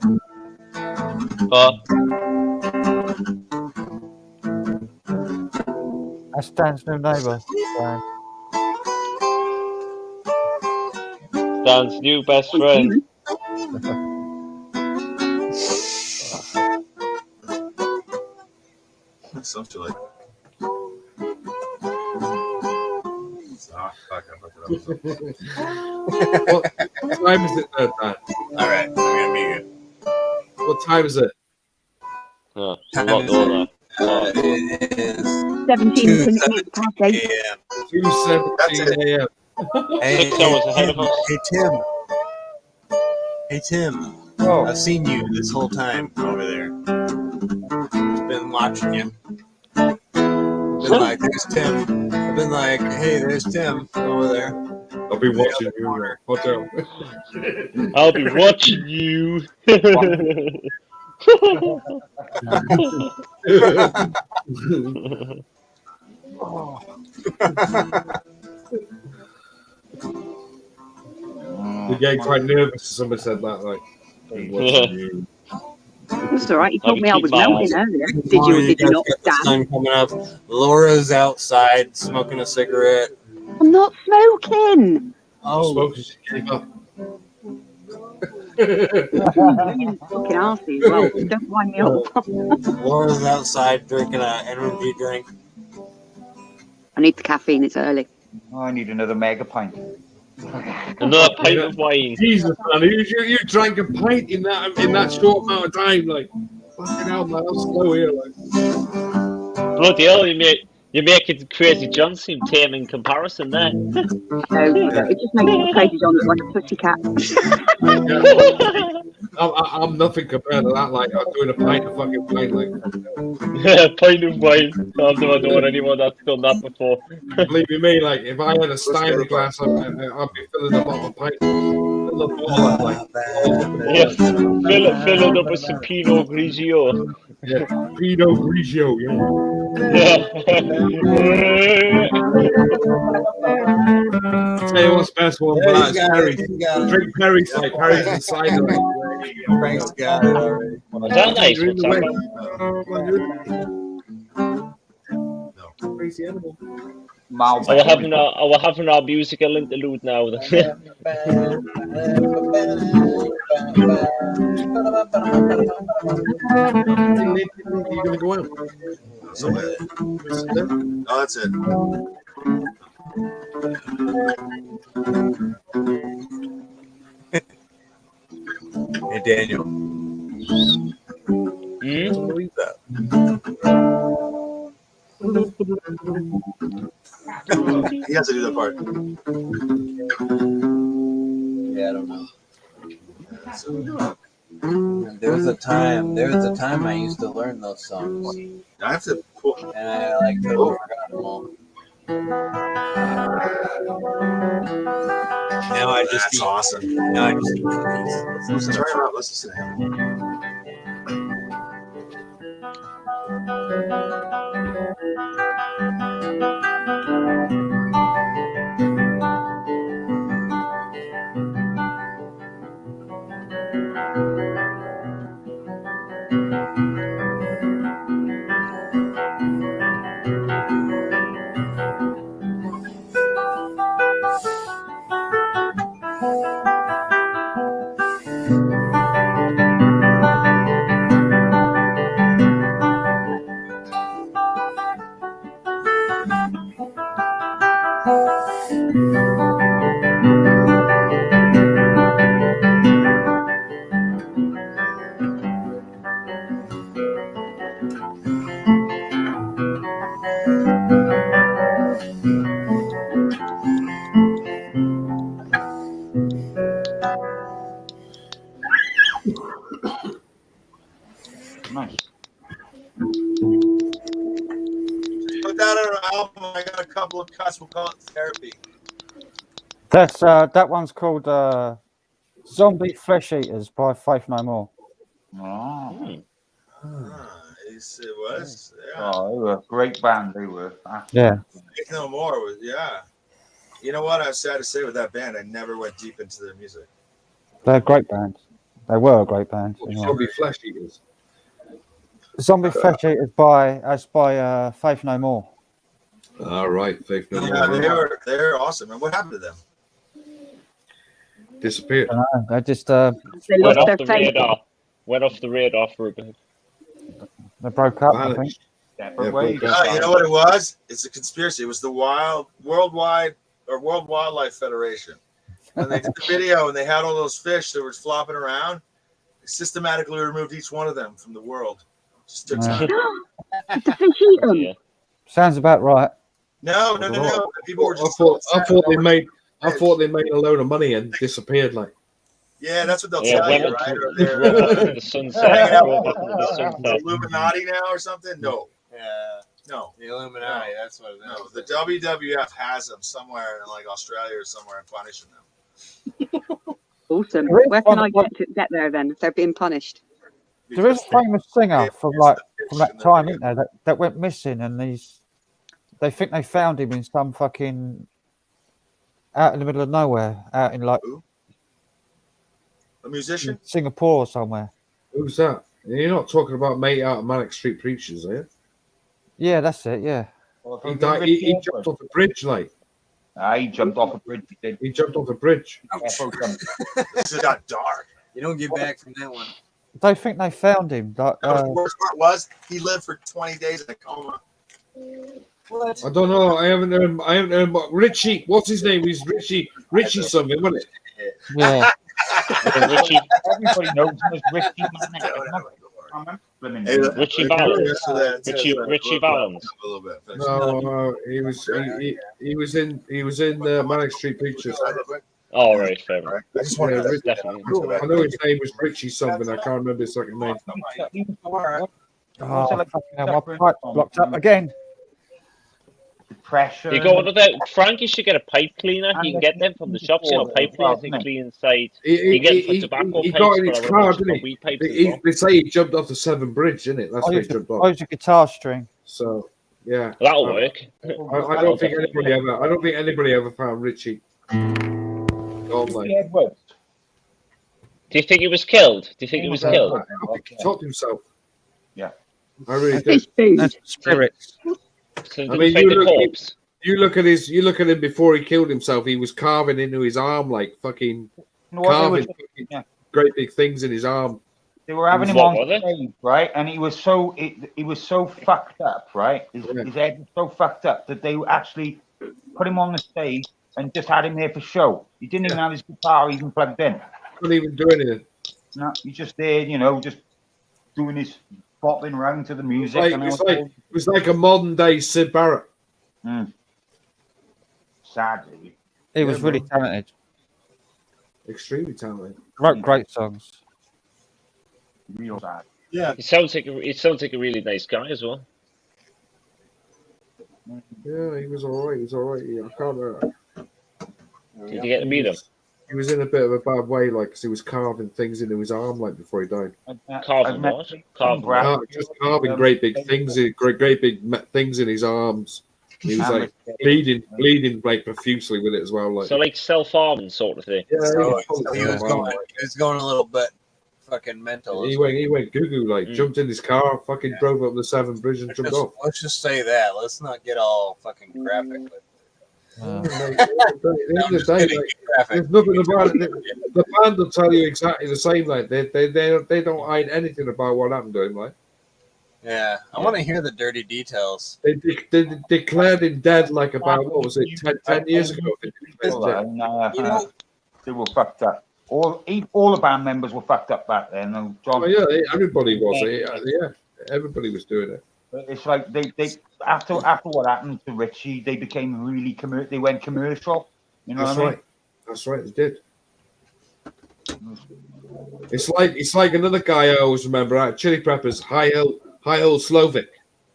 Speaker 1: That's Dan's new neighbour.
Speaker 14: Dan's new best friend.
Speaker 13: Something like.
Speaker 4: What time is it there, Dan?
Speaker 13: All right, I'm gonna meet you.
Speaker 4: What time is it?
Speaker 14: Oh,
Speaker 12: Time
Speaker 14: a lot
Speaker 12: is
Speaker 14: older.
Speaker 12: it is
Speaker 15: 17 minutes past 8.
Speaker 12: a.m.
Speaker 4: 2:17 a.m.
Speaker 12: Hey,
Speaker 14: 6 hours ahead of us.
Speaker 12: Hey, Tim. Hey, Tim.
Speaker 7: Oh.
Speaker 12: I've seen you this whole time over there. Been watching you. Been like, there's Tim. I've been like, hey, there's Tim over there.
Speaker 4: I'll be watching you. Watch out.
Speaker 5: I'll be watching you.
Speaker 4: You're getting quite nervous. Somebody said that, like, I'm watching you.
Speaker 15: That's all right. You
Speaker 5: I'll
Speaker 15: told
Speaker 5: be
Speaker 15: me I was
Speaker 5: keeping my
Speaker 15: melting
Speaker 5: eyes-
Speaker 15: earlier. Did you or did you not,
Speaker 12: got the
Speaker 15: Dan?
Speaker 12: sun coming up. Laura's outside smoking a cigarette.
Speaker 15: I'm not smoking.
Speaker 12: Oh,
Speaker 4: Smokers just gave up.
Speaker 15: Fucking arsey as well. Don't wind me up.
Speaker 12: Laura's outside drinking an energy drink.
Speaker 15: I need the caffeine. It's early.
Speaker 7: Oh, I need another mega pint.
Speaker 5: Another pint of wine.
Speaker 4: Jesus, man, you drank a pint in that short amount of time, like fucking hell, man, I'm slow here, like.
Speaker 5: Bloody hell, you're making Crazy John seem tame in comparison there.
Speaker 15: No, it just makes the Crazy John look like a pussycat.
Speaker 4: I'm nothing compared to that. Like I'm doing a pint of fucking wine, like.
Speaker 5: Pint of wine. I've never known anyone that's done that before.
Speaker 4: Believe you me, like if I had a Steiner glass, I'd be filling a bottle of pint. Fill the bottle up, like.
Speaker 5: Yeah, fill it up with some Pinot Grigio.
Speaker 4: Yeah, Pinot Grigio, yeah. Tell you what's best one,
Speaker 12: Yeah,
Speaker 4: but
Speaker 12: he's
Speaker 4: that's
Speaker 12: got
Speaker 4: Perry.
Speaker 12: it, he's got it.
Speaker 4: Drink Perry's, like Perry's inside of it.
Speaker 12: Frank's got it already.
Speaker 5: Is that nice?
Speaker 4: You're in
Speaker 5: What's
Speaker 4: the
Speaker 5: that?
Speaker 4: way. Crazy animal.
Speaker 5: We're having our musical interlude now.
Speaker 4: You gonna go out?
Speaker 13: Oh, that's it.
Speaker 12: Hey, Daniel.
Speaker 13: Believe that. He has to do that part.
Speaker 12: Yeah, I don't know. There was a time I used to learn those songs.
Speaker 13: I have to.
Speaker 12: And I like totally forgot them all. Now I just
Speaker 13: That's awesome.
Speaker 12: Now I just eat cookies.
Speaker 13: Listen, turn it up. Let's listen to him.
Speaker 7: Nice.
Speaker 13: Put that on an album. I got a couple of cuts. We'll call it therapy.
Speaker 1: That's that one's called Zombie Flesh Eaters by Faith No More.
Speaker 7: Oh.
Speaker 13: It was. Yeah.
Speaker 7: Oh, they were a great band. They were.
Speaker 1: Yeah.
Speaker 13: Faith No More was. Yeah. You know what? I'm sad to say with that band, I never went deep into their music.
Speaker 1: They're a great band. They were a great band. Anyway.
Speaker 4: Zombie Flesh Eaters.
Speaker 1: Zombie Flesh Eaters by Faith No More.
Speaker 4: All right, Faith No
Speaker 13: Yeah,
Speaker 4: More.
Speaker 13: they're awesome. And what happened to them?
Speaker 4: Disappeared.
Speaker 1: They just
Speaker 15: They
Speaker 5: Went
Speaker 15: lost
Speaker 5: off
Speaker 15: their
Speaker 5: the
Speaker 15: faith.
Speaker 5: radar. Went off the radar for a bit.
Speaker 1: they broke up, I think.
Speaker 7: Separate ways.
Speaker 13: You know what it was? It's a conspiracy. It was the World Wildlife Federation. When they did the video and they had all those fish that were flopping around, systematically removed each one of them from the world. Just took
Speaker 1: Yeah.
Speaker 13: time.
Speaker 15: Did the fish eat them?
Speaker 5: Yeah.
Speaker 1: Sounds about right.
Speaker 13: No. People were just.
Speaker 4: I thought they made a load of money and disappeared. Like,
Speaker 13: Yeah, that's what they'll
Speaker 5: Yeah,
Speaker 13: tell
Speaker 5: when
Speaker 13: you,
Speaker 5: it
Speaker 13: right? Or
Speaker 5: drove
Speaker 13: they're
Speaker 5: off into the sunset,
Speaker 13: hanging out
Speaker 5: drove
Speaker 13: with
Speaker 5: off into the sunset.
Speaker 13: Illuminati now or something. No,
Speaker 12: Yeah,
Speaker 13: no.
Speaker 12: the Illuminati. That's what it is.
Speaker 13: No, the WWF has them somewhere in like Australia or somewhere and punishing them.
Speaker 15: Awesome.
Speaker 1: There is
Speaker 15: Where can
Speaker 1: one-
Speaker 15: I get there then if they're being punished?
Speaker 1: There is a famous singer from that time, isn't there, that went missing, and they think they found him in some fucking out in the middle of nowhere, out in like
Speaker 13: A musician?
Speaker 1: Singapore or somewhere.
Speaker 4: who's that? You're not talking about mate out of Manic Street Preachers, are you?
Speaker 1: Yeah, that's it. Yeah.
Speaker 4: He died. He jumped off a bridge, like.
Speaker 7: He jumped off a bridge. He did.
Speaker 4: He jumped off a bridge.
Speaker 13: This got dark.
Speaker 12: You don't get back from that one.
Speaker 1: They think they found him. Like,
Speaker 13: The worst part was he lived for 20 days in a coma.
Speaker 12: What?
Speaker 4: I don't know. I haven't heard. But Richie, what's his name? He's Richie something, wasn't it?
Speaker 1: Yeah.
Speaker 5: Richie,
Speaker 7: Everybody knows him as Richie.
Speaker 5: Richie Valens. Richie Valens.
Speaker 13: A little bit.
Speaker 4: No, he was in Manic Street Preachers.
Speaker 5: Oh, right, fair enough.
Speaker 13: I just wanted to
Speaker 5: Definitely.
Speaker 4: I know his name was Richie something. I can't remember his second name.
Speaker 1: Oh, fucking hell, my pipe's blocked up again.
Speaker 7: Pressure.
Speaker 5: You go another Frank. You should get a pipe cleaner. You can get them from the shops. You know, pipe cleaners they clean inside. You get them for tobacco
Speaker 4: He
Speaker 5: pipes.
Speaker 4: got in his
Speaker 5: but I
Speaker 4: car,
Speaker 5: wouldn't
Speaker 4: didn't
Speaker 5: for
Speaker 4: he?
Speaker 5: weed pipes as well.
Speaker 4: They say he jumped off the Severn Bridge, isn't it? That's where he jumped
Speaker 1: I
Speaker 4: off.
Speaker 1: use a guitar string.
Speaker 4: So yeah,
Speaker 5: That'll work.
Speaker 4: I don't think anybody ever found Richie. God, like.
Speaker 5: Do you think he was killed? Do you think he was killed?
Speaker 4: I think he shot himself.
Speaker 7: Yeah,
Speaker 4: I really
Speaker 15: Fish
Speaker 4: did.
Speaker 15: food.
Speaker 1: Spirits.
Speaker 5: So he
Speaker 4: I
Speaker 5: didn't
Speaker 4: mean,
Speaker 5: find the corpse.
Speaker 4: you look at him before he killed himself. He was carving into his arm like fucking carving great big things in his arm.
Speaker 7: They were having him
Speaker 5: What
Speaker 7: on
Speaker 5: were they?
Speaker 7: stage, right? And he was so fucked up, right? His head was so fucked up that they actually put him on the stage and just had him there for show. He didn't even have his guitar even plugged in.
Speaker 4: Couldn't even do anything.
Speaker 7: No, he's just there, just doing his bopping around to the music.
Speaker 4: It was like a modern day Sid Barrett.
Speaker 7: Sadly,
Speaker 1: He was really talented.
Speaker 4: Extremely talented.
Speaker 1: Wrote great songs.
Speaker 7: real sad.
Speaker 13: Yeah.
Speaker 5: He sounds like a really nice guy as well.
Speaker 4: Yeah, he was all right. He was all right. Yeah, I can't remember.
Speaker 5: Did you get to meet him?
Speaker 4: He was in a bit of a bad way, like, 'cause he was carving things into his arm, like, before he died.
Speaker 5: Carving what? Carving
Speaker 4: Just carving great big things, great big things in his arms. He was like bleeding like profusely with it as well. Like,
Speaker 5: So like self-harming sort of thing.
Speaker 4: yeah,
Speaker 12: So he was going a little bit fucking mental.
Speaker 4: he went goo like jumped in his car, fucking drove up the Severn Bridge and jumped off.
Speaker 12: Let's just say that. Let's not get all fucking graphic with it.
Speaker 4: At the end of the day, like, there's nothing about it. The band will tell you exactly the same. Like they don't hide anything about what happened to him. Like
Speaker 12: Yeah, I want to hear the dirty details.
Speaker 4: they declared him dead like about what was it 10 years ago?
Speaker 7: They were fucked up. All the band members were fucked up back then. John,
Speaker 4: Oh yeah, everybody was. Yeah, everybody was doing it.
Speaker 7: it's like they after what happened to Richie, they became really they went commercial. You know
Speaker 4: That's
Speaker 7: what I mean?
Speaker 4: right. That's right. They did. It's like another guy I always remember, Chili Peppers, High Hill Slovic,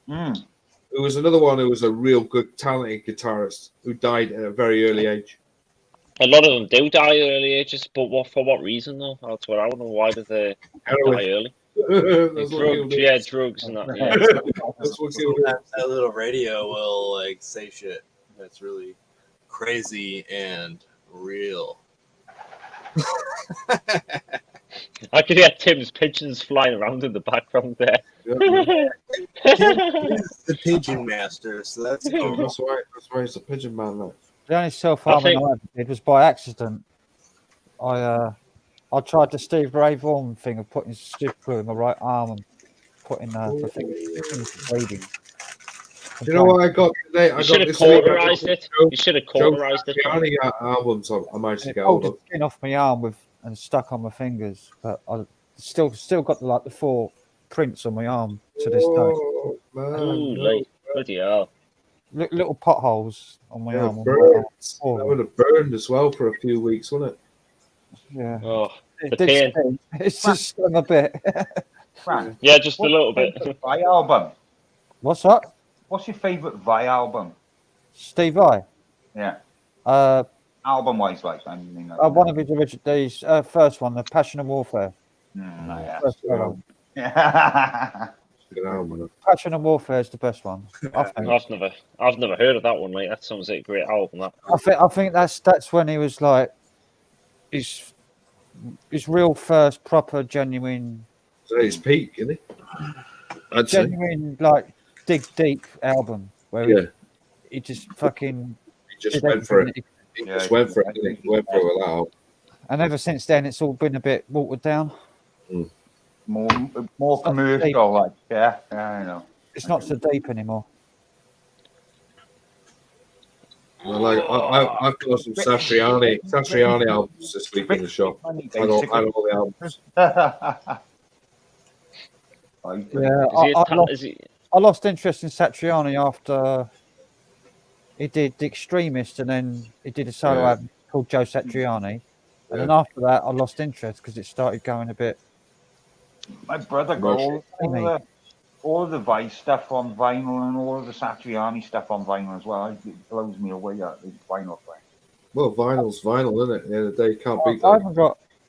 Speaker 4: who was another one who was a real good, talented guitarist who died at a very early age.
Speaker 5: A lot of them do die at early ages, but for what reason though? That's what I don't know. Why do they die early? Drugs and that. Yeah.
Speaker 12: Sometimes that little radio will like say shit that's really crazy and real.
Speaker 5: I could hear Tim's pigeons flying around in the background there.
Speaker 12: He's the pigeon master, so that's cool.
Speaker 4: That's why he's a pigeon man. Like.
Speaker 1: The only self-harming I ever did was by accident. I tried the Steve Ray Vaughan thing of putting stiff glue in my right arm and putting the fingers bleeding.
Speaker 4: Do you know what I got today?
Speaker 5: You should have cauterized it. You should have cauterized it.
Speaker 4: How many albums I managed to get
Speaker 1: pulled
Speaker 4: hold
Speaker 1: the
Speaker 4: of?
Speaker 1: skin off my arm and stuck on my fingers, but I Still got like the 4 prints on my arm to this day.
Speaker 4: Oh, man.
Speaker 5: Ooh,
Speaker 4: no.
Speaker 5: like, bloody hell.
Speaker 1: Little potholes on my
Speaker 4: Yeah,
Speaker 1: arm.
Speaker 4: burned. That would have burned as well for a few weeks, wouldn't it?
Speaker 1: Yeah.
Speaker 5: Oh,
Speaker 1: It
Speaker 5: the
Speaker 1: did
Speaker 5: pain.
Speaker 1: sting. It's just stung a bit.
Speaker 7: Frank,
Speaker 5: Yeah, just a
Speaker 7: what's
Speaker 5: little
Speaker 7: your
Speaker 5: bit.
Speaker 7: favourite Vi album?
Speaker 1: What's that?
Speaker 7: What's your favourite Vi album?
Speaker 1: Steve Vai.
Speaker 7: Yeah,
Speaker 1: Album
Speaker 7: wise, like I mean.
Speaker 1: one of his original, first one, the Passion and Warfare.
Speaker 7: Yeah.
Speaker 1: First album.
Speaker 4: Good album.
Speaker 1: Passion and Warfare is the best one. I think.
Speaker 5: I've never heard of that one, mate. That sounds like a great album. That.
Speaker 1: I think that's when he was like his real first proper genuine.
Speaker 4: So his peak, isn't he? I'd say.
Speaker 1: Genuine like dig deep album where he just fucking.
Speaker 4: He just
Speaker 1: did
Speaker 4: went for it.
Speaker 1: everything.
Speaker 4: He just went for it. He went for it with that album.
Speaker 1: And ever since then, it's all been a bit watered down.
Speaker 7: More commercial, like I know.
Speaker 1: It's not so deep anymore.
Speaker 4: Well, like I've got some Satriani albums this week in the shop. I had all the albums.
Speaker 1: I lost interest in Satriani after he did The Extremist, and then he did a solo album called Joe Satriani, and then after that, I lost interest because it started going a bit.
Speaker 7: My brother got all of the Vice stuff on vinyl and all of the Satriani stuff on vinyl as well. It blows me away that the vinyl thing.
Speaker 4: Well, vinyl's vinyl, isn't it? At the end of the day, you can't beat that.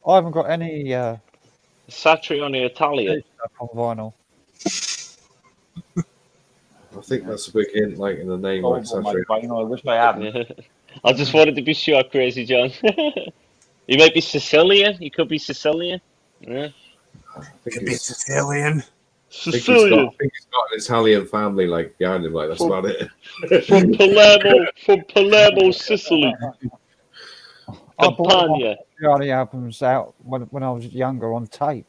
Speaker 1: I haven't got any
Speaker 5: Satriani Italian
Speaker 1: stuff on vinyl.
Speaker 4: I think that's a big hint, like in the name, like Satriani.
Speaker 7: Vinyl, I wish I hadn't.
Speaker 5: I just wanted to be sure, Crazy John. He might be Sicilian. He could be Sicilian. Yeah.
Speaker 13: Could be Sicilian.
Speaker 4: I think he's got an Italian family like behind him. Like that's about it.
Speaker 5: From Palermo, Sicily.
Speaker 1: I bought
Speaker 5: Campania.
Speaker 1: the albums out when I was younger on tape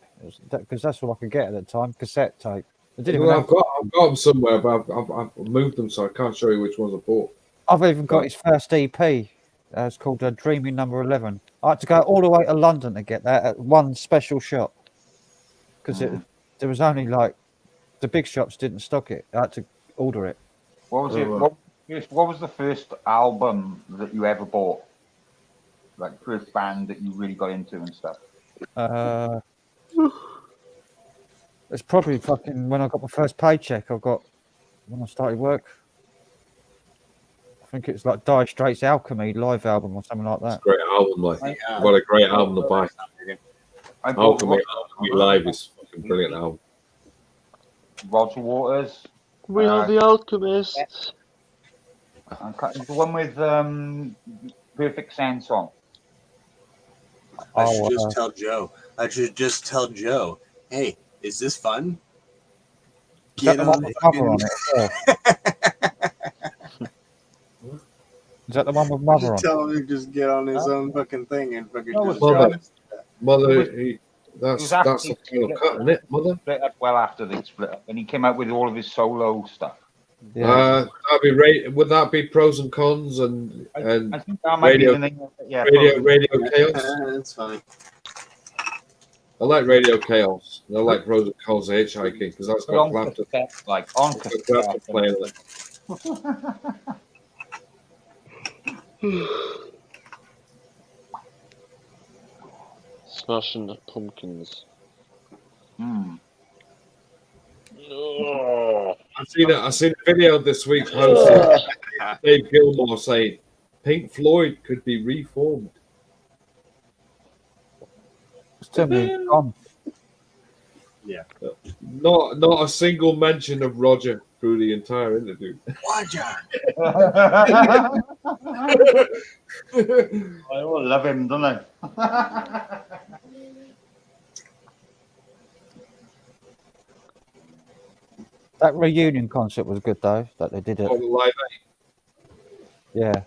Speaker 1: because that's all I could get at the time, cassette tape. I didn't
Speaker 4: Well,
Speaker 1: even
Speaker 4: I've got them somewhere, but I've moved them, so I can't show you which ones I bought.
Speaker 1: I've even got his first EP. It's called Dreaming Number 11. I had to go all the way to London to get that at one special shop because there was only like the big shops didn't stock it. I had to order it.
Speaker 7: What was it? What was the first album that you ever bought? Like first band that you really got into and stuff.
Speaker 1: It's probably fucking when I got my first paycheck. When I started work. I think it's like Dire Straits' Alchemy live album or something like that.
Speaker 4: It's a great album, like what a great album to buy. Alchemy Live is a fucking brilliant album.
Speaker 7: Roger Waters.
Speaker 5: We are the Alchemists.
Speaker 7: The one with Perfect Sense on.
Speaker 2: I should just tell Joe. Hey, is this fun?
Speaker 1: Is that the one with Mother on it? Is that the one with Mother on it?
Speaker 2: Tell him to just get on his own fucking thing and fucking just
Speaker 4: Mother, that's the final cut, isn't it? Mother.
Speaker 7: Split up well after they split up, and he came out with all of his solo stuff.
Speaker 1: Yeah.
Speaker 4: Would that be Pros and Cons and
Speaker 7: I think that might
Speaker 4: Radio
Speaker 7: be the name of it. Yeah,
Speaker 4: Radio Chaos?
Speaker 2: That's fine.
Speaker 4: I like Radio Chaos. And I like Pros and Cons of Hitchhiking because that's got Clapton.
Speaker 7: Like on
Speaker 4: Clapton playing it.
Speaker 5: Smashing the Pumpkins.
Speaker 4: Oh. I seen a video this week posted. Dave Gilmore saying Pink Floyd could be reformed.
Speaker 2: Yeah.
Speaker 4: Not a single mention of Roger through the entire interview.
Speaker 2: Roger.
Speaker 7: I all love him, don't I?
Speaker 1: That reunion concert was good though. That they did it.
Speaker 4: On the Live 8.
Speaker 1: Yeah.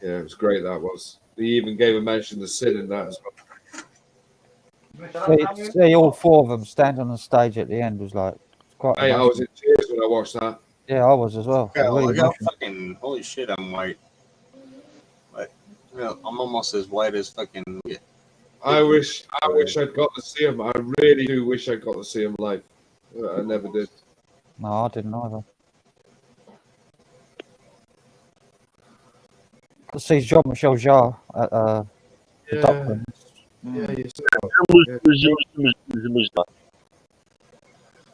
Speaker 4: Yeah, it was great. That was. They even gave a mention to Sid in that as well.
Speaker 1: See all 4 of them stand on the stage at the end was like quite.
Speaker 4: Hey, I was in tears when I watched that.
Speaker 1: Yeah, I was as well.
Speaker 2: Holy shit, I'm white. But I'm almost as white as fucking.
Speaker 4: I wish I'd got to see him. I really do wish I got to see him live. I never did.
Speaker 1: No, I didn't either. I see Jean-Michel Jarre at the Docklands.
Speaker 4: Yeah, you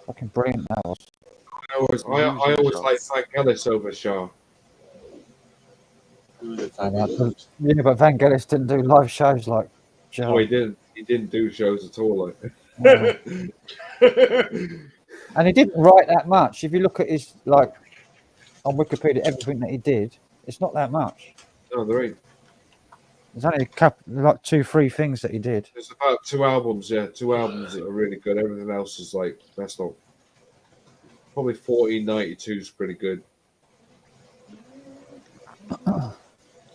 Speaker 1: Fucking brilliant that was.
Speaker 4: I always like Vangelis over Shaw.
Speaker 1: Yeah, but Vangelis didn't do live shows like Jarre.
Speaker 4: No, he didn't. He didn't do shows at all. Like.
Speaker 1: And he didn't write that much. If you look at his on Wikipedia, everything that he did, it's not that much.
Speaker 4: No, there ain't.
Speaker 1: There's only a couple, 2-3 things that he did.
Speaker 4: There's about 2 albums, yeah. 2 albums that are really good. Everything else is like best of. Probably 1492 is pretty good.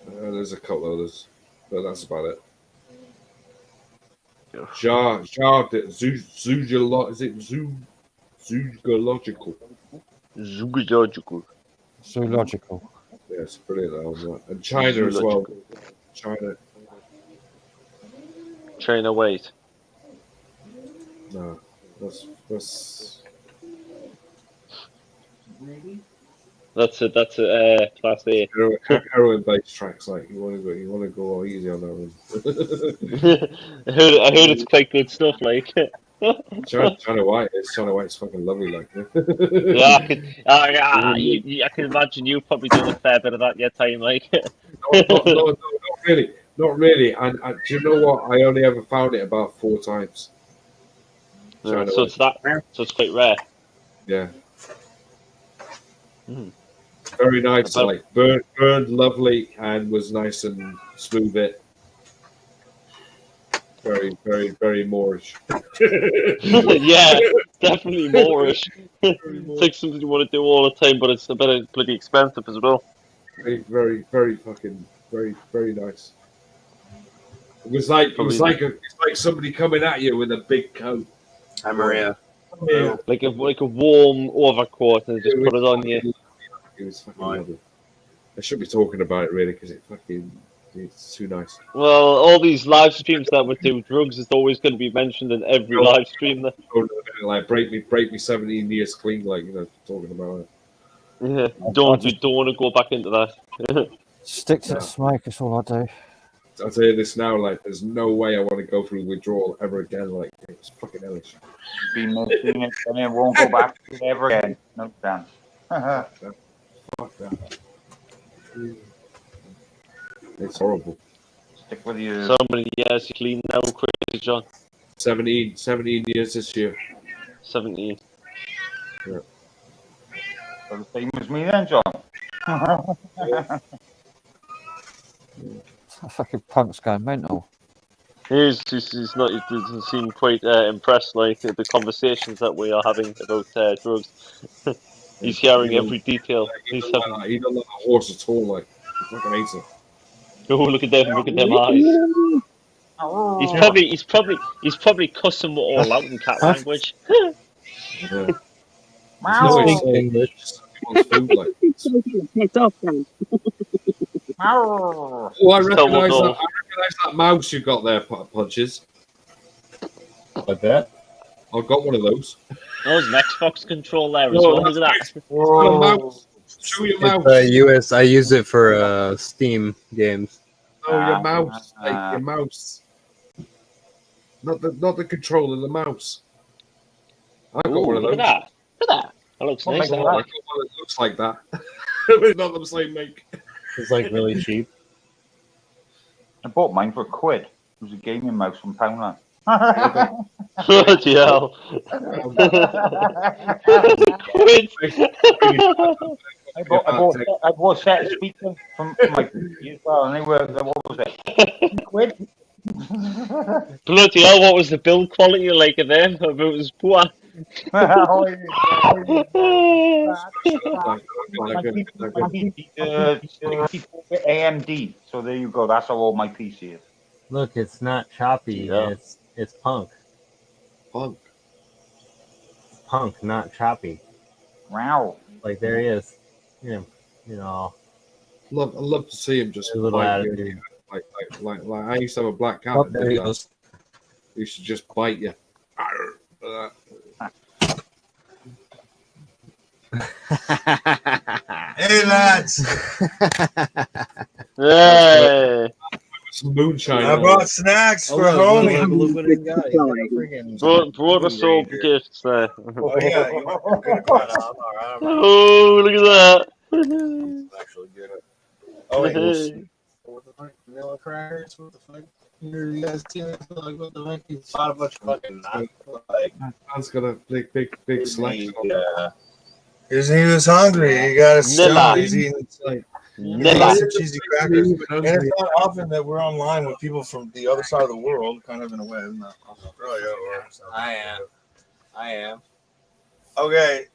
Speaker 4: There's a couple others, but that's about it. Zoological.
Speaker 1: Zoological.
Speaker 4: Yes, brilliant album. And China as well.
Speaker 14: China, wait.
Speaker 4: No, that's
Speaker 14: That's a class A.
Speaker 4: Heroin-based tracks, like you want to go easy on that one.
Speaker 14: I heard it's quite good stuff, like.
Speaker 4: China White's fucking lovely, like.
Speaker 14: Yeah, I can imagine you probably doing a fair bit of that in your time, like.
Speaker 4: No, not really. And do you know what? I only ever found it about 4 times.
Speaker 14: So it's quite rare.
Speaker 4: Yeah. Very nice, like burned lovely, and was nice and smooth. It very, very, very Moorish.
Speaker 14: Yeah, definitely Moorish. It's like something you want to do all the time, but it's a bit bloody expensive as well.
Speaker 4: Very, very, very fucking, very, very nice. It's like somebody coming at you with a big coat.
Speaker 11: Hi, Maria.
Speaker 4: Yeah.
Speaker 14: Like a warm overcoat and just put it on you.
Speaker 4: It was fucking lovely. I shouldn't be talking about it really because it's too nice.
Speaker 14: Well, all these live streams that we do, drugs is always going to be mentioned in every live stream.
Speaker 4: Like break me 17 years clean, like talking about it.
Speaker 14: Yeah, don't want to go back into that.
Speaker 1: Stick to the smoke. That's all I do.
Speaker 4: I'll tell you this now, like, there's no way I want to go through withdrawal ever again. Like, it's fucking hellish.
Speaker 7: Been missing it, and then won't go back to it ever again. No chance.
Speaker 4: Fuck that. It's horrible.
Speaker 7: Stick with you.
Speaker 14: So many years clean now, Crazy John.
Speaker 4: 17 years this year.
Speaker 14: 17.
Speaker 4: Yeah.
Speaker 7: So the same as me then, John.
Speaker 1: Fucking punk's going mental.
Speaker 14: He doesn't seem quite impressed, like the conversations that we are having about drugs. He's hearing every detail.
Speaker 4: He don't like a horse at all, like, he fucking hates it.
Speaker 14: Oh, look at them eyes. He's probably cussing all out in cat language.
Speaker 4: Yeah.
Speaker 7: Wow.
Speaker 11: English.
Speaker 15: It's off then.
Speaker 4: Oh, I recognise that mouse you got there, Punches.
Speaker 11: Like that?
Speaker 4: I've got one of those.
Speaker 14: There's an Xbox control there as well. Look at that.
Speaker 4: Mouse. Show your mouse.
Speaker 11: It's I use it for Steam games.
Speaker 4: Oh, your mouse. Like your mouse. Not the controller, the mouse. I've got one of those.
Speaker 14: Look at that. That looks nice.
Speaker 4: I've got one that looks like that. It's not the same make.
Speaker 11: It's like really cheap.
Speaker 7: I bought mine for £1. It was a gaming mouse from Poundland.
Speaker 14: Bloody hell.
Speaker 7: I bought a set of speakers from my PC as well, and they were, what was it? £1.
Speaker 14: Bloody hell, what was the build quality like of them? If it was poor.
Speaker 7: AMD. So there you go. That's how old my PC is.
Speaker 11: Look, it's not choppy.
Speaker 7: Yeah.
Speaker 11: It's punk. Punk, not choppy.
Speaker 7: Wow.
Speaker 11: Like there he is. You know.
Speaker 4: I'd love to see him just
Speaker 11: a little
Speaker 4: like,
Speaker 11: attitude.
Speaker 4: like I used to have a black cat.
Speaker 11: Oh, there he goes.
Speaker 4: He should just bite you.
Speaker 13: Hey, lads.
Speaker 5: Hey.
Speaker 4: Some moonshine.
Speaker 13: I brought snacks for homie.
Speaker 12: Look what he's got. He's got a freaking
Speaker 5: Brought us all gifts there.
Speaker 13: Oh, yeah. You want good about it? I'm all right.
Speaker 5: Oh, look at that.
Speaker 13: It's actually good. Oh, wait. What the fuck? Vanilla crackers? What the fuck? You guys see it? Like, what the fuck? He's got a bunch of fucking like.
Speaker 4: Man's got a big selection.
Speaker 13: Yeah. He was hungry. He got a
Speaker 5: Nilla.
Speaker 13: steak. He's eating
Speaker 5: Nilla.
Speaker 13: cheesy crackers. And it's not often that we're online with people from the other side of the world, kind of in a way. Not Australia or something.
Speaker 12: I am.
Speaker 13: Okay.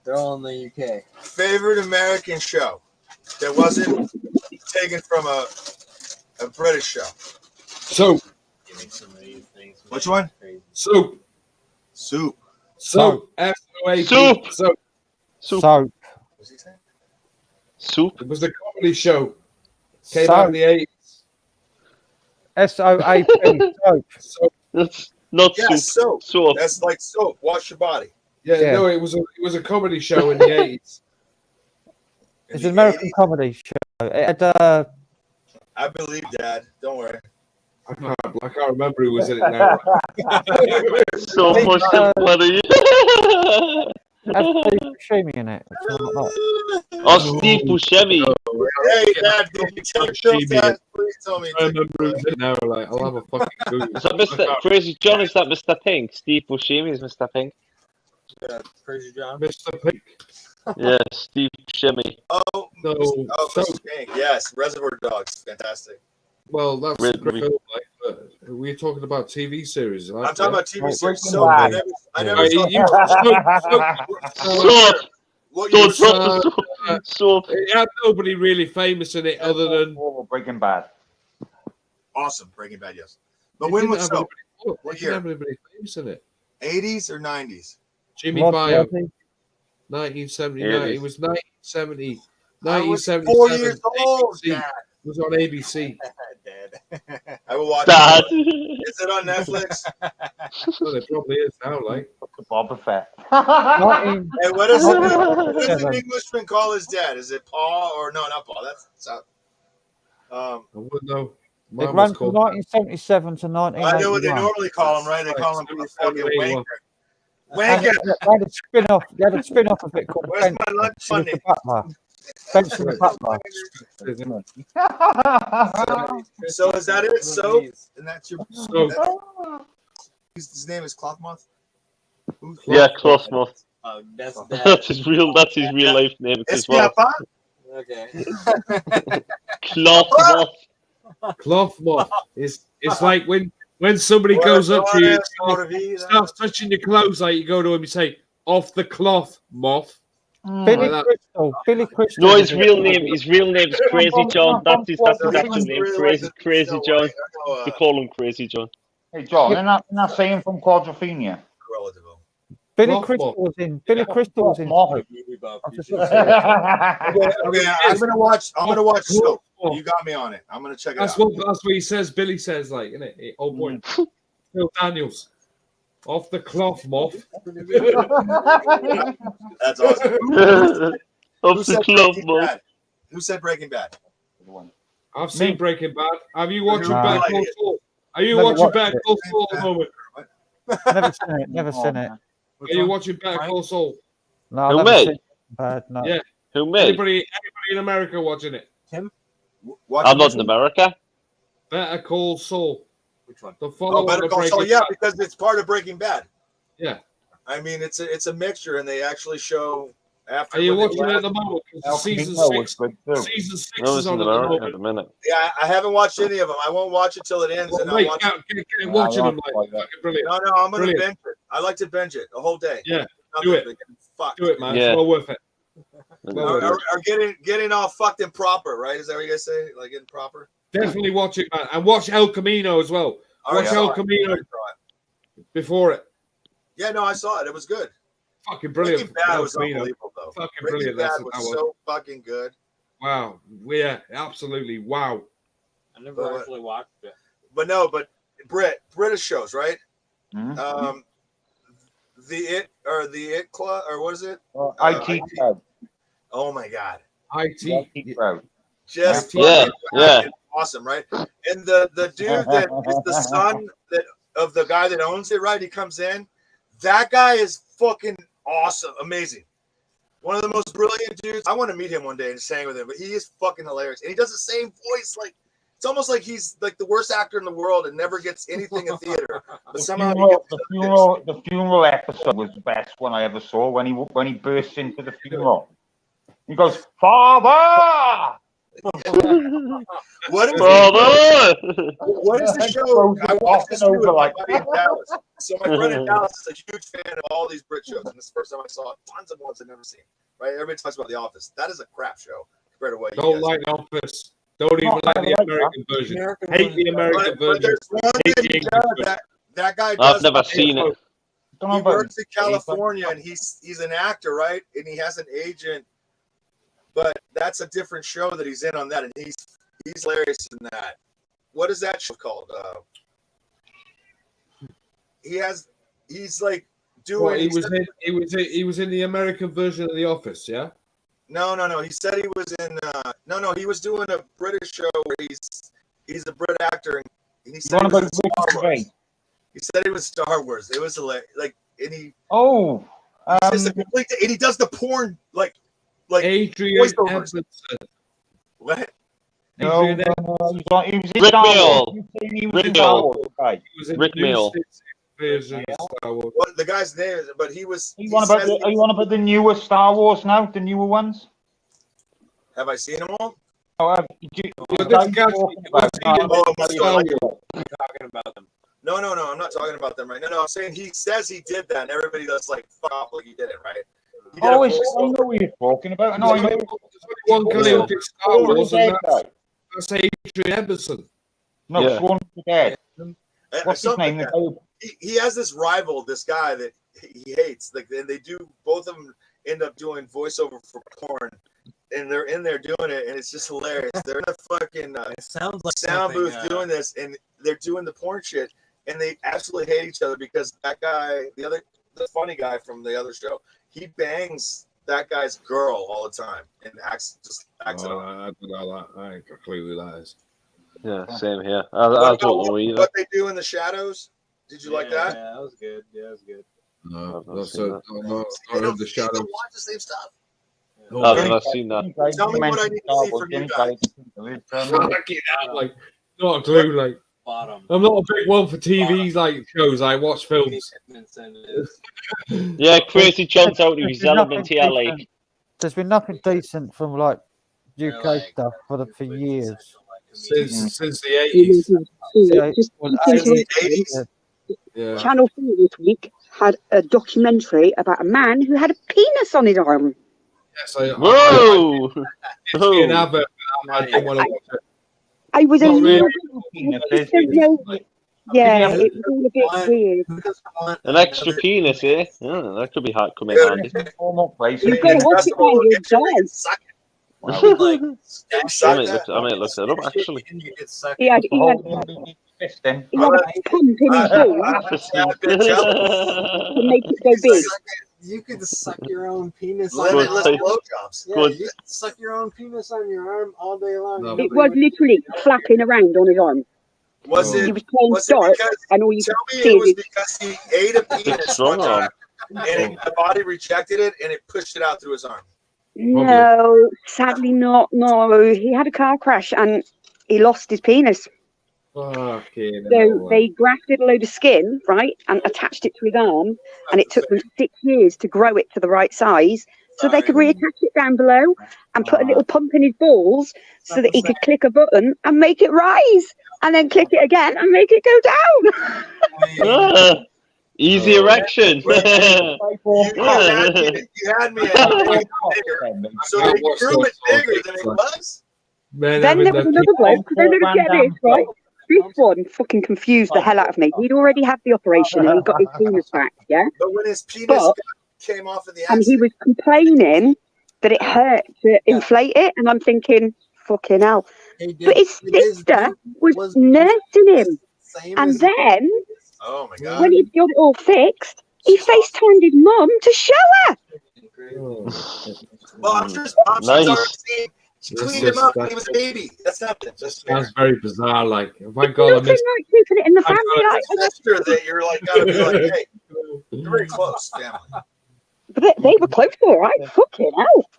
Speaker 12: They're all in the UK.
Speaker 13: Favorite American show that wasn't taken from a British show.
Speaker 4: Soup.
Speaker 12: Give me some of these things.
Speaker 13: Which one?
Speaker 4: Soup.
Speaker 13: Soup.
Speaker 4: Soup. S-O-A-P.
Speaker 5: Soup.
Speaker 4: Soup.
Speaker 1: Soap.
Speaker 13: What's he saying?
Speaker 5: Soup.
Speaker 4: It was the comedy show. Came out in the 80s.
Speaker 1: SOAP. Soap.
Speaker 5: That's not
Speaker 13: Yeah,
Speaker 5: soup.
Speaker 13: soap. That's like soap. Wash your body.
Speaker 4: Yeah, no, it was a comedy show in the 80s.
Speaker 1: It's an American comedy show. It had,
Speaker 13: I believe, Dad. Don't worry.
Speaker 4: I can't remember who was in it now.
Speaker 5: So much bloody.
Speaker 1: had Steve Buscemi in it. or something like that.
Speaker 5: Oh, Steve Buscemi.
Speaker 13: Hey, Dad, did you take those, Dad? Please tell me.
Speaker 4: I remember who's in it now. Like, I'll have a fucking Google.
Speaker 5: Is that Mr. Crazy John? Is that Mr. Pink? Steve Buscemi is Mr. Pink.
Speaker 12: Crazy John.
Speaker 4: Mr. Pink.
Speaker 5: Yeah, Steve Buscemi.
Speaker 13: Oh,
Speaker 4: No,
Speaker 13: Mr. Pink. Yes, Reservoir Dogs. Fantastic.
Speaker 4: well, that's
Speaker 5: Really?
Speaker 4: a great film, like, but we're talking about TV series.
Speaker 13: I'm talking about TV series.
Speaker 7: Breaking
Speaker 13: So
Speaker 7: Bad.
Speaker 13: I never
Speaker 4: Right,
Speaker 13: saw
Speaker 5: Stop!
Speaker 13: what you were saying.
Speaker 5: Stop!
Speaker 4: It had nobody really famous in it other than
Speaker 7: Breaking Bad.
Speaker 13: Awesome. Breaking Bad, yes. But
Speaker 4: it
Speaker 13: when
Speaker 4: didn't
Speaker 13: was
Speaker 4: have
Speaker 13: so?
Speaker 4: anybody-
Speaker 13: What
Speaker 4: it didn't
Speaker 13: year?
Speaker 4: have anybody famous in it.
Speaker 13: 80s or 90s?
Speaker 4: Jimmy
Speaker 1: Rod
Speaker 4: Bio,
Speaker 1: Rodney.
Speaker 4: 1979. It was 1970.
Speaker 13: I was
Speaker 4: 1977.
Speaker 13: 4 years old,
Speaker 4: ABC.
Speaker 13: Dad.
Speaker 4: It was on ABC.
Speaker 13: Dad. I will watch
Speaker 5: Dad.
Speaker 13: it. Is it on Netflix?
Speaker 4: Well, it probably is now, like.
Speaker 7: Boba Fett.
Speaker 13: Hey, what is an Englishman call his dad? Is it Paul or no, not Paul? That's
Speaker 4: I wouldn't know.
Speaker 1: It
Speaker 4: Mine
Speaker 1: ran
Speaker 4: was
Speaker 1: from
Speaker 4: called
Speaker 1: 1977 to
Speaker 13: I know what they
Speaker 1: 1981.
Speaker 13: normally call him, right? They call him a fucking wanker.
Speaker 1: And
Speaker 13: Wanker.
Speaker 1: they had a spin-off. They had a spin-off of it called
Speaker 13: Where's my lunch
Speaker 1: Benson
Speaker 13: money?
Speaker 1: the Butler. Benson the Butler.
Speaker 13: So is that it? So, and that's your.
Speaker 4: So-
Speaker 13: His name is Clothmoth.
Speaker 5: Yeah, Clothmoth.
Speaker 12: That's
Speaker 5: That's his real life name
Speaker 13: Es
Speaker 5: as well.
Speaker 13: mi papá.
Speaker 12: Okay.
Speaker 5: Clothmoth.
Speaker 4: Cloth moth. It's like when somebody goes up to you and starts touching your clothes, like you go to him, you say, "Off the cloth, moth."
Speaker 1: Billy
Speaker 4: Like that.
Speaker 1: Crystal. Billy Crystal.
Speaker 5: No, his real name is Crazy John. That's his actual name. Crazy John. They call him Crazy John.
Speaker 7: Hey, John, isn't that saying from Quadrophenia?
Speaker 13: Relative.
Speaker 1: Billy
Speaker 4: Cloth
Speaker 1: Crystal
Speaker 4: moth.
Speaker 1: was in. Billy Crystal was in.
Speaker 7: Moth.
Speaker 13: Okay, I'm gonna watch. Soap.
Speaker 4: moth.
Speaker 13: You got me on it. I'm gonna check it
Speaker 4: That's
Speaker 13: out.
Speaker 4: what he says. Billy says, like, isn't it? Oh boy, Phil Daniels. Off the cloth, moth.
Speaker 13: That's awesome.
Speaker 5: Of
Speaker 13: Who
Speaker 5: the
Speaker 13: said
Speaker 5: club,
Speaker 13: Breaking
Speaker 5: man.
Speaker 13: Bad? Who said Breaking Bad?
Speaker 4: I've seen Breaking Bad. Have you watched
Speaker 1: No.
Speaker 4: Better Call Saul? Are you
Speaker 1: Never
Speaker 4: watching
Speaker 1: watched
Speaker 4: Better
Speaker 1: it.
Speaker 4: Call Saul at the moment?
Speaker 1: Never seen it. Never seen it.
Speaker 4: Are you watching Better Call Saul?
Speaker 1: No,
Speaker 5: Who,
Speaker 1: I've never
Speaker 5: me?
Speaker 1: seen Bad. No.
Speaker 4: Yeah.
Speaker 5: Who, me?
Speaker 4: Anybody in America watching it?
Speaker 5: I'm not in America.
Speaker 4: Better Call Saul.
Speaker 13: Which one?
Speaker 4: The follow
Speaker 13: Better Call Saul.
Speaker 4: Breaking
Speaker 13: Yeah,
Speaker 4: Bad.
Speaker 13: because it's part of Breaking Bad.
Speaker 4: Yeah.
Speaker 13: I mean, it's a mixture, and they actually show after.
Speaker 4: Are you
Speaker 13: when they
Speaker 4: watching it at
Speaker 13: left-
Speaker 4: the moment? 'Cause
Speaker 7: El
Speaker 4: season
Speaker 7: Camino
Speaker 4: 6.
Speaker 7: was good too.
Speaker 4: Season 6
Speaker 5: I was
Speaker 4: is
Speaker 5: in
Speaker 4: on at the
Speaker 5: America at
Speaker 4: moment.
Speaker 5: the minute.
Speaker 13: Yeah, I haven't watched any of them. I won't watch it till it ends,
Speaker 4: Well,
Speaker 13: and I'll
Speaker 4: mate,
Speaker 13: watch.
Speaker 4: get watching them like fucking brilliant.
Speaker 13: No, I'm gonna
Speaker 4: Brilliant.
Speaker 13: binge it. I like to binge it a whole day.
Speaker 4: Yeah,
Speaker 13: Nothing
Speaker 4: do it.
Speaker 13: but getting fucked.
Speaker 4: Do it, man.
Speaker 5: Yeah.
Speaker 4: It's well worth it. Well
Speaker 13: Or,
Speaker 4: worth it.
Speaker 13: or getting all fucked and proper, right? Is that what you guys say? Like getting proper?
Speaker 4: Definitely watch it, man. And watch El Camino as well.
Speaker 13: All
Speaker 4: Watch
Speaker 13: right,
Speaker 4: El
Speaker 13: saw it.
Speaker 4: Camino
Speaker 13: I saw it.
Speaker 4: before it.
Speaker 13: Yeah, no, I saw it. It was good.
Speaker 4: Fucking brilliant.
Speaker 13: Breaking Bad
Speaker 4: El
Speaker 13: was
Speaker 4: Camino.
Speaker 13: unbelievable, though.
Speaker 4: Fucking
Speaker 13: Breaking
Speaker 4: brilliant.
Speaker 13: Bad
Speaker 4: That's
Speaker 13: was
Speaker 4: that was.
Speaker 13: so fucking good.
Speaker 4: Wow. Yeah, absolutely. Wow.
Speaker 12: I never actually watched it.
Speaker 13: But no, but British shows, right?
Speaker 7: Mm-hmm.
Speaker 13: The It Club, or what is it?
Speaker 7: IT Crowd.
Speaker 13: Oh my God.
Speaker 7: IT Crowd.
Speaker 13: Just
Speaker 5: Yeah.
Speaker 13: awesome, right? And the dude that is the son of the guy that owns it, right? He comes in. That guy is fucking awesome, amazing. One of the most brilliant dudes. I want to meet him one day and just hang with him, but he is fucking hilarious. And he does the same voice, like it's almost like he's like the worst actor in the world and never gets anything in theater. But somehow
Speaker 7: the funeral episode was the best one I ever saw when he bursts into the funeral. He goes, "Father!"
Speaker 13: What is the show? I watched this with my buddy in Dallas. So my friend in Dallas is a huge fan of all these Brit shows, and this is the first time I saw tons of ones I've never seen. Right? Everybody talks about The Office. That is a crap show compared to what you
Speaker 4: Don't
Speaker 13: guys
Speaker 4: like The Office. Don't even like the American version. Hate the American version.
Speaker 13: But there's one that guy does.
Speaker 5: I've never seen it.
Speaker 13: He works in California, and he's an actor, right? And he has an agent. But that's a different show that he's in on that, and he's hilarious in that. What is that show called? He's like doing.
Speaker 4: What, he was in the American version of The Office, yeah.
Speaker 13: No. He said he was in. No. He was doing a British show where he's a Brit actor, and he said he was in Star Wars. He said he was Star Wars. It was hilarious. Like, and he.
Speaker 7: Oh.
Speaker 13: He's just a complete. And he does the porn like
Speaker 4: Adrian Edmondson.
Speaker 13: What?
Speaker 7: No, he was in
Speaker 5: Rick
Speaker 7: Star
Speaker 5: Mail.
Speaker 7: Wars. He was in Star Wars. Right.
Speaker 5: Rick Mail.
Speaker 13: What the guy's name is, but he was.
Speaker 7: Are you on about the newer Star Wars now? The newer ones?
Speaker 13: Have I seen them all?
Speaker 7: Oh,
Speaker 13: talking about them. No, I'm not talking about them right now. No, I'm saying he says he did that, and everybody does like fuck off, like he did it, right? He did
Speaker 7: I know what you're talking about. No, I know.
Speaker 4: One guy who did Star Wars, and that's Adrian Edmondson.
Speaker 7: No, Shaun of the Dead. What's his name?
Speaker 13: He has this rival, this guy that he hates. Like, and they do, both of them end up doing voiceover for porn, and they're in there doing it, and it's just hilarious. They're in a fucking
Speaker 12: sounds like
Speaker 13: sound booth doing this, and they're doing the porn shit, and they absolutely hate each other because that guy, the funny guy from the other show, he bangs that guy's girl all the time and acts it on.
Speaker 4: I don't know that. I ain't completely lies.
Speaker 5: Yeah, same here. I don't know either.
Speaker 13: What they do in the shadows? Did you like that?
Speaker 12: Yeah, that was good. Yeah, that was good.
Speaker 4: No, not in the shadows.
Speaker 13: Watch the same stuff.
Speaker 5: I've never seen that.
Speaker 13: Tell me what I need to see from you guys.
Speaker 4: Like, not a clue. Like, I'm not a big one for TV like shows. I watch films.
Speaker 5: Yeah, Crazy John's out of his element here, like.
Speaker 1: There's been nothing decent from like UK stuff for years.
Speaker 4: Since the 80s.
Speaker 15: Yeah. Channel 4 this week had a documentary about a man who had a penis on his arm.
Speaker 4: Yes,
Speaker 5: Whoa!
Speaker 4: I didn't want to watch it.
Speaker 15: I was a little yeah, it was all a bit weird.
Speaker 5: An extra penis, eh? Yeah, that could be hard coming handy.
Speaker 15: You've got to watch it while you're done.
Speaker 5: I might look that up actually.
Speaker 15: He had a pump in his balls to make it go big.
Speaker 12: You could suck your own penis.
Speaker 13: Limitless blowjobs.
Speaker 12: Yeah, you could suck your own penis on your arm all day long.
Speaker 15: No. It was literally flapping around on his arm.
Speaker 13: Was it?
Speaker 15: He was playing darts, and all you
Speaker 13: tell
Speaker 15: could
Speaker 13: me
Speaker 15: see
Speaker 13: it was
Speaker 15: is
Speaker 13: because he ate a penis one time, and the body rejected it, and it pushed it out through his arm.
Speaker 15: No, sadly not. No, he had a car crash and he lost his penis. So they grafted a load of skin, right, and attached it to his arm, and it took them 6 years to grow it to the right size, so they could reattach it down below and put a little pump in his balls so that he could click a button and make it rise, and then click it again and make it go down.
Speaker 5: Easy erection.
Speaker 13: You had me at bigger. So they grew it bigger than it was.
Speaker 15: Then there was another bloke. Then let me get this, right? This one fucking confused the hell out of me. He'd already had the operation and he got his penis back, yeah?
Speaker 13: But when his penis came off of the
Speaker 15: accident, and he was complaining that it hurt to inflate it, and I'm thinking, fucking hell. But his sister was nursing him.
Speaker 13: Same
Speaker 15: And
Speaker 13: as-
Speaker 15: then,
Speaker 13: Oh my god.
Speaker 15: when he'd got it all fixed, he FaceTimed his mum to show her.
Speaker 13: Well, I'm sure
Speaker 14: Nice.
Speaker 13: already seen. She
Speaker 4: That's
Speaker 13: cleaned him
Speaker 4: just-
Speaker 13: up when he was a baby. That's nothing. That's fair.
Speaker 4: Sounds very bizarre. Like, if I
Speaker 15: It's
Speaker 4: got a
Speaker 15: nothing like keeping it in the family. Like,
Speaker 13: Sister that you're like gotta be like, hey, you're very close family.
Speaker 15: but they were close, all right. Fucking hell.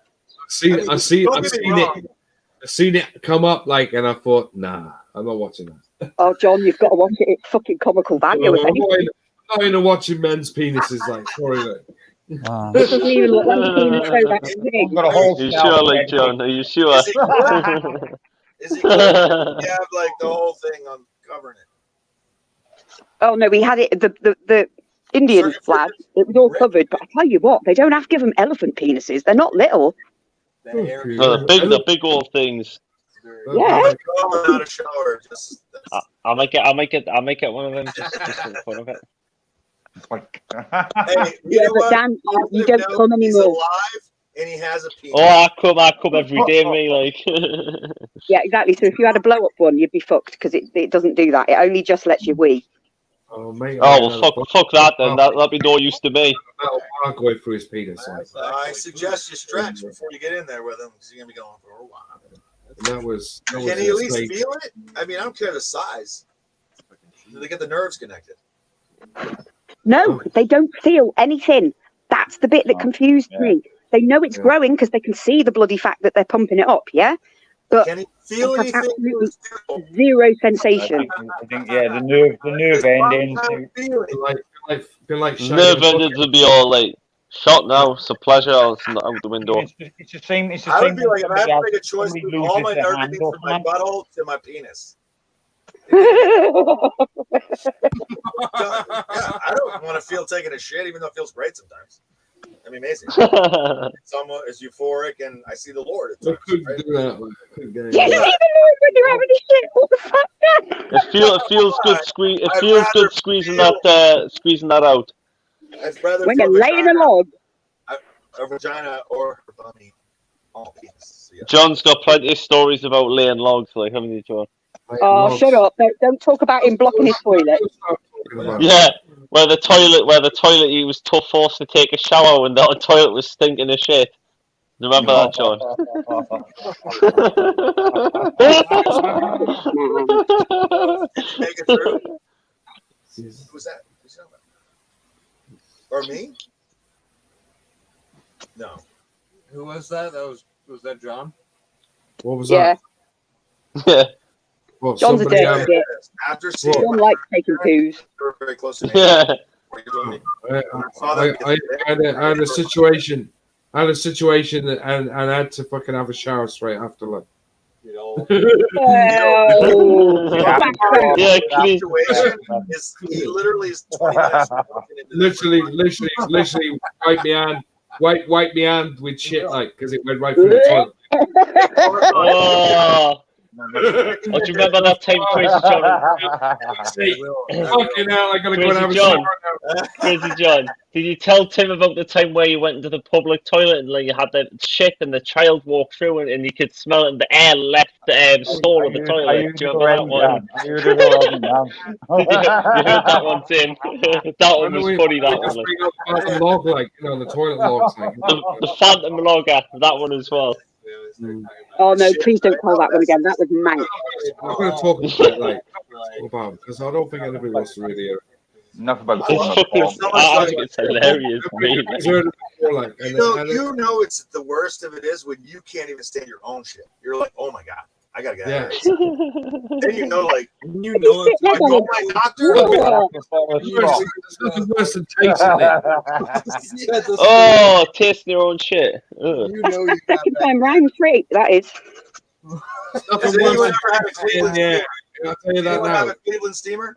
Speaker 4: I've seen it come up like, and I thought, nah, I'm not watching that.
Speaker 15: Oh, John, you've got to watch it. It's fucking comical value. If
Speaker 4: I'm
Speaker 15: anything.
Speaker 4: not into watching men's penises. Like, sorry, like.
Speaker 15: It doesn't even look like a penis, so that's big.
Speaker 14: Are you sure, like John? Are you sure?
Speaker 13: Is it good? Is it good? You have like the whole thing on covering it.
Speaker 15: Oh no, we had it. The Indian flag. It was all covered. But I tell you what, they don't have to give them elephant penises. They're not little.
Speaker 14: No, the big old things.
Speaker 15: Yeah.
Speaker 13: Not a shower. Just
Speaker 5: I might get one of them just for the fun of it.
Speaker 13: hey,
Speaker 15: Yeah, but Dan, you don't come
Speaker 13: he's
Speaker 15: anymore.
Speaker 13: alive and he has a penis.
Speaker 5: Oh, I come every day, me like.
Speaker 15: Yeah, exactly. So if you had a blow up one, you'd be fucked because it doesn't do that. It only just lets you wee.
Speaker 4: Oh, mate.
Speaker 5: Oh well, fuck that then. That'd be no use to me.
Speaker 4: That'll park away through his penis. Like.
Speaker 13: I suggest you stretch before you get in there with him because you're gonna be going for a while.
Speaker 4: And that was
Speaker 13: Can he at least feel it? I mean, I don't care the size. Do they get the nerves connected?
Speaker 15: No, they don't feel anything. That's the bit that confused me. They know it's growing because they can see the bloody fact that they're pumping it up, yeah? But
Speaker 13: Can he feel
Speaker 15: it has
Speaker 13: anything?
Speaker 15: absolutely zero sensation.
Speaker 7: I think yeah, the nerve endings.
Speaker 4: Feel like
Speaker 14: Nerve endings would be all like shot now. It's a pleasure. It's not out the window.
Speaker 7: It's the same. It's the
Speaker 13: I
Speaker 7: same.
Speaker 13: would be like, if I had to make a choice,
Speaker 7: somebody
Speaker 13: move all my
Speaker 7: loses their
Speaker 13: nerve
Speaker 7: hand
Speaker 13: endings
Speaker 7: off,
Speaker 13: from my
Speaker 7: man.
Speaker 13: butthole to my penis. I don't want to feel taking a shit, even though it feels great sometimes. I mean, amazing. It's almost it's euphoric, and I see the Lord. At times, right?
Speaker 4: do that. Like, couldn't get it.
Speaker 15: Yeah, you see the Lord when you're having a shit. What the fuck?
Speaker 14: It feels good. It feels good squeezing that out.
Speaker 13: I'd rather
Speaker 15: When
Speaker 13: feel
Speaker 15: you're laying a log.
Speaker 13: a vagina or a bunny. All penis. So, yeah.
Speaker 14: John's got plenty of stories about laying logs, like haven't you, John?
Speaker 15: Oh, shut up. Don't talk about him blocking his toilet.
Speaker 14: Yeah, where the toilet, he was forced to take a shower when the toilet was stinking of shit. Remember that, John?
Speaker 13: Make it through. Who's that? Who's that? Or me? No.
Speaker 12: Who was that? Was that John?
Speaker 4: What was
Speaker 15: Yeah.
Speaker 14: Yeah.
Speaker 4: that? What,
Speaker 15: John's a
Speaker 4: somebody
Speaker 15: dirty
Speaker 4: else?
Speaker 15: dick.
Speaker 13: After seeing
Speaker 15: John likes taking poos.
Speaker 13: you're very close to me.
Speaker 14: Yeah.
Speaker 4: I had a situation. I had a situation and I had to fucking have a shower straight after, like.
Speaker 13: You know,
Speaker 14: Yeah, clean.
Speaker 13: situation is he literally is 20 minutes.
Speaker 4: literally wipe me hand with shit, like, because it went right through the toilet.
Speaker 14: Oh. Oh, do you remember that time, Crazy John?
Speaker 4: Fucking hell, I gotta go and have a
Speaker 14: Crazy John.
Speaker 4: shower now.
Speaker 14: Crazy John. Did you tell Tim about the time where you went into the public toilet and like you had the shit and the child walked through and you could smell it and the air left the stall of the toilet? Do you remember that one?
Speaker 7: I heard it already, man.
Speaker 14: You heard that one, Tim? That one was funny. That one.
Speaker 4: Just bring up the log, like, you know, the toilet logs, like.
Speaker 14: The Phantom Logger, that one as well.
Speaker 15: Oh no, please don't call that one again. That was mank.
Speaker 4: I'm not going to talk about because I don't think anybody wants to really hear it.
Speaker 7: Enough about
Speaker 14: I think it's hilarious.
Speaker 13: You know it's the worst of it is when you can't even stand your own shit. You're like, oh my god, I gotta get out of here. Then you know, like, it's like, oh my doctor.
Speaker 4: Nothing worse than tasting it.
Speaker 14: Oh, tasting your own shit. Ugh.
Speaker 13: You know you got
Speaker 15: Second time round straight, that is.
Speaker 13: Has anyone ever had a Cleveland
Speaker 4: Yeah,
Speaker 13: steamer?
Speaker 4: I'll tell you that
Speaker 13: Anyone have
Speaker 4: now.
Speaker 13: a Cleveland steamer?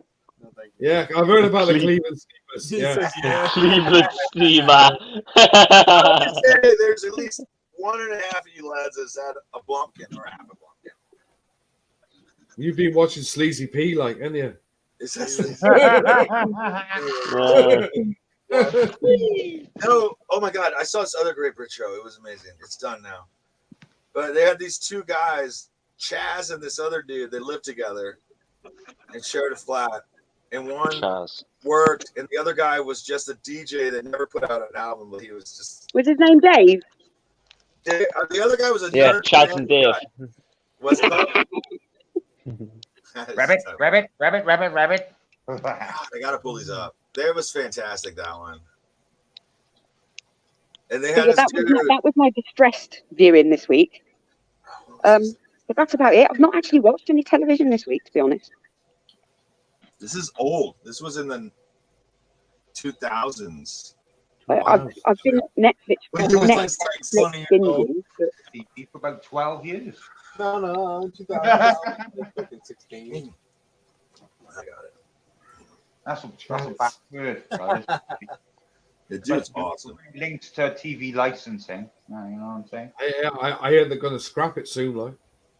Speaker 4: Yeah, I've heard about the Cleveland Steamers. Yeah.
Speaker 14: Cleveland Steamer.
Speaker 13: I would say there's at least 1.5 of you lads that's had a blumpkin or half a blumpkin.
Speaker 4: You've been watching Sleazy P, like, haven't you?
Speaker 13: Is that No, oh my god, I saw this other Great Brit show. It was amazing. It's done now. But they had these two guys, Chaz and this other dude, they lived together. and shared a flat. And one
Speaker 14: Chaz.
Speaker 13: worked, and the other guy was just a DJ that never put out an album, but he was just.
Speaker 15: Was his name Dave?
Speaker 13: The other guy was a
Speaker 5: Yeah,
Speaker 13: nerd.
Speaker 5: Chaz and Dave.
Speaker 13: What's it called?
Speaker 7: Rabbit.
Speaker 13: I gotta pull these up. That was fantastic, that one. And they
Speaker 15: So
Speaker 13: had
Speaker 15: yeah,
Speaker 13: this dude.
Speaker 15: that was my distressed viewing this week. But that's about it. I've not actually watched any television this week, to be honest.
Speaker 13: This is old. This was in the 2000s.
Speaker 15: I've been Netflix binging.
Speaker 7: TV for about 12 years.
Speaker 12: No, 2016.
Speaker 13: I got it.
Speaker 7: That's a bad word. Right?
Speaker 13: The dude's awesome.
Speaker 7: Linked to TV licensing. You know what I'm saying?
Speaker 4: I hear they're going to scrap it soon, like.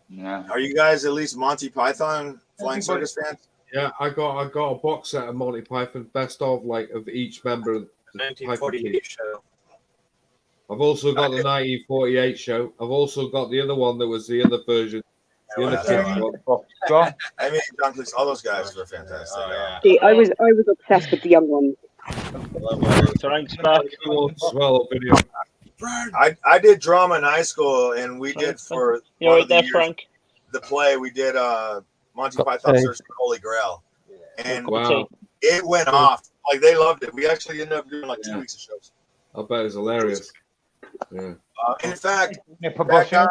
Speaker 7: Yeah.
Speaker 13: Are you guys at least Monty Python Flying Circus fans?
Speaker 4: Yeah, I got a box set of Monty Python best of each member of the
Speaker 12: 1948 show.
Speaker 4: I've also got the 1948 show. I've also got the other one that was the other version. The other kids one.
Speaker 7: John?
Speaker 13: I mean, John Cleese, all those guys were fantastic.
Speaker 15: See, I was obsessed with the young ones.
Speaker 5: Thanks, Mark.
Speaker 4: Well, video.
Speaker 13: I did drama in high school, and we did for
Speaker 5: You
Speaker 13: one
Speaker 5: right
Speaker 13: of the
Speaker 5: there,
Speaker 13: years,
Speaker 5: Frank?
Speaker 13: the play. We did Monty Python Search for the Holy Grail, and
Speaker 4: Wow.
Speaker 13: it went off. Like they loved it. We actually ended up doing like 2 weeks of shows.
Speaker 4: I bet it's hilarious. Yeah.
Speaker 13: In fact, that guy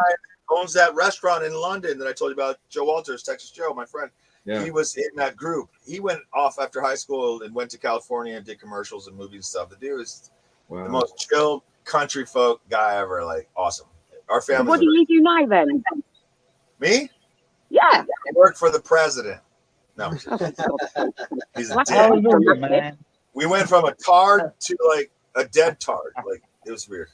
Speaker 13: owns that restaurant in London that I told you about, Joe Walters, Texas Joe, my friend.
Speaker 4: Yeah.
Speaker 13: He was in that group. He went off after high school and went to California and did commercials and movies and stuff. The dude is the most chill country folk guy ever. Like, awesome. Our family.
Speaker 15: What do you do now then?
Speaker 13: Me?
Speaker 15: Yeah.
Speaker 13: I work for the president. No. He's a dick. We went from a tard to like a dead tard. Like, it was weird.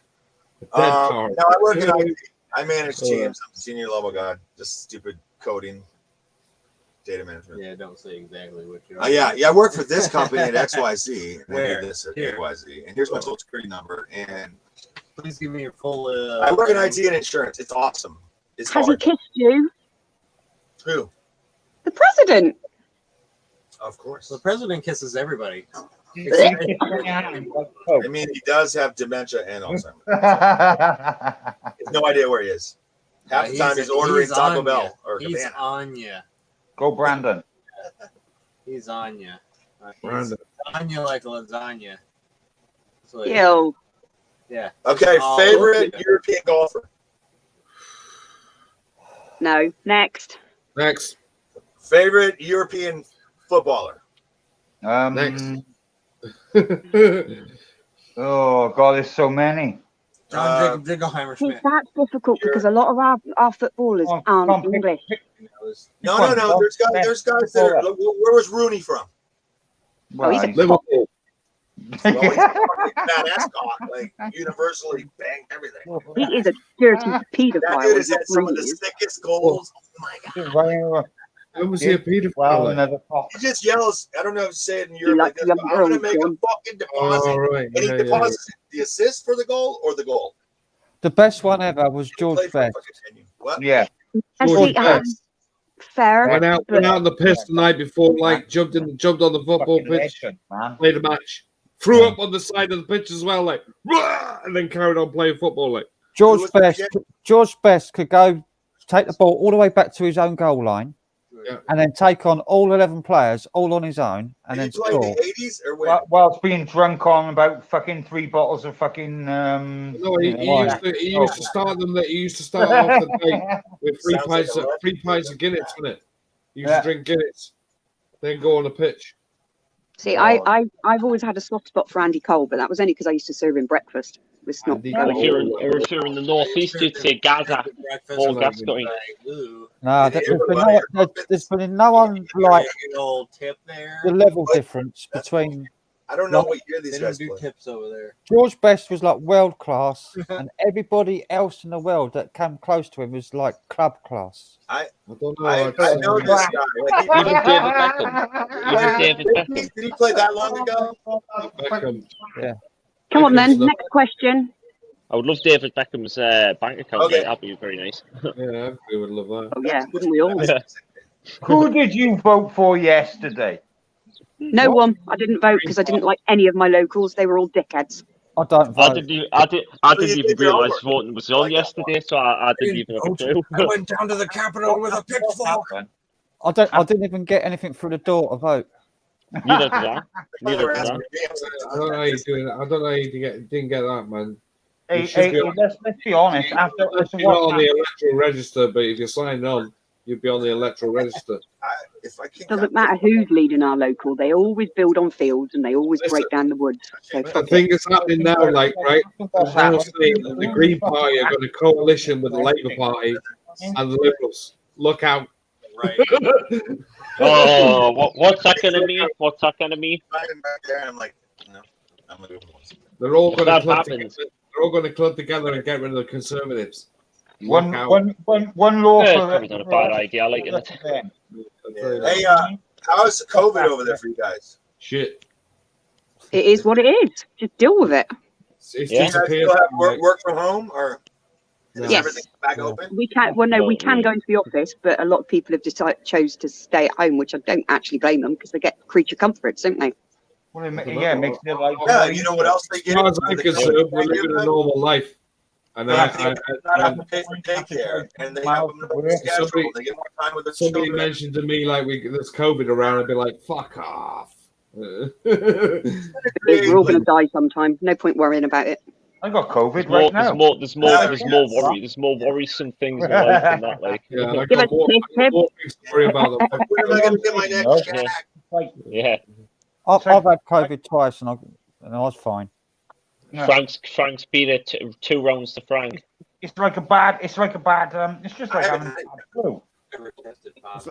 Speaker 4: tard.
Speaker 13: No, I work in IT. I manage teams. I'm a senior level guy. Just stupid coding, data management.
Speaker 12: Yeah, don't say exactly what you're.
Speaker 13: Yeah. I work for this company at XYZ. And I
Speaker 12: Where?
Speaker 13: do this at
Speaker 12: Here.
Speaker 13: XYZ. And here's my social security number. And
Speaker 12: Please give me your full.
Speaker 13: I work in IT and insurance. It's awesome. It's
Speaker 15: Has he
Speaker 13: hard.
Speaker 15: kissed you?
Speaker 13: Who?
Speaker 15: The president.
Speaker 13: Of course.
Speaker 12: The president kisses everybody.
Speaker 13: I mean, he does have dementia and Alzheimer's. He has no idea where he is. Half the time he's ordering Taco
Speaker 12: on
Speaker 13: Bell
Speaker 12: ya.
Speaker 13: or
Speaker 12: He's
Speaker 13: Cabana.
Speaker 12: on you.
Speaker 7: Go, Brandon.
Speaker 12: He's on you.
Speaker 4: Brandon.
Speaker 12: On you like lasagna. So,
Speaker 15: Ew.
Speaker 12: yeah.
Speaker 13: Okay,
Speaker 12: All
Speaker 13: favorite
Speaker 12: over you.
Speaker 13: European golfer.
Speaker 15: No. Next.
Speaker 4: Next.
Speaker 13: Favorite European footballer.
Speaker 4: Next.
Speaker 7: Oh God, there's so many.
Speaker 12: John Jingleheimer
Speaker 15: See,
Speaker 12: Schmidt.
Speaker 15: that's difficult because a lot of our footballers aren't English.
Speaker 13: No. There's guys that are. Where was Rooney from?
Speaker 15: He's a
Speaker 4: Liverpool.
Speaker 13: Well, he's a fucking badass cock, like universally banged everything.
Speaker 15: He is a dirty
Speaker 13: That
Speaker 15: paedophile.
Speaker 13: dude has
Speaker 15: is
Speaker 13: had some of
Speaker 15: what
Speaker 13: the
Speaker 15: he is.
Speaker 13: sickest goals. Oh my god!
Speaker 4: When was he a paedophile?
Speaker 13: He just yells. I don't know if you say it in
Speaker 15: He
Speaker 13: Europe like
Speaker 15: likes
Speaker 13: this,
Speaker 15: young
Speaker 13: but I'm gonna
Speaker 15: girls,
Speaker 13: make a
Speaker 15: John.
Speaker 13: fucking deposit.
Speaker 4: Oh, right.
Speaker 13: And he
Speaker 4: Yeah,
Speaker 13: deposits the assist for the goal or the goal.
Speaker 1: The best one ever was George
Speaker 13: Played for
Speaker 1: Best.
Speaker 13: fucking tenure. What?
Speaker 7: Yeah.
Speaker 15: Has
Speaker 4: George
Speaker 15: he,
Speaker 4: Best.
Speaker 15: fair,
Speaker 4: Went out
Speaker 15: but
Speaker 4: on the piss the night before, like jumped on the football
Speaker 7: Fucking
Speaker 4: pitch,
Speaker 7: legend, man.
Speaker 4: played a match, threw up on the side of the pitch as well, like, "Rah!" and then carried on playing football, like.
Speaker 1: George Best could go take the ball all the way back to his own goal line, and then take on all 11 players all on his own, and then
Speaker 13: Did he play in
Speaker 1: score.
Speaker 13: the 80s or when?
Speaker 7: Whilst being drunk on about fucking 3 bottles of fucking.
Speaker 4: No, he used to start them. He used to start off the day with three pints of Guinness, wasn't it? He used to drink Guinness, then go on the pitch.
Speaker 15: see, I've always had a soft spot for Andy Cole, but that was only because I used to serve him breakfast. It's not.
Speaker 5: If you're in the northeast, you'd say Gaza or Gascoigne.
Speaker 1: No, there's been no one like
Speaker 12: Good old tip there.
Speaker 1: the level difference between.
Speaker 13: I don't know
Speaker 1: Like,
Speaker 13: what year these
Speaker 12: They don't
Speaker 13: guys
Speaker 12: do
Speaker 13: play.
Speaker 12: tips over there.
Speaker 1: George Best was like world class, and everybody else in the world that came close to him was like club class.
Speaker 13: I
Speaker 4: don't know.
Speaker 13: I know this guy. Like,
Speaker 5: Even David Beckham. Even David Beckham.
Speaker 13: Did he play that long ago?
Speaker 4: Beckham.
Speaker 1: Yeah.
Speaker 15: Come on then, next question.
Speaker 5: I would love David Beckham's bank account.
Speaker 13: Okay.
Speaker 5: Mate. That'd be very nice.
Speaker 4: Yeah, we would love that.
Speaker 15: Oh yeah, wouldn't we all?
Speaker 7: Who did you vote for yesterday?
Speaker 15: No one. I didn't vote because I didn't like any of my locals. They were all dickheads.
Speaker 1: I don't
Speaker 5: I
Speaker 1: vote.
Speaker 5: didn't even realise voting was on yesterday, so I didn't even have a clue.
Speaker 13: I went down to the Capitol with a pitchfork.
Speaker 1: I didn't even get anything through the door to vote.
Speaker 5: Neither did I. Neither did I.
Speaker 4: I don't know how you doing it. I don't know how you didn't get that, man.
Speaker 7: Hey,
Speaker 4: You should be on-
Speaker 7: let's be honest. After
Speaker 4: you're not
Speaker 7: what
Speaker 4: on the electoral register, but if you're signed on, you'd be on the electoral register.
Speaker 15: Doesn't matter who's leading our local. They always build on fields and they always break down the woods. So
Speaker 4: The thing that's happening now, like, right, is now saying that the Green Party are going to coalition with the Labour Party and the Liberals. Look out.
Speaker 13: Right.
Speaker 5: Oh, what's that gonna mean? What's that gonna mean?
Speaker 13: I'm like, no, I'm gonna go for this.
Speaker 4: They're all
Speaker 5: If
Speaker 4: going to
Speaker 5: that
Speaker 4: club
Speaker 5: happens-
Speaker 4: together. They're all going to club together and get rid of the Conservatives.
Speaker 7: One
Speaker 4: Look out.
Speaker 7: law
Speaker 5: Yeah,
Speaker 7: for
Speaker 5: it's probably not a bad idea. I like it.
Speaker 13: Hey, how's COVID over there for you guys?
Speaker 4: Shit.
Speaker 15: it is what it is. Just deal with it.
Speaker 4: It's
Speaker 13: Do you guys
Speaker 4: disappeared.
Speaker 13: still have work from home, or is
Speaker 15: Yes.
Speaker 13: everything back open?
Speaker 15: We can. Well, no,
Speaker 5: No,
Speaker 15: we can go into the office, but a lot of people have chose to stay at home, which I don't actually blame them because they get creature comforts, don't they?
Speaker 7: Well, it makes their life.
Speaker 13: Yeah, you know what else they
Speaker 4: As
Speaker 13: get?
Speaker 4: far as I'm
Speaker 13: They
Speaker 4: concerned,
Speaker 13: give
Speaker 4: we're living a normal life. And
Speaker 13: They have to not have to pay for daycare, and they have them on the schedule.
Speaker 4: Somebody-
Speaker 13: They get more time with the
Speaker 4: somebody
Speaker 13: children.
Speaker 4: mentioned to me, like, there's COVID around, I'd be like, fuck off.
Speaker 15: We're all going to die sometime. No point worrying about it.
Speaker 7: I got COVID
Speaker 5: There's
Speaker 7: right
Speaker 5: more,
Speaker 7: now.
Speaker 5: there's more worrisome things in life than that. Like,
Speaker 4: Yeah, I
Speaker 15: Give us
Speaker 4: got more,
Speaker 15: a tip.
Speaker 4: more things to worry about. Than
Speaker 13: When am I going to get my next
Speaker 5: yeah.
Speaker 13: check?
Speaker 5: Yeah.
Speaker 1: I've had COVID twice and I was fine.
Speaker 7: No.
Speaker 5: Frank's beat it 2 rounds to Frank.
Speaker 7: It's like a bad. It's just like having a flu.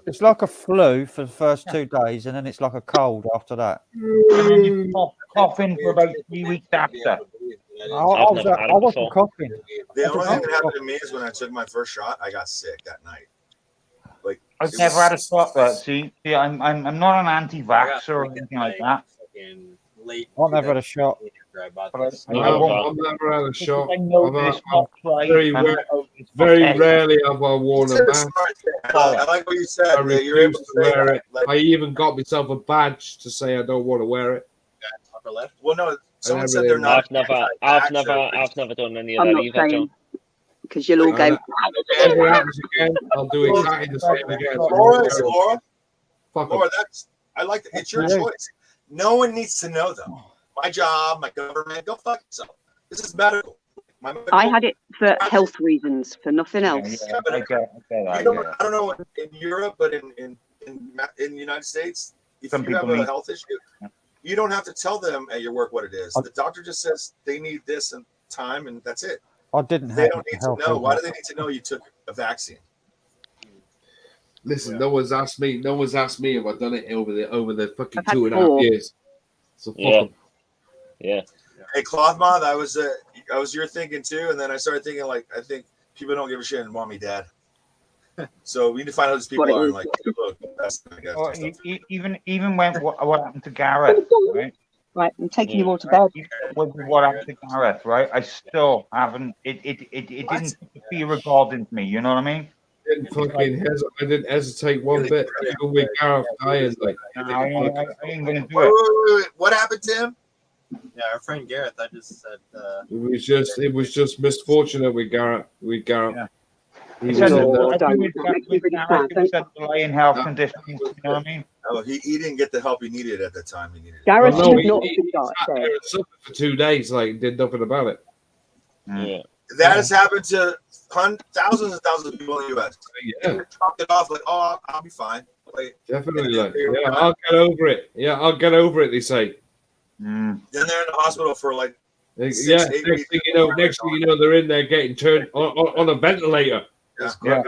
Speaker 1: It's like a flu for the first 2 days, and then it's like a cold after that.
Speaker 7: And then you coughing for about 3 weeks after.
Speaker 1: I wasn't coughing.
Speaker 13: The only thing that happened to me is when I took my first shot, I got sick that night. Like
Speaker 7: I've never had a shot that. See, I'm not an anti-vax or anything like that.
Speaker 1: I've never had a shot.
Speaker 7: But
Speaker 4: I've never had a shot.
Speaker 7: I know
Speaker 4: I've
Speaker 7: this not right.
Speaker 4: very rarely have I worn a
Speaker 13: It's
Speaker 4: mask.
Speaker 13: smart. I like what you said.
Speaker 4: I
Speaker 13: Yeah, you're able
Speaker 4: refuse
Speaker 13: to
Speaker 4: to
Speaker 13: say
Speaker 4: wear
Speaker 13: that.
Speaker 4: it.
Speaker 13: Like,
Speaker 4: I even got myself a badge to say I don't want to wear it.
Speaker 13: upper left. Well, no, someone
Speaker 4: never
Speaker 13: said
Speaker 4: did.
Speaker 13: they're not.
Speaker 5: I've never done any of
Speaker 15: I'm
Speaker 5: that
Speaker 15: not
Speaker 5: either, John.
Speaker 15: saying because you'll all go.
Speaker 4: If it ever happens again, I'll do exactly the same again.
Speaker 13: Laura,
Speaker 4: Fuck 'em.
Speaker 13: Laura, I like that. It's your choice. No one needs to know though. My job, my government. Go fuck yourself. This is medical.
Speaker 15: I had it for health reasons, for nothing else.
Speaker 13: Yeah, but I don't know in Europe, but in the United States, if
Speaker 7: Some
Speaker 13: you have
Speaker 7: people
Speaker 13: a
Speaker 7: need-
Speaker 13: health issue, you don't have to tell them at your work what it is. The doctor just says they need this and time, and that's it.
Speaker 1: I didn't
Speaker 13: They
Speaker 1: have
Speaker 13: don't need to
Speaker 1: health
Speaker 13: know. Why
Speaker 1: either.
Speaker 13: do they need to know you took a vaccine?
Speaker 4: Listen, no one's asked me. No one's asked me if I've done it over the fucking
Speaker 15: I've had
Speaker 4: 2.5
Speaker 15: 4.
Speaker 4: years. So fuck
Speaker 5: Yeah.
Speaker 4: 'em.
Speaker 5: Yeah.
Speaker 13: Hey, Cloth Moth, I was your thinking too, and then I started thinking like I think people don't give a shit and want me dead. So we need to find out who these people
Speaker 15: What it
Speaker 13: are. And,
Speaker 15: is.
Speaker 13: like, look, that's I guess.
Speaker 7: Or even when what happened to Gareth, right?
Speaker 15: Right, I'm taking you all to bed.
Speaker 7: What happened to Gareth, right? I still haven't. It didn't be regarding me. You know what I mean?
Speaker 4: I didn't hesitate one bit. Even with Gareth dying, like,
Speaker 7: I ain't gonna do
Speaker 13: Wait,
Speaker 7: it.
Speaker 13: wait. What happened to him?
Speaker 12: Yeah, our friend Gareth, I just said.
Speaker 4: it was just misfortunate with Gareth.
Speaker 7: Yeah.
Speaker 4: He
Speaker 7: He
Speaker 4: was
Speaker 7: said,
Speaker 4: in
Speaker 15: Oh,
Speaker 4: there.
Speaker 15: don't.
Speaker 7: with
Speaker 15: That makes me really
Speaker 7: Gareth,
Speaker 15: sad.
Speaker 7: he said delay in health conditions. You know what I mean?
Speaker 13: Oh, he didn't get the help he needed at the time. He needed.
Speaker 15: Gareth
Speaker 4: Well, no,
Speaker 15: should not have been
Speaker 4: sat there and suffered for 2 days, like, did nothing about it.
Speaker 5: Yeah.
Speaker 13: That has happened to thousands and thousands of people in the U.S.
Speaker 4: Yeah.
Speaker 13: They chalked it off like, oh, I'll be fine. Like,
Speaker 4: Definitely, like, yeah, I'll get over it. Yeah, I'll get over it. They say.
Speaker 7: Mm.
Speaker 13: then they're in the hospital for like
Speaker 4: Yeah,
Speaker 13: 6, 8
Speaker 4: next
Speaker 13: weeks.
Speaker 4: thing you know, they're in there getting turned on a ventilator.
Speaker 13: Yeah.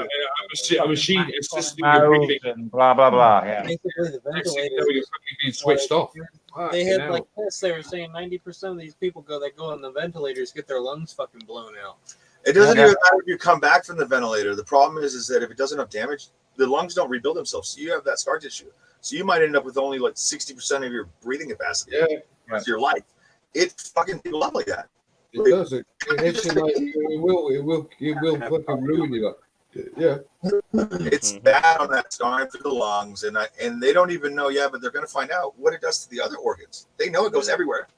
Speaker 4: A machine assisting your
Speaker 7: Mouths
Speaker 4: breathing.
Speaker 7: and blah blah blah. Yeah.
Speaker 12: Basically, the
Speaker 4: Next thing you know,
Speaker 12: ventilator.
Speaker 4: you're fucking being switched off.
Speaker 12: They
Speaker 4: Fucking
Speaker 12: had
Speaker 4: hell.
Speaker 12: like this. They were saying 90% of these people that go on the ventilators get their lungs fucking blown out.
Speaker 13: It doesn't
Speaker 7: Yeah.
Speaker 13: even matter if you come back from the ventilator. The problem is that if it does enough damage, the lungs don't rebuild themselves. So you have that scar tissue. So you might end up with only like 60% of your breathing capacity
Speaker 4: Yeah.
Speaker 13: of your life. It fucking people up like that.
Speaker 4: It does. It hits you like it will fucking ruin you. Like. Yeah.
Speaker 13: It's bad on that scarring through the lungs, and they don't even know yet, but they're going to find out what it does to the other organs. They know it goes everywhere.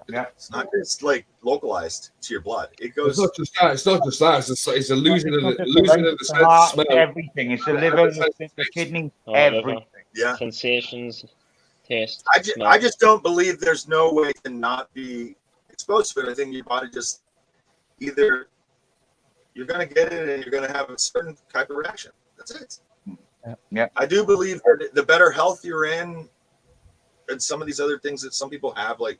Speaker 7: Yeah,
Speaker 13: it's not just like localized to your blood. It goes.
Speaker 4: It's not just that. It's not just that. It's a losing of the
Speaker 7: the
Speaker 4: sense of
Speaker 7: heart,
Speaker 4: smell.
Speaker 7: everything. It's the liver, the kidney, everything.
Speaker 13: Yeah.
Speaker 5: Sensations, taste.
Speaker 13: I just don't believe there's no way to not be exposed to it. I think your body just either you're going to get it and you're going to have a certain type of reaction. That's it.
Speaker 7: Yeah.
Speaker 13: I do believe that the better health you're in, and some of these other things that some people have, like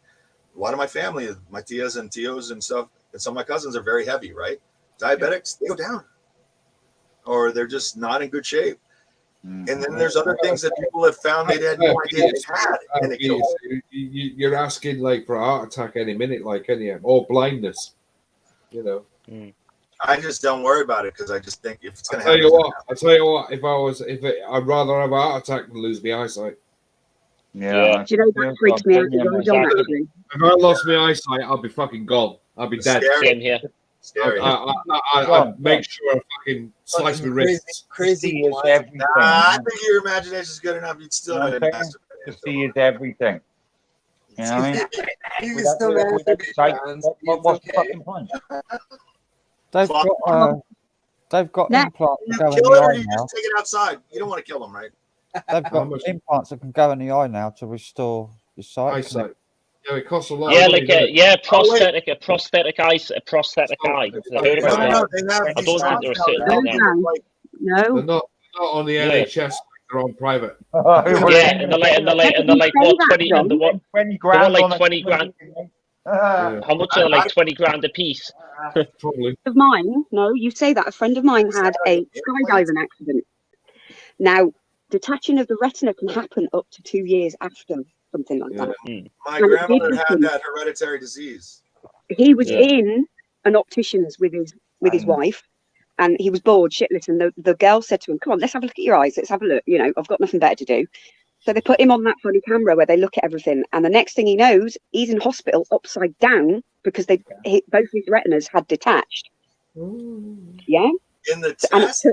Speaker 13: a lot of my family, my tias and tios and stuff, and some of my cousins are very heavy, right? Diabetics, they go down, or they're just not in good shape. And then there's other things that people have found they had no idea they had, and it kills them.
Speaker 4: You're asking like for a heart attack any minute, like or blindness, you know.
Speaker 13: I just don't worry about it because I just think if it's going to
Speaker 4: I
Speaker 13: happen,
Speaker 4: tell you what. I'd rather have a heart attack than lose my eyesight.
Speaker 7: Yeah.
Speaker 15: Do you know that freaks me out as well, John, actually?
Speaker 4: If I lost my eyesight, I'll be fucking gone. I'll be dead.
Speaker 5: Same here.
Speaker 13: Scary.
Speaker 4: I'd make sure I fucking slice my wrists.
Speaker 7: Crazy is everything.
Speaker 13: I think your imagination is good enough. You'd still know
Speaker 7: To see is everything. You know what I mean?
Speaker 12: You can still
Speaker 7: What's the fucking point?
Speaker 1: They've got implants
Speaker 13: You
Speaker 1: that go in
Speaker 13: kill
Speaker 1: the
Speaker 13: it or
Speaker 1: eye
Speaker 13: you
Speaker 1: now.
Speaker 13: just take it outside. You don't want to kill them, right?
Speaker 1: They've got implants that can go in the eye now to restore your sight.
Speaker 4: Eyesight. Yeah, it costs a lot.
Speaker 5: Yeah,
Speaker 4: of
Speaker 5: like
Speaker 4: money,
Speaker 5: a prosthetic eye. I heard about that. I don't think they're sitting down.
Speaker 15: No.
Speaker 4: They're not on the NHS. They're on private.
Speaker 5: Yeah, and they're like what 20 and the what
Speaker 7: 20
Speaker 5: grand.
Speaker 7: grand.
Speaker 5: Like 20 grand. How much are they, like 20 grand a piece?
Speaker 4: Probably.
Speaker 15: Of mine, no, you say that. A friend of mine had a skydiving accident. Now, detaching of the retina can happen up to 2 years after something like that.
Speaker 13: My
Speaker 15: And it
Speaker 13: grandmother
Speaker 15: did
Speaker 13: had
Speaker 15: happen.
Speaker 13: that hereditary disease.
Speaker 15: He was in an optician's with his wife, and he was bored shitless. And the girl said to him, "Come on, let's have a look at your eyes. Let's have a look. You know, I've got nothing better to do." So they put him on that funny camera where they look at everything, and the next thing he knows, he's in hospital upside down because both his retinas had detached. Yeah.
Speaker 13: In the
Speaker 15: And
Speaker 13: test?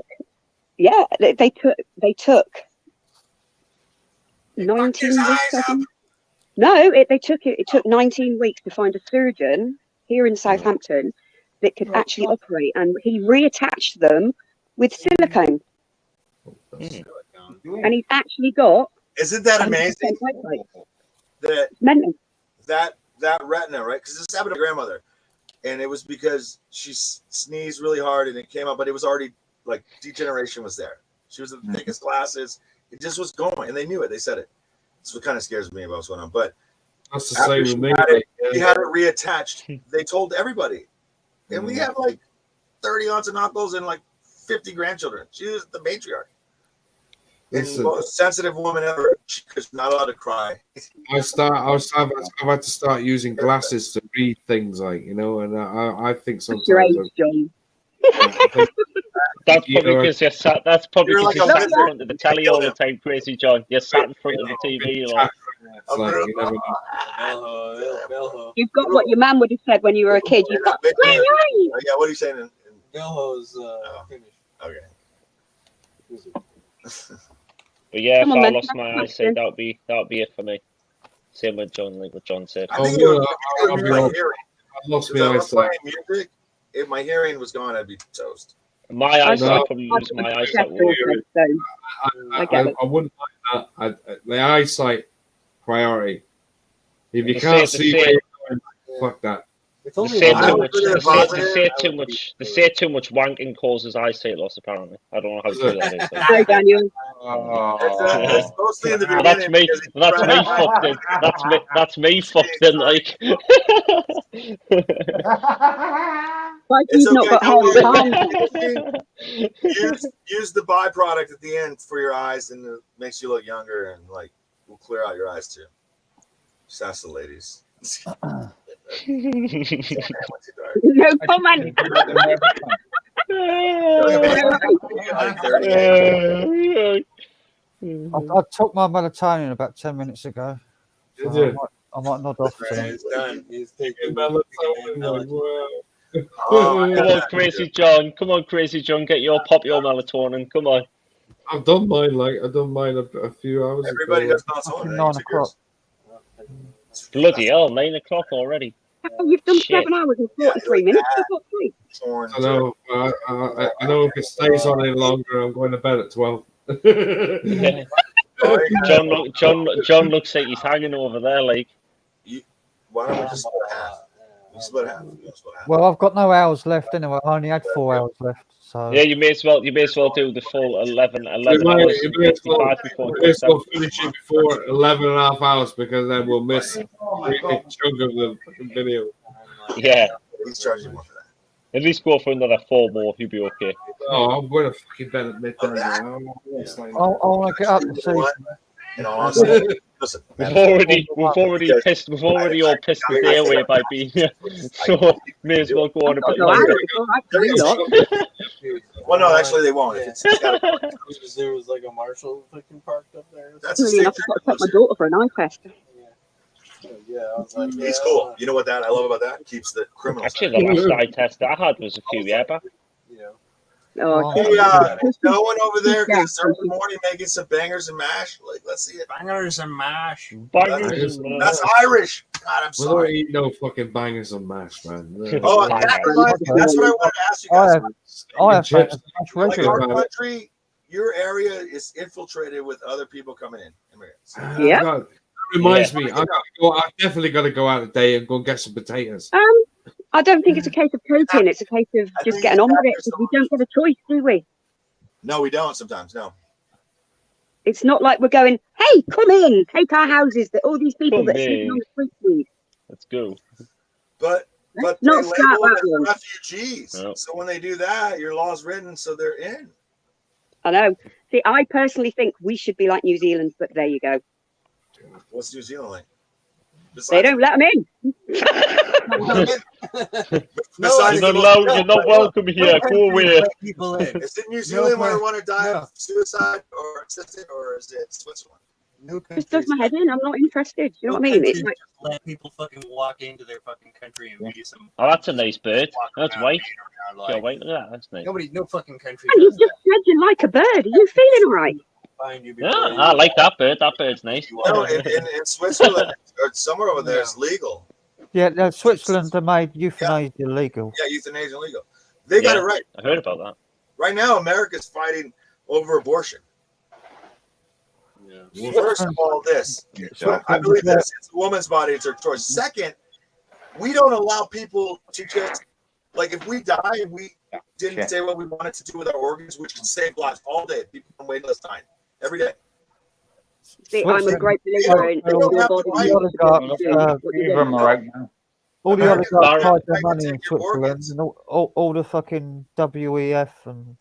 Speaker 15: they took 19 weeks. I think. No, it took 19 weeks to find a surgeon here in Southampton that could actually operate, and he reattached them with silicone. And he's actually got.
Speaker 13: Isn't that amazing? That retina, right? Because this happened to my grandmother, and it was because she sneezed really hard and it came out, but it was already like degeneration was there. She was the thickest glasses. It just was going, and they knew it. They said it. That's what kind of scares me about what's going on. But
Speaker 4: that's the same with me.
Speaker 13: He had it reattached. They told everybody, and we have like 30 aunts and uncles and like 50 grandchildren. She was the matriarch. And the most sensitive woman ever. She was not allowed to cry.
Speaker 4: I've had to start using glasses to read things, like, you know, and I think sometimes.
Speaker 15: John.
Speaker 5: That's probably because you're sat. That's probably
Speaker 13: You're
Speaker 5: because
Speaker 13: like
Speaker 5: you're
Speaker 13: a
Speaker 5: sat in front of the telly all the time, Crazy John. You're sat in front of the TV. Like.
Speaker 15: You've got what your man would have said when you were a kid. You've got.
Speaker 13: Yeah, what are you saying?
Speaker 12: Belho's finished.
Speaker 13: Okay.
Speaker 5: But yeah,
Speaker 15: Come
Speaker 5: if
Speaker 15: on,
Speaker 5: I
Speaker 15: then.
Speaker 5: lost my eyesight, that would be it for me. Same with John, like what John said.
Speaker 13: I think it would be my hearing.
Speaker 4: I lost
Speaker 13: If
Speaker 4: my
Speaker 13: I was
Speaker 4: eyesight.
Speaker 13: playing music, if my hearing was gone, I'd be toast.
Speaker 5: My eyesight probably lose my eyesight.
Speaker 4: I wouldn't like that. The eyesight priority. If you
Speaker 5: They
Speaker 4: can't
Speaker 5: say-
Speaker 4: see
Speaker 5: they
Speaker 4: where
Speaker 5: say-
Speaker 4: you're going, fuck that.
Speaker 5: They say too much wanking causes eyesight loss. Apparently, I don't know how true that is.
Speaker 15: Hi, Daniel.
Speaker 13: It's mostly in the
Speaker 5: Well, that's
Speaker 13: beginning.
Speaker 5: me. That's me fucked in. That's me fucked in. Like.
Speaker 15: Like
Speaker 13: It's
Speaker 15: you've not got
Speaker 13: okay.
Speaker 15: hair.
Speaker 13: Use the byproduct at the end for your eyes, and it makes you look younger, and like will clear out your eyes too. Just ask the ladies.
Speaker 15: No comment.
Speaker 1: I took my melatonin about 10 minutes ago. So
Speaker 4: Did you?
Speaker 1: I might nod off soon.
Speaker 12: It's done. He's taking
Speaker 5: Come on, Crazy John. Come on, Crazy John. Pop your melatonin. Come on.
Speaker 4: I've done mine. I've done mine a few hours
Speaker 13: Everybody
Speaker 4: ago.
Speaker 13: does melatonin.
Speaker 1: 9 o'clock.
Speaker 5: Bloody hell, 9 o'clock already.
Speaker 15: You've done
Speaker 5: Shit.
Speaker 15: 7 hours and 43 minutes. For God's sake.
Speaker 4: I know. I know if it stays on any longer, I'm going to bed at 12.
Speaker 5: Yeah. John looks like he's hanging over there, like.
Speaker 13: Why don't we just split half? We split half.
Speaker 1: Well, I've got no hours left anyway. I only had 4 hours left. So
Speaker 5: Yeah, you may as well do the full 11
Speaker 4: You
Speaker 5: hours.
Speaker 4: may as well,
Speaker 5: 55 before
Speaker 4: finish it before 11 and a half hours because then we'll miss a big chunk of the fucking video.
Speaker 5: Yeah.
Speaker 13: He's charging more for that.
Speaker 5: At least go for another 4 more. You'll be okay.
Speaker 4: Oh, I'm going to fucking bed at midday now.
Speaker 1: I want to get up and see.
Speaker 13: In all honesty, listen,
Speaker 5: We've already all pissed the day away by being here, so may as well go on a bit longer.
Speaker 13: Well, no, actually, they won't. If it's got
Speaker 2: There was like a Marshall fucking parked up there.
Speaker 13: That's a
Speaker 15: Really enough, I've got to take my daughter for an eye test.
Speaker 2: Yeah, I was like,
Speaker 13: He's cool. You know what I love about that? It keeps the criminals.
Speaker 5: Actually, the last eye test I had was a few years back.
Speaker 15: Oh,
Speaker 13: Hey, no one over there because early morning making some bangers and mash. Like, let's see it.
Speaker 12: Bangers and mash.
Speaker 13: That's Irish. God, I'm
Speaker 4: We don't
Speaker 13: sorry.
Speaker 4: eat no fucking bangers and mash, man.
Speaker 13: Oh, that's what I wanted to ask you guys.
Speaker 1: I have
Speaker 4: Chips.
Speaker 13: Like our country, your area is infiltrated with other people coming in. Immigrants.
Speaker 15: Yeah.
Speaker 4: God, that reminds me, I've definitely got to go out today and go and get some potatoes.
Speaker 15: I don't think it's a case of cooking. It's a case of just getting on with it because we don't get a choice, do we?
Speaker 13: No, we don't sometimes. No.
Speaker 15: It's not like we're going, hey, come in, take our houses that all these people
Speaker 5: Come
Speaker 15: that are sleeping
Speaker 5: in.
Speaker 15: on the street need.
Speaker 5: Let's go.
Speaker 13: But
Speaker 15: Let's
Speaker 13: they
Speaker 15: not start
Speaker 13: label them
Speaker 15: that
Speaker 13: as
Speaker 15: one.
Speaker 13: refugees.
Speaker 5: No.
Speaker 13: So when they do that, your law's written, so they're in.
Speaker 15: I know. See, I personally think we should be like New Zealand, but there you go.
Speaker 13: What's New Zealand like?
Speaker 15: They don't let them in.
Speaker 13: Besides
Speaker 5: You're not welcome here. Go away.
Speaker 12: People in.
Speaker 13: Is it New Zealand where they want to die of suicide or assisted, or is it Switzerland?
Speaker 12: No
Speaker 15: Just does my head in. I'm not interested. You know what I mean? It's like,
Speaker 12: let people fucking walk into their fucking country and be some.
Speaker 5: Oh, that's a nice bird. That's white.
Speaker 12: Like,
Speaker 5: Yeah, white. Look at that. That's nice.
Speaker 12: no fucking country.
Speaker 15: man, you just said you like a bird. Are you feeling all right?
Speaker 12: Find you
Speaker 5: Yeah, I like that bird. That bird's nice.
Speaker 13: No, in Switzerland or somewhere over there, it's legal.
Speaker 1: Yeah, no, Switzerland have made euthanasia illegal.
Speaker 13: Yeah, euthanasia illegal. They got it right.
Speaker 5: I heard about that.
Speaker 13: Right now, America's fighting over abortion.
Speaker 12: Yeah.
Speaker 13: First of all, this. I believe this. It's a woman's body. It's her choice. Second, we don't allow people to just, like, if we die and we didn't say what we wanted to do with our organs, which can save lives all day. People on waiting list time. Every day.
Speaker 15: See, I'm a great believer in your body.
Speaker 1: All the oligarchs hide their money in Switzerland, and all the fucking WEF and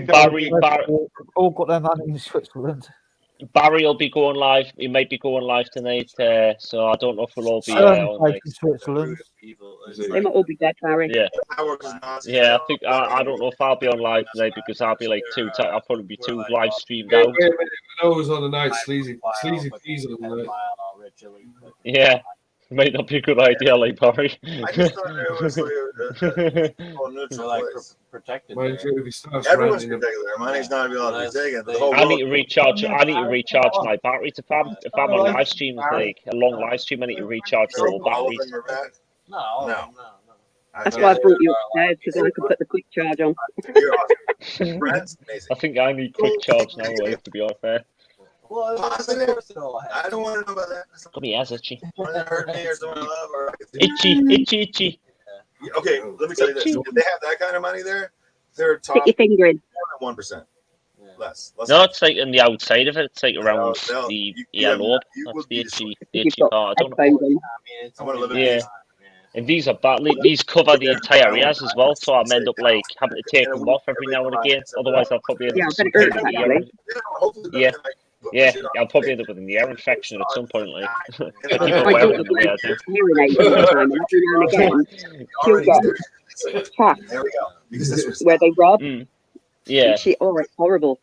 Speaker 5: Barry
Speaker 1: all got their money in Switzerland.
Speaker 5: Barry will be going live. He might be going live tonight, so I don't know if we'll all be
Speaker 1: Certain
Speaker 5: on.
Speaker 1: place in Switzerland.
Speaker 15: They might all be dead, Barry.
Speaker 5: Yeah, yeah. I think I don't know if I'll be on live tonight because I'll be like I'll probably be too live streamed out.
Speaker 4: Wait a minute, I was on the night sleazy peas on the night.
Speaker 5: Yeah, might not be a good idea, like Barry.
Speaker 13: I just thought it was like
Speaker 12: protected.
Speaker 13: Everyone's protected there. Money's not allowed to be taken. The whole
Speaker 5: I need
Speaker 13: world.
Speaker 5: to recharge. I need to recharge my batteries. If I'm on live stream, like a long live stream, I need to recharge the whole
Speaker 13: All of
Speaker 5: batteries.
Speaker 13: them are bad.
Speaker 12: No.
Speaker 15: That's why I brought you upstairs, because then I could put the quick charge on.
Speaker 13: You're awesome. Friends, amazing.
Speaker 5: I think I need quick charge now, like, to be honest.
Speaker 12: Well,
Speaker 13: Positive. I don't want to know about that.
Speaker 5: Come here, itchy.
Speaker 13: One that hurt me or someone I love or
Speaker 5: Itchy.
Speaker 13: Okay, let me tell you this. If they have that kind of money there, they're top
Speaker 15: Stick your finger in.
Speaker 13: more than 1%. Less.
Speaker 5: No, it's like on the outside of it. It's like around
Speaker 13: No,
Speaker 5: the
Speaker 13: you
Speaker 5: earlobe.
Speaker 13: will
Speaker 5: That's
Speaker 13: be
Speaker 5: the
Speaker 15: You've
Speaker 5: itchy
Speaker 15: got
Speaker 5: part. I don't know.
Speaker 15: headphones in.
Speaker 13: I want to live in
Speaker 5: Yeah.
Speaker 13: peace.
Speaker 5: And these are badly. These cover the entire areas as well, so I end up like having to take them off every now and again. Otherwise, I'll probably end
Speaker 15: Yeah,
Speaker 5: up
Speaker 15: I
Speaker 5: with
Speaker 15: better
Speaker 5: some
Speaker 15: go to
Speaker 5: kind of
Speaker 15: that,
Speaker 5: ear. Yeah, I'll probably end up with an ear infection at some point. Like, I keep on
Speaker 15: My
Speaker 5: wearing
Speaker 15: daughter
Speaker 5: them the way I
Speaker 15: wears
Speaker 5: do.
Speaker 15: hearing aids all the time, and every now and again, she'll get tapped
Speaker 13: There we go. Because this was
Speaker 15: where they rob.
Speaker 5: Yeah.
Speaker 15: And it's horrible.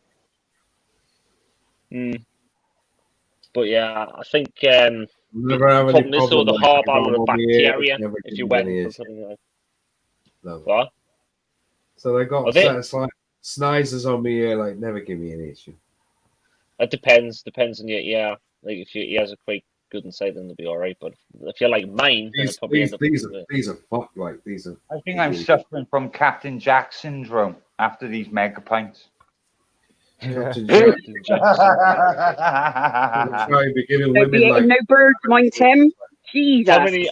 Speaker 5: But yeah, I think
Speaker 4: Never have any
Speaker 5: problem is though
Speaker 4: problem
Speaker 5: the
Speaker 4: like
Speaker 5: heart
Speaker 4: I got
Speaker 5: of
Speaker 4: one here,
Speaker 5: bacteria
Speaker 4: never
Speaker 5: if
Speaker 4: give
Speaker 5: you
Speaker 4: me
Speaker 5: went
Speaker 4: any
Speaker 5: for
Speaker 4: issue.
Speaker 5: something like
Speaker 4: Love it.
Speaker 5: what?
Speaker 4: So they got
Speaker 5: Are
Speaker 4: a
Speaker 5: they?
Speaker 4: set of snizers on me here, like never give me any issue.
Speaker 5: It depends on you. Yeah, like if he has a quite good inside, then they'll be all right. But if you're like mine, then it probably end up.
Speaker 4: These are fucked, like these are.
Speaker 7: I think I'm suffering from Captain Jack syndrome after these mega pints.
Speaker 4: Captain
Speaker 5: Captain
Speaker 4: Jackson. Try and be giving
Speaker 15: Don't be
Speaker 4: women like
Speaker 15: eating no birds, mind Tim. Jesus.
Speaker 5: How many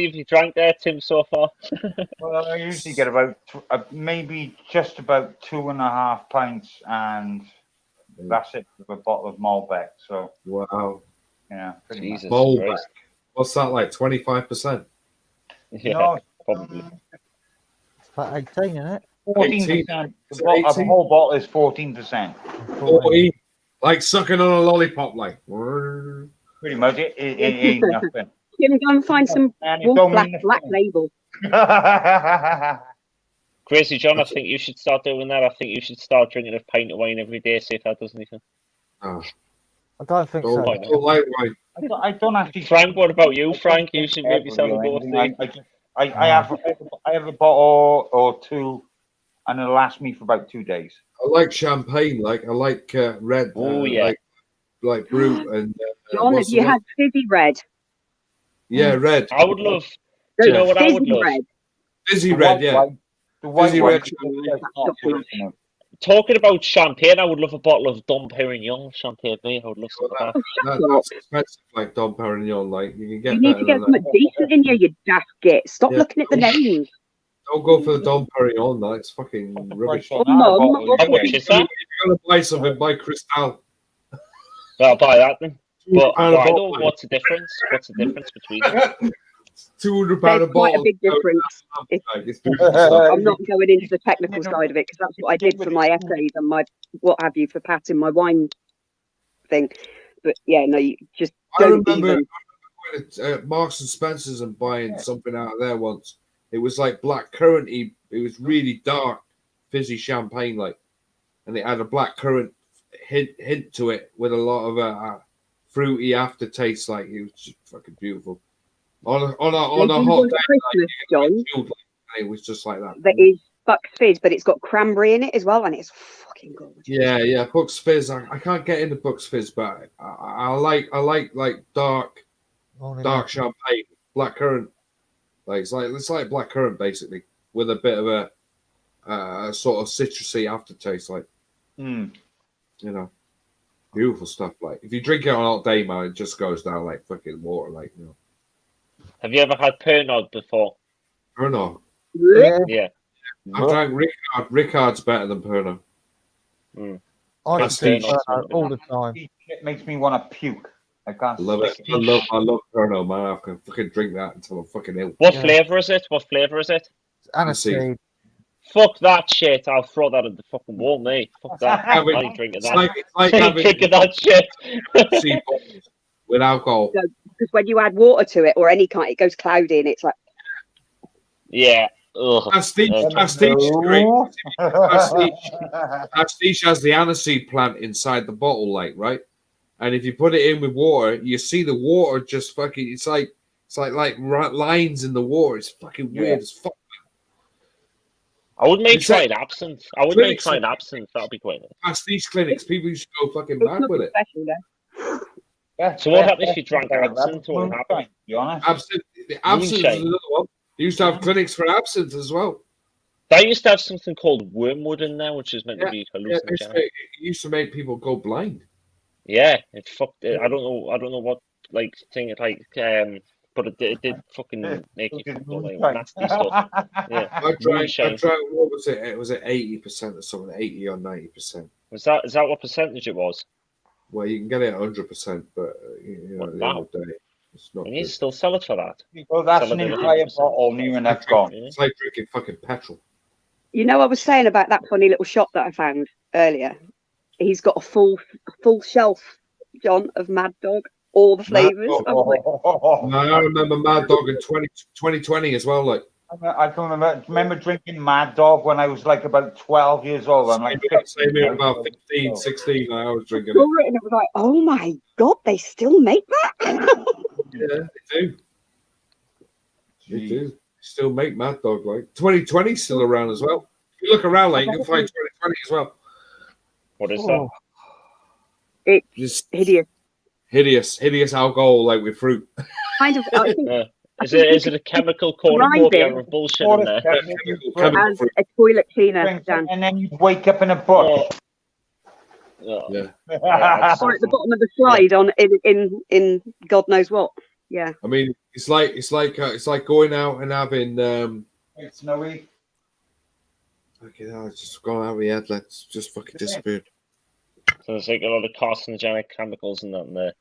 Speaker 5: have you drank there, Tim, so far?
Speaker 7: Well, I usually get about maybe just about 2.5 pints, and that's it with a bottle of Malbec. So
Speaker 4: wow,
Speaker 7: yeah, pretty
Speaker 5: Jesus
Speaker 7: much.
Speaker 4: Malbec.
Speaker 5: Christ.
Speaker 4: What's that like? 25%.
Speaker 5: Yeah,
Speaker 7: No,
Speaker 5: probably.
Speaker 16: It's about 18, isn't it?
Speaker 7: 14%. The whole bottle is 14%.
Speaker 4: 14. Like sucking on a lollipop, like.
Speaker 7: Pretty much, it ain't nothing.
Speaker 15: Tim, go and find some
Speaker 7: And it
Speaker 15: Wolf
Speaker 7: don't
Speaker 15: Black,
Speaker 7: mean a
Speaker 15: Black Label.
Speaker 5: Crazy John, I think you should start doing that. I think you should start drinking a pint of wine every day. See if that does anything.
Speaker 4: Oh.
Speaker 16: I don't think so.
Speaker 4: Light wine.
Speaker 7: I don't actually.
Speaker 5: Frank, what about you, Frank? You should make yourself a go.
Speaker 7: I have a bottle or two, and it'll last me for about 2 days.
Speaker 4: I like champagne. Like I like red.
Speaker 5: Oh yeah.
Speaker 4: Like brute and.
Speaker 15: John, have you had fizzy red?
Speaker 4: Yeah, red.
Speaker 5: I would love. Do you know what I would love?
Speaker 15: Red.
Speaker 4: Fizzy red, yeah.
Speaker 7: Fizzy
Speaker 4: red.
Speaker 5: Talking about champagne, I would love a bottle of Dom Perignon champagne. I would love some of that.
Speaker 4: That's expensive, like Dom Perignon. Like you can get.
Speaker 15: You need to get something decent in here, you daft git. Stop looking at the names.
Speaker 4: Don't go for the Dom Perignon. That's fucking rubbish.
Speaker 15: Oh, Mum,
Speaker 5: How much is that?
Speaker 4: If you're gonna buy something, buy Cristal.
Speaker 5: I'll buy that then. But
Speaker 4: £200
Speaker 5: I
Speaker 4: a
Speaker 5: know
Speaker 4: bottle.
Speaker 5: what's the difference. What's the difference between them?
Speaker 4: £200 a
Speaker 15: There's quite
Speaker 4: bottle.
Speaker 15: a big difference. I'm not going into the technical side of it because that's what I did for my essays and my what have you for passing my wine thing. But yeah, no, you just
Speaker 4: I
Speaker 15: don't
Speaker 4: remember
Speaker 15: even.
Speaker 4: going to Marks and Spencers and buying something out of there once. It was like black currant-y. It was really dark, fizzy champagne, like, and it had a black currant hint to it with a lot of fruity aftertaste. Like it was just fucking beautiful. On a hot day,
Speaker 15: Christmas, John.
Speaker 4: It was just like that.
Speaker 15: That is Bucks Fizz, but it's got cranberry in it as well, and it's fucking gorgeous.
Speaker 4: Yeah. Bucks Fizz. I can't get into Bucks Fizz, but I like dark champagne, black currant. Like it's like black currant basically, with a bit of a sort of citrusy aftertaste. Like, you know, beautiful stuff. Like if you drink it on a hot day, man, it just goes down like fucking water. Like, you know.
Speaker 5: Have you ever had Pernod before?
Speaker 4: Pernod.
Speaker 5: Yeah.
Speaker 4: I drank Ricard. Ricard's better than Pernod.
Speaker 16: I
Speaker 5: That's
Speaker 16: drink
Speaker 5: Pernod.
Speaker 16: Pernod all the time.
Speaker 7: It makes me want to puke. I can't.
Speaker 4: I love it. I love Pernod, man. I can fucking drink that until I'm fucking ill.
Speaker 5: What flavour is it? What flavour is it?
Speaker 16: Aniseed.
Speaker 5: Fuck that shit. I'll throw that at the fucking wall, mate. Fuck that. I ain't drinking that.
Speaker 4: It's like
Speaker 5: I ain't
Speaker 4: having
Speaker 5: drinking that shit.
Speaker 4: sea bottles with alcohol.
Speaker 15: Because when you add water to it or any kind, it goes cloudy and it's like.
Speaker 5: Yeah. Ugh.
Speaker 4: Pastiche has the aniseed plant inside the bottle, like, right? And if you put it in with water, you see the water just fucking. It's like lines in the water. It's fucking weird as fuck.
Speaker 5: I wouldn't make
Speaker 4: It's
Speaker 5: trying
Speaker 4: like-
Speaker 5: absinthe. I wouldn't make
Speaker 4: Clinics-
Speaker 5: trying absinthe. That'd be quite nice.
Speaker 4: Pastiche clinics, people used to go fucking
Speaker 15: It's
Speaker 4: mad with
Speaker 15: nothing
Speaker 4: it.
Speaker 15: special though.
Speaker 5: So what happens if you drank absinthe? What would happen?
Speaker 4: Absinthe is another one. They used to have clinics for absinthe as well.
Speaker 5: They used to have something called wormwood in there, which is meant to be hallucinogenic.
Speaker 4: It used to make people go blind.
Speaker 5: Yeah, it fucked. I don't know what like thing it like. But it did fucking make you feel like nasty stuff. Yeah,
Speaker 4: I
Speaker 5: moonshine.
Speaker 4: drank. What was it? It was at 80% or something, 80 or 90%.
Speaker 5: Is that what percentage it was?
Speaker 4: Well, you can get it at 100%, but you know, at the end of the day, it's not.
Speaker 5: And you
Speaker 4: good.
Speaker 5: still sell it for that.
Speaker 7: Well, that's
Speaker 5: Sell
Speaker 7: an
Speaker 5: it at
Speaker 7: entire
Speaker 5: 100%.
Speaker 7: bottle new and that's gone.
Speaker 4: It's like drinking fucking petrol.
Speaker 15: You know, I was saying about that funny little shop that I found earlier. He's got a full shelf, John, of Mad Dog, all the flavours. I was like,
Speaker 4: No, I remember Mad Dog in 2020 as well. Like,
Speaker 7: I can remember drinking Mad Dog when I was like about 12 years old. I'm like,
Speaker 4: same here, about 15, 16. I was drinking
Speaker 15: saw
Speaker 4: it.
Speaker 15: it and it was like, oh my god, they still make that.
Speaker 4: Yeah, they do. They do. Still make Mad Dog. Like 2020 still around as well. If you look around, like you can find 2020 as well.
Speaker 5: What is that?
Speaker 15: It's
Speaker 4: Just
Speaker 15: hideous.
Speaker 4: Hideous alcohol, like with fruit.
Speaker 15: Kind of. I think,
Speaker 5: Is it a chemical cornucopia of bullshit in there?
Speaker 15: as a toilet cleaner, Dan.
Speaker 7: And then you wake up in a bush.
Speaker 4: Yeah.
Speaker 15: Or at the bottom of the slide on in God knows what. Yeah.
Speaker 4: I mean, it's like going out and having
Speaker 7: Snowy.
Speaker 4: Okay, no, it's just gone out of my head. Let's just fucking disappeared.
Speaker 5: So there's like a lot of carcinogenic chemicals in that in there.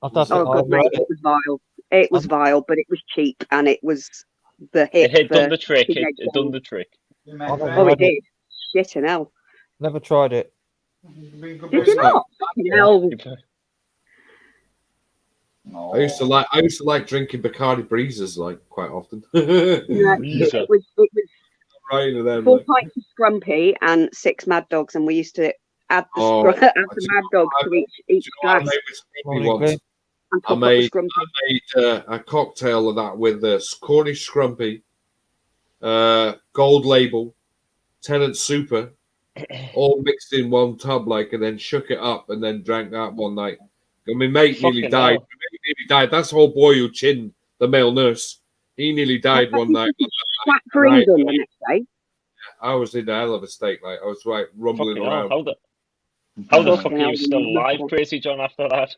Speaker 15: Oh God, mate, it was vile. It was vile, but it was cheap, and it was the hit.
Speaker 5: It done the trick. It done the trick.
Speaker 15: Oh, it did. Shit and hell.
Speaker 16: Never tried it.
Speaker 15: Did you not? Fucking hell.
Speaker 4: I used to like drinking Bacardi Breezes like quite often.
Speaker 15: Yeah, it was
Speaker 4: right of them.
Speaker 15: 4
Speaker 4: Like,
Speaker 15: pints of Scrumpy and 6 Mad Dogs, and we used to add the, add the Mad Dogs to each glass.
Speaker 4: I made a cocktail of that with the Cornish Scrumpy, Gold Label, Tennant Super, all mixed in one tub, like, and then shook it up and then drank that one night. And my mate nearly died. That's the whole boy who chinned the male nurse. He nearly died one night.
Speaker 15: Flat for England the next day.
Speaker 4: I was in a hell of a state. Like I was like rumbling
Speaker 5: Fucking
Speaker 4: around.
Speaker 5: hell, how the fuck are you still alive, Crazy John, after that?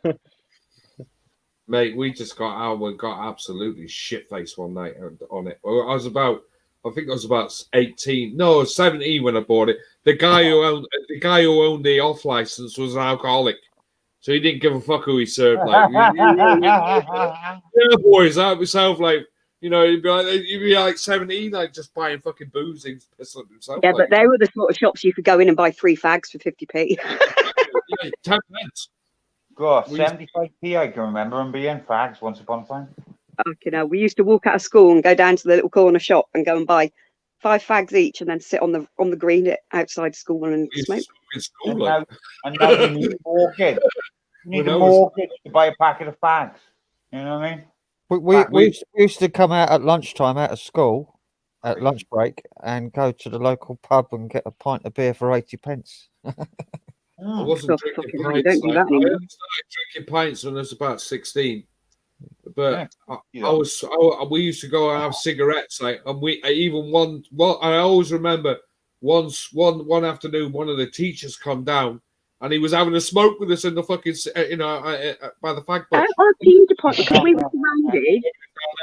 Speaker 4: Mate, we just got out and got absolutely shit-faced one night on it. I think I was about 18. No, 17 when I bought it. The guy who owned the off license was an alcoholic, so he didn't give a fuck who he served. Like, yeah, boys, that myself, like, you know, you'd be like 17, like just buying fucking booze and pissing himself.
Speaker 15: Yeah,
Speaker 4: like,
Speaker 15: but they were the sort of shops you could go in and buy 3 fags for 50p.
Speaker 4: yeah, 10 pence.
Speaker 7: God, 75p I can remember them being fags once upon a time.
Speaker 15: Fucking hell. We used to walk out of school and go down to the little corner shop and go and buy 5 fags each and then sit on the green outside school and smoke.
Speaker 7: And now you need a mortgage. You need a mortgage to buy a packet of fags. You know what I mean?
Speaker 16: We used to come out at lunchtime out of school, at lunch break, and go to the local pub and get a pint of beer for 80 pence.
Speaker 4: I wasn't drinking pints. I only started drinking pints when I was about 16. But we used to go and have cigarettes, like, and I always remember one afternoon, one of the teachers come down, and he was having a smoke with us in the fucking, by the fag bush.
Speaker 15: Our team department, because we were surrounded,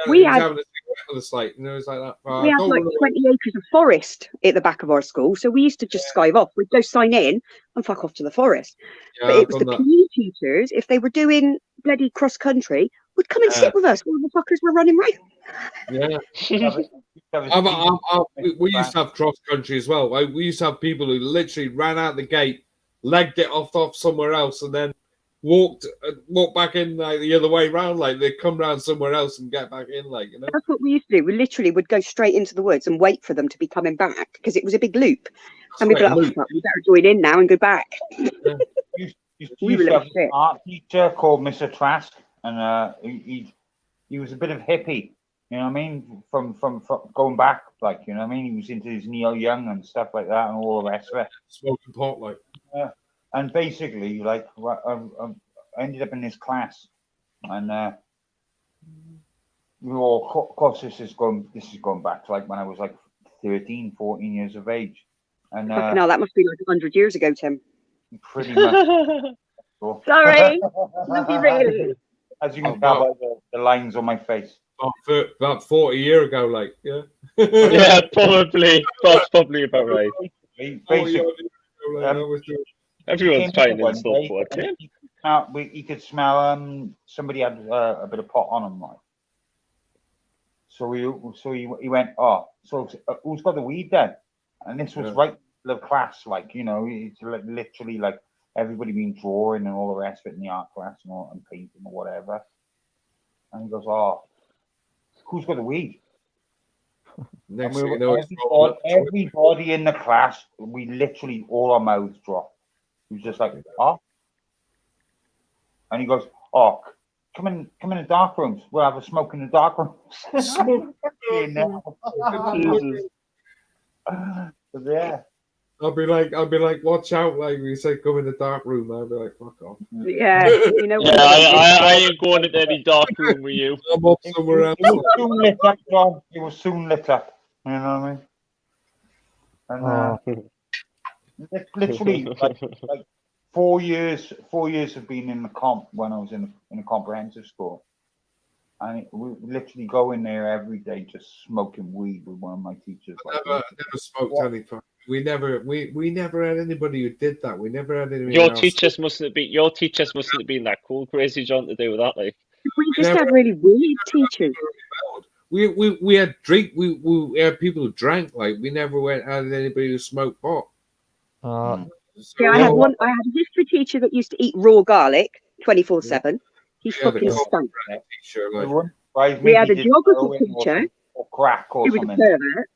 Speaker 15: we had
Speaker 4: having a cigarette on the slate, and it was like that.
Speaker 15: We had like 20 acres of forest at the back of our school, so we used to just skive off. We'd go sign in and fuck off to the forest.
Speaker 4: Yeah,
Speaker 15: but it was the PE teachers, if they were doing bloody cross country, would come and sit with us while the fuckers were running around.
Speaker 4: Yeah. We used to have cross country as well. We used to have people who literally ran out the gate, legged it off somewhere else, and then walked back in like the other way round. Like they'd come round somewhere else and get back in. Like, you know.
Speaker 15: That's what we used to do. We literally would go straight into the woods and wait for them to be coming back because it was a big loop. And we'd be like, oh, fuck, we better join in now and go back.
Speaker 7: Yeah. We used to have an art teacher called Mr. Trask, and he was a bit of hippie. You know what I mean? From going back, like, you know what I mean? He was into his Neil Young and stuff like that and all the rest of it.
Speaker 4: Smoking pot, like.
Speaker 7: Yeah. And basically, like, I ended up in this class, and we were all, of course, this is going back to like when I was like 13, 14 years of age. And
Speaker 15: no, that must be like 100 years ago, Tim.
Speaker 7: Pretty much.
Speaker 15: Sorry. Really?
Speaker 7: As you can tell by the lines on my face.
Speaker 4: About 40 years ago, like, yeah.
Speaker 5: Yeah, probably. That's probably about right.
Speaker 7: Basically,
Speaker 5: everyone's trying to insult for it.
Speaker 7: He could smell somebody had a bit of pot on him, like. So he went, oh, so who's got the weed then? And this was right the class, like, you know, it's literally like everybody been drawing and all the rest of it in the art class and all, and painting or whatever. And he goes, oh, who's got the weed?
Speaker 4: Next
Speaker 7: thing you know, everybody in the class, we literally all our mouths dropped. He was just like, oh. And he goes, oh, come in the dark rooms. We'll have a smoke in the dark rooms. Smoke in there.
Speaker 14: Jesus.
Speaker 7: But yeah.
Speaker 4: I'll be like, watch out! Like we say, come in the dark room. I'll be like, fuck off.
Speaker 15: Yeah, you know.
Speaker 5: Yeah, I ain't going into any dark room with you.
Speaker 4: I'm up somewhere else.
Speaker 7: It was soon lit up, John. It was soon lit up. You know what I mean? And literally, like 4 years. 4 years have been in the comp when I was in a comprehensive school, and we literally go in there every day just smoking weed with one of my teachers.
Speaker 4: I never smoked anything. We never had anybody who did that. We never had anybody.
Speaker 5: Your teachers mustn't have been that cool, Crazy John, to do with that, like.
Speaker 15: We just had really weird teachers.
Speaker 4: We had drink. We had people who drank. Like we never had anybody who smoked pot.
Speaker 15: Yeah, I had a history teacher that used to eat raw garlic 24/7. He fucking stunk. We had a geography teacher
Speaker 7: or crack or
Speaker 15: who was
Speaker 7: something.
Speaker 15: a pervert.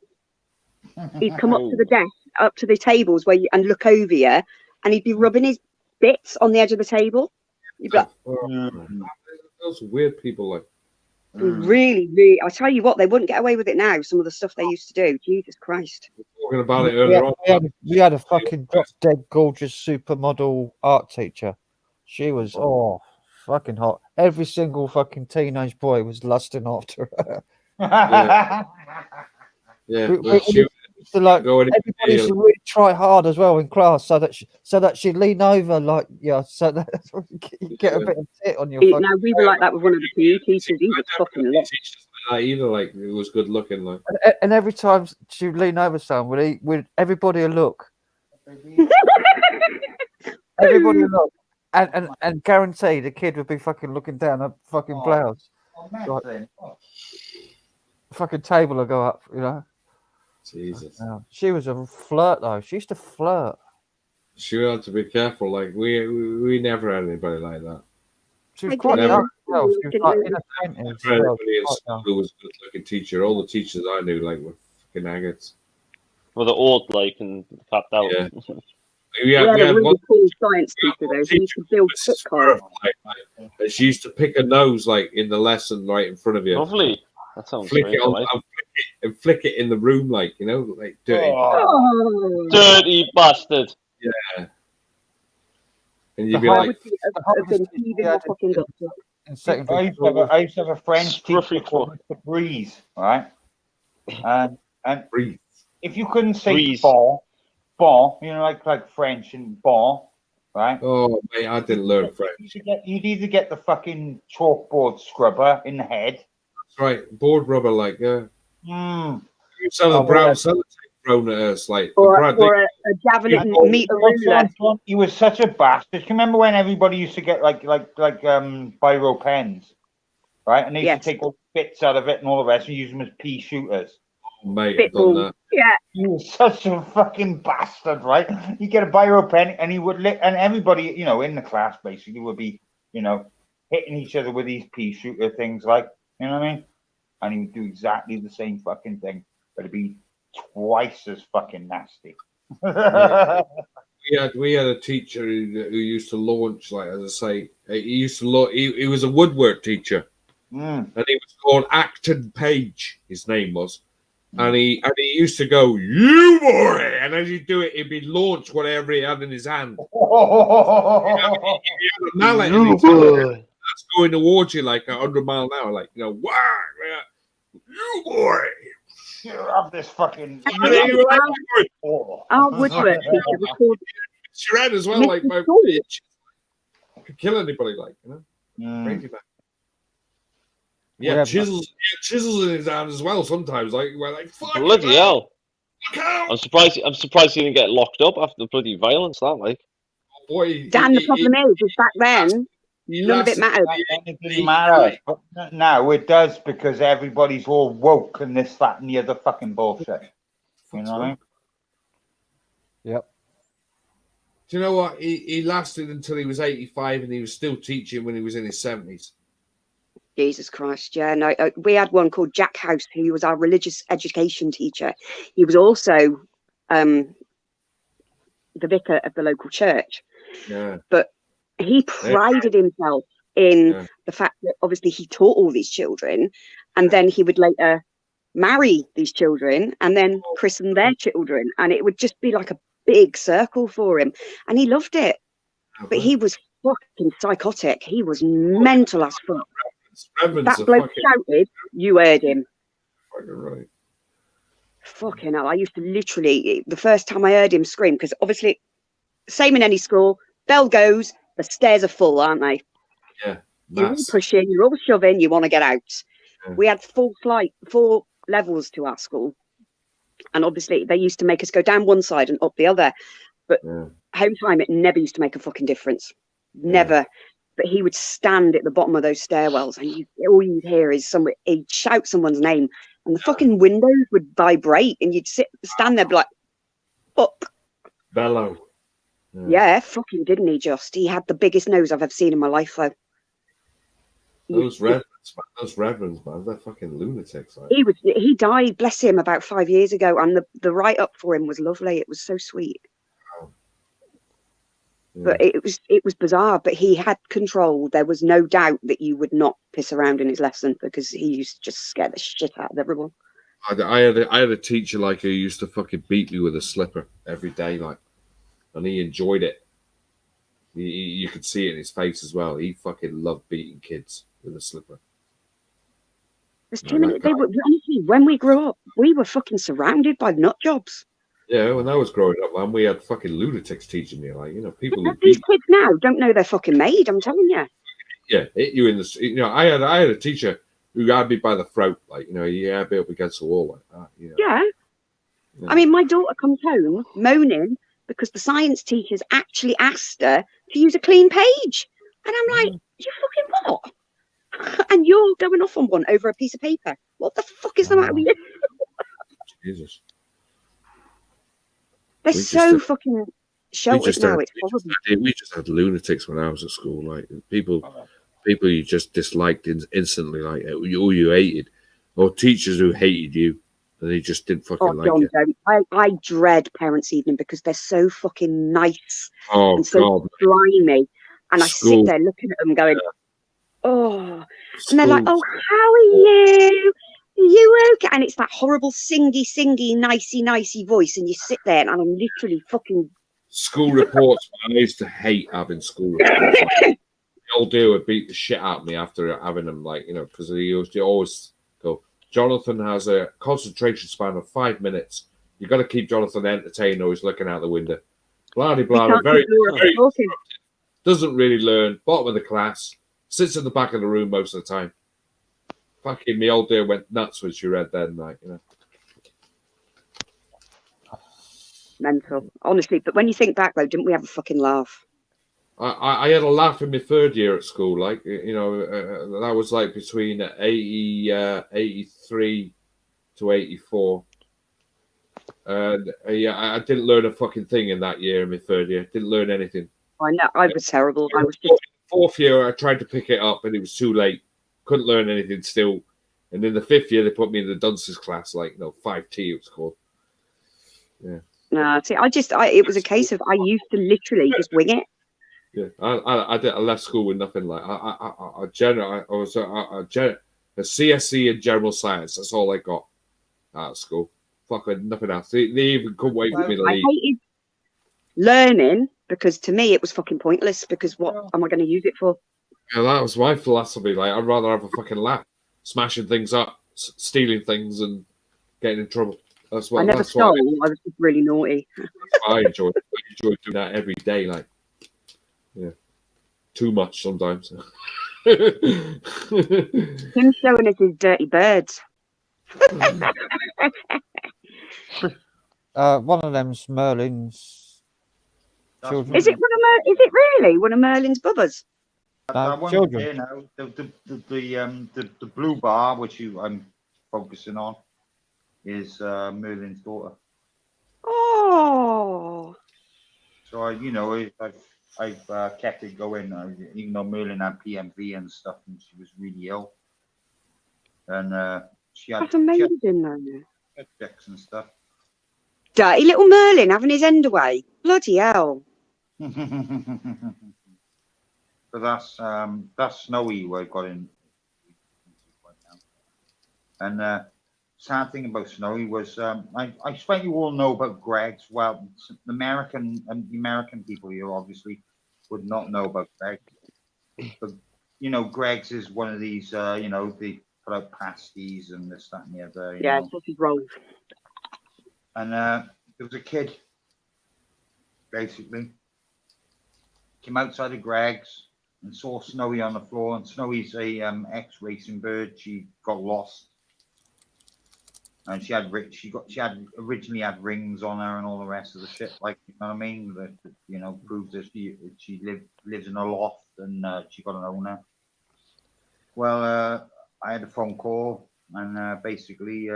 Speaker 15: He'd come up to the desk, up to the tables and look over you, and he'd be rubbing his bits on the edge of the table. You'd be like,
Speaker 4: those weird people, like.
Speaker 15: Really, really. I tell you what, they wouldn't get away with it now. Some of the stuff they used to do. Jesus Christ.
Speaker 4: Talking about it earlier on.
Speaker 16: We had a fucking dead gorgeous supermodel art teacher. She was fucking hot. Every single fucking teenage boy was lusting after her. So like everybody should really try hard as well in class, so that she'd lean over like so that you get a bit of tit on your.
Speaker 15: Now we were like that with one of the PE teachers. He was fucking lit.
Speaker 4: Either like it was good looking, like.
Speaker 16: And every time she'd lean over someone, would everybody would look. Everybody would look, and guarantee the kid would be fucking looking down her fucking blouse. Like, fucking table will go up, you know.
Speaker 4: Jesus.
Speaker 16: She was a flirt though. She used to flirt.
Speaker 4: She had to be careful. Like we never had anybody like that.
Speaker 16: She was quite young. Well, she was like in her 20s.
Speaker 4: Everybody in school who was a good looking teacher. All the teachers I knew like were fucking agates.
Speaker 5: Well, they're old, like, and capped out.
Speaker 4: Yeah.
Speaker 15: We had a really cool science teacher though. She used to build foot cars.
Speaker 4: And she used to pick her nose like in the lesson right in front of you.
Speaker 5: Lovely. That sounds
Speaker 4: flick
Speaker 5: great.
Speaker 4: it and flick it in the room, like, you know, like dirty.
Speaker 5: Dirty bastard.
Speaker 4: Yeah. And you'd be like,
Speaker 7: I used to have a French teacher called Mr. Breeze, right? And
Speaker 4: Breeze.
Speaker 7: If you couldn't say bon, you know, like French and bon, right?
Speaker 4: Oh, mate, I didn't learn French.
Speaker 7: You'd either get the fucking chalkboard scrubber in the head.
Speaker 4: That's right, board rubber, like,
Speaker 7: Mm.
Speaker 4: Some of the brown sellotape thrown at us, like,
Speaker 15: or a javelin meat ruler.
Speaker 7: He was such a bastard. Do you remember when everybody used to get like biro pens, right? And they used to take all the bits out of it and all the rest and use them as pea shooters.
Speaker 4: Oh, mate, I've done that.
Speaker 15: Yeah.
Speaker 7: He was such a fucking bastard, right? You get a biro pen and he would and everybody, you know, in the class basically would be, you know, hitting each other with these pea shooter things, like, you know what I mean? And he would do exactly the same fucking thing, but it'd be twice as fucking nasty.
Speaker 4: We had a teacher who used to launch, like, as I say, he was a woodwork teacher, and he was called Acton Page. His name was, and he used to go, "You boy," and as you do it, he'd be launch whatever he had in his hand. He had a mallet in his hand, that's going towards you like 100 miles an hour, like, you know, wow, you boy.
Speaker 7: You have this fucking.
Speaker 15: Our woodwork teacher was called.
Speaker 4: Shred as well,
Speaker 15: Mr.
Speaker 4: like my
Speaker 15: George.
Speaker 4: bitch. Could kill anybody, like, you know. Crazy man. Yeah, chisels in his hand as well. Sometimes, like, we're like, fuck.
Speaker 5: Bloody hell! I'm surprised he didn't get locked up after the bloody violence. That, like.
Speaker 4: Oh, boy,
Speaker 15: Dan, the problem is back then none of it mattered.
Speaker 7: It didn't matter. But now it does, because everybody's all woke and this, that, and the other fucking bullshit. You know what I mean?
Speaker 16: Yep.
Speaker 4: Do you know what? He lasted until he was 85, and he was still teaching when he was in his 70s.
Speaker 15: Jesus Christ, yeah. No, we had one called Jack House, who was our religious education teacher. He was also the vicar of the local church.
Speaker 4: Yeah.
Speaker 15: But he prided himself in the fact that obviously he taught all these children, and then he would later marry these children and then christen their children, and it would just be like a big circle for him, and he loved it. But he was fucking psychotic. He was mental as fuck. That bloke shouted, you heard him.
Speaker 4: Fucking right.
Speaker 15: Fucking hell, I used to literally, the first time I heard him scream, because obviously, same in any school, bell goes, the stairs are full, aren't they?
Speaker 4: Yeah.
Speaker 15: You're all pushing, you're all shoving, you want to get out.
Speaker 4: Yeah.
Speaker 15: We had 4 levels to our school. And obviously, they used to make us go down one side and up the other. But home time, it never used to make a fucking difference. Never. But he would stand at the bottom of those stairwells, and all you'd hear is he'd shout someone's name, and the fucking windows would vibrate, and you'd stand there, be like, fuck.
Speaker 4: Bellow.
Speaker 15: Yeah, fucking didn't he just? He had the biggest nose I've ever seen in my life, though.
Speaker 4: Those reverends, man, they're fucking lunatics. Like.
Speaker 15: He died, bless him, about 5 years ago, and the write up for him was lovely. It was so sweet. But it was bizarre. But he had control. There was no doubt that you would not piss around in his lesson, because he used to just scare the shit out of everyone.
Speaker 4: I had a teacher like who used to fucking beat me with a slipper every day, like, and he enjoyed it. You could see it in his face as well. He fucking loved beating kids with a slipper.
Speaker 15: There's too many. Honestly, when we grew up, we were fucking surrounded by nut jobs.
Speaker 4: Yeah, when I was growing up, man, we had fucking lunatics teaching me, like, people.
Speaker 15: These kids now don't know they're fucking made. I'm telling you.
Speaker 4: Yeah, hit you in the. I had a teacher who had me by the throat, like, he had me up against the wall like that.
Speaker 15: Yeah. I mean, my daughter comes home moaning because the science teachers actually asked her to use a clean page, and I'm like, you fucking what? And you're going off on one over a piece of paper. What the fuck is the matter with you?
Speaker 4: Jesus.
Speaker 15: They're so fucking sheltered now. It's horrible.
Speaker 4: We just had lunatics when I was at school, like people you just disliked instantly, like you hated, or teachers who hated you, and they just didn't fucking like it.
Speaker 15: Don't. I dread parents' evening because they're so fucking nice and so
Speaker 4: God,
Speaker 15: slimy, and I sit there looking at them going, oh, and they're like, oh, how are you? Are you okay? And it's that horrible singy, nicey voice, and you sit there, and I'm literally fucking.
Speaker 4: School reports. I used to hate having school reports. The old dude would beat the shit out of me after having them, like, because he used to always go, Jonathan has a concentration span of 5 minutes. You've got to keep Jonathan entertained, or he's looking out the window. Blah, blah, very doesn't really learn. Bottom of the class, sits in the back of the room most of the time. Fucking me old dear went nuts when she read that night,
Speaker 15: Mental, honestly. But when you think back, though, didn't we have a fucking laugh?
Speaker 4: I had a laugh in my third year at school, like, that was like between 83 to 84. And I didn't learn a fucking thing in that year, in my third year. Didn't learn anything.
Speaker 15: I know, I was terrible. I was just...
Speaker 4: Fourth year, I tried to pick it up, and it was too late. Couldn't learn anything still. And then the fifth year, they put me in the dunces class, like, 5T it was called. Yeah.
Speaker 15: No, see, it was a case of I used to literally just wing it.
Speaker 4: Yeah, I left school with nothing. Like I was a CSE in general science. That's all I got out of school. Fucking nothing else. They even couldn't wait for me to leave.
Speaker 15: I hated learning because to me it was fucking pointless. Because what am I going to use it for?
Speaker 4: Yeah, that was my philosophy. Like, I'd rather have a fucking laugh, smashing things up, stealing things, and getting in trouble. That's what
Speaker 15: I never stole. I was just really naughty.
Speaker 4: I enjoyed doing that every day. Like, yeah, too much sometimes.
Speaker 15: Him showing us his dirty birds.
Speaker 16: One of them's Merlin's children.
Speaker 15: Is it really one of Merlin's bubbers?
Speaker 7: That one
Speaker 16: children.
Speaker 7: here now, the blue bar, which I'm focusing on, is Merlin's daughter.
Speaker 15: Oh.
Speaker 7: So I've kept it going, even though Merlin had PMV and stuff, and she was really ill, and she had.
Speaker 15: That's amazing, though.
Speaker 7: Checks and stuff.
Speaker 15: Dirty little Merlin having his end away. Bloody hell.
Speaker 7: But that's Snowy where I got in. And sad thing about Snowy was I expect you all know about Greg's. Well, the American people here obviously would not know about Greg. But you know, Greg's is one of these. You know, they put out pasties and this, that, and the other.
Speaker 15: Yeah,
Speaker 7: know.
Speaker 15: sausage rolls.
Speaker 7: And there was a kid, basically, came outside of Greg's and saw Snowy on the floor. And Snowy's a ex-racing bird. She got lost, and she had originally had rings on her and all the rest of the shit. Like, you know what I mean? That, you know, proves that she lives in a loft and she got an owner. Well, I had a phone call, and basically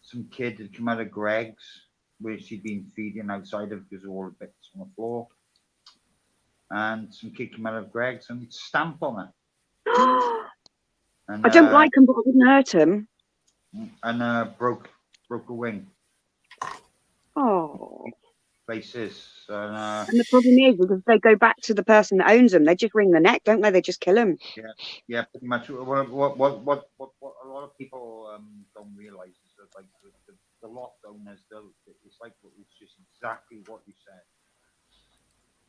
Speaker 7: some kid had come out of Greg's where she'd been feeding outside of because of all the bits on the floor. And some kid came out of Greg's and stamped on her. And,
Speaker 15: I don't like them, but I wouldn't hurt them.
Speaker 7: And broke a wing.
Speaker 15: Oh.
Speaker 7: Places.
Speaker 15: And the problem is, if they go back to the person that owns them, they just wring the neck, don't they? They just kill them.
Speaker 7: Yeah, pretty much. What a lot of people don't realize is that, like, the loft owners, it's like it's just exactly what you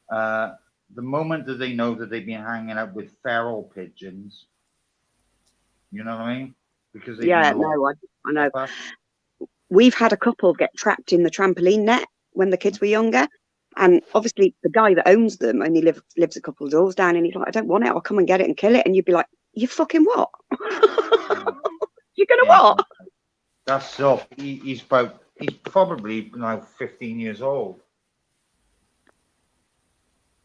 Speaker 7: said. The moment that they know that they've been hanging out with feral pigeons, you know what I mean? Because
Speaker 15: I know. We've had a couple get trapped in the trampoline net when the kids were younger, and obviously the guy that owns them only lives a couple of doors down, and he's like, I don't want it, I'll come and get it and kill it. And you'd be like, you fucking what? You're gonna what?
Speaker 7: That's up. He's probably now 15 years old.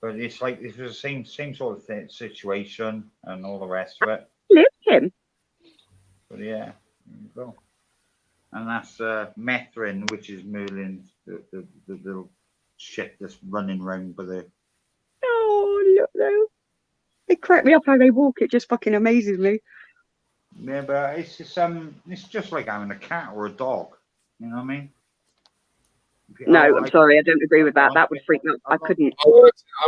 Speaker 7: But it's like it was the same sort of situation and all the rest of it.
Speaker 15: Live him.
Speaker 7: But yeah, there you go. And that's Methrin, which is Merlin's the little shit that's running around by the.
Speaker 15: Oh, look though. They crack me up how they walk. It just fucking amazes me.
Speaker 7: Yeah, but it's just like having a cat or a dog. You know what I mean?
Speaker 15: No, I'm sorry, I don't agree with that. That would freak me out. I couldn't.
Speaker 4: I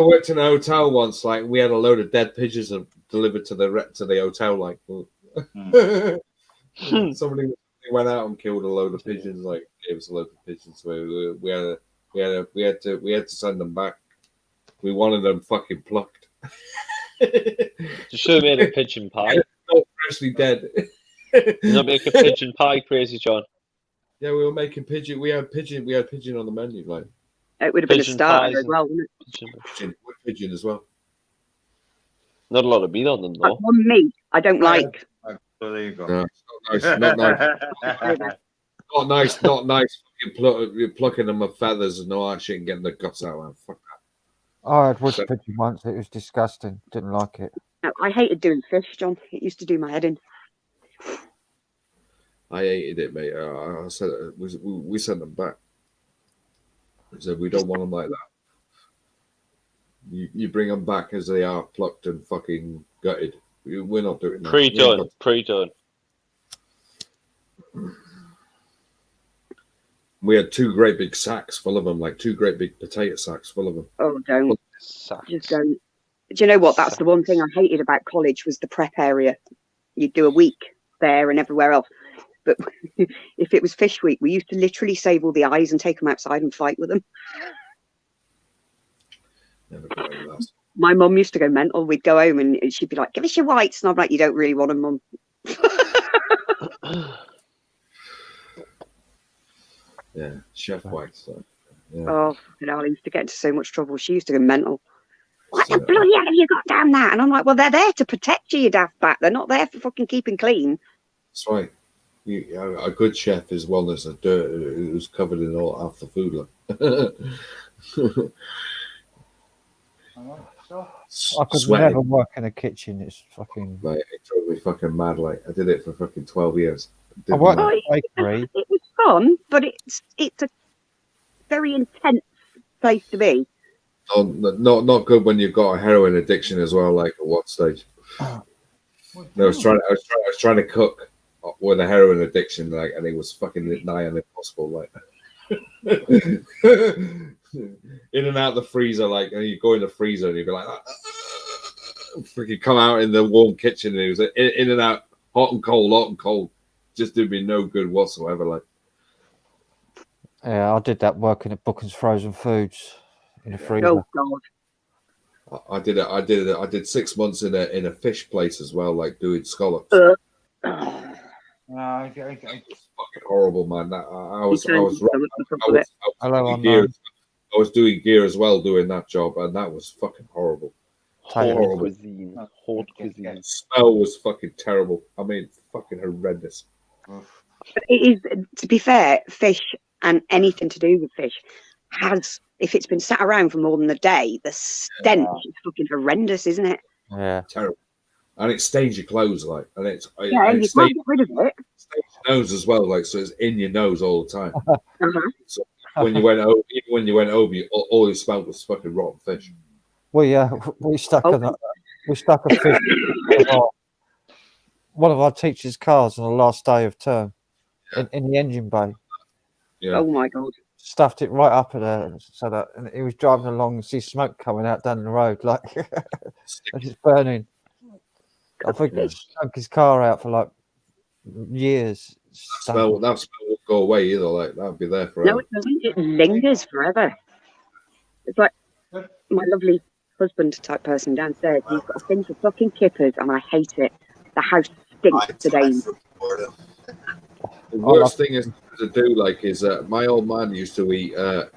Speaker 4: worked in a hotel once. Like, we had a load of dead pigeons delivered to the hotel. Like, somebody went out and killed a load of pigeons. Like, gave us a load of pigeons. So we had to send them back. We wanted them fucking plucked.
Speaker 14: You should have made a pigeon pie.
Speaker 4: Not freshly dead.
Speaker 14: You not make a pigeon pie, Crazy John.
Speaker 4: Yeah, we were making pigeon. We had pigeon on the menu. Like,
Speaker 15: it would have been a starter as well, wouldn't
Speaker 4: it? Pigeon as well.
Speaker 14: Not a lot of meat on them, though.
Speaker 15: On meat, I don't like.
Speaker 7: So there you go.
Speaker 4: No, not nice. Not nice. Not nice. Plucking them with feathers and all that shit and getting the guts out. Man. Fuck that.
Speaker 16: I had wood pigeon once. It was disgusting. Didn't like it.
Speaker 15: No, I hated doing fish, John. It used to do my head in.
Speaker 4: I hated it, mate. I said we sent them back. I said we don't want them like that. You bring them back as they are, plucked and fucking gutted. We're not doing that.
Speaker 14: Pre-done.
Speaker 4: We had 2 great big sacks full of them, like 2 great big potato sacks full of them.
Speaker 15: Oh, don't. Just don't. Do you know what? That's the one thing I hated about college was the prep area. You'd do a week there and everywhere else. But if it was fish week, we used to literally save all the eyes and take them outside and fight with them. My mum used to go mental. We'd go home and she'd be like, give us your whites. And I'm like, you don't really want them, Mum.
Speaker 4: Yeah, chef whites. So, yeah.
Speaker 15: Oh, I used to get into so much trouble. She used to go mental. What the bloody hell have you got down that? And I'm like, well, they're there to protect you, daft bat. They're not there for fucking keeping clean.
Speaker 4: That's right. A good chef is one that's a dirt who's covered in all half the food.
Speaker 16: I could never work in a kitchen. It's fucking.
Speaker 4: Like, it drove me fucking mad. Like, I did it for fucking 12 years.
Speaker 16: I worked in a bakery.
Speaker 15: It was fun, but it's a very intense place to be.
Speaker 4: Oh, not good when you've got a heroin addiction as well. Like, at what stage? No, I was trying to cook with a heroin addiction, like, and it was fucking nigh on impossible. Like, in and out the freezer, like, and you go in the freezer and you'd be like, freaking come out in the warm kitchen, and it was in and out, hot and cold. Just did me no good whatsoever. Like,
Speaker 16: Yeah, I did that working at Bookin's Frozen Foods in a freezer.
Speaker 15: Oh God.
Speaker 4: I did 6 months in a fish place as well, like doing scallops. Fucking horrible, man. I was doing gear as well, doing that job, and that was fucking horrible.
Speaker 14: Haute cuisine.
Speaker 4: The smell was fucking terrible. I mean, fucking horrendous.
Speaker 15: But it is, to be fair, fish and anything to do with fish has, if it's been sat around for more than a day, the stench is fucking horrendous, isn't it?
Speaker 16: Yeah,
Speaker 4: terrible. And it stains your clothes, like, and it's
Speaker 15: Yeah, and you can't get rid of it.
Speaker 4: stains your nose as well, like, so it's in your nose all the time. So when you went over, all you smelled was fucking rotten fish.
Speaker 16: we stuck a fish in one of our teachers' cars on the last day of term in the engine bay.
Speaker 4: Yeah.
Speaker 15: Oh my God.
Speaker 16: Stuffed it right up there so that, and he was driving along and see smoke coming out down the road, like and it's burning. I think it stunk his car out for like years.
Speaker 4: That smell won't go away either. Like, that'll be there forever.
Speaker 15: No, it doesn't. It lingers forever. It's like my lovely husband type person downstairs. He's got a thing for fucking kippers, and I hate it. The house stinks today.
Speaker 4: The worst thing is to do, like, is my old man used to eat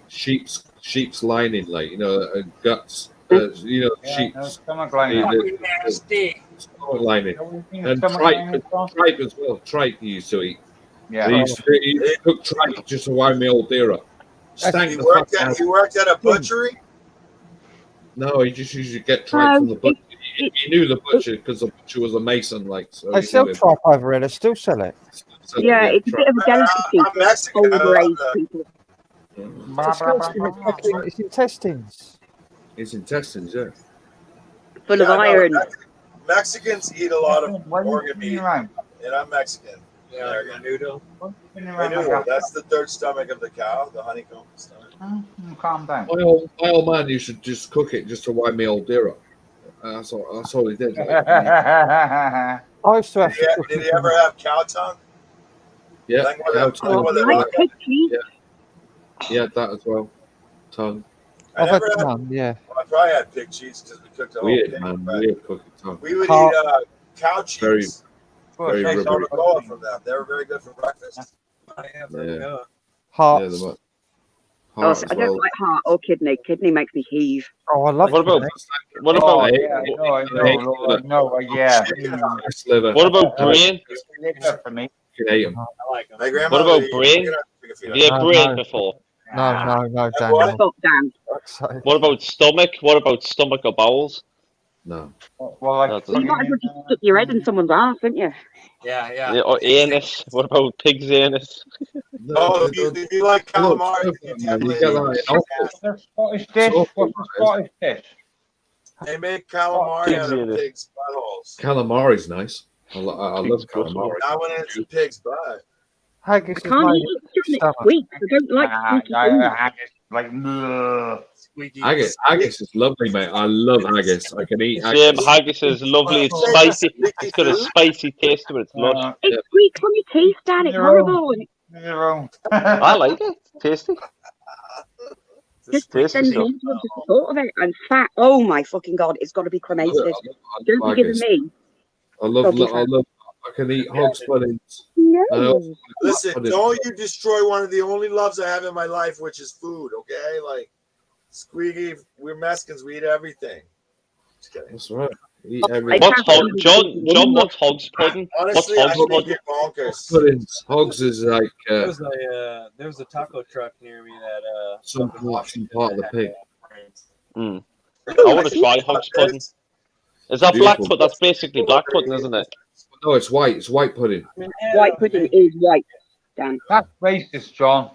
Speaker 4: sheep's lining, like, guts, sheep's
Speaker 7: stomach lining.
Speaker 4: stomach lining, and tripe as well. Tripe he used to eat.
Speaker 7: Yeah.
Speaker 4: He used to cook tripe just to wind me old dear up. Stank
Speaker 13: He
Speaker 4: the
Speaker 13: worked
Speaker 4: fuck
Speaker 13: at
Speaker 4: out.
Speaker 13: he worked at a butchery.
Speaker 4: No, he just used to get tripe from the butcher. He knew the butcher because the butcher was a mason, like, so.
Speaker 16: They
Speaker 4: he
Speaker 16: sell
Speaker 4: knew him.
Speaker 16: tripe over here. They still sell it.
Speaker 15: Yeah, it's a bit of a delicacy
Speaker 13: I'm Mexican.
Speaker 15: for
Speaker 13: I love
Speaker 15: older age
Speaker 13: that.
Speaker 15: people.
Speaker 16: It's intestines.
Speaker 4: It's intestines, yeah.
Speaker 15: Full of
Speaker 13: Yeah, I know.
Speaker 15: iron.
Speaker 13: Mexicans eat a lot of
Speaker 7: Why are you
Speaker 13: organ
Speaker 7: spinning
Speaker 13: meat,
Speaker 7: around?
Speaker 13: and I'm Mexican.
Speaker 12: Yeah, like a noodle.
Speaker 7: Spinning
Speaker 13: I
Speaker 7: around
Speaker 13: knew
Speaker 7: like
Speaker 13: one.
Speaker 7: that.
Speaker 13: That's the third stomach of the cow, the honeycomb stomach.
Speaker 7: Calm down.
Speaker 4: My old man used to just cook it just to wind me old dear up. That's all he did.
Speaker 16: I used to have to
Speaker 13: Did he ever have cow tongue?
Speaker 4: Yeah,
Speaker 13: Like what
Speaker 4: cow
Speaker 13: that-
Speaker 4: tongue.
Speaker 13: what that-
Speaker 15: Like pig cheese.
Speaker 4: Yeah, that as well. Tongue.
Speaker 13: I
Speaker 16: I've had
Speaker 13: never had.
Speaker 16: none, yeah.
Speaker 13: I probably had pig cheese because we cooked the whole
Speaker 4: Weird,
Speaker 13: pig.
Speaker 4: man.
Speaker 13: but
Speaker 4: Weird cooking tongue.
Speaker 13: We would
Speaker 16: Heart-
Speaker 13: eat cow
Speaker 4: Very,
Speaker 13: cheese.
Speaker 4: very
Speaker 13: and
Speaker 4: rubbery.
Speaker 13: barbacoa from them. They were very good for breakfast.
Speaker 4: Yeah.
Speaker 16: Hearts.
Speaker 4: Yeah,
Speaker 15: Oh,
Speaker 4: heart
Speaker 15: so
Speaker 4: as
Speaker 15: I don't
Speaker 4: well.
Speaker 15: like heart or kidney. Kidney makes me heave.
Speaker 16: Oh, I love
Speaker 14: What about
Speaker 16: kidney.
Speaker 14: what
Speaker 7: Oh,
Speaker 14: about
Speaker 7: yeah, yeah.
Speaker 4: Liver.
Speaker 14: what about brain?
Speaker 7: Liver for me.
Speaker 4: You can eat 'em.
Speaker 12: I like them.
Speaker 13: My grandma.
Speaker 14: What about brain? Have you had brain before?
Speaker 16: No,
Speaker 13: What?
Speaker 16: Daniel.
Speaker 15: Stop down.
Speaker 16: Sorry.
Speaker 14: What about stomach? What about stomach or bowels?
Speaker 4: No.
Speaker 7: Well, like
Speaker 14: That
Speaker 15: You might as well just stick your head in someone's ass, wouldn't you?
Speaker 12: Yeah,
Speaker 14: Yeah,
Speaker 12: yeah.
Speaker 14: or anus. What about pig's anus?
Speaker 13: Oh, if you like calamari, you definitely.
Speaker 7: the Scottish dish. What's the Scottish dish?
Speaker 13: They make calamari
Speaker 14: Pig's
Speaker 13: out of
Speaker 14: anus.
Speaker 13: pig's buttholes.
Speaker 4: Calamari's nice. I love
Speaker 14: Pig's
Speaker 4: calamari.
Speaker 13: Not when it's a pig's butt.
Speaker 16: Haggis
Speaker 15: I
Speaker 16: is
Speaker 15: can't
Speaker 16: made
Speaker 15: eat
Speaker 16: of
Speaker 15: it. It's
Speaker 16: stomach.
Speaker 15: sweet. I don't like squeaky food.
Speaker 7: Like, ugh.
Speaker 12: Squeaky.
Speaker 4: Haggis is lovely, mate. I love haggis. I can eat
Speaker 14: Same
Speaker 4: haggis.
Speaker 14: haggis is lovely. It's spicy. It's got a spicy taste to it. It's lush.
Speaker 15: It squeaks on your teeth, Dad. It's
Speaker 7: You're
Speaker 15: horrible. And
Speaker 7: Zero.
Speaker 14: I like it. It's tasty.
Speaker 15: just
Speaker 14: tasty
Speaker 15: sends
Speaker 14: stuff.
Speaker 15: me into just the thought of it. And fat. Oh my fucking God. It's got to be cremated. Don't be giving me.
Speaker 4: I love. I can eat hog's puddings. And I
Speaker 15: No.
Speaker 4: also like
Speaker 13: Listen,
Speaker 4: pudding.
Speaker 13: don't you destroy one of the only loves I have in my life, which is food, okay? Like, squeaky, we're Mexicans, we eat everything. Just kidding.
Speaker 4: That's right. Eat
Speaker 15: I
Speaker 4: everything.
Speaker 14: What's
Speaker 15: can't
Speaker 14: hog? John, what's hog's pudding? What's
Speaker 13: Honestly, I
Speaker 14: hog's
Speaker 13: think
Speaker 14: pudding?
Speaker 13: you're bonkers.
Speaker 4: Puddings. Hogs is like
Speaker 12: There was a taco truck near me that
Speaker 4: some part of the pig.
Speaker 14: Mm. I want to try hog's pudding. Is that black
Speaker 4: Beautiful.
Speaker 14: pudding? That's basically black pudding, isn't it?
Speaker 4: No, it's white. It's white pudding.
Speaker 15: White pudding is white, Dan.
Speaker 7: That's racist, John.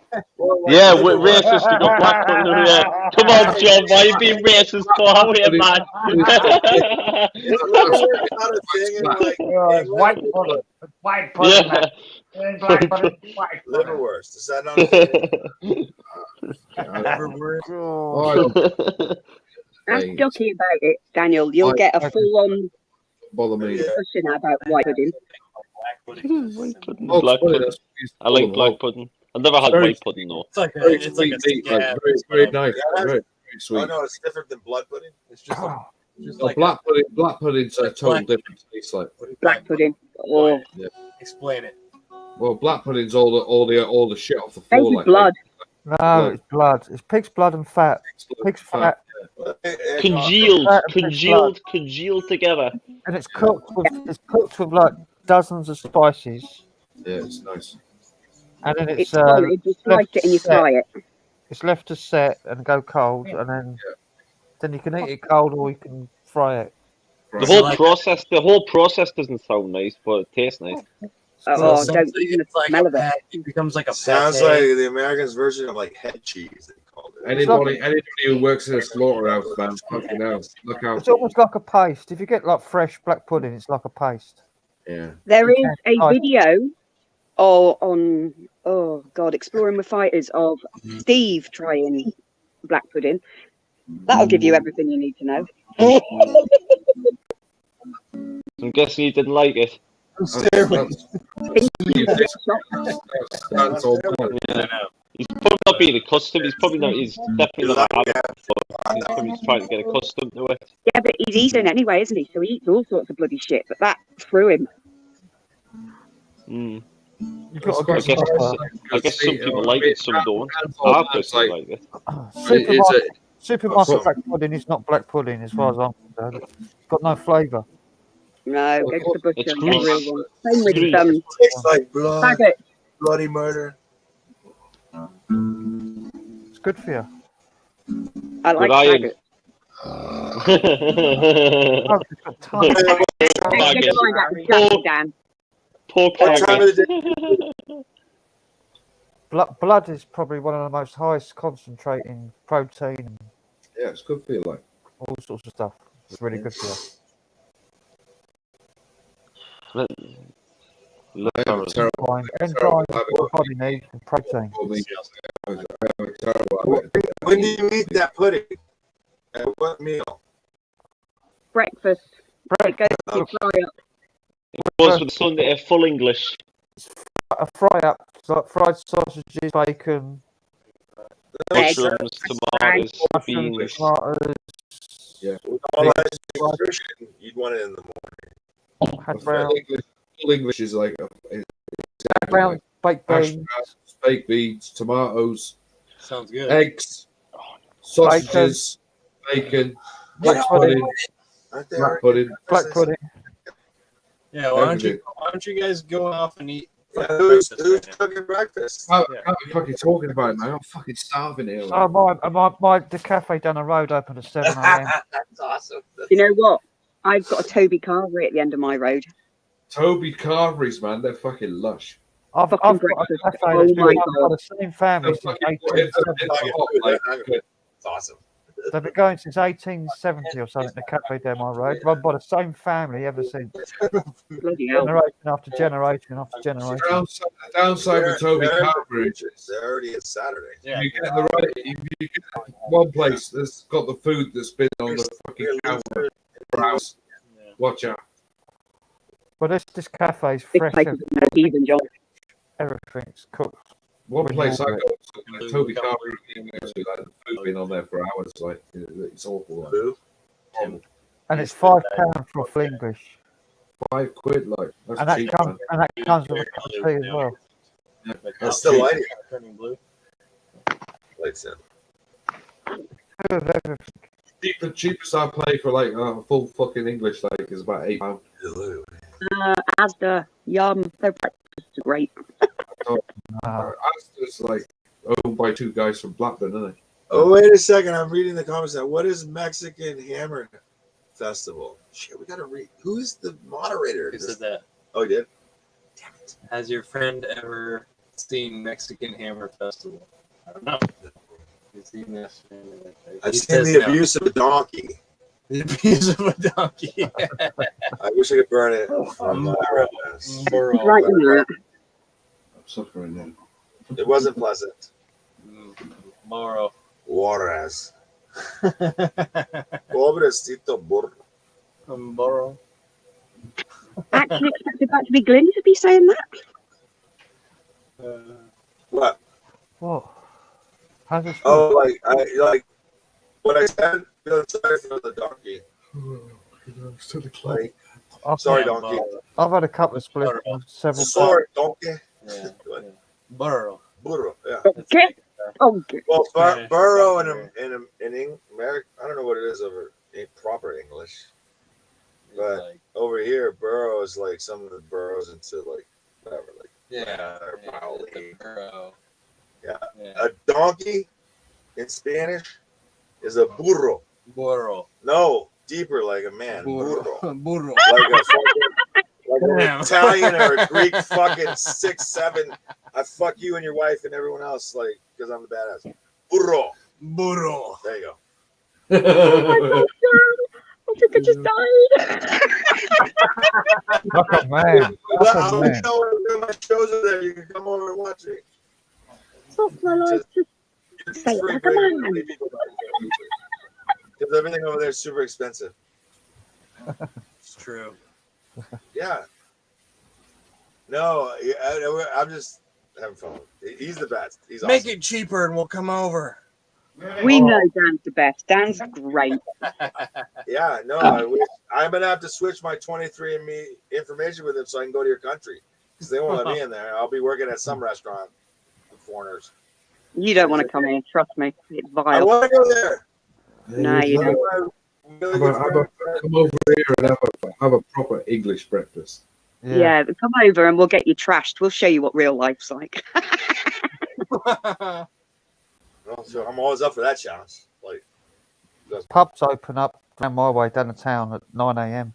Speaker 14: Yeah, we're racist. You got black pudding over here. Come on, John. Why are you being racist for? How are you, man?
Speaker 13: It's not a thing in like
Speaker 7: It's white pudding. It's white pudding.
Speaker 14: Yeah.
Speaker 7: Man. Black pudding. White pudding.
Speaker 13: liverwurst. Is that not a thing?
Speaker 4: Oh,
Speaker 15: Ask Ducky about it, Daniel. You'll get a full-on
Speaker 4: bother me.
Speaker 15: discussion about white pudding.
Speaker 5: White pudding.
Speaker 4: Oh,
Speaker 5: Black
Speaker 4: sorry,
Speaker 5: pudding.
Speaker 4: that's what we used to
Speaker 5: I
Speaker 4: call
Speaker 5: like
Speaker 4: them,
Speaker 5: black
Speaker 4: oh.
Speaker 5: pudding. I've never had
Speaker 4: Very
Speaker 5: white pudding though.
Speaker 12: It's like
Speaker 4: Very
Speaker 12: it's like
Speaker 4: sweet
Speaker 12: a
Speaker 4: meat, like,
Speaker 12: scab.
Speaker 4: very nice, very, very
Speaker 13: Oh
Speaker 4: sweet.
Speaker 13: no, it's different than blood pudding. It's just like,
Speaker 12: Just
Speaker 4: Oh,
Speaker 12: like
Speaker 4: black pudding's a total
Speaker 12: black-
Speaker 4: different taste. Like,
Speaker 15: Black pudding. Oh,
Speaker 4: yeah.
Speaker 12: Explain it.
Speaker 4: Well, black pudding's all the shit off the
Speaker 15: maybe
Speaker 4: floor. Like,
Speaker 15: blood.
Speaker 16: No,
Speaker 4: Blood.
Speaker 16: it's blood. It's pig's blood and fat. Pig's fat.
Speaker 5: Congealed,
Speaker 16: Fat and pig's blood.
Speaker 5: congealed together.
Speaker 16: And it's cooked with like dozens of spices.
Speaker 4: Yeah, it's nice.
Speaker 16: And then
Speaker 15: It's solid. You slice it and you fry it.
Speaker 16: It's left to set and go cold, and then you can eat it cold or you can fry it.
Speaker 5: The whole process doesn't sound nice, but it tastes nice.
Speaker 15: Oh, don't even
Speaker 12: It's like
Speaker 15: smell
Speaker 12: a
Speaker 15: of it.
Speaker 12: pat. It becomes like a
Speaker 13: sounds
Speaker 12: pate.
Speaker 13: like the Americans' version of like head cheese. They called it.
Speaker 4: Anybody who works in a slaughterhouse, man, fucking hell, look out.
Speaker 16: It's almost like a paste. If you get like fresh black pudding, it's like a paste.
Speaker 4: Yeah.
Speaker 15: There is a
Speaker 16: Nice.
Speaker 15: video on Exploring with Fighters of Steve trying black pudding. That'll give you everything you need to know.
Speaker 5: I'm guessing you didn't like it.
Speaker 4: That's all bad.
Speaker 5: Yeah. He's probably not being accustomed. He's definitely not had it before. He's probably just trying to get accustomed to it.
Speaker 15: Yeah, but he's eating anyway, isn't he? So he eats all sorts of bloody shit. But that threw him.
Speaker 5: Mm.
Speaker 16: I
Speaker 5: I guess some people like it, some don't. I personally like it.
Speaker 16: Supermarket black pudding is not black pudding as far as I'm concerned. It's got no flavour.
Speaker 15: No, go to the butcher
Speaker 5: It's
Speaker 15: and get a
Speaker 5: grease.
Speaker 15: real one. Same with
Speaker 5: Grease.
Speaker 13: Tastes like blood,
Speaker 15: faggot.
Speaker 13: bloody murder.
Speaker 16: It's good for you.
Speaker 15: I like
Speaker 5: But I am-
Speaker 15: faggot.
Speaker 16: Oh, it's got tons.
Speaker 15: Let's find out the Jack, Dan.
Speaker 5: Pork
Speaker 13: What time of the
Speaker 5: faggot.
Speaker 13: day?
Speaker 16: Blood is probably one of the most highest concentrating protein and
Speaker 4: Yeah, it's good for you, like.
Speaker 16: all sorts of stuff. It's really good for you.
Speaker 5: Look,
Speaker 4: I have a terrible
Speaker 16: Enzymes
Speaker 4: habit
Speaker 16: your body needs and protein.
Speaker 4: I have a terrible habit.
Speaker 13: When do you eat that pudding? At what meal?
Speaker 15: Breakfast. It goes to fry up.
Speaker 5: Goes with Sunday full English.
Speaker 16: A fry up, like fried sausages, bacon,
Speaker 15: Eggs.
Speaker 5: Mushrooms, tomatoes,
Speaker 16: mushrooms,
Speaker 5: beans.
Speaker 16: tomatoes,
Speaker 4: Yeah.
Speaker 13: With all that nutrition, you'd want it in the morning.
Speaker 16: hash brown,
Speaker 4: Full English is like
Speaker 16: brown baked
Speaker 4: hash
Speaker 16: beans,
Speaker 4: browns, baked beans, tomatoes,
Speaker 12: Sounds good.
Speaker 4: eggs, sausages, bacon, black pudding,
Speaker 13: Aren't they
Speaker 4: black
Speaker 13: already-
Speaker 4: pudding.
Speaker 16: black pudding.
Speaker 12: Yeah, why don't
Speaker 4: Everything.
Speaker 12: you guys go off and eat?
Speaker 13: Yeah, who's cooking breakfast?
Speaker 4: How are we fucking talking about it, man? I'm fucking starving here.
Speaker 16: Oh, the cafe down the road opened at 7 a.m.
Speaker 13: That's awesome.
Speaker 15: You know what? I've got a Toby Carvery at the end of my road.
Speaker 4: Toby Carveries, man, they're fucking lush.
Speaker 16: I've
Speaker 15: Fucking
Speaker 16: got a
Speaker 15: breakfast.
Speaker 16: cafe
Speaker 15: Oh
Speaker 16: that's been
Speaker 15: my
Speaker 16: run by
Speaker 15: God.
Speaker 16: the same family since
Speaker 4: It's
Speaker 16: 1870.
Speaker 13: It's awesome.
Speaker 16: They've been going since 1870 or something, the cafe down my road, run by the same family ever since.
Speaker 15: Bloody hell.
Speaker 16: Generation after generation after generation.
Speaker 4: The downside with Toby Carveries is
Speaker 13: They're already at Saturday.
Speaker 12: Yeah.
Speaker 4: you get the right. If you get one place that's got the food that's been on the fucking counter for hours. Watch out.
Speaker 16: But this cafe's
Speaker 15: This
Speaker 16: fresh.
Speaker 15: place is no heathen, John.
Speaker 16: Everything's cooked.
Speaker 4: One
Speaker 16: When
Speaker 4: place
Speaker 16: you
Speaker 4: I
Speaker 16: order
Speaker 4: go to, like, Toby Carveries, actually, like the food been on there for hours. Like it's awful. Like.
Speaker 13: Who?
Speaker 16: And it's £5 for a full English.
Speaker 4: £5, like that's
Speaker 16: And that
Speaker 4: cheap,
Speaker 16: comes with a cup of tea as well.
Speaker 4: man.
Speaker 13: It's still
Speaker 4: cheap.
Speaker 13: lighting.
Speaker 12: Turning blue.
Speaker 13: Lights in.
Speaker 16: Good of everything.
Speaker 4: The cheapest I pay for like a full fucking English like is about £8.
Speaker 15: Asda, yum. Their breakfasts are great.
Speaker 4: Asda's like owned by two guys from Blackburn, isn't it?
Speaker 13: Oh, wait a second. I'm reading the comments now. What is Mexican Hammer Festival? Shit, we gotta read. Who's the moderator?
Speaker 12: Who said that?
Speaker 13: Oh, he did?
Speaker 12: Has your friend ever seen Mexican Hammer Festival? I don't know. You've seen this?
Speaker 13: I've
Speaker 12: He
Speaker 13: seen
Speaker 12: says
Speaker 13: the
Speaker 12: no.
Speaker 13: abuse of a donkey.
Speaker 12: The abuse of a donkey.
Speaker 13: I wish I could burn it. on my ass.
Speaker 15: Right in there.
Speaker 4: I'm suffering now.
Speaker 13: It wasn't pleasant.
Speaker 12: Morrow.
Speaker 13: Juarez. Pobrecito burro.
Speaker 12: Burro.
Speaker 15: Actually expected that to be Glyn to be saying that.
Speaker 13: What?
Speaker 16: What? How's it
Speaker 13: Oh, like what I said. Feeling sorry for the donkey. Like, sorry, donkey.
Speaker 16: I've had a couple of splits with several.
Speaker 13: Sorry, donkey.
Speaker 12: Yeah. Burro.
Speaker 13: Burro. Yeah.
Speaker 15: Okay. Okay.
Speaker 13: Well,
Speaker 12: Spanish for
Speaker 13: burro in
Speaker 12: donkey.
Speaker 13: America, I don't know what it is over in proper English, but over here, burro is like some of the burrows into like whatever, like or Fowl.
Speaker 12: Burro.
Speaker 13: Yeah. A donkey in Spanish is a burro.
Speaker 12: Burro.
Speaker 13: No, deeper like a man.
Speaker 12: Burro.
Speaker 13: Burro. Like an Italian or a Greek fucking 6, 7. I fuck you and your wife and everyone else, like, because I'm the badass. Burro.
Speaker 12: Burro.
Speaker 13: There you go.
Speaker 15: Oh my God, I think I just died.
Speaker 16: Look at man. Look at
Speaker 13: I'll
Speaker 16: man.
Speaker 13: let you know when my shows are there. You can come over and watch it.
Speaker 15: Fuck my life. Just say it like a man.
Speaker 13: Because everything over there is super expensive.
Speaker 12: It's true.
Speaker 13: Yeah. No, I'm just having fun. He's the best. He's
Speaker 12: Make
Speaker 13: awesome.
Speaker 12: it cheaper and we'll come over.
Speaker 15: We know Dan's the best. Dan's great.
Speaker 13: Yeah, no, I'm gonna have to switch my 23andMe information with him so I can go to your country because they won't let me in there. I'll be working at some restaurant for foreigners.
Speaker 15: You don't want to come here, trust me. It's
Speaker 13: I
Speaker 15: vile.
Speaker 13: want to go there.
Speaker 15: No, you don't.
Speaker 4: Come over here and have a proper English breakfast.
Speaker 15: Yeah, come over and we'll get you trashed. We'll show you what real life's like.
Speaker 13: Well, so I'm always up for that challenge. Like,
Speaker 16: Pubs open up down my way down the town at 9 a.m.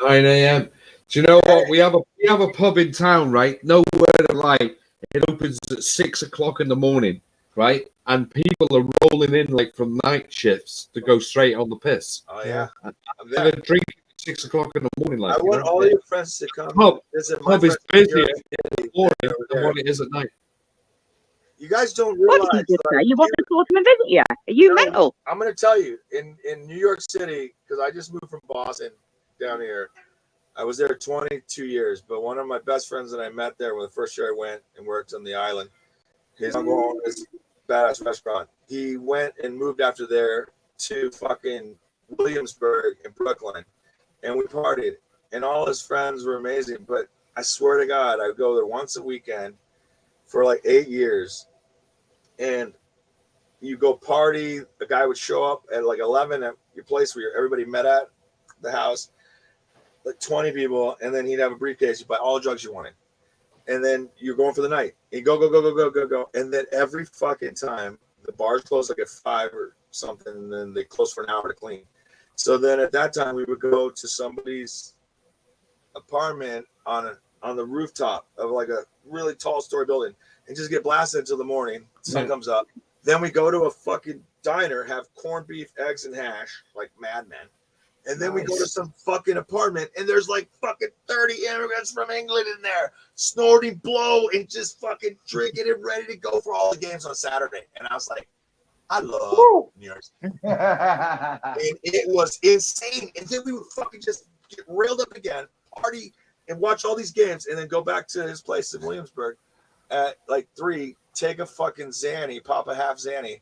Speaker 4: 9 a.m. Do you know what? We have a pub in town, right? No word of lie. It opens at 6 o'clock in the morning, right? And people are rolling in like from night shifts to go straight on the piss.
Speaker 13: Oh yeah,
Speaker 4: And they're drinking at 6 o'clock in the morning. Like,
Speaker 13: I want all your friends to come.
Speaker 4: Pub
Speaker 13: Visit my
Speaker 4: is
Speaker 13: friends in
Speaker 4: busier
Speaker 13: New York
Speaker 4: in the morning than what it is at night.
Speaker 13: You guys don't
Speaker 15: What
Speaker 13: realize.
Speaker 15: did you just
Speaker 13: like,
Speaker 15: say? You want to call them and visit you? Are you mental?
Speaker 13: I'm going to tell you, in New York City, because I just moved from Boston down here. I was there 22 years, but one of my best friends that I met there when the first year I went and worked on the island, his uncle owned this badass restaurant. He went and moved after there to fucking Williamsburg in Brooklyn, and we partied, and all his friends were amazing. But I swear to God, I would go there once a weekend for like 8 years. And you go party, a guy would show up at like 11 at your place where everybody met at the house, like 20 people, and then he'd have a briefcase. You buy all the drugs you wanted. And then you're going for the night. You go. And then every fucking time, the bars close like at 5 or something, and then they close for an hour to clean. So then at that time, we would go to somebody's apartment on the rooftop of like a really tall story building and just get blasted until the morning. Sun comes up. Then we go to a fucking diner, have corned beef, eggs, and hash, like madmen. And then we go to some fucking apartment, and there's like fucking 30 immigrants from England in there, snorting blow and just fucking drinking and ready to go for all the games on Saturday. And I was like, I love New York City. And it was insane. And then we would fucking just get railed up again, party, and watch all these games, and then go back to his place in Williamsburg at like 3, take a fucking Xanny, pop a half Xanny,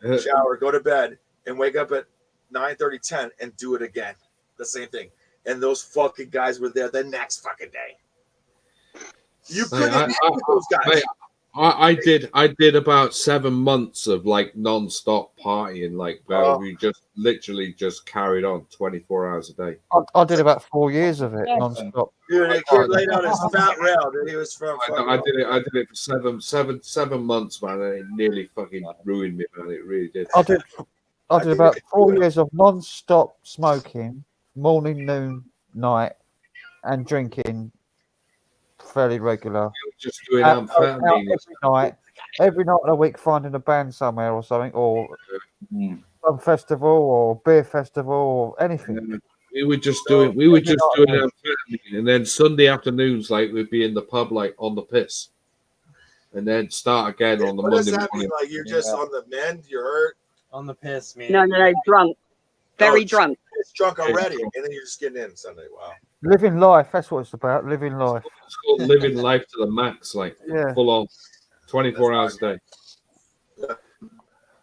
Speaker 13: shower, go to bed, and wake up at 9:30, 10, and do it again. The same thing. And those fucking guys were there the next fucking day. You couldn't hang with those guys.
Speaker 4: I did about 7 months of like non-stop partying, like where we just literally just carried on 24 hours a day.
Speaker 16: I did about 4 years of it non-stop.
Speaker 13: Dude, the kid laid on his fat rail. Dude, he was from.
Speaker 4: I did it for seven months, man, and it nearly fucking ruined me, man. It really did.
Speaker 16: I did about 4 years of non-stop smoking, morning, noon, night, and drinking fairly regular.
Speaker 4: Just doing
Speaker 16: out
Speaker 4: amphetamine.
Speaker 16: every night of the week, finding a band somewhere or something, or some festival or beer festival or anything.
Speaker 4: We were just doing amphetamine, and then Sunday afternoons, like we'd be in the pub, like on the piss, and then start again on the
Speaker 13: What
Speaker 4: Monday
Speaker 13: does that
Speaker 4: morning.
Speaker 13: mean? Like you're just on the mend, you're hurt,
Speaker 12: On the piss, me.
Speaker 15: No, drunk. Very drunk.
Speaker 13: It's drunk already, and then you're just getting in Sunday. Wow.
Speaker 16: Living life. That's what it's about. Living life.
Speaker 4: It's called living life to the max, like
Speaker 16: Yeah.
Speaker 4: full on, 24 hours a day.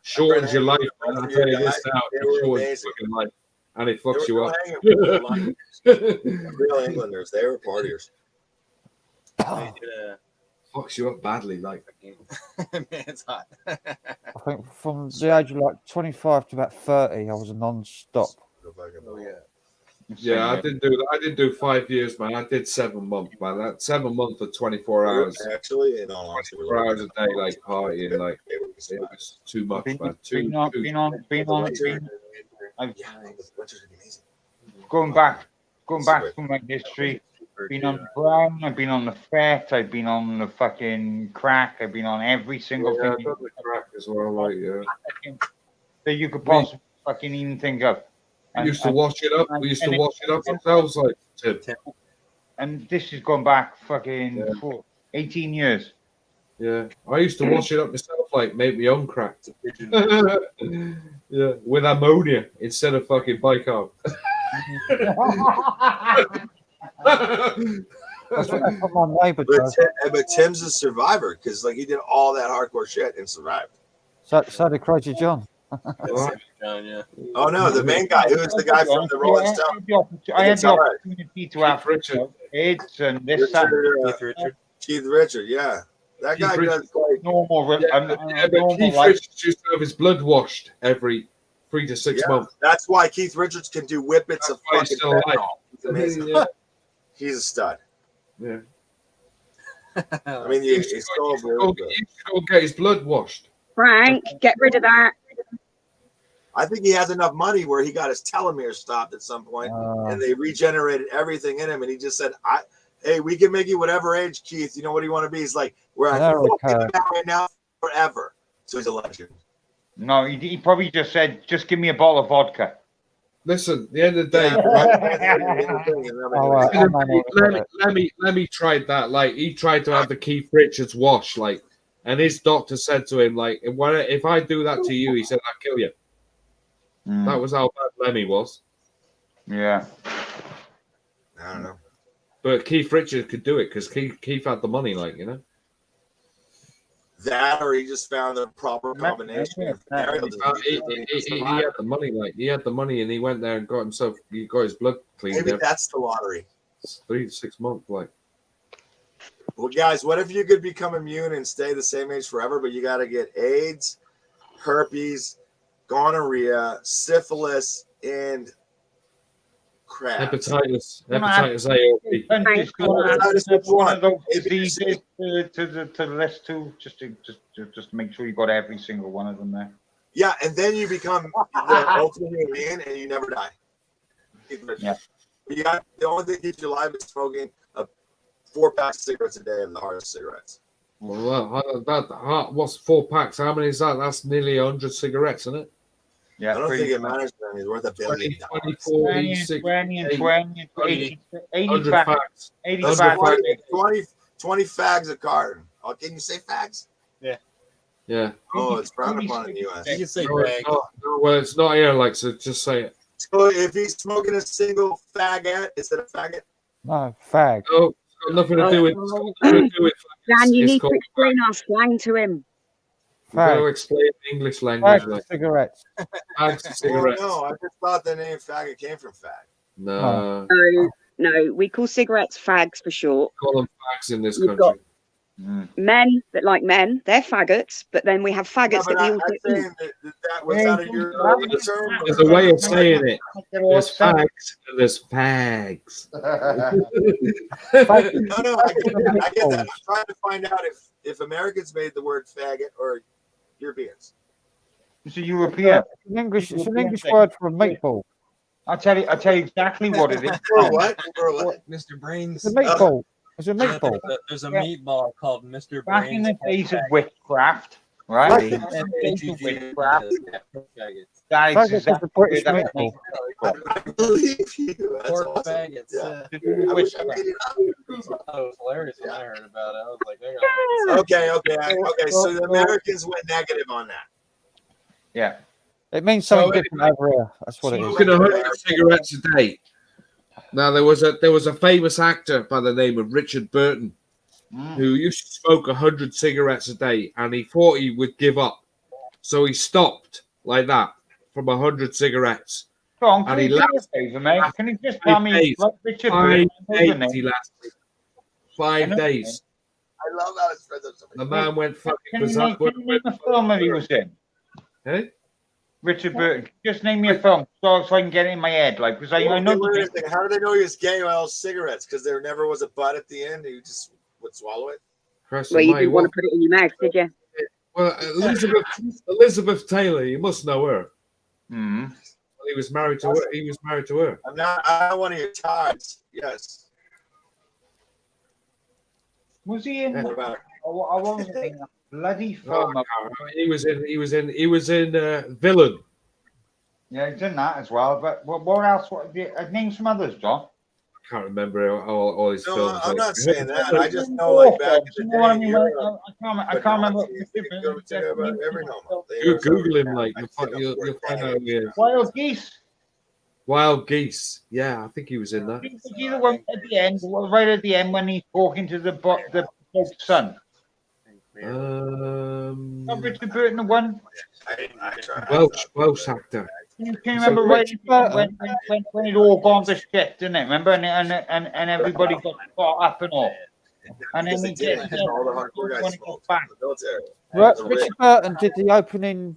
Speaker 4: Shortens your life, man. I'll tell you this now. It shortens your fucking life, and it fucks you up.
Speaker 13: Real Englanders, they were partiers.
Speaker 12: They did
Speaker 4: Fucks you up badly, like.
Speaker 12: Man, it's hot.
Speaker 16: I think from the age of like 25 to about 30, I was a non-stop.
Speaker 12: Oh yeah.
Speaker 4: Yeah, I didn't do that. I didn't do 5 years, man. I did 7 months, man. That 7 months for 24 hours.
Speaker 13: Actually, in all honesty,
Speaker 4: 24 hours a day, like partying, like it was too much, man.
Speaker 7: Going back from my history. Been on the Brown, I've been on the Fet, I've been on the fucking Crack, I've been on every single
Speaker 4: Yeah,
Speaker 7: thing
Speaker 4: I've done the Crack as well, like, yeah.
Speaker 7: that you could possibly fucking even think of.
Speaker 4: We used to wash it up. We used to wash it up ourselves, like, Tim.
Speaker 7: And this is going back fucking 18 years.
Speaker 4: Yeah, I used to wash it up myself, like make my own crack. Yeah, with ammonia instead of fucking bicarb.
Speaker 16: That's what my neighbour
Speaker 13: But,
Speaker 16: does.
Speaker 13: but Tim's a survivor because like he did all that hardcore shit and survived.
Speaker 16: So did Crazy John.
Speaker 12: John, yeah.
Speaker 13: Oh no, the main guy. Who was the guy from the Rolling Stone?
Speaker 7: I had the opportunity to have AIDS and this
Speaker 13: Keith Richard, yeah. That guy does like
Speaker 7: normal.
Speaker 4: But Keith Richards used to have his blood washed every 3 to 6 months.
Speaker 13: That's why Keith Richards can do whippets of
Speaker 4: why he's
Speaker 13: fucking
Speaker 4: still alive.
Speaker 13: fentanyl. He's amazing.
Speaker 4: Yeah.
Speaker 13: He's a stud.
Speaker 4: Yeah.
Speaker 13: I mean, he's so
Speaker 4: Go get his blood washed.
Speaker 15: Frank, get rid of that.
Speaker 13: I think he has enough money where he got his telomeres stopped at some point, and they regenerated everything in him. And he just said, "Hey, we can make you whatever age, Keith. You know what do you want to be?" He's like, "We're at right now forever." So he's a legend.
Speaker 7: No, he probably just said, "Just give me a bottle of vodka."
Speaker 4: Listen, at the end of the day, Lemmy tried that. Like he tried to have the Keith Richards wash, like, and his doctor said to him, like, if I do that to you, he said, I'll kill you. That was how bad Lemmy was.
Speaker 7: Yeah.
Speaker 13: I don't know.
Speaker 4: But Keith Richards could do it because Keith had the money, like, you know.
Speaker 13: That or he just found the proper combination.
Speaker 4: He had the money, like he had the money, and he went there and got his blood cleaned.
Speaker 13: Maybe that's the lottery.
Speaker 4: 3 to 6 months, like.
Speaker 13: Well, guys, what if you could become immune and stay the same age forever, but you got to get AIDS, herpes, gonorrhea, syphilis, and crap.
Speaker 4: Hepatitis A or B.
Speaker 7: One of those diseases to the list too, just to make sure you got every single one of them there.
Speaker 13: Yeah, and then you become the ultimate immune and you never die.
Speaker 7: Yeah.
Speaker 13: The only thing that keeps you alive is smoking 4 packs of cigarettes a day of the hardest cigarettes.
Speaker 4: Well, what's 4 packs? How many is that? That's nearly 100 cigarettes, isn't it?
Speaker 7: Yeah,
Speaker 13: I don't think it matters to them. It's worth $1 billion.
Speaker 4: 20, 40, 60,
Speaker 7: 80 facts. 80 facts.
Speaker 13: 20 fags a carton. Oh, can you say fags?
Speaker 12: Yeah.
Speaker 4: Yeah.
Speaker 13: Oh, it's frowned upon in the U.S.
Speaker 12: You can say
Speaker 4: fag. Well, it's not here, like, so just say it.
Speaker 13: So if he's smoking a single faggot, is it a faggot?
Speaker 16: No, fag.
Speaker 4: Oh, it's got nothing to do with
Speaker 15: Dan, you need to explain our slang to him.
Speaker 4: Got to explain English language.
Speaker 16: Fags of cigarettes.
Speaker 4: Fags of cigarettes.
Speaker 13: Oh, no, I just thought the name faggot came from fag.
Speaker 4: No.
Speaker 15: No, we call cigarettes fags for short.
Speaker 4: Call them fags in this
Speaker 15: You've
Speaker 4: country.
Speaker 15: got men that like men, they're faggots, but then we have faggots that we also eat.
Speaker 13: That was out of your term.
Speaker 4: There's a way of saying it. There's fags and there's fags.
Speaker 13: No, I get that. I'm trying to find out if Americans made the word faggot or Europeans.
Speaker 7: It's a European.
Speaker 16: It's an English word for a meatball.
Speaker 7: I'll tell you exactly what it is.
Speaker 13: For what? For what?
Speaker 12: Mr. Brains.
Speaker 16: It's a meatball. It's a meatball.
Speaker 12: There's a meatball called Mr. Brains.
Speaker 7: Back in the days of witchcraft, right?
Speaker 16: Faggots is a British meatball.
Speaker 13: I believe you.
Speaker 12: Pork faggots.
Speaker 13: Yeah.
Speaker 12: I wish I made it up. That was hilarious when I heard about it. I was like, I gotta
Speaker 13: Okay. So the Americans went negative on that.
Speaker 7: Yeah.
Speaker 16: It means something
Speaker 4: So
Speaker 16: different over here. That's what it is.
Speaker 4: Smoking 100 cigarettes a day. Now there was a famous actor by the name of Richard Burton who used to smoke 100 cigarettes a day, and he thought he would give up, so he stopped like that from 100 cigarettes.
Speaker 7: Go on,
Speaker 4: And
Speaker 7: can you do me a favour, mate? Can you just tell me what Richard Burton
Speaker 4: days he lasted. 5 days.
Speaker 13: I love how it's spread.
Speaker 4: The man went fucking
Speaker 7: Can you
Speaker 4: bizarre.
Speaker 7: name a film that he was in?
Speaker 4: Hey?
Speaker 7: Richard Burton. Just name me a film so I can get it in my head. Like, because I know.
Speaker 13: How do they know he was gay while all cigarettes? Because there never was a butt at the end. He just would swallow it.
Speaker 15: Well, you didn't want to put it in your mouth, did you?
Speaker 4: Well, Elizabeth Taylor, you must know her.
Speaker 7: Mm.
Speaker 4: He was married to her. He was married to her.
Speaker 13: I'm not one of your ties. Yes.
Speaker 7: Was he in?
Speaker 13: Yeah.
Speaker 7: I wasn't in that bloody film.
Speaker 4: He was in Villain.
Speaker 7: Yeah, he's in that as well. But what else? Name some others, John.
Speaker 4: I can't remember all his films.
Speaker 13: I'm not saying that. I just know, like, back in the day,
Speaker 7: I can't remember.
Speaker 4: You Google him, like you'll find out who he is.
Speaker 7: Wild Geese.
Speaker 4: Wild Geese. Yeah, I think he was in that.
Speaker 7: He's the one at the end, right at the end when he's talking to the bloke's son. Not Richard Burton, the one.
Speaker 4: Welsh actor.
Speaker 7: Can you remember right when it all gone to shit, didn't it? Remember, and everybody got caught up and all. And then he gets back.
Speaker 16: Richard Burton did the opening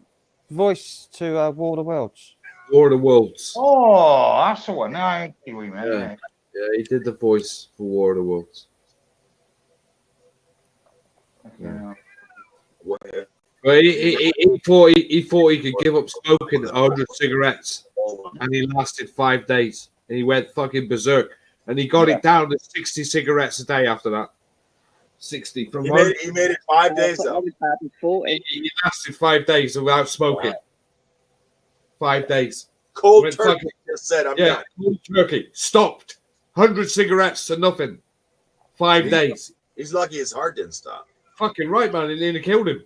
Speaker 16: voice to War of the Worlds.
Speaker 4: War of the Worlds.
Speaker 7: Oh, that's the one. I see what you meant.
Speaker 4: Yeah, he did the voice for War of the Worlds.
Speaker 7: Yeah.
Speaker 4: But he thought he could give up smoking 100 cigarettes, and he lasted 5 days, and he went fucking berserk, and he got it down to 60 cigarettes a day after that. 60 from
Speaker 13: He made it 5 days though.
Speaker 4: He lasted 5 days without smoking. 5 days.
Speaker 13: Cold turkey just said, I'm done.
Speaker 4: Cold turkey stopped. 100 cigarettes to nothing. 5 days.
Speaker 13: He's lucky his heart didn't stop.
Speaker 4: Fucking right, man. It nearly killed him.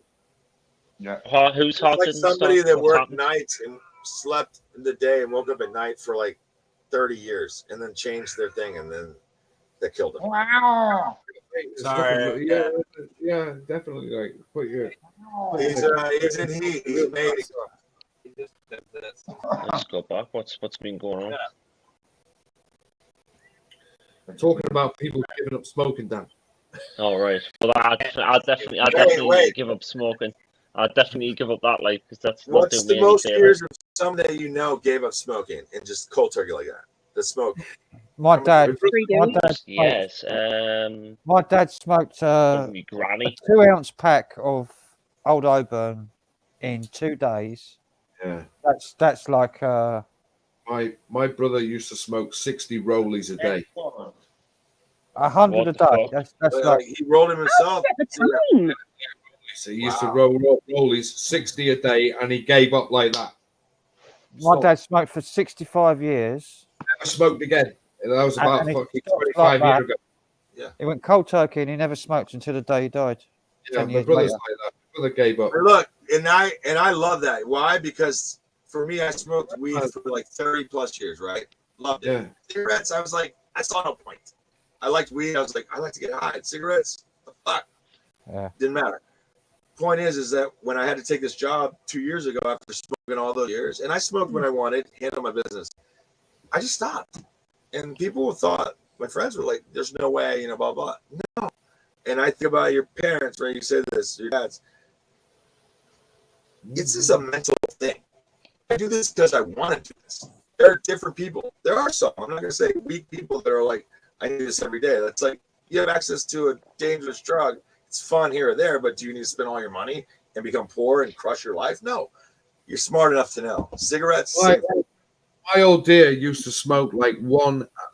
Speaker 7: Yeah.
Speaker 5: Whose heart
Speaker 13: Like
Speaker 5: didn't
Speaker 13: somebody
Speaker 5: stop?
Speaker 13: that
Speaker 5: What's
Speaker 13: worked
Speaker 5: happened?
Speaker 13: nights and slept in the day and woke up at night for like 30 years and then changed their thing and then they killed him.
Speaker 7: Wow.
Speaker 13: Sorry.
Speaker 4: Yeah, definitely. Like, put your.
Speaker 13: He's in heat. He's made it.
Speaker 5: Let's go back. What's been going on?
Speaker 4: Talking about people giving up smoking, Dan.
Speaker 5: All right. Well, I definitely give up smoking. I definitely give up that, like, because that's not
Speaker 13: What's
Speaker 5: doing
Speaker 13: the
Speaker 5: me
Speaker 13: most
Speaker 5: any
Speaker 13: years
Speaker 5: favor.
Speaker 13: of somebody you know gave up smoking and just cold turkey like that? The smoke.
Speaker 16: My dad.
Speaker 5: Yes.
Speaker 16: My dad smoked
Speaker 5: Probably Granny.
Speaker 16: a 2-ounce pack of Old Auburn in 2 days.
Speaker 4: Yeah.
Speaker 16: That's like
Speaker 4: My brother used to smoke 60 rollies a day.
Speaker 16: 100 a day. That's like
Speaker 13: he rolled him himself.
Speaker 4: So he used to roll rollies 60 a day, and he gave up like that.
Speaker 16: my dad smoked for 65 years.
Speaker 4: Never smoked again. And that was about
Speaker 16: And he
Speaker 4: fucking
Speaker 16: stopped
Speaker 4: 25
Speaker 16: like
Speaker 4: years
Speaker 16: that.
Speaker 4: ago.
Speaker 13: Yeah.
Speaker 16: He went cold turkey and he never smoked until the day he died.
Speaker 4: Yeah,
Speaker 16: 10
Speaker 4: my
Speaker 16: years
Speaker 4: brother's
Speaker 16: later.
Speaker 4: like that. My brother gave up.
Speaker 13: But look, and I love that. Why? Because for me, I smoked weed for like 30 plus years, right? Loved it.
Speaker 4: Yeah.
Speaker 13: Cigarettes, I was like, I saw no point. I liked weed. I was like, I like to get high. Cigarettes, the fuck?
Speaker 16: Yeah.
Speaker 13: Didn't matter. Point is that when I had to take this job 2 years ago after smoking all those years, and I smoked when I wanted, handle my business, I just stopped. And people thought, my friends were like, there's no way, blah, blah. No. And I think about your parents, right? You say this, your dads. It's just a mental thing. I do this because I want to do this. There are different people. There are some. I'm not going to say weak people that are like, I need this every day. That's like, you have access to a dangerous drug. It's fun here or there, but do you need to spend all your money and become poor and crush your life? No. You're smart enough to know. Cigarettes.
Speaker 4: My old dear used to smoke like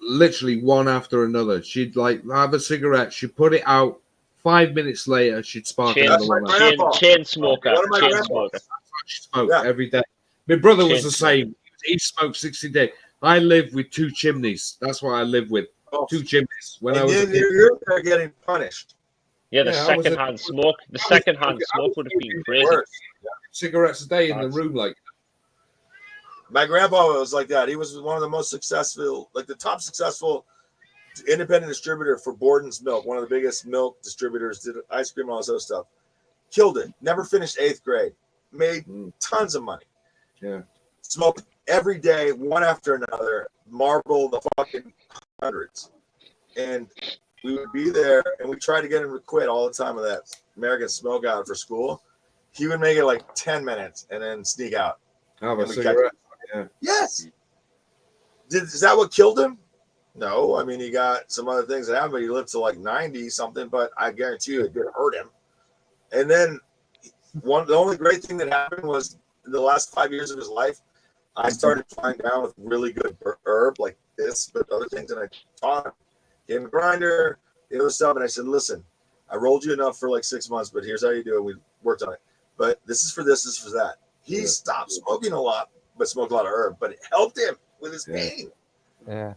Speaker 4: literally one after another. She'd like have a cigarette, she'd put it out. 5 minutes later, she'd spark another one.
Speaker 5: Chain smoker. Chain smoker.
Speaker 4: She smoked every day. My brother was
Speaker 5: Chain
Speaker 4: the same. He smoked 60 days. I live with 2 chimneys. That's what I live with. 2 chimneys. When I was a
Speaker 13: And
Speaker 4: kid.
Speaker 13: you're getting punished.
Speaker 5: Yeah, the
Speaker 4: Yeah, I was
Speaker 5: secondhand smoke. The secondhand smoke would have been crazy.
Speaker 4: Cigarettes a day in the room, like.
Speaker 13: My grandpa was like that. He was one of the most successful, like the top successful independent distributor for Borden's Milk, one of the biggest milk distributors, did ice cream, all this other stuff. Killed it. Never finished 8th grade. Made tons of money.
Speaker 4: Yeah.
Speaker 13: Smoked every day, one after another, marble the fucking hundreds. And we would be there, and we tried to get him to quit all the time with that American smoke out for school. He would make it like 10 minutes and then sneak out.
Speaker 4: Oh,
Speaker 13: And
Speaker 4: a
Speaker 13: we
Speaker 4: cigarette.
Speaker 13: kept-
Speaker 4: Yeah.
Speaker 13: Yes. Is that what killed him? No. I mean, he got some other things that happened, but he lived to like 90 something, but I guarantee you it did hurt him. And then the only great thing that happened was in the last 5 years of his life, I started flying down with really good herb like this, but other things, and I taught him. Gave him a grinder, the other stuff, and I said, listen, I rolled you enough for like 6 months, but here's how you do it. We worked on it. But this is for this is for that. He stopped smoking a lot, but smoked a lot of herb, but it helped him with his pain.
Speaker 16: Yeah.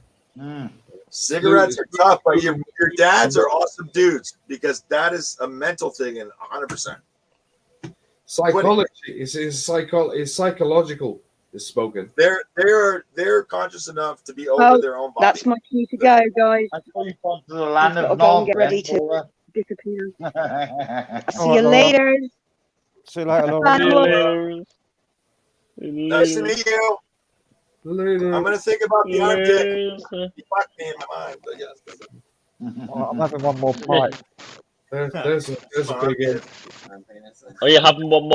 Speaker 13: Cigarettes are tough, but your dads are awesome dudes because that is a mental thing and 100%.
Speaker 4: Psychology is psychological. Is spoken.
Speaker 13: They're conscious enough to be over their own body.
Speaker 15: That's my cue to go, guys.
Speaker 7: I thought you gone to the land
Speaker 15: I've
Speaker 7: of
Speaker 15: got to go and
Speaker 7: Nod,
Speaker 15: get ready
Speaker 7: then,
Speaker 15: to
Speaker 7: Laura.
Speaker 15: disappear. See
Speaker 16: All
Speaker 15: you
Speaker 16: right, Laura.
Speaker 15: later.
Speaker 16: See you later, Laura.
Speaker 15: Bye,
Speaker 5: See you
Speaker 15: Laura.
Speaker 5: later.
Speaker 13: Nice to meet you.
Speaker 4: Later.
Speaker 13: I'm gonna think about the armpit.
Speaker 5: Later.
Speaker 13: You fucked me in my mind, but yes.
Speaker 16: All right, I'm having one more pipe.
Speaker 4: There's a big end.
Speaker 5: Are you having one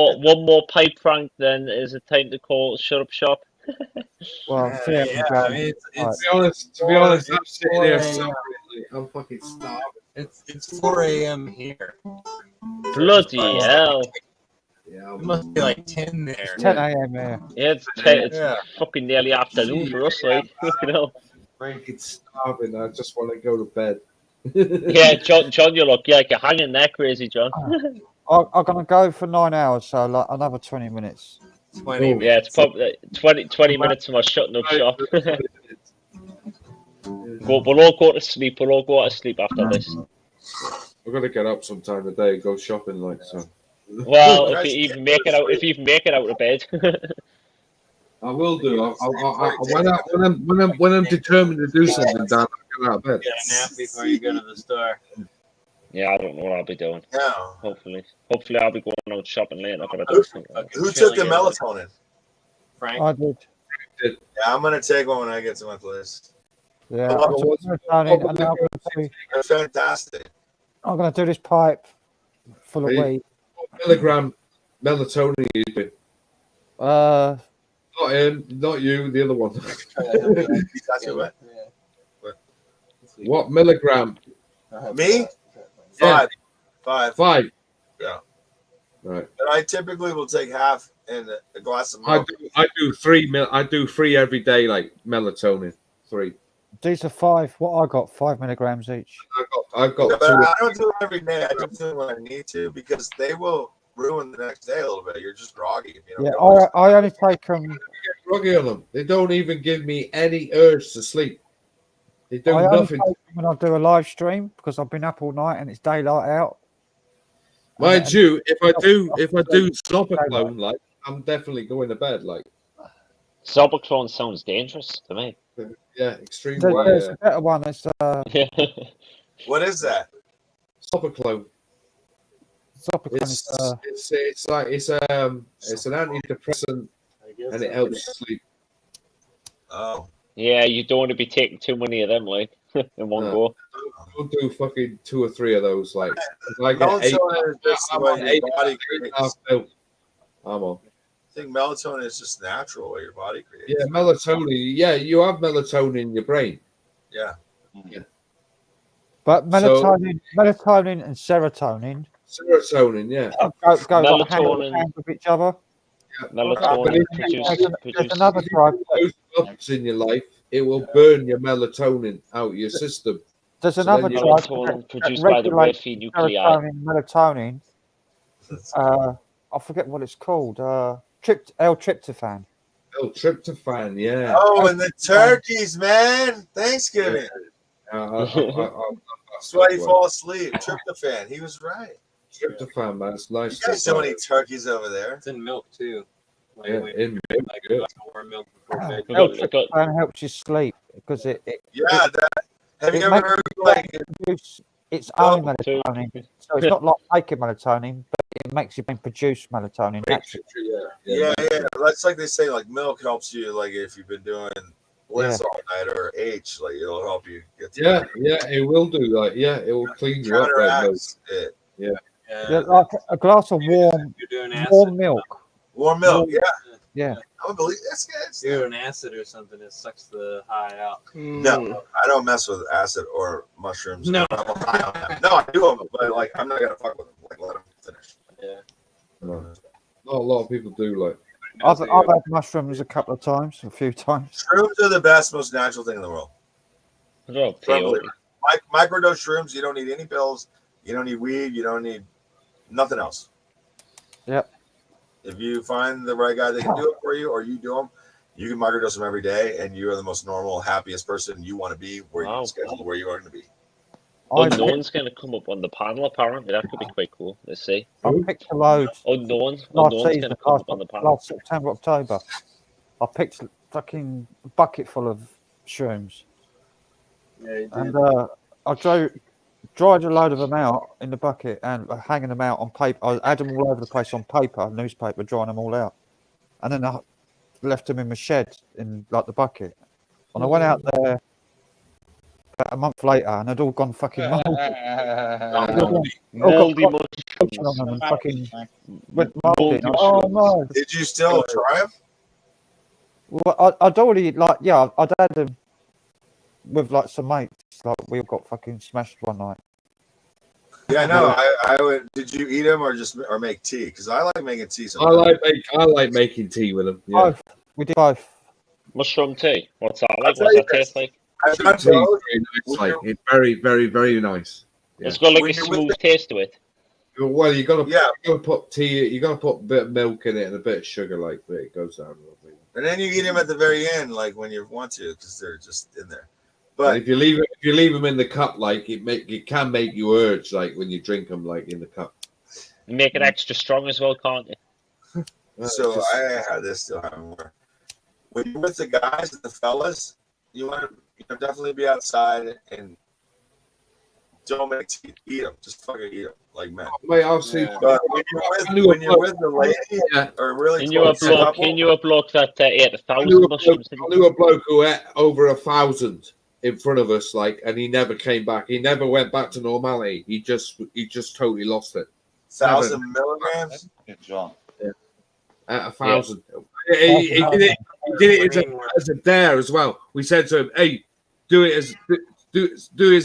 Speaker 5: more pipe, Frank? Then is it time to call shut up shop?
Speaker 16: Well, see how we
Speaker 12: Yeah,
Speaker 16: go.
Speaker 12: I mean,
Speaker 4: To be honest, I'm sitting there
Speaker 12: 4
Speaker 4: suffering. I'm fucking starving.
Speaker 12: it's 4 a.m. here.
Speaker 5: Bloody hell!
Speaker 4: Yeah,
Speaker 12: It must be like 10 there.
Speaker 16: It's 10 a.m. here.
Speaker 5: Yeah, it's
Speaker 12: Yeah.
Speaker 5: fucking nearly afternoon for us, like you know.
Speaker 4: fucking starving. I just want to go to bed.
Speaker 5: Yeah, John, you look like you're hanging there, crazy John.
Speaker 16: I'm going to go for 9 hours, so like another 20 minutes.
Speaker 12: 20
Speaker 5: Yeah, it's probably 20 minutes of us shutting up shop. We'll all go to sleep. We'll all go to sleep after this.
Speaker 4: We're gonna get up sometime today and go shopping, like so.
Speaker 5: Well, if you even make it out of bed.
Speaker 4: I will do. When I'm determined to do something, Dan, I'll get out of bed.
Speaker 12: Get a nap before you go to the store.
Speaker 5: Yeah, I don't know what I'll be doing.
Speaker 13: No.
Speaker 5: Hopefully I'll be going out shopping later. But I
Speaker 13: Who,
Speaker 5: don't think
Speaker 13: who took the melatonin?
Speaker 12: Frank?
Speaker 16: I did.
Speaker 13: Yeah, I'm gonna take one when I get to my place.
Speaker 16: Yeah, I took melatonin, and now
Speaker 13: They're fantastic.
Speaker 16: I'm going to do this pipe full of
Speaker 4: Hey.
Speaker 16: weed.
Speaker 4: Milligram melatonin. You do. Not him, not you, the other one.
Speaker 13: That's what?
Speaker 4: What milligram?
Speaker 13: Me?
Speaker 4: Yeah.
Speaker 13: Five.
Speaker 4: Yeah. Right.
Speaker 13: But I typically will take half and a glass of
Speaker 4: I
Speaker 13: milk.
Speaker 4: do 3 I do 3 every day, like melatonin. 3.
Speaker 16: These are 5. What I got, 5 milligrams each.
Speaker 4: I've got
Speaker 13: Yeah, but
Speaker 4: 2.
Speaker 13: I don't do it every day. I just do it when I need to because they will ruin the next day a little bit. You're just groggy if you don't
Speaker 16: Yeah,
Speaker 13: go.
Speaker 16: I only take them.
Speaker 4: Groggy on them. They don't even give me any urge to sleep. They do
Speaker 16: I only
Speaker 4: nothing.
Speaker 16: take them when I do a live stream because I've been up all night and it's daylight out.
Speaker 4: Mind you, if I do Zopiclone, like I'm definitely going to bed. Like
Speaker 5: Zopiclone sounds dangerous to me.
Speaker 4: yeah, extreme.
Speaker 16: There's a better one. It's
Speaker 13: What is that?
Speaker 4: Zopiclone.
Speaker 16: Zopiclone.
Speaker 4: It's like it's an antidepressant and it helps sleep.
Speaker 13: Oh.
Speaker 5: Yeah, you don't want to be taking too many of them, like in one go.
Speaker 4: Don't do fucking 2 or 3 of those. Like I get
Speaker 13: Melatonin
Speaker 4: 8.
Speaker 13: is just
Speaker 4: I'm
Speaker 13: what
Speaker 4: on
Speaker 13: your
Speaker 4: 8
Speaker 13: body
Speaker 4: 3.5
Speaker 13: creates.
Speaker 4: mil. I'm on.
Speaker 13: I think melatonin is just natural what your body creates.
Speaker 4: Yeah, melatonin. Yeah, you have melatonin in your brain.
Speaker 13: Yeah.
Speaker 16: But melatonin and serotonin
Speaker 4: Serotonin, yeah.
Speaker 16: go like hand in
Speaker 5: Melatonin.
Speaker 16: hand with each other.
Speaker 5: Melatonin
Speaker 16: There's another drug.
Speaker 4: Those ups in your life, it will burn your melatonin out of your system.
Speaker 16: There's
Speaker 4: So
Speaker 16: another
Speaker 4: then you-
Speaker 16: drug
Speaker 5: Melatonin
Speaker 16: that
Speaker 5: produced by the
Speaker 16: regulates
Speaker 5: Wi-Fi nuclei.
Speaker 16: serotonin and melatonin. I forget what it's called. L-tryptophan.
Speaker 4: L-tryptophan, yeah.
Speaker 13: Oh, and the turkeys, man. Thanksgiving. That's why you fall asleep. Tryptophan. He was right.
Speaker 4: Tryptophan, man. It's nice.
Speaker 13: You got so many turkeys over there.
Speaker 12: It's in milk too. Like,
Speaker 4: Yeah,
Speaker 12: when
Speaker 4: in
Speaker 12: you
Speaker 4: milk,
Speaker 12: like
Speaker 4: good.
Speaker 12: a glass of warm milk before bed.
Speaker 16: And helps you sleep because it
Speaker 13: Yeah, have you
Speaker 16: it
Speaker 13: ever
Speaker 16: makes
Speaker 13: heard
Speaker 16: your
Speaker 13: like
Speaker 16: brain produce its own
Speaker 13: milk?
Speaker 16: melatonin. So it's not like taking melatonin, but it makes your brain produce melatonin naturally.
Speaker 13: Yeah. That's like they say, like milk helps you, like if you've been doing Bliss all night or H, like it'll help you get to
Speaker 4: Yeah, it will do. Like, it will clean you up. Like, milk.
Speaker 13: counteracts it.
Speaker 4: Yeah.
Speaker 16: Yeah, like a glass of warm milk.
Speaker 13: Warm milk, yeah.
Speaker 16: Yeah.
Speaker 13: I would believe that's good.
Speaker 12: You're an acid or something, it sucks the high out.
Speaker 13: No, I don't mess with acid or mushrooms.
Speaker 12: No.
Speaker 13: I'm high on them. No, I do them, but like I'm not gonna fuck with them. Like let them finish.
Speaker 12: Yeah.
Speaker 4: No. Not a lot of people do. Like,
Speaker 16: I've had mushrooms a few times.
Speaker 13: Shrooms are the best, most natural thing in the world.
Speaker 5: Peyote.
Speaker 13: Microdose shrooms. You don't need any pills. You don't need weed. You don't need nothing else.
Speaker 16: Yep.
Speaker 13: If you find the right guy that can do it for you, or you do them, you can microdose them every day, and you are the most normal, happiest person you want to be. Where you schedule where you are going to be.
Speaker 5: Unknown's going to come up on the panel, apparently. That could be quite cool. Let's see.
Speaker 16: I picked a load.
Speaker 5: Unknown's
Speaker 16: Last
Speaker 5: going
Speaker 16: season,
Speaker 5: to come up on the panel.
Speaker 16: last September, October. I picked a fucking bucket full of shrooms.
Speaker 12: Yeah, you did.
Speaker 16: And I dried a load of them out in the bucket and hanging them out on paper. I had them all over the place on paper, newspaper, drying them all out. And then I left them in my shed in like the bucket. And I went out there about a month later and they'd all gone fucking mouldy.
Speaker 5: Moldy
Speaker 16: mushrooms. And fucking went mouldy. Oh no.
Speaker 13: Did you still try them?
Speaker 16: Well, I'd already I'd had them with like some mates. Like we all got fucking smashed one night.
Speaker 13: Yeah, no. I would. Did you eat them or make tea? Because I like making tea.
Speaker 4: I like making tea with them. Yeah.
Speaker 16: Both. We did both.
Speaker 5: Mushroom tea. What's that like? What's that taste like?
Speaker 13: I've done
Speaker 4: Tea is
Speaker 13: both.
Speaker 4: very nice. Like, it's very, very, very nice. Yeah.
Speaker 5: It's got like a smooth taste to it.
Speaker 4: Well, you gotta put tea. You gotta put a bit of milk in it and a bit of sugar, like that. It goes down a little bit.
Speaker 13: And then you eat them at the very end, like when you want to, because they're just in there. But
Speaker 4: And if you leave them in the cup, like it can make you urge, like when you drink them, like in the cup.
Speaker 5: You make it extra strong as well, can't you?
Speaker 13: so I had this still have more. When you're with the guys and the fellas, you want to definitely be outside and don't make tea. Eat them, just fucking eat them like men.
Speaker 4: Mate, I've seen.
Speaker 13: But when you're with the lady or really
Speaker 5: Can you a
Speaker 13: close
Speaker 5: bloke?
Speaker 13: couple,
Speaker 5: Can you a bloke that ate
Speaker 4: I
Speaker 5: 1,000
Speaker 4: knew
Speaker 5: mushrooms?
Speaker 4: a bloke who ate over 1,000 in front of us, like, and he never came back. He never went back to normality. He just totally lost it.
Speaker 13: 1,000 milligrams.
Speaker 7: Good job.
Speaker 4: At 1,000. He did it as a dare as well. We said to him, "Hey, do it as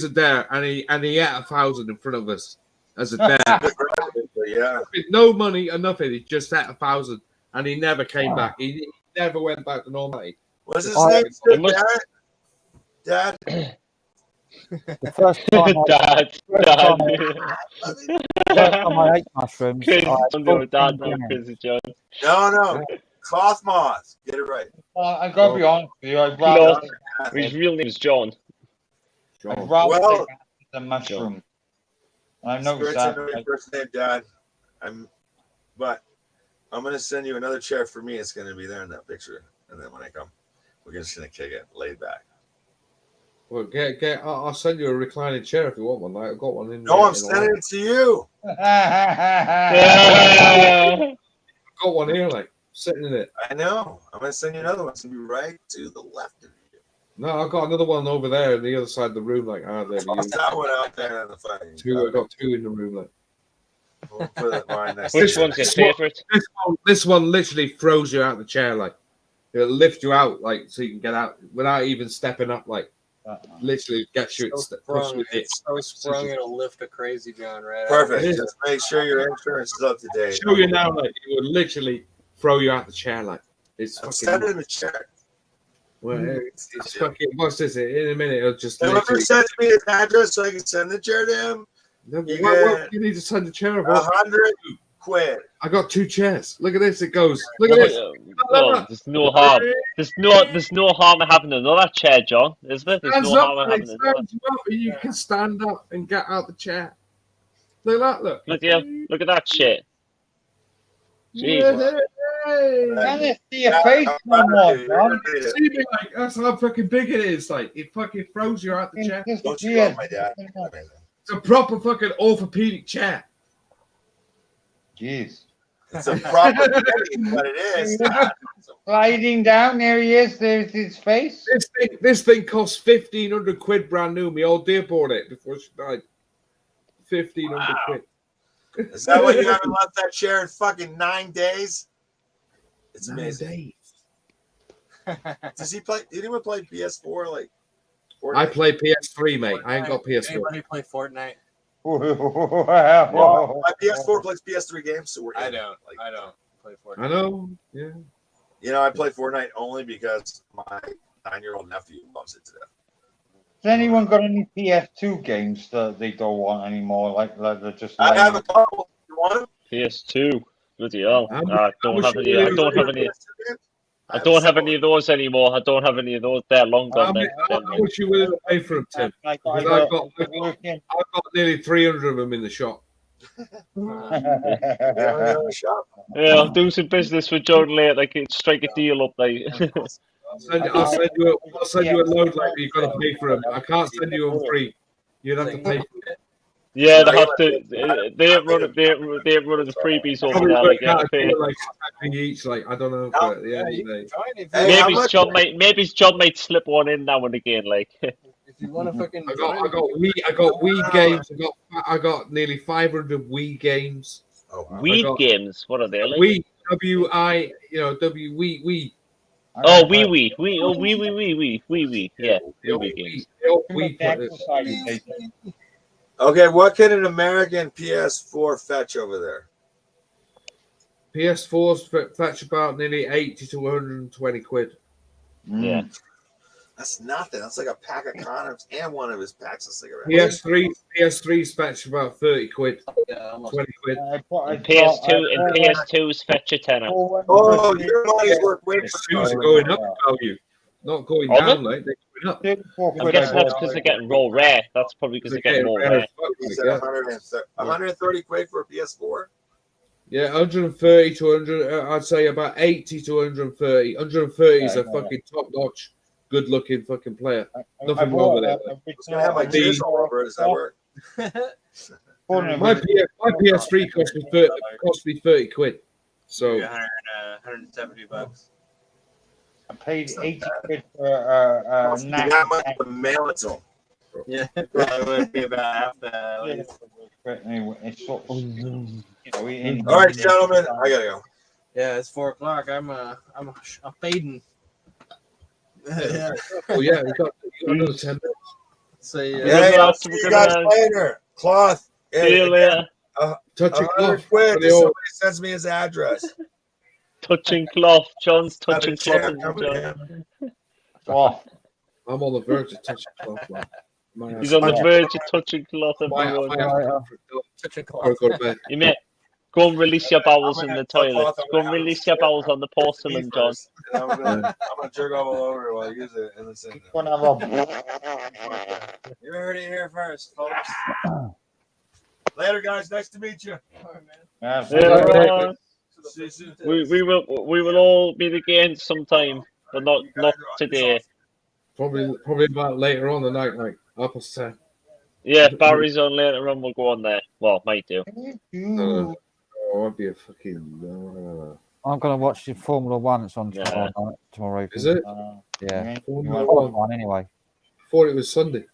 Speaker 4: a dare," and he ate 1,000 in front of us as a dare.
Speaker 13: Yeah.
Speaker 4: With no money or nothing. He just ate 1,000, and he never came back. He never went back to normality.
Speaker 13: What's his name? Dad?
Speaker 16: The first time I ate mushrooms,
Speaker 13: No. Cloth moth. Get it right.
Speaker 7: I gotta be honest with you. I'd rather
Speaker 5: His real name is John.
Speaker 7: I'd rather
Speaker 13: Well,
Speaker 7: take acid than mushroom. I
Speaker 13: It's
Speaker 7: noticed
Speaker 13: great
Speaker 7: that.
Speaker 13: to know your first name, Dad. But I'm gonna send you another chair for me. It's gonna be there in that picture, and then when I come, we're just gonna kick it laid back.
Speaker 4: Well, I'll send you a reclining chair if you want one. Like, I've got one in.
Speaker 13: No, I'm sending it to you.
Speaker 4: I've got one here, like sitting in it.
Speaker 13: I know. I'm gonna send you another one. It's gonna be right to the left of you.
Speaker 4: No, I've got another one over there on the other side of the room. Like, there we
Speaker 13: Toss that one out there in the fucking.
Speaker 4: two. I've got two in the room. Like,
Speaker 13: We'll put it mine next
Speaker 5: Which
Speaker 13: to
Speaker 5: one's your favourite?
Speaker 4: This one literally throws you out of the chair. Like, it'll lift you out, like, so you can get out without even stepping up. Like, literally gets you.
Speaker 12: It's so sprung it'll lift a crazy John right
Speaker 13: Perfect.
Speaker 12: out.
Speaker 13: Just make sure your insurance is up to date.
Speaker 4: Show you now, like, it would literally throw you out the chair. Like, it's
Speaker 13: I'm
Speaker 4: fucking.
Speaker 13: sending a check.
Speaker 4: Well, it's fucking. What's this? In a minute, it'll just.
Speaker 13: Whoever
Speaker 4: literally-
Speaker 13: sends me his address so I can send the chair to him,
Speaker 4: No,
Speaker 13: you
Speaker 4: what
Speaker 13: get
Speaker 4: you need to send a chair over.
Speaker 13: 100 quid.
Speaker 4: I got two chairs. Look at this. It goes. Look at this.
Speaker 5: Well, there's no harm. There's no harm in having another chair, John, is there? There's
Speaker 4: Stands
Speaker 5: no
Speaker 4: up,
Speaker 5: harm in
Speaker 4: mate,
Speaker 5: having another.
Speaker 4: stands you up, and you can stand up and get out the chair. Look at that. Look.
Speaker 5: Look at that shit. Jesus.
Speaker 4: Hey!
Speaker 7: Can see your face no more, John.
Speaker 4: See me, like, that's how fucking big it is. Like, it fucking throws you out the chair.
Speaker 13: Don't you love my dad?
Speaker 4: It's a proper fucking orthopedic chair.
Speaker 7: Jeez.
Speaker 13: It's a proper thing, but it is.
Speaker 7: Sliding down, there he is. There's his face.
Speaker 4: This thing costs 1,500 quid brand new. My old dear bought it before she died. 1,500 quid.
Speaker 13: Is that what you haven't left that chair in fucking 9 days? It's
Speaker 4: 9
Speaker 13: amazing. Does he play? Did anyone play PS4? Like, Fortnite?
Speaker 4: I play PS3, mate. I ain't got PS4.
Speaker 12: Anybody play Fortnite?
Speaker 13: Well, my PS4 plays PS3 games, so we're.
Speaker 12: I don't play Fortnite.
Speaker 4: I know. Yeah.
Speaker 13: You know, I play Fortnite only because my 9-year-old nephew loves it to death.
Speaker 7: Has anyone got any PS2 games that they don't want anymore? Like they're just.
Speaker 13: I have a couple. You want them?
Speaker 5: PS2. Bloody hell. I don't have any. I don't have any. I don't have any of those anymore. I don't have any of those. They're long gone.
Speaker 4: How much you willing to pay for them, Tim? Because I've got nearly 300 of them in the shop.
Speaker 5: Yeah, I'll do some business with John later. Like, strike a deal up, like.
Speaker 4: I'll send you a load like you've got to pay for them. I can't send you them free. You'd have to pay for them.
Speaker 5: Yeah, they have to. They run the freebies over there. Like,
Speaker 4: like each, like I don't know. But yeah,
Speaker 5: maybe John might slip one in now and again. Like,
Speaker 12: if you want to fucking,
Speaker 4: I got Wii games. I got nearly 500 Wii games.
Speaker 5: Wii games. What are they like?
Speaker 4: Wii Wii. Wii.
Speaker 5: Oh, Wii. Yeah, Wii games.
Speaker 13: Okay, what can an American PS4 fetch over there?
Speaker 4: PS4s fetch about nearly 80 to 120 quid.
Speaker 5: Yeah.
Speaker 13: That's nothing. That's like a pack of condoms and one of his packs of cigarettes.
Speaker 4: PS3s fetch about 30 quid. 20 quid.
Speaker 5: And PS2s fetch a tenner.
Speaker 13: Oh, your money's worth way
Speaker 4: PS2s are going up in value. Not going down, like they're going up.
Speaker 5: I'm guessing that's because they're getting raw rare. That's probably because they're getting more rare.
Speaker 13: He said 130 quid for a PS4.
Speaker 4: Yeah, 130 to 100. I'd say about 80 to 130. 130 is a fucking top notch, good looking fucking player. Nothing wrong with it.
Speaker 13: I was gonna have my jizz all over it. Does that work?
Speaker 4: My PS3 cost me 30 quid. So
Speaker 12: 170 bucks.
Speaker 7: I paid 80 quid for a
Speaker 13: that much to mail it to him.
Speaker 12: Yeah, probably would be about half that.
Speaker 7: Anyway, it's sort of,
Speaker 13: all right, gentlemen, I gotta go.
Speaker 12: Yeah, it's 4 o'clock. I'm fading.
Speaker 4: Yeah. Oh yeah, we got another 10 minutes.
Speaker 12: So
Speaker 13: yeah, I'll see you guys later. Cloth.
Speaker 5: See you later.
Speaker 4: Touching cloth.
Speaker 13: Quid. Somebody sends me his address.
Speaker 5: Touching cloth. John's touching cloth.
Speaker 7: Oh,
Speaker 4: I'm on the verge of touching cloth. Man.
Speaker 5: He's on the verge of touching cloth. You may go and release your bowels in the toilet. Go and release your bowels on the porcelain, John.
Speaker 13: I'm gonna jerk off all over it while I use it in the sink. You heard it here first, folks. Later, guys. Nice to meet you.
Speaker 5: We will all meet again sometime, but not today.
Speaker 4: Probably about later on the night, like 10:30.
Speaker 5: Yeah, if Barry's on later on, we'll go on there. Well, might do.
Speaker 4: Oh, I'd be a fucking.
Speaker 16: I'm going to watch the Formula One. It's on tomorrow.
Speaker 4: Is it?
Speaker 16: Yeah.
Speaker 4: Formula
Speaker 16: Qualifying anyway.
Speaker 4: I thought it was Sunday.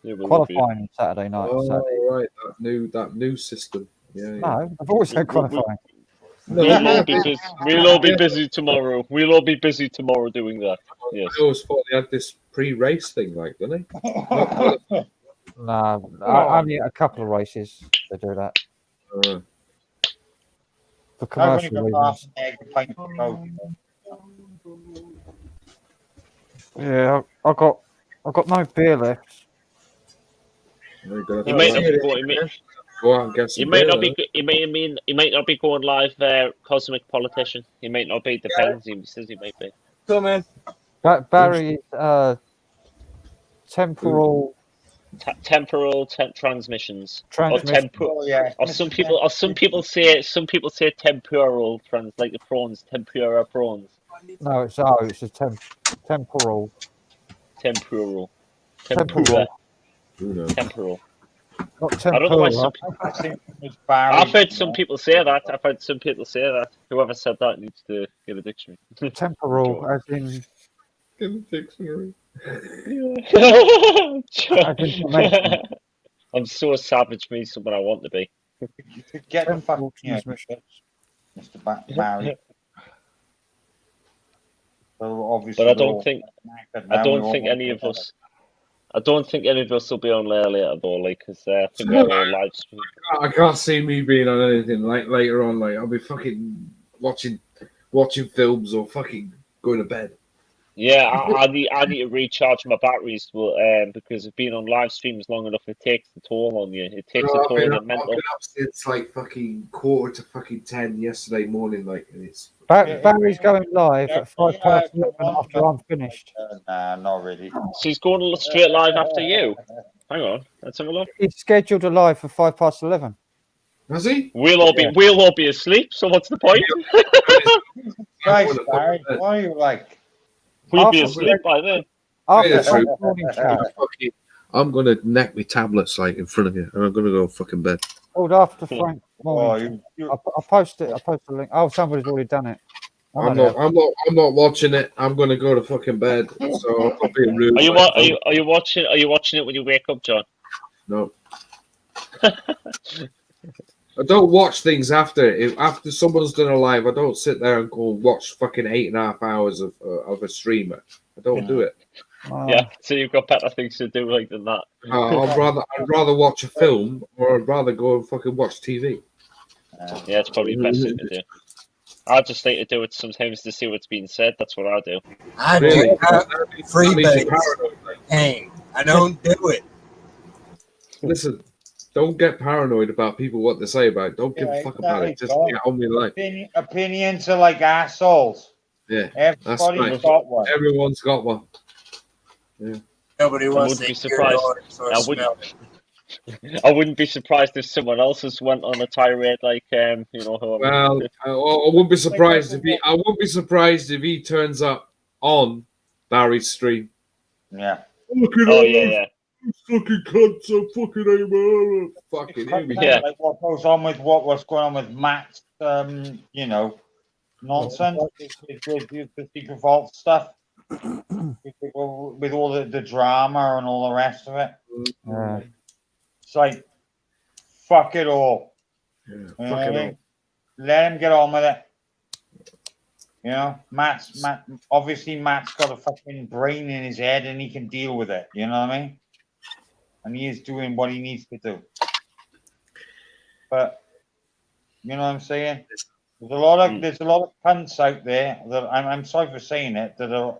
Speaker 16: Qualifying Saturday night.
Speaker 4: Oh,
Speaker 16: Saturday.
Speaker 4: right, that new system. Yeah.
Speaker 16: No, I've always had qualifying.
Speaker 5: We'll all be busy tomorrow. We'll all be busy tomorrow doing that. Yes.
Speaker 4: I always thought they had this pre-race thing, like, didn't they?
Speaker 16: No, only a couple of races they do that. For commercial reasons. Yeah, I've got no beer left.
Speaker 5: You might not be going.
Speaker 4: Go out and get some
Speaker 5: You might
Speaker 4: beer,
Speaker 5: not be. He might not be going live there. Cosmic politician. He might not be. Depends. He says he might be.
Speaker 12: Cool, man.
Speaker 16: Barry, temporal
Speaker 5: Temporal transmissions.
Speaker 16: Transmission.
Speaker 7: Oh, yeah.
Speaker 5: Or some people say temporal trans, like the prawns, tempura prawns.
Speaker 16: No, it's it's a temporal.
Speaker 5: Temporal.
Speaker 16: Temporal.
Speaker 5: Temporal.
Speaker 16: Not
Speaker 5: I don't know why
Speaker 16: tempura.
Speaker 5: I've heard some people say that. Whoever said that needs to get a dictionary.
Speaker 16: Temporal, as in.
Speaker 4: Get a dictionary.
Speaker 5: I'm so savage, me, someone I want to be.
Speaker 7: You could get the fucking
Speaker 16: transmission.
Speaker 7: Mr. Barry. So obviously,
Speaker 5: But I don't think any of us. I don't think any of us will be on there later though, like, because I think we're all live stream.
Speaker 4: I can't see me being on anything like later on. Like I'll be fucking watching films or fucking going to bed.
Speaker 5: Yeah, I need to recharge my batteries, because being on live streams long enough, it takes the toll on you. It takes a toll on your mental.
Speaker 4: I've been up since like fucking 9:45 yesterday morning. Like, and it's
Speaker 16: Barry's going live at 11:05 after I'm finished.
Speaker 7: Nah, not really.
Speaker 5: So he's going straight live after you. Hang on, let's have a look.
Speaker 16: He's scheduled a live for 11:05.
Speaker 4: Has he?
Speaker 5: We'll all be asleep. So what's the point?
Speaker 7: Guys, Barry, why are you like?
Speaker 5: We'll be asleep by then.
Speaker 16: After morning chat.
Speaker 4: I'm gonna neck my tablets like in front of you, and I'm gonna go fucking bed.
Speaker 16: Called after Frank morning. I'll post it. I'll post the link. Oh, somebody's already done it.
Speaker 4: I'm not watching it. I'm gonna go to fucking bed. So I'm not being rude.
Speaker 5: Are you watching it when you wake up, John?
Speaker 4: No. I don't watch things after someone's done a live. I don't sit there and go and watch fucking 8.5 hours of a streamer. I don't do it.
Speaker 5: Yeah, so you've got better things to do like than that.
Speaker 4: I'd rather watch a film, or I'd rather go and fucking watch TV.
Speaker 5: Yeah, it's probably the best thing to do. I just like to do it sometimes to see what's being said. That's what I do.
Speaker 12: I do have free base. Hey, I don't do it.
Speaker 4: Listen, don't get paranoid about people what they say about it. Don't give a fuck about it. Just get on with life.
Speaker 7: Opinions are like assholes.
Speaker 4: Yeah,
Speaker 7: everybody's got one.
Speaker 4: Everyone's got one. Yeah.
Speaker 12: Nobody wants to
Speaker 5: be
Speaker 12: hear
Speaker 5: surprised. I wouldn't be surprised if someone else has went on a tirade like whoever.
Speaker 4: Well, I wouldn't be surprised if he turns up on Barry's stream.
Speaker 7: Yeah.
Speaker 5: Yeah.
Speaker 4: Fucking cunts, I'm fucking aiming. Fucking
Speaker 7: yeah. Like what's going on with Matt's nonsense with the secret vault stuff. With all the drama and all the rest of it. It's like fuck it all.
Speaker 4: Yeah,
Speaker 7: let him get on with it. Matt's got a fucking brain in his head and he can deal with it. You know what I mean? And he is doing what he needs to do. But you know what I'm saying? There's a lot of cunts out there that I'm sorry for saying it, that are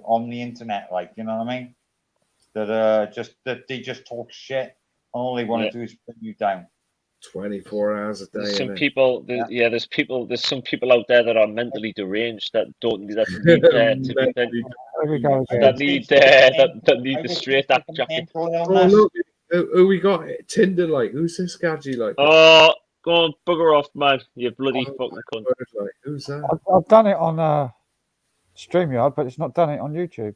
Speaker 7: on the internet, like, you know what I mean? That they just talk shit and all they want to do is bring you down.
Speaker 4: 24 hours a day.
Speaker 5: There's some people. There's some people out there that are mentally deranged that need the straight jacket.
Speaker 4: Oh look, who we got? Tinder, like, who's this gadget like?
Speaker 5: Oh, go on, bugger off, man! You bloody fucking cunt.
Speaker 4: Like, who's that?
Speaker 16: I've done it on StreamYard, but it's not done it on YouTube.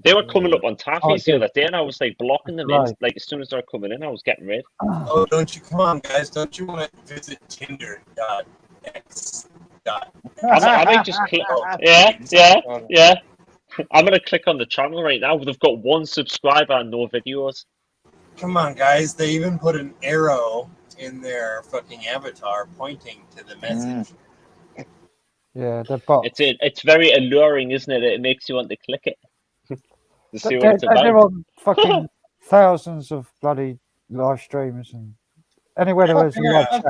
Speaker 5: They were coming up on Taffy's the other day, and I was like blocking them in.
Speaker 16: Right.
Speaker 5: Like as soon as they're coming in, I was getting rid.
Speaker 12: Oh, don't you come on, guys! Don't you want to visit Tinder.x?
Speaker 5: I might just click. Yeah. I'm gonna click on the channel right now. They've got 1 subscriber and no videos.
Speaker 12: Come on, guys! They even put an arrow in their fucking avatar pointing to the message.
Speaker 16: Yeah, they're bots.
Speaker 5: It's very alluring, isn't it? It makes you want to click it. To see what it's
Speaker 16: They're
Speaker 5: about.
Speaker 16: on fucking thousands of bloody live streamers and anywhere there is a live chat.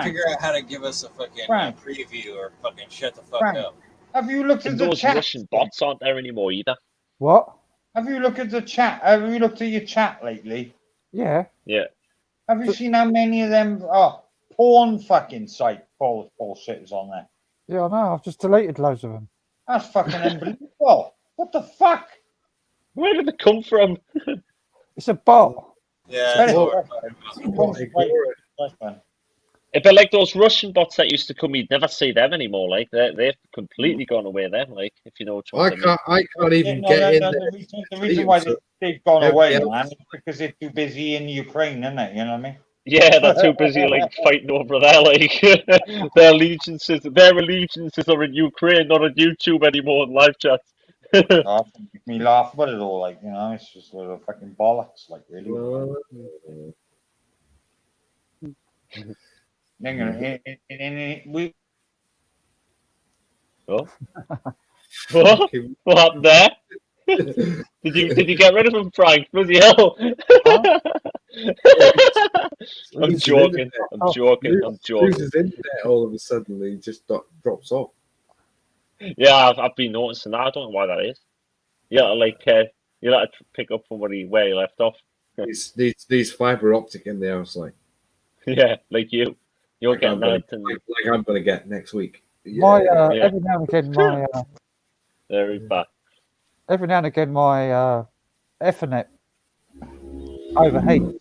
Speaker 12: Figure out how to give us a fucking preview or fucking shut the fuck up.
Speaker 7: Have you looked at the
Speaker 5: Those
Speaker 7: chat?
Speaker 5: Russian bots aren't there anymore either.
Speaker 16: What?
Speaker 7: Have you looked at the chat? Have you looked at your chat lately?
Speaker 16: Yeah.
Speaker 5: Yeah.
Speaker 7: Have you seen how many of them porn fucking site bullshit is on there?
Speaker 16: Yeah, I know. I've just deleted loads of them.
Speaker 7: That's fucking unbelievable. What the fuck?
Speaker 5: Where did it come from?
Speaker 16: It's a bot.
Speaker 2: Yeah.
Speaker 4: Ignore
Speaker 5: A bit like those Russian bots that used to come, you'd never see them anymore. Like they've completely gone away. Them, like if you know which ones
Speaker 7: I can't
Speaker 5: even
Speaker 7: get in there.
Speaker 5: The
Speaker 7: reason why
Speaker 5: they've
Speaker 7: gone away,
Speaker 5: else-
Speaker 7: man, is because they're too busy in Ukraine, isn't it? You know what I mean?
Speaker 5: Yeah, they're too busy like fighting over there. Like their allegiances are in Ukraine, not on YouTube anymore in live chats.
Speaker 7: Oh, it makes me laugh about it all, like, you know, it's just a little fucking bollocks, like, really. Hang on, we
Speaker 5: Oh. What happened there? Did you get rid of him, Frank? Bloody hell! I'm joking. I'm joking. I'm joking.
Speaker 4: Loses internet all of a sudden. He just drops off.
Speaker 5: Yeah, I've been noticing that. I don't know why that is. Yeah, like you like to pick up from where he left off.
Speaker 4: These fiber optic in the house, like
Speaker 5: Yeah, like you. You're
Speaker 4: like
Speaker 5: getting
Speaker 4: I'm gonna,
Speaker 5: that. And...
Speaker 4: like I'm going to get next week.
Speaker 16: My
Speaker 5: Yeah.
Speaker 16: every now and again, my
Speaker 5: There he's back.
Speaker 16: every now and again, my Ethernet overheats,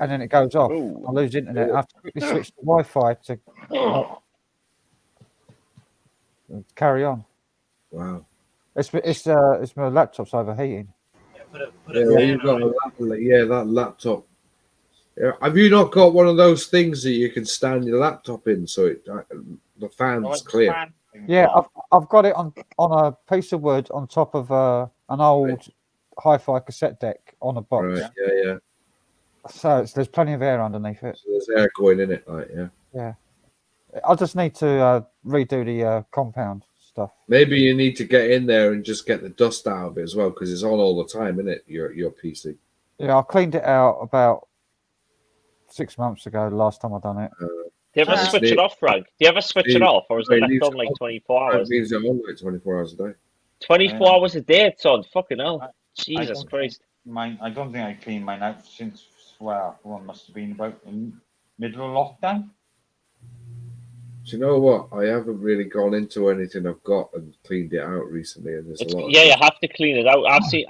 Speaker 16: and then it goes off. I lose internet. I have to quickly switch to Wi-Fi to carry on.
Speaker 4: Wow.
Speaker 16: It's my laptop's overheating.
Speaker 4: You've got that laptop. Yeah, have you not got one of those things that you can stand your laptop in so the fan's clear?
Speaker 16: Yeah, I've got it on a piece of wood on top of an old hi-fi cassette deck on a box.
Speaker 4: Right. Yeah.
Speaker 16: So there's plenty of air underneath it.
Speaker 4: So there's air going in it, like
Speaker 16: Yeah. I just need to redo the compound stuff.
Speaker 4: Maybe you need to get in there and just get the dust out of it as well, because it's on all the time, isn't it? Your PC.
Speaker 16: Yeah, I cleaned it out about 6 months ago. The last time I done it.
Speaker 5: Do you ever switch it off, Frank? Do you ever switch it off, or is it left on like 24 hours?
Speaker 4: It leaves it on like 24 hours a day.
Speaker 5: 24 hours a day it's on. Fucking hell. Jesus Christ.
Speaker 7: I don't think I cleaned mine out since, well, one must have been about in middle of lockdown.
Speaker 4: Do you know what? I haven't really gone into anything I've got and cleaned it out recently, and there's a lot.
Speaker 5: Yeah, you have to clean it out. I've seen,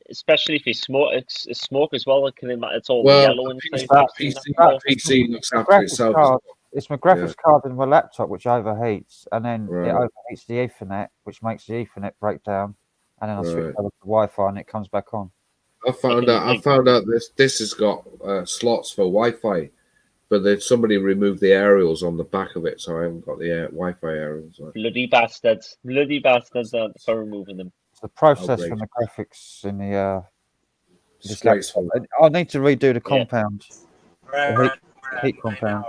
Speaker 5: especially if you smoke, smoke as well. It's all
Speaker 4: Well,
Speaker 5: yellow and
Speaker 4: that
Speaker 5: things.
Speaker 4: PC looks after itself.
Speaker 16: It's my graphics card in my laptop which overheats, and then it overheats the Ethernet, which makes the Ethernet break down, and then I switch over to Wi-Fi, and it comes back on.
Speaker 4: I found out this has got slots for Wi-Fi, but then somebody removed the aerials on the back of it, so I haven't got the Wi-Fi aerials.
Speaker 5: Bloody bastards for removing them.
Speaker 16: The process from the graphics in the this laptop. I need to redo the compound, the heat compound.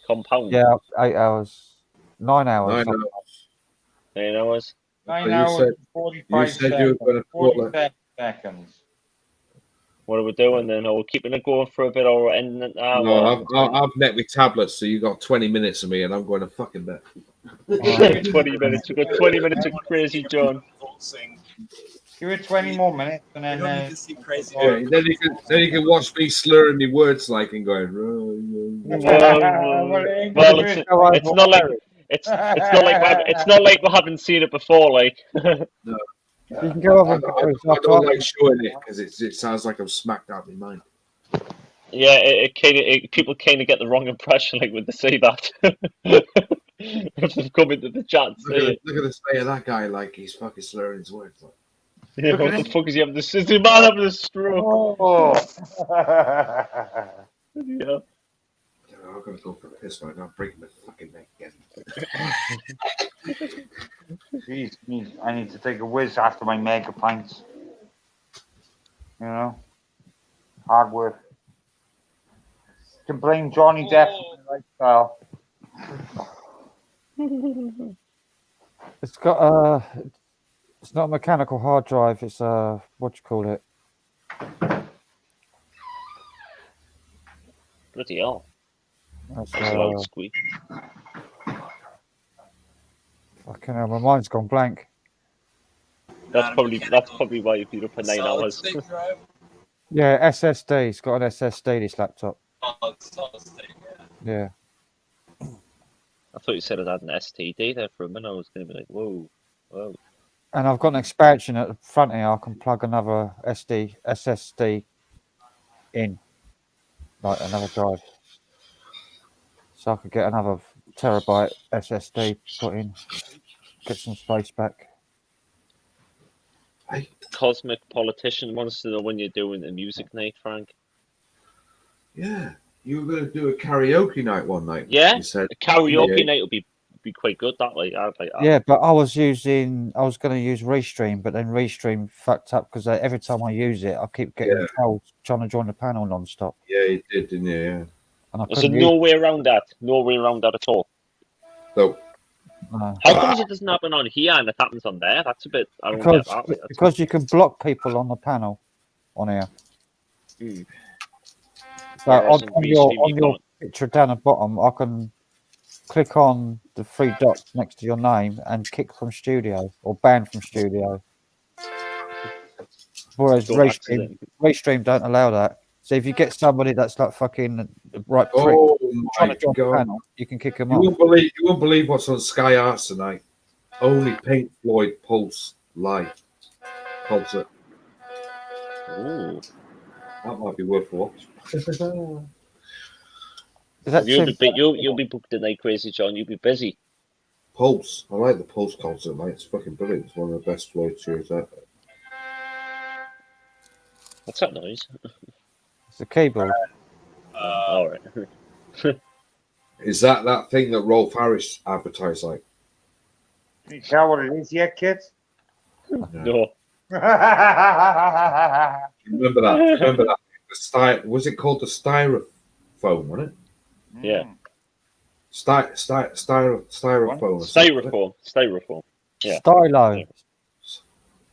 Speaker 5: Compound.
Speaker 16: Yeah, 8 hours, 9 hours.
Speaker 5: 9 hours.
Speaker 7: 9 hours, 45 seconds. 47 seconds.
Speaker 5: What are we doing then? Are we keeping it going for a bit, or ending it now?
Speaker 4: No, I've met with tablets, so you got 20 minutes of me, and I'm going to fucking bed.
Speaker 5: 20 minutes. You've got 20 minutes of crazy John.
Speaker 7: Give it 20 more minutes, and then
Speaker 2: then
Speaker 4: you can watch me slurring my words like and going.
Speaker 5: Well, it's not like it's not like we haven't seen it before. Like,
Speaker 4: no.
Speaker 16: You can go over.
Speaker 4: I don't like showing it because it sounds like I'm smacked out of my mind.
Speaker 5: Yeah, people kind of get the wrong impression like when they say that. If they come into the chat,
Speaker 4: look at the state of that guy, like he's fucking slurring his words. Like.
Speaker 5: Yeah, what the fuck is he having this? Is the man having a stroke? Yeah.
Speaker 4: I'm gonna go for a piss right now. Breaking my fucking neck again.
Speaker 7: Jeez, I need to take a whiz after my mega pints. You know, hard work. Can blame Johnny Depp for my lifestyle.
Speaker 16: It's got it's not a mechanical hard drive. It's what do you call it?
Speaker 5: Bloody hell!
Speaker 16: That's
Speaker 5: loud squeak.
Speaker 16: Fucking hell, my mind's gone blank.
Speaker 5: That's probably why you've been up for 9 hours.
Speaker 16: Yeah, SSD. It's got an SSD. This laptop. Yeah.
Speaker 5: I thought you said it had an STD there for a minute. I was going to be like, whoa.
Speaker 16: And I've got an expansion at the front here. I can plug another SSD in, like another drive, so I could get another terabyte SSD put in, get some space back.
Speaker 5: Cosmic Politician wants to know when you're doing a music night, Frank.
Speaker 4: Yeah, you were going to do a karaoke night one night.
Speaker 5: Yeah,
Speaker 4: you said
Speaker 5: a karaoke night would be quite good. That like I'd like that.
Speaker 16: Yeah, but I was going to use Restream, but then Restream fucked up because every time I use it, I keep getting told trying to join the panel non-stop.
Speaker 4: Yeah, you did, didn't you? Yeah.
Speaker 16: And I
Speaker 5: There's
Speaker 16: couldn't
Speaker 5: no way around that. No way around that at all.
Speaker 4: So,
Speaker 5: how come it doesn't happen on here and it happens on there? That's a bit. I don't get that. Like,
Speaker 16: because you can block people on the panel on here. So on your picture down the bottom, I can click on the 3 dots next to your name and kick from studio or ban from studio. Whereas Restream don't allow that. So if you get somebody that's like fucking right prick trying to join the panel, you can kick them off.
Speaker 4: You won't believe what's on Sky Arts tonight. Only Pink Floyd Pulse live concert.
Speaker 5: Ooh.
Speaker 4: That might be worth a watch.
Speaker 5: You'll be booked tonight, Crazy John. You'll be busy.
Speaker 4: Pulse. I like the Pulse concert, mate. It's fucking brilliant. It's one of the best Floyd shows out there.
Speaker 5: What's that noise?
Speaker 16: It's a keyboard.
Speaker 5: All right.
Speaker 7: Is that thing that Rolf Harris advertised like?
Speaker 17: Can you tell what it is yet, kids?
Speaker 5: No.
Speaker 7: Remember that? Was it called the styrofoam, wasn't it?
Speaker 5: Yeah.
Speaker 7: Styrofoam.
Speaker 5: Styrofoam. Yeah.
Speaker 16: Stylo.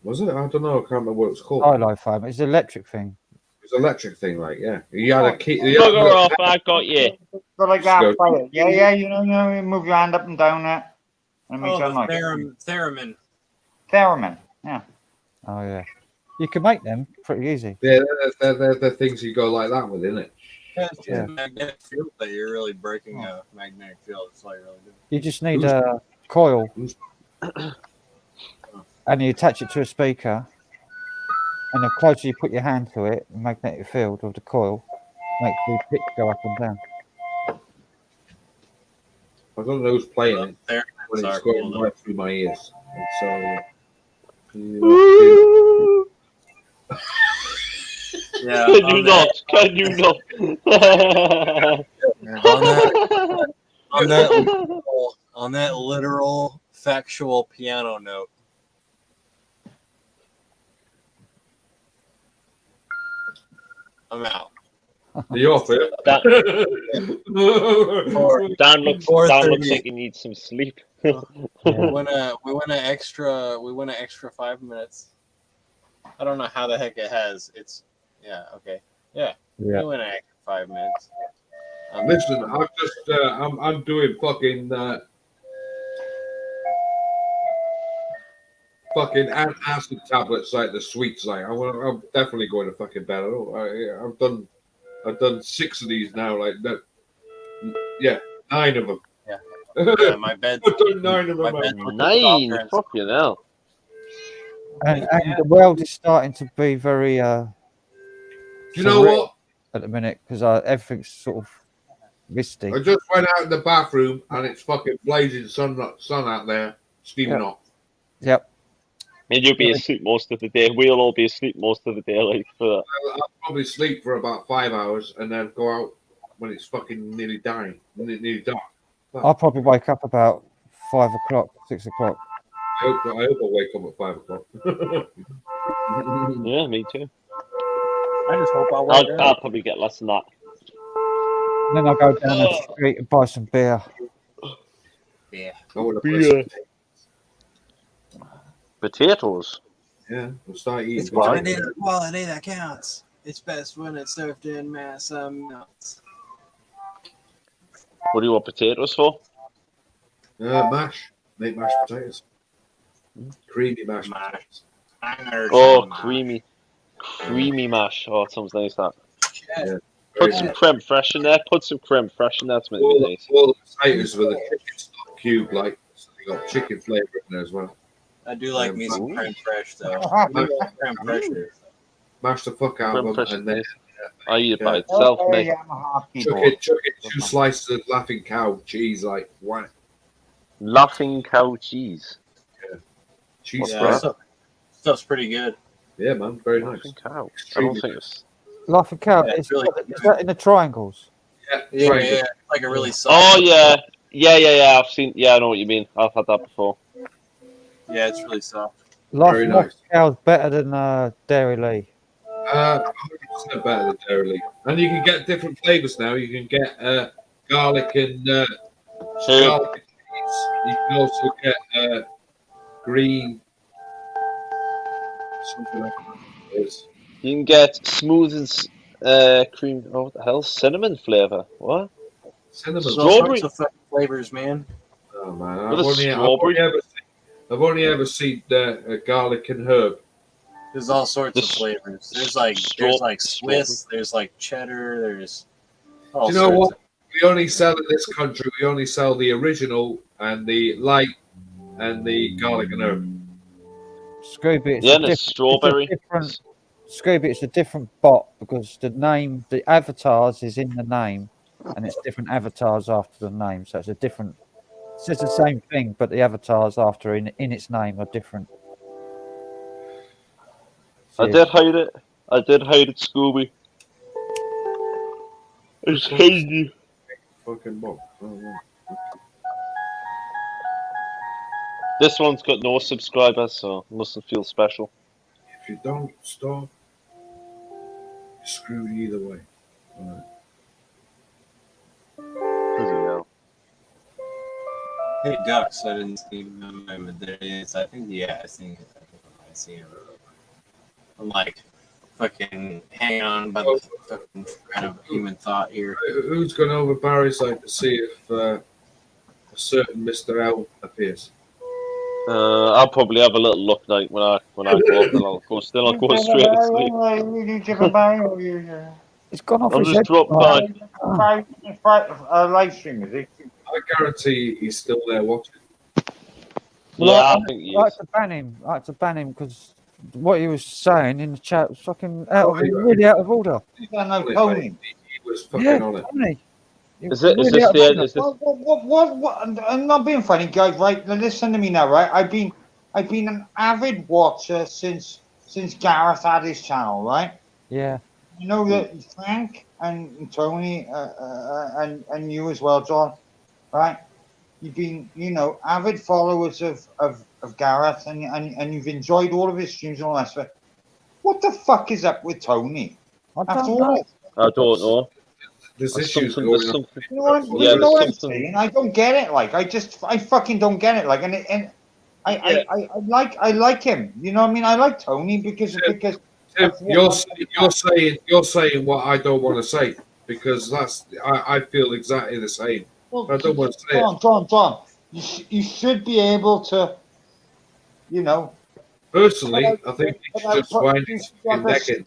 Speaker 7: Was it? I don't know. I can't remember what it was called.
Speaker 16: Stylo foam. It's an electric thing.
Speaker 7: It's an electric thing, like, yeah. You had a key.
Speaker 5: Bugger off, I got you.
Speaker 17: Go like that, fire. Yeah, you know, you move your hand up and down there. And make that noise.
Speaker 12: Theremin.
Speaker 17: Theremin, yeah.
Speaker 16: Oh, yeah. You can make them pretty easy.
Speaker 7: Yeah, they're things you go like that with, isn't it?
Speaker 12: Yeah, it's just a magnetic field that you're really breaking a magnetic field. It's like really good.
Speaker 16: You just need a coil. And you attach it to a speaker. And the closer you put your hand to it, the magnetic field of the coil makes the pitch go up and down.
Speaker 7: I don't know who's playing it when it's going
Speaker 12: cool,
Speaker 7: right through my ears. And so,
Speaker 12: yeah,
Speaker 5: Can you not?
Speaker 12: on that literal factual piano note. I'm out.
Speaker 7: Are you off it?
Speaker 5: Dan looks like he needs some sleep.
Speaker 12: we went an extra 5 minutes. I don't know how the heck it has. It's okay. Yeah. We went an extra 5 minutes.
Speaker 7: Listen, I'm just I'm doing fucking acid tablets like the sweets. Like I'm definitely going to fucking bed. I've done 6 of these now. Like that, 9 of them.
Speaker 12: Yeah, my bed.
Speaker 7: I've done 9 of them.
Speaker 5: 9. Fucking hell.
Speaker 16: And the world is starting to be very.
Speaker 7: You know what?
Speaker 16: At the minute, because everything's sort of misty.
Speaker 7: I just went out in the bathroom and it's fucking blazing sun out there, steaming hot.
Speaker 16: Yep.
Speaker 5: And you'll be asleep most of the day. We'll all be asleep most of the day, like for that.
Speaker 7: I'll probably sleep for about 5 hours and then go out when it's fucking nearly dark.
Speaker 16: I'll probably wake up about 5 o'clock, 6 o'clock.
Speaker 7: I hope I'll wake up at 5 o'clock.
Speaker 5: Yeah, me too.
Speaker 12: I just hope
Speaker 5: I'll probably get less than that.
Speaker 16: And then I'll go down the street and buy some beer.
Speaker 12: Yeah.
Speaker 5: Beer. Potatoes.
Speaker 7: Yeah, we'll start eating.
Speaker 12: It's quality that counts. It's best when it's served in mass amounts.
Speaker 5: What do you want potatoes for?
Speaker 7: Mash. Make mashed potatoes. Creamy mashed potatoes.
Speaker 5: Oh, creamy mash. Oh, it sounds nice. That.
Speaker 7: Yeah.
Speaker 5: Put some creme fraiche in there. To make it nice.
Speaker 7: All the potatoes with a chicken stock cube, like so they got chicken flavour in there as well.
Speaker 12: I do like me some creme fraiche though. I do like creme fraiche.
Speaker 7: Mash the fuck out of them, and then
Speaker 14: I eat it by
Speaker 4: Yeah.
Speaker 14: itself,
Speaker 17: Oh,
Speaker 14: mate.
Speaker 17: Yamaha
Speaker 4: Chuck
Speaker 17: keyboard.
Speaker 4: it 2 slices of Laughing Cow cheese, like what?
Speaker 14: Laughing Cow cheese.
Speaker 4: Yeah. Cheese
Speaker 2: Yeah,
Speaker 4: spread.
Speaker 2: stuff's pretty good.
Speaker 4: Yeah, man, very nice.
Speaker 14: Laughing Cow. I don't
Speaker 4: Extremely
Speaker 14: think
Speaker 4: nice.
Speaker 14: it's.
Speaker 16: Laughing Cow.
Speaker 2: Yeah,
Speaker 16: Is,
Speaker 2: really
Speaker 16: is that in the triangles?
Speaker 2: Yeah,
Speaker 4: triangle.
Speaker 2: yeah, like a really soft.
Speaker 14: Oh yeah, yeah. I've seen. Yeah, I know what you mean. I've had that before.
Speaker 2: Yeah, it's really soft.
Speaker 4: Very nice.
Speaker 16: Cow's better than Dairy Lee.
Speaker 4: 100% better than Dairy Lee. And you can get different flavors now. You can get garlic and garlic and cheese. You can also get green. Something like that.
Speaker 14: You can get smooth and cream. Oh, what the hell? Cinnamon flavor. What?
Speaker 4: Cinnamon.
Speaker 2: There's all
Speaker 14: Strawberry.
Speaker 2: sorts of fucking flavors, man.
Speaker 4: Oh man,
Speaker 14: With a strawberry.
Speaker 4: I've only ever seen garlic and herb.
Speaker 2: There's all sorts of flavors. There's like Swiss. There's like cheddar. There's. All
Speaker 4: Do you know
Speaker 2: sorts
Speaker 4: what? We only sell in this country. We only sell the original and the light and the garlic and herb.
Speaker 16: Scooby, it's
Speaker 14: Yeah,
Speaker 16: a
Speaker 14: and it's
Speaker 16: diff-
Speaker 14: strawberry.
Speaker 16: It's a different, Scooby, it's a different bot because the name, the avatars is in the name, and it's different avatars after the name. So it's a different. It's just the same thing, but the avatars after in its name are different.
Speaker 14: I did hide it. Scooby. It's hazy.
Speaker 4: Fucking box. Oh, yeah.
Speaker 14: This one's got no subscribers, so mustn't feel special.
Speaker 4: If you don't stop, you're screwed either way. All right.
Speaker 12: Hey, Ducks, I didn't see them, but there it is. I think, yeah, I see it. I'm like fucking hanging on by the fucking thread of human thought here.
Speaker 4: Who's gone over Barry's side to see if a certain Mr. L appears?
Speaker 14: I'll probably have a little look like when I go up, and I'll go straight to sleep.
Speaker 16: It's gone off
Speaker 14: I'll
Speaker 16: his
Speaker 14: just
Speaker 16: head.
Speaker 14: drop by.
Speaker 17: Live stream, is it?
Speaker 4: I guarantee he's still there watching.
Speaker 14: Yeah, I
Speaker 16: I
Speaker 14: think he
Speaker 16: like
Speaker 14: is.
Speaker 16: to ban him. I like to ban him because what he was saying in the chat was fucking really out of order.
Speaker 17: He was
Speaker 4: fucking
Speaker 16: Yeah,
Speaker 4: on it.
Speaker 16: wasn't he?
Speaker 14: Is it? Is
Speaker 16: Really
Speaker 14: this
Speaker 16: out of
Speaker 14: the?
Speaker 16: order.
Speaker 14: Is this?
Speaker 17: What? I'm not being funny, guys. Right? Now listen to me now, right? I've been an avid watcher since Gareth had his channel, right?
Speaker 16: Yeah.
Speaker 17: You know that Frank and Tony and you as well, John, right? You've been, avid followers of Gareth, and you've enjoyed all of his streams and all that stuff. What the fuck is up with Tony? After all that,
Speaker 14: I don't know.
Speaker 4: There's
Speaker 14: There's
Speaker 4: issues
Speaker 14: something-
Speaker 4: going
Speaker 14: there's
Speaker 4: on.
Speaker 14: something-
Speaker 17: you know what,
Speaker 14: Yeah,
Speaker 17: you know
Speaker 14: there's
Speaker 17: what I'm
Speaker 14: something-
Speaker 17: saying? I don't get it. Like, I fucking don't get it. Like, I like him. You know what I mean? I like Tony because
Speaker 4: Tim, you're saying what I don't want to say because I feel exactly the same.
Speaker 17: Well,
Speaker 4: I don't want to say it.
Speaker 17: John, you should be able to,
Speaker 4: Personally, I think he should just wind his
Speaker 17: but-
Speaker 4: fucking neck in.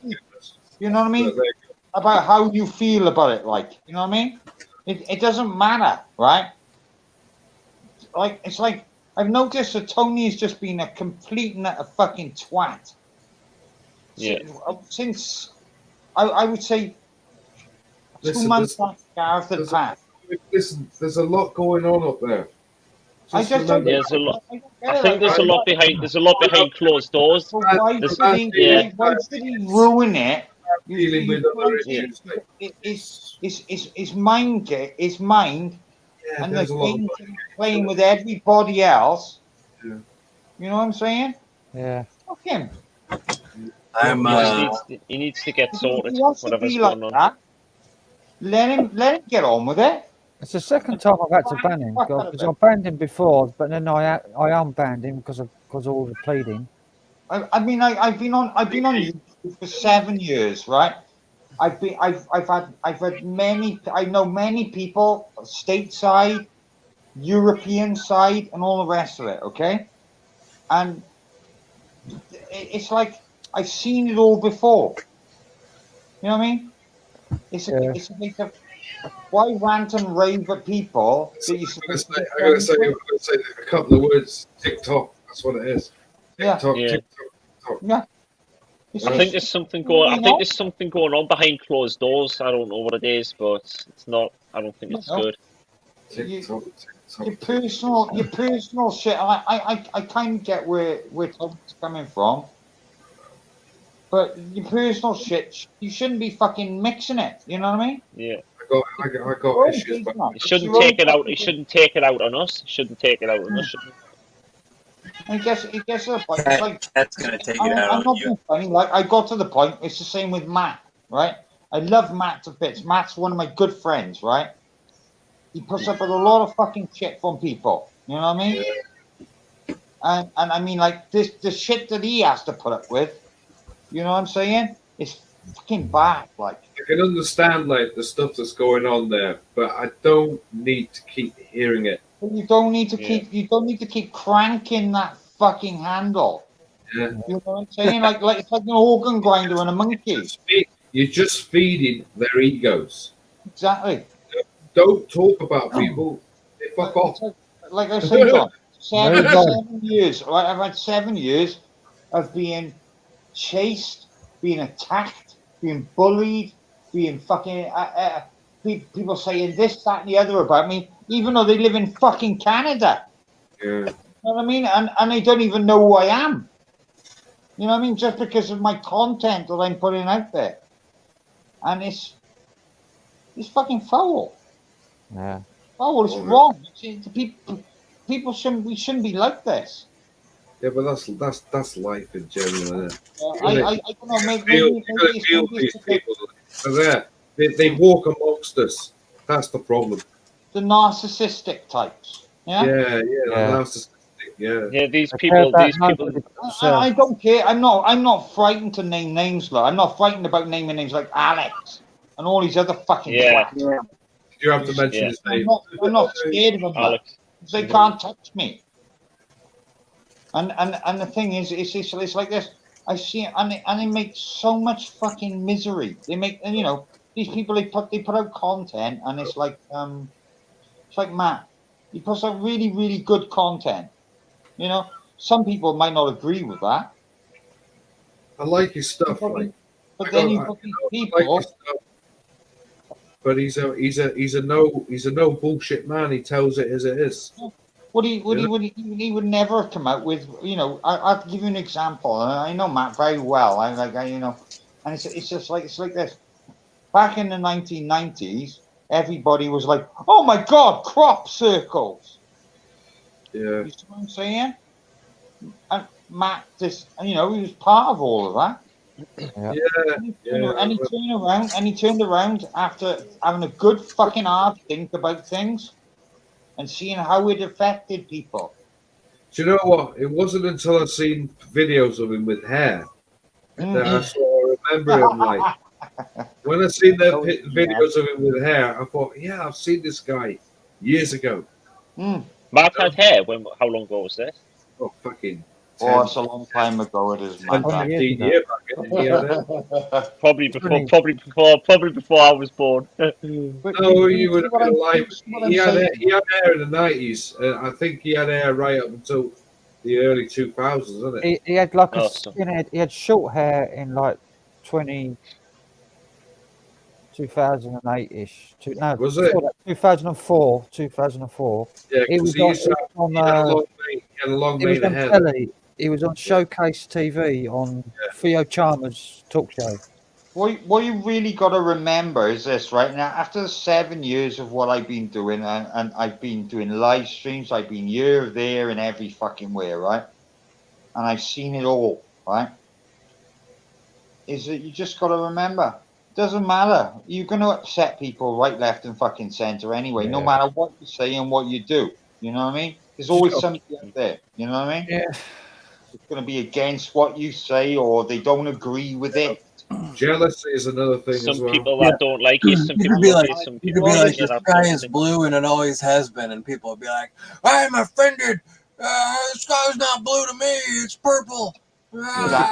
Speaker 17: you know what I mean?
Speaker 4: But there you
Speaker 17: About how you feel about it, like, you know what I mean? It doesn't matter, right? Like, it's like, I've noticed that Tony's just been a complete and utter fucking twat.
Speaker 14: Yeah.
Speaker 17: Since, I would say,
Speaker 4: Listen,
Speaker 17: 2 months
Speaker 4: there's-
Speaker 17: after Gareth had passed.
Speaker 4: Listen, there's a lot going on up there.
Speaker 17: I just don't
Speaker 4: remember-
Speaker 14: There's a lot. I think there's a lot behind. There's a lot behind closed doors.
Speaker 17: Why
Speaker 14: There's-
Speaker 17: should
Speaker 14: yeah.
Speaker 17: he ruin it?
Speaker 4: Dealing with other issues.
Speaker 17: His mind,
Speaker 4: Yeah,
Speaker 17: and
Speaker 4: there's
Speaker 17: the
Speaker 4: a lot.
Speaker 17: thing playing with everybody else.
Speaker 4: Yeah.
Speaker 17: You know what I'm saying?
Speaker 16: Yeah.
Speaker 17: Fuck him.
Speaker 14: He needs to get sorted.
Speaker 17: He wants to
Speaker 14: Whatever's
Speaker 17: be like
Speaker 14: going on.
Speaker 17: that. Let him get on with it.
Speaker 16: It's the second time I've had to ban him because I banned him before, but then I unbanned him because of all the pleading.
Speaker 17: I've been on YouTube for 7 years, right? I've had many. I know many people stateside, European side, and all the rest of it. Okay, and it's like I've seen it all before. You know what I mean? It's a case of why rant and rave at people that you.
Speaker 4: I'm gonna say a couple of words. TikTok. That's what it is.
Speaker 17: Yeah.
Speaker 4: TikTok.
Speaker 14: Yeah.
Speaker 4: TikTok.
Speaker 17: Yeah.
Speaker 5: I think there's something going. I think there's something going on behind closed doors. I don't know what it is, but it's not. I don't think it's good.
Speaker 17: Your personal shit. I kind of get where Tom's coming from, but your personal shit, you shouldn't be fucking mixing it. You know what I mean?
Speaker 5: Yeah.
Speaker 4: I got issues. But
Speaker 5: You shouldn't take it out. You shouldn't take it out on us. You shouldn't take it out on us. Shouldn't
Speaker 17: I guess to the point. It's like,
Speaker 12: That's gonna take it
Speaker 17: I'm
Speaker 12: out
Speaker 17: not
Speaker 12: on you.
Speaker 17: being funny. Like I got to the point. It's the same with Matt, right? I love Matt to bits. Matt's one of my good friends, right? He puts up with a lot of fucking shit from people. You know what I mean? And I mean, like the shit that he has to put up with. You know what I'm saying? It's fucking bad. Like
Speaker 4: I can understand like the stuff that's going on there, but I don't need to keep hearing it.
Speaker 17: you don't need to keep. You don't need to keep cranking that fucking handle.
Speaker 4: Yeah.
Speaker 17: You know what I'm saying? Like it's like an organ grinder and a monkey.
Speaker 4: You're just feeding their egos.
Speaker 17: Exactly.
Speaker 4: Don't talk about people. They fuck off.
Speaker 17: Like I say, John, 7 years. Right? I've had 7 years of being chased, being attacked, being bullied, being fucking people saying this, that, and the other about me, even though they live in fucking Canada.
Speaker 4: Yeah.
Speaker 17: You know what I mean? And they don't even know who I am. You know what I mean? Just because of my content that I'm putting out there. And it's fucking foul.
Speaker 16: Yeah.
Speaker 17: Foul, it's wrong. People shouldn't be like this.
Speaker 4: Yeah, but that's life in general. Isn't it?
Speaker 17: I don't know. Maybe
Speaker 4: You gotta deal with these people. They walk amongst us. That's the problem.
Speaker 17: The narcissistic types. Yeah.
Speaker 4: Yeah. Narcissistic. Yeah.
Speaker 5: Yeah, these people.
Speaker 17: I don't care. I'm not frightened to name names, though. I'm not frightened about naming names like Alex and all these other fucking twats.
Speaker 4: Did you have to mention his name?
Speaker 17: I'm not scared of them.
Speaker 4: Alex.
Speaker 17: They can't touch me. And the thing is, it's like this. I see it, and they make so much fucking misery. They make, and you know, these people they put out content, and it's like Matt. He puts out really, really good content. You know, some people might not agree with that.
Speaker 4: I like his stuff,
Speaker 17: but then you've got these people.
Speaker 4: But he's a no bullshit man. He tells it as it is.
Speaker 17: He would never have come out with, you know. I'll give you an example. I know Matt very well. You know, and it's just like this. Back in the 1990s, everybody was like, "Oh my God, crop circles."
Speaker 4: Yeah.
Speaker 17: You see what I'm saying? And Matt, you know, he was part of all of that. And he turned around after having a good fucking hard think about things and seeing how it affected people.
Speaker 4: Do you know what? It wasn't until I seen videos of him with hair that I sort of remember him. Like when I seen the videos of him with hair, I thought, yeah, I've seen this guy years ago.
Speaker 5: Matt had hair. How long ago was this?
Speaker 4: Oh, fucking.
Speaker 17: Oh, it's a long time ago. It is, man.
Speaker 5: Probably before I was born.
Speaker 4: No, you would have been alive. He had hair in the 90s. I think he had hair right up until the early 2000s, isn't it?
Speaker 16: He had like a skinhead. He had short hair in like 2008-ish.
Speaker 4: Was it?
Speaker 16: 2004. 2004.
Speaker 4: Yeah,
Speaker 16: he was on
Speaker 4: he had a long mane of hair.
Speaker 16: telly. He was on Showcase TV on Theo Chalmers' talk show.
Speaker 17: What you really got to remember is this, right? Now, after 7 years of what I've been doing, and I've been doing live streams, I've been here, there, and every fucking where, right? And I've seen it all, right? Is that you just got to remember, doesn't matter. You're going to upset people right, left, and fucking center anyway, no matter what you say and what you do. You know what I mean? There's always somebody out there. You know what I mean?
Speaker 16: Yeah.
Speaker 17: It's going to be against what you say, or they don't agree with it.
Speaker 4: Jealousy is another thing
Speaker 5: Some
Speaker 4: as well.
Speaker 5: people that don't like you. Some people
Speaker 12: be
Speaker 5: love
Speaker 12: like,
Speaker 5: you. Some
Speaker 12: you
Speaker 5: people
Speaker 12: could be like,
Speaker 5: hate you.
Speaker 12: the sky is blue and it always has been, and people will be like, I'm offended. The sky's not blue to me. It's purple.
Speaker 4: Why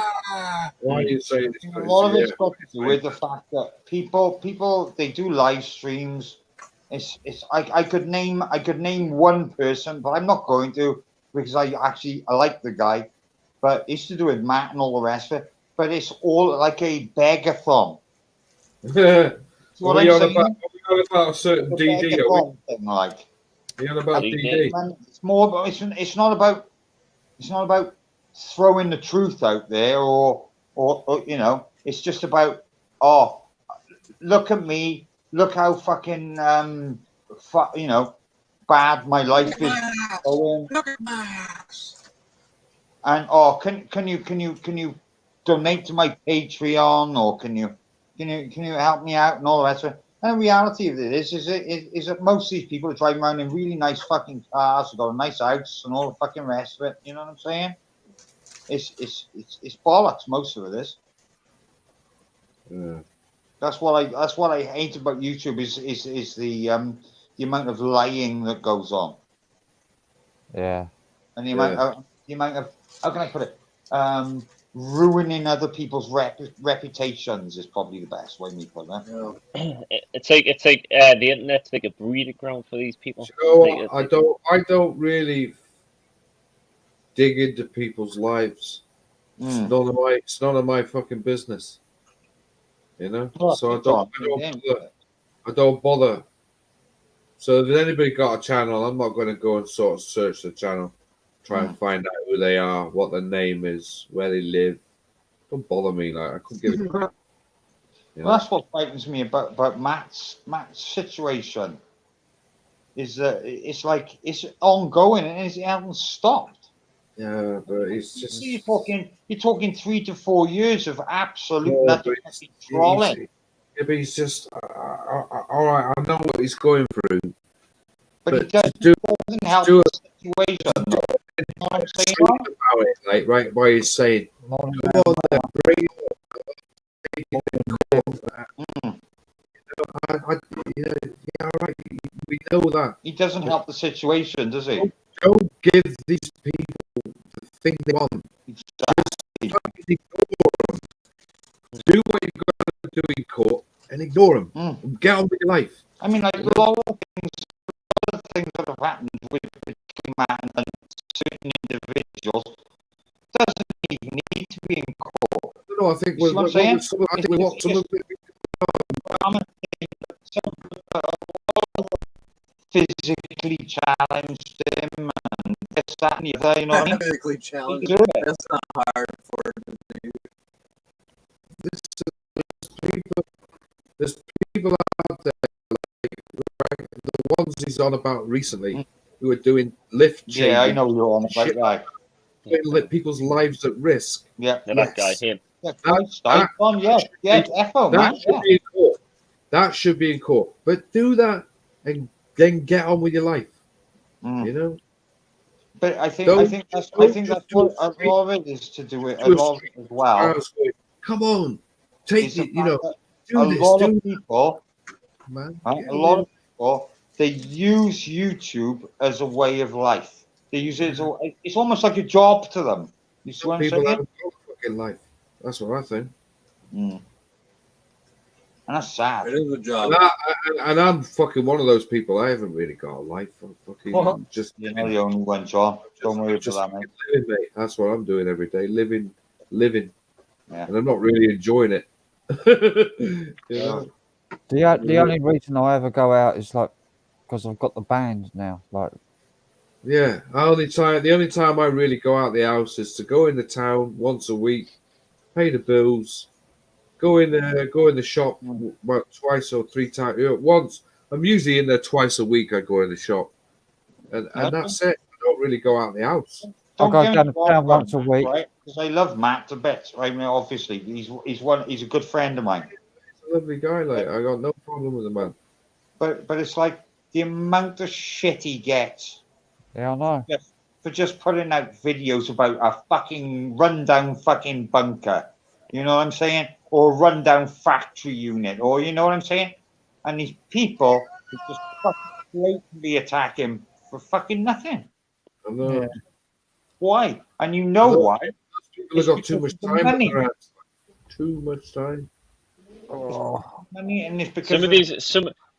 Speaker 4: are you saying this?
Speaker 17: A lot of it's got to do with the fact that people they do live streams. I could name one person, but I'm not going to because I like the guy. But it's to do with Matt and all the rest of it. but it's all like a begathon.
Speaker 4: Are we
Speaker 17: I'm
Speaker 4: on
Speaker 17: saying?
Speaker 4: about a certain
Speaker 17: A
Speaker 4: DD? Are we?
Speaker 17: begathon thing, like.
Speaker 4: Are you on about DD?
Speaker 17: It's more. It's not about. It's not about throwing the truth out there, or you know. It's just about, oh, look at me. Look how fucking you know, bad my life is.
Speaker 13: Look at my ass.
Speaker 17: And oh, can you donate to my Patreon, or can you help me out and all the rest of it? And the reality of it is that most of these people are driving around in really nice fucking cars, have got a nice house and all the fucking rest of it. You know what I'm saying? It's bollocks. Most of it is.
Speaker 4: Yeah.
Speaker 17: That's what I hate about YouTube is the amount of lying that goes on.
Speaker 16: Yeah.
Speaker 17: And the amount of how can I put it? Ruining other people's reputations is probably the best way me put that.
Speaker 5: It's like the internet's like a breeding ground for these people.
Speaker 4: You know, I don't really dig into people's lives. It's none of my fucking business. You know, so I don't bother. So if anybody got a channel, I'm not going to go and sort of search the channel, try and find out who they are, what their name is, where they live. Don't bother me. Like I couldn't give a crap.
Speaker 17: Well, that's what frightens me about Matt's situation. Is that it's like it's ongoing and it hasn't stopped.
Speaker 4: Yeah, but it's just
Speaker 17: you're talking 3 to 4 years of absolute nothing trolling.
Speaker 4: Yeah, but he's just all right. I know what he's going through,
Speaker 17: but it doesn't help the situation. You know what I'm saying?
Speaker 4: About it, like right, why he's saying, "Come on, then, bring it up." Yeah, right. We know that
Speaker 17: he doesn't help the situation, does he?
Speaker 4: Don't give these people the thing they want. Just fucking ignore them. Do what you've got to do in court and ignore them. And get on with your life.
Speaker 17: I mean, like a lot of things that have happened between Matt and certain individuals doesn't even need to be in court.
Speaker 4: No, I think we want some of it.
Speaker 17: Physically challenged him and this, that, and the other. You know what I mean?
Speaker 12: Physically challenged. That's not hard for him to do.
Speaker 4: There's people out there, like the ones he's on about recently, who are doing lift changes.
Speaker 17: Yeah, I know you're on about that.
Speaker 4: Putting people's lives at risk.
Speaker 17: Yeah,
Speaker 5: that guy, him.
Speaker 4: That should be in court. But do that and then get on with your life. You know.
Speaker 17: But I think that's what a lot of it is to do it. A lot of it as well.
Speaker 4: Come on, take it. You know,
Speaker 17: a lot of people, they use YouTube as a way of life. They use it as it's almost like a job to them. You see what I'm saying?
Speaker 4: People have a fucking life. That's what I think.
Speaker 17: And that's sad.
Speaker 12: It is a job.
Speaker 4: And I'm fucking one of those people. I haven't really got a life. I'm fucking just
Speaker 17: you're not the only one, John. Don't worry about that, mate.
Speaker 4: Living, mate. That's what I'm doing every day. Living.
Speaker 17: Yeah.
Speaker 4: And I'm not really enjoying it. You know?
Speaker 16: The only reason I ever go out is like because I've got the band now. Like,
Speaker 4: yeah, the only time I really go out the house is to go in the town once a week, pay the bills, go in the shop twice or three times. Once I'm usually in there twice a week. I go in the shop, and that's it. I don't really go out the house.
Speaker 16: I go down the town once a week.
Speaker 17: Right? Because I love Matt to bits. I mean, obviously, he's a good friend of mine.
Speaker 4: He's a lovely guy. Like I got no problem with the man.
Speaker 17: But it's like the amount of shit he gets.
Speaker 16: Yeah, I know.
Speaker 17: For just putting out videos about a fucking rundown fucking bunker. You know what I'm saying? Or a rundown factory unit. Or you know what I'm saying? And these people who just fucking blatantly attack him for fucking nothing.
Speaker 4: I know.
Speaker 17: Yeah. Why? And you know why?
Speaker 4: People have got too much time on their hands. Too much time.
Speaker 17: Money, and it's because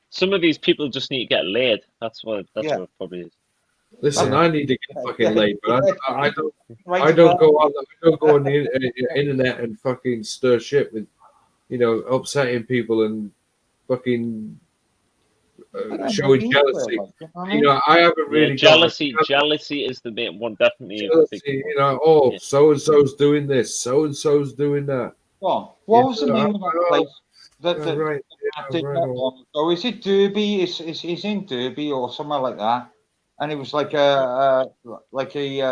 Speaker 5: some of these people just need to get laid. That's what it probably is.
Speaker 4: Listen, I need to get fucking laid, but I don't.
Speaker 17: Right
Speaker 4: I don't
Speaker 17: above-
Speaker 4: go on. I don't go on the internet and fucking stir shit with, upsetting people and fucking showing jealousy. I haven't really
Speaker 5: jealousy is the main one. Definitely.
Speaker 4: Jealousy, so and so's doing this, so and so's doing that.
Speaker 17: What was the name of that place? That did not long ago. Is it Derby? Is in Derby or somewhere like that? And it was like a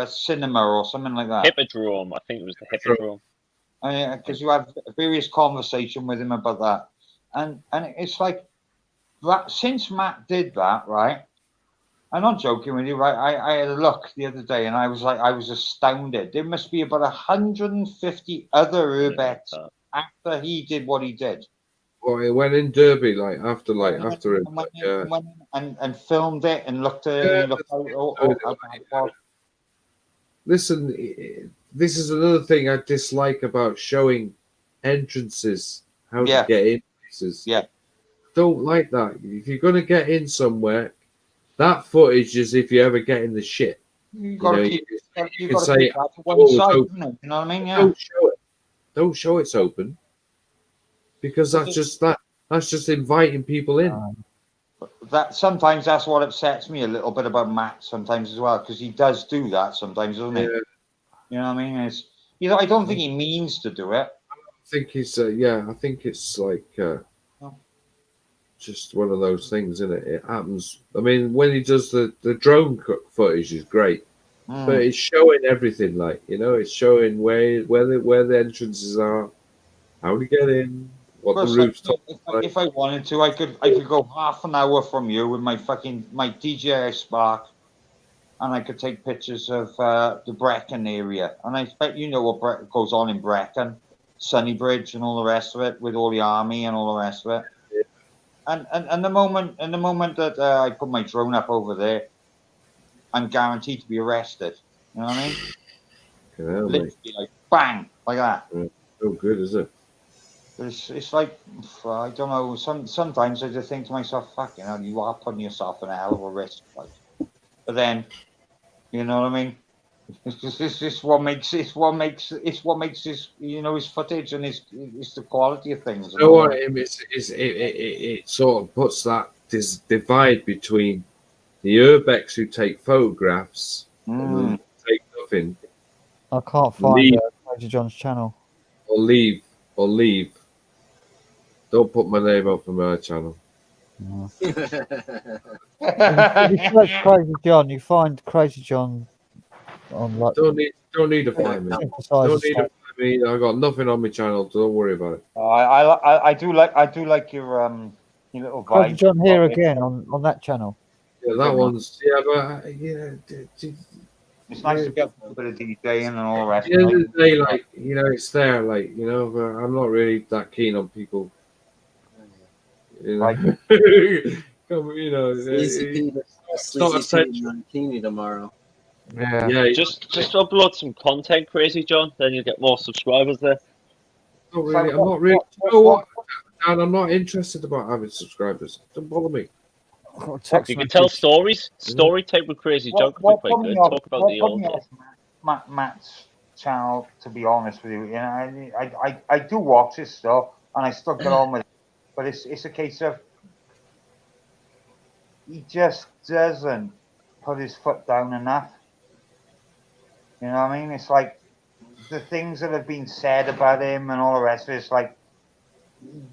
Speaker 17: cinema or something like that.
Speaker 5: Hippodrome, I think it was the Hippodrome.
Speaker 17: Because you have various conversation with him about that, and it's like that since Matt did that, right? I'm not joking with you, right? I had a look the other day, and I was astounded. There must be about 150 other urbex after he did what he did.
Speaker 4: Well, it went in Derby after it.
Speaker 17: And filmed it and looked at it.
Speaker 4: Listen, this is another thing I dislike about showing entrances, how to get in places.
Speaker 17: Yeah.
Speaker 4: Don't like that. If you're going to get in somewhere, that footage is if you ever get in the shit.
Speaker 17: You got to keep that to one
Speaker 4: it's
Speaker 17: side,
Speaker 4: open.
Speaker 17: isn't it? You know what I mean? Yeah.
Speaker 4: Don't show it. Don't show it's open. Because that's just inviting people in.
Speaker 17: That sometimes that's what upsets me a little bit about Matt sometimes as well, because he does do that sometimes, doesn't he?
Speaker 4: Yeah.
Speaker 17: You know what I mean? It's I don't think he means to do it.
Speaker 4: I think he's I think it's like just one of those things, isn't it? It happens. I mean, when he does the drone footage is great, but it's showing everything. It's showing where the entrances are, how to get in, what the rooftop.
Speaker 17: If I wanted to, I could go half an hour from you with my DJI Spark, and I could take pictures of the Brecon area. And I expect you know what goes on in Brecon, Sunnybridge, and all the rest of it, with all the army and all the rest of it. Yeah. And the moment that I put my drone up over there, I'm guaranteed to be arrested. You know what I mean? Literally, like bang, like that.
Speaker 4: So good, is it?
Speaker 17: It's like, I don't know, sometimes I just think to myself, fuck, you are putting yourself in a hell of a risk. But then, you know what I mean? It's what makes this, his footage and it's the quality of things.
Speaker 4: You know what? It sort of puts this divide between the urbex who take photographs and take nothing.
Speaker 16: I can't find Crazy John's channel.
Speaker 4: Or leave. Don't put my name up for my channel.
Speaker 16: No. If you search Crazy John, you find Crazy John on
Speaker 4: Don't need to find me. Don't need to find me. I got nothing on my channel. Don't worry about it.
Speaker 17: I do like your little vibe.
Speaker 16: Crazy John here again on that channel.
Speaker 4: Yeah, that one's but
Speaker 17: it's nice to get a bit of DJing and all the rest.
Speaker 4: At the end of the day, it's there, but I'm not really that keen on people. It's not essential.
Speaker 12: Tomorrow.
Speaker 4: Yeah.
Speaker 5: Just upload some content, Crazy John. Then you'll get more subscribers there.
Speaker 4: I'm not really. You know what? And I'm not interested about having subscribers. Don't bother me.
Speaker 5: You can tell stories. Story type with Crazy John could be quite good. Talk about the old days.
Speaker 17: Matt's channel, to be honest with you, I do watch his stuff and I still get on with it, but it's a case of he just doesn't put his foot down enough. You know what I mean? It's like the things that have been said about him and all the rest of it. It's like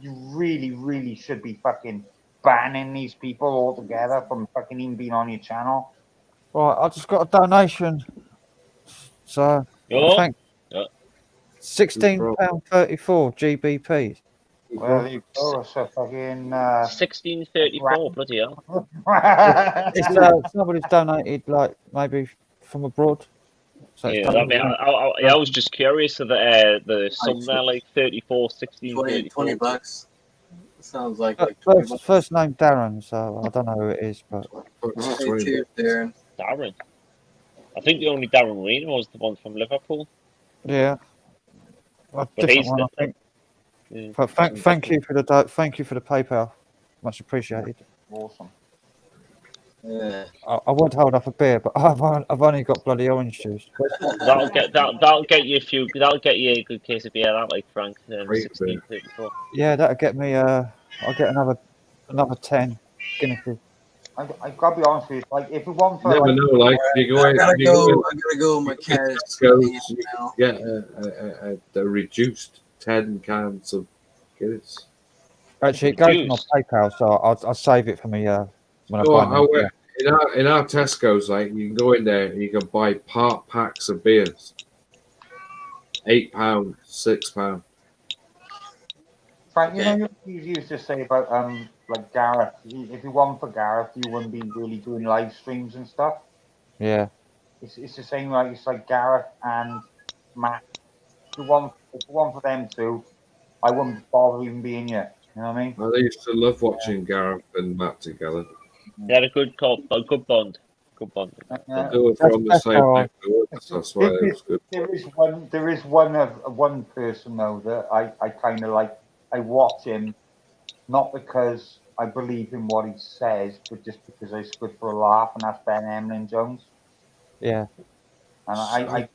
Speaker 17: you really, really should be fucking banning these people altogether from fucking even being on your channel.
Speaker 16: Right, I just got a donation. So thank £16.34 GBP.
Speaker 17: Well, you go, so fucking
Speaker 5: 1634, bloody hell.
Speaker 16: It's somebody's donated, maybe from abroad. So
Speaker 5: I was just curious of the sum there, 34, 16,
Speaker 12: 20 bucks. Sounds like
Speaker 16: first name Darren, so I don't know who it is, but
Speaker 12: Darren.
Speaker 5: Darren. I think the only Darren Marino was the one from Liverpool.
Speaker 16: Yeah, a different one, I think. Yeah. But thank you for the PayPal, much appreciated.
Speaker 17: Awesome.
Speaker 12: Yeah.
Speaker 16: I would hold up a beer, but I've only got bloody orange juice.
Speaker 5: That'll get you a few. That'll get you a good case of beer. That like Frank, 1634.
Speaker 16: Yeah, that'll get me. I'll get another 10 Guinnesses.
Speaker 17: I gotta be honest with you. Like, if it wasn't for
Speaker 4: Never
Speaker 17: like,
Speaker 4: know. Like you go in,
Speaker 12: I gotta
Speaker 4: you go in,
Speaker 12: go. My
Speaker 4: you
Speaker 12: cat
Speaker 4: get
Speaker 12: is
Speaker 4: Tesco's, you can get a reduced 10 cans of Guinness.
Speaker 16: Actually, it goes to my PayPal, so I'll save it for me when I
Speaker 4: So
Speaker 16: buy
Speaker 4: I
Speaker 16: new
Speaker 4: went
Speaker 16: beer.
Speaker 4: in our Tesco's. Like you can go in there and you can buy part packs of beers. £8, £6.
Speaker 17: Frank, you know, you used to say about like Gareth. If it wasn't for Gareth, you wouldn't be really doing live streams and stuff.
Speaker 16: Yeah.
Speaker 17: It's the same. Like it's like Gareth and Matt. If it wasn't for them two, I wouldn't bother even being here. You know what I mean?
Speaker 4: I used to love watching Gareth and Matt together.
Speaker 5: They had a good good bond. Good bond.
Speaker 4: They were from the same neck of the woods. That's why it was good.
Speaker 17: There is one person though that I kind of like. I watch him not because I believe in what he says, but just because it's good for a laugh, and that's Ben Emlyn Jones.
Speaker 16: Yeah.
Speaker 17: And I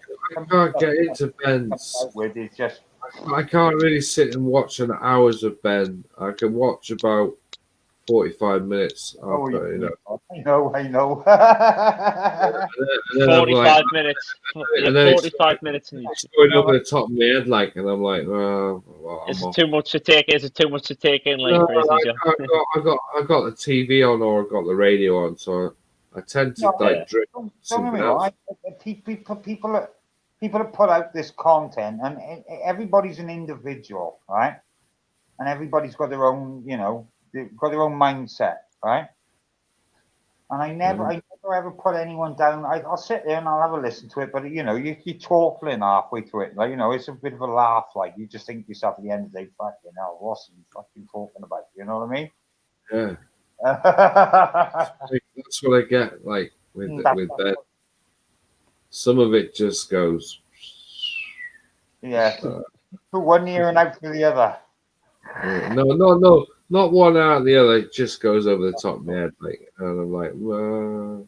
Speaker 4: can't get into Ben's.
Speaker 17: With it's just
Speaker 4: I can't really sit and watch an hours of Ben. I can watch about 45 minutes after, you know.
Speaker 17: I know.
Speaker 4: And then I'm
Speaker 5: 45
Speaker 4: like,
Speaker 5: minutes.
Speaker 4: and then
Speaker 5: 45 minutes.
Speaker 4: it's going over the top of my head, like, and I'm like, well,
Speaker 5: Is
Speaker 4: I'm
Speaker 5: it
Speaker 4: off.
Speaker 5: too much to take? Is it too much to take in? Like,
Speaker 4: No,
Speaker 5: crazy,
Speaker 4: I got the TV on or I got the radio on, so I tend to like drift.
Speaker 17: Don't get me
Speaker 4: something
Speaker 17: wrong.
Speaker 4: else.
Speaker 17: People that put out this content, and everybody's an individual, right? And everybody's got their own, you know, they've got their own mindset, right? And I never ever put anyone down. I'll sit there and I'll have a listen to it, but you know, you're chortling halfway through it, like, you know, it's a bit of a laugh. Like, you just think to yourself at the end of the day, fucking hell, what's he fucking talking about? You know what I mean?
Speaker 4: Yeah. That's what I get, like with Ben. Some of it just goes.
Speaker 17: Yeah, for one ear and out for the other.
Speaker 4: No, not one out the other. It just goes over the top of my head, like, and I'm like, well,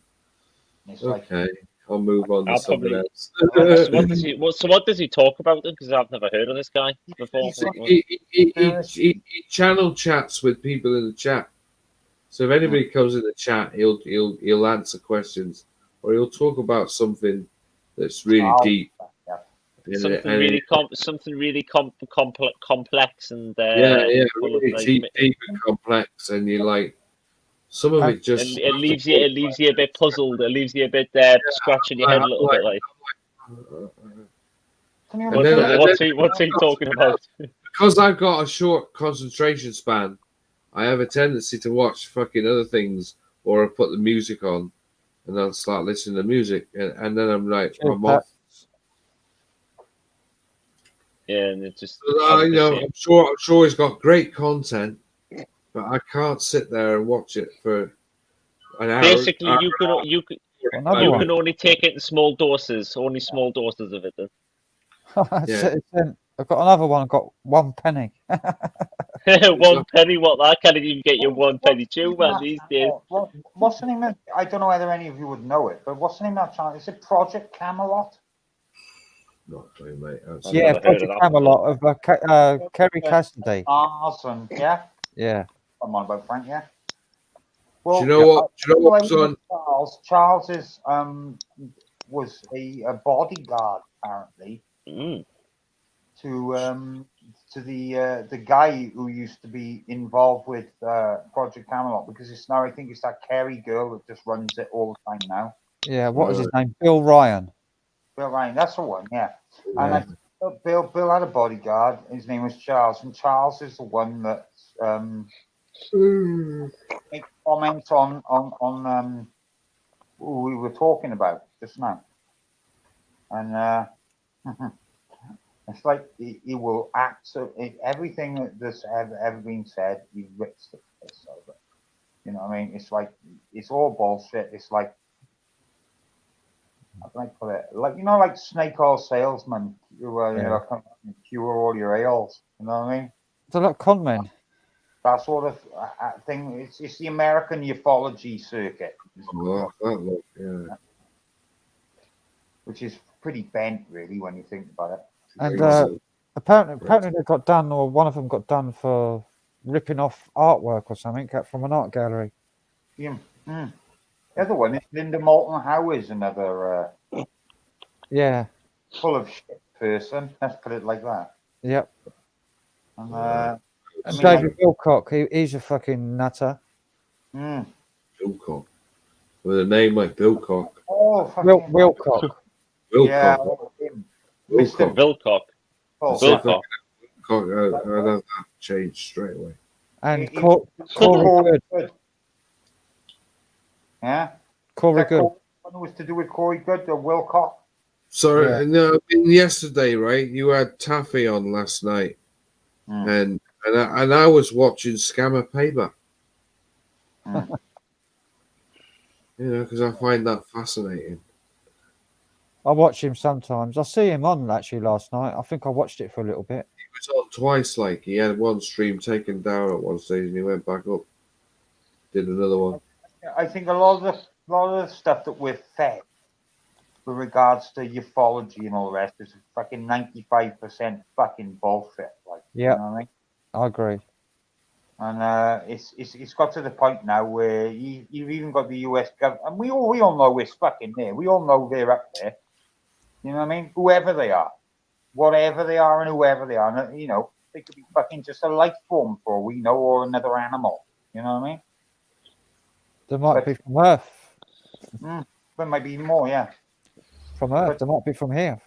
Speaker 4: okay, I'll move on to something else.
Speaker 5: So what does he talk about then? Because I've never heard of this guy before.
Speaker 4: He channel chats with people in the chat. So if anybody comes in the chat, he'll answer questions, or he'll talk about something that's really deep.
Speaker 5: Something really complex and
Speaker 4: really deep and complex, and you like some of it just
Speaker 5: it leaves you a bit puzzled. It leaves you a bit scratching your head a little bit, like. What's he talking about?
Speaker 4: Because I've got a short concentration span, I have a tendency to watch fucking other things, or I put the music on, and I'll start listening to music, and then I'm like, I'm off.
Speaker 5: Yeah, and it just.
Speaker 4: You know, I'm sure he's got great content, but I can't sit there and watch it for an hour.
Speaker 5: Basically, you can only take it in small doses, only small doses of it. Then.
Speaker 16: I've got another one. I've got 1 penny.
Speaker 5: 1 penny? What? I can't even get you 1 penny chew, man, these days.
Speaker 17: What's the name of? I don't know whether any of you would know it, but what's the name of that channel? Is it Project Camelot?
Speaker 4: Not clear, mate.
Speaker 16: Yeah, Project Camelot of Kerry Cassidy.
Speaker 17: Awesome. Yeah.
Speaker 16: Yeah.
Speaker 17: I'm on about Frank. Yeah. Well,
Speaker 4: Do you know what's on?
Speaker 17: Charles is was a bodyguard apparently to the guy who used to be involved with Project Camelot, because it's now, I think it's that Kerry girl that just runs it all the time now.
Speaker 16: Yeah. What was his name? Bill Ryan.
Speaker 17: Bill Ryan, that's the one, yeah. And Bill had a bodyguard. His name was Charles, and Charles is the one that make comments on who we were talking about just now. And it's like he will act so everything that's ever been said, he rips the piss over. You know what I mean? It's like it's all bullshit. It's like, how can I put it? Like, you know, like snake oil salesman who you know, cure all your ails. You know what I mean?
Speaker 16: It's a lot of con men.
Speaker 17: That sort of thing. It's the American ufology circuit,
Speaker 4: Yeah.
Speaker 17: which is pretty bent, really, when you think about it.
Speaker 16: And apparently they got done, or one of them got done for ripping off artwork or something from an art gallery.
Speaker 17: Yeah. The other one is Linda Moulton Howe is another
Speaker 16: Yeah.
Speaker 17: full of shit person. Let's put it like that.
Speaker 16: Yep.
Speaker 17: And,
Speaker 16: And David Wilcock, he's a fucking nutter.
Speaker 4: Wilcock. With a name like Wilcock.
Speaker 17: Oh,
Speaker 16: Wilcock.
Speaker 17: Yeah,
Speaker 4: Wilcock.
Speaker 5: Wilcock.
Speaker 4: Wilcock. I'd have that changed straight away.
Speaker 16: And Corey Good.
Speaker 17: Yeah?
Speaker 16: Corey Good.
Speaker 17: What was to do with Corey Good, the Wilcock?
Speaker 4: So, no, yesterday, right, you had Taffy on last night. And I was watching Scammer Payback. Because I find that fascinating.
Speaker 16: I watch him sometimes. I see him on actually last night. I think I watched it for a little bit.
Speaker 4: He was on twice, like he had one stream taken down at one stage and he went back up. Did another one.
Speaker 17: I think a lot of the stuff that we're fed with regards to ufology and all the rest is fucking 95% fucking bullshit. Like,
Speaker 16: Yeah.
Speaker 17: You know what I mean?
Speaker 16: I agree.
Speaker 17: And it's got to the point now where you've even got the US government, and we all know it's fucking there. We all know they're up there. You know what I mean? Whoever they are, whatever they are, and whoever they are, they could be fucking just a life form for all we know, or another animal. You know what I mean?
Speaker 16: They might be from Earth.
Speaker 17: There might be more, yeah.
Speaker 16: From Earth. They might be from here.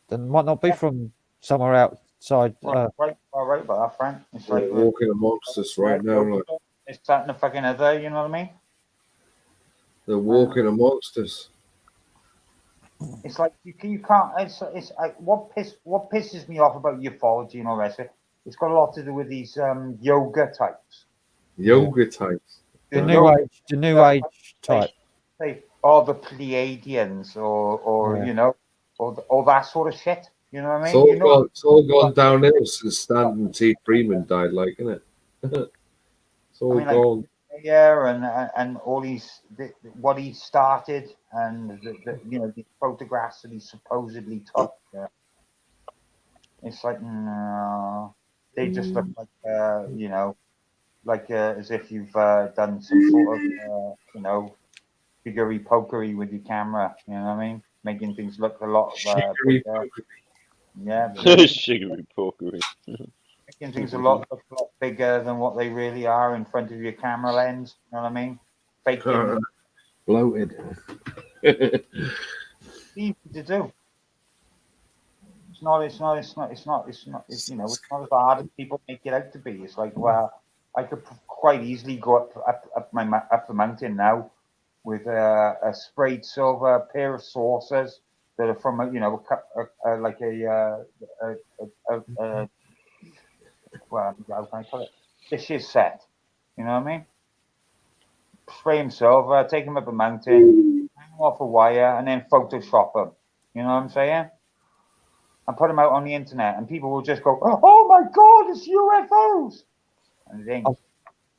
Speaker 16: They might not be from somewhere outside Earth.
Speaker 17: Right about that, Frank. It's
Speaker 4: They're walking amongst us right now. Like,
Speaker 17: it's that and the fucking other, you know what I mean?
Speaker 4: they're walking amongst us.
Speaker 17: It's like you can't. It's what pisses me off about ufology and all the rest of it. It's got a lot to do with these yoga types.
Speaker 4: Yoga types.
Speaker 16: The new age type.
Speaker 17: The Pleiadians, or
Speaker 16: Yeah.
Speaker 17: or that sort of shit. You know what I
Speaker 4: It's
Speaker 17: mean?
Speaker 4: it's all gone downhill since Stanton T. Freeman died, like, isn't it? It's all gone.
Speaker 17: And all what he started, and the photographs that he supposedly took. It's like no, they just look like as if you've done some sort of figurey pokery with your camera. You know what I mean? Making things look a lot bigger. Yeah,
Speaker 5: Sugary pokery.
Speaker 17: Making things look a lot bigger than what they really are in front of your camera lens. You know what I mean? Faking.
Speaker 4: Bloated.
Speaker 17: Easy to do. It's not as hard as people make it out to be. It's like, well, I could quite easily go up the mountain now with a sprayed silver pair of saucers that are from how can I put it? Dishes set. You know what I mean? Spray them silver, take them up a mountain, hang them off a wire, and then Photoshop them. You know what I'm saying? And put them out on the internet, and people will just go, "Oh my God, it's UFOs!" And then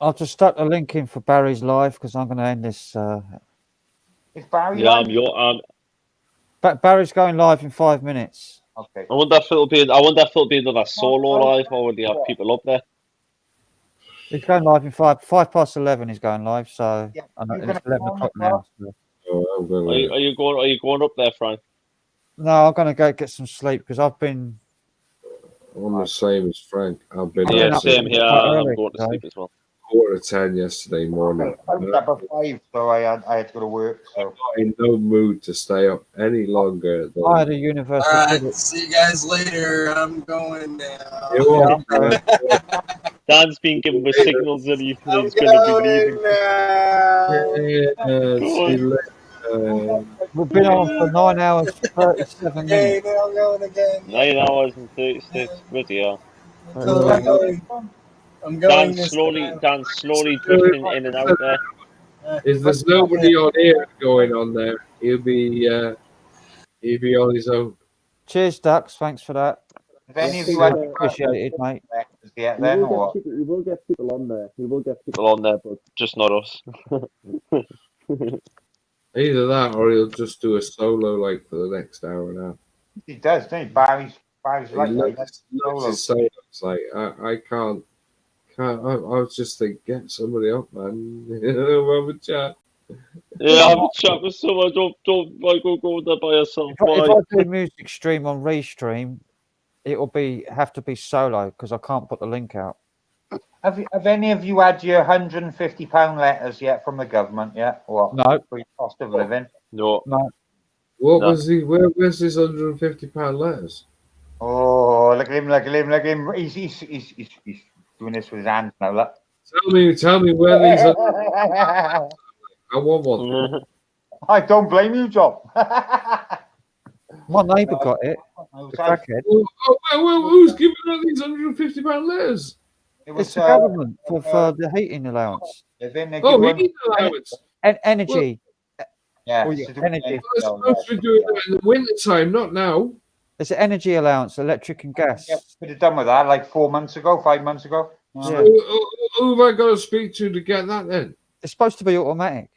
Speaker 16: I've just stuck a link in for Barry's live because I'm going to end this.
Speaker 17: Is Barry?
Speaker 5: Yeah,
Speaker 17: live?
Speaker 16: Barry's going live in 5 minutes.
Speaker 17: Okay.
Speaker 5: I wonder if it'll be another solo live, or will they have people up there?
Speaker 16: He's going live in 5:05. He's going live, so
Speaker 17: Yeah,
Speaker 16: I know it's 11 o'clock now. So.
Speaker 5: Are you going up there, Frank?
Speaker 16: No, I'm going to go get some sleep because I've been.
Speaker 4: I'm the same as Frank. I've been
Speaker 5: Yeah, same here. I'm going to sleep as well.
Speaker 4: 9:45 yesterday morning.
Speaker 17: I was up at 5, so I had to go to work. So
Speaker 4: I'm not in no mood to stay up any longer.
Speaker 16: I had a universal.
Speaker 12: All right, see you guys later. I'm going now.
Speaker 5: Dan's been giving us signals that he's going to be leaving.
Speaker 4: See you later.
Speaker 16: We've been on for 9 hours 37 minutes.
Speaker 12: I'm going again.
Speaker 5: 9 hours and 36. Bloody hell.
Speaker 12: I'm going.
Speaker 5: Dan's slowly drifting in and out there.
Speaker 4: If there's nobody on here going on there, he'll be on his own.
Speaker 16: Cheers, Ducks. Thanks for that.
Speaker 17: if any of you had
Speaker 16: Appreciated, mate.
Speaker 17: yet then, or what?
Speaker 14: We will get people on there. We will get people on there, but just not us.
Speaker 4: Either that, or he'll just do a solo like for the next hour and a half.
Speaker 17: He does, doesn't he? Barry's
Speaker 4: He
Speaker 17: like that. He
Speaker 4: loves,
Speaker 17: does
Speaker 4: loves
Speaker 17: solo.
Speaker 4: his solos. Like I can't. I was just thinking, get somebody up, man. Have a chat.
Speaker 14: Yeah, have a chat with someone. Don't like go there by yourself.
Speaker 16: If I do a music stream on Restream, it will have to be solo because I can't put the link out.
Speaker 17: Have any of you had your £150 letters yet from the government yet? What?
Speaker 16: No.
Speaker 17: For your cost of living?
Speaker 14: No.
Speaker 16: No.
Speaker 4: What was he? Where's his £150 letters?
Speaker 17: Oh, look at him! Look at him! Look at him! He's doing this with his hands now. Look.
Speaker 4: Tell me where these are. I want one.
Speaker 17: I don't blame you, John.
Speaker 16: My neighbour got it. The crackhead.
Speaker 4: Who's giving out these £150 letters?
Speaker 16: It's the government for the heating allowance.
Speaker 4: Heating allowance.
Speaker 16: Energy.
Speaker 17: Yeah,
Speaker 16: energy.
Speaker 4: We're supposed to be doing that in the winter time, not now.
Speaker 16: It's an energy allowance, electric and gas.
Speaker 17: Yeah, we'd have done with that like 4 months ago, 5 months ago.
Speaker 16: Yeah.
Speaker 4: Who have I got to speak to get that then?
Speaker 16: It's supposed to be automatic.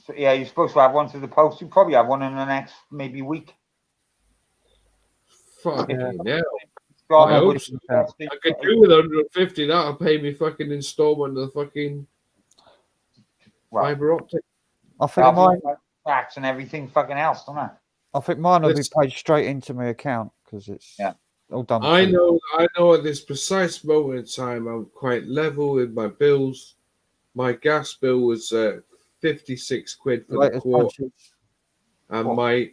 Speaker 17: So, yeah, you're supposed to have one through the post. You probably have one in the next maybe week.
Speaker 4: Fucking hell.
Speaker 17: God,
Speaker 4: I hope so. I could do with 150. That'll pay me fucking installment of the fucking fibre optic.
Speaker 16: I think mine.
Speaker 17: Tracks and everything fucking else, don't I?
Speaker 16: I think mine will be paid straight into my account because it's all done.
Speaker 4: I know at this precise moment in time, I'm quite level with my bills. My gas bill was 56 quid for the quarter, and my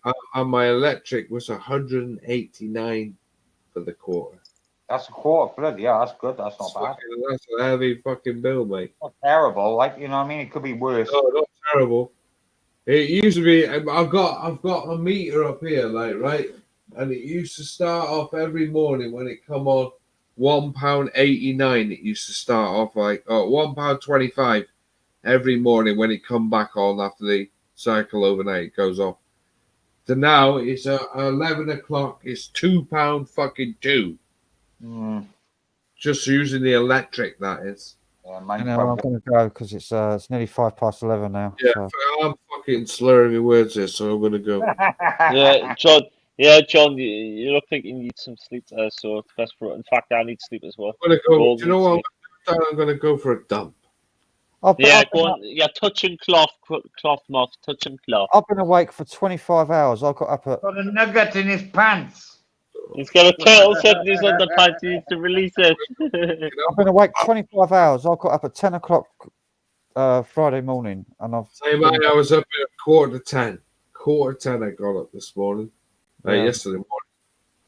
Speaker 4: electric was 189 for the quarter.
Speaker 17: That's a quarter, bloody yeah, that's good. That's not bad.
Speaker 4: That's a heavy fucking bill, mate.
Speaker 17: Not terrible, like you know what I mean. It could be worse.
Speaker 4: No, not terrible. It used to be. I've got a meter up here, like right, and it used to start off every morning when it come on £1.89. It used to start off like £1.25 every morning when it come back on after the cycle overnight. It goes off. So now it's 11 o'clock. It's £2 fucking two. Just using the electric, that is.
Speaker 17: Yeah,
Speaker 16: I'm going to go because it's nearly 11:05 now.
Speaker 4: Yeah,
Speaker 16: so.
Speaker 4: I'm fucking slurring my words here, so I'm going to go.
Speaker 14: Yeah, John. Yeah, John, you look like you need some sleep, so it's best for. In fact, I need sleep as well.
Speaker 4: I'm going to go. Do you know what? I'm going to go for a dump.
Speaker 14: Go on. Yeah, touch and cloth moth, touch and cloth.
Speaker 16: I've been awake for 25 hours. I got up at.
Speaker 17: Got a nugget in his pants.
Speaker 14: He's got a turtle set in his underpants. He needs to release it.
Speaker 16: I've been awake 25 hours. I got up at 10 o'clock Friday morning, and I've.
Speaker 4: Same I was up at 10:15. 10:15 I got up this morning. Yesterday morning.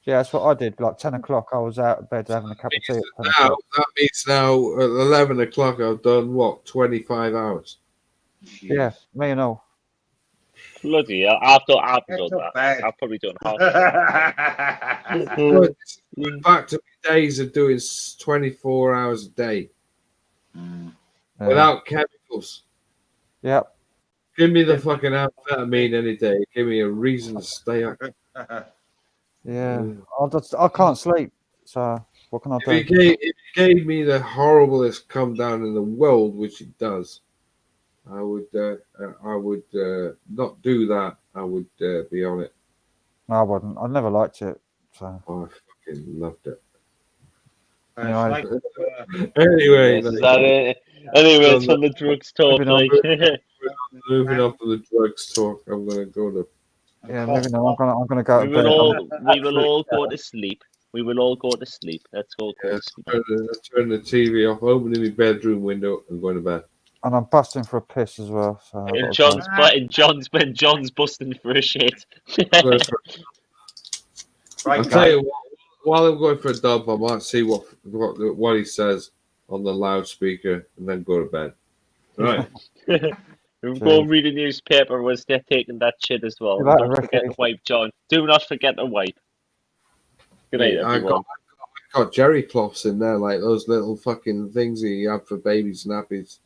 Speaker 16: Yeah, that's what I did. Like 10 o'clock, I was out of bed having a cup of tea.
Speaker 4: That means now at 11 o'clock I've done what 25 hours.
Speaker 16: Yeah, me and all.
Speaker 14: Bloody hell, I've done that. I've probably done half.
Speaker 4: Back to days of doing 24 hours a day without chemicals.
Speaker 16: Yep.
Speaker 4: Give me the fucking amphetamine any day. Give me a reason to stay up.
Speaker 16: Yeah, I can't sleep. So what can I do?
Speaker 4: If he gave me the horriblest come down in the world, which it does, I would not do that. I would be on it.
Speaker 16: No, I wouldn't. I never liked it. So
Speaker 4: I fucking loved it.
Speaker 16: Anyway,
Speaker 14: anyway, it's from the drugs talk.
Speaker 4: Moving on to the drugs talk. I'm gonna go to.
Speaker 16: Yeah, moving on. I'm gonna go.
Speaker 14: We will all go to sleep. We will all go to sleep. Let's go to sleep.
Speaker 4: Turn the TV off. Opening my bedroom window and going to bed.
Speaker 16: And I'm busting for a piss as well. So
Speaker 14: And John's busting for a shit.
Speaker 4: I'll tell you what, while I'm going for a dump, I might see what he says on the loudspeaker and then go to bed. Right.
Speaker 14: Go and read a newspaper while they're taking that shit as well. Don't forget to wipe, John. Do not forget to wipe. Good night, everyone.
Speaker 4: I got jerry cloths in there, like those little fucking things that you have for babies nappies.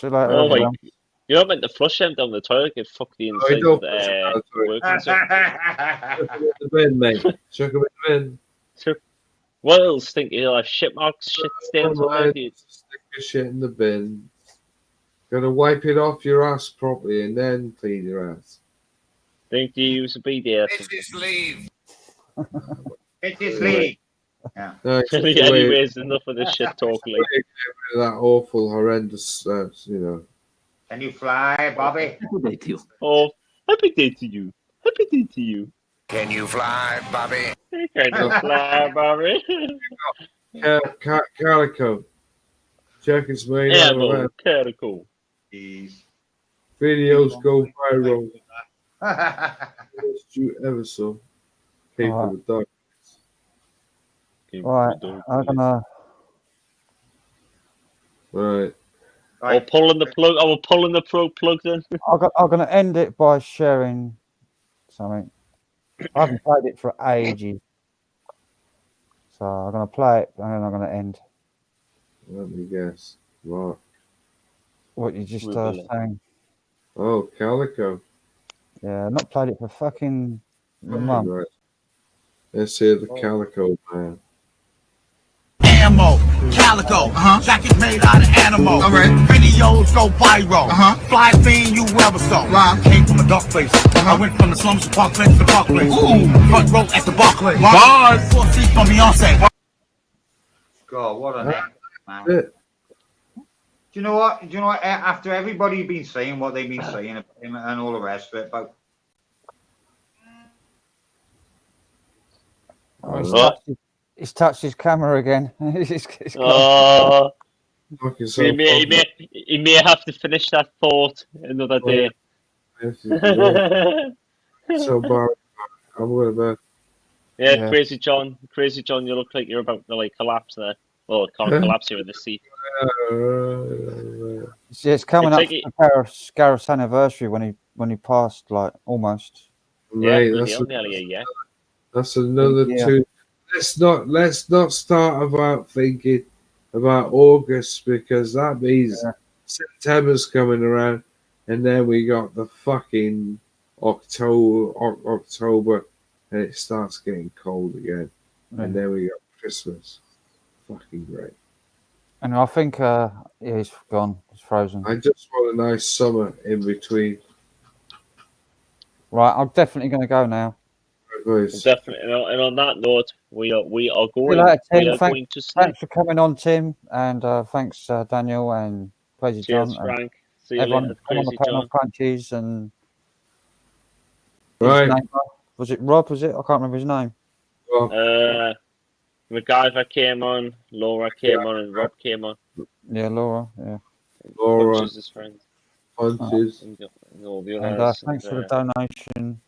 Speaker 14: You don't meant to flush them down the toilet. Get fuck the inside of the work and stuff.
Speaker 4: Chuck them in the bin, mate. Chuck them in the bin.
Speaker 5: What else think you like? Shit marks, shit stains on there?
Speaker 4: Right, stick your shit in the bin. Gotta wipe it off your ass properly and then clean your ass.
Speaker 5: Think you use a BDS?
Speaker 17: Bitches leave. Bitches
Speaker 4: Anyway.
Speaker 17: leave. Yeah.
Speaker 4: No, it's just the way-
Speaker 5: Anyways, enough of this shit talk. Like.
Speaker 4: that awful, horrendous, you know.
Speaker 17: Can you fly, Bobby?
Speaker 5: Oh, happy day to you. Happy day to you.
Speaker 17: Can you fly, Bobby?
Speaker 5: Can you fly, Bobby?
Speaker 4: Calico. Check it's made
Speaker 5: Yeah,
Speaker 4: out of that.
Speaker 5: Calico.
Speaker 4: Videos go viral. Best you ever saw. People
Speaker 16: Alright.
Speaker 4: with dark.
Speaker 16: Right, I'm gonna.
Speaker 4: Right.
Speaker 5: Or pulling the plug. I will pulling the plug then.
Speaker 16: I'm gonna end it by sharing something. I haven't played it for ages, so I'm gonna play it and then I'm gonna end.
Speaker 4: Let me guess. What?
Speaker 16: What you just
Speaker 4: Really?
Speaker 16: saying?
Speaker 4: Oh, Calico.
Speaker 16: Yeah, I've not played it for fucking a
Speaker 4: Okay,
Speaker 16: month.
Speaker 4: right. Let's hear the Calico man.
Speaker 18: Ammo, calico, jacket made out of animal. Alright. Videos go viral. Fly thing you ever saw. Came from a dark place. I went from the slums to Park Place to Park Place. Ooh, front row at the Barclays. Bars. 4 seats from Beyonce.
Speaker 17: God, what a name, man. Do you know what? After everybody been saying what they've been saying about him and all the rest of it, but
Speaker 16: He's touched his camera again. He's
Speaker 5: Oh,
Speaker 4: Fucking
Speaker 5: so he may have to finish that thought another day.
Speaker 4: So bad. I'm going to bed.
Speaker 5: Yeah, Crazy John, you look like you're about to like collapse there. Well, it can't collapse here in the seat.
Speaker 16: Yeah, it's coming
Speaker 5: It's
Speaker 16: up
Speaker 5: like
Speaker 16: for Gareth's anniversary when he passed, like almost.
Speaker 4: Mate,
Speaker 5: nearly a year.
Speaker 4: That's another
Speaker 16: Yeah.
Speaker 4: two. Let's not start about thinking about August because that means September's coming around, and then we got the fucking October, and it starts getting cold again, and then we got Christmas. Fucking great.
Speaker 16: And I think he's gone. He's frozen.
Speaker 4: I just want a nice summer in between.
Speaker 16: Right, I'm definitely going to go now.
Speaker 5: Definitely. And on that note, we are
Speaker 16: See you
Speaker 5: going.
Speaker 16: later, Tim.
Speaker 5: We are going to sleep.
Speaker 16: Thanks for coming on, Tim, and thanks Daniel and Crazy
Speaker 5: Cheers,
Speaker 16: John.
Speaker 5: Frank. See you
Speaker 16: everyone
Speaker 5: later,
Speaker 16: on the
Speaker 5: Crazy
Speaker 16: panel
Speaker 5: John.
Speaker 16: crunchies and
Speaker 4: Right.
Speaker 16: his name, was it Rob? Was it? I can't remember his name.
Speaker 5: MacGyver came on, Laura came on, and Rob came on.
Speaker 16: Yeah, Laura. Yeah.
Speaker 4: Laura.
Speaker 5: Punches his friend.
Speaker 4: Punches.
Speaker 5: And all the
Speaker 16: And
Speaker 5: others,
Speaker 16: thanks for the donation.